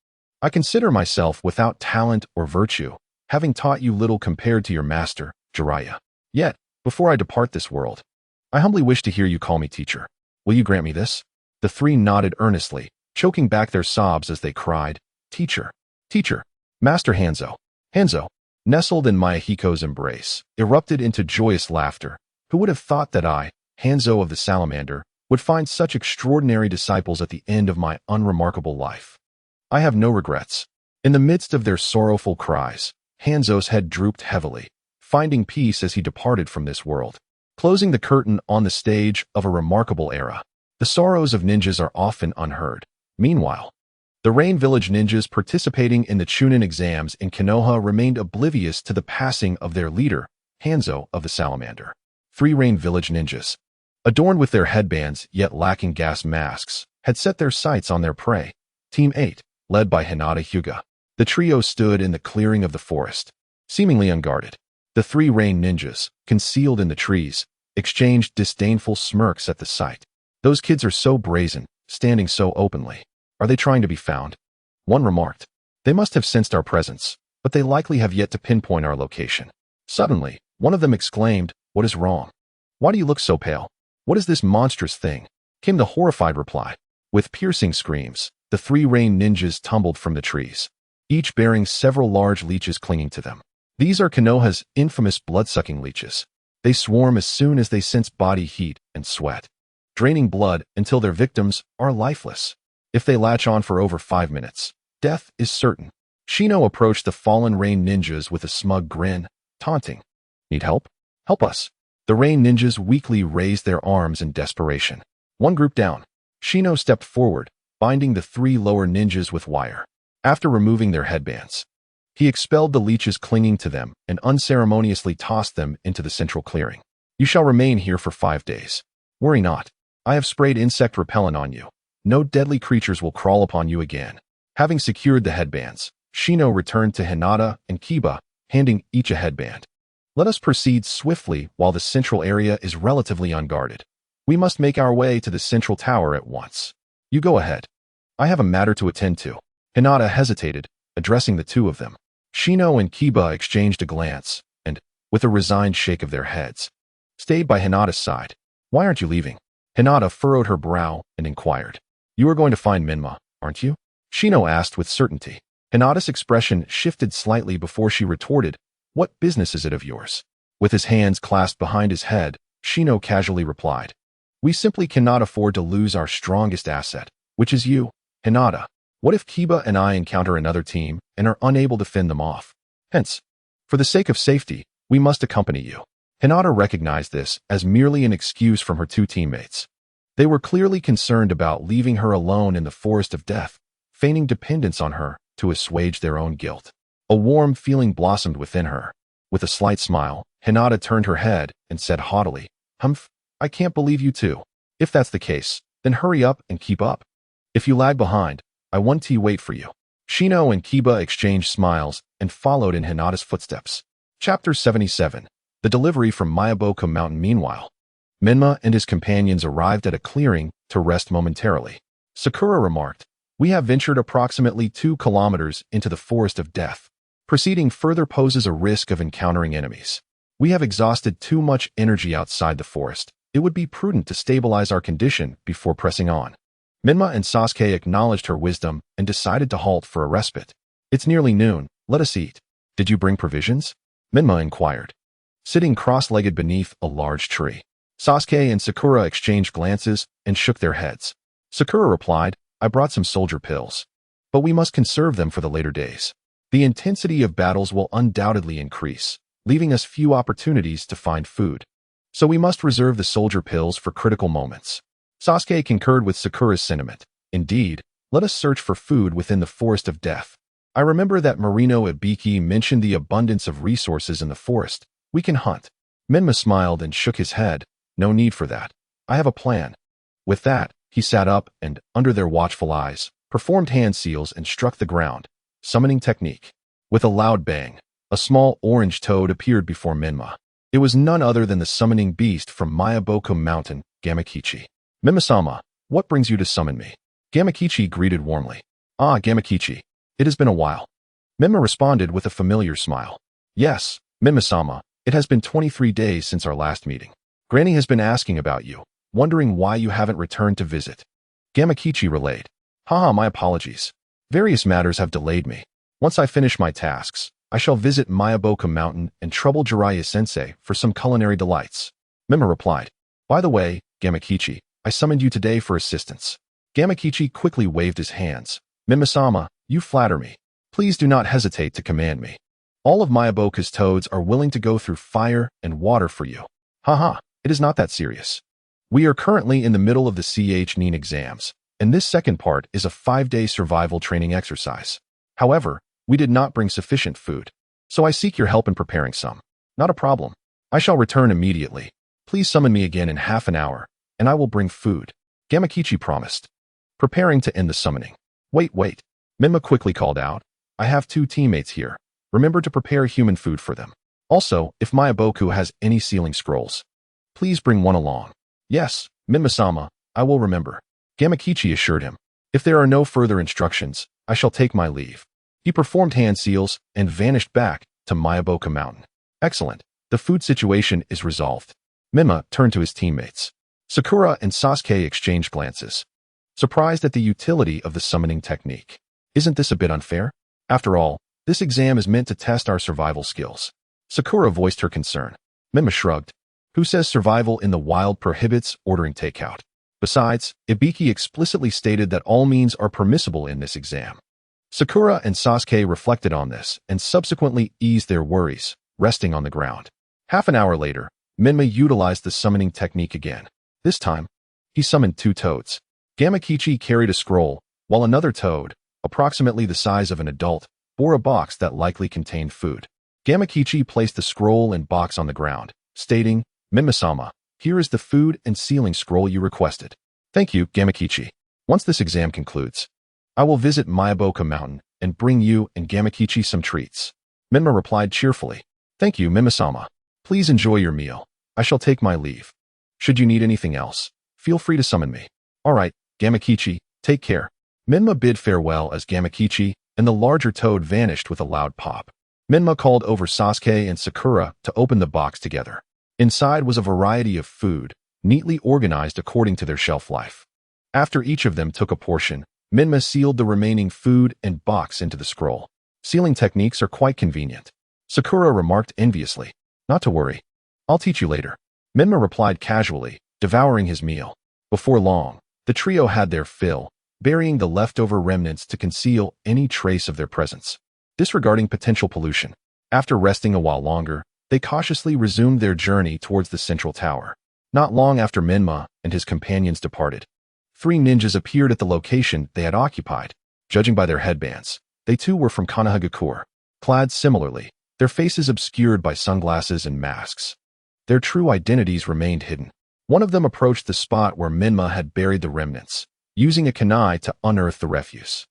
I consider myself without talent or virtue, having taught you little compared to your master, Jiraiya. Yet, before I depart this world, I humbly wish to hear you call me teacher. Will you grant me this?" The three nodded earnestly, choking back their sobs as they cried, "Teacher, teacher, Master Hanzo." Hanzo, nestled in Mayahiko's embrace, erupted into joyous laughter. "Who would have thought that I, Hanzo of the Salamander, would find such extraordinary disciples at the end of my unremarkable life? I have no regrets." In the midst of their sorrowful cries, Hanzo's head drooped heavily, finding peace as he departed from this world, closing the curtain on the stage of a remarkable era. The sorrows of ninjas are often unheard. Meanwhile, the Rain Village ninjas participating in the Chunin exams in Konoha remained oblivious to the passing of their leader, Hanzo of the Salamander. 3 Rain Village ninjas, adorned with their headbands yet lacking gas masks, had set their sights on their prey. Team 8, led by Hinata Hyuga. The trio stood in the clearing of the forest, seemingly unguarded. The 3 Rain ninjas, concealed in the trees, exchanged disdainful smirks at the sight. Those kids are so brazen, standing so openly. Are they trying to be found? One remarked. They must have sensed our presence, but they likely have yet to pinpoint our location. Suddenly, one of them exclaimed, "What is wrong? Why do you look so pale? What is this monstrous thing?" Came the horrified reply. With piercing screams, the 3 Rain ninjas tumbled from the trees, each bearing several large leeches clinging to them. These are Konoha's infamous blood-sucking leeches. They swarm as soon as they sense body heat and sweat, draining blood until their victims are lifeless. If they latch on for over 5 minutes, death is certain. Shino approached the fallen Rain ninjas with a smug grin, taunting. "Need help? Help us." The Rain ninjas weakly raised their arms in desperation. One group down, Shino stepped forward, binding the 3 lower ninjas with wire. After removing their headbands, he expelled the leeches clinging to them and unceremoniously tossed them into the central clearing. "You shall remain here for 5 days. Worry not. I have sprayed insect repellent on you. No deadly creatures will crawl upon you again." Having secured the headbands, Shino returned to Hinata and Kiba, handing each a headband. "Let us proceed swiftly while the central area is relatively unguarded. We must make our way to the central tower at once. You go ahead. I have a matter to attend to." Hinata hesitated, addressing the 2 of them. Shino and Kiba exchanged a glance, and, with a resigned shake of their heads, stayed by Hinata's side. "Why aren't you leaving?" Hinata furrowed her brow and inquired. "You are going to find Menma, aren't you?" Shino asked with certainty. Hinata's expression shifted slightly before she retorted, "What business is it of yours?" With his hands clasped behind his head, Shino casually replied, "We simply cannot afford to lose our strongest asset, which is you, Hinata. What if Kiba and I encounter another team and are unable to fend them off? Hence, for the sake of safety, we must accompany you." Hinata recognized this as merely an excuse from her 2 teammates. They were clearly concerned about leaving her alone in the forest of death, feigning dependence on her to assuage their own guilt. A warm feeling blossomed within her. With a slight smile, Hinata turned her head and said haughtily, "Humph, I can't believe you too. If that's the case, then hurry up and keep up. If you lag behind, I want to wait for you." Shino and Kiba exchanged smiles and followed in Hinata's footsteps. Chapter 77. The delivery from Mayaboko Mountain. Meanwhile, Menma and his companions arrived at a clearing to rest momentarily. Sakura remarked, "We have ventured approximately 2 kilometers into the forest of death. Proceeding further poses a risk of encountering enemies. We have exhausted too much energy outside the forest. It would be prudent to stabilize our condition before pressing on." Menma and Sasuke acknowledged her wisdom and decided to halt for a respite. "It's nearly noon. Let us eat." "Did you bring provisions?" Menma inquired, sitting cross-legged beneath a large tree. Sasuke and Sakura exchanged glances and shook their heads. Sakura replied, "I brought some soldier pills, but we must conserve them for the later days. The intensity of battles will undoubtedly increase, leaving us few opportunities to find food. So we must reserve the soldier pills for critical moments." Sasuke concurred with Sakura's sentiment. "Indeed, let us search for food within the forest of death. I remember that Marino Ibiki mentioned the abundance of resources in the forest. We can hunt." Menma smiled and shook his head. "No need for that. I have a plan." With that, he sat up and, under their watchful eyes, performed hand seals and struck the ground. Summoning technique. With a loud bang, a small orange toad appeared before Menma. It was none other than the summoning beast from Mayaboko Mountain, Gamakichi. "Menma-sama, what brings you to summon me?" Gamakichi greeted warmly. "Ah, Gamakichi, it has been a while." Menma responded with a familiar smile. "Yes, Menma-sama, it has been 23 days since our last meeting. Granny has been asking about you, wondering why you haven't returned to visit." Gamakichi relayed. "Haha, my apologies. Various matters have delayed me. Once I finish my tasks, I shall visit Mayaboko Mountain and trouble Jiraiya-sensei for some culinary delights." Menma replied. "By the way, Gamakichi, I summoned you today for assistance." Gamakichi quickly waved his hands. "Menma-sama, you flatter me. Please do not hesitate to command me." All of Miyaboku's toads are willing to go through fire and water for you. Haha, it is not that serious. We are currently in the middle of the CH9 exams, and this second part is a 5-day survival training exercise. However, we did not bring sufficient food, so I seek your help in preparing some. Not a problem. I shall return immediately. Please summon me again in half an hour, and I will bring food. Gamakichi promised, preparing to end the summoning. Wait. Menma quickly called out. I have 2 teammates here. Remember to prepare human food for them. Also, if Miyaboku has any sealing scrolls, please bring one along. Yes, Menma-sama, I will remember. Gamakichi assured him. If there are no further instructions, I shall take my leave. He performed hand seals and vanished back to Miyaboku Mountain. Excellent. The food situation is resolved. Menma turned to his teammates. Sakura and Sasuke exchanged glances, surprised at the utility of the summoning technique. Isn't this a bit unfair? After all, this exam is meant to test our survival skills. Sakura voiced her concern. Menma shrugged. Who says survival in the wild prohibits ordering takeout? Besides, Ibiki explicitly stated that all means are permissible in this exam. Sakura and Sasuke reflected on this and subsequently eased their worries, resting on the ground. Half an hour later, Menma utilized the summoning technique again. This time, he summoned 2 toads. Gamakichi carried a scroll, while another toad, approximately the size of an adult, bore a box that likely contained food. Gamakichi placed the scroll and box on the ground, stating, Menma-sama, here is the food and sealing scroll you requested. Thank you, Gamakichi. Once this exam concludes, I will visit Miyaboku Mountain and bring you and Gamakichi some treats. Menma replied cheerfully. Thank you, Menma-sama. Please enjoy your meal. I shall take my leave. Should you need anything else, feel free to summon me. All right, Gamakichi, take care. Menma bid farewell as Gamakichi and the larger toad vanished with a loud pop. Menma called over Sasuke and Sakura to open the box together. Inside was a variety of food, neatly organized according to their shelf life. After each of them took a portion, Menma sealed the remaining food and box into the scroll. Sealing techniques are quite convenient. Sakura remarked enviously. Not to worry. I'll teach you later. Menma replied casually, devouring his meal. Before long, the trio had their fill, burying the leftover remnants to conceal any trace of their presence. Disregarding potential pollution, after resting a while longer, they cautiously resumed their journey towards the central tower. Not long after Menma and his companions departed, 3 ninjas appeared at the location they had occupied. Judging by their headbands, they too were from Konoha. Clad similarly, their faces obscured by sunglasses and masks. Their true identities remained hidden. One of them approached the spot where Menma had buried the remnants, using a kunai to unearth the refuse.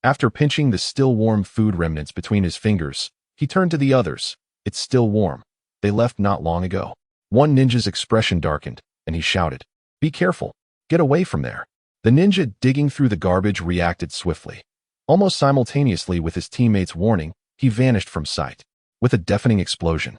After pinching the still warm food remnants between his fingers, he turned to the others. It's still warm. They left not long ago. One ninja's expression darkened, and he shouted, Be careful. Get away from there. The ninja digging through the garbage reacted swiftly. Almost simultaneously with his teammates' warning, he vanished from sight. With a deafening explosion,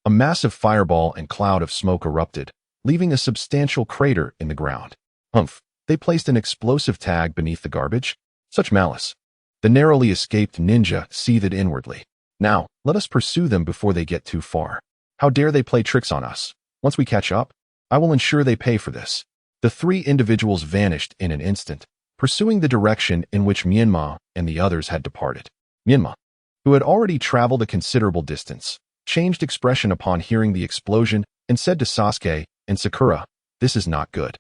a massive fireball and cloud of smoke erupted, leaving a substantial crater in the ground. Humph! They placed an explosive tag beneath the garbage? Such malice. The narrowly escaped ninja seethed inwardly. Now, let us pursue them before they get too far. How dare they play tricks on us? Once we catch up, I will ensure they pay for this. The 3 individuals vanished in an instant, pursuing the direction in which Menma and the others had departed. Menma, who had already traveled a considerable distance, changed expression upon hearing the explosion and said to Sasuke and Sakura, This is not good.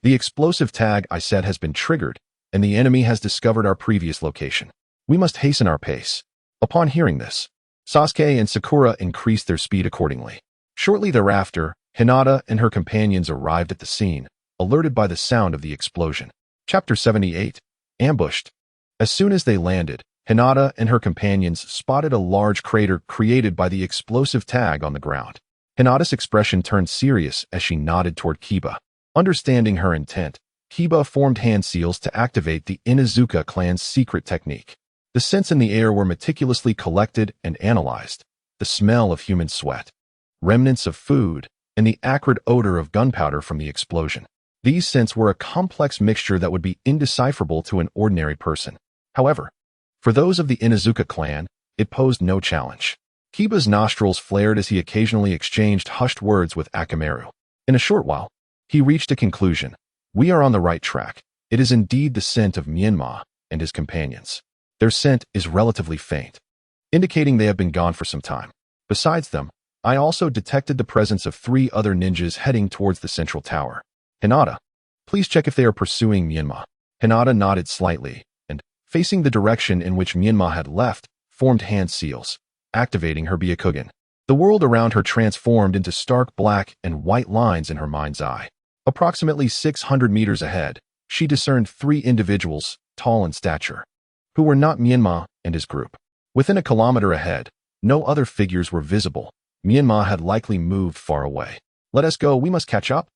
The explosive tag I said has been triggered, and the enemy has discovered our previous location. We must hasten our pace. Upon hearing this, Sasuke and Sakura increased their speed accordingly. Shortly thereafter, Hinata and her companions arrived at the scene, alerted by the sound of the explosion. Chapter 78. Ambushed. As soon as they landed, Hinata and her companions spotted a large crater created by the explosive tag on the ground. Hinata's expression turned serious as she nodded toward Kiba. Understanding her intent, Kiba formed hand seals to activate the Inuzuka clan's secret technique. The scents in the air were meticulously collected and analyzed. The smell of human sweat, remnants of food, and the acrid odor of gunpowder from the explosion. These scents were a complex mixture that would be indecipherable to an ordinary person. However, for those of the Inuzuka clan, it posed no challenge. Kiba's nostrils flared as he occasionally exchanged hushed words with Akamaru. In a short while, he reached a conclusion. We are on the right track. It is indeed the scent of Menma and his companions. Their scent is relatively faint. indicating they have been gone for some time. Besides them, I also detected the presence of 3 other ninjas heading towards the central tower. Hinata, please check if they are pursuing Menma. Hinata nodded slightly, and, facing the direction in which Menma had left, formed hand seals, activating her Byakugan. The world around her transformed into stark black and white lines in her mind's eye. Approximately 600 meters ahead, she discerned 3 individuals, tall in stature, who were not Menma and his group. Within a kilometer ahead, no other figures were visible. Menma had likely moved far away. Let us go, we must catch up.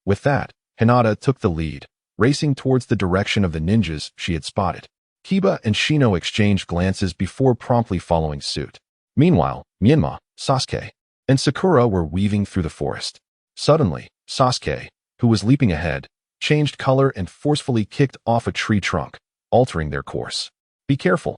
With that, Hinata took the lead, racing towards the direction of the ninjas she had spotted. Kiba and Shino exchanged glances before promptly following suit. Meanwhile, Menma, Sasuke, and Sakura were weaving through the forest. Suddenly, Sasuke, who was leaping ahead, changed color and forcefully kicked off a tree trunk, altering their course. Be careful.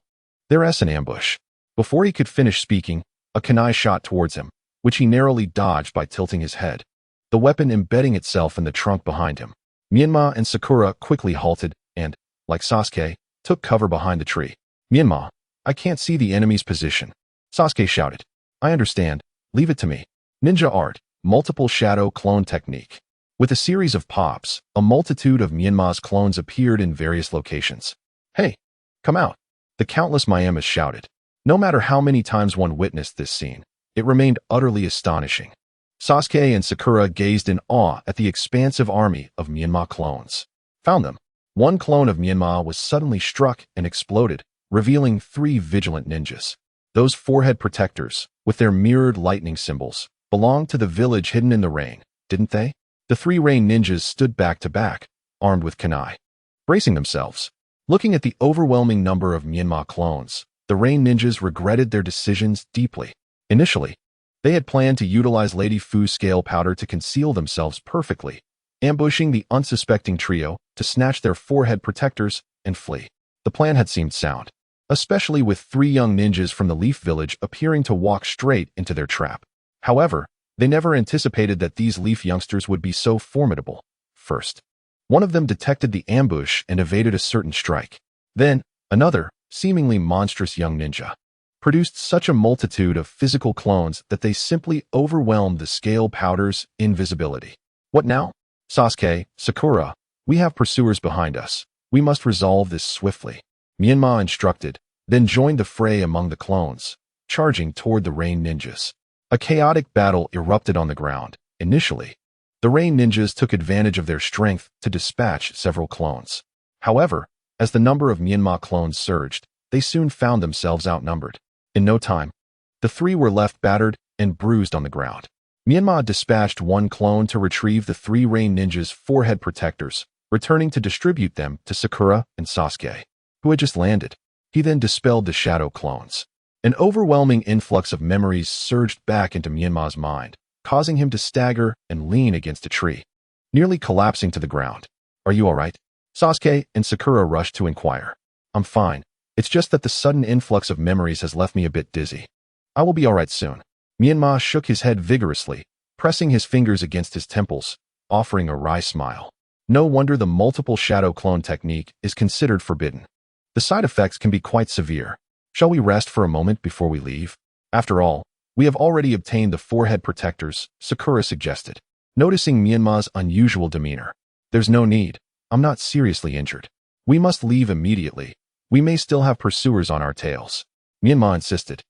There's an ambush. Before he could finish speaking, a kunai shot towards him, which he narrowly dodged by tilting his head, the weapon embedding itself in the trunk behind him. Menma and Sakura quickly halted and, like Sasuke, took cover behind the tree. Menma, I can't see the enemy's position. Sasuke shouted. I understand. Leave it to me. Ninja art, multiple shadow clone technique. With a series of pops, a multitude of Menma's clones appeared in various locations. Hey, come out. The countless Miamas shouted. No matter how many times one witnessed this scene, it remained utterly astonishing. Sasuke and Sakura gazed in awe at the expansive army of Menma clones. Found them. One clone of Menma was suddenly struck and exploded, revealing 3 vigilant ninjas. Those forehead protectors, with their mirrored lightning symbols, belonged to the village hidden in the rain, didn't they? The 3 rain ninjas stood back to back, armed with kunai. Bracing themselves, looking at the overwhelming number of Menma clones, the rain ninjas regretted their decisions deeply. Initially, they had planned to utilize Lady Fu's scale powder to conceal themselves perfectly, ambushing the unsuspecting trio to snatch their forehead protectors and flee. The plan had seemed sound, especially with 3 young ninjas from the Leaf Village appearing to walk straight into their trap. However, they never anticipated that these Leaf youngsters would be so formidable. First, one of them detected the ambush and evaded a certain strike. Then, another, seemingly monstrous young ninja, produced such a multitude of physical clones that they simply overwhelmed the scale powder's invisibility. What now? Sasuke, Sakura, we have pursuers behind us. We must resolve this swiftly. Menma instructed, then joined the fray among the clones, charging toward the rain ninjas. A chaotic battle erupted on the ground. Initially, the rain ninjas took advantage of their strength to dispatch several clones. However, as the number of Menma clones surged, they soon found themselves outnumbered. In no time, the 3 were left battered and bruised on the ground. Menma dispatched 1 clone to retrieve the 3 rain ninjas' forehead protectors, returning to distribute them to Sakura and Sasuke, who had just landed. He then dispelled the shadow clones. An overwhelming influx of memories surged back into Menma's mind, causing him to stagger and lean against a tree, nearly collapsing to the ground. Are you all right? Sasuke and Sakura rushed to inquire. I'm fine. It's just that the sudden influx of memories has left me a bit dizzy. I will be all right soon. Menma shook his head vigorously, pressing his fingers against his temples, offering a wry smile. No wonder the multiple shadow clone technique is considered forbidden. The side effects can be quite severe. Shall we rest for a moment before we leave? After all, we have already obtained the forehead protectors, Sakura suggested, noticing Menma's unusual demeanor. There's no need. I'm not seriously injured. We must leave immediately. We may still have pursuers on our tails. Menma insisted,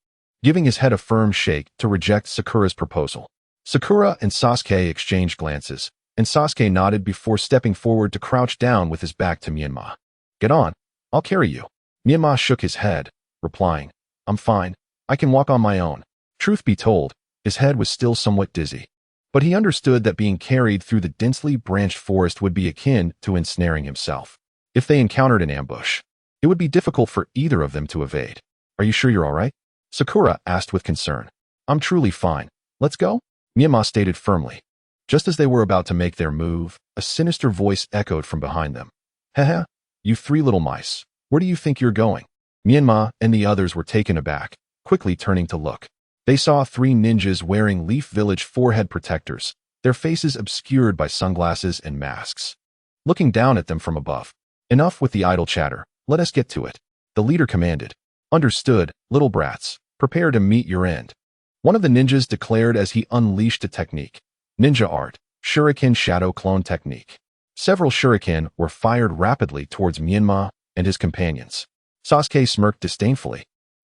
giving his head a firm shake to reject Sakura's proposal. Sakura and Sasuke exchanged glances, and Sasuke nodded before stepping forward to crouch down with his back to Menma. Get on. I'll carry you. Menma shook his head, replying, I'm fine. I can walk on my own. Truth be told, his head was still somewhat dizzy. But he understood that being carried through the densely branched forest would be akin to ensnaring himself. If they encountered an ambush, it would be difficult for either of them to evade. Are you sure you're all right? Sakura asked with concern. I'm truly fine. Let's go? Menma stated firmly. Just as they were about to make their move, a sinister voice echoed from behind them. Heh, you 3 little mice. Where do you think you're going? Menma and the others were taken aback, quickly turning to look. They saw 3 ninjas wearing Leaf Village forehead protectors, their faces obscured by sunglasses and masks. Looking down at them from above. Enough with the idle chatter. Let us get to it. The leader commanded. Understood, little brats. Prepare to meet your end. One of the ninjas declared as he unleashed a technique. Ninja art, Shuriken Shadow Clone Technique. Several shuriken were fired rapidly towards Menma and his companions. Sasuke smirked disdainfully,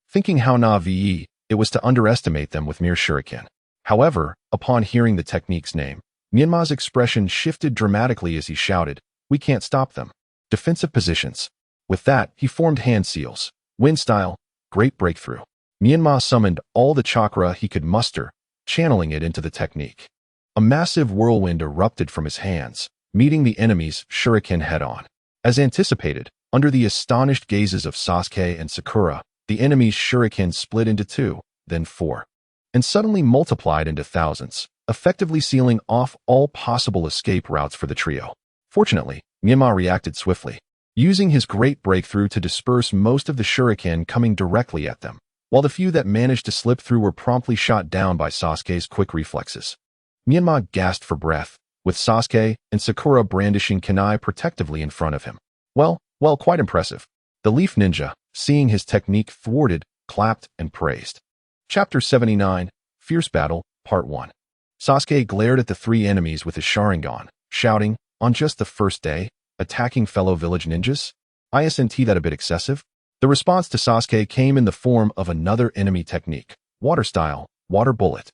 thinking how naive it was to underestimate them with mere shuriken. However, upon hearing the technique's name, Menma's expression shifted dramatically as he shouted, "We can't stop them." Defensive positions. With that, he formed hand seals. Wind style, great breakthrough. Menma summoned all the chakra he could muster, channeling it into the technique. A massive whirlwind erupted from his hands, meeting the enemy's shuriken head-on. As anticipated, under the astonished gazes of Sasuke and Sakura, the enemy's shuriken split into 2, then 4, and suddenly multiplied into thousands, effectively sealing off all possible escape routes for the trio. Fortunately, Menma reacted swiftly, using his great breakthrough to disperse most of the shuriken coming directly at them, while the few that managed to slip through were promptly shot down by Sasuke's quick reflexes. Menma gasped for breath, with Sasuke and Sakura brandishing kunai protectively in front of him. Well, quite impressive. The Leaf Ninja, seeing his technique thwarted, clapped and praised. Chapter 79, Fierce Battle, Part 1. Sasuke glared at the 3 enemies with his Sharingan, shouting, "On just the first day, attacking fellow village ninjas? Isn't that a bit excessive?" The response to Sasuke came in the form of another enemy technique, water style, water bullet.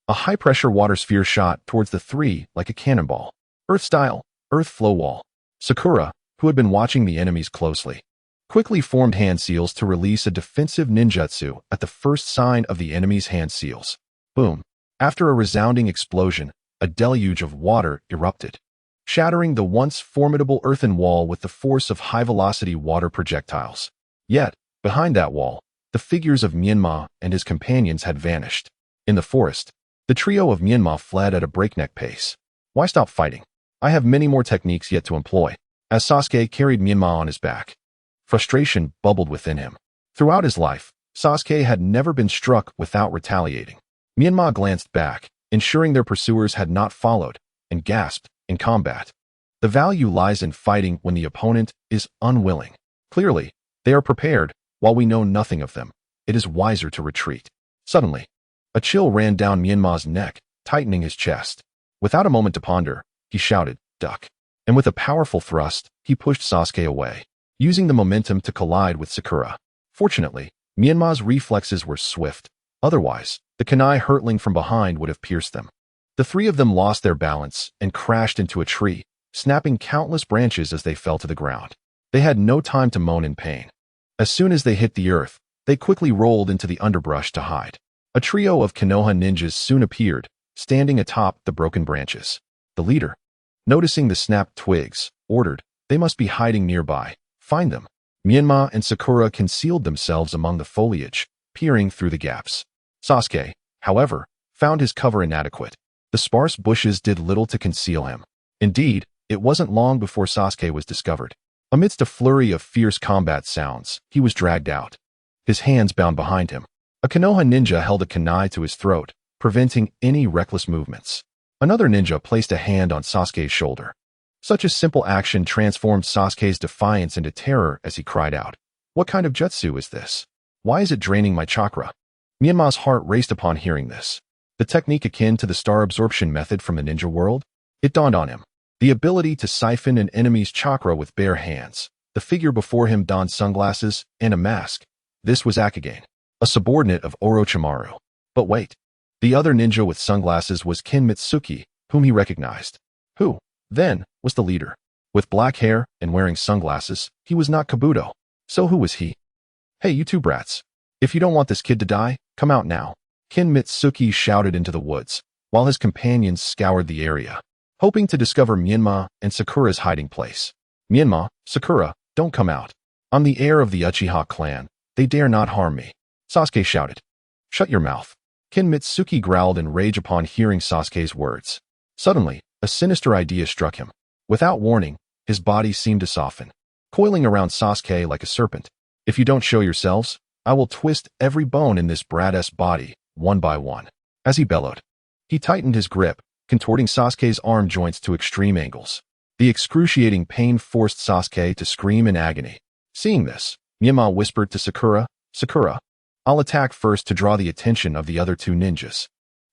A high-pressure water sphere shot towards the 3 like a cannonball. Earth style, earth flow wall. Sakura, who had been watching the enemies closely, quickly formed hand seals to release a defensive ninjutsu at the first sign of the enemy's hand seals. Boom. After a resounding explosion, a deluge of water erupted, shattering the once formidable earthen wall with the force of high-velocity water projectiles. Yet, behind that wall, the figures of Menma and his companions had vanished. In the forest, the trio of Menma fled at a breakneck pace. Why stop fighting? I have many more techniques yet to employ. As Sasuke carried Menma on his back, frustration bubbled within him. Throughout his life, Sasuke had never been struck without retaliating. Menma glanced back, ensuring their pursuers had not followed, and gasped, "In combat, the value lies in fighting when the opponent is unwilling. Clearly, they are prepared, while we know nothing of them. It is wiser to retreat." Suddenly, a chill ran down Menma's neck, tightening his chest. Without a moment to ponder, he shouted, "Duck." And with a powerful thrust, he pushed Sasuke away, using the momentum to collide with Sakura. Fortunately, Menma's reflexes were swift. Otherwise, the kunai hurtling from behind would have pierced them. The 3 of them lost their balance and crashed into a tree, snapping countless branches as they fell to the ground. They had no time to moan in pain. As soon as they hit the earth, they quickly rolled into the underbrush to hide. A trio of Konoha ninjas soon appeared, standing atop the broken branches. The leader, noticing the snapped twigs, ordered, "They must be hiding nearby. Find them." Menma and Sakura concealed themselves among the foliage, peering through the gaps. Sasuke, however, found his cover inadequate. The sparse bushes did little to conceal him. Indeed, it wasn't long before Sasuke was discovered. Amidst a flurry of fierce combat sounds, he was dragged out, his hands bound behind him. A Konoha ninja held a kunai to his throat, preventing any reckless movements. Another ninja placed a hand on Sasuke's shoulder. Such a simple action transformed Sasuke's defiance into terror as he cried out, "What kind of jutsu is this? Why is it draining my chakra?" Menma's heart raced upon hearing this. The technique akin to the star absorption method from the ninja world? It dawned on him. The ability to siphon an enemy's chakra with bare hands. The figure before him donned sunglasses and a mask. This was Akagane, a subordinate of Orochimaru. But wait. The other ninja with sunglasses was Kin Mitsuki, whom he recognized. Who, then, was the leader? With black hair and wearing sunglasses, he was not Kabuto. So who was he? "Hey, you 2 brats. If you don't want this kid to die, come out now." Kin Mitsuki shouted into the woods, while his companions scoured the area, hoping to discover Menma and Sakura's hiding place. "Menma, Sakura, don't come out. I'm the heir of the Uchiha clan. They dare not harm me," Sasuke shouted. "Shut your mouth." Kin Mitsuki growled in rage upon hearing Sasuke's words. Suddenly, a sinister idea struck him. Without warning, his body seemed to soften, coiling around Sasuke like a serpent. "If you don't show yourselves, I will twist every bone in this brat-ass body, one by one." As he bellowed, he tightened his grip, contorting Sasuke's arm joints to extreme angles. The excruciating pain forced Sasuke to scream in agony. Seeing this, Menma whispered to Sakura, "Sakura, I'll attack first to draw the attention of the other two ninjas.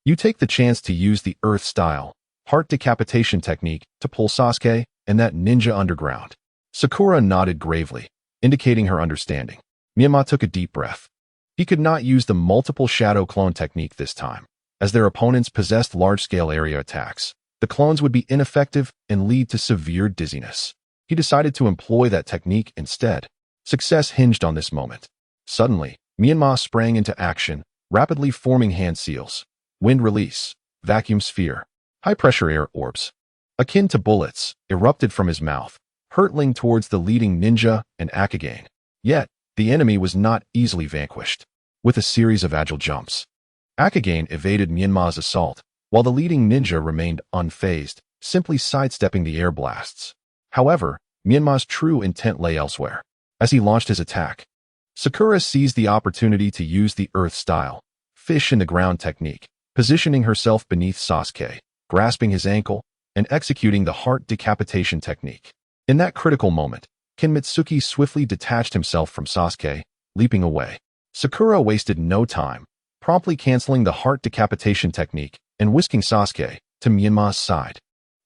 You take the chance to use the earth-style, heart decapitation technique to pull Sasuke and that ninja underground. Sakura nodded gravely, indicating her understanding. Menma took a deep breath. He could not use the multiple shadow clone technique this time, as their opponents possessed large-scale area attacks. The clones would be ineffective and lead to severe dizziness. He decided to employ that technique instead. Success hinged on this moment. Suddenly, Menma sprang into action, rapidly forming hand seals, wind release, vacuum sphere, high-pressure air orbs, akin to bullets, erupted from his mouth, hurtling towards the leading ninja and Akagane. Yet, the enemy was not easily vanquished. With a series of agile jumps, Akagane evaded Menma's assault, while the leading ninja remained unfazed, simply sidestepping the air blasts. However, Menma's true intent lay elsewhere. As he launched his attack, Sakura seized the opportunity to use the earth-style, fish-in-the-ground technique, positioning herself beneath Sasuke, grasping his ankle, and executing the heart decapitation technique. In that critical moment, Kinmitsuki swiftly detached himself from Sasuke, leaping away. Sakura wasted no time, promptly canceling the heart decapitation technique and whisking Sasuke to Menma's side.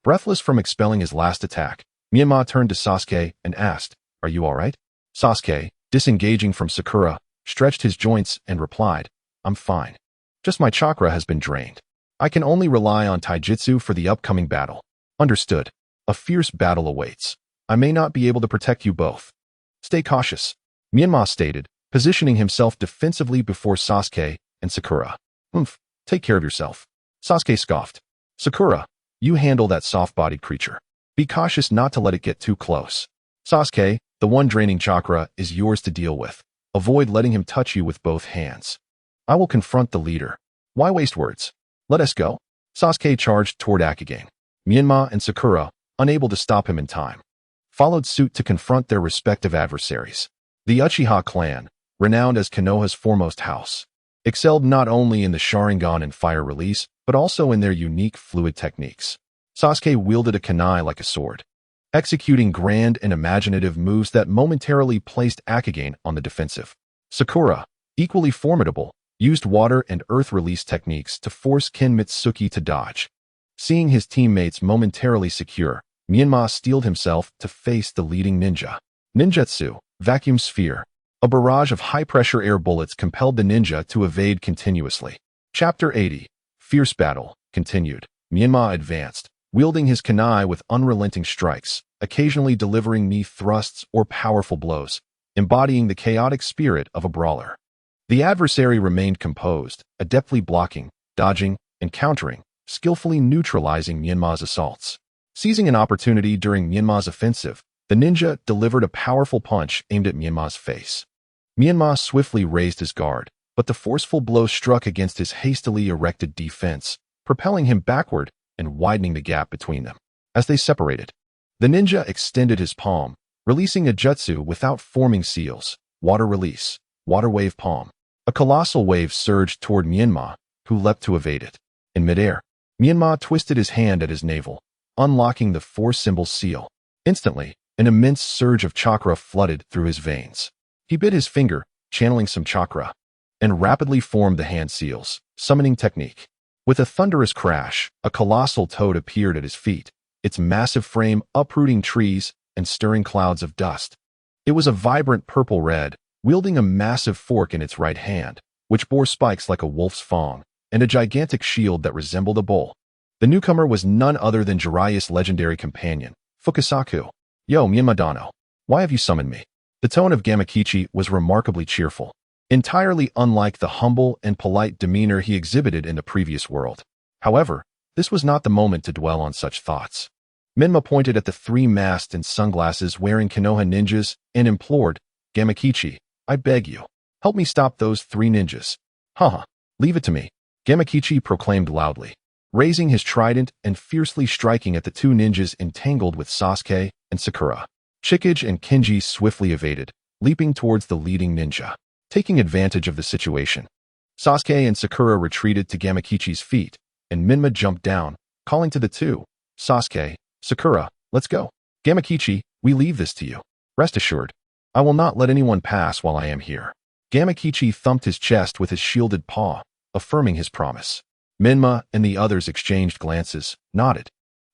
Breathless from expelling his last attack, Menma turned to Sasuke and asked, "Are you all right?" Sasuke, disengaging from Sakura, stretched his joints and replied, "I'm fine. Just my chakra has been drained. I can only rely on taijutsu for the upcoming battle." "Understood. A fierce battle awaits. I may not be able to protect you both. Stay cautious," Menma stated, positioning himself defensively before Sasuke and Sakura. Take care of yourself." Sasuke scoffed. "Sakura, you handle that soft-bodied creature. Be cautious not to let it get too close. Sasuke, the one draining chakra is yours to deal with. Avoid letting him touch you with both hands. I will confront the leader. Why waste words? Let us go." Sasuke charged toward Akagane. Menma and Sakura, unable to stop him in time, followed suit to confront their respective adversaries. The Uchiha clan, renowned as Konoha's foremost house, excelled not only in the Sharingan and fire release, but also in their unique fluid techniques. Sasuke wielded a kunai like a sword, executing grand and imaginative moves that momentarily placed Akagane on the defensive. Sakura, equally formidable, used water and earth release techniques to force Kinmitsuki to dodge. Seeing his teammates momentarily secure, Menma steeled himself to face the leading ninja. Ninjutsu, vacuum sphere. A barrage of high-pressure air bullets compelled the ninja to evade continuously. Chapter 80, Fierce Battle, continued. Menma advanced, wielding his kunai with unrelenting strikes, occasionally delivering knee thrusts or powerful blows, embodying the chaotic spirit of a brawler. The adversary remained composed, adeptly blocking, dodging, and countering, skillfully neutralizing Menma's assaults. Seizing an opportunity during Menma's offensive, the ninja delivered a powerful punch aimed at Menma's face. Menma swiftly raised his guard, but the forceful blow struck against his hastily erected defense, propelling him backward and widening the gap between them. As they separated, the ninja extended his palm, releasing a jutsu without forming seals. Water release, water wave palm. A colossal wave surged toward Menma, who leapt to evade it. In midair, Menma twisted his hand at his navel, unlocking the 4-symbol seal. Instantly, an immense surge of chakra flooded through his veins. He bit his finger, channeling some chakra, and rapidly formed the hand seals, summoning technique. With a thunderous crash, a colossal toad appeared at his feet, its massive frame uprooting trees and stirring clouds of dust. It was a vibrant purple-red, wielding a massive fork in its right hand, which bore spikes like a wolf's fang, and a gigantic shield that resembled a bull. The newcomer was none other than Jiraiya's legendary companion, Fukasaku. "Yo, Menma-dano, why have you summoned me?" The tone of Gamakichi was remarkably cheerful, entirely unlike the humble and polite demeanor he exhibited in the previous world. However, this was not the moment to dwell on such thoughts. Menma pointed at the 3 masked and sunglasses wearing Konoha ninjas and implored, "Gamakichi, I beg you, help me stop those 3 ninjas." "Haha, leave it to me," Gamakichi proclaimed loudly, raising his trident and fiercely striking at the 2 ninjas entangled with Sasuke and Sakura. Chikage and Kenji swiftly evaded, leaping towards the leading ninja. Taking advantage of the situation, Sasuke and Sakura retreated to Gamakichi's feet, and Menma jumped down, calling to the 2, "Sasuke, Sakura, let's go. Gamakichi, we leave this to you. Rest assured, I will not let anyone pass while I am here." Gamakichi thumped his chest with his shielded paw, affirming his promise. Menma and the others exchanged glances, nodded,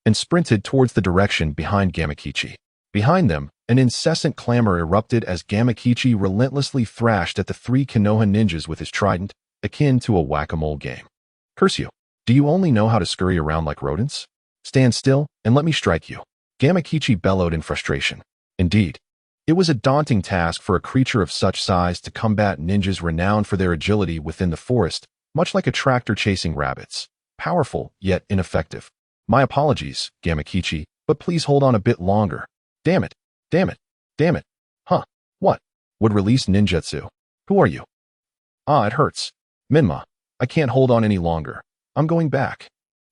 and sprinted towards the direction behind Gamakichi. Behind them, an incessant clamor erupted as Gamakichi relentlessly thrashed at the three Konoha ninjas with his trident, akin to a whack-a-mole game. Curse you! Do you only know how to scurry around like rodents? Stand still, and let me strike you. Gamakichi bellowed in frustration. Indeed, it was a daunting task for a creature of such size to combat ninjas renowned for their agility within the forest, much like a tractor chasing rabbits. Powerful, yet ineffective. My apologies, Gamakichi, but please hold on a bit longer. Damn it, damn it, damn it. Huh, what? Would release ninjutsu. Who are you? Ah, it hurts. Menma, I can't hold on any longer. I'm going back.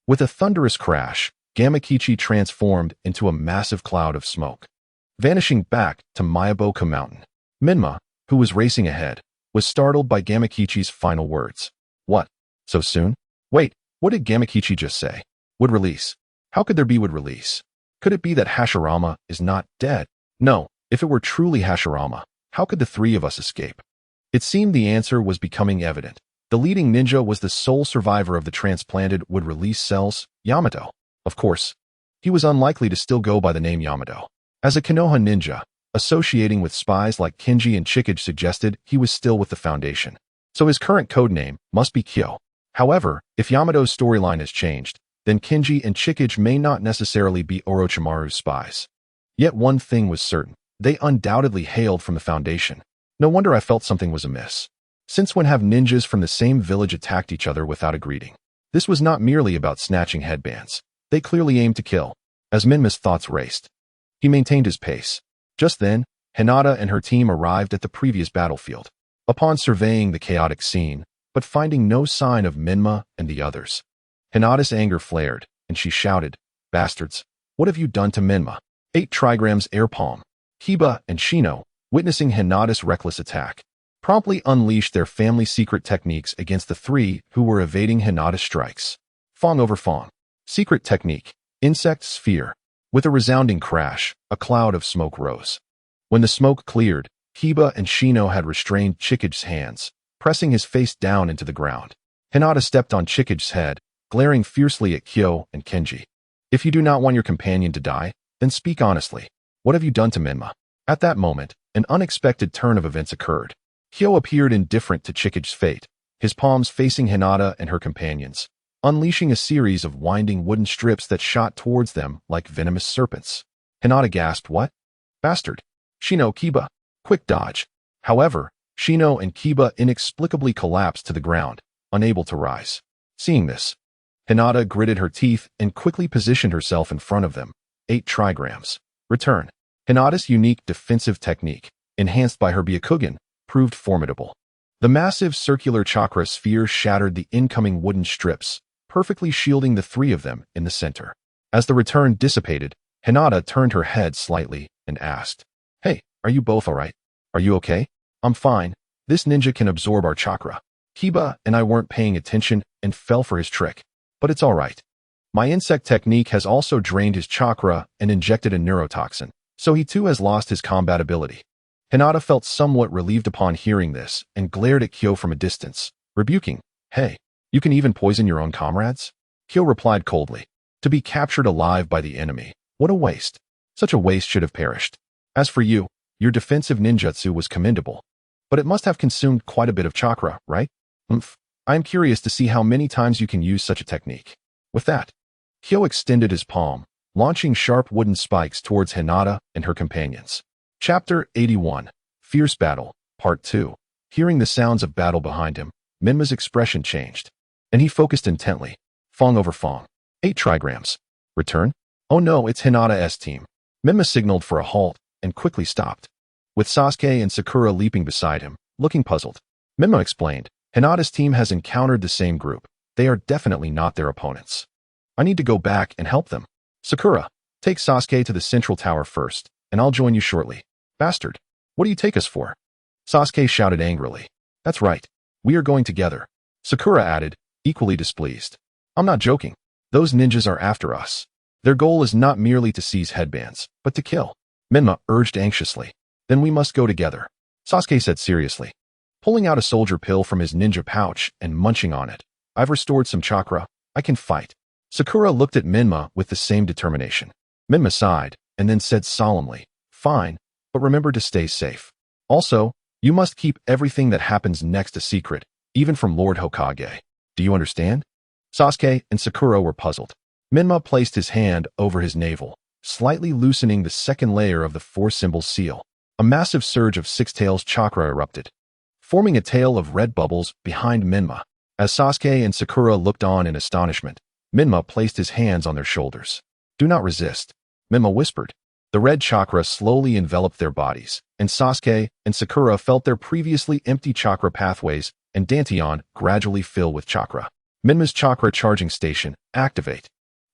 With a thunderous crash, Gamakichi transformed into a massive cloud of smoke, vanishing back to Miyaboka Mountain. Menma, who was racing ahead, was startled by Gamakichi's final words. What? So soon? Wait, what did Gamakichi just say? Would release. How could there be would release? Could it be that Hashirama is not dead? No, if it were truly Hashirama, how could the three of us escape? It seemed the answer was becoming evident. The leading ninja was the sole survivor of the transplanted would release cells, Yamato. Of course, he was unlikely to still go by the name Yamato. As a Konoha ninja, associating with spies like Kinji and Chikage suggested he was still with the Foundation. So his current codename must be Kyo. However, if Yamato's storyline has changed, then Kinji and Chikage may not necessarily be Orochimaru's spies. Yet one thing was certain. They undoubtedly hailed from the Foundation. No wonder I felt something was amiss. Since when have ninjas from the same village attacked each other without a greeting? This was not merely about snatching headbands. They clearly aimed to kill. As Menma's thoughts raced, he maintained his pace. Just then, Hinata and her team arrived at the previous battlefield. Upon surveying the chaotic scene, but finding no sign of Menma and the others, Hinata's anger flared, and she shouted, Bastards, what have you done to Menma? 8 trigrams air palm. Kiba and Shino, witnessing Hinata's reckless attack, promptly unleashed their family secret techniques against the three who were evading Hinata's strikes. Fong over Fong. Secret technique. Insect sphere. With a resounding crash, a cloud of smoke rose. When the smoke cleared, Kiba and Shino had restrained Chikage's hands, pressing his face down into the ground. Hinata stepped on Chikage's head, glaring fiercely at Kyo and Kenji. If you do not want your companion to die, then speak honestly. What have you done to Menma? At that moment, an unexpected turn of events occurred. Kyo appeared indifferent to Chikage's fate, his palms facing Hinata and her companions, unleashing a series of winding wooden strips that shot towards them like venomous serpents. Hinata gasped, What? Bastard. Shino, Kiba. Quick dodge. However, Shino and Kiba inexplicably collapsed to the ground, unable to rise. Seeing this, Hinata gritted her teeth and quickly positioned herself in front of them. 8 trigrams. Return. Hinata's unique defensive technique, enhanced by her Byakugan, proved formidable. The massive circular chakra sphere shattered the incoming wooden strips, perfectly shielding the three of them in the center. As the return dissipated, Hinata turned her head slightly and asked, Hey, are you both alright? Are you okay? I'm fine. This ninja can absorb our chakra. Kiba and I weren't paying attention and fell for his trick. But it's alright. My insect technique has also drained his chakra and injected a neurotoxin, so he too has lost his combat ability. Hinata felt somewhat relieved upon hearing this and glared at Kyo from a distance, rebuking, Hey, you can even poison your own comrades? Kyo replied coldly, To be captured alive by the enemy. What a waste. Such a waste should have perished. As for you, your defensive ninjutsu was commendable, but it must have consumed quite a bit of chakra, right? I am curious to see how many times you can use such a technique. With that, Kyo extended his palm, launching sharp wooden spikes towards Hinata and her companions. Chapter 81. Fierce Battle, Part 2. Hearing the sounds of battle behind him, Menma's expression changed, and he focused intently. Fong over Fong. 8 trigrams. Return? Oh no, it's Hinata's team. Menma signaled for a halt and quickly stopped, with Sasuke and Sakura leaping beside him, looking puzzled. Menma explained, Hinata's team has encountered the same group. They are definitely not their opponents. I need to go back and help them. Sakura, take Sasuke to the central tower first, and I'll join you shortly. Bastard, what do you take us for? Sasuke shouted angrily. That's right. We are going together. Sakura added, equally displeased. I'm not joking. Those ninjas are after us. Their goal is not merely to seize headbands, but to kill. Menma urged anxiously. Then we must go together. Sasuke said seriously. pulling out a soldier pill from his ninja pouch and munching on it. I've restored some chakra. I can fight. Sakura looked at Menma with the same determination. Menma sighed and then said solemnly, fine, but remember to stay safe. Also, you must keep everything that happens next a secret, even from Lord Hokage. Do you understand? Sasuke and Sakura were puzzled. Menma placed his hand over his navel, slightly loosening the second layer of the four-symbol seal. A massive surge of Six Tails chakra erupted, forming a tail of red bubbles behind Menma. As Sasuke and Sakura looked on in astonishment, Menma placed his hands on their shoulders. Do not resist, Menma whispered. The red chakra slowly enveloped their bodies, and Sasuke and Sakura felt their previously empty chakra pathways and Dantian gradually fill with chakra. Menma's chakra charging station, activate.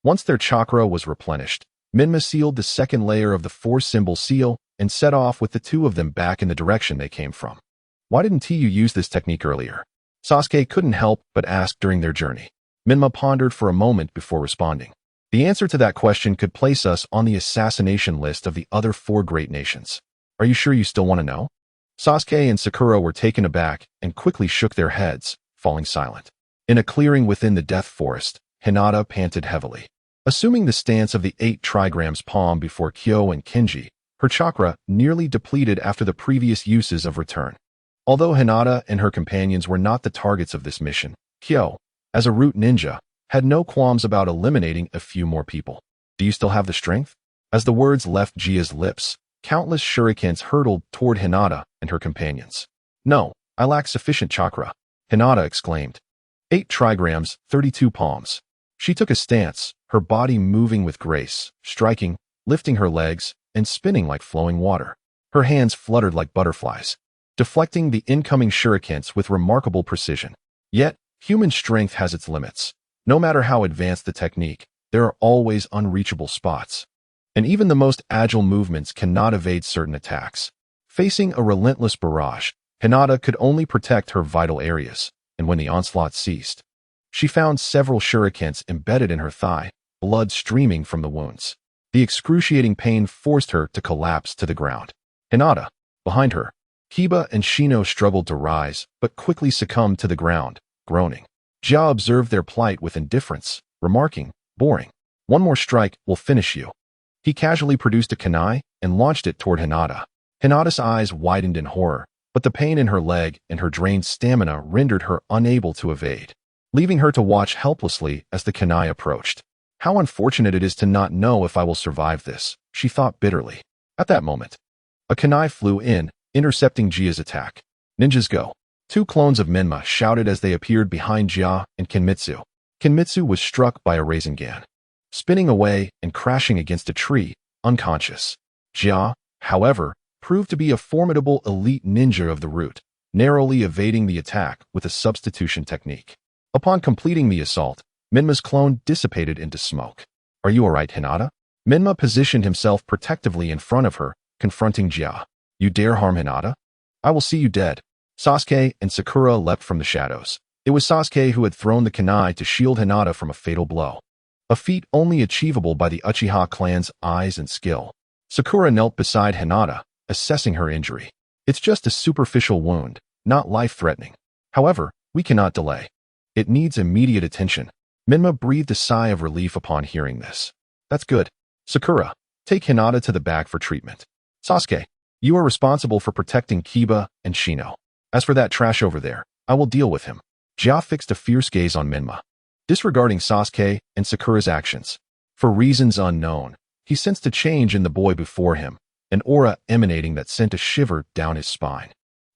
Once their chakra was replenished, Menma sealed the second layer of the four-symbol seal and set off with the two of them back in the direction they came from. Why didn't you use this technique earlier? Sasuke couldn't help but ask during their journey. Menma pondered for a moment before responding. The answer to that question could place us on the assassination list of the other four great nations. Are you sure you still want to know? Sasuke and Sakura were taken aback and quickly shook their heads, falling silent. In a clearing within the death forest, Hinata panted heavily. Assuming the stance of the 8 trigrams palm before Kyo and Kenji, her chakra nearly depleted after the previous uses of return. Although Hinata and her companions were not the targets of this mission, Kyo, as a root ninja, had no qualms about eliminating a few more people. Do you still have the strength? As the words left Jia's lips, countless shurikens hurtled toward Hinata and her companions. No, I lack sufficient chakra, Hinata exclaimed. 8 trigrams, 32 palms. She took a stance, her body moving with grace, striking, lifting her legs, and spinning like flowing water. Her hands fluttered like butterflies, deflecting the incoming shurikens with remarkable precision. Yet, human strength has its limits. No matter how advanced the technique, there are always unreachable spots. And even the most agile movements cannot evade certain attacks. Facing a relentless barrage, Hinata could only protect her vital areas, and when the onslaught ceased, she found several shurikens embedded in her thigh, blood streaming from the wounds. The excruciating pain forced her to collapse to the ground. Hinata, behind her, Kiba and Shino struggled to rise, but quickly succumbed to the ground, groaning. Jia observed their plight with indifference, remarking, boring. One more strike will finish you. He casually produced a kunai and launched it toward Hinata. Hinata's eyes widened in horror, but the pain in her leg and her drained stamina rendered her unable to evade, leaving her to watch helplessly as the kunai approached. How unfortunate it is to not know if I will survive this, she thought bitterly. At that moment, a kunai flew in, intercepting Jia's attack. Ninjas go. 2 clones of Menma shouted as they appeared behind Jia and Kenmitsu. Kenmitsu was struck by a Rasengan, spinning away and crashing against a tree, unconscious. Jia, however, proved to be a formidable elite ninja of the root, narrowly evading the attack with a substitution technique. Upon completing the assault, Menma's clone dissipated into smoke. Are you alright, Hinata? Menma positioned himself protectively in front of her, confronting Jia. You dare harm Hinata? I will see you dead. Sasuke and Sakura leapt from the shadows. It was Sasuke who had thrown the kunai to shield Hinata from a fatal blow, a feat only achievable by the Uchiha clan's eyes and skill. Sakura knelt beside Hinata, assessing her injury. It's just a superficial wound, not life-threatening. However, we cannot delay. It needs immediate attention. Menma breathed a sigh of relief upon hearing this. That's good. Sakura, take Hinata to the back for treatment. Sasuke, you are responsible for protecting Kiba and Shino. As for that trash over there, I will deal with him. Jia fixed a fierce gaze on Menma, disregarding Sasuke and Sakura's actions. For reasons unknown, he sensed a change in the boy before him, an aura emanating that sent a shiver down his spine.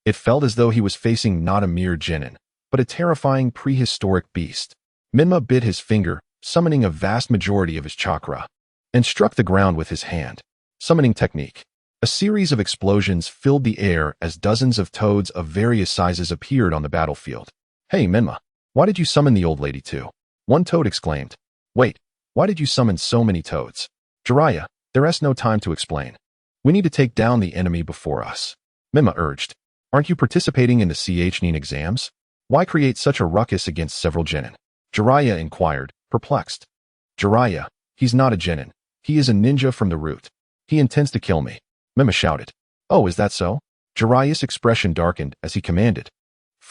It felt as though he was facing not a mere genin, but a terrifying prehistoric beast. Menma bit his finger, summoning a vast majority of his chakra, and struck the ground with his hand. Summoning technique. A series of explosions filled the air as dozens of toads of various sizes appeared on the battlefield. Hey, Menma, why did you summon the old lady too? One toad exclaimed. Wait, why did you summon so many toads? Jiraiya, there is no time to explain. We need to take down the enemy before us. Menma urged. Aren't you participating in the CHNIN exams? Why create such a ruckus against several genin? Jiraiya inquired, perplexed. Jiraiya, he's not a genin. He is a ninja from the root. He intends to kill me. Menma shouted. Oh, is that so? Jiraiya's expression darkened as he commanded.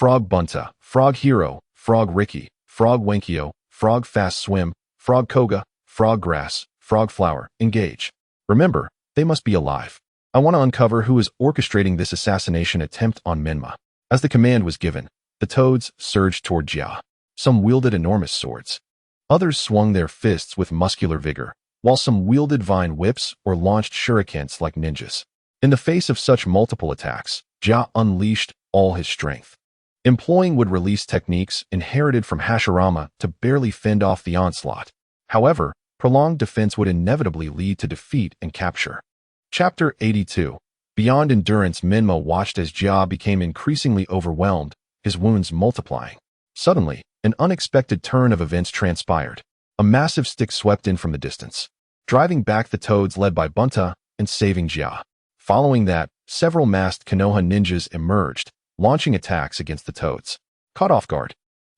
Frog Bunta, Frog Hero, Frog Ricky, Frog Wenkyo, Frog Fast Swim, Frog Koga, Frog Grass, Frog Flower, engage. Remember, they must be alive. I want to uncover who is orchestrating this assassination attempt on Menma. As the command was given, the toads surged toward Jia. Some wielded enormous swords. Others swung their fists with muscular vigor, while some wielded vine whips or launched shurikens like ninjas. In the face of such multiple attacks, Jia unleashed all his strength. Employing would-release techniques inherited from Hashirama to barely fend off the onslaught. However, prolonged defense would inevitably lead to defeat and capture. Chapter 82. Beyond endurance, Menma watched as Jia became increasingly overwhelmed, his wounds multiplying. Suddenly, an unexpected turn of events transpired. A massive stick swept in from the distance, driving back the toads led by Bunta and saving Jia. Following that, several masked Konoha ninjas emerged, launching attacks against the toads. Caught off guard,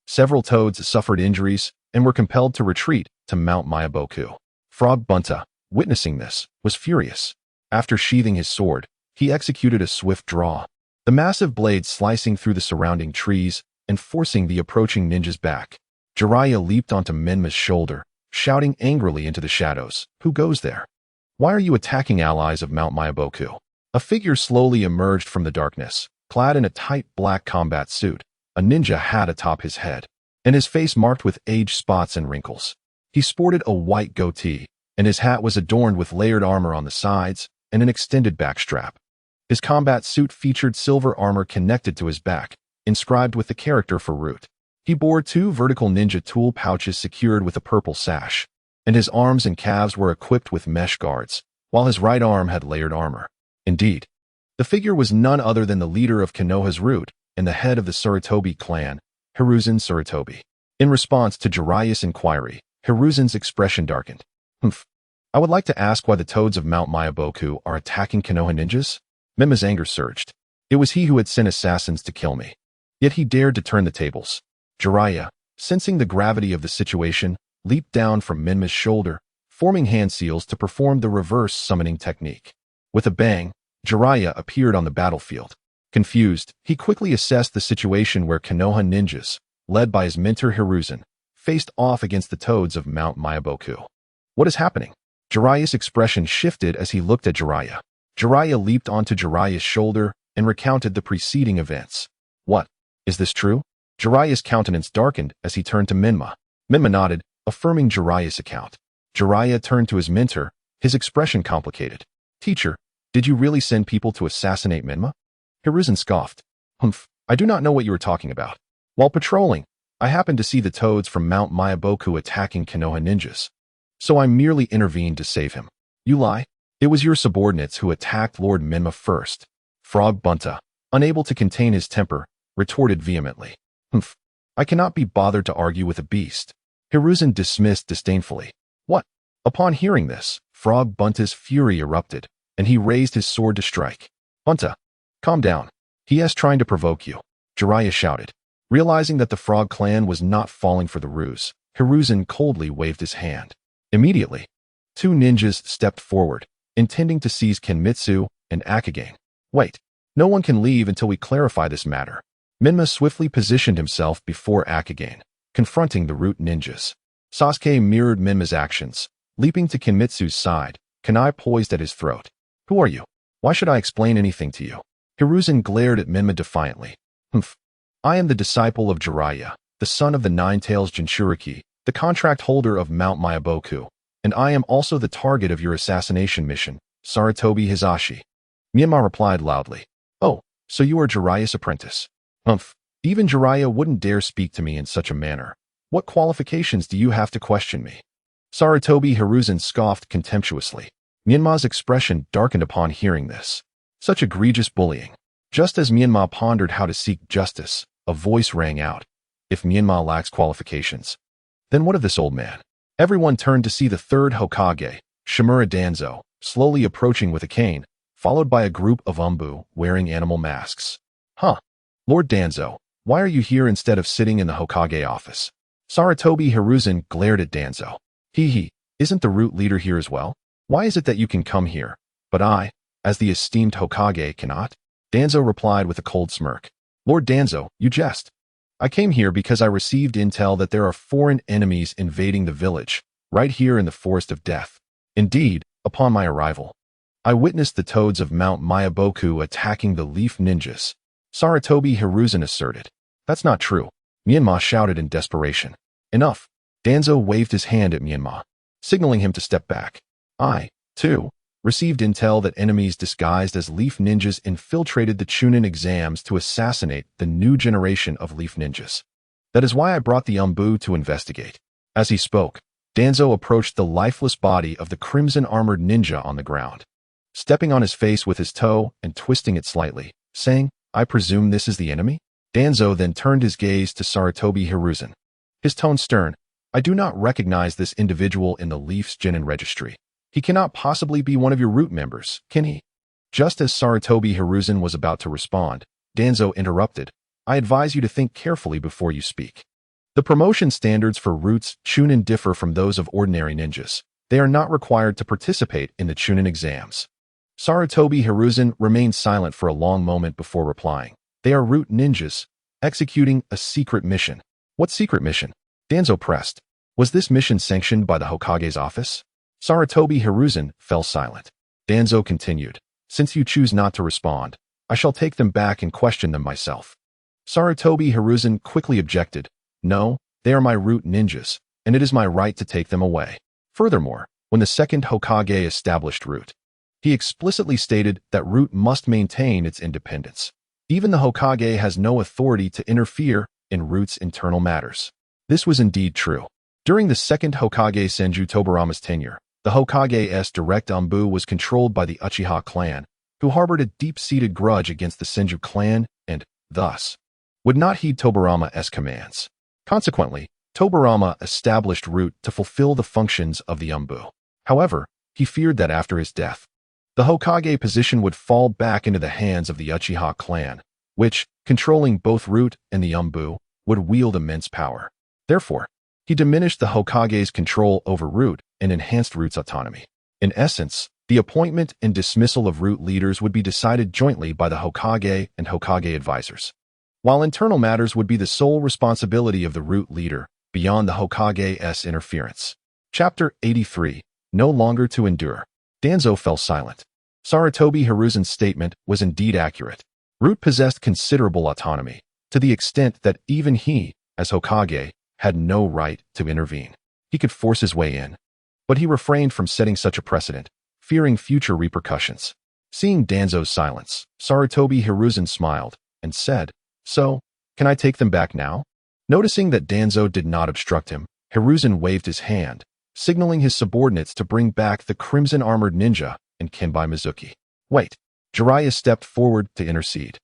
several toads suffered injuries and were compelled to retreat to Mount Mayaboku. Frog Bunta, witnessing this, was furious. After sheathing his sword, he executed a swift draw, the massive blade slicing through the surrounding trees and forcing the approaching ninjas back. Jiraiya leaped onto Menma's shoulder, shouting angrily into the shadows, "Who goes there? Why are you attacking allies of Mount Mayaboku?" A figure slowly emerged from the darkness, clad in a tight black combat suit, a ninja hat atop his head, and his face marked with age spots and wrinkles. He sported a white goatee, and his hat was adorned with layered armor on the sides and an extended backstrap. His combat suit featured silver armor connected to his back, inscribed with the character for root. He bore 2 vertical ninja tool pouches secured with a purple sash, and his arms and calves were equipped with mesh guards, while his right arm had layered armor. Indeed, the figure was none other than the leader of Konoha's root and the head of the Sarutobi clan, Hiruzen Sarutobi. In response to Jiraiya's inquiry, Hiruzen's expression darkened. I would like to ask why the toads of Mount Mayaboku are attacking Konoha ninjas? Menma's anger surged. It was he who had sent assassins to kill me. Yet he dared to turn the tables. Jiraiya, sensing the gravity of the situation, leaped down from Menma's shoulder, forming hand seals to perform the reverse summoning technique. With a bang, Jiraiya appeared on the battlefield. Confused, he quickly assessed the situation where Konoha ninjas, led by his mentor Hiruzen, faced off against the toads of Mount Mayaboku. What is happening? Jiraiya's expression shifted as he looked at Jiraiya. Jiraiya leaped onto Jiraiya's shoulder and recounted the preceding events. What? Is this true? Jiraiya's countenance darkened as he turned to Menma. Menma nodded, affirming Jiraiya's account. Jiraiya turned to his mentor, his expression complicated. Teacher, did you really send people to assassinate Menma? Hiruzen scoffed. I do not know what you are talking about. While patrolling, I happened to see the toads from Mount Mayaboku attacking Konoha ninjas. So I merely intervened to save him. You lie. It was your subordinates who attacked Lord Menma first. Frog Bunta, unable to contain his temper, retorted vehemently. I cannot be bothered to argue with a beast. Hiruzen dismissed disdainfully. What? Upon hearing this, Frog Bunta's fury erupted, and he raised his sword to strike. Bunta, calm down. He is trying to provoke you, Jiraiya shouted. Realizing that the Frog clan was not falling for the ruse, Hiruzen coldly waved his hand. Immediately, 2 ninjas stepped forward, intending to seize Kenmitsu and Akagane. Wait, no one can leave until we clarify this matter. Menma swiftly positioned himself before Akagane, confronting the root ninjas. Sasuke mirrored Menma's actions, leaping to Kenmitsu's side, kunai poised at his throat. Who are you? Why should I explain anything to you? Hiruzen glared at Menma defiantly. I am the disciple of Jiraiya, the son of the Nine-Tails Jinchuriki, the contract holder of Mount Mayaboku, and I am also the target of your assassination mission, Sarutobi Hisashi. Menma replied loudly. Oh, so you are Jiraiya's apprentice. Even Jiraiya wouldn't dare speak to me in such a manner. What qualifications do you have to question me? Sarutobi Hiruzen scoffed contemptuously. Menma's expression darkened upon hearing this. Such egregious bullying. Just as Menma pondered how to seek justice, a voice rang out. If Menma lacks qualifications, then what of this old man? Everyone turned to see the 3rd Hokage, Shimura Danzo, slowly approaching with a cane, followed by a group of Anbu wearing animal masks. Lord Danzo, why are you here instead of sitting in the Hokage office? Sarutobi Hiruzen glared at Danzo. Isn't the root leader here as well? Why is it that you can come here, but I, as the esteemed Hokage, cannot? Danzo replied with a cold smirk. Lord Danzo, you jest. I came here because I received intel that there are foreign enemies invading the village, right here in the Forest of Death. Indeed, upon my arrival, I witnessed the toads of Mount Mayaboku attacking the leaf ninjas. Sarutobi Hiruzen asserted. That's not true. Menma shouted in desperation. Enough. Danzo waved his hand at Menma, signaling him to step back. I, too, received intel that enemies disguised as leaf ninjas infiltrated the Chunin exams to assassinate the new generation of leaf ninjas. That is why I brought the Anbu to investigate. As he spoke, Danzo approached the lifeless body of the crimson-armored ninja on the ground, stepping on his face with his toe and twisting it slightly, saying, I presume this is the enemy? Danzo then turned his gaze to Sarutobi Hiruzen. His tone stern. I do not recognize this individual in the Leaf's Genin registry. He cannot possibly be one of your root members, can he? Just as Sarutobi Hiruzen was about to respond, Danzo interrupted. I advise you to think carefully before you speak. The promotion standards for roots Chunin differ from those of ordinary ninjas. They are not required to participate in the Chunin exams. Sarutobi Hiruzen remained silent for a long moment before replying. They are root ninjas, executing a secret mission. What secret mission? Danzo pressed. Was this mission sanctioned by the Hokage's office? Sarutobi Hiruzen fell silent. Danzo continued. Since you choose not to respond, I shall take them back and question them myself. Sarutobi Hiruzen quickly objected. No, they are my root ninjas, and it is my right to take them away. Furthermore, when the second Hokage established root, he explicitly stated that root must maintain its independence. Even the Hokage has no authority to interfere in root's internal matters. This was indeed true. During the second Hokage Senju Tobarama's tenure, the Hokage's direct Anbu was controlled by the Uchiha clan, who harbored a deep-seated grudge against the Senju clan and, thus, would not heed Tobarama's commands. Consequently, Tobarama established root to fulfill the functions of the Anbu. However, he feared that after his death, the Hokage position would fall back into the hands of the Uchiha clan, which, controlling both root and the Anbu, would wield immense power. Therefore, he diminished the Hokage's control over root and enhanced root's autonomy. In essence, the appointment and dismissal of root leaders would be decided jointly by the Hokage and Hokage advisors, while internal matters would be the sole responsibility of the root leader, beyond the Hokage's interference. Chapter 83. No longer to endure. Danzo fell silent. Sarutobi Hiruzen's statement was indeed accurate. Root possessed considerable autonomy, to the extent that even he, as Hokage, had no right to intervene. He could force his way in, but he refrained from setting such a precedent, fearing future repercussions. Seeing Danzo's silence, Sarutobi Hiruzen smiled and said, So, can I take them back now? Noticing that Danzo did not obstruct him, Hiruzen waved his hand, signaling his subordinates to bring back the crimson-armored ninja and Kenbai Mizuki. Wait. Jiraiya stepped forward to intercede.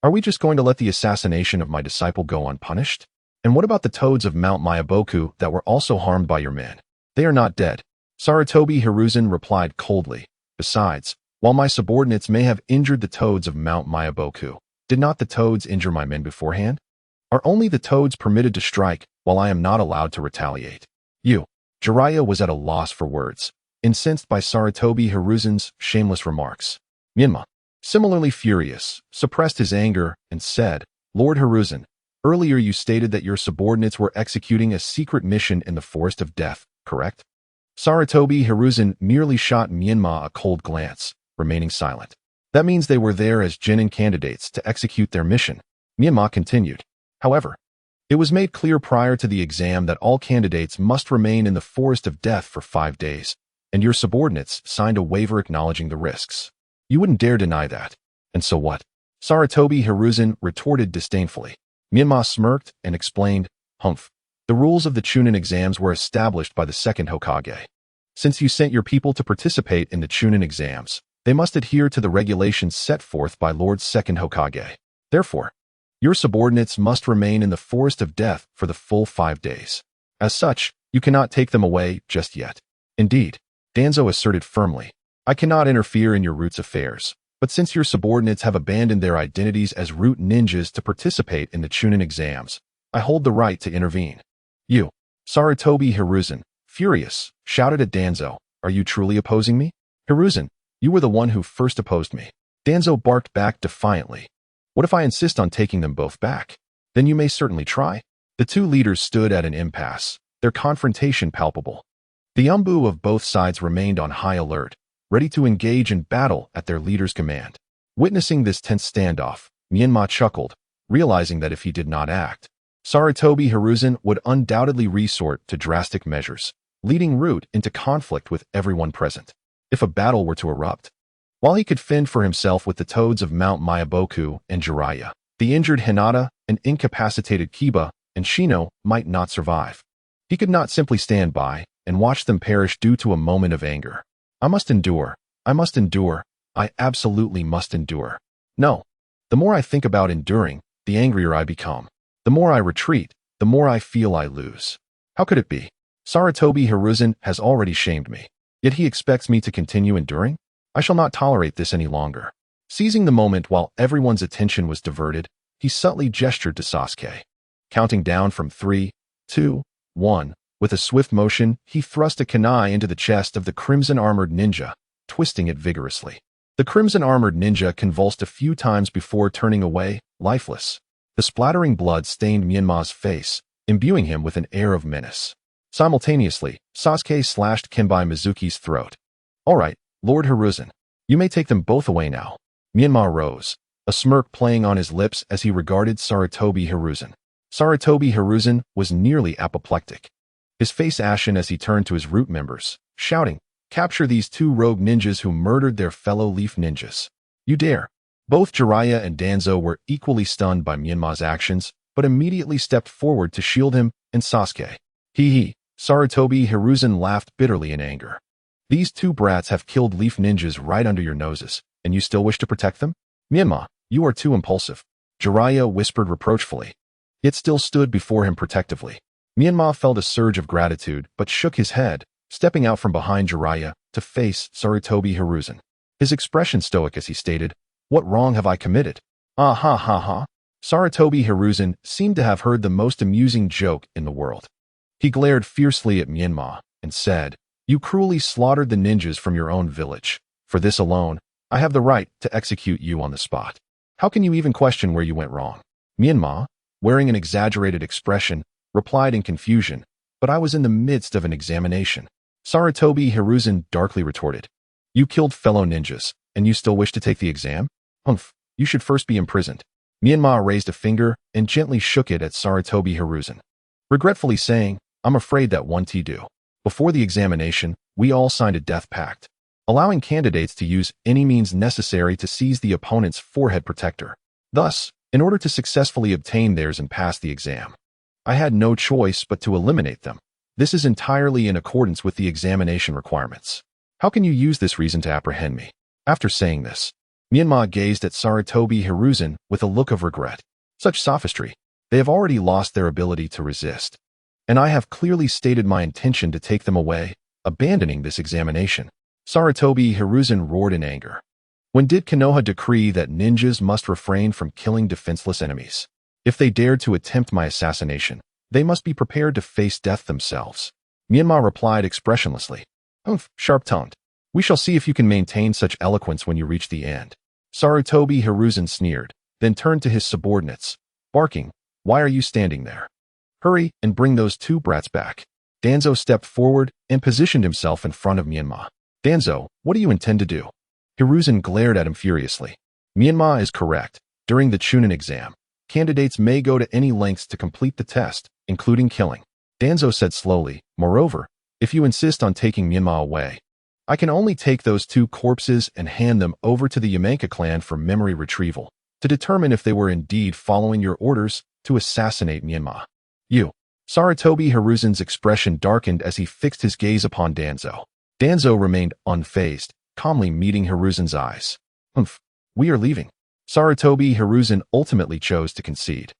Are we just going to let the assassination of my disciple go unpunished? And what about the toads of Mount Mayaboku that were also harmed by your men? They are not dead. Sarutobi Hiruzen replied coldly. Besides, while my subordinates may have injured the toads of Mount Mayaboku, did not the toads injure my men beforehand? Are only the toads permitted to strike while I am not allowed to retaliate? Jiraiya was at a loss for words, incensed by Sarutobi Hiruzen's shameless remarks. Menma, similarly furious, suppressed his anger and said, Lord Hiruzen, earlier you stated that your subordinates were executing a secret mission in the Forest of Death, correct? Sarutobi Hiruzen merely shot Menma a cold glance, remaining silent. That means they were there as genin candidates to execute their mission. Menma continued. However, it was made clear prior to the exam that all candidates must remain in the Forest of Death for 5 days, and your subordinates signed a waiver acknowledging the risks. You wouldn't dare deny that. And so what? Sarutobi Hiruzen retorted disdainfully. Menma smirked and explained, Humph. The rules of the Chunin exams were established by the second Hokage. Since you sent your people to participate in the Chunin exams, they must adhere to the regulations set forth by Lord Second Hokage. Therefore, your subordinates must remain in the Forest of Death for the full 5 days. As such, you cannot take them away just yet. Indeed, Danzo asserted firmly, I cannot interfere in your root's affairs, but since your subordinates have abandoned their identities as root ninjas to participate in the Chunin exams, I hold the right to intervene. You, Sarutobi Hiruzen, furious, shouted at Danzo, Are you truly opposing me? Hiruzen, you were the one who first opposed me. Danzo barked back defiantly. What if I insist on taking them both back? Then you may certainly try. The two leaders stood at an impasse, their confrontation palpable. The Anbu of both sides remained on high alert, ready to engage in battle at their leader's command. Witnessing this tense standoff, Menma chuckled, realizing that if he did not act, Sarutobi Hiruzen would undoubtedly resort to drastic measures, leading Root into conflict with everyone present, if a battle were to erupt. While he could fend for himself with the toads of Mount Myaboku and Jiraiya, the injured Hinata and incapacitated Kiba and Shino might not survive. He could not simply stand by and watch them perish due to a moment of anger. I must endure. I must endure. I absolutely must endure. No. The more I think about enduring, the angrier I become. The more I retreat, the more I feel I lose. How could it be? Sarutobi Hiruzen has already shamed me. Yet he expects me to continue enduring? I shall not tolerate this any longer. Seizing the moment while everyone's attention was diverted, he subtly gestured to Sasuke. Counting down from 3, 2, 1, with a swift motion, he thrust a kunai into the chest of the crimson-armored ninja, twisting it vigorously. The crimson-armored ninja convulsed a few times before turning away, lifeless. The splattering blood stained Menma's face, imbuing him with an air of menace. Simultaneously, Sasuke slashed Kenbai Mizuki's throat. All right, Lord Hiruzen, you may take them both away now. Menma rose, a smirk playing on his lips as he regarded Sarutobi Hiruzen. Sarutobi Hiruzen was nearly apoplectic, his face ashen as he turned to his Root members, shouting, "Capture these two rogue ninjas who murdered their fellow Leaf ninjas. You dare." Both Jiraiya and Danzo were equally stunned by Menma's actions, but immediately stepped forward to shield him and Sasuke. Hee. Sarutobi Hiruzen laughed bitterly in anger. These two brats have killed Leaf ninjas right under your noses, and you still wish to protect them? Menma, you are too impulsive. Jiraiya whispered reproachfully, yet still stood before him protectively. Menma felt a surge of gratitude, but shook his head, stepping out from behind Jiraiya to face Sarutobi Hiruzen. His expression stoic as he stated, "What wrong have I committed?" Ah ha ha ha. Sarutobi Hiruzen seemed to have heard the most amusing joke in the world. He glared fiercely at Menma and said, "You cruelly slaughtered the ninjas from your own village. For this alone, I have the right to execute you on the spot. How can you even question where you went wrong?" Menma, wearing an exaggerated expression, replied in confusion, "But I was in the midst of an examination." Sarutobi Hiruzen darkly retorted, "You killed fellow ninjas, and you still wish to take the exam? Humph, you should first be imprisoned." Menma raised a finger and gently shook it at Sarutobi Hiruzen, regretfully saying, "I'm afraid that one to do. Before the examination, we all signed a death pact, allowing candidates to use any means necessary to seize the opponent's forehead protector. Thus, in order to successfully obtain theirs and pass the exam, I had no choice but to eliminate them. This is entirely in accordance with the examination requirements. How can you use this reason to apprehend me?" After saying this, Menma gazed at Sarutobi Hiruzen with a look of regret. Such sophistry. They have already lost their ability to resist. And I have clearly stated my intention to take them away, abandoning this examination. Sarutobi Hiruzen roared in anger. When did Konoha decree that ninjas must refrain from killing defenseless enemies? If they dared to attempt my assassination, they must be prepared to face death themselves. Menma replied expressionlessly, "Humph, sharp-tongued. We shall see if you can maintain such eloquence when you reach the end." Sarutobi Hiruzen sneered, then turned to his subordinates, barking, "Why are you standing there? Hurry and bring those two brats back." Danzo stepped forward and positioned himself in front of Menma. "Danzo, what do you intend to do?" Hiruzen glared at him furiously. Menma is correct. During the Chunin exam, candidates may go to any lengths to complete the test, including killing. Danzo said slowly, "Moreover, if you insist on taking Menma away, I can only take those two corpses and hand them over to the Yamenka clan for memory retrieval, to determine if they were indeed following your orders to assassinate Menma." "You." Sarutobi Hiruzen's expression darkened as he fixed his gaze upon Danzo. Danzo remained unfazed, calmly meeting Hiruzen's eyes. "Humph, we are leaving." Sarutobi Hiruzen ultimately chose to concede,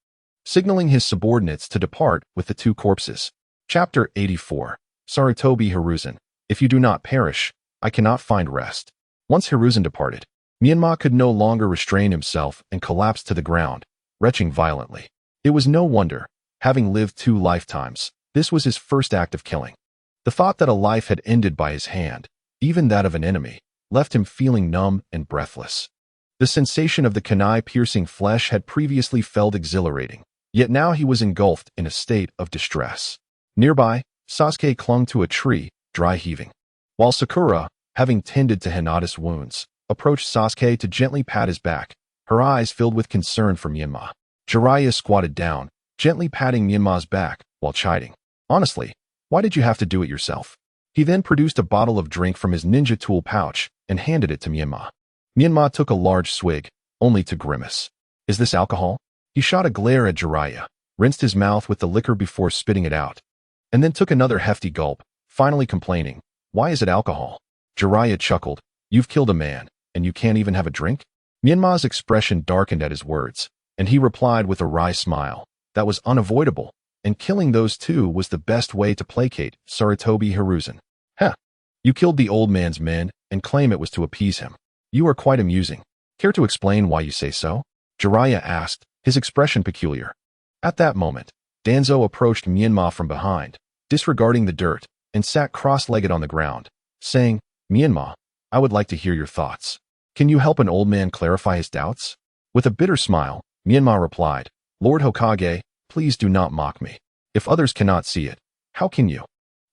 signaling his subordinates to depart with the two corpses. Chapter 84. Sarutobi Hiruzen. If you do not perish, I cannot find rest. Once Hiruzen departed, Menma could no longer restrain himself and collapsed to the ground, retching violently. It was no wonder, having lived 2 lifetimes, this was his first act of killing. The thought that a life had ended by his hand, even that of an enemy, left him feeling numb and breathless. The sensation of the kunai-piercing flesh had previously felt exhilarating, yet now he was engulfed in a state of distress. Nearby, Sasuke clung to a tree, dry heaving, while Sakura, having tended to Hinata's wounds, approached Sasuke to gently pat his back, her eyes filled with concern for Menma. Jiraiya squatted down, gently patting Menma's back while chiding. Honestly, why did you have to do it yourself? He then produced a bottle of drink from his ninja tool pouch and handed it to Menma. Menma took a large swig, only to grimace. Is this alcohol? He shot a glare at Jiraiya, rinsed his mouth with the liquor before spitting it out, and then took another hefty gulp, finally complaining, why is it alcohol? Jiraiya chuckled, you've killed a man, and you can't even have a drink? Menma's expression darkened at his words, and he replied with a wry smile, that was unavoidable, and killing those two was the best way to placate Sarutobi Hiruzen. Heh, you killed the old man's men and claim it was to appease him. You are quite amusing. Care to explain why you say so? Jiraiya asked, his expression peculiar. At that moment, Danzo approached Menma from behind, disregarding the dirt, and sat cross-legged on the ground, saying, Menma, I would like to hear your thoughts. Can you help an old man clarify his doubts? With a bitter smile, Menma replied, Lord Hokage, please do not mock me. If others cannot see it, how can you?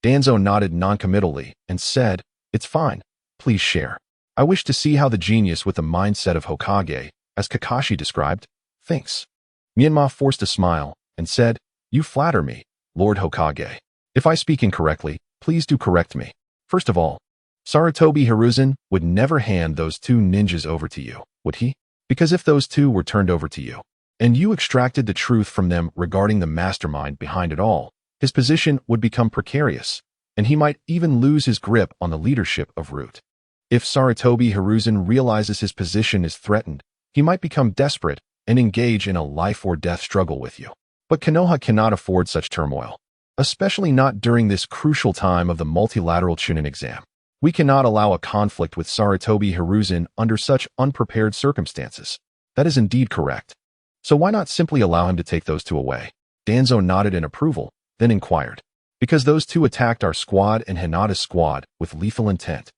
Danzo nodded noncommittally and said, it's fine, please share. I wish to see how the genius with the mindset of Hokage, as Kakashi described, thinks. Menma forced a smile and said, you flatter me, Lord Hokage. If I speak incorrectly, please do correct me. First of all, Sarutobi Hiruzen would never hand those two ninjas over to you, would he? Because if those two were turned over to you, and you extracted the truth from them regarding the mastermind behind it all, his position would become precarious, and he might even lose his grip on the leadership of Root. If Sarutobi Hiruzen realizes his position is threatened, he might become desperate and engage in a life-or-death struggle with you. But Konoha cannot afford such turmoil, especially not during this crucial time of the multilateral Chunin exam. We cannot allow a conflict with Sarutobi Hiruzen under such unprepared circumstances. That is indeed correct. So why not simply allow him to take those two away? Danzo nodded in approval, then inquired. Because those two attacked our squad and Hinata's squad with lethal intent.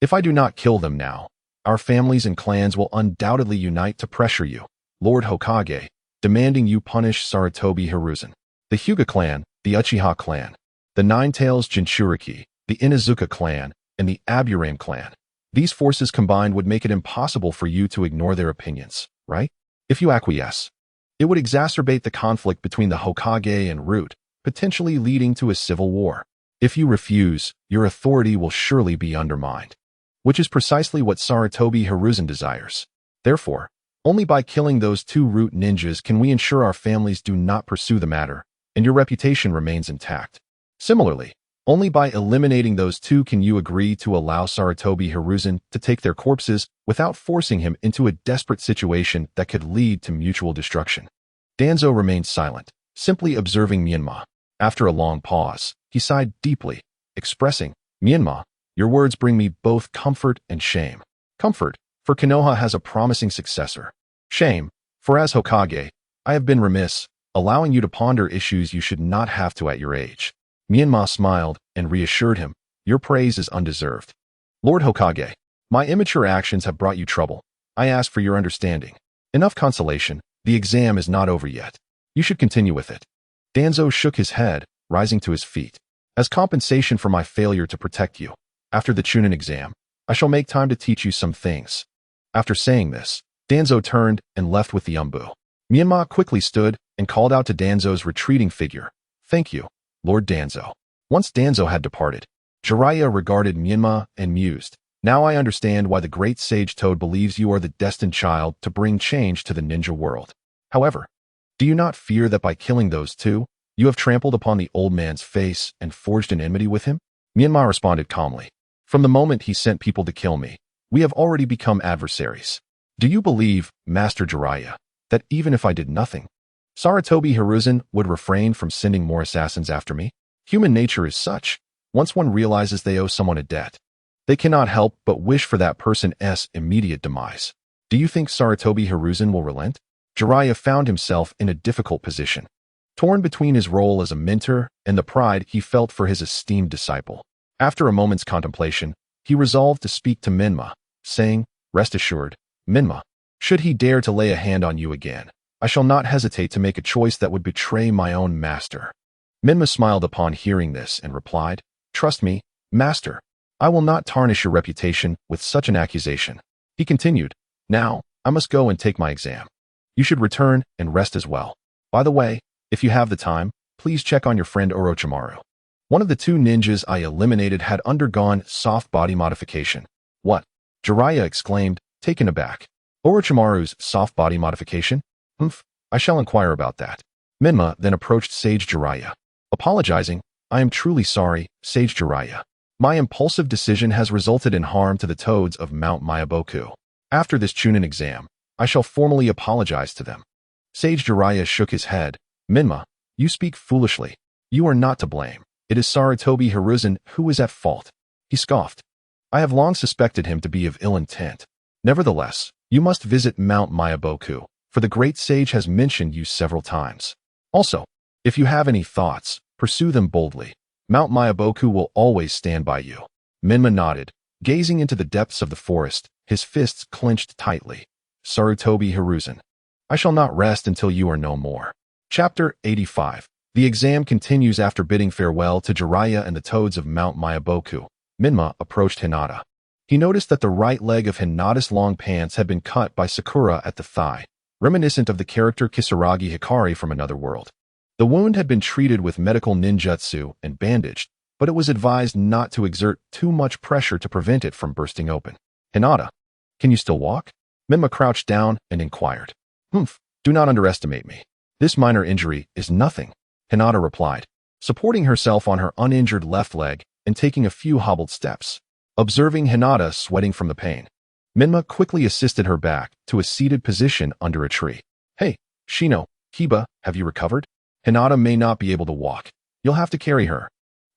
If I do not kill them now, our families and clans will undoubtedly unite to pressure you, Lord Hokage, demanding you punish Sarutobi Hiruzen. The Hyuga clan, the Uchiha clan, the Nine-Tails Jinchuriki, the Inuzuka clan, and the Aburame clan. These forces combined would make it impossible for you to ignore their opinions, right? If you acquiesce, it would exacerbate the conflict between the Hokage and Root, potentially leading to a civil war. If you refuse, your authority will surely be undermined, which is precisely what Sarutobi Hiruzen desires. Therefore, only by killing those two Root ninjas can we ensure our families do not pursue the matter, and your reputation remains intact. Similarly, only by eliminating those two can you agree to allow Sarutobi Hiruzen to take their corpses without forcing him into a desperate situation that could lead to mutual destruction. Danzo remained silent, simply observing Menma. After a long pause, he sighed deeply, expressing, Menma, your words bring me both comfort and shame. Comfort, for Konoha has a promising successor. Shame, for as Hokage, I have been remiss, allowing you to ponder issues you should not have to at your age. Menma smiled and reassured him, your praise is undeserved. Lord Hokage, my immature actions have brought you trouble. I ask for your understanding. Enough consolation, the exam is not over yet. You should continue with it. Danzo shook his head, rising to his feet. As compensation for my failure to protect you, after the Chunin exam, I shall make time to teach you some things. After saying this, Danzo turned and left with the Anbu. Menma quickly stood and called out to Danzo's retreating figure. Thank you, Lord Danzo. Once Danzo had departed, Jiraiya regarded Menma and mused. Now I understand why the great sage Toad believes you are the destined child to bring change to the ninja world. However, do you not fear that by killing those two, you have trampled upon the old man's face and forged an enmity with him? Menma responded calmly. From the moment he sent people to kill me, we have already become adversaries. Do you believe, Master Jiraiya, that even if I did nothing, Sarutobi Hiruzen would refrain from sending more assassins after me? Human nature is such. Once one realizes they owe someone a debt, they cannot help but wish for that person's immediate demise. Do you think Sarutobi Hiruzen will relent? Jiraiya found himself in a difficult position, torn between his role as a mentor and the pride he felt for his esteemed disciple. After a moment's contemplation, he resolved to speak to Menma, saying, Rest assured, Menma, Should he dare to lay a hand on you again, I shall not hesitate to make a choice that would betray my own master." Menma smiled upon hearing this and replied, "Trust me, master. I will not tarnish your reputation with such an accusation." He continued, "Now, I must go and take my exam. You should return and rest as well. By the way, if you have the time, please check on your friend Orochimaru. One of the two ninjas I eliminated had undergone soft body modification." "What?" Jiraiya exclaimed, taken aback. "Orochimaru's soft body modification? Humph, I shall inquire about that." Menma then approached Sage Jiraiya. Apologizing, "I am truly sorry, Sage Jiraiya. My impulsive decision has resulted in harm to the toads of Mount Myaboku. After this Chunin exam, I shall formally apologize to them." Sage Jiraiya shook his head. "Menma, you speak foolishly. You are not to blame. It is Sarutobi Hiruzen who is at fault." He scoffed. "I have long suspected him to be of ill intent. Nevertheless, you must visit Mount Myaboku, for the great sage has mentioned you several times. Also, if you have any thoughts, pursue them boldly. Mount Myaboku will always stand by you." Menma nodded, gazing into the depths of the forest, his fists clenched tightly. "Sarutobi Hiruzen, I shall not rest until you are no more." Chapter 85. The exam continues. After bidding farewell to Jiraiya and the toads of Mount Myaboku, Menma approached Hinata. He noticed that the right leg of Hinata's long pants had been cut by Sakura at the thigh, reminiscent of the character Kisaragi Hikari from another world. The wound had been treated with medical ninjutsu and bandaged, but it was advised not to exert too much pressure to prevent it from bursting open. "Hinata, can you still walk?" Menma crouched down and inquired. "Humph, do not underestimate me. This minor injury is nothing," Hinata replied, supporting herself on her uninjured left leg and taking a few hobbled steps. Observing Hinata sweating from the pain, Menma quickly assisted her back to a seated position under a tree. "Hey, Shino, Kiba, have you recovered? Hinata may not be able to walk. You'll have to carry her."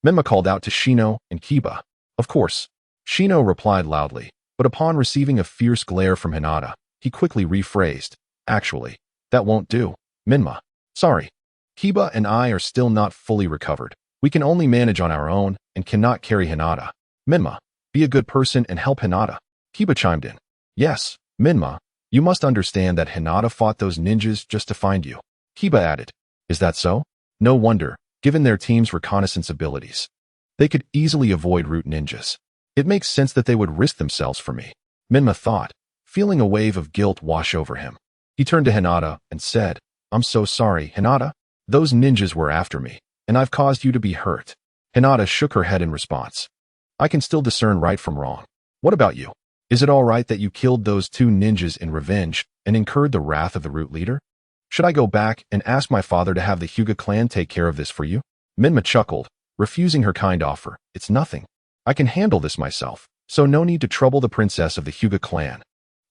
Menma called out to Shino and Kiba. "Of course." Shino replied loudly, but upon receiving a fierce glare from Hinata, he quickly rephrased, "Actually, that won't do, Menma. Sorry. Kiba and I are still not fully recovered. We can only manage on our own and cannot carry Hinata. Menma, be a good person and help Hinata." Kiba chimed in. "Yes, Menma, you must understand that Hinata fought those ninjas just to find you." Kiba added, "Is that so? No wonder, given their team's reconnaissance abilities. They could easily avoid root ninjas. It makes sense that they would risk themselves for me," Menma thought, feeling a wave of guilt wash over him. He turned to Hinata and said, "I'm so sorry, Hinata. Those ninjas were after me, and I've caused you to be hurt." Hinata shook her head in response. "I can still discern right from wrong. What about you? Is it all right that you killed those two ninjas in revenge and incurred the wrath of the root leader? Should I go back and ask my father to have the Hyuga clan take care of this for you?" Menma chuckled, refusing her kind offer. "It's nothing. I can handle this myself, so no need to trouble the princess of the Hyuga clan."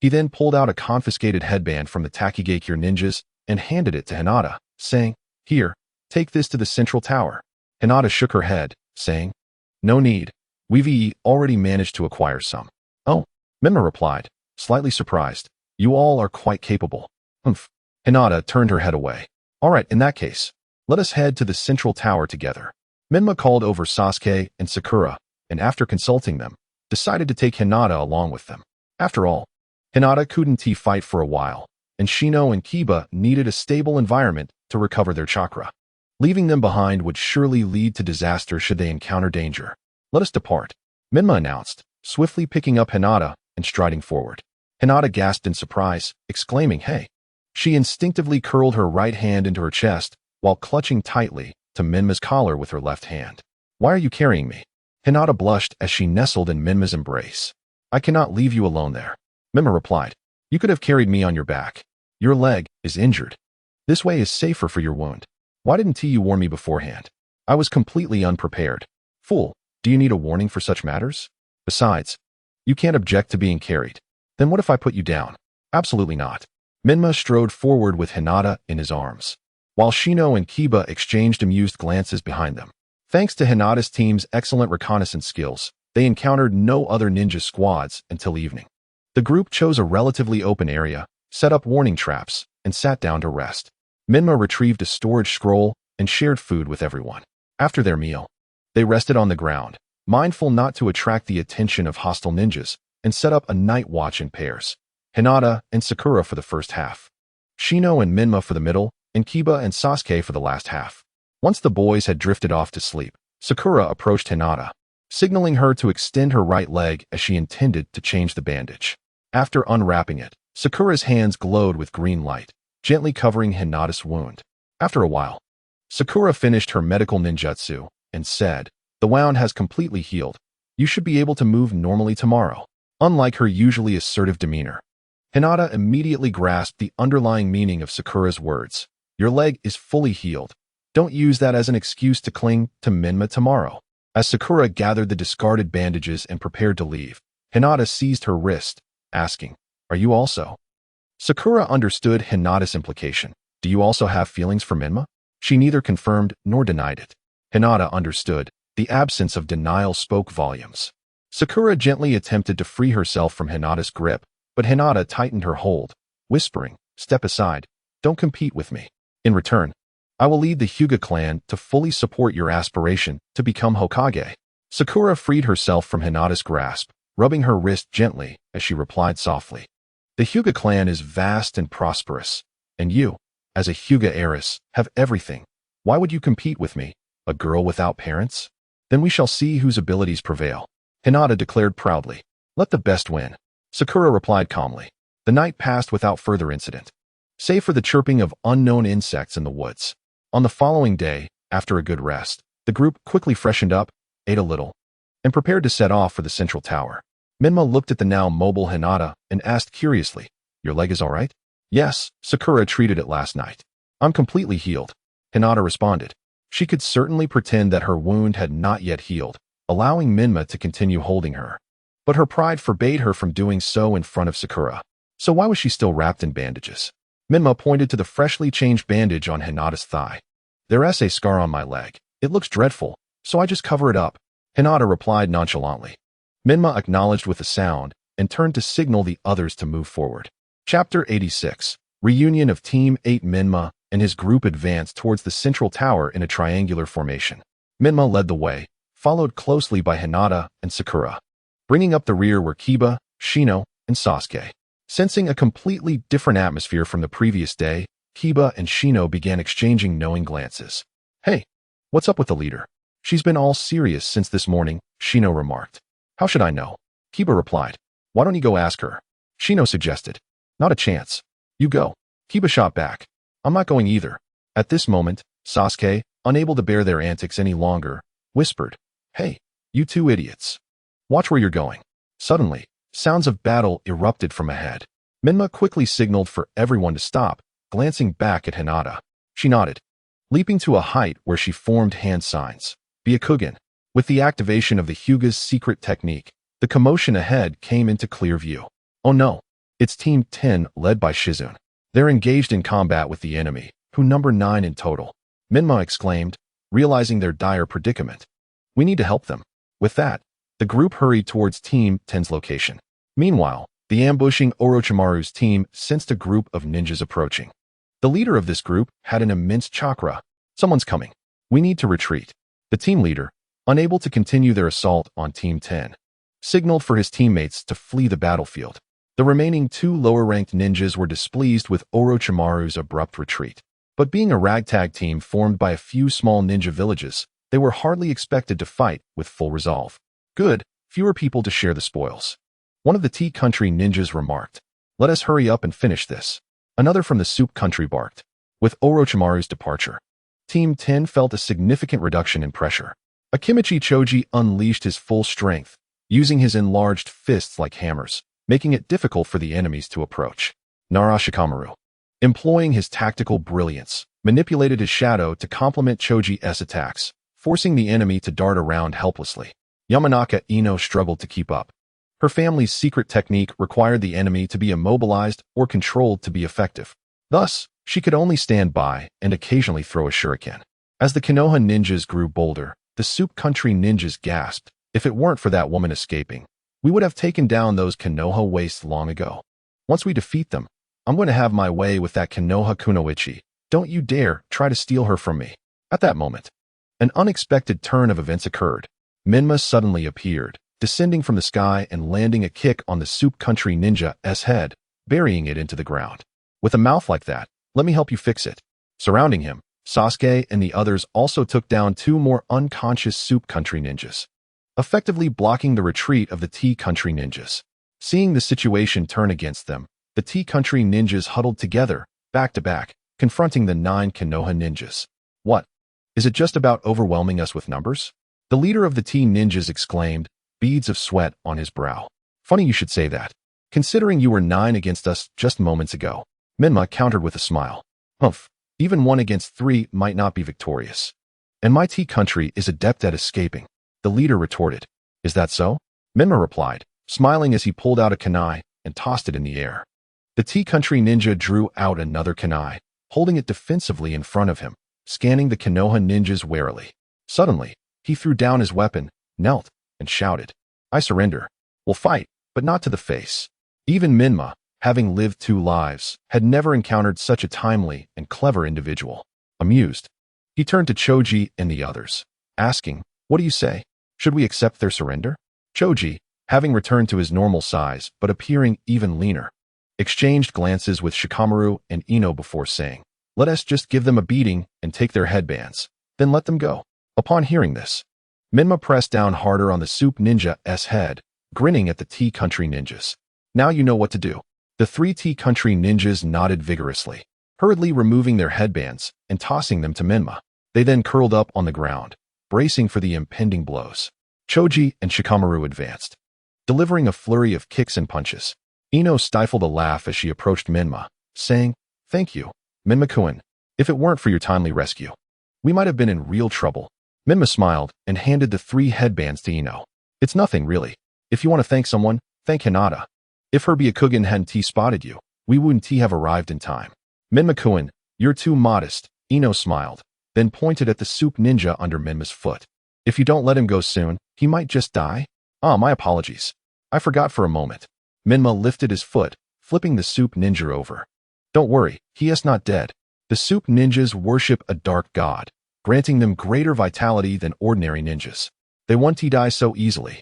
He then pulled out a confiscated headband from the Takigakure ninjas and handed it to Hinata, saying, "Here, take this to the central tower." Hinata shook her head, saying, "No need. We've already managed to acquire some." "Oh," Menma replied, slightly surprised. "You all are quite capable." "Humph." Hinata turned her head away. "All right, in that case, let us head to the central tower together." Menma called over Sasuke and Sakura, and after consulting them, decided to take Hinata along with them. After all, Hinata couldn't fight for a while, and Shino and Kiba needed a stable environment to recover their chakra. Leaving them behind would surely lead to disaster should they encounter danger. "Let us depart," Menma announced, swiftly picking up Hinata and striding forward. Hinata gasped in surprise, exclaiming, "Hey!" She instinctively curled her right hand into her chest while clutching tightly to Menma's collar with her left hand. "Why are you carrying me?" Hinata blushed as she nestled in Menma's embrace. "I cannot leave you alone there," Menma replied. "You could have carried me on your back. Your leg is injured. This way is safer for your wound. Why didn't you warn me beforehand? I was completely unprepared. Fool, do you need a warning for such matters? Besides, you can't object to being carried. Then what if I put you down?" "Absolutely not." Menma strode forward with Hinata in his arms, while Shino and Kiba exchanged amused glances behind them. Thanks to Hinata's team's excellent reconnaissance skills, they encountered no other ninja squads until evening. The group chose a relatively open area, set up warning traps, and sat down to rest. Menma retrieved a storage scroll and shared food with everyone. After their meal, they rested on the ground, mindful not to attract the attention of hostile ninjas, and set up a night watch in pairs. Hinata and Sakura for the first half, Shino and Menma for the middle, and Kiba and Sasuke for the last half. Once the boys had drifted off to sleep, Sakura approached Hinata, signaling her to extend her right leg as she intended to change the bandage. After unwrapping it, Sakura's hands glowed with green light, gently covering Hinata's wound. After a while, Sakura finished her medical ninjutsu and said, "The wound has completely healed. You should be able to move normally tomorrow." Unlike her usually assertive demeanor, Hinata immediately grasped the underlying meaning of Sakura's words. "Your leg is fully healed. Don't use that as an excuse to cling to Menma tomorrow." As Sakura gathered the discarded bandages and prepared to leave, Hinata seized her wrist, asking, "Are you also?" Sakura understood Hinata's implication. "Do you also have feelings for Menma?" She neither confirmed nor denied it. Hinata understood. The absence of denial spoke volumes. Sakura gently attempted to free herself from Hinata's grip, but Hinata tightened her hold, whispering, "Step aside. Don't compete with me. In return, I will lead the Hyuga clan to fully support your aspiration to become Hokage." Sakura freed herself from Hinata's grasp, rubbing her wrist gently as she replied softly, "The Hyuga clan is vast and prosperous, and you, as a Hyuga heiress, have everything. Why would you compete with me, a girl without parents? Then we shall see whose abilities prevail," Hinata declared proudly. "Let the best win." Sakura replied calmly. The night passed without further incident, save for the chirping of unknown insects in the woods. On the following day, after a good rest, the group quickly freshened up, ate a little, and prepared to set off for the central tower. Menma looked at the now mobile Hinata and asked curiously, "Your leg is all right?" "Yes, Sakura treated it last night. I'm completely healed," Hinata responded. She could certainly pretend that her wound had not yet healed, allowing Menma to continue holding her. But her pride forbade her from doing so in front of Sakura. So why was she still wrapped in bandages? Menma pointed to the freshly changed bandage on Hinata's thigh. "There's a scar on my leg. It looks dreadful, so I just cover it up," Hinata replied nonchalantly. Menma acknowledged with a sound and turned to signal the others to move forward. Chapter 86. Reunion of Team 8. Menma and his group advanced towards the central tower in a triangular formation. Menma led the way, followed closely by Hinata and Sakura. Bringing up the rear were Kiba, Shino, and Sasuke. Sensing a completely different atmosphere from the previous day, Kiba and Shino began exchanging knowing glances. "Hey, what's up with the leader? She's been all serious since this morning," Shino remarked. "How should I know?" Kiba replied. "Why don't you go ask her?" Shino suggested. "Not a chance. You go." Kiba shot back. "I'm not going either." At this moment, Sasuke, unable to bear their antics any longer, whispered, "Hey, you two idiots. Watch where you're going." Suddenly, sounds of battle erupted from ahead. Menma quickly signaled for everyone to stop, glancing back at Hinata. She nodded, leaping to a height where she formed hand signs. Byakugan. With the activation of the Hyuga's secret technique, the commotion ahead came into clear view. Oh no, it's Team 10 led by Shizune. They're engaged in combat with the enemy, who number 9 in total. Menma exclaimed, realizing their dire predicament. "We need to help them." With that, the group hurried towards Team 10's location. Meanwhile, the ambushing Orochimaru's team sensed a group of ninjas approaching. The leader of this group had an immense chakra. "Someone's coming. We need to retreat." The team leader, unable to continue their assault on Team 10, signaled for his teammates to flee the battlefield. The remaining 2 lower-ranked ninjas were displeased with Orochimaru's abrupt retreat. But being a ragtag team formed by a few small ninja villages, they were hardly expected to fight with full resolve. "Good, fewer people to share the spoils," one of the Tea Country ninjas remarked. "Let us hurry up and finish this." Another from the Soup Country barked. With Orochimaru's departure, Team 10 felt a significant reduction in pressure. Akimichi Choji unleashed his full strength, using his enlarged fists like hammers, making it difficult for the enemies to approach. Nara Shikamaru, employing his tactical brilliance, manipulated his shadow to complement Choji's attacks, forcing the enemy to dart around helplessly. Yamanaka Ino struggled to keep up. Her family's secret technique required the enemy to be immobilized or controlled to be effective. Thus, she could only stand by and occasionally throw a shuriken. As the Konoha ninjas grew bolder, the Soup Country ninjas gasped, "If it weren't for that woman escaping, we would have taken down those Konoha wastes long ago. Once we defeat them, I'm going to have my way with that Konoha Kunoichi. Don't you dare try to steal her from me." At that moment, an unexpected turn of events occurred. Menma suddenly appeared, descending from the sky and landing a kick on the Soup Country ninja's head, burying it into the ground. With a mouth like that, let me help you fix it. Surrounding him, Sasuke and the others also took down 2 more unconscious Soup Country ninjas, effectively blocking the retreat of the Tea Country ninjas. Seeing the situation turn against them, the Tea Country ninjas huddled together, back to back, confronting the 9 Konoha ninjas. What? Is it just about overwhelming us with numbers? The leader of the Tea ninjas exclaimed, beads of sweat on his brow. Funny you should say that, considering you were 9 against us just moments ago. Menma countered with a smile. Humph, even 1 against 3 might not be victorious. And my Tea Country is adept at escaping, the leader retorted. Is that so? Menma replied, smiling as he pulled out a kunai and tossed it in the air. The Tea Country ninja drew out another kunai, holding it defensively in front of him, scanning the Konoha ninjas warily. Suddenly, he threw down his weapon, knelt, and shouted, I surrender. We'll fight, but not to the face. Even Menma, having lived 2 lives, had never encountered such a timely and clever individual. Amused, he turned to Choji and the others, asking, what do you say? Should we accept their surrender? Choji, having returned to his normal size but appearing even leaner, exchanged glances with Shikamaru and Ino before saying, let us just give them a beating and take their headbands, then let them go. Upon hearing this, Menma pressed down harder on the Soup Ninja's head, grinning at the Tea Country ninjas. Now you know what to do. The 3 Tea Country ninjas nodded vigorously, hurriedly removing their headbands and tossing them to Menma. They then curled up on the ground, bracing for the impending blows. Choji and Shikamaru advanced, delivering a flurry of kicks and punches. Ino stifled a laugh as she approached Menma, saying, thank you, Menma-kun. If it weren't for your timely rescue, we might have been in real trouble. Menma smiled and handed the 3 headbands to Ino. It's nothing, really. If you want to thank someone, thank Hinata. If her Byakugan hadn't spotted you, we wouldn't have arrived in time. Menma-kun, you're too modest, Ino smiled, then pointed at the Soup Ninja under Menma's foot. If you don't let him go soon, he might just die. Ah, my apologies. I forgot for a moment. Menma lifted his foot, flipping the Soup Ninja over. Don't worry, he is not dead. The Soup Ninjas worship a dark god, granting them greater vitality than ordinary ninjas. They won't die so easily.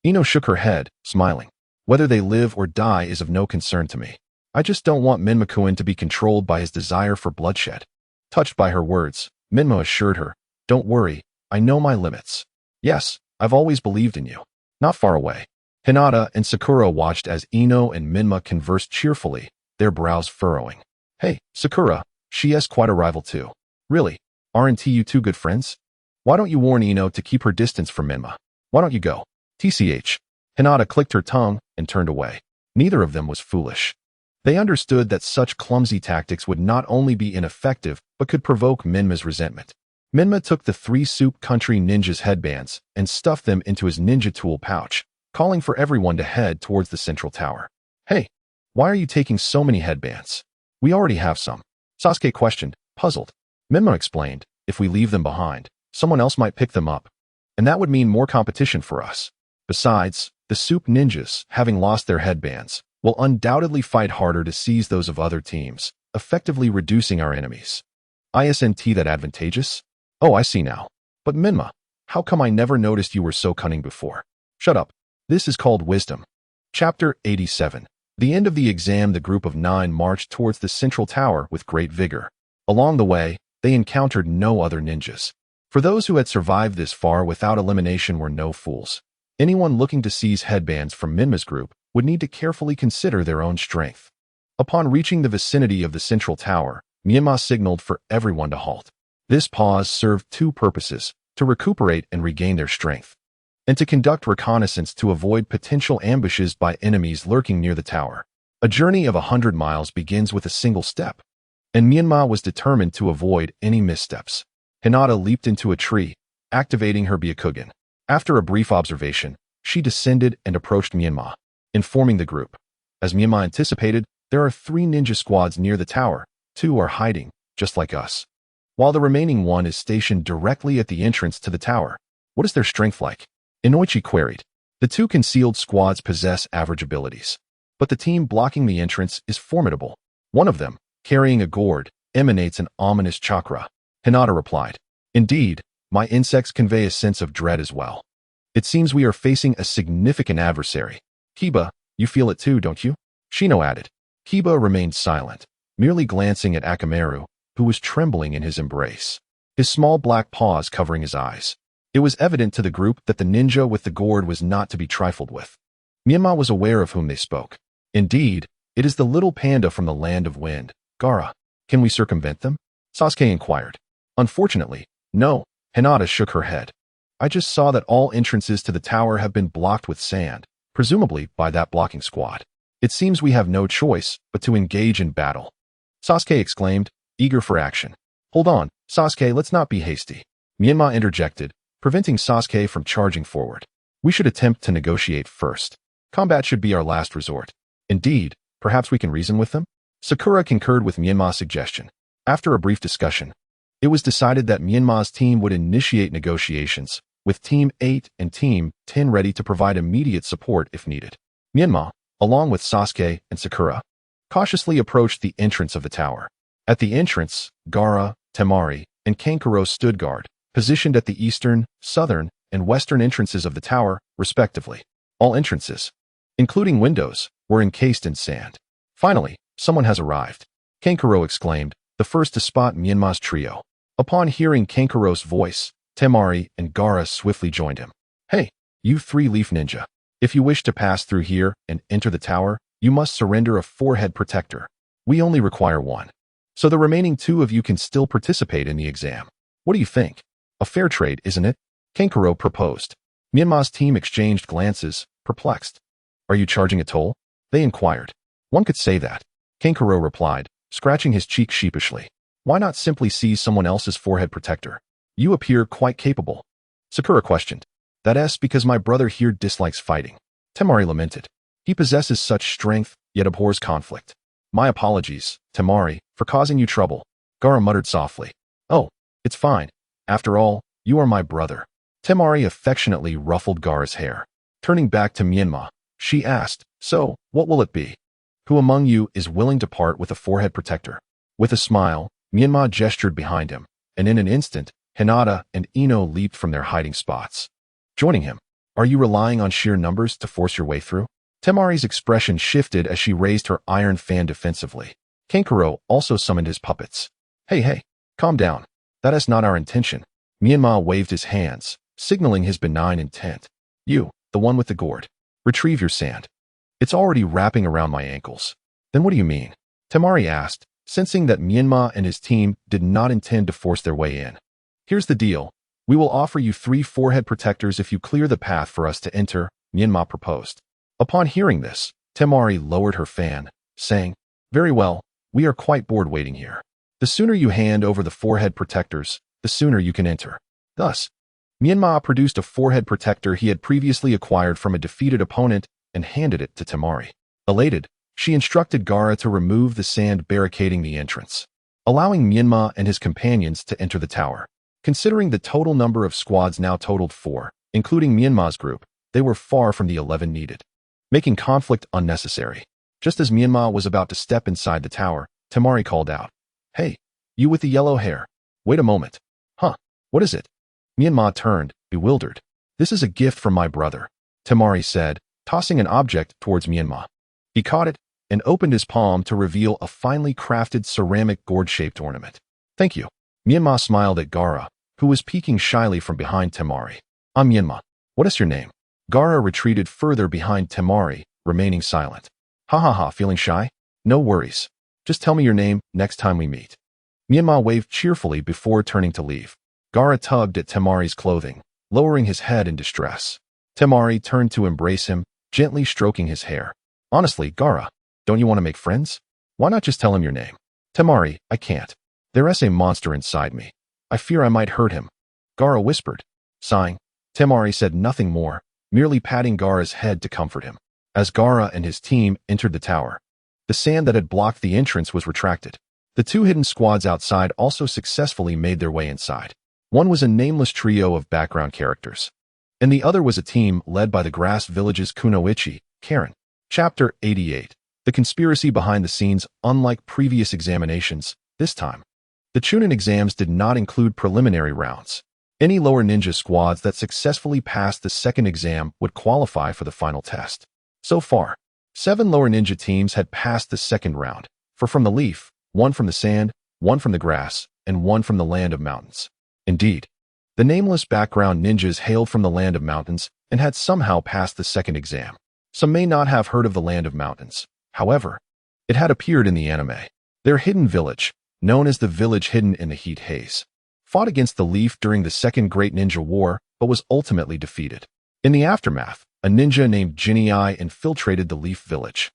Ino shook her head, smiling. Whether they live or die is of no concern to me. I just don't want Menma-kun to be controlled by his desire for bloodshed. Touched by her words, Menma assured her, don't worry, I know my limits. Yes, I've always believed in you. Not far away, Hinata and Sakura watched as Ino and Menma conversed cheerfully, their brows furrowing. Hey, Sakura, she is quite a rival too. Really, aren't you 2 good friends? Why don't you warn Ino to keep her distance from Menma? Why don't you go? TCH. Hinata clicked her tongue and turned away. Neither of them was foolish. They understood that such clumsy tactics would not only be ineffective, but could provoke Menma's resentment. Menma took the 3 Soup Country ninjas' headbands and stuffed them into his ninja tool pouch, calling for everyone to head towards the central tower. Hey, why are you taking so many headbands? We already have some. Sasuke questioned, puzzled. Menma explained, if we leave them behind, someone else might pick them up, and that would mean more competition for us. Besides, the Soup Ninjas, having lost their headbands, will undoubtedly fight harder to seize those of other teams, effectively reducing our enemies. Isn't that advantageous? Oh, I see now. But Menma, how come I never noticed you were so cunning before? Shut up. This is called wisdom. Chapter 87. The end of the exam, the group of 9 marched towards the central tower with great vigor. Along the way, they encountered no other ninjas. For those who had survived this far without elimination were no fools. Anyone looking to seize headbands from Menma's group would need to carefully consider their own strength. Upon reaching the vicinity of the central tower, Menma signaled for everyone to halt. This pause served 2 purposes, to recuperate and regain their strength, and to conduct reconnaissance to avoid potential ambushes by enemies lurking near the tower. A journey of 100 miles begins with a single step, and Menma was determined to avoid any missteps. Hinata leaped into a tree, activating her Byakugan. After a brief observation, she descended and approached Menma, informing the group. As Menma anticipated, there are 3 ninja squads near the tower. 2 are hiding, just like us, while the remaining 1 is stationed directly at the entrance to the tower. What is their strength like? Inoichi queried. The 2 concealed squads possess average abilities, but the team blocking the entrance is formidable. One of them, carrying a gourd, emanates an ominous chakra. Hinata replied. Indeed, my insects convey a sense of dread as well. It seems we are facing a significant adversary. Kiba, you feel it too, don't you? Shino added. Kiba remained silent, merely glancing at Akamaru, who was trembling in his embrace, his small black paws covering his eyes. It was evident to the group that the ninja with the gourd was not to be trifled with. Menma was aware of whom they spoke. Indeed, it is the little panda from the land of wind, Gaara. Can we circumvent them? Sasuke inquired. Unfortunately, no, Hinata shook her head. I just saw that all entrances to the tower have been blocked with sand, presumably by that blocking squad. It seems we have no choice but to engage in battle. Sasuke exclaimed, eager for action. Hold on, Sasuke, let's not be hasty. Menma interjected, preventing Sasuke from charging forward. We should attempt to negotiate first. Combat should be our last resort. Indeed, perhaps we can reason with them? Sakura concurred with Menma's suggestion. After a brief discussion, it was decided that Menma's team would initiate negotiations, with Team 8 and Team 10 ready to provide immediate support if needed. Menma, along with Sasuke and Sakura, cautiously approached the entrance of the tower. At the entrance, Gaara, Temari, and Kankuro stood guard, positioned at the eastern, southern, and western entrances of the tower, respectively. All entrances, including windows, were encased in sand. Finally, someone has arrived, Kankuro exclaimed, the first to spot Menma's trio. Upon hearing Kankuro's voice, Temari and Gaara swiftly joined him. Hey, you three-leaf ninja. If you wish to pass through here and enter the tower, you must surrender a forehead protector. We only require one. So the remaining two of you can still participate in the exam. What do you think? A fair trade, isn't it? Kankuro proposed. Menma's team exchanged glances, perplexed. Are you charging a toll? They inquired. One could say that. Kankuro replied, scratching his cheek sheepishly. Why not simply seize someone else's forehead protector? You appear quite capable. Sakura questioned. That's because my brother here dislikes fighting. Temari lamented. He possesses such strength, yet abhors conflict. My apologies, Temari, for causing you trouble. Gaara muttered softly. Oh, it's fine. After all, you are my brother. Temari affectionately ruffled Gaara's hair. Turning back to Menma, she asked, so, what will it be? Who among you is willing to part with a forehead protector? With a smile, Menma gestured behind him, and in an instant, Hinata and Ino leaped from their hiding spots. Joining him, are you relying on sheer numbers to force your way through? Temari's expression shifted as she raised her iron fan defensively. Kankuro also summoned his puppets. Hey, calm down. That is not our intention. Menma waved his hands, signaling his benign intent. You, the one with the gourd. Retrieve your sand. It's already wrapping around my ankles. Then what do you mean? Temari asked, sensing that Menma and his team did not intend to force their way in. Here's the deal. We will offer you 3 forehead protectors if you clear the path for us to enter, Menma proposed. Upon hearing this, Temari lowered her fan, saying, very well, we are quite bored waiting here. The sooner you hand over the forehead protectors, the sooner you can enter. Thus, Menma produced a forehead protector he had previously acquired from a defeated opponent and handed it to Temari. Elated, she instructed Gaara to remove the sand barricading the entrance, allowing Menma and his companions to enter the tower. Considering the total number of squads now totaled 4, including Menma's group, they were far from the 11 needed, making conflict unnecessary. Just as Menma was about to step inside the tower, Temari called out, Hey, you with the yellow hair. Wait a moment. Huh, what is it? Menma turned, bewildered. This is a gift from my brother, Temari said, tossing an object towards Menma. He caught it and opened his palm to reveal a finely crafted ceramic gourd-shaped ornament. Thank you. Menma smiled at Gaara, who was peeking shyly from behind Temari. I'm Menma. What is your name? Gaara retreated further behind Temari, remaining silent. Ha, feeling shy? No worries. Just tell me your name next time we meet. Menma waved cheerfully before turning to leave. Gaara tugged at Temari's clothing, lowering his head in distress. Temari turned to embrace him, gently stroking his hair. Honestly, Gaara, don't you want to make friends? Why not just tell him your name? Temari, I can't. There's a monster inside me. I fear I might hurt him. Gaara whispered. Sighing, Temari said nothing more, merely patting Gaara's head to comfort him. As Gaara and his team entered the tower, the sand that had blocked the entrance was retracted. The 2 hidden squads outside also successfully made their way inside. One was a nameless trio of background characters, and the other was a team led by the Grass Village's Kunoichi, Karen. Chapter 88. The conspiracy behind the scenes. Unlike previous examinations, this time, the Chunin exams did not include preliminary rounds. Any lower ninja squads that successfully passed the second exam would qualify for the final test. So far, 7 lower ninja teams had passed the second round, 4 from the leaf, 1 from the sand, 1 from the grass, and 1 from the land of mountains. Indeed, the nameless background ninjas hailed from the land of mountains and had somehow passed the second exam. Some may not have heard of the land of mountains. However, it had appeared in the anime. Their hidden village, known as the village hidden in the heat haze, fought against the leaf during the Second Great Ninja War, but was ultimately defeated. In the aftermath, a ninja named Jin'ai infiltrated the leaf village,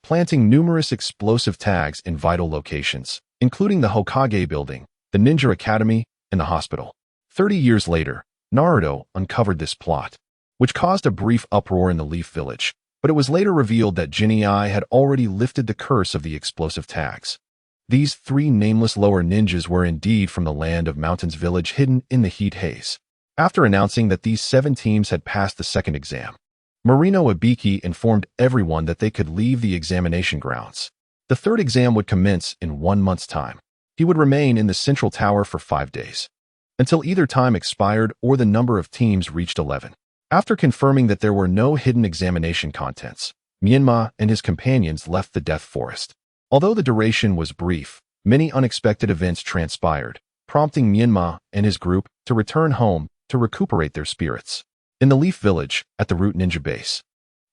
planting numerous explosive tags in vital locations, including the Hokage building, the Ninja Academy, and the hospital. 30 years later, Naruto uncovered this plot, which caused a brief uproar in the leaf village, but it was later revealed that Jin'ai had already lifted the curse of the explosive tags. These 3 nameless lower ninjas were indeed from the land of mountains village hidden in the heat haze. After announcing that these 7 teams had passed the second exam, Marino Ibiki informed everyone that they could leave the examination grounds. The third exam would commence in 1 month's time. He would remain in the central tower for 5 days, until either time expired or the number of teams reached 11. After confirming that there were no hidden examination contents, Menma and his companions left the Death Forest. Although the duration was brief, many unexpected events transpired, prompting Menma and his group to return home to recuperate their spirits. In the Leaf Village, at the Root Ninja Base.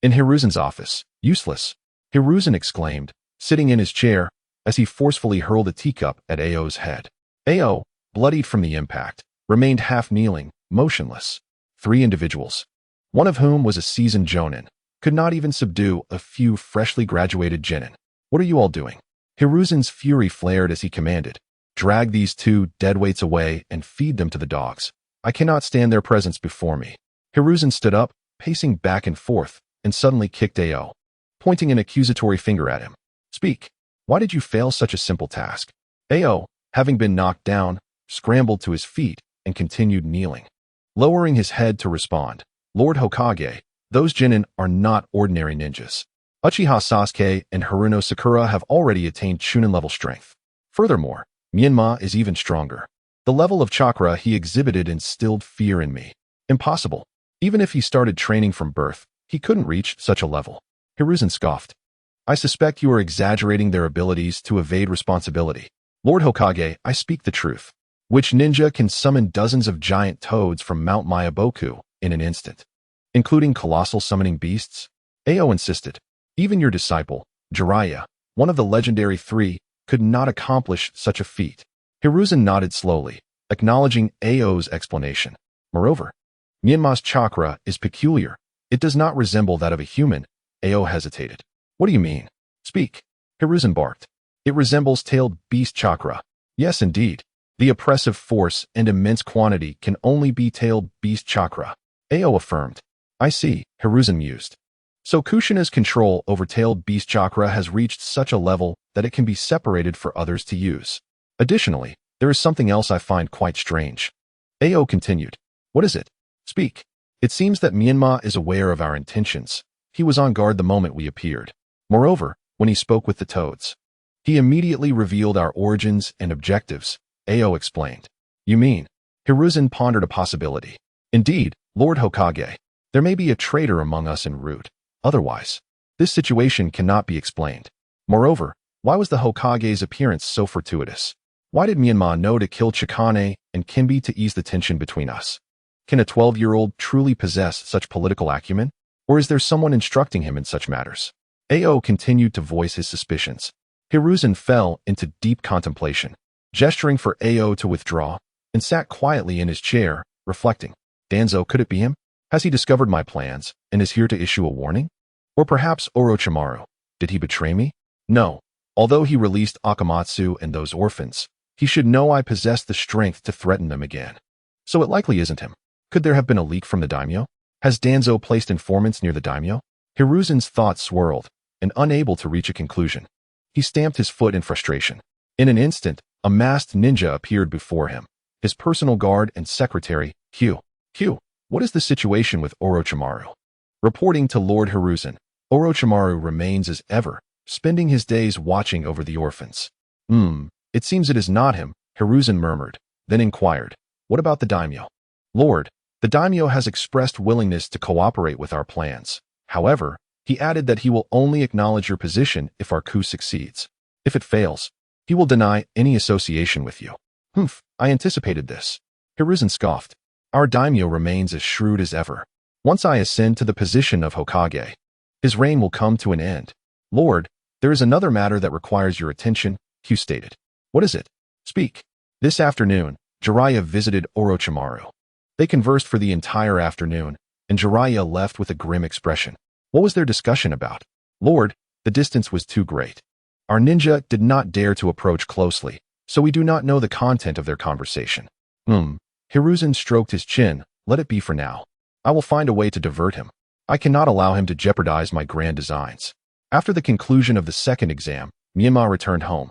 In Hiruzen's office, useless, Hiruzen exclaimed, sitting in his chair, as he forcefully hurled a teacup at Ao's head. Ao, bloodied from the impact, remained half-kneeling, motionless. 3 individuals, one of whom was a seasoned jonin, could not even subdue a few freshly graduated genin. What are you all doing? Hiruzen's fury flared as he commanded, drag these 2 deadweights away and feed them to the dogs. I cannot stand their presence before me. Hiruzen stood up, pacing back and forth, and suddenly kicked Ao, pointing an accusatory finger at him. Speak. Why did you fail such a simple task? Ao, having been knocked down, scrambled to his feet and continued kneeling. Lowering his head to respond, Lord Hokage, those genin are not ordinary ninjas. Uchiha Sasuke and Haruno Sakura have already attained Chunin-level strength. Furthermore, Menma is even stronger. The level of chakra he exhibited instilled fear in me. Impossible. Even if he started training from birth, he couldn't reach such a level. Hiruzen scoffed. I suspect you are exaggerating their abilities to evade responsibility. Lord Hokage, I speak the truth. Which ninja can summon dozens of giant toads from Mount Mayaboku in an instant, including colossal summoning beasts? Ao insisted. Even your disciple, Jiraiya, one of the legendary 3, could not accomplish such a feat. Hiruzen nodded slowly, acknowledging Ao's explanation. Moreover, Menma's chakra is peculiar. It does not resemble that of a human. Ao hesitated. What do you mean? Speak. Hiruzen barked. It resembles tailed beast chakra. Yes, indeed. The oppressive force and immense quantity can only be tailed beast chakra. Ao affirmed. I see, Hiruzen mused. So Kushina's control over tailed beast chakra has reached such a level that it can be separated for others to use. Additionally, there is something else I find quite strange. Ao continued. What is it? Speak. It seems that Menma is aware of our intentions. He was on guard the moment we appeared. Moreover, when he spoke with the toads, he immediately revealed our origins and objectives. Ao explained. You mean? Hiruzen pondered a possibility. Indeed, Lord Hokage, there may be a traitor among us en route. Otherwise, this situation cannot be explained. Moreover, why was the Hokage's appearance so fortuitous? Why did Menma know to kill Chikane and Kimbi to ease the tension between us? Can a 12-year-old truly possess such political acumen? Or is there someone instructing him in such matters? Ao continued to voice his suspicions. Hiruzen fell into deep contemplation, gesturing for Ao to withdraw, and sat quietly in his chair, reflecting. Danzo, could it be him? Has he discovered my plans, and is here to issue a warning? Or perhaps Orochimaru. Did he betray me? No. Although he released Akamatsu and those orphans, he should know I possess the strength to threaten them again. So it likely isn't him. Could there have been a leak from the daimyo? Has Danzo placed informants near the daimyo? Hiruzen's thoughts swirled, and unable to reach a conclusion, he stamped his foot in frustration. In an instant, a masked ninja appeared before him, his personal guard and secretary, Hugh. Hugh, what is the situation with Orochimaru? Reporting to Lord Hiruzen, Orochimaru remains as ever, spending his days watching over the orphans. It seems it is not him, Hiruzen murmured, then inquired. What about the daimyo? Lord, the daimyo has expressed willingness to cooperate with our plans. However, He added that he will only acknowledge your position if our coup succeeds. If it fails, he will deny any association with you. Humph, I anticipated this. Hiruzen scoffed. Our daimyo remains as shrewd as ever. Once I ascend to the position of Hokage, his reign will come to an end. Lord, there is another matter that requires your attention, Hugh stated. What is it? Speak. This afternoon, Jiraiya visited Orochimaru. They conversed for the entire afternoon, and Jiraiya left with a grim expression. What was their discussion about? Lord, the distance was too great. Our ninja did not dare to approach closely, so we do not know the content of their conversation. Hiruzen stroked his chin. Let it be for now. I will find a way to divert him. I cannot allow him to jeopardize my grand designs. After the conclusion of the second exam, Menma returned home,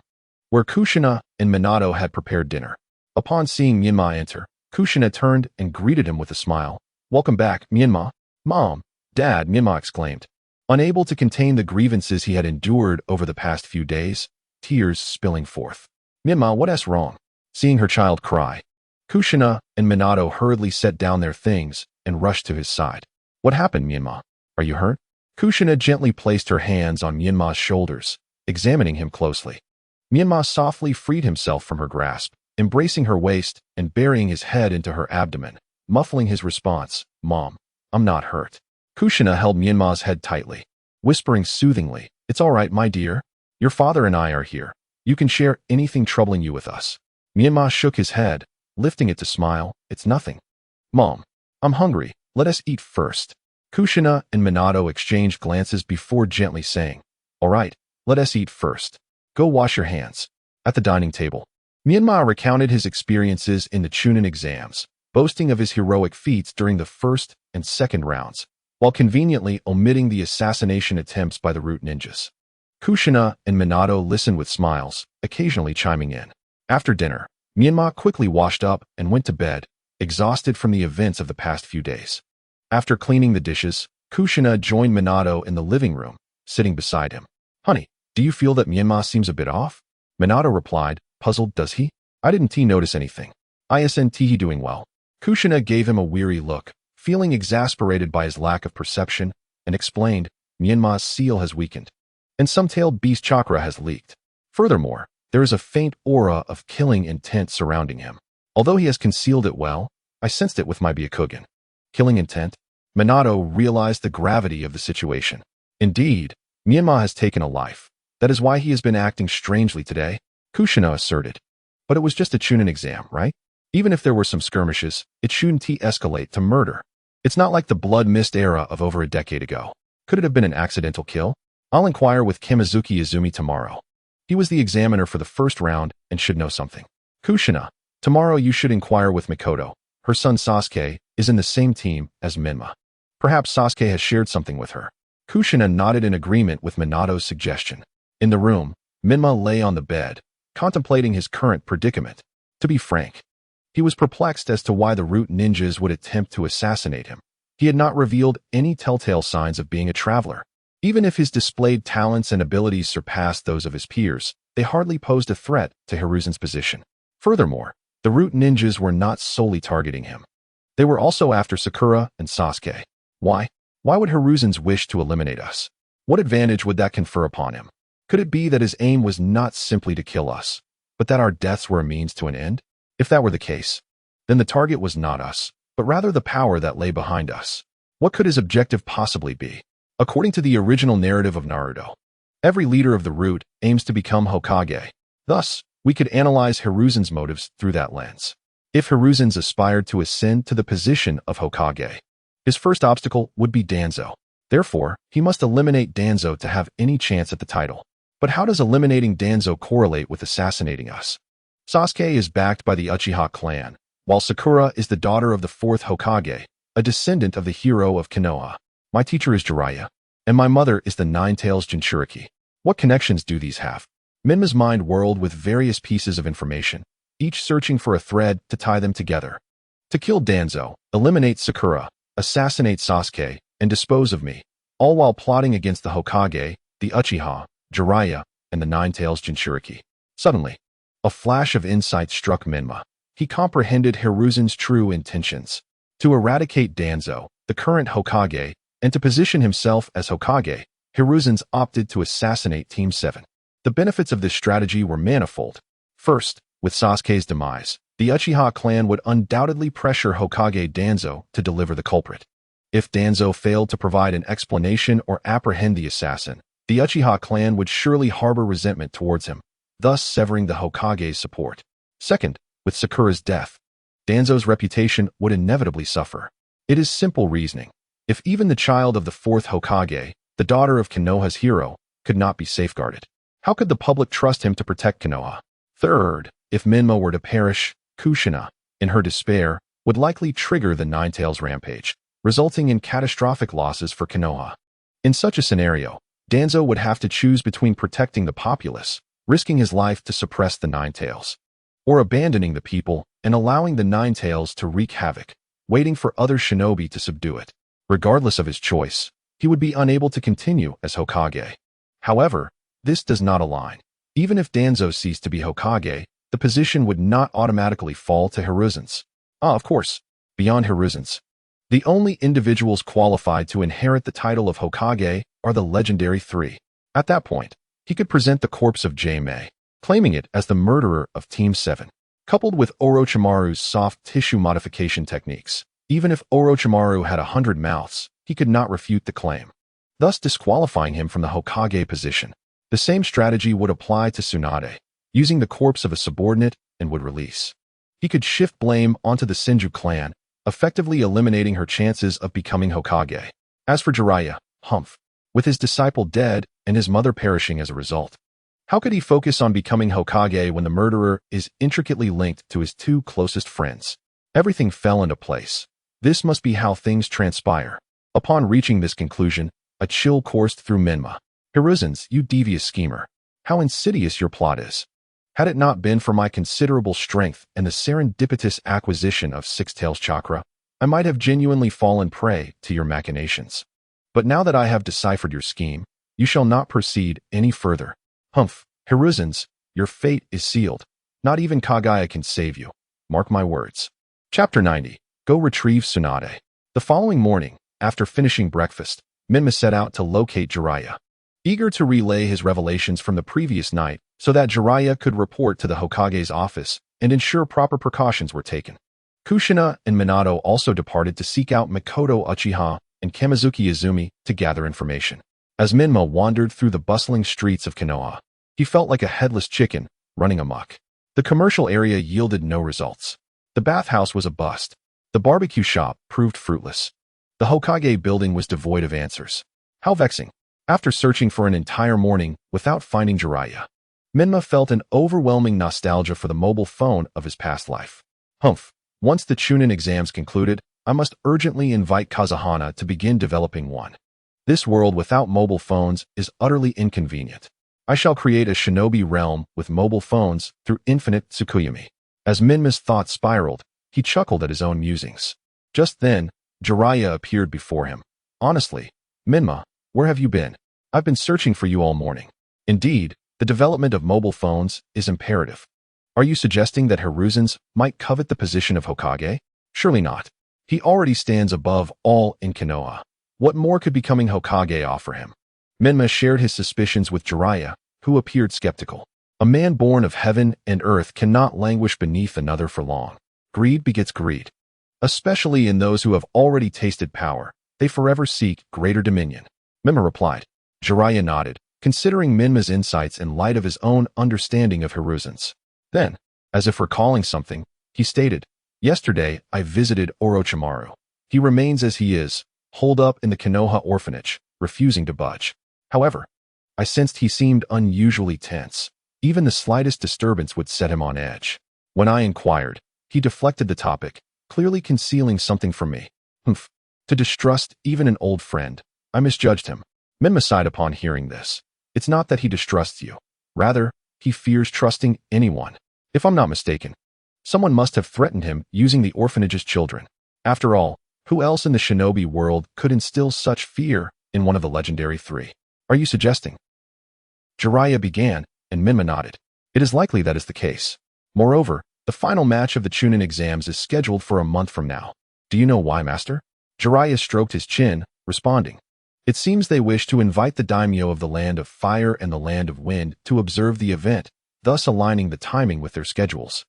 where Kushina and Minato had prepared dinner. Upon seeing Menma enter, Kushina turned and greeted him with a smile. Welcome back, Menma. Mom, Dad, Menma exclaimed. Unable to contain the grievances he had endured over the past few days, tears spilling forth. Menma, what's wrong? Seeing her child cry, Kushina and Minato hurriedly set down their things and rushed to his side. What happened, Menma? Are you hurt? Kushina gently placed her hands on Menma's shoulders, examining him closely. Menma softly freed himself from her grasp, embracing her waist and burying his head into her abdomen, muffling his response, Mom, I'm not hurt. Kushina held Menma's head tightly, whispering soothingly, It's all right, my dear. Your father and I are here. You can share anything troubling you with us. Menma shook his head, lifting it to smile. It's nothing. Mom, I'm hungry. Let us eat first. Kushina and Minato exchanged glances before gently saying, All right, let us eat first. Go wash your hands. At the dining table, Menma recounted his experiences in the Chunin exams, boasting of his heroic feats during the first and second rounds, while conveniently omitting the assassination attempts by the root ninjas. Kushina and Minato listened with smiles, occasionally chiming in. After dinner, Menma quickly washed up and went to bed, exhausted from the events of the past few days. After cleaning the dishes, Kushina joined Minato in the living room, sitting beside him. Honey, do you feel that Menma seems a bit off? Minato replied, puzzled, does he? I didn't notice anything. Isn't he doing well? Kushina gave him a weary look, feeling exasperated by his lack of perception, and explained, Menma's seal has weakened, and some tailed beast chakra has leaked. Furthermore, there is a faint aura of killing intent surrounding him. Although he has concealed it well, I sensed it with my Byakugan. Killing intent? Minato realized the gravity of the situation. Indeed, Menma has taken a life. That is why he has been acting strangely today, Kushina asserted. But it was just a Chunin exam, right? Even if there were some skirmishes, it shouldn't escalate to murder. It's not like the blood mist era of over a decade ago. Could it have been an accidental kill? I'll inquire with Kimazuki Izumi tomorrow. He was the examiner for the first round and should know something. Kushina, tomorrow you should inquire with Mikoto. Her son Sasuke is in the same team as Menma. Perhaps Sasuke has shared something with her. Kushina nodded in agreement with Minato's suggestion. In the room, Menma lay on the bed, contemplating his current predicament. To be frank, he was perplexed as to why the root ninjas would attempt to assassinate him. He had not revealed any telltale signs of being a traveler. Even if his displayed talents and abilities surpassed those of his peers, they hardly posed a threat to Hiruzen's position. Furthermore, the root ninjas were not solely targeting him. They were also after Sakura and Sasuke. Why? Why would Hiruzen's wish to eliminate us? What advantage would that confer upon him? Could it be that his aim was not simply to kill us, but that our deaths were a means to an end? If that were the case, then the target was not us, but rather the power that lay behind us. What could his objective possibly be? According to the original narrative of Naruto, every leader of the root aims to become Hokage. Thus, we could analyze Hiruzen's motives through that lens. If Hiruzen's aspired to ascend to the position of Hokage, his first obstacle would be Danzo. Therefore, he must eliminate Danzo to have any chance at the title. But how does eliminating Danzo correlate with assassinating us? Sasuke is backed by the Uchiha clan, while Sakura is the daughter of the fourth Hokage, a descendant of the hero of Konoha. My teacher is Jiraiya, and my mother is the Nine-Tails Jinchuriki. What connections do these have? Menma's mind whirled with various pieces of information, each searching for a thread to tie them together. To kill Danzo, eliminate Sakura, assassinate Sasuke, and dispose of me, all while plotting against the Hokage, the Uchiha, Jiraiya, and the Nine-Tails Jinchuriki. Suddenly, a flash of insight struck Menma. He comprehended Hiruzen's true intentions. To eradicate Danzo, the current Hokage, And to position himself as Hokage, Hiruzen's opted to assassinate Team 7. The benefits of this strategy were manifold. First, with Sasuke's demise, the Uchiha clan would undoubtedly pressure Hokage Danzo to deliver the culprit. If Danzo failed to provide an explanation or apprehend the assassin, the Uchiha clan would surely harbor resentment towards him, thus severing the Hokage's support. Second, with Sakura's death, Danzo's reputation would inevitably suffer. It is simple reasoning. If even the child of the fourth Hokage, the daughter of Konoha's hero, could not be safeguarded, how could the public trust him to protect Konoha? Third, if Menma were to perish, Kushina, in her despair, would likely trigger the Ninetales rampage, resulting in catastrophic losses for Konoha. In such a scenario, Danzo would have to choose between protecting the populace, risking his life to suppress the Ninetales, or abandoning the people and allowing the Ninetales to wreak havoc, waiting for other shinobi to subdue it. Regardless of his choice, he would be unable to continue as Hokage. However, this does not align. Even if Danzo ceased to be Hokage, the position would not automatically fall to Hiruzen's. Of course, beyond Hiruzen's, the only individuals qualified to inherit the title of Hokage are the legendary three. At that point, he could present the corpse of J-Mei, claiming it as the murderer of Team 7. Coupled with Orochimaru's soft tissue modification techniques, even if Orochimaru had 100 mouths, he could not refute the claim, thus disqualifying him from the Hokage position. The same strategy would apply to Tsunade, using the corpse of a subordinate and would release. He could shift blame onto the Senju clan, effectively eliminating her chances of becoming Hokage. As for Jiraiya, with his disciple dead and his mother perishing as a result, how could he focus on becoming Hokage when the murderer is intricately linked to his two closest friends? Everything fell into place. This must be how things transpire. Upon reaching this conclusion, a chill coursed through Menma. Hiruzen's, you devious schemer. How insidious your plot is. Had it not been for my considerable strength and the serendipitous acquisition of Six-Tails chakra, I might have genuinely fallen prey to your machinations. But now that I have deciphered your scheme, you shall not proceed any further. Hiruzen's, your fate is sealed. Not even Kaguya can save you. Mark my words. Chapter 90. Go retrieve Tsunade. The following morning, after finishing breakfast, Menma set out to locate Jiraiya. Eager to relay his revelations from the previous night so that Jiraiya could report to the Hokage's office and ensure proper precautions were taken. Kushina and Minato also departed to seek out Mikoto Uchiha and Kamizuki Izumi to gather information. As Menma wandered through the bustling streets of Konoha, he felt like a headless chicken running amok. The commercial area yielded no results. The bathhouse was a bust. The barbecue shop proved fruitless. The Hokage building was devoid of answers. How vexing. After searching for an entire morning without finding Jiraiya, Menma felt an overwhelming nostalgia for the mobile phone of his past life. Once the Chunin exams concluded, I must urgently invite Kazuhana to begin developing one. This world without mobile phones is utterly inconvenient. I shall create a shinobi realm with mobile phones through infinite Tsukuyomi. As Menma's thoughts spiraled, he chuckled at his own musings. Just then, Jiraiya appeared before him. Honestly, Menma, where have you been? I've been searching for you all morning. Indeed, the development of mobile phones is imperative. Are you suggesting that Hiruzen's might covet the position of Hokage? Surely not. He already stands above all in Konoha. What more could becoming Hokage offer him? Menma shared his suspicions with Jiraiya, who appeared skeptical. A man born of heaven and earth cannot languish beneath another for long. Greed begets greed. Especially in those who have already tasted power, they forever seek greater dominion. Menma replied. Jiraiya nodded, considering Menma's insights in light of his own understanding of Hiruzen's. Then, as if recalling something, he stated, Yesterday, I visited Orochimaru. He remains as he is, holed up in the Konoha orphanage, refusing to budge. However, I sensed he seemed unusually tense. Even the slightest disturbance would set him on edge. When I inquired, he deflected the topic, clearly concealing something from me. To distrust even an old friend, I misjudged him. Menma sighed upon hearing this. It's not that he distrusts you. Rather, he fears trusting anyone. If I'm not mistaken, someone must have threatened him using the orphanage's children. After all, who else in the shinobi world could instill such fear in one of the legendary three? Are you suggesting? Jiraiya began, and Menma nodded. It is likely that is the case. Moreover, the final match of the Chunin exams is scheduled for a month from now. Do you know why, Master? Jiraiya stroked his chin, responding. It seems they wish to invite the daimyo of the Land of Fire and the Land of Wind to observe the event, thus aligning the timing with their schedules.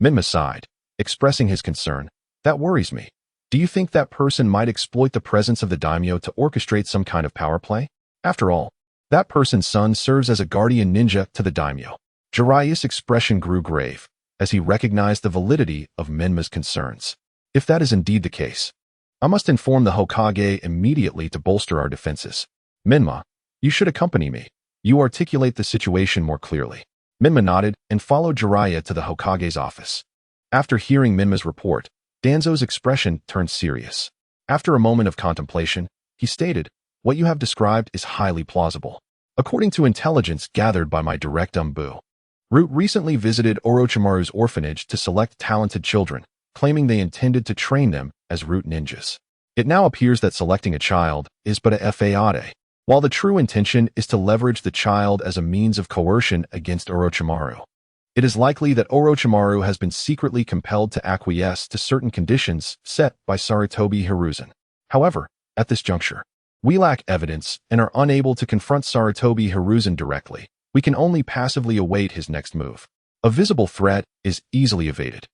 Menma sighed, expressing his concern. That worries me. Do you think that person might exploit the presence of the daimyo to orchestrate some kind of power play? After all, that person's son serves as a guardian ninja to the daimyo. Jiraiya's expression grew grave, as he recognized the validity of Menma's concerns. If that is indeed the case, I must inform the Hokage immediately to bolster our defenses. Menma, you should accompany me. You articulate the situation more clearly. Menma nodded and followed Jiraiya to the Hokage's office. After hearing Menma's report, Danzo's expression turned serious. After a moment of contemplation, he stated, "What you have described is highly plausible. According to intelligence gathered by my direct Anbu, Root recently visited Orochimaru's orphanage to select talented children, claiming they intended to train them as Root ninjas. It now appears that selecting a child is but a fade, while the true intention is to leverage the child as a means of coercion against Orochimaru. It is likely that Orochimaru has been secretly compelled to acquiesce to certain conditions set by Sarutobi Hiruzen. However, at this juncture, we lack evidence and are unable to confront Sarutobi Hiruzen directly. We can only passively await his next move. A visible threat is easily evaded,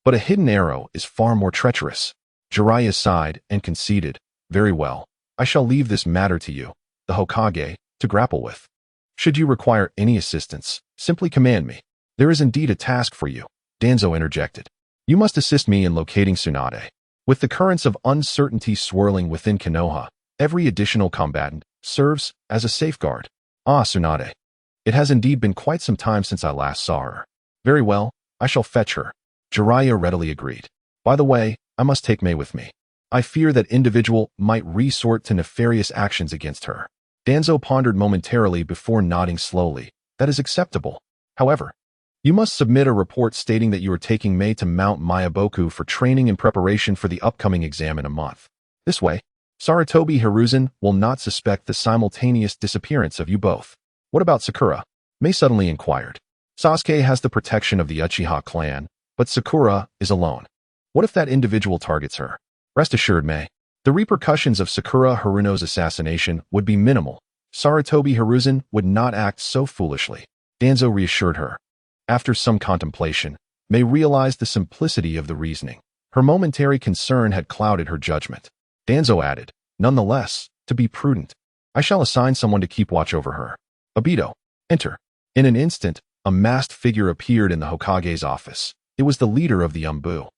but a hidden arrow is far more treacherous." Jiraiya sighed and conceded, "Very well, I shall leave this matter to you, the Hokage, to grapple with. Should you require any assistance, simply command me." "There is indeed a task for you," Danzo interjected. "You must assist me in locating Tsunade. With the currents of uncertainty swirling within Konoha, every additional combatant serves as a safeguard." "Ah, Tsunade. It has indeed been quite some time since I last saw her." "Very well, I shall fetch her." Jiraiya readily agreed. "By the way, I must take Mei with me. I fear that individual might resort to nefarious actions against her." Danzo pondered momentarily before nodding slowly. "That is acceptable. However, you must submit a report stating that you are taking Mei to Mount Mayaboku for training in preparation for the upcoming exam in a month. This way, Sarutobi Hiruzen will not suspect the simultaneous disappearance of you both." "What about Sakura?" Mei suddenly inquired. "Sasuke has the protection of the Uchiha clan, but Sakura is alone. What if that individual targets her?" "Rest assured, Mei, the repercussions of Sakura Haruno's assassination would be minimal. Sarutobi Hiruzen would not act so foolishly." Danzo reassured her. After some contemplation, Mei realized the simplicity of the reasoning. Her momentary concern had clouded her judgment. Danzo added, "Nonetheless, to be prudent, I shall assign someone to keep watch over her. Obito, enter." In an instant, a masked figure appeared in the Hokage's office. It was the leader of the Anbu.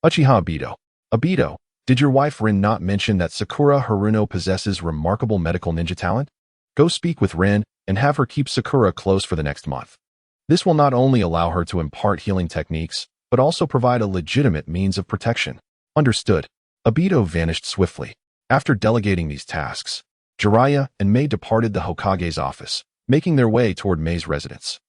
"Uchiha Obito. Obito, did your wife Rin not mention that Sakura Haruno possesses remarkable medical ninja talent? Go speak with Rin and have her keep Sakura close for the next month. This will not only allow her to impart healing techniques, but also provide a legitimate means of protection." "Understood." Obito vanished swiftly. After delegating these tasks, Jiraiya and Mei departed the Hokage's office, making their way toward Mei's residence.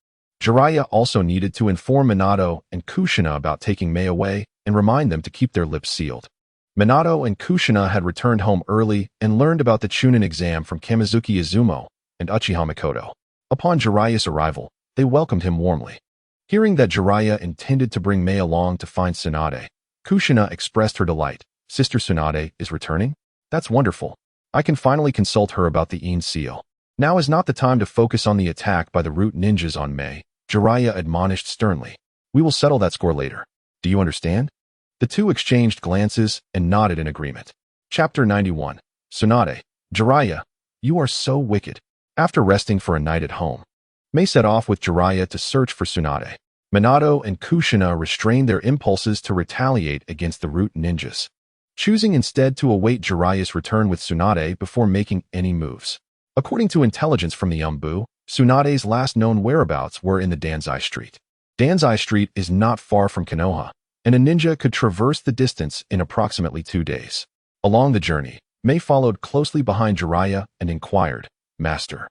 Jiraiya also needed to inform Minato and Kushina about taking Mei away and remind them to keep their lips sealed. Minato and Kushina had returned home early and learned about the Chunin exam from Kamizuki Izumo and Uchiha Mikoto. Upon Jiraiya's arrival, they welcomed him warmly. Hearing that Jiraiya intended to bring Mei along to find Tsunade, Kushina expressed her delight. "Sister Tsunade is returning? That's wonderful. I can finally consult her about the Een seal. Now is not the time to focus on the attack by the Root ninjas on Mei," Jiraiya admonished sternly. "We will settle that score later. Do you understand?" The two exchanged glances and nodded in agreement. Chapter 91. Tsunade. "Jiraiya, you are so wicked." After resting for a night at home, Mei set off with Jiraiya to search for Tsunade. Minato and Kushina restrained their impulses to retaliate against the Root ninjas, choosing instead to await Jiraiya's return with Tsunade before making any moves. According to intelligence from the Anbu, Tsunade's last known whereabouts were in the Danzai Street. Danzai Street is not far from Konoha, and a ninja could traverse the distance in approximately 2 days. Along the journey, Mei followed closely behind Jiraiya and inquired, "Master,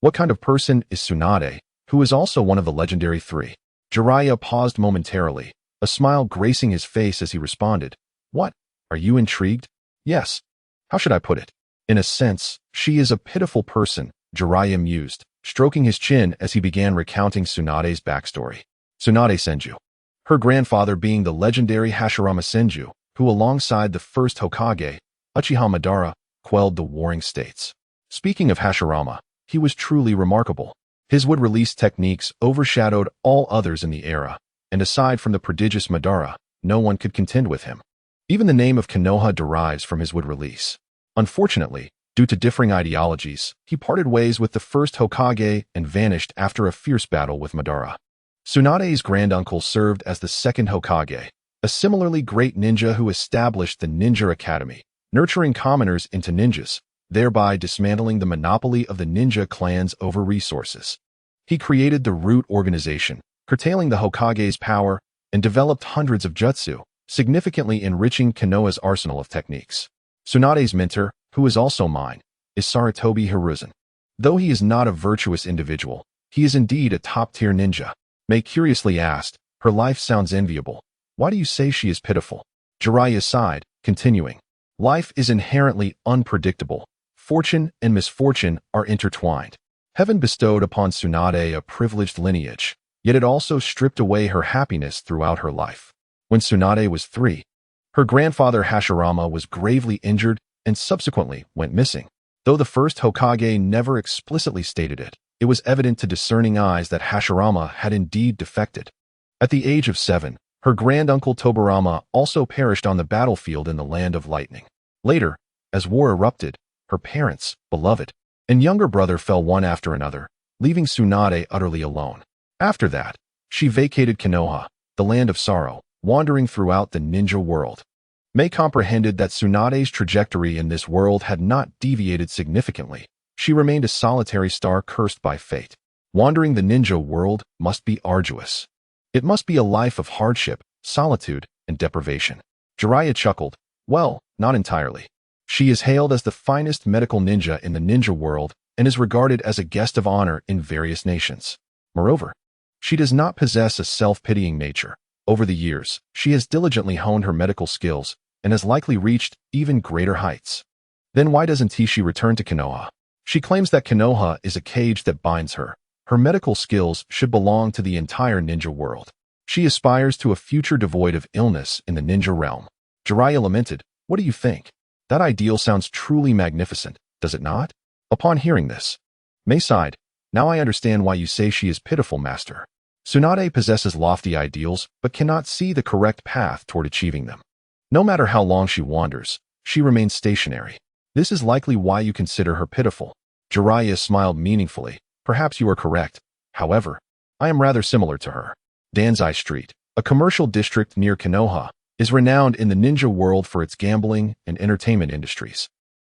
what kind of person is Tsunade, who is also one of the legendary three?" Jiraiya paused momentarily, a smile gracing his face as he responded, "What? Are you intrigued?" "Yes. How should I put it? In a sense, she is a pitiful person," Jiraiya mused, stroking his chin as he began recounting Tsunade's backstory. Tsunade Senju. Her grandfather being the legendary Hashirama Senju, who alongside the first Hokage, Uchiha Madara, quelled the warring states. Speaking of Hashirama, he was truly remarkable. His wood-release techniques overshadowed all others in the era, and aside from the prodigious Madara, no one could contend with him. Even the name of Konoha derives from his wood-release. Unfortunately, due to differing ideologies, he parted ways with the first Hokage and vanished after a fierce battle with Madara. Tsunade's granduncle served as the second Hokage, a similarly great ninja who established the Ninja Academy, nurturing commoners into ninjas, thereby dismantling the monopoly of the ninja clans over resources. He created the Root organization, curtailing the Hokage's power, and developed hundreds of jutsu, significantly enriching Konoha's arsenal of techniques. Tsunade's mentor, who is also mine, is Sarutobi Hiruzen. Though he is not a virtuous individual, he is indeed a top-tier ninja. May curiously asked, her life sounds enviable. Why do you say she is pitiful? Jiraiya sighed, continuing, life is inherently unpredictable. Fortune and misfortune are intertwined. Heaven bestowed upon Tsunade a privileged lineage, yet it also stripped away her happiness throughout her life. When Tsunade was 3, her grandfather Hashirama was gravely injured and subsequently went missing. Though the first Hokage never explicitly stated it, it was evident to discerning eyes that Hashirama had indeed defected. At the age of 7, her granduncle Tobirama also perished on the battlefield in the Land of Lightning. Later, as war erupted, her parents, beloved, and younger brother fell one after another, leaving Tsunade utterly alone. After that, she vacated Konoha, the Land of Sorrow, wandering throughout the ninja world. May comprehended that Tsunade's trajectory in this world had not deviated significantly. She remained a solitary star cursed by fate. Wandering the ninja world must be arduous. It must be a life of hardship, solitude, and deprivation. Jiraiya chuckled. Well, not entirely. She is hailed as the finest medical ninja in the ninja world and is regarded as a guest of honor in various nations. Moreover, she does not possess a self-pitying nature. Over the years, she has diligently honed her medical skills and has likely reached even greater heights. Then why doesn't she return to Konoha? She claims that Konoha is a cage that binds her. Her medical skills should belong to the entire ninja world. She aspires to a future devoid of illness in the ninja realm. Jiraiya lamented, what do you think? That ideal sounds truly magnificent, does it not? Upon hearing this, May sighed. Now I understand why you say she is pitiful, master. Tsunade possesses lofty ideals, but cannot see the correct path toward achieving them. No matter how long she wanders, she remains stationary. This is likely why you consider her pitiful. Jiraiya smiled meaningfully. Perhaps you are correct. However, I am rather similar to her. Danzo Street, a commercial district near Konoha, is renowned in the ninja world for its gambling and entertainment industries.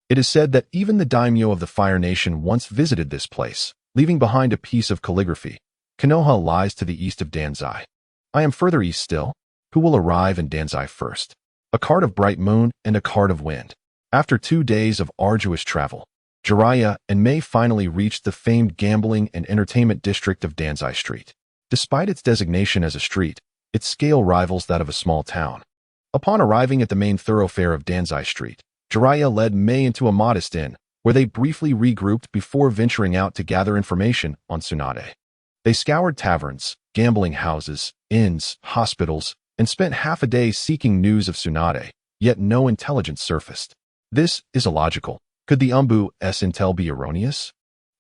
It is said that even the daimyo of the Fire Nation once visited this place, leaving behind a piece of calligraphy. Konoha lies to the east of Danzo. I am further east still. Who will arrive in Danzo first? A card of bright moon and a card of wind. After 2 days of arduous travel, Jiraiya and May finally reached the famed gambling and entertainment district of Danzo Street. Despite its designation as a street, its scale rivals that of a small town. Upon arriving at the main thoroughfare of Danzo Street, Jiraiya led May into a modest inn, where they briefly regrouped before venturing out to gather information on Tsunade. They scoured taverns, gambling houses, inns, hospitals, and spent half a day seeking news of Tsunade, yet no intelligence surfaced. This is illogical. Could the Anbu's intel be erroneous?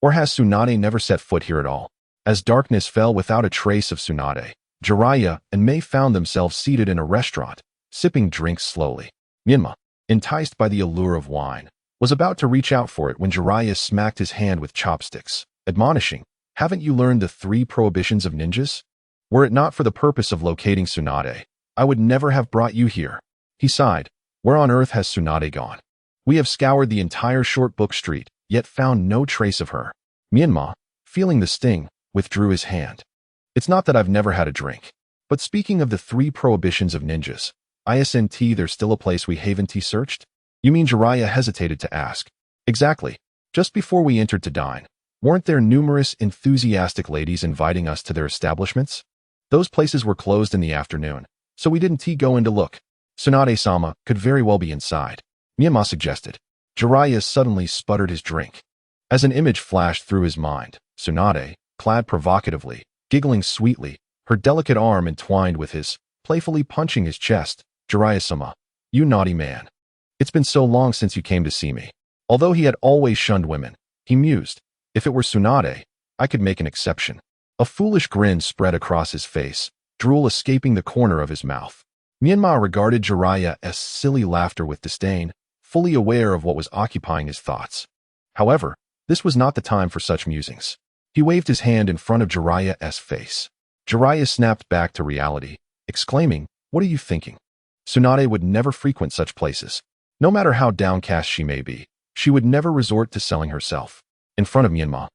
Or has Tsunade never set foot here at all? As darkness fell without a trace of Tsunade, Jiraiya and May found themselves seated in a restaurant, sipping drinks slowly. Menma, enticed by the allure of wine, was about to reach out for it when Jiraiya smacked his hand with chopsticks, admonishing, haven't you learned the 3 prohibitions of ninjas? Were it not for the purpose of locating Tsunade, I would never have brought you here. He sighed. Where on earth has Tsunade gone? We have scoured the entire short book street, yet found no trace of her. Menma, feeling the sting, withdrew his hand. It's not that I've never had a drink. But speaking of the 3 prohibitions of ninjas, isn't there still a place we haven't searched? You mean? Jiraiya hesitated to ask. Exactly. Just before we entered to dine, weren't there numerous enthusiastic ladies inviting us to their establishments? Those places were closed in the afternoon, so we didn't go in to look. Tsunade-sama could very well be inside. Menma suggested. Jiraiya suddenly sputtered his drink. As an image flashed through his mind, Tsunade, clad provocatively, giggling sweetly, her delicate arm entwined with his, playfully punching his chest. Jiraiya-sama, you naughty man. It's been so long since you came to see me. Although he had always shunned women, he mused, if it were Tsunade, I could make an exception. A foolish grin spread across his face, drool escaping the corner of his mouth. Menma regarded Jiraiya's silly laughter with disdain, fully aware of what was occupying his thoughts. However, this was not the time for such musings. He waved his hand in front of Jiraiya's face. Jiraiya snapped back to reality, exclaiming, "What are you thinking? Tsunade would never frequent such places. No matter how downcast she may be, she would never resort to selling herself." In front of Menma,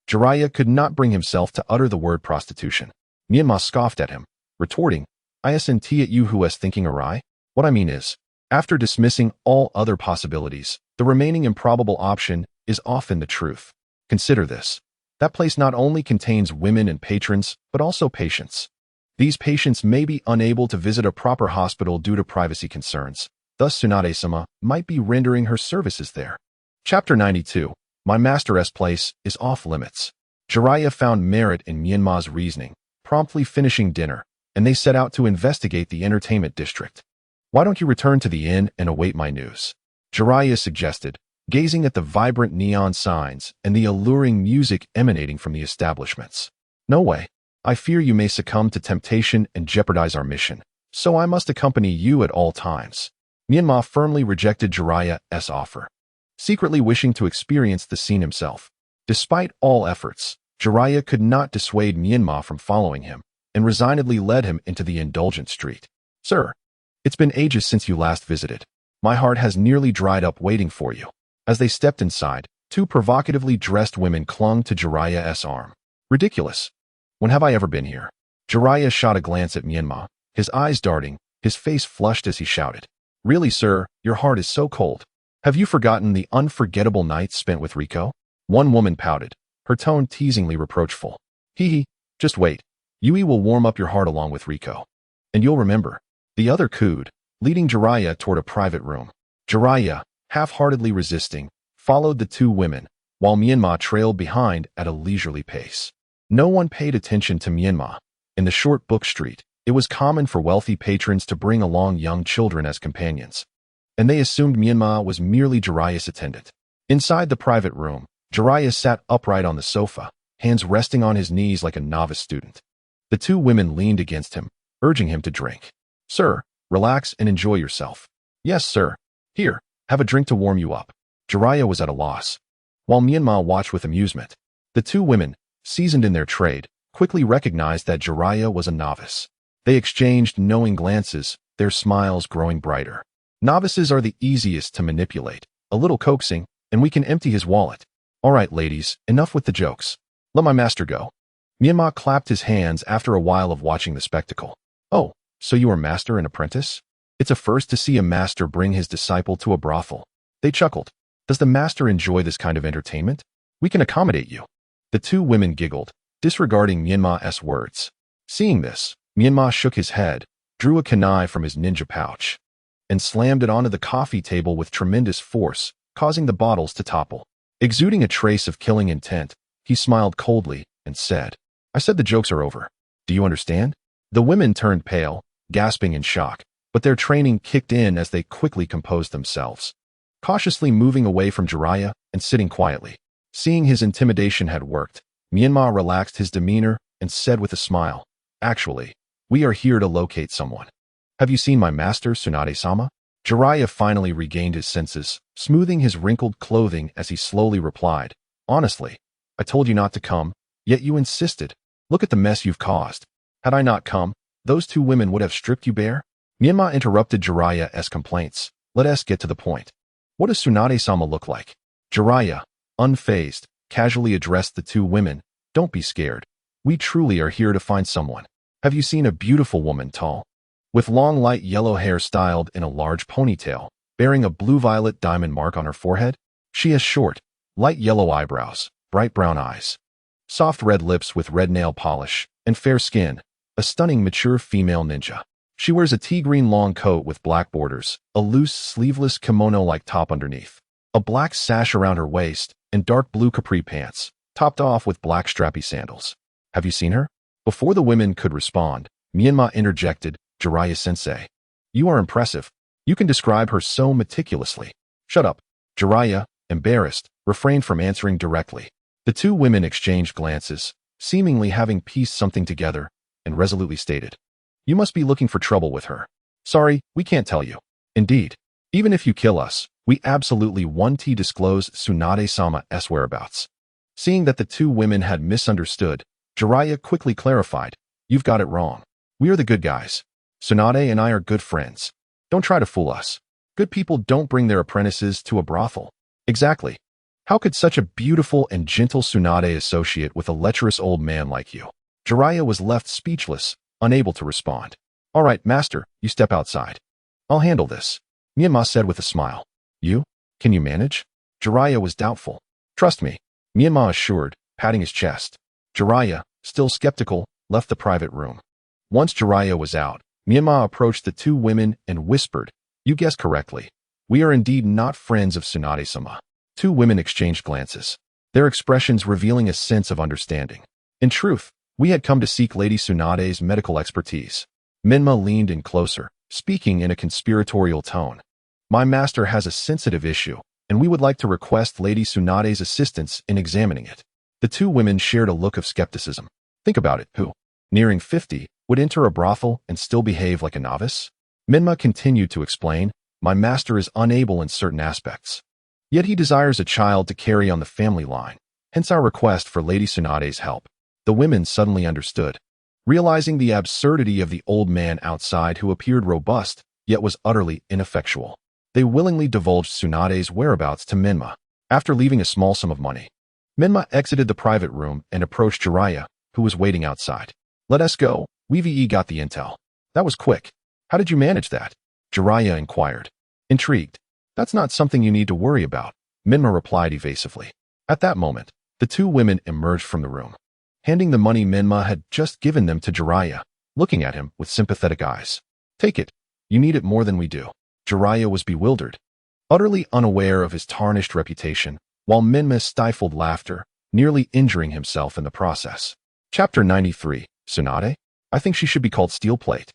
Jiraiya could not bring himself to utter the word prostitution. Menma scoffed at him, retorting, "Isn't it you who is thinking awry? What I mean is, after dismissing all other possibilities, the remaining improbable option is often the truth. Consider this. That place not only contains women and patrons, but also patients. These patients may be unable to visit a proper hospital due to privacy concerns. Thus Tsunade-sama might be rendering her services there." Chapter 92. My master's place is off limits. Jiraiya found merit in Menma's reasoning, promptly finishing dinner, and they set out to investigate the entertainment district. "Why don't you return to the inn and await my news?" Jiraiya suggested, gazing at the vibrant neon signs and the alluring music emanating from the establishments. "No way. I fear you may succumb to temptation and jeopardize our mission, so I must accompany you at all times." Menma firmly rejected Jiraiya's offer, secretly wishing to experience the scene himself. Despite all efforts, Jiraiya could not dissuade Menma from following him, and resignedly led him into the indulgent street. "Sir, it's been ages since you last visited. My heart has nearly dried up waiting for you." As they stepped inside, two provocatively dressed women clung to Jiraiya's arm. "Ridiculous. When have I ever been here?" Jiraiya shot a glance at Menma, his eyes darting, his face flushed as he shouted, "Really, sir, your heart is so cold. Have you forgotten the unforgettable nights spent with Riko?" One woman pouted, her tone teasingly reproachful. "Hee, just wait. Yui will warm up your heart along with Riko. And you'll remember." The other cooed, leading Jiraiya toward a private room. Jiraiya, half-heartedly resisting, followed the two women, while Menma trailed behind at a leisurely pace. No one paid attention to Menma. In the short book street, it was common for wealthy patrons to bring along young children as companions, and they assumed Menma was merely Jiraiya's attendant. Inside the private room, Jiraiya sat upright on the sofa, hands resting on his knees like a novice student. The two women leaned against him, urging him to drink. "Sir, relax and enjoy yourself." "Yes, sir. Here, have a drink to warm you up." Jiraiya was at a loss, while Menma watched with amusement. The two women, seasoned in their trade, quickly recognized that Jiraiya was a novice. They exchanged knowing glances, their smiles growing brighter. Novices are the easiest to manipulate. A little coaxing, and we can empty his wallet. "All right, ladies, enough with the jokes. Let my master go." Menma clapped his hands after a while of watching the spectacle. "Oh, so you are master and apprentice? It's a first to see a master bring his disciple to a brothel." They chuckled. "Does the master enjoy this kind of entertainment? We can accommodate you." The two women giggled, disregarding Menma's words. Seeing this, Menma shook his head, drew a kunai from his ninja pouch, and slammed it onto the coffee table with tremendous force, causing the bottles to topple. Exuding a trace of killing intent, he smiled coldly and said, "I said the jokes are over. Do you understand?" The women turned pale, gasping in shock, but their training kicked in as they quickly composed themselves, cautiously moving away from Jiraiya and sitting quietly. Seeing his intimidation had worked, Menma relaxed his demeanor and said with a smile, "Actually, we are here to locate someone." "Have you seen my master, Tsunade-sama?" Jiraiya finally regained his senses, smoothing his wrinkled clothing as he slowly replied, "Honestly, I told you not to come, yet you insisted. Look at the mess you've caused. Had I not come, those two women would have stripped you bare." Menma interrupted Jiraiya's complaints. "Let us get to the point. What does Tsunade-sama look like?" Jiraiya, unfazed, casually addressed the two women. "Don't be scared. We truly are here to find someone. Have you seen a beautiful woman, tall, with long light yellow hair styled in a large ponytail, bearing a blue-violet diamond mark on her forehead? She has short, light yellow eyebrows, bright brown eyes, soft red lips with red nail polish, and fair skin, a stunning mature female ninja. She wears a tea-green long coat with black borders, a loose sleeveless kimono-like top underneath, a black sash around her waist, and dark blue capri pants, topped off with black strappy sandals. Have you seen her?" Before the women could respond, Menma interjected, "Jiraiya-sensei, you are impressive. You can describe her so meticulously." "Shut up." Jiraiya, embarrassed, refrained from answering directly. The two women exchanged glances, seemingly having pieced something together, and resolutely stated, "You must be looking for trouble with her. Sorry, we can't tell you. Indeed, even if you kill us, we absolutely won't disclose Tsunade-sama's whereabouts." Seeing that the two women had misunderstood, Jiraiya quickly clarified, "You've got it wrong. We are the good guys. Tsunade and I are good friends. Don't try to fool us. Good people don't bring their apprentices to a brothel." Exactly. How could such a beautiful and gentle Tsunade associate with a lecherous old man like you? Jiraiya was left speechless, unable to respond. "All right, master, you step outside. I'll handle this," Menma said with a smile. "You? Can you manage?" Jiraiya was doubtful. "Trust me," Menma assured, patting his chest. Jiraiya, still skeptical, left the private room. Once Jiraiya was out, Menma approached the two women and whispered, "You guessed correctly. We are indeed not friends of Tsunade-sama." Two women exchanged glances, their expressions revealing a sense of understanding. "In truth, we had come to seek Lady Tsunade's medical expertise." Menma leaned in closer, speaking in a conspiratorial tone. "My master has a sensitive issue, and we would like to request Lady Tsunade's assistance in examining it." The two women shared a look of skepticism. Think about it, who, nearing 50, would enter a brothel and still behave like a novice? Menma continued to explain, "My master is unable in certain aspects. Yet he desires a child to carry on the family line, hence our request for Lady Tsunade's help." The women suddenly understood, realizing the absurdity of the old man outside who appeared robust, yet was utterly ineffectual. They willingly divulged Tsunade's whereabouts to Menma. After leaving a small sum of money, Menma exited the private room and approached Jiraiya, who was waiting outside. "Let us go. We've got the intel." "That was quick. How did you manage that?" Jiraiya inquired. Intrigued. "That's not something you need to worry about," Menma replied evasively. At that moment, the two women emerged from the room, handing the money Menma had just given them to Jiraiya, looking at him with sympathetic eyes. "Take it. You need it more than we do." Jiraiya was bewildered, utterly unaware of his tarnished reputation, while Menma stifled laughter, nearly injuring himself in the process. Chapter 93, Tsunade? I think she should be called Steel Plate.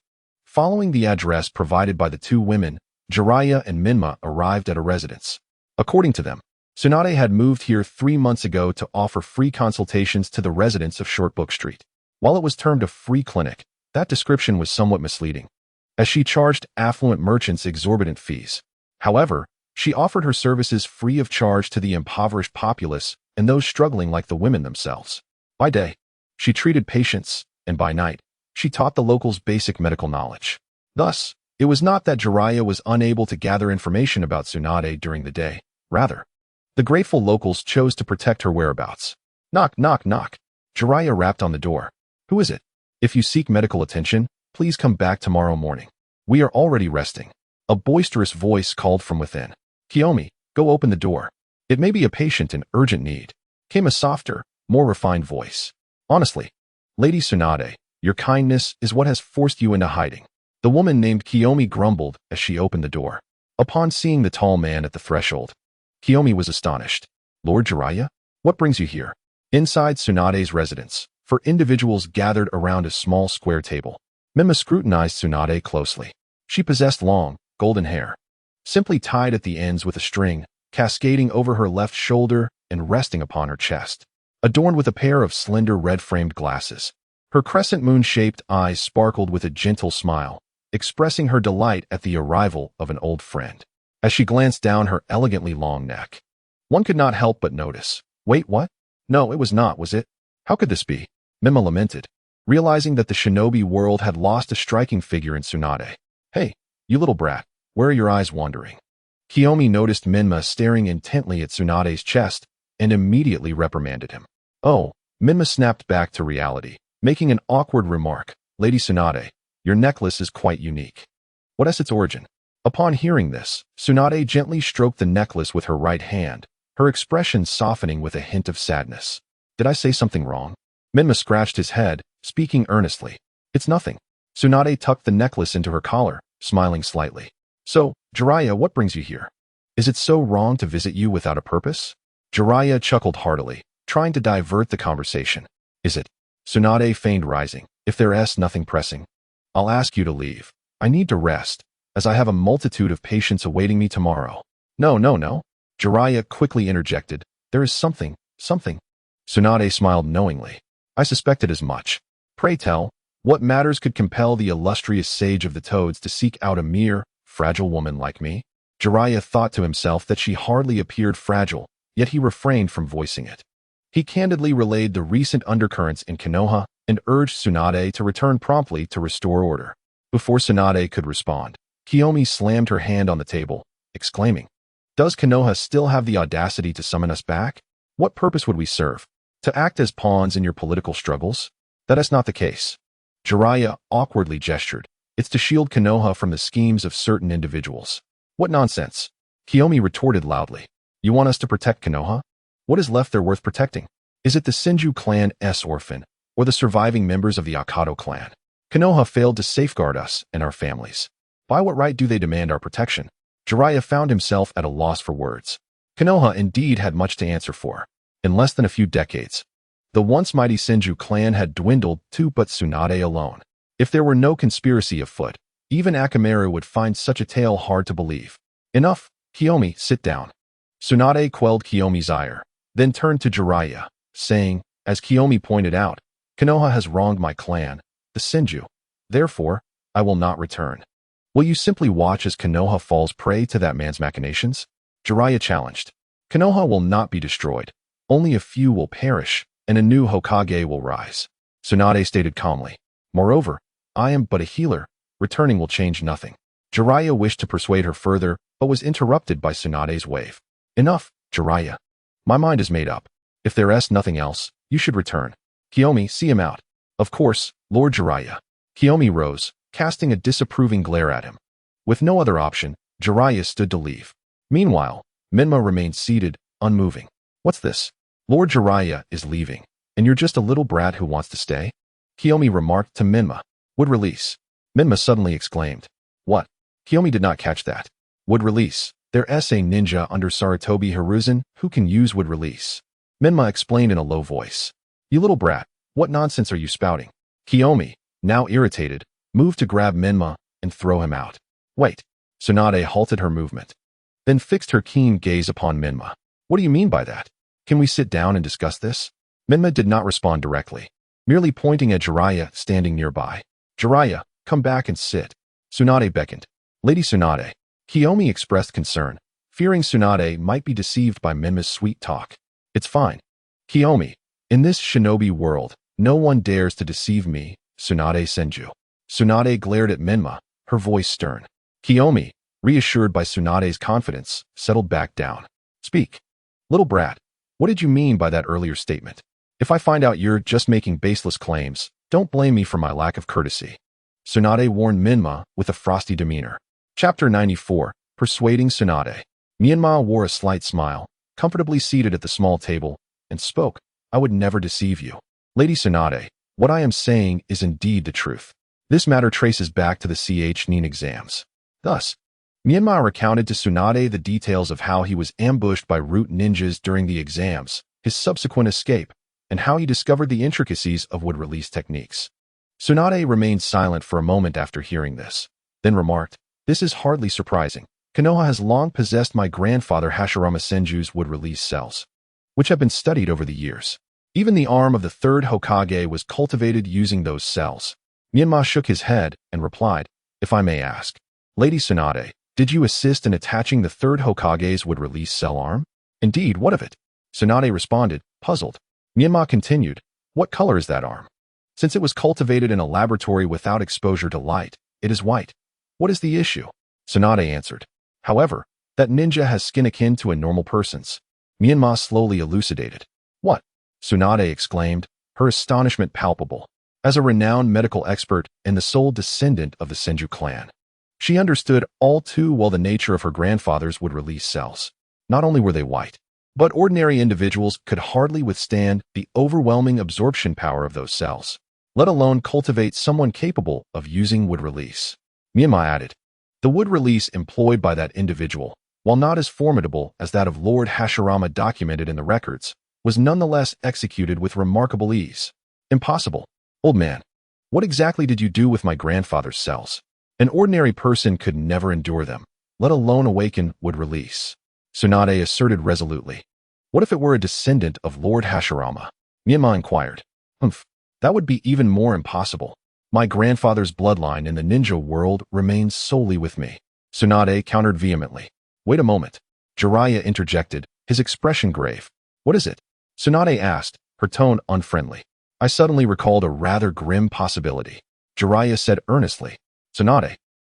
Following the address provided by the two women, Jiraiya and Menma arrived at a residence. According to them, Tsunade had moved here 3 months ago to offer free consultations to the residents of Shortbook Street. While it was termed a free clinic, that description was somewhat misleading, as she charged affluent merchants exorbitant fees. However, she offered her services free of charge to the impoverished populace and those struggling like the women themselves. By day, she treated patients, and by night, she taught the locals basic medical knowledge. Thus, it was not that Jiraiya was unable to gather information about Tsunade during the day. Rather, the grateful locals chose to protect her whereabouts. Knock, knock, knock. Jiraiya rapped on the door. "Who is it? If you seek medical attention, please come back tomorrow morning. We are already resting." A boisterous voice called from within. "Kiyomi, go open the door. It may be a patient in urgent need," came a softer, more refined voice. "Honestly, Lady Tsunade, your kindness is what has forced you into hiding." The woman named Kiyomi grumbled as she opened the door. Upon seeing the tall man at the threshold, Kiyomi was astonished. "Lord Jiraiya, what brings you here?" Inside Tsunade's residence, for individuals gathered around a small square table, Menma scrutinized Tsunade closely. She possessed long, golden hair, simply tied at the ends with a string, cascading over her left shoulder and resting upon her chest, adorned with a pair of slender red-framed glasses. Her crescent moon-shaped eyes sparkled with a gentle smile, expressing her delight at the arrival of an old friend. As she glanced down her elegantly long neck, one could not help but notice. Wait, what? No, it was not, was it? How could this be? Menma lamented, realizing that the shinobi world had lost a striking figure in Tsunade. "Hey, you little brat, where are your eyes wandering?" Kiyomi noticed Menma staring intently at Tsunade's chest and immediately reprimanded him. "Oh," Menma snapped back to reality, making an awkward remark. "Lady Tsunade, your necklace is quite unique. What is its origin?" Upon hearing this, Tsunade gently stroked the necklace with her right hand, her expression softening with a hint of sadness. "Did I say something wrong?" Menma scratched his head, speaking earnestly. "It's nothing." Tsunade tucked the necklace into her collar, smiling slightly. "So, Jiraiya, what brings you here? Is it so wrong to visit you without a purpose?" Jiraiya chuckled heartily, trying to divert the conversation. "Is it?" Tsunade feigned rising. "If there's nothing pressing, I'll ask you to leave. I need to rest, as I have a multitude of patients awaiting me tomorrow." No. Jiraiya quickly interjected, "There is something. Tsunade smiled knowingly. "I suspected as much. Pray tell, what matters could compel the illustrious sage of the Toads to seek out a mere, fragile woman like me?" Jiraiya thought to himself that she hardly appeared fragile, yet he refrained from voicing it. He candidly relayed the recent undercurrents in Konoha and urged Tsunade to return promptly to restore order. Before Tsunade could respond, Kiyomi slammed her hand on the table, exclaiming, "Does Konoha still have the audacity to summon us back? What purpose would we serve? To act as pawns in your political struggles? That is not the case." Jiraiya awkwardly gestured. "It's to shield Konoha from the schemes of certain individuals." "What nonsense!" Kiyomi retorted loudly. "You want us to protect Konoha? What is left there worth protecting? Is it the Senju clan's orphan, or the surviving members of the Akato clan? Konoha failed to safeguard us and our families. By what right do they demand our protection?" Jiraiya found himself at a loss for words. Konoha indeed had much to answer for. In less than a few decades, the once mighty Senju clan had dwindled to but Tsunade alone. If there were no conspiracy afoot, even Akamaru would find such a tale hard to believe. "Enough, Kiyomi, sit down." Tsunade quelled Kiyomi's ire, then turned to Jiraiya, saying, "As Kiyomi pointed out, Konoha has wronged my clan, the Senju. Therefore, I will not return. Will you simply watch as Konoha falls prey to that man's machinations?" Jiraiya challenged. "Konoha will not be destroyed. Only a few will perish, and a new Hokage will rise," Tsunade stated calmly. "Moreover, I am but a healer. Returning will change nothing." Jiraiya wished to persuade her further, but was interrupted by Tsunade's wave. "Enough, Jiraiya. My mind is made up. If there is nothing else, you should return. Kiyomi, see him out." "Of course, Lord Jiraiya." Kiyomi rose, casting a disapproving glare at him. With no other option, Jiraiya stood to leave. Meanwhile, Menma remained seated, unmoving. "What's this? Lord Jiraiya is leaving, and you're just a little brat who wants to stay?" Kiyomi remarked to Menma. "Would release." Menma suddenly exclaimed. "What?" Kiyomi did not catch that. "Would release. There's a ninja under Sarutobi Hiruzen who can use would release." Menma explained in a low voice. "You little brat, what nonsense are you spouting?" Kiyomi, now irritated, moved to grab Menma and throw him out. "Wait." Tsunade halted her movement, then fixed her keen gaze upon Menma. "What do you mean by that? Can we sit down and discuss this?" Menma did not respond directly, merely pointing at Jiraiya standing nearby. "Jiraiya, come back and sit." Tsunade beckoned. "Lady Tsunade." Kiyomi expressed concern, fearing Tsunade might be deceived by Menma's sweet talk. "It's fine. Kiyomi, in this shinobi world, no one dares to deceive me, Tsunade Senju." Tsunade glared at Menma, her voice stern. Kiyomi, reassured by Tsunade's confidence, settled back down. "Speak. Little brat, what did you mean by that earlier statement? If I find out you're just making baseless claims, don't blame me for my lack of courtesy." Tsunade warned Menma with a frosty demeanor. Chapter 94, Persuading Tsunade. Menma wore a slight smile, comfortably seated at the small table, and spoke. "I would never deceive you. Lady Tsunade, what I am saying is indeed the truth. This matter traces back to the Ch-nin exams." Thus, Menma recounted to Tsunade the details of how he was ambushed by root ninjas during the exams, his subsequent escape, and how he discovered the intricacies of wood release techniques. Tsunade remained silent for a moment after hearing this, then remarked, "This is hardly surprising. Konoha has long possessed my grandfather Hashirama Senju's wood release cells, which have been studied over the years. Even the arm of the third Hokage was cultivated using those cells." Menma shook his head and replied, "If I may ask, Lady Tsunade, did you assist in attaching the third Hokage's wood release cell arm?" "Indeed, what of it?" Tsunade responded, puzzled. Menma continued, "What color is that arm?" "Since it was cultivated in a laboratory without exposure to light, it is white." "What is the issue?" Tsunade answered. "However, that ninja has skin akin to a normal person's." Menma slowly elucidated. "What?" Tsunade exclaimed, her astonishment palpable. As a renowned medical expert and the sole descendant of the Senju clan, she understood all too well the nature of her grandfather's wood release cells. Not only were they white, but ordinary individuals could hardly withstand the overwhelming absorption power of those cells, let alone cultivate someone capable of using wood release. Menma added, "The wood release employed by that individual, while not as formidable as that of Lord Hashirama documented in the records, was nonetheless executed with remarkable ease." "Impossible. Old man, what exactly did you do with my grandfather's cells? An ordinary person could never endure them, let alone awaken wood release." Tsunade asserted resolutely. What if it were a descendant of Lord Hashirama? Menma inquired. That would be even more impossible. My grandfather's bloodline in the ninja world remains solely with me. Tsunade countered vehemently. Wait a moment. Jiraiya interjected, his expression grave. What is it? Tsunade asked, her tone unfriendly. I suddenly recalled a rather grim possibility. Jiraiya said earnestly. Tsunade,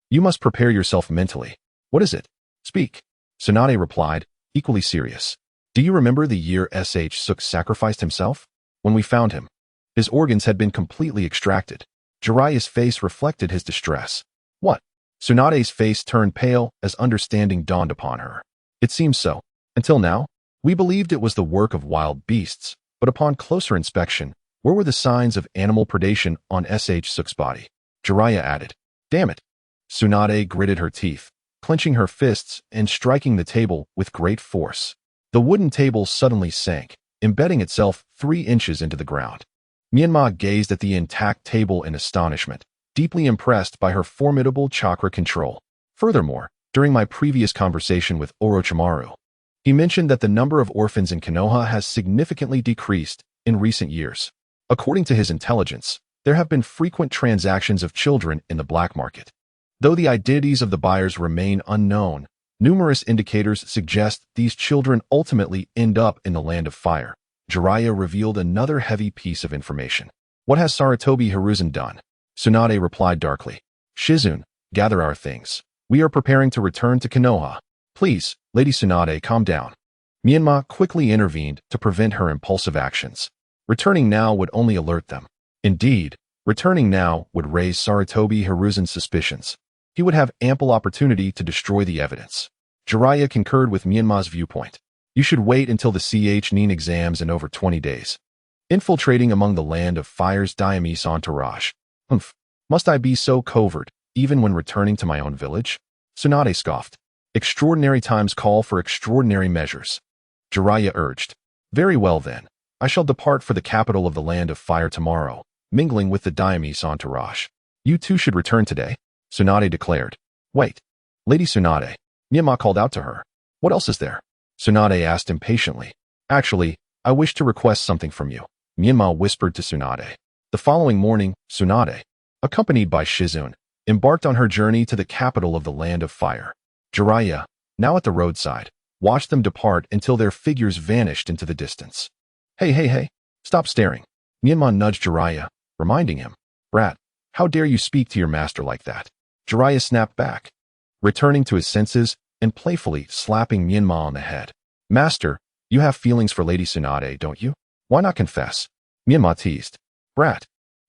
you must prepare yourself mentally. What is it? Speak. Tsunade replied, equally serious. Do you remember the year Suk sacrificed himself? When we found him, his organs had been completely extracted. Jiraiya's face reflected his distress. What? Tsunade's face turned pale as understanding dawned upon her. It seems so. Until now, we believed it was the work of wild beasts, but upon closer inspection, where were the signs of animal predation on Suk's body? Jiraiya added. Damn it. Tsunade gritted her teeth, clenching her fists and striking the table with great force. The wooden table suddenly sank, embedding itself 3 inches into the ground. Menma gazed at the intact table in astonishment, deeply impressed by her formidable chakra control. Furthermore, during my previous conversation with Orochimaru, he mentioned that the number of orphans in Konoha has significantly decreased in recent years. According to his intelligence, there have been frequent transactions of children in the black market. Though the identities of the buyers remain unknown, numerous indicators suggest these children ultimately end up in the Land of Fire. Jiraiya revealed another heavy piece of information. What has Sarutobi Hiruzen done? Tsunade replied darkly. Shizune, gather our things. We are preparing to return to Konoha. Please, Lady Tsunade, calm down. Menma quickly intervened to prevent her impulsive actions. Returning now would only alert them. Indeed, returning now would raise Sarutobi Hiruzen's suspicions. He would have ample opportunity to destroy the evidence. Jiraiya concurred with Menma's viewpoint. You should wait until the Nin exams in over 20 days. Infiltrating among the Land of Fire's Diamese entourage. Must I be so covert, even when returning to my own village? Tsunade scoffed. Extraordinary times call for extraordinary measures. Jiraiya urged. Very well then. I shall depart for the capital of the Land of Fire tomorrow, mingling with the Diamese entourage. You too should return today, Tsunade declared. Wait. Lady Tsunade. Menma called out to her. What else is there? Tsunade asked impatiently. Actually, I wish to request something from you, Menma whispered to Tsunade. The following morning, Tsunade, accompanied by Shizune, embarked on her journey to the capital of the Land of Fire. Jiraiya, now at the roadside, watched them depart until their figures vanished into the distance. Hey, stop staring. Menma nudged Jiraiya, reminding him. Brat, how dare you speak to your master like that? Jiraiya snapped back, returning to his senses and playfully slapping Menma on the head. Master, you have feelings for Lady Tsunade, don't you? Why not confess? Menma teased. Brat,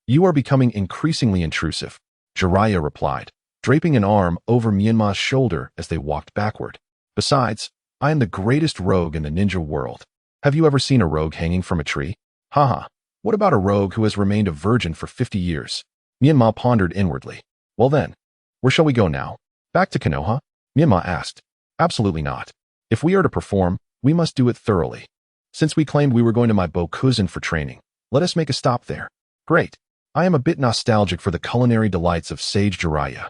you are becoming increasingly intrusive, Jiraiya replied, draping an arm over Menma's shoulder as they walked backward. Besides, I am the greatest rogue in the ninja world. Have you ever seen a rogue hanging from a tree? Haha, what about a rogue who has remained a virgin for 50 years? Menma pondered inwardly. Well then, where shall we go now? Back to Konoha? Menma asked. Absolutely not. If we are to perform, we must do it thoroughly. Since we claimed we were going to my Bokuzen for training, let us make a stop there. Great. I am a bit nostalgic for the culinary delights of Sage Jiraiya.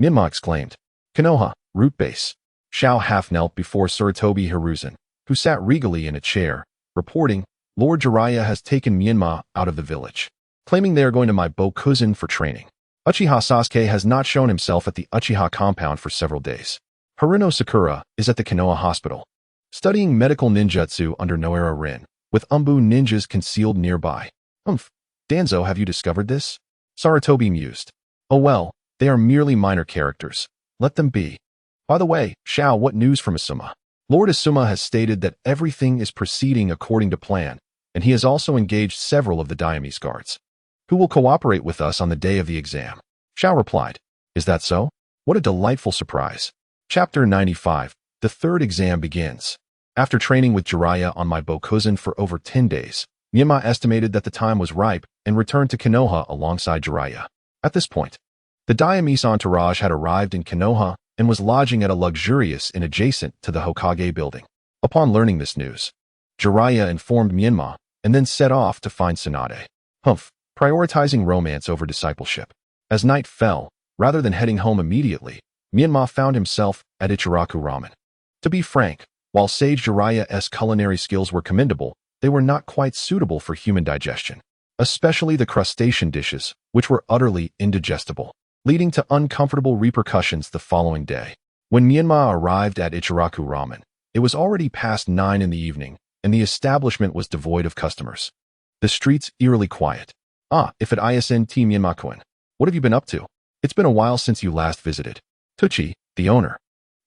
Menma exclaimed. Konoha, root base. Shao half knelt before Sarutobi Hiruzen, who sat regally in a chair, reporting, Lord Jiraiya has taken Menma out of the village, claiming they are going to my Bokuzen for training. Uchiha Sasuke has not shown himself at the Uchiha compound for several days. Haruno Sakura is at the Konoha hospital, studying medical ninjutsu under Noera Rin, with Anbu ninjas concealed nearby. Danzo, have you discovered this? Sarutobi mused. Oh well, they are merely minor characters. Let them be. By the way, Shao, what news from Asuma? Lord Asuma has stated that everything is proceeding according to plan, and he has also engaged several of the Diamese guards, who will cooperate with us on the day of the exam. Shao replied. Is that so? What a delightful surprise. Chapter 95. The third exam begins. After training with Jiraiya on my Bokuzen for over 10 days, Menma estimated that the time was ripe and returned to Konoha alongside Jiraiya. At this point, the Diamese entourage had arrived in Konoha and was lodging at a luxurious inn adjacent to the Hokage building. Upon learning this news, Jiraiya informed Menma and then set off to find Tsunade. Prioritizing romance over discipleship. As night fell, rather than heading home immediately, Menma found himself at Ichiraku Ramen. To be frank, While Sage Jiraiya's culinary skills were commendable, they were not quite suitable for human digestion, especially the crustacean dishes, which were utterly indigestible, leading to uncomfortable repercussions the following day. When Menma arrived at Ichiraku Ramen, it was already past 9 in the evening, and the establishment was devoid of customers. The streets eerily quiet. If it isn't Menma-kun. What have you been up to? It's been a while since you last visited. Tucci, the owner,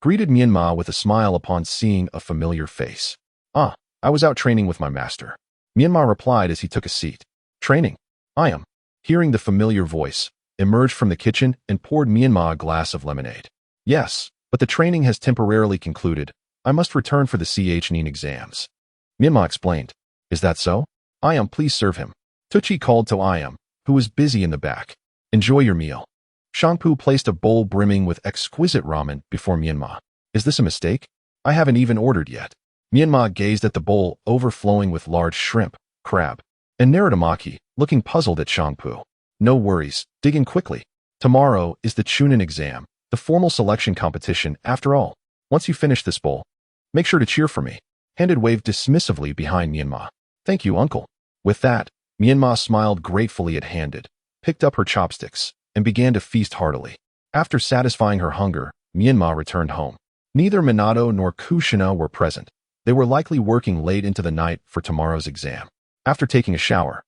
greeted Menma with a smile upon seeing a familiar face. I was out training with my master. Menma replied as he took a seat. Training? I am. Hearing the familiar voice, emerged from the kitchen and poured Menma a glass of lemonade. Yes, but the training has temporarily concluded. I must return for the CHNIN exams. Menma explained. Is that so? I am, please serve him. Tucci called to Iam, who was busy in the back. Enjoy your meal. Shangpu placed a bowl brimming with exquisite ramen before Menma. Is this a mistake? I haven't even ordered yet. Menma gazed at the bowl overflowing with large shrimp, crab, and Narutomaki, looking puzzled at Shangpu. No worries, dig in quickly. Tomorrow is the Chunin exam, the formal selection competition after all. Once you finish this bowl, make sure to cheer for me. Handed waved dismissively behind Menma. Thank you, uncle. With that, Menma smiled gratefully at Handed, picked up her chopsticks, and began to feast heartily. After satisfying her hunger, Menma returned home. Neither Minato nor Kushina were present. They were likely working late into the night for tomorrow's exam. After taking a shower,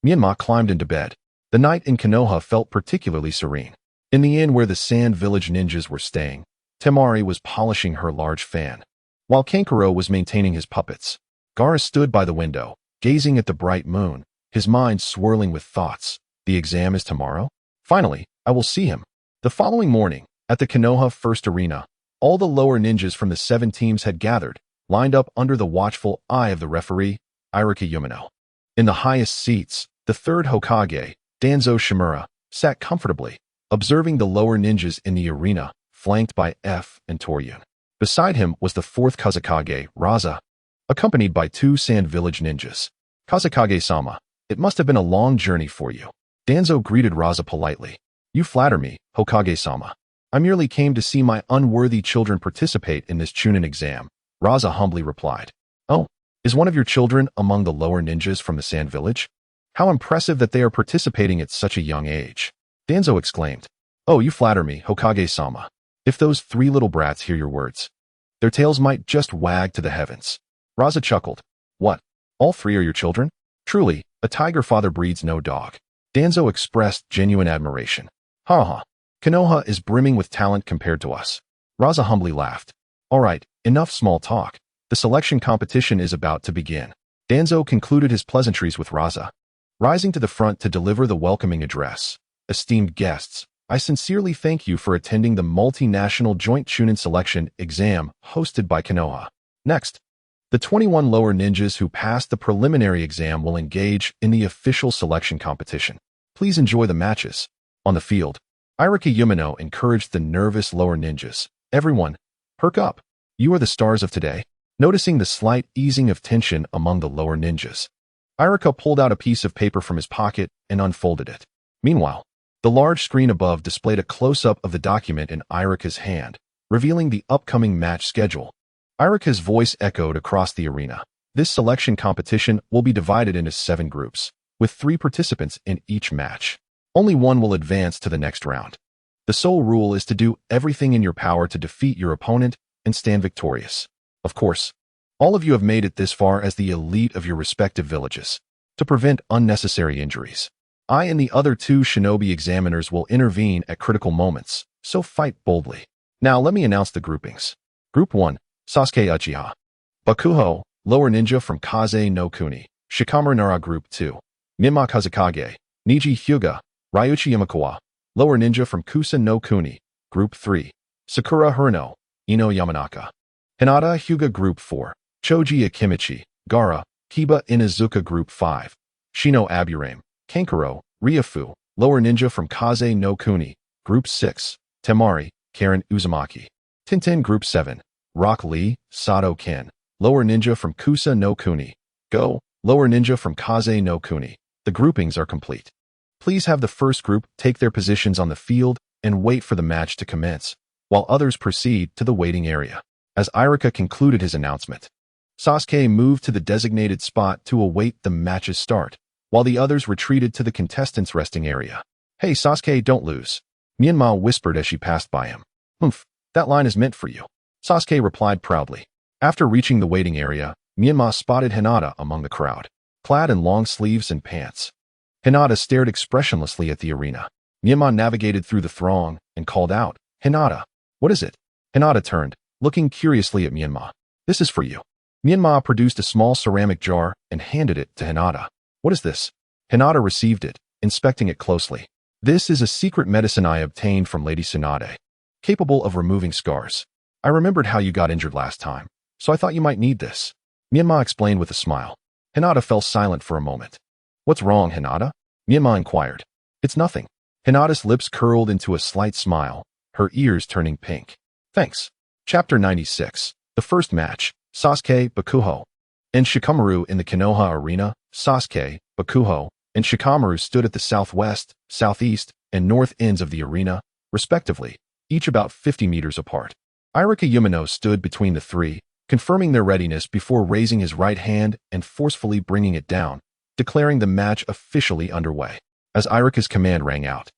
Menma climbed into bed. The night in Konoha felt particularly serene. In the inn where the Sand Village ninjas were staying, Temari was polishing her large fan, while Kankuro was maintaining his puppets. Gaara stood by the window, gazing at the bright moon, his mind swirling with thoughts. The exam is tomorrow? Finally, I will see him. The following morning, at the Konoha First Arena, all the lower ninjas from the 7 teams had gathered, lined up under the watchful eye of the referee, Irika Yumino. In the highest seats, the 3rd Hokage, Danzo Shimura, sat comfortably, observing the lower ninjas in the arena, flanked by F and Toryun. Beside him was the 4th Kazekage, Raza, accompanied by 2 Sand Village ninjas. Kazekage-sama, it must have been a long journey for you. Danzo greeted Raza politely. You flatter me, Hokage-sama. I merely came to see my unworthy children participate in this Chunin exam, Raza humbly replied. Oh, is one of your children among the lower ninjas from the Sand Village? How impressive that they are participating at such a young age. Danzo exclaimed. Oh, you flatter me, Hokage-sama. If those 3 little brats hear your words, their tails might just wag to the heavens. Raza chuckled. What? All 3 are your children? Truly, a tiger father breeds no dog. Danzo expressed genuine admiration. Ha ha. Konoha is brimming with talent compared to us. Raza humbly laughed. All right, enough small talk. The selection competition is about to begin. Danzo concluded his pleasantries with Raza, rising to the front to deliver the welcoming address. Esteemed guests, I sincerely thank you for attending the multinational joint Chunin selection exam hosted by Konoha. Next, the 21 lower ninjas who passed the preliminary exam will engage in the official selection competition. Please enjoy the matches. On the field, Irika Yumino encouraged the nervous lower ninjas. Everyone, perk up. You are the stars of today. Noticing the slight easing of tension among the lower ninjas, Irika pulled out a piece of paper from his pocket and unfolded it. Meanwhile, the large screen above displayed a close-up of the document in Irika's hand, revealing the upcoming match schedule. Irika's voice echoed across the arena. This selection competition will be divided into 7 groups, with 3 participants in each match. Only one will advance to the next round. The sole rule is to do everything in your power to defeat your opponent and stand victorious. Of course, all of you have made it this far as the elite of your respective villages. To prevent unnecessary injuries, I and the other 2 shinobi examiners will intervene at critical moments, so fight boldly. Now let me announce the groupings. Group 1, Sasuke Uchiha. Bakuho, lower ninja from Kaze no Kuni. Shikamaru Nara. Group 2, Menma Kazekage, Niji Hyuga, Ryuchi Yamakawa, lower ninja from Kusa no Kuni. Group 3, Sakura Hirano, Ino Yamanaka. Hinata Hyuga. Group 4, Choji Akimichi, Gaara, Kiba Inazuka. Group 5, Shino Aburame, Kankuro, Ryafu, lower ninja from Kaze no Kuni. Group 6, Temari, Karen Uzumaki. Tintin. Group 7, Rock Lee, Sato Ken, lower ninja from Kusa no Kuni. Go, lower ninja from Kaze no Kuni. The groupings are complete. Please have the first group take their positions on the field and wait for the match to commence, while others proceed to the waiting area. As Irika concluded his announcement, Sasuke moved to the designated spot to await the match's start, while the others retreated to the contestants' resting area. "Hey, Sasuke, don't lose," Menma whispered as she passed by him. "Oomph, that line is meant for you," Sasuke replied proudly. After reaching the waiting area, Menma spotted Hinata among the crowd, clad in long sleeves and pants. Hinata stared expressionlessly at the arena. Menma navigated through the throng and called out, "Hinata, what is it?" Hinata turned, looking curiously at Menma. "This is for you." Menma produced a small ceramic jar and handed it to Hinata. "What is this?" Hinata received it, inspecting it closely. "This is a secret medicine I obtained from Lady Tsunade, capable of removing scars. I remembered how you got injured last time, so I thought you might need this," Menma explained with a smile. Hinata fell silent for a moment. "What's wrong, Hinata?" Menma inquired. "It's nothing." Hinata's lips curled into a slight smile, her ears turning pink. "Thanks." Chapter 96. The first match. Sasuke, Bakuho, and Shikamaru in the Konoha arena. Sasuke, Bakuho, and Shikamaru stood at the southwest, southeast, and north ends of the arena, respectively, each about 50 meters apart. Irika Yumino stood between the three, confirming their readiness before raising his right hand and forcefully bringing it down, declaring the match officially underway. As Irika's command rang out,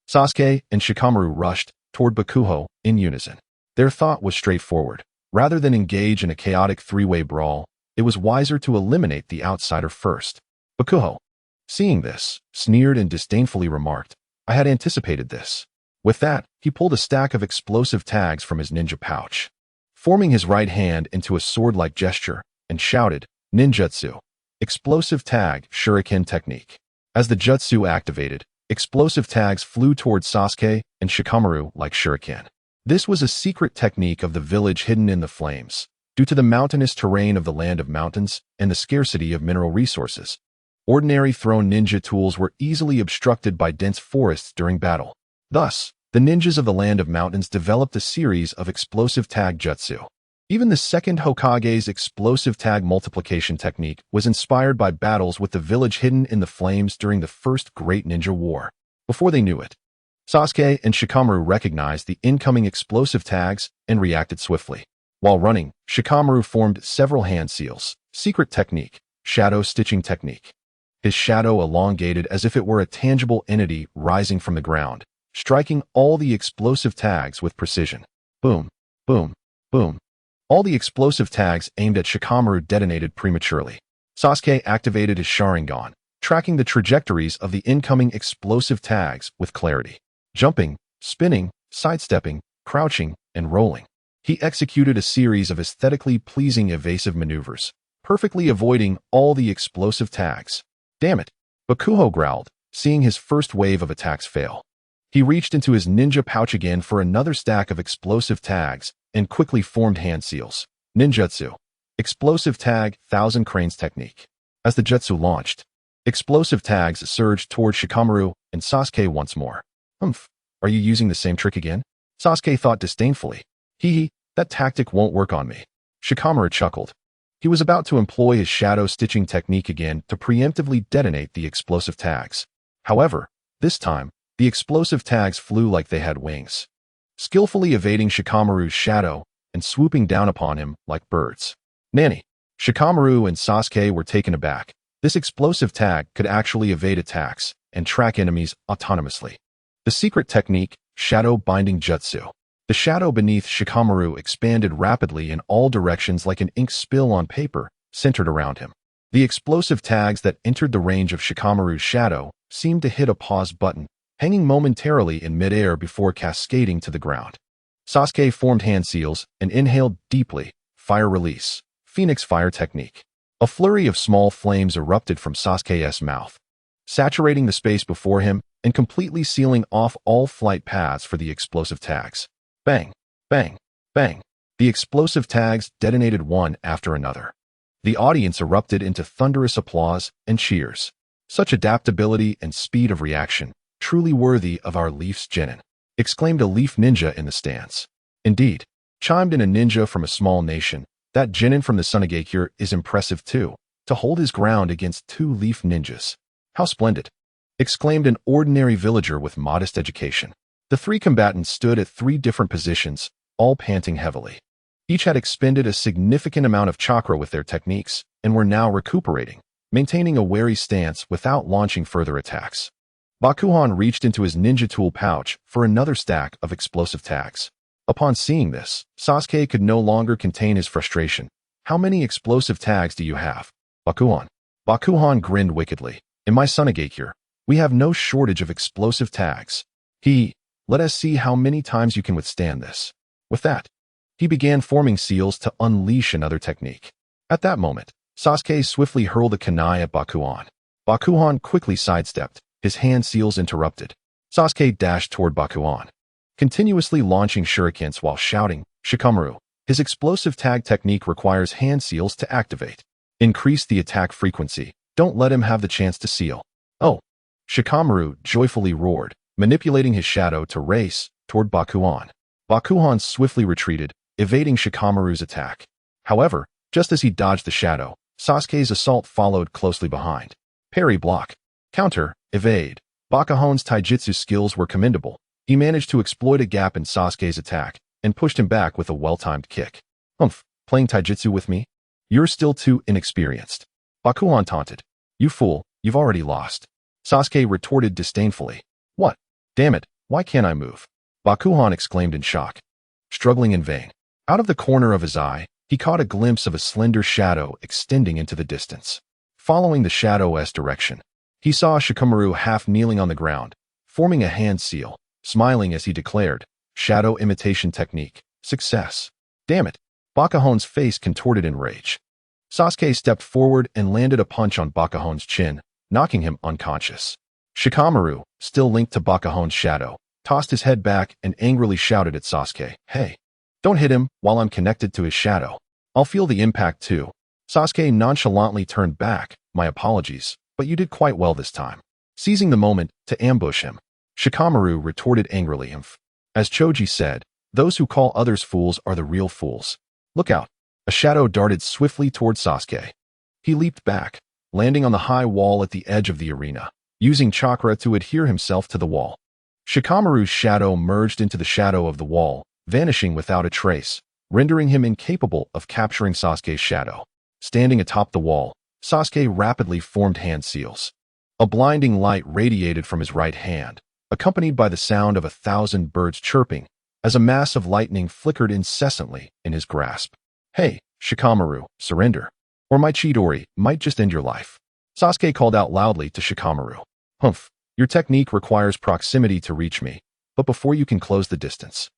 Sasuke and Shikamaru rushed toward Bakuho in unison. Their thought was straightforward. Rather than engage in a chaotic three-way brawl, it was wiser to eliminate the outsider first. Bakuho, seeing this, sneered and disdainfully remarked, "I had anticipated this." With that, he pulled a stack of explosive tags from his ninja pouch, forming his right hand into a sword-like gesture, and shouted, "Ninjutsu, explosive tag, shuriken technique." As the jutsu activated, explosive tags flew towards Sasuke and Shikamaru like shuriken. This was a secret technique of the village hidden in the flames. Due to the mountainous terrain of the Land of Mountains and the scarcity of mineral resources, ordinary thrown ninja tools were easily obstructed by dense forests during battle. Thus, the ninjas of the Land of Mountains developed a series of explosive tag jutsu. Even the second Hokage's explosive tag multiplication technique was inspired by battles with the village hidden in the flames during the First Great Ninja War. Before they knew it, Sasuke and Shikamaru recognized the incoming explosive tags and reacted swiftly. While running, Shikamaru formed several hand seals, secret technique, shadow stitching technique. His shadow elongated as if it were a tangible entity rising from the ground, striking all the explosive tags with precision. Boom, boom, boom. All the explosive tags aimed at Shikamaru detonated prematurely. Sasuke activated his Sharingan, tracking the trajectories of the incoming explosive tags with clarity. Jumping, spinning, sidestepping, crouching, and rolling. He executed a series of aesthetically pleasing evasive maneuvers, perfectly avoiding all the explosive tags. "Damn it," Bakuho growled, seeing his first wave of attacks fail. He reached into his ninja pouch again for another stack of explosive tags and quickly formed hand seals. Ninjutsu, explosive tag, Thousand Cranes technique. As the jutsu launched, explosive tags surged toward Shikamaru and Sasuke once more. "Humph, are you using the same trick again?" Sasuke thought disdainfully. "Hee, that tactic won't work on me." Shikamaru chuckled. He was about to employ his shadow stitching technique again to preemptively detonate the explosive tags. However, this time, the explosive tags flew like they had wings, skillfully evading Shikamaru's shadow and swooping down upon him like birds. "Nanny." Shikamaru and Sasuke were taken aback. This explosive tag could actually evade attacks and track enemies autonomously. The secret technique, shadow binding jutsu. The shadow beneath Shikamaru expanded rapidly in all directions like an ink spill on paper, centered around him. The explosive tags that entered the range of Shikamaru's shadow seemed to hit a pause button, hanging momentarily in midair before cascading to the ground. Sasuke formed hand seals and inhaled deeply, fire release, Phoenix fire technique. A flurry of small flames erupted from Sasuke's mouth, saturating the space before him and completely sealing off all flight paths for the explosive tags. Bang, bang, bang. The explosive tags detonated one after another. The audience erupted into thunderous applause and cheers. "Such adaptability and speed of reaction, truly worthy of our Leaf's genin," exclaimed a Leaf ninja in the stands. "Indeed," chimed in a ninja from a small nation, "that genin from the Sunagakure is impressive too, to hold his ground against two Leaf ninjas. How splendid," exclaimed an ordinary villager with modest education. The three combatants stood at three different positions, all panting heavily. Each had expended a significant amount of chakra with their techniques and were now recuperating, maintaining a wary stance without launching further attacks. Bakuhan reached into his ninja tool pouch for another stack of explosive tags. Upon seeing this, Sasuke could no longer contain his frustration. How many explosive tags do you have, Bakuhan? Bakuhan grinned wickedly. In my Sunigate here, we have no shortage of explosive tags. Let us see how many times you can withstand this. With that, he began forming seals to unleash another technique. At that moment, Sasuke swiftly hurled a kunai at Bakuhan. Bakuhan quickly sidestepped, his hand seals interrupted. Sasuke dashed toward Bakuhan, continuously launching shurikens while shouting, Shikamaru. His explosive tag technique requires hand seals to activate. Increase the attack frequency. Don't let him have the chance to seal. Oh! Shikamaru joyfully roared, manipulating his shadow to race toward Bakuhan. Bakuhan swiftly retreated, evading Shikamaru's attack. However, just as he dodged the shadow, Sasuke's assault followed closely behind. Parry, block, counter, evade. Bakuhan's taijutsu skills were commendable. He managed to exploit a gap in Sasuke's attack and pushed him back with a well-timed kick. Playing taijutsu with me? You're still too inexperienced. Bakuhan taunted. You fool, you've already lost. Sasuke retorted disdainfully. What? Damn it, why can't I move? Bakuhan exclaimed in shock. Struggling in vain. Out of the corner of his eye, he caught a glimpse of a slender shadow extending into the distance. Following the shadow's direction, he saw Shikamaru half kneeling on the ground, forming a hand seal, smiling as he declared, Shadow imitation technique, success. Damn it. Bakuhan's face contorted in rage. Sasuke stepped forward and landed a punch on Bakuhan's chin, knocking him unconscious. Shikamaru, still linked to Bakuhan's shadow, tossed his head back and angrily shouted at Sasuke, Hey! Don't hit him while I'm connected to his shadow. I'll feel the impact too. Sasuke nonchalantly turned back, My apologies, but you did quite well this time. Seizing the moment to ambush him, Shikamaru retorted angrily, As Choji said, those who call others fools are the real fools. Look out. A shadow darted swiftly toward Sasuke. He leaped back, landing on the high wall at the edge of the arena, using chakra to adhere himself to the wall. Shikamaru's shadow merged into the shadow of the wall, vanishing without a trace, rendering him incapable of capturing Sasuke's shadow. Standing atop the wall, Sasuke rapidly formed hand seals. A blinding light radiated from his right hand, accompanied by the sound of 1,000 birds chirping, as a mass of lightning flickered incessantly in his grasp. Hey, Shikamaru, surrender, or my Chidori might just end your life. Sasuke called out loudly to Shikamaru. Your technique requires proximity to reach me, but before you can close the distance,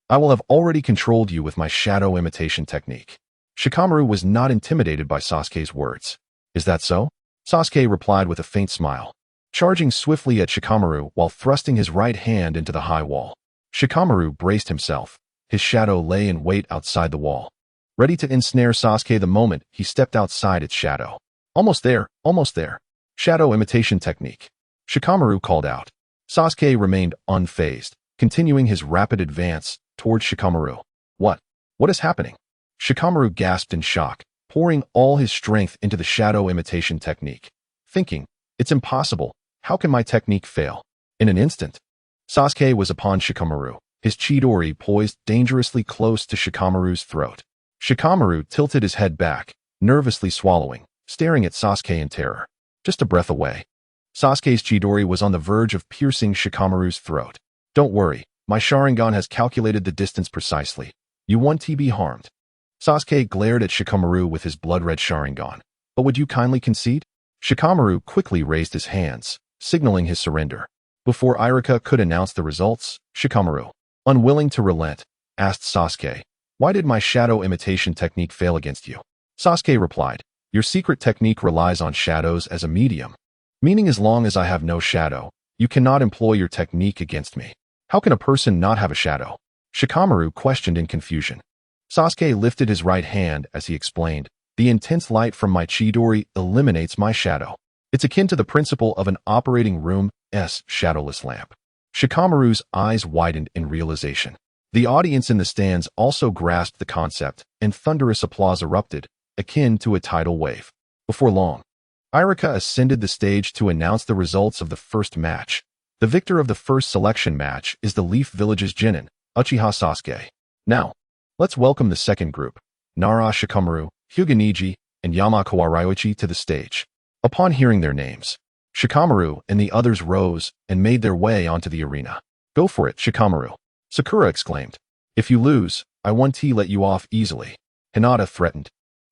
I will have already controlled you with my shadow imitation technique. Shikamaru was not intimidated by Sasuke's words. Is that so? Sasuke replied with a faint smile, charging swiftly at Shikamaru while thrusting his right hand into the high wall. Shikamaru braced himself. His shadow lay in wait outside the wall, ready to ensnare Sasuke the moment he stepped outside its shadow. Almost there, almost there. Shadow imitation technique. Shikamaru called out. Sasuke remained unfazed, continuing his rapid advance towards Shikamaru. What is happening? Shikamaru gasped in shock, pouring all his strength into the shadow imitation technique, thinking, it's impossible, how can my technique fail? In an instant, Sasuke was upon Shikamaru, his Chidori poised dangerously close to Shikamaru's throat. Shikamaru tilted his head back, nervously swallowing, staring at Sasuke in terror. Just a breath away. Sasuke's Chidori was on the verge of piercing Shikamaru's throat. Don't worry, my Sharingan has calculated the distance precisely. You won't be harmed. Sasuke glared at Shikamaru with his blood-red Sharingan. But would you kindly concede? Shikamaru quickly raised his hands, signaling his surrender. Before Irika could announce the results, Shikamaru, unwilling to relent, asked Sasuke, why did my shadow imitation technique fail against you? Sasuke replied, your secret technique relies on shadows as a medium, meaning as long as I have no shadow, you cannot employ your technique against me. How can a person not have a shadow? Shikamaru questioned in confusion. Sasuke lifted his right hand as he explained, the intense light from my Chidori eliminates my shadow. It's akin to the principle of an operating room's shadowless lamp. Shikamaru's eyes widened in realization. The audience in the stands also grasped the concept, and thunderous applause erupted, akin to a tidal wave. Before long, Irika ascended the stage to announce the results of the first match. The victor of the first selection match is the Leaf Village's Genin, Uchiha Sasuke. Now, Let's welcome the second group, Nara Shikamaru, Hyuga Niji, and Yamakawa Ryoichi to the stage. Upon hearing their names, Shikamaru and the others rose and made their way onto the arena. Go for it, Shikamaru, Sakura exclaimed. If you lose, I won't let you off easily, Hinata threatened,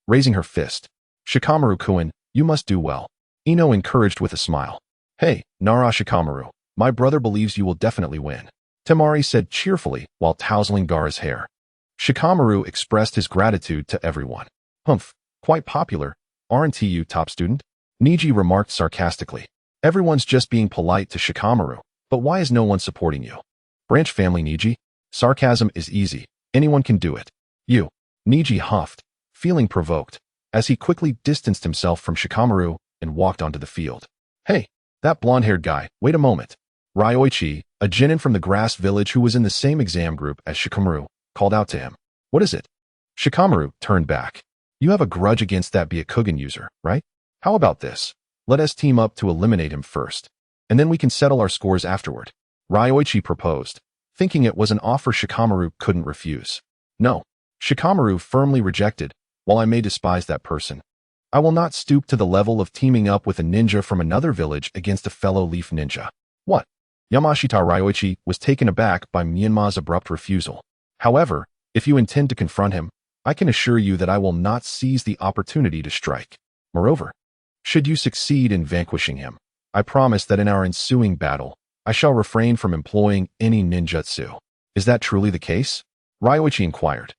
raising her fist. Shikamaru-kun, you must do well, Ino encouraged with a smile. Hey, Nara Shikamaru, my brother believes you will definitely win, Temari said cheerfully while tousling Gaara's hair. Shikamaru expressed his gratitude to everyone. Humph, quite popular, aren't you, top student? Niji remarked sarcastically. Everyone's just being polite to Shikamaru, but why is no one supporting you? Branch family Niji? Sarcasm is easy, anyone can do it. You. Niji huffed, feeling provoked, as he quickly distanced himself from Shikamaru and walked onto the field. Hey, that blonde-haired guy, wait a moment. Ryoichi, a genin from the grass village who was in the same exam group as Shikamaru, called out to him. What is it? Shikamaru turned back. You have a grudge against that Byakugan user, right? How about this? Let us team up to eliminate him first, and then we can settle our scores afterward. Ryoichi proposed, thinking it was an offer Shikamaru couldn't refuse. No, Shikamaru firmly rejected. While I may despise that person, I will not stoop to the level of teaming up with a ninja from another village against a fellow leaf ninja. What? Yamashita Ryoichi was taken aback by Menma's abrupt refusal. However, if you intend to confront him, I can assure you that I will not seize the opportunity to strike. Moreover, should you succeed in vanquishing him, I promise that in our ensuing battle, I shall refrain from employing any ninjutsu. Is that truly the case? Ryoichi inquired.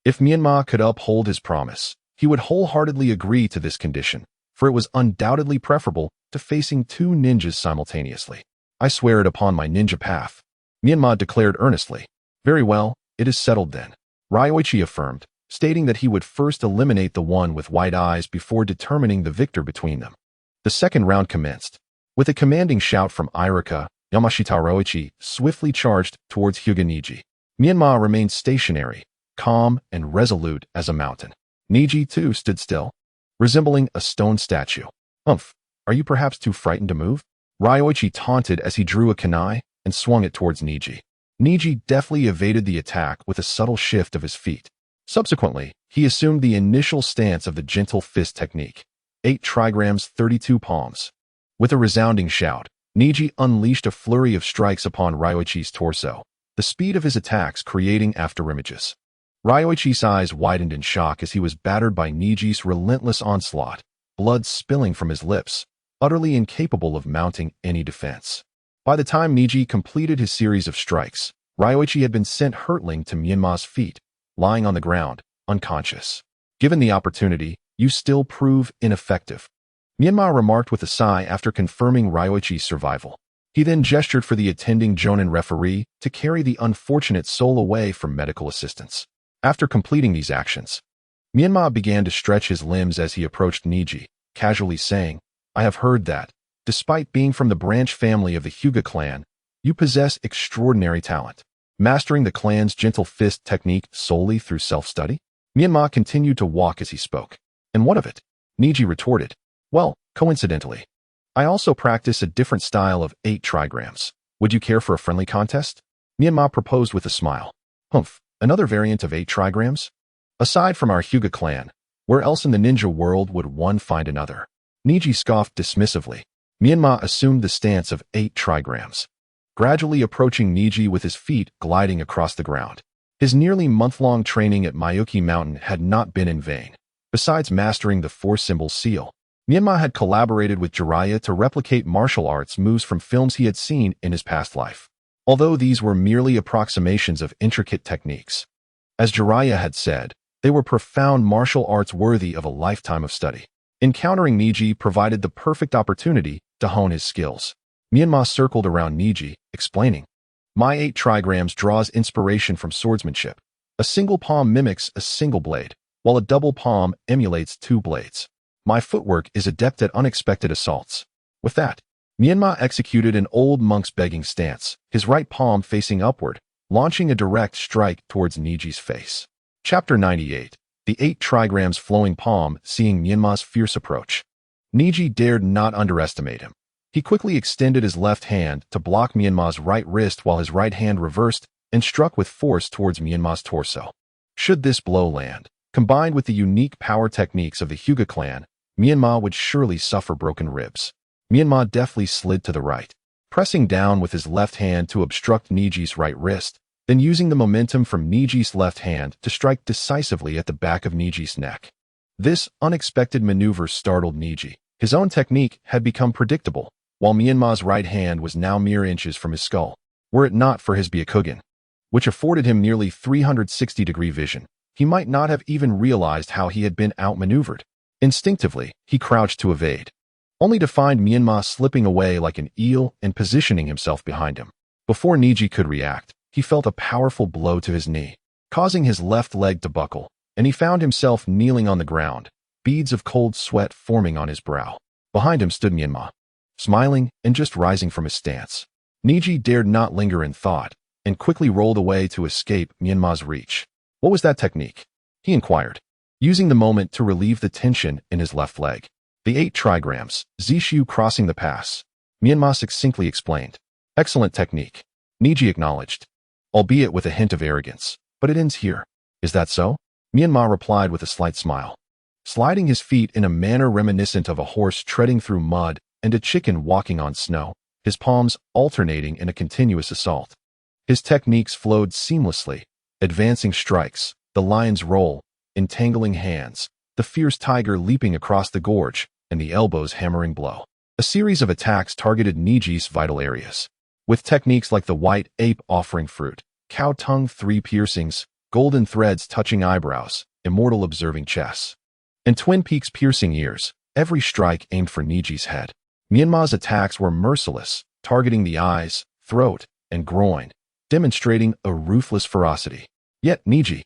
If Menma could uphold his promise, he would wholeheartedly agree to this condition, for it was undoubtedly preferable to facing two ninjas simultaneously. I swear it upon my ninja path, Menma declared earnestly. Very well, it is settled then, Ryoichi affirmed, stating that he would first eliminate the one with white eyes before determining the victor between them. The second round commenced. With a commanding shout from Irika, Yamashita Ryoichi swiftly charged towards Hyuga Niji. Menma remained stationary, calm and resolute as a mountain. Niji, too, stood still, resembling a stone statue. Humph, are you perhaps too frightened to move? Ryoichi taunted as he drew a kunai and swung it towards Niji. Niji deftly evaded the attack with a subtle shift of his feet. Subsequently, he assumed the initial stance of the gentle fist technique. 8 trigrams 32 palms. With a resounding shout, Niji unleashed a flurry of strikes upon Ryoichi's torso, the speed of his attacks creating afterimages. Ryoichi's eyes widened in shock as he was battered by Niji's relentless onslaught, blood spilling from his lips, utterly incapable of mounting any defense. By the time Niji completed his series of strikes, Ryoichi had been sent hurtling to Menma's feet, lying on the ground, unconscious. Given the opportunity, you still prove ineffective, Menma remarked with a sigh after confirming Ryoichi's survival. He then gestured for the attending jonin referee to carry the unfortunate soul away from medical assistance. After completing these actions, Menma began to stretch his limbs as he approached Niji, casually saying, I have heard that, despite being from the branch family of the Hyuga clan, you possess extraordinary talent. Mastering the clan's gentle fist technique solely through self-study? Menma continued to walk as he spoke. And what of it? Niji retorted. Well, coincidentally, I also practice a different style of 8 trigrams. Would you care for a friendly contest? Menma proposed with a smile. Humph, another variant of 8 trigrams? Aside from our Hyuga clan, where else in the ninja world would one find another? Niji scoffed dismissively. Menma assumed the stance of 8 trigrams, gradually approaching Niji with his feet gliding across the ground. His nearly month-long training at Mayuki Mountain had not been in vain. Besides mastering the 4-symbol seal, Menma had collaborated with Jiraiya to replicate martial arts moves from films he had seen in his past life, although these were merely approximations of intricate techniques. As Jiraiya had said, they were profound martial arts worthy of a lifetime of study. Encountering Niji provided the perfect opportunity to hone his skills. Menma circled around Niji, explaining, My 8 trigrams draws inspiration from swordsmanship. A single palm mimics a single blade, while a double palm emulates 2 blades. My footwork is adept at unexpected assaults. With that, Menma executed an old monk's begging stance, his right palm facing upward, launching a direct strike towards Niji's face. Chapter 98. The 8 trigrams flowing palm seeing Menma's fierce approach. Niji dared not underestimate him. He quickly extended his left hand to block Menma's right wrist while his right hand reversed and struck with force towards Menma's torso. Should this blow land, combined with the unique power techniques of the Hyuga clan, Menma would surely suffer broken ribs. Menma deftly slid to the right, pressing down with his left hand to obstruct Niji's right wrist, then using the momentum from Niji's left hand to strike decisively at the back of Niji's neck. This unexpected maneuver startled Niji. His own technique had become predictable, while Menma's right hand was now mere inches from his skull. Were it not for his Byakugan, which afforded him nearly 360-degree vision, he might not have even realized how he had been outmaneuvered. Instinctively, he crouched to evade, only to find Menma slipping away like an eel and positioning himself behind him. Before Niji could react, he felt a powerful blow to his knee, causing his left leg to buckle, and he found himself kneeling on the ground, beads of cold sweat forming on his brow. Behind him stood Menma, smiling and just rising from his stance. Niji dared not linger in thought, and quickly rolled away to escape Menma's reach. What was that technique? He inquired, using the moment to relieve the tension in his left leg. The 8 trigrams, Zishu crossing the pass. Menma succinctly explained. Excellent technique, Niji acknowledged, albeit with a hint of arrogance. But it ends here. Is that so? Menma replied with a slight smile, sliding his feet in a manner reminiscent of a horse treading through mud and a chicken walking on snow, his palms alternating in a continuous assault. His techniques flowed seamlessly, advancing strikes, the lion's roll, entangling hands, the fierce tiger leaping across the gorge, and the elbow's hammering blow. A series of attacks targeted Niji's vital areas. With techniques like the white ape offering fruit, cow tongue 3 piercings, golden threads touching eyebrows, immortal observing chest, and Twin Peaks piercing ears, every strike aimed for Niji's head. Menma's attacks were merciless, targeting the eyes, throat, and groin, demonstrating a ruthless ferocity. Yet Niji,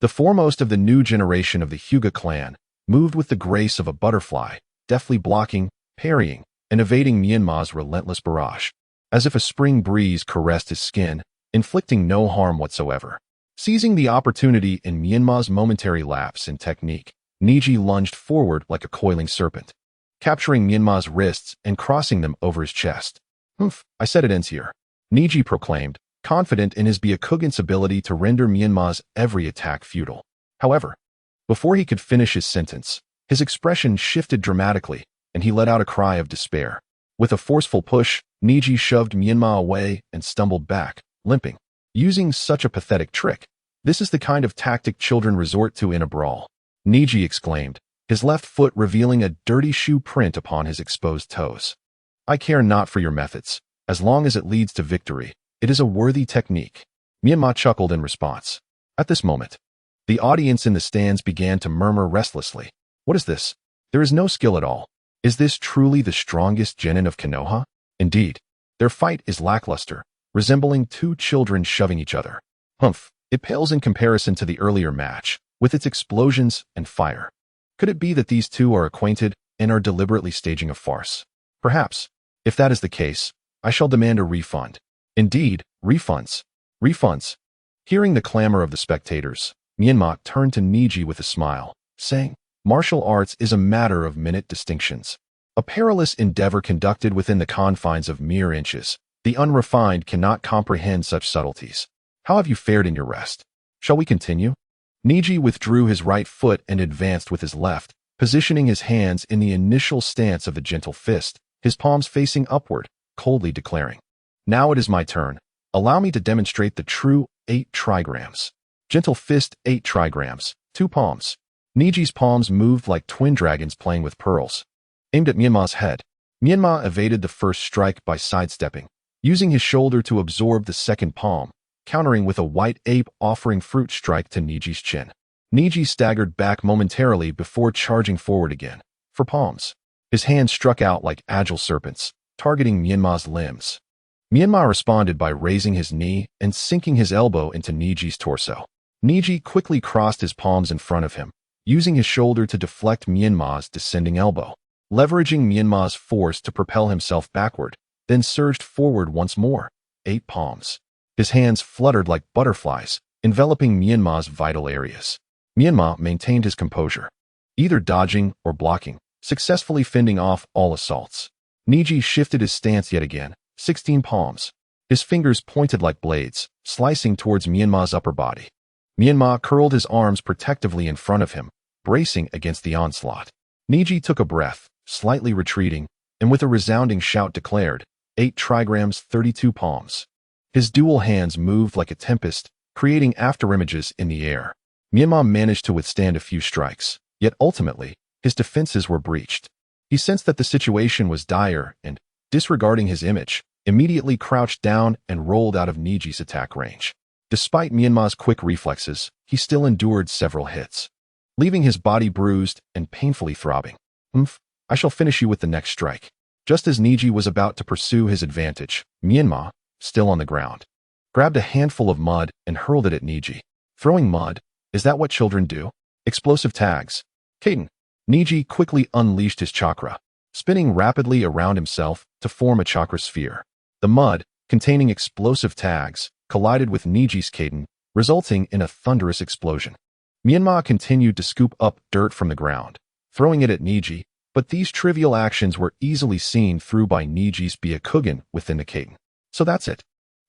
the foremost of the new generation of the Hyuga clan, moved with the grace of a butterfly, deftly blocking, parrying, and evading Menma's relentless barrage, as if a spring breeze caressed his skin, inflicting no harm whatsoever. Seizing the opportunity in Menma's momentary lapse in technique, Niji lunged forward like a coiling serpent, capturing Menma's wrists and crossing them over his chest. "Humph, I said it ends here," Niji proclaimed, confident in his Byakugan's ability to render Menma's every attack futile. However, before he could finish his sentence, his expression shifted dramatically, and he let out a cry of despair. With a forceful push, Niji shoved Menma away and stumbled back, limping. Using such a pathetic trick, this is the kind of tactic children resort to in a brawl, Niji exclaimed, his left foot revealing a dirty shoe print upon his exposed toes. "I care not for your methods, as long as it leads to victory. It is a worthy technique." Menma chuckled in response. At this moment, the audience in the stands began to murmur restlessly. What is this? There is no skill at all. Is this truly the strongest genin of Konoha? Indeed, their fight is lackluster, resembling 2 children shoving each other. Humph, it pales in comparison to the earlier match, with its explosions and fire. Could it be that these 2 are acquainted and are deliberately staging a farce? Perhaps. If that is the case, I shall demand a refund. Indeed, refunds. Refunds. Hearing the clamor of the spectators, Menma turned to Niji with a smile, saying, "Martial arts is a matter of minute distinctions. A perilous endeavor conducted within the confines of mere inches. The unrefined cannot comprehend such subtleties. How have you fared in your rest? Shall we continue?" Niji withdrew his right foot and advanced with his left, positioning his hands in the initial stance of the gentle fist, his palms facing upward, coldly declaring, "Now it is my turn. Allow me to demonstrate the true 8 trigrams. Gentle fist 8 trigrams, 2 palms." Niji's palms moved like twin dragons playing with pearls, aimed at Menma's head. Menma evaded the first strike by sidestepping, using his shoulder to absorb the second palm, countering with a white ape offering fruit strike to Niji's chin. Niji staggered back momentarily before charging forward again, for palms. His hands struck out like agile serpents, targeting Menma's limbs. Menma responded by raising his knee and sinking his elbow into Niji's torso. Niji quickly crossed his palms in front of him, using his shoulder to deflect Menma's descending elbow. Leveraging Menma's force to propel himself backward, then surged forward once more, 8 palms. His hands fluttered like butterflies, enveloping Menma's vital areas. Menma maintained his composure, either dodging or blocking, successfully fending off all assaults. Niji shifted his stance yet again, 16 palms. His fingers pointed like blades, slicing towards Menma's upper body. Menma curled his arms protectively in front of him, bracing against the onslaught. Niji took a breath, slightly retreating, and with a resounding shout declared, 8 trigrams 32 palms. His dual hands moved like a tempest, creating afterimages in the air. Menma managed to withstand a few strikes, yet ultimately, his defenses were breached. He sensed that the situation was dire and, disregarding his image, immediately crouched down and rolled out of Niji's attack range. Despite Menma's quick reflexes, he still endured several hits, leaving his body bruised and painfully throbbing. I shall finish you with the next strike. Just as Niji was about to pursue his advantage, Menma, still on the ground, grabbed a handful of mud and hurled it at Niji. Throwing mud, is that what children do? Explosive tags. Kaden. Niji quickly unleashed his chakra, spinning rapidly around himself to form a chakra sphere. The mud, containing explosive tags, collided with Niji's Kaden, resulting in a thunderous explosion. Menma continued to scoop up dirt from the ground, throwing it at Niji, but these trivial actions were easily seen through by Niji's Byakugan within the Kaden. So that's it.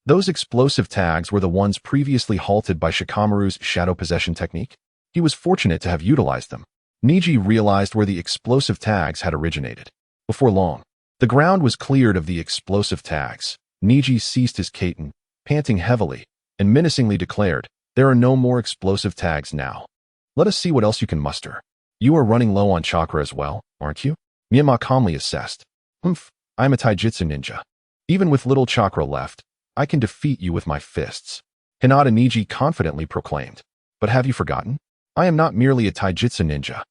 Those explosive tags were the ones previously halted by Shikamaru's shadow possession technique. He was fortunate to have utilized them. Niji realized where the explosive tags had originated. Before long, the ground was cleared of the explosive tags. Niji ceased his Katen, panting heavily, and menacingly declared, there are no more explosive tags now. Let us see what else you can muster. You are running low on chakra as well, aren't you? Menma calmly assessed. I am a taijutsu ninja. Even with little chakra left, I can defeat you with my fists. Hinata Niji confidently proclaimed. But have you forgotten? I am not merely a taijutsu ninja.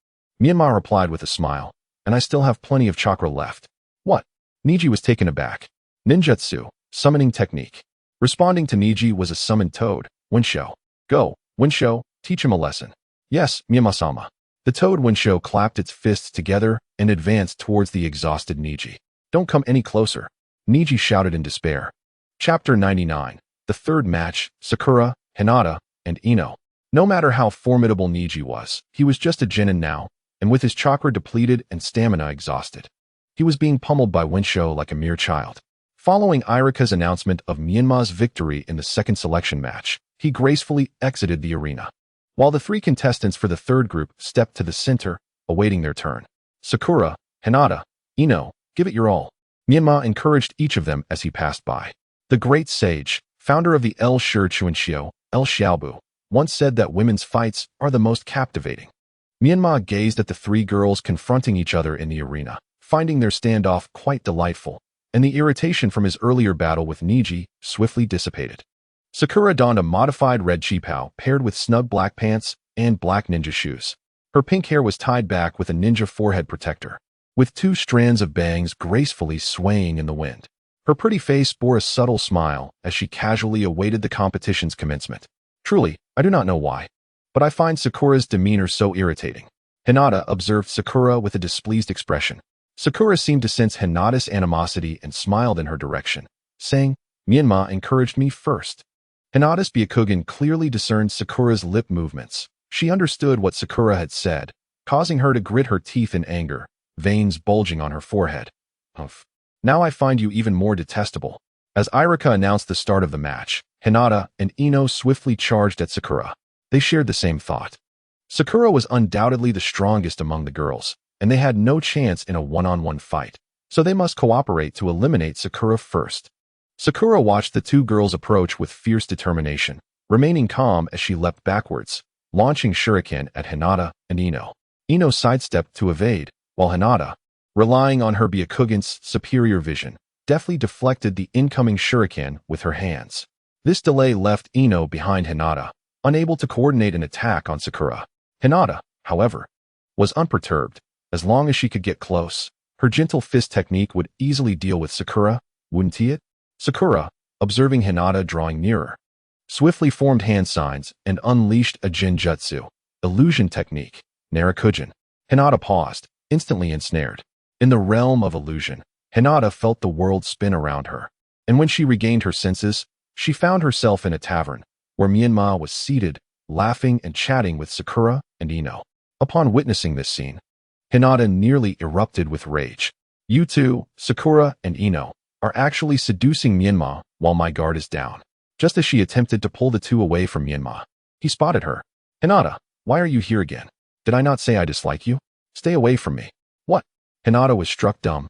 Menma replied with a smile, and I still have plenty of chakra left. What? Niji was taken aback. Ninjutsu, summoning technique. Responding to Niji was a summoned toad, Winsho. Go, Winsho, teach him a lesson. Yes, Menma-sama. The toad Winsho clapped its fists together and advanced towards the exhausted Niji. Don't come any closer, Niji shouted in despair. Chapter 99. The third match, Sakura, Hinata, and Ino. No matter how formidable Niji was, he was just a genin now, and with his chakra depleted and stamina exhausted. He was being pummeled by Winsho like a mere child. Following Irika's announcement of Menma's victory in the second selection match, he gracefully exited the arena. While the 3 contestants for the third group stepped to the center, awaiting their turn. Sakura, Hinata, Ino, give it your all. Menma encouraged each of them as he passed by. The great sage, founder of the El Shi Chuanxiu, El Xiaobu, once said that women's fights are the most captivating. Menma gazed at the 3 girls confronting each other in the arena, finding their standoff quite delightful, and the irritation from his earlier battle with Niji swiftly dissipated. Sakura donned a modified red qipao paired with snug black pants and black ninja shoes. Her pink hair was tied back with a ninja forehead protector, with 2 strands of bangs gracefully swaying in the wind. Her pretty face bore a subtle smile as she casually awaited the competition's commencement. Truly, I do not know why, but I find Sakura's demeanor so irritating. Hinata observed Sakura with a displeased expression. Sakura seemed to sense Hinata's animosity and smiled in her direction, saying, Menma encouraged me first. Hinata's Byakugan clearly discerned Sakura's lip movements. She understood what Sakura had said, causing her to grit her teeth in anger, veins bulging on her forehead. Humph. Now I find you even more detestable. As Irika announced the start of the match, Hinata and Ino swiftly charged at Sakura. They shared the same thought. Sakura was undoubtedly the strongest among the girls, and they had no chance in a one-on-one fight, so they must cooperate to eliminate Sakura first. Sakura watched the 2 girls approach with fierce determination, remaining calm as she leapt backwards, launching shuriken at Hinata and Ino. Ino sidestepped to evade, while Hinata, relying on her Byakugan's superior vision, deftly deflected the incoming shuriken with her hands. This delay left Ino behind Hinata, unable to coordinate an attack on Sakura. Hinata, however, was unperturbed. As long as she could get close, her gentle fist technique would easily deal with Sakura, wouldn't it? Sakura, observing Hinata drawing nearer, swiftly formed hand signs and unleashed a genjutsu, illusion technique, Naruto. Hinata paused, instantly ensnared. In the realm of illusion, Hinata felt the world spin around her, and when she regained her senses, she found herself in a tavern, where Menma was seated, laughing and chatting with Sakura and Ino. Upon witnessing this scene, Hinata nearly erupted with rage. You 2, Sakura and Ino, are actually seducing Menma while my guard is down. Just as she attempted to pull the 2 away from Menma, He spotted her. Hinata, why are you here again? Did I not say I dislike you? Stay away from me. What? Hinata was struck dumb,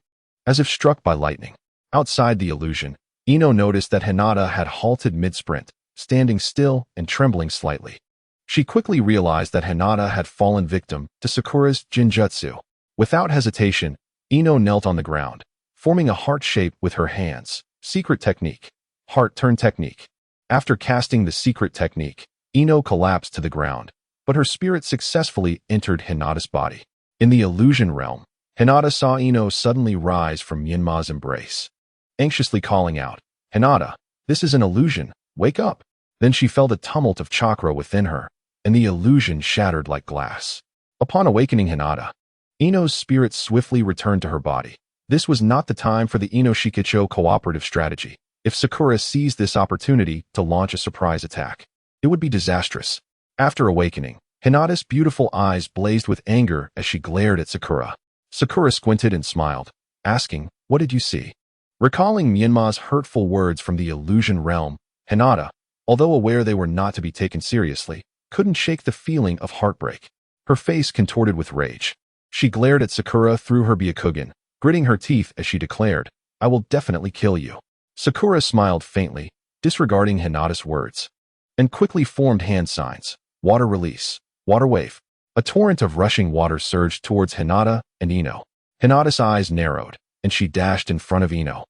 as if struck by lightning. Outside the illusion, Ino noticed that Hinata had halted mid-sprint, standing still and trembling slightly. She quickly realized that Hinata had fallen victim to Sakura's Jinjutsu. Without hesitation, Ino knelt on the ground, forming a heart shape with her hands. Secret technique. Heart turn technique. After casting the secret technique, Ino collapsed to the ground, but her spirit successfully entered Hinata's body. In the illusion realm, Hinata saw Ino suddenly rise from Menma's embrace, anxiously calling out, Hinata, this is an illusion, wake up. Then she felt a tumult of chakra within her, and the illusion shattered like glass. Upon awakening Hinata, Ino's spirit swiftly returned to her body. This was not the time for the Ino Shikicho cooperative strategy. If Sakura seized this opportunity to launch a surprise attack, it would be disastrous. After awakening, Hinata's beautiful eyes blazed with anger as she glared at Sakura. Sakura squinted and smiled, asking, what did you see? Recalling Menma's hurtful words from the illusion realm, Hinata, although aware they were not to be taken seriously, couldn't shake the feeling of heartbreak. Her face contorted with rage. She glared at Sakura through her Byakugan, gritting her teeth as she declared, I will definitely kill you. Sakura smiled faintly, disregarding Hinata's words, and quickly formed hand signs. Water release. Water wave. A torrent of rushing water surged towards Hinata and Ino. Hinata's eyes narrowed, and she dashed in front of Ino.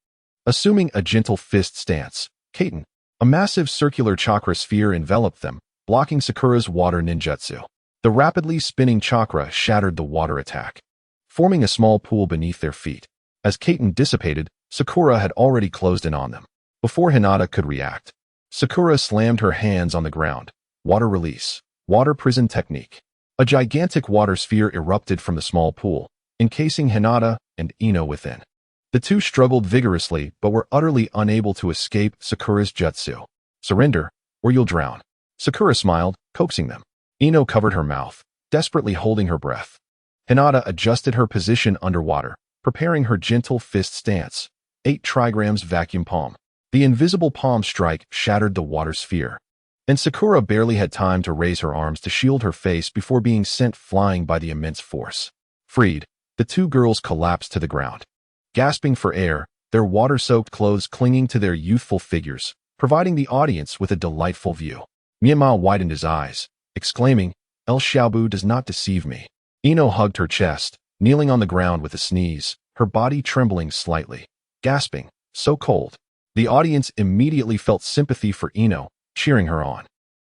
Assuming a gentle fist stance, Kaiten, a massive circular chakra sphere enveloped them, blocking Sakura's water ninjutsu. The rapidly spinning chakra shattered the water attack, forming a small pool beneath their feet. As Kaiten dissipated, Sakura had already closed in on them. Before Hinata could react, Sakura slammed her hands on the ground. Water release. Water prison technique. A gigantic water sphere erupted from the small pool, encasing Hinata and Ino within. The two struggled vigorously but were utterly unable to escape Sakura's jutsu. Surrender, or you'll drown. Sakura smiled, coaxing them. Ino covered her mouth, desperately holding her breath. Hinata adjusted her position underwater, preparing her gentle fist stance. 8 trigrams vacuum palm. The invisible palm strike shattered the water sphere, and Sakura barely had time to raise her arms to shield her face before being sent flying by the immense force. Freed, the two girls collapsed to the ground, gasping for air, their water-soaked clothes clinging to their youthful figures, providing the audience with a delightful view. Menma widened his eyes, exclaiming, El Xiaobu does not deceive me. Ino hugged her chest, kneeling on the ground with a sneeze, her body trembling slightly, gasping, so cold. The audience immediately felt sympathy for Ino, cheering her on.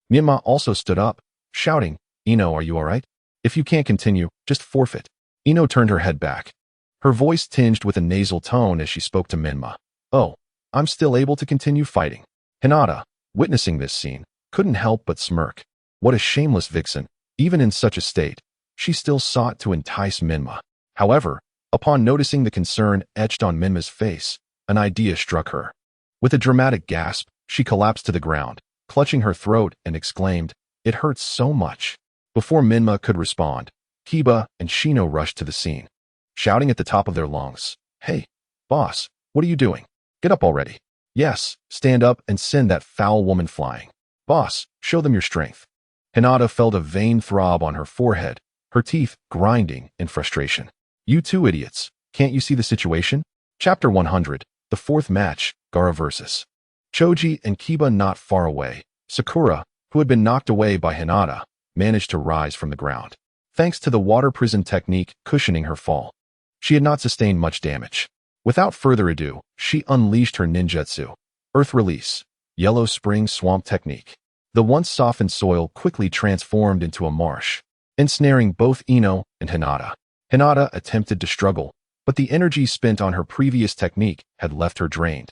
Menma also stood up, shouting, Ino, are you alright? If you can't continue, just forfeit. Ino turned her head back, her voice tinged with a nasal tone as she spoke to Menma. Oh, I'm still able to continue fighting. Hinata, witnessing this scene, couldn't help but smirk. What a shameless vixen. Even in such a state, she still sought to entice Menma. However, upon noticing the concern etched on Menma's face, an idea struck her. With a dramatic gasp, she collapsed to the ground, clutching her throat and exclaimed, it hurts so much. Before Menma could respond, Kiba and Shino rushed to the scene, shouting at the top of their lungs, Hey, boss, what are you doing? Get up already. Yes, stand up and send that foul woman flying. Boss, show them your strength. Hinata felt a vain throb on her forehead, her teeth grinding in frustration. You two idiots, can't you see the situation? Chapter 100, the fourth match, Gaara vs. Choji and Kiba. Not far away, Sakura, who had been knocked away by Hinata, managed to rise from the ground, thanks to the water prison technique cushioning her fall. She had not sustained much damage. Without further ado, she unleashed her ninjutsu, Earth Release, Yellow Spring Swamp Technique. The once softened soil quickly transformed into a marsh, ensnaring both Ino and Hinata. Hinata attempted to struggle, but the energy spent on her previous technique had left her drained,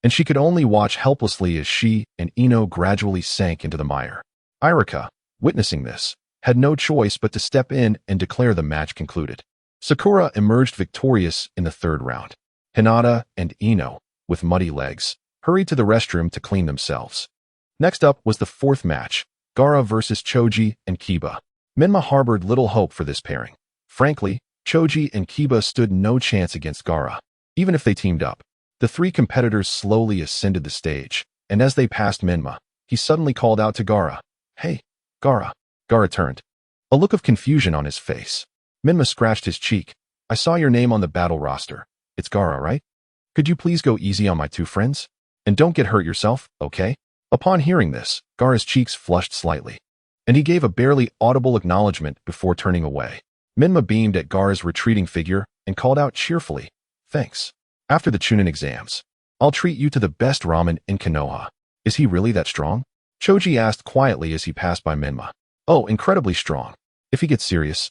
and she could only watch helplessly as she and Ino gradually sank into the mire. Irika, witnessing this, had no choice but to step in and declare the match concluded. Sakura emerged victorious in the third round. Hinata and Ino, with muddy legs, hurried to the restroom to clean themselves. Next up was the fourth match, Gaara vs. Choji and Kiba. Menma harbored little hope for this pairing. Frankly, Choji and Kiba stood no chance against Gaara, even if they teamed up. The three competitors slowly ascended the stage, and as they passed Menma, he suddenly called out to Gaara, Hey, Gaara. Gaara turned, a look of confusion on his face. Menma scratched his cheek. I saw your name on the battle roster. It's Gaara, right? Could you please go easy on my two friends? And don't get hurt yourself, okay? Upon hearing this, Gaara's cheeks flushed slightly, and he gave a barely audible acknowledgement before turning away. Menma beamed at Gaara's retreating figure and called out cheerfully, thanks. After the Chunin exams, I'll treat you to the best ramen in Konoha. Is he really that strong? Choji asked quietly as he passed by Menma. Oh, incredibly strong. If he gets serious,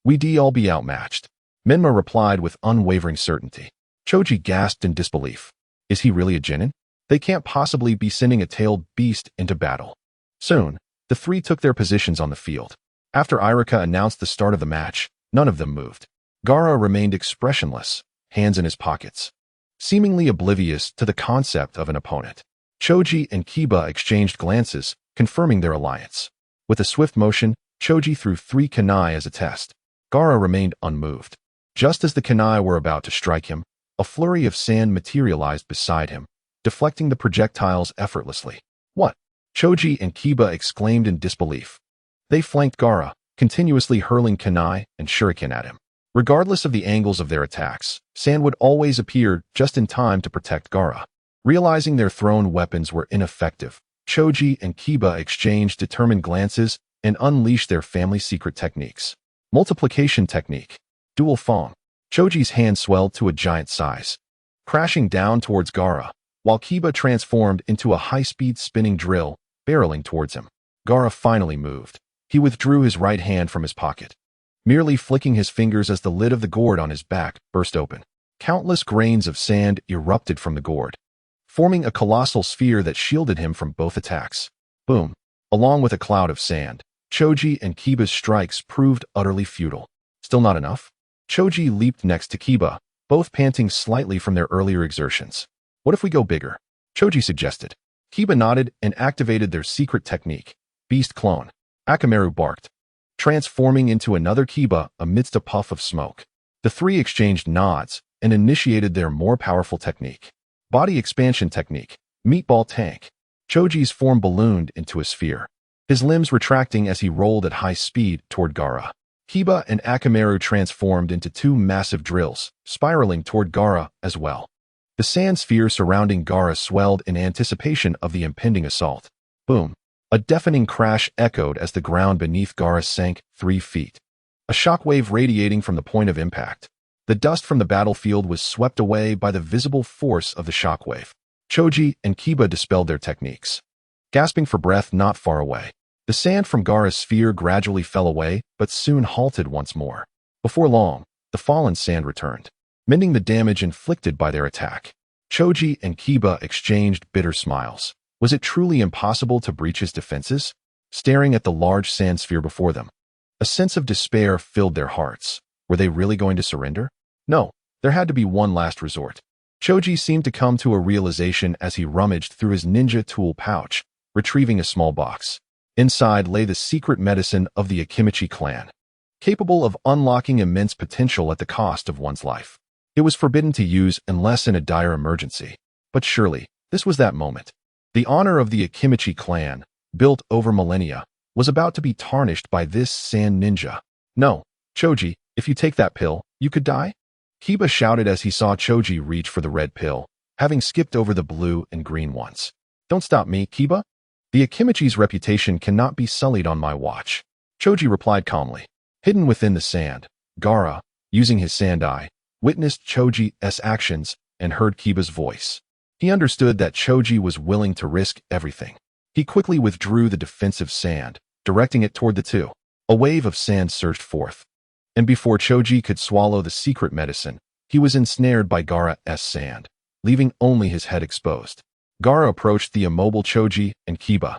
we'd all be outmatched. Menma replied with unwavering certainty. Choji gasped in disbelief. Is he really a genin? They can't possibly be sending a tailed beast into battle. Soon, the three took their positions on the field. After Irika announced the start of the match, none of them moved. Gaara remained expressionless, hands in his pockets, seemingly oblivious to the concept of an opponent. Choji and Kiba exchanged glances, confirming their alliance. With a swift motion, Choji threw 3 kunai as a test. Gaara remained unmoved. Just as the kunai were about to strike him, a flurry of sand materialized beside him, deflecting the projectiles effortlessly. What? Choji and Kiba exclaimed in disbelief. They flanked Gaara, continuously hurling kunai and shuriken at him. Regardless of the angles of their attacks, sand would always appear just in time to protect Gaara. Realizing their thrown weapons were ineffective, Choji and Kiba exchanged determined glances and unleashed their family secret techniques. Multiplication technique. Dual Fong. Choji's hand swelled to a giant size, crashing down towards Gaara, while Kiba transformed into a high-speed spinning drill, barreling towards him. Gaara finally moved. He withdrew his right hand from his pocket, merely flicking his fingers as the lid of the gourd on his back burst open. Countless grains of sand erupted from the gourd, forming a colossal sphere that shielded him from both attacks. Boom! Along with a cloud of sand, Choji and Kiba's strikes proved utterly futile. Still not enough? Choji leaped next to Kiba, both panting slightly from their earlier exertions. What if we go bigger? Choji suggested. Kiba nodded and activated their secret technique, Beast Clone. Akamaru barked, transforming into another Kiba amidst a puff of smoke. The three exchanged nods and initiated their more powerful technique. Body expansion technique, Meatball Tank. Choji's form ballooned into a sphere, his limbs retracting as he rolled at high speed toward Gaara. Kiba and Akamaru transformed into 2 massive drills, spiraling toward Gaara as well. The sand sphere surrounding Gaara swelled in anticipation of the impending assault. Boom! A deafening crash echoed as the ground beneath Gaara sank 3 feet. A shockwave radiating from the point of impact. The dust from the battlefield was swept away by the visible force of the shockwave. Choji and Kiba dispelled their techniques, gasping for breath not far away. The sand from Gaara's sphere gradually fell away, but soon halted once more. Before long, the fallen sand returned, mending the damage inflicted by their attack. Choji and Kiba exchanged bitter smiles. Was it truly impossible to breach his defenses? Staring at the large sand sphere before them, a sense of despair filled their hearts. Were they really going to surrender? No, there had to be one last resort. Choji seemed to come to a realization as he rummaged through his ninja tool pouch, retrieving a small box. Inside lay the secret medicine of the Akimichi clan, capable of unlocking immense potential at the cost of one's life. It was forbidden to use unless in a dire emergency. But surely, this was that moment. The honor of the Akimichi clan, built over millennia, was about to be tarnished by this sand ninja. No, Choji, if you take that pill, you could die? Kiba shouted as he saw Choji reach for the red pill, having skipped over the blue and green ones. Don't stop me, Kiba. The Akimichi's reputation cannot be sullied on my watch. Choji replied calmly. Hidden within the sand, Gaara, using his sand eye, witnessed Choji's actions and heard Kiba's voice. He understood that Choji was willing to risk everything. He quickly withdrew the defensive sand, directing it toward the two. A wave of sand surged forth, and before Choji could swallow the secret medicine, he was ensnared by Gaara's sand, leaving only his head exposed. Gaara approached the immobile Choji and Kiba,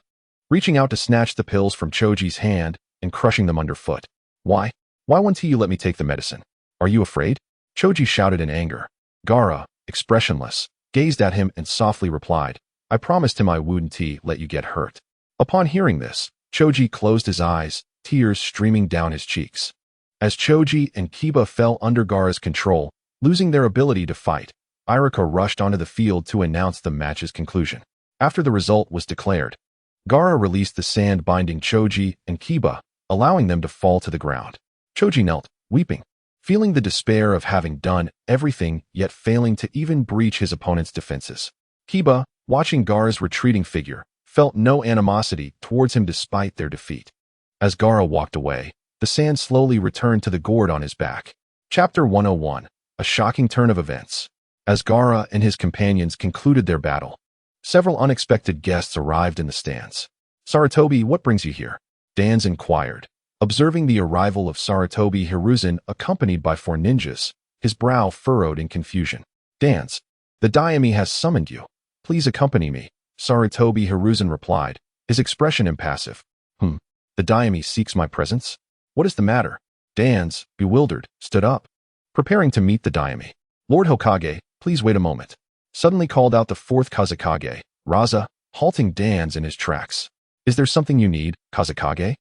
reaching out to snatch the pills from Choji's hand and crushing them underfoot. Why? Why won't you let me take the medicine? Are you afraid? Choji shouted in anger. Gaara, expressionless, gazed at him and softly replied, I promised him I wouldn't let you get hurt. Upon hearing this, Choji closed his eyes, tears streaming down his cheeks. As Choji and Kiba fell under Gaara's control, losing their ability to fight, Irika rushed onto the field to announce the match's conclusion. After the result was declared, Gaara released the sand binding Choji and Kiba, allowing them to fall to the ground. Choji knelt, weeping, feeling the despair of having done everything yet failing to even breach his opponent's defenses. Kiba, watching Gaara's retreating figure, felt no animosity towards him despite their defeat. As Gaara walked away, the sand slowly returned to the gourd on his back. Chapter 101. A shocking turn of events. As Gaara and his companions concluded their battle, several unexpected guests arrived in the stands. Sarutobi, what brings you here? Danzo inquired. Observing the arrival of Sarutobi Hiruzen accompanied by 4 ninjas, his brow furrowed in confusion. Danzo, the daimyo has summoned you. Please accompany me, Sarutobi Hiruzen replied, his expression impassive. The daimyo seeks my presence? What is the matter? Danzo, bewildered, stood up, preparing to meet the daimyo. Lord Hokage, please wait a moment. Suddenly called out the 4th Kazekage, Raza, halting Danzo in his tracks. Is there something you need, Kazekage?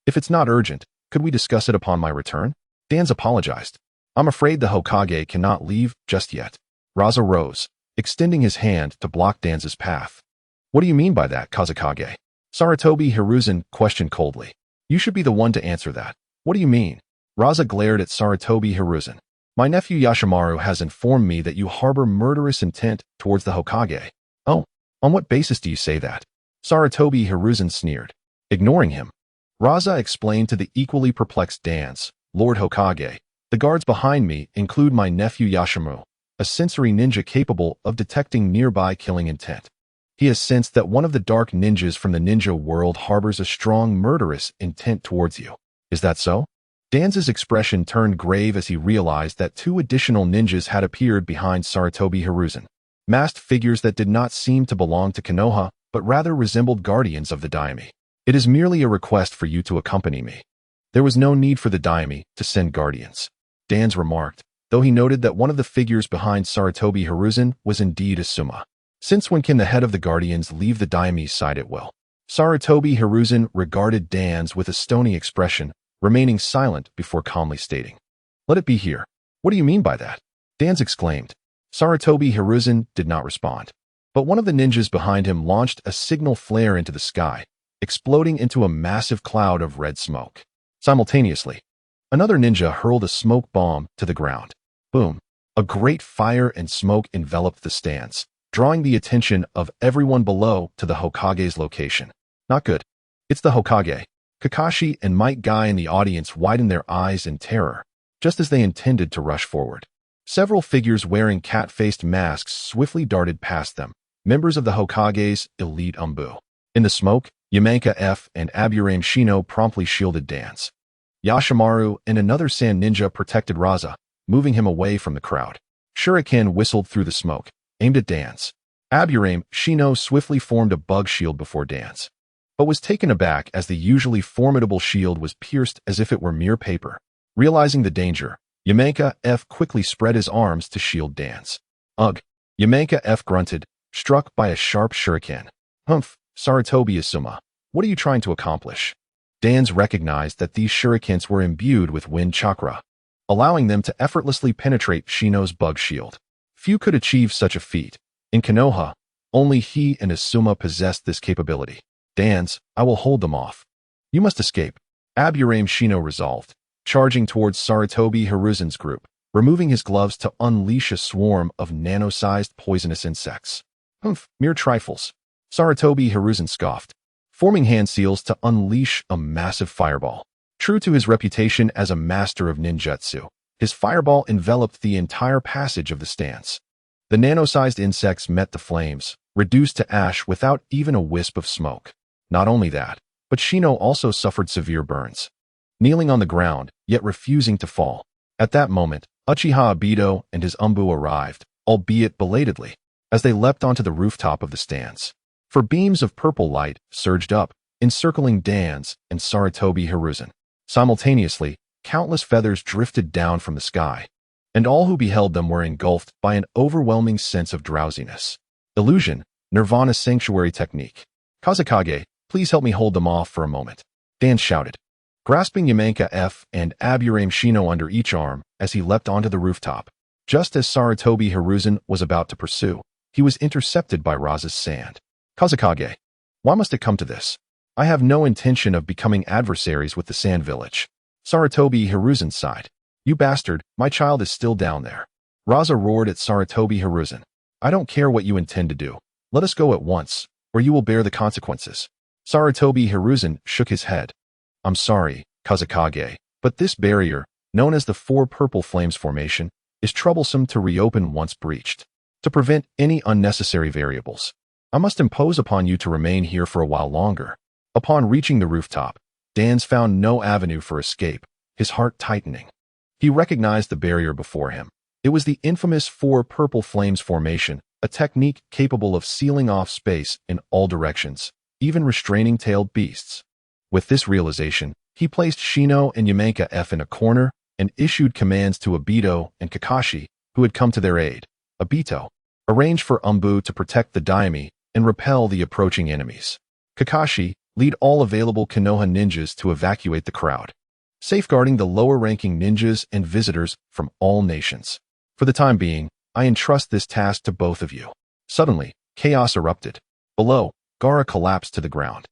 If it's not urgent, could we discuss it upon my return? Danzo apologized. I'm afraid the Hokage cannot leave just yet. Raza rose, extending his hand to block Danzo's path. What do you mean by that, Kazekage? Sarutobi Hiruzen questioned coldly. You should be the one to answer that. What do you mean? Raza glared at Sarutobi Hiruzen. My nephew Yashimaru has informed me that you harbor murderous intent towards the Hokage. Oh, on what basis do you say that? Sarutobi Hiruzen sneered. Ignoring him, Raza explained to the equally perplexed Danzo, Lord Hokage, the guards behind me include my nephew Yashimaru, a sensory ninja capable of detecting nearby killing intent. He has sensed that one of the dark ninjas from the ninja world harbors a strong murderous intent towards you. Is that so? Danzo's expression turned grave as he realized that 2 additional ninjas had appeared behind Sarutobi Hiruzen, masked figures that did not seem to belong to Konoha, but rather resembled guardians of the daimyo. It is merely a request for you to accompany me. There was no need for the daimyo to send guardians, Danzo remarked, though he noted that one of the figures behind Sarutobi Hiruzen was indeed Asuma. Since when can the head of the guardians leave the daimyo's side at will? Sarutobi Hiruzen regarded Danzo with a stony expression, remaining silent before calmly stating, Let it be here. What do you mean by that? Danzo exclaimed. Sarutobi Hiruzen did not respond, but one of the ninjas behind him launched a signal flare into the sky, exploding into a massive cloud of red smoke. Simultaneously, another ninja hurled a smoke bomb to the ground. Boom! A great fire and smoke enveloped the stands, drawing the attention of everyone below to the Hokage's location. Not good. It's the Hokage. Kakashi and Might Guy in the audience widened their eyes in terror, just as they intended to rush forward. Several figures wearing cat-faced masks swiftly darted past them, members of the Hokage's elite Anbu. In the smoke, Yamenka F and Aburame Shino promptly shielded Danzo. Yashimaru and another sand ninja protected Raza, moving him away from the crowd. Shuriken whistled through the smoke, aimed at Danzo. Aburame Shino swiftly formed a bug shield before Danzo, but was taken aback as the usually formidable shield was pierced as if it were mere paper. Realizing the danger, Yamenka F quickly spread his arms to shield Danzo. Ugh! Yamenka F grunted, struck by a sharp shuriken. Humph, Sarutobi Asuma, what are you trying to accomplish? Danzo recognized that these shurikens were imbued with wind chakra, allowing them to effortlessly penetrate Shino's bug shield. Few could achieve such a feat. In Konoha, only he and Asuma possessed this capability. Danzo, I will hold them off. You must escape. Aburame Shino resolved, charging towards Sarutobi Hiruzen's group, removing his gloves to unleash a swarm of nano-sized poisonous insects. Humph, mere trifles. Sarutobi Hiruzen scoffed, forming hand seals to unleash a massive fireball. True to his reputation as a master of ninjutsu, his fireball enveloped the entire passage of the stands. The nano-sized insects met the flames, reduced to ash without even a wisp of smoke. Not only that, but Shino also suffered severe burns, kneeling on the ground, yet refusing to fall. At that moment, Uchiha Obito and his Anbu arrived, albeit belatedly, as they leapt onto the rooftop of the stands. For beams of purple light surged up, encircling Danzo and Sarutobi Hiruzen. Simultaneously, countless feathers drifted down from the sky, and all who beheld them were engulfed by an overwhelming sense of drowsiness. Illusion, Nirvana Sanctuary Technique. Kazekage, please help me hold them off for a moment, Danzo shouted, grasping Yamenka F and Aburame Shino under each arm as he leapt onto the rooftop. Just as Sarutobi Hiruzen was about to pursue, he was intercepted by Raza's sand. Kazekage, Why must it come to this? I have no intention of becoming adversaries with the Sand Village. Sarutobi Hiruzen sighed. You bastard, my child is still down there. Raza roared at Sarutobi Hiruzen. I don't care what you intend to do. Let us go at once, or you will bear the consequences. Sarutobi Hiruzen shook his head. I'm sorry, Kazekage, but this barrier, known as the Four Purple Flames Formation, is troublesome to reopen once breached. To prevent any unnecessary variables, I must impose upon you to remain here for a while longer. Upon reaching the rooftop, Danz found no avenue for escape, his heart tightening. He recognized the barrier before him. It was the infamous Four Purple Flames Formation, a technique capable of sealing off space in all directions, even restraining tailed beasts. With this realization, he placed Shino and Yamenka F in a corner and issued commands to Obito and Kakashi, who had come to their aid. Obito, arrange for Anbu to protect the daime and repel the approaching enemies. Kakashi, lead all available Konoha ninjas to evacuate the crowd, safeguarding the lower-ranking ninjas and visitors from all nations. For the time being, I entrust this task to both of you. Suddenly, chaos erupted. Below, Gaara collapsed to the ground,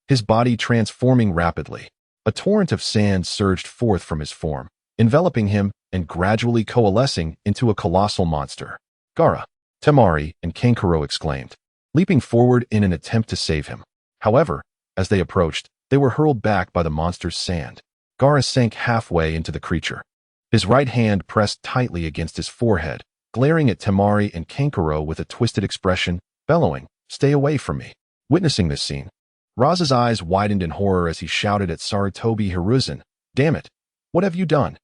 his body transforming rapidly. A torrent of sand surged forth from his form, enveloping him and gradually coalescing into a colossal monster. Gaara, Temari, and Kankuro exclaimed, leaping forward in an attempt to save him. However, as they approached, they were hurled back by the monster's sand. Gaara sank halfway into the creature, his right hand pressed tightly against his forehead, glaring at Temari and Kankuro with a twisted expression, bellowing, "Stay away from me." Witnessing this scene, Raza's eyes widened in horror as he shouted at Sarutobi Hiruzen, "Damn it! What have you done?"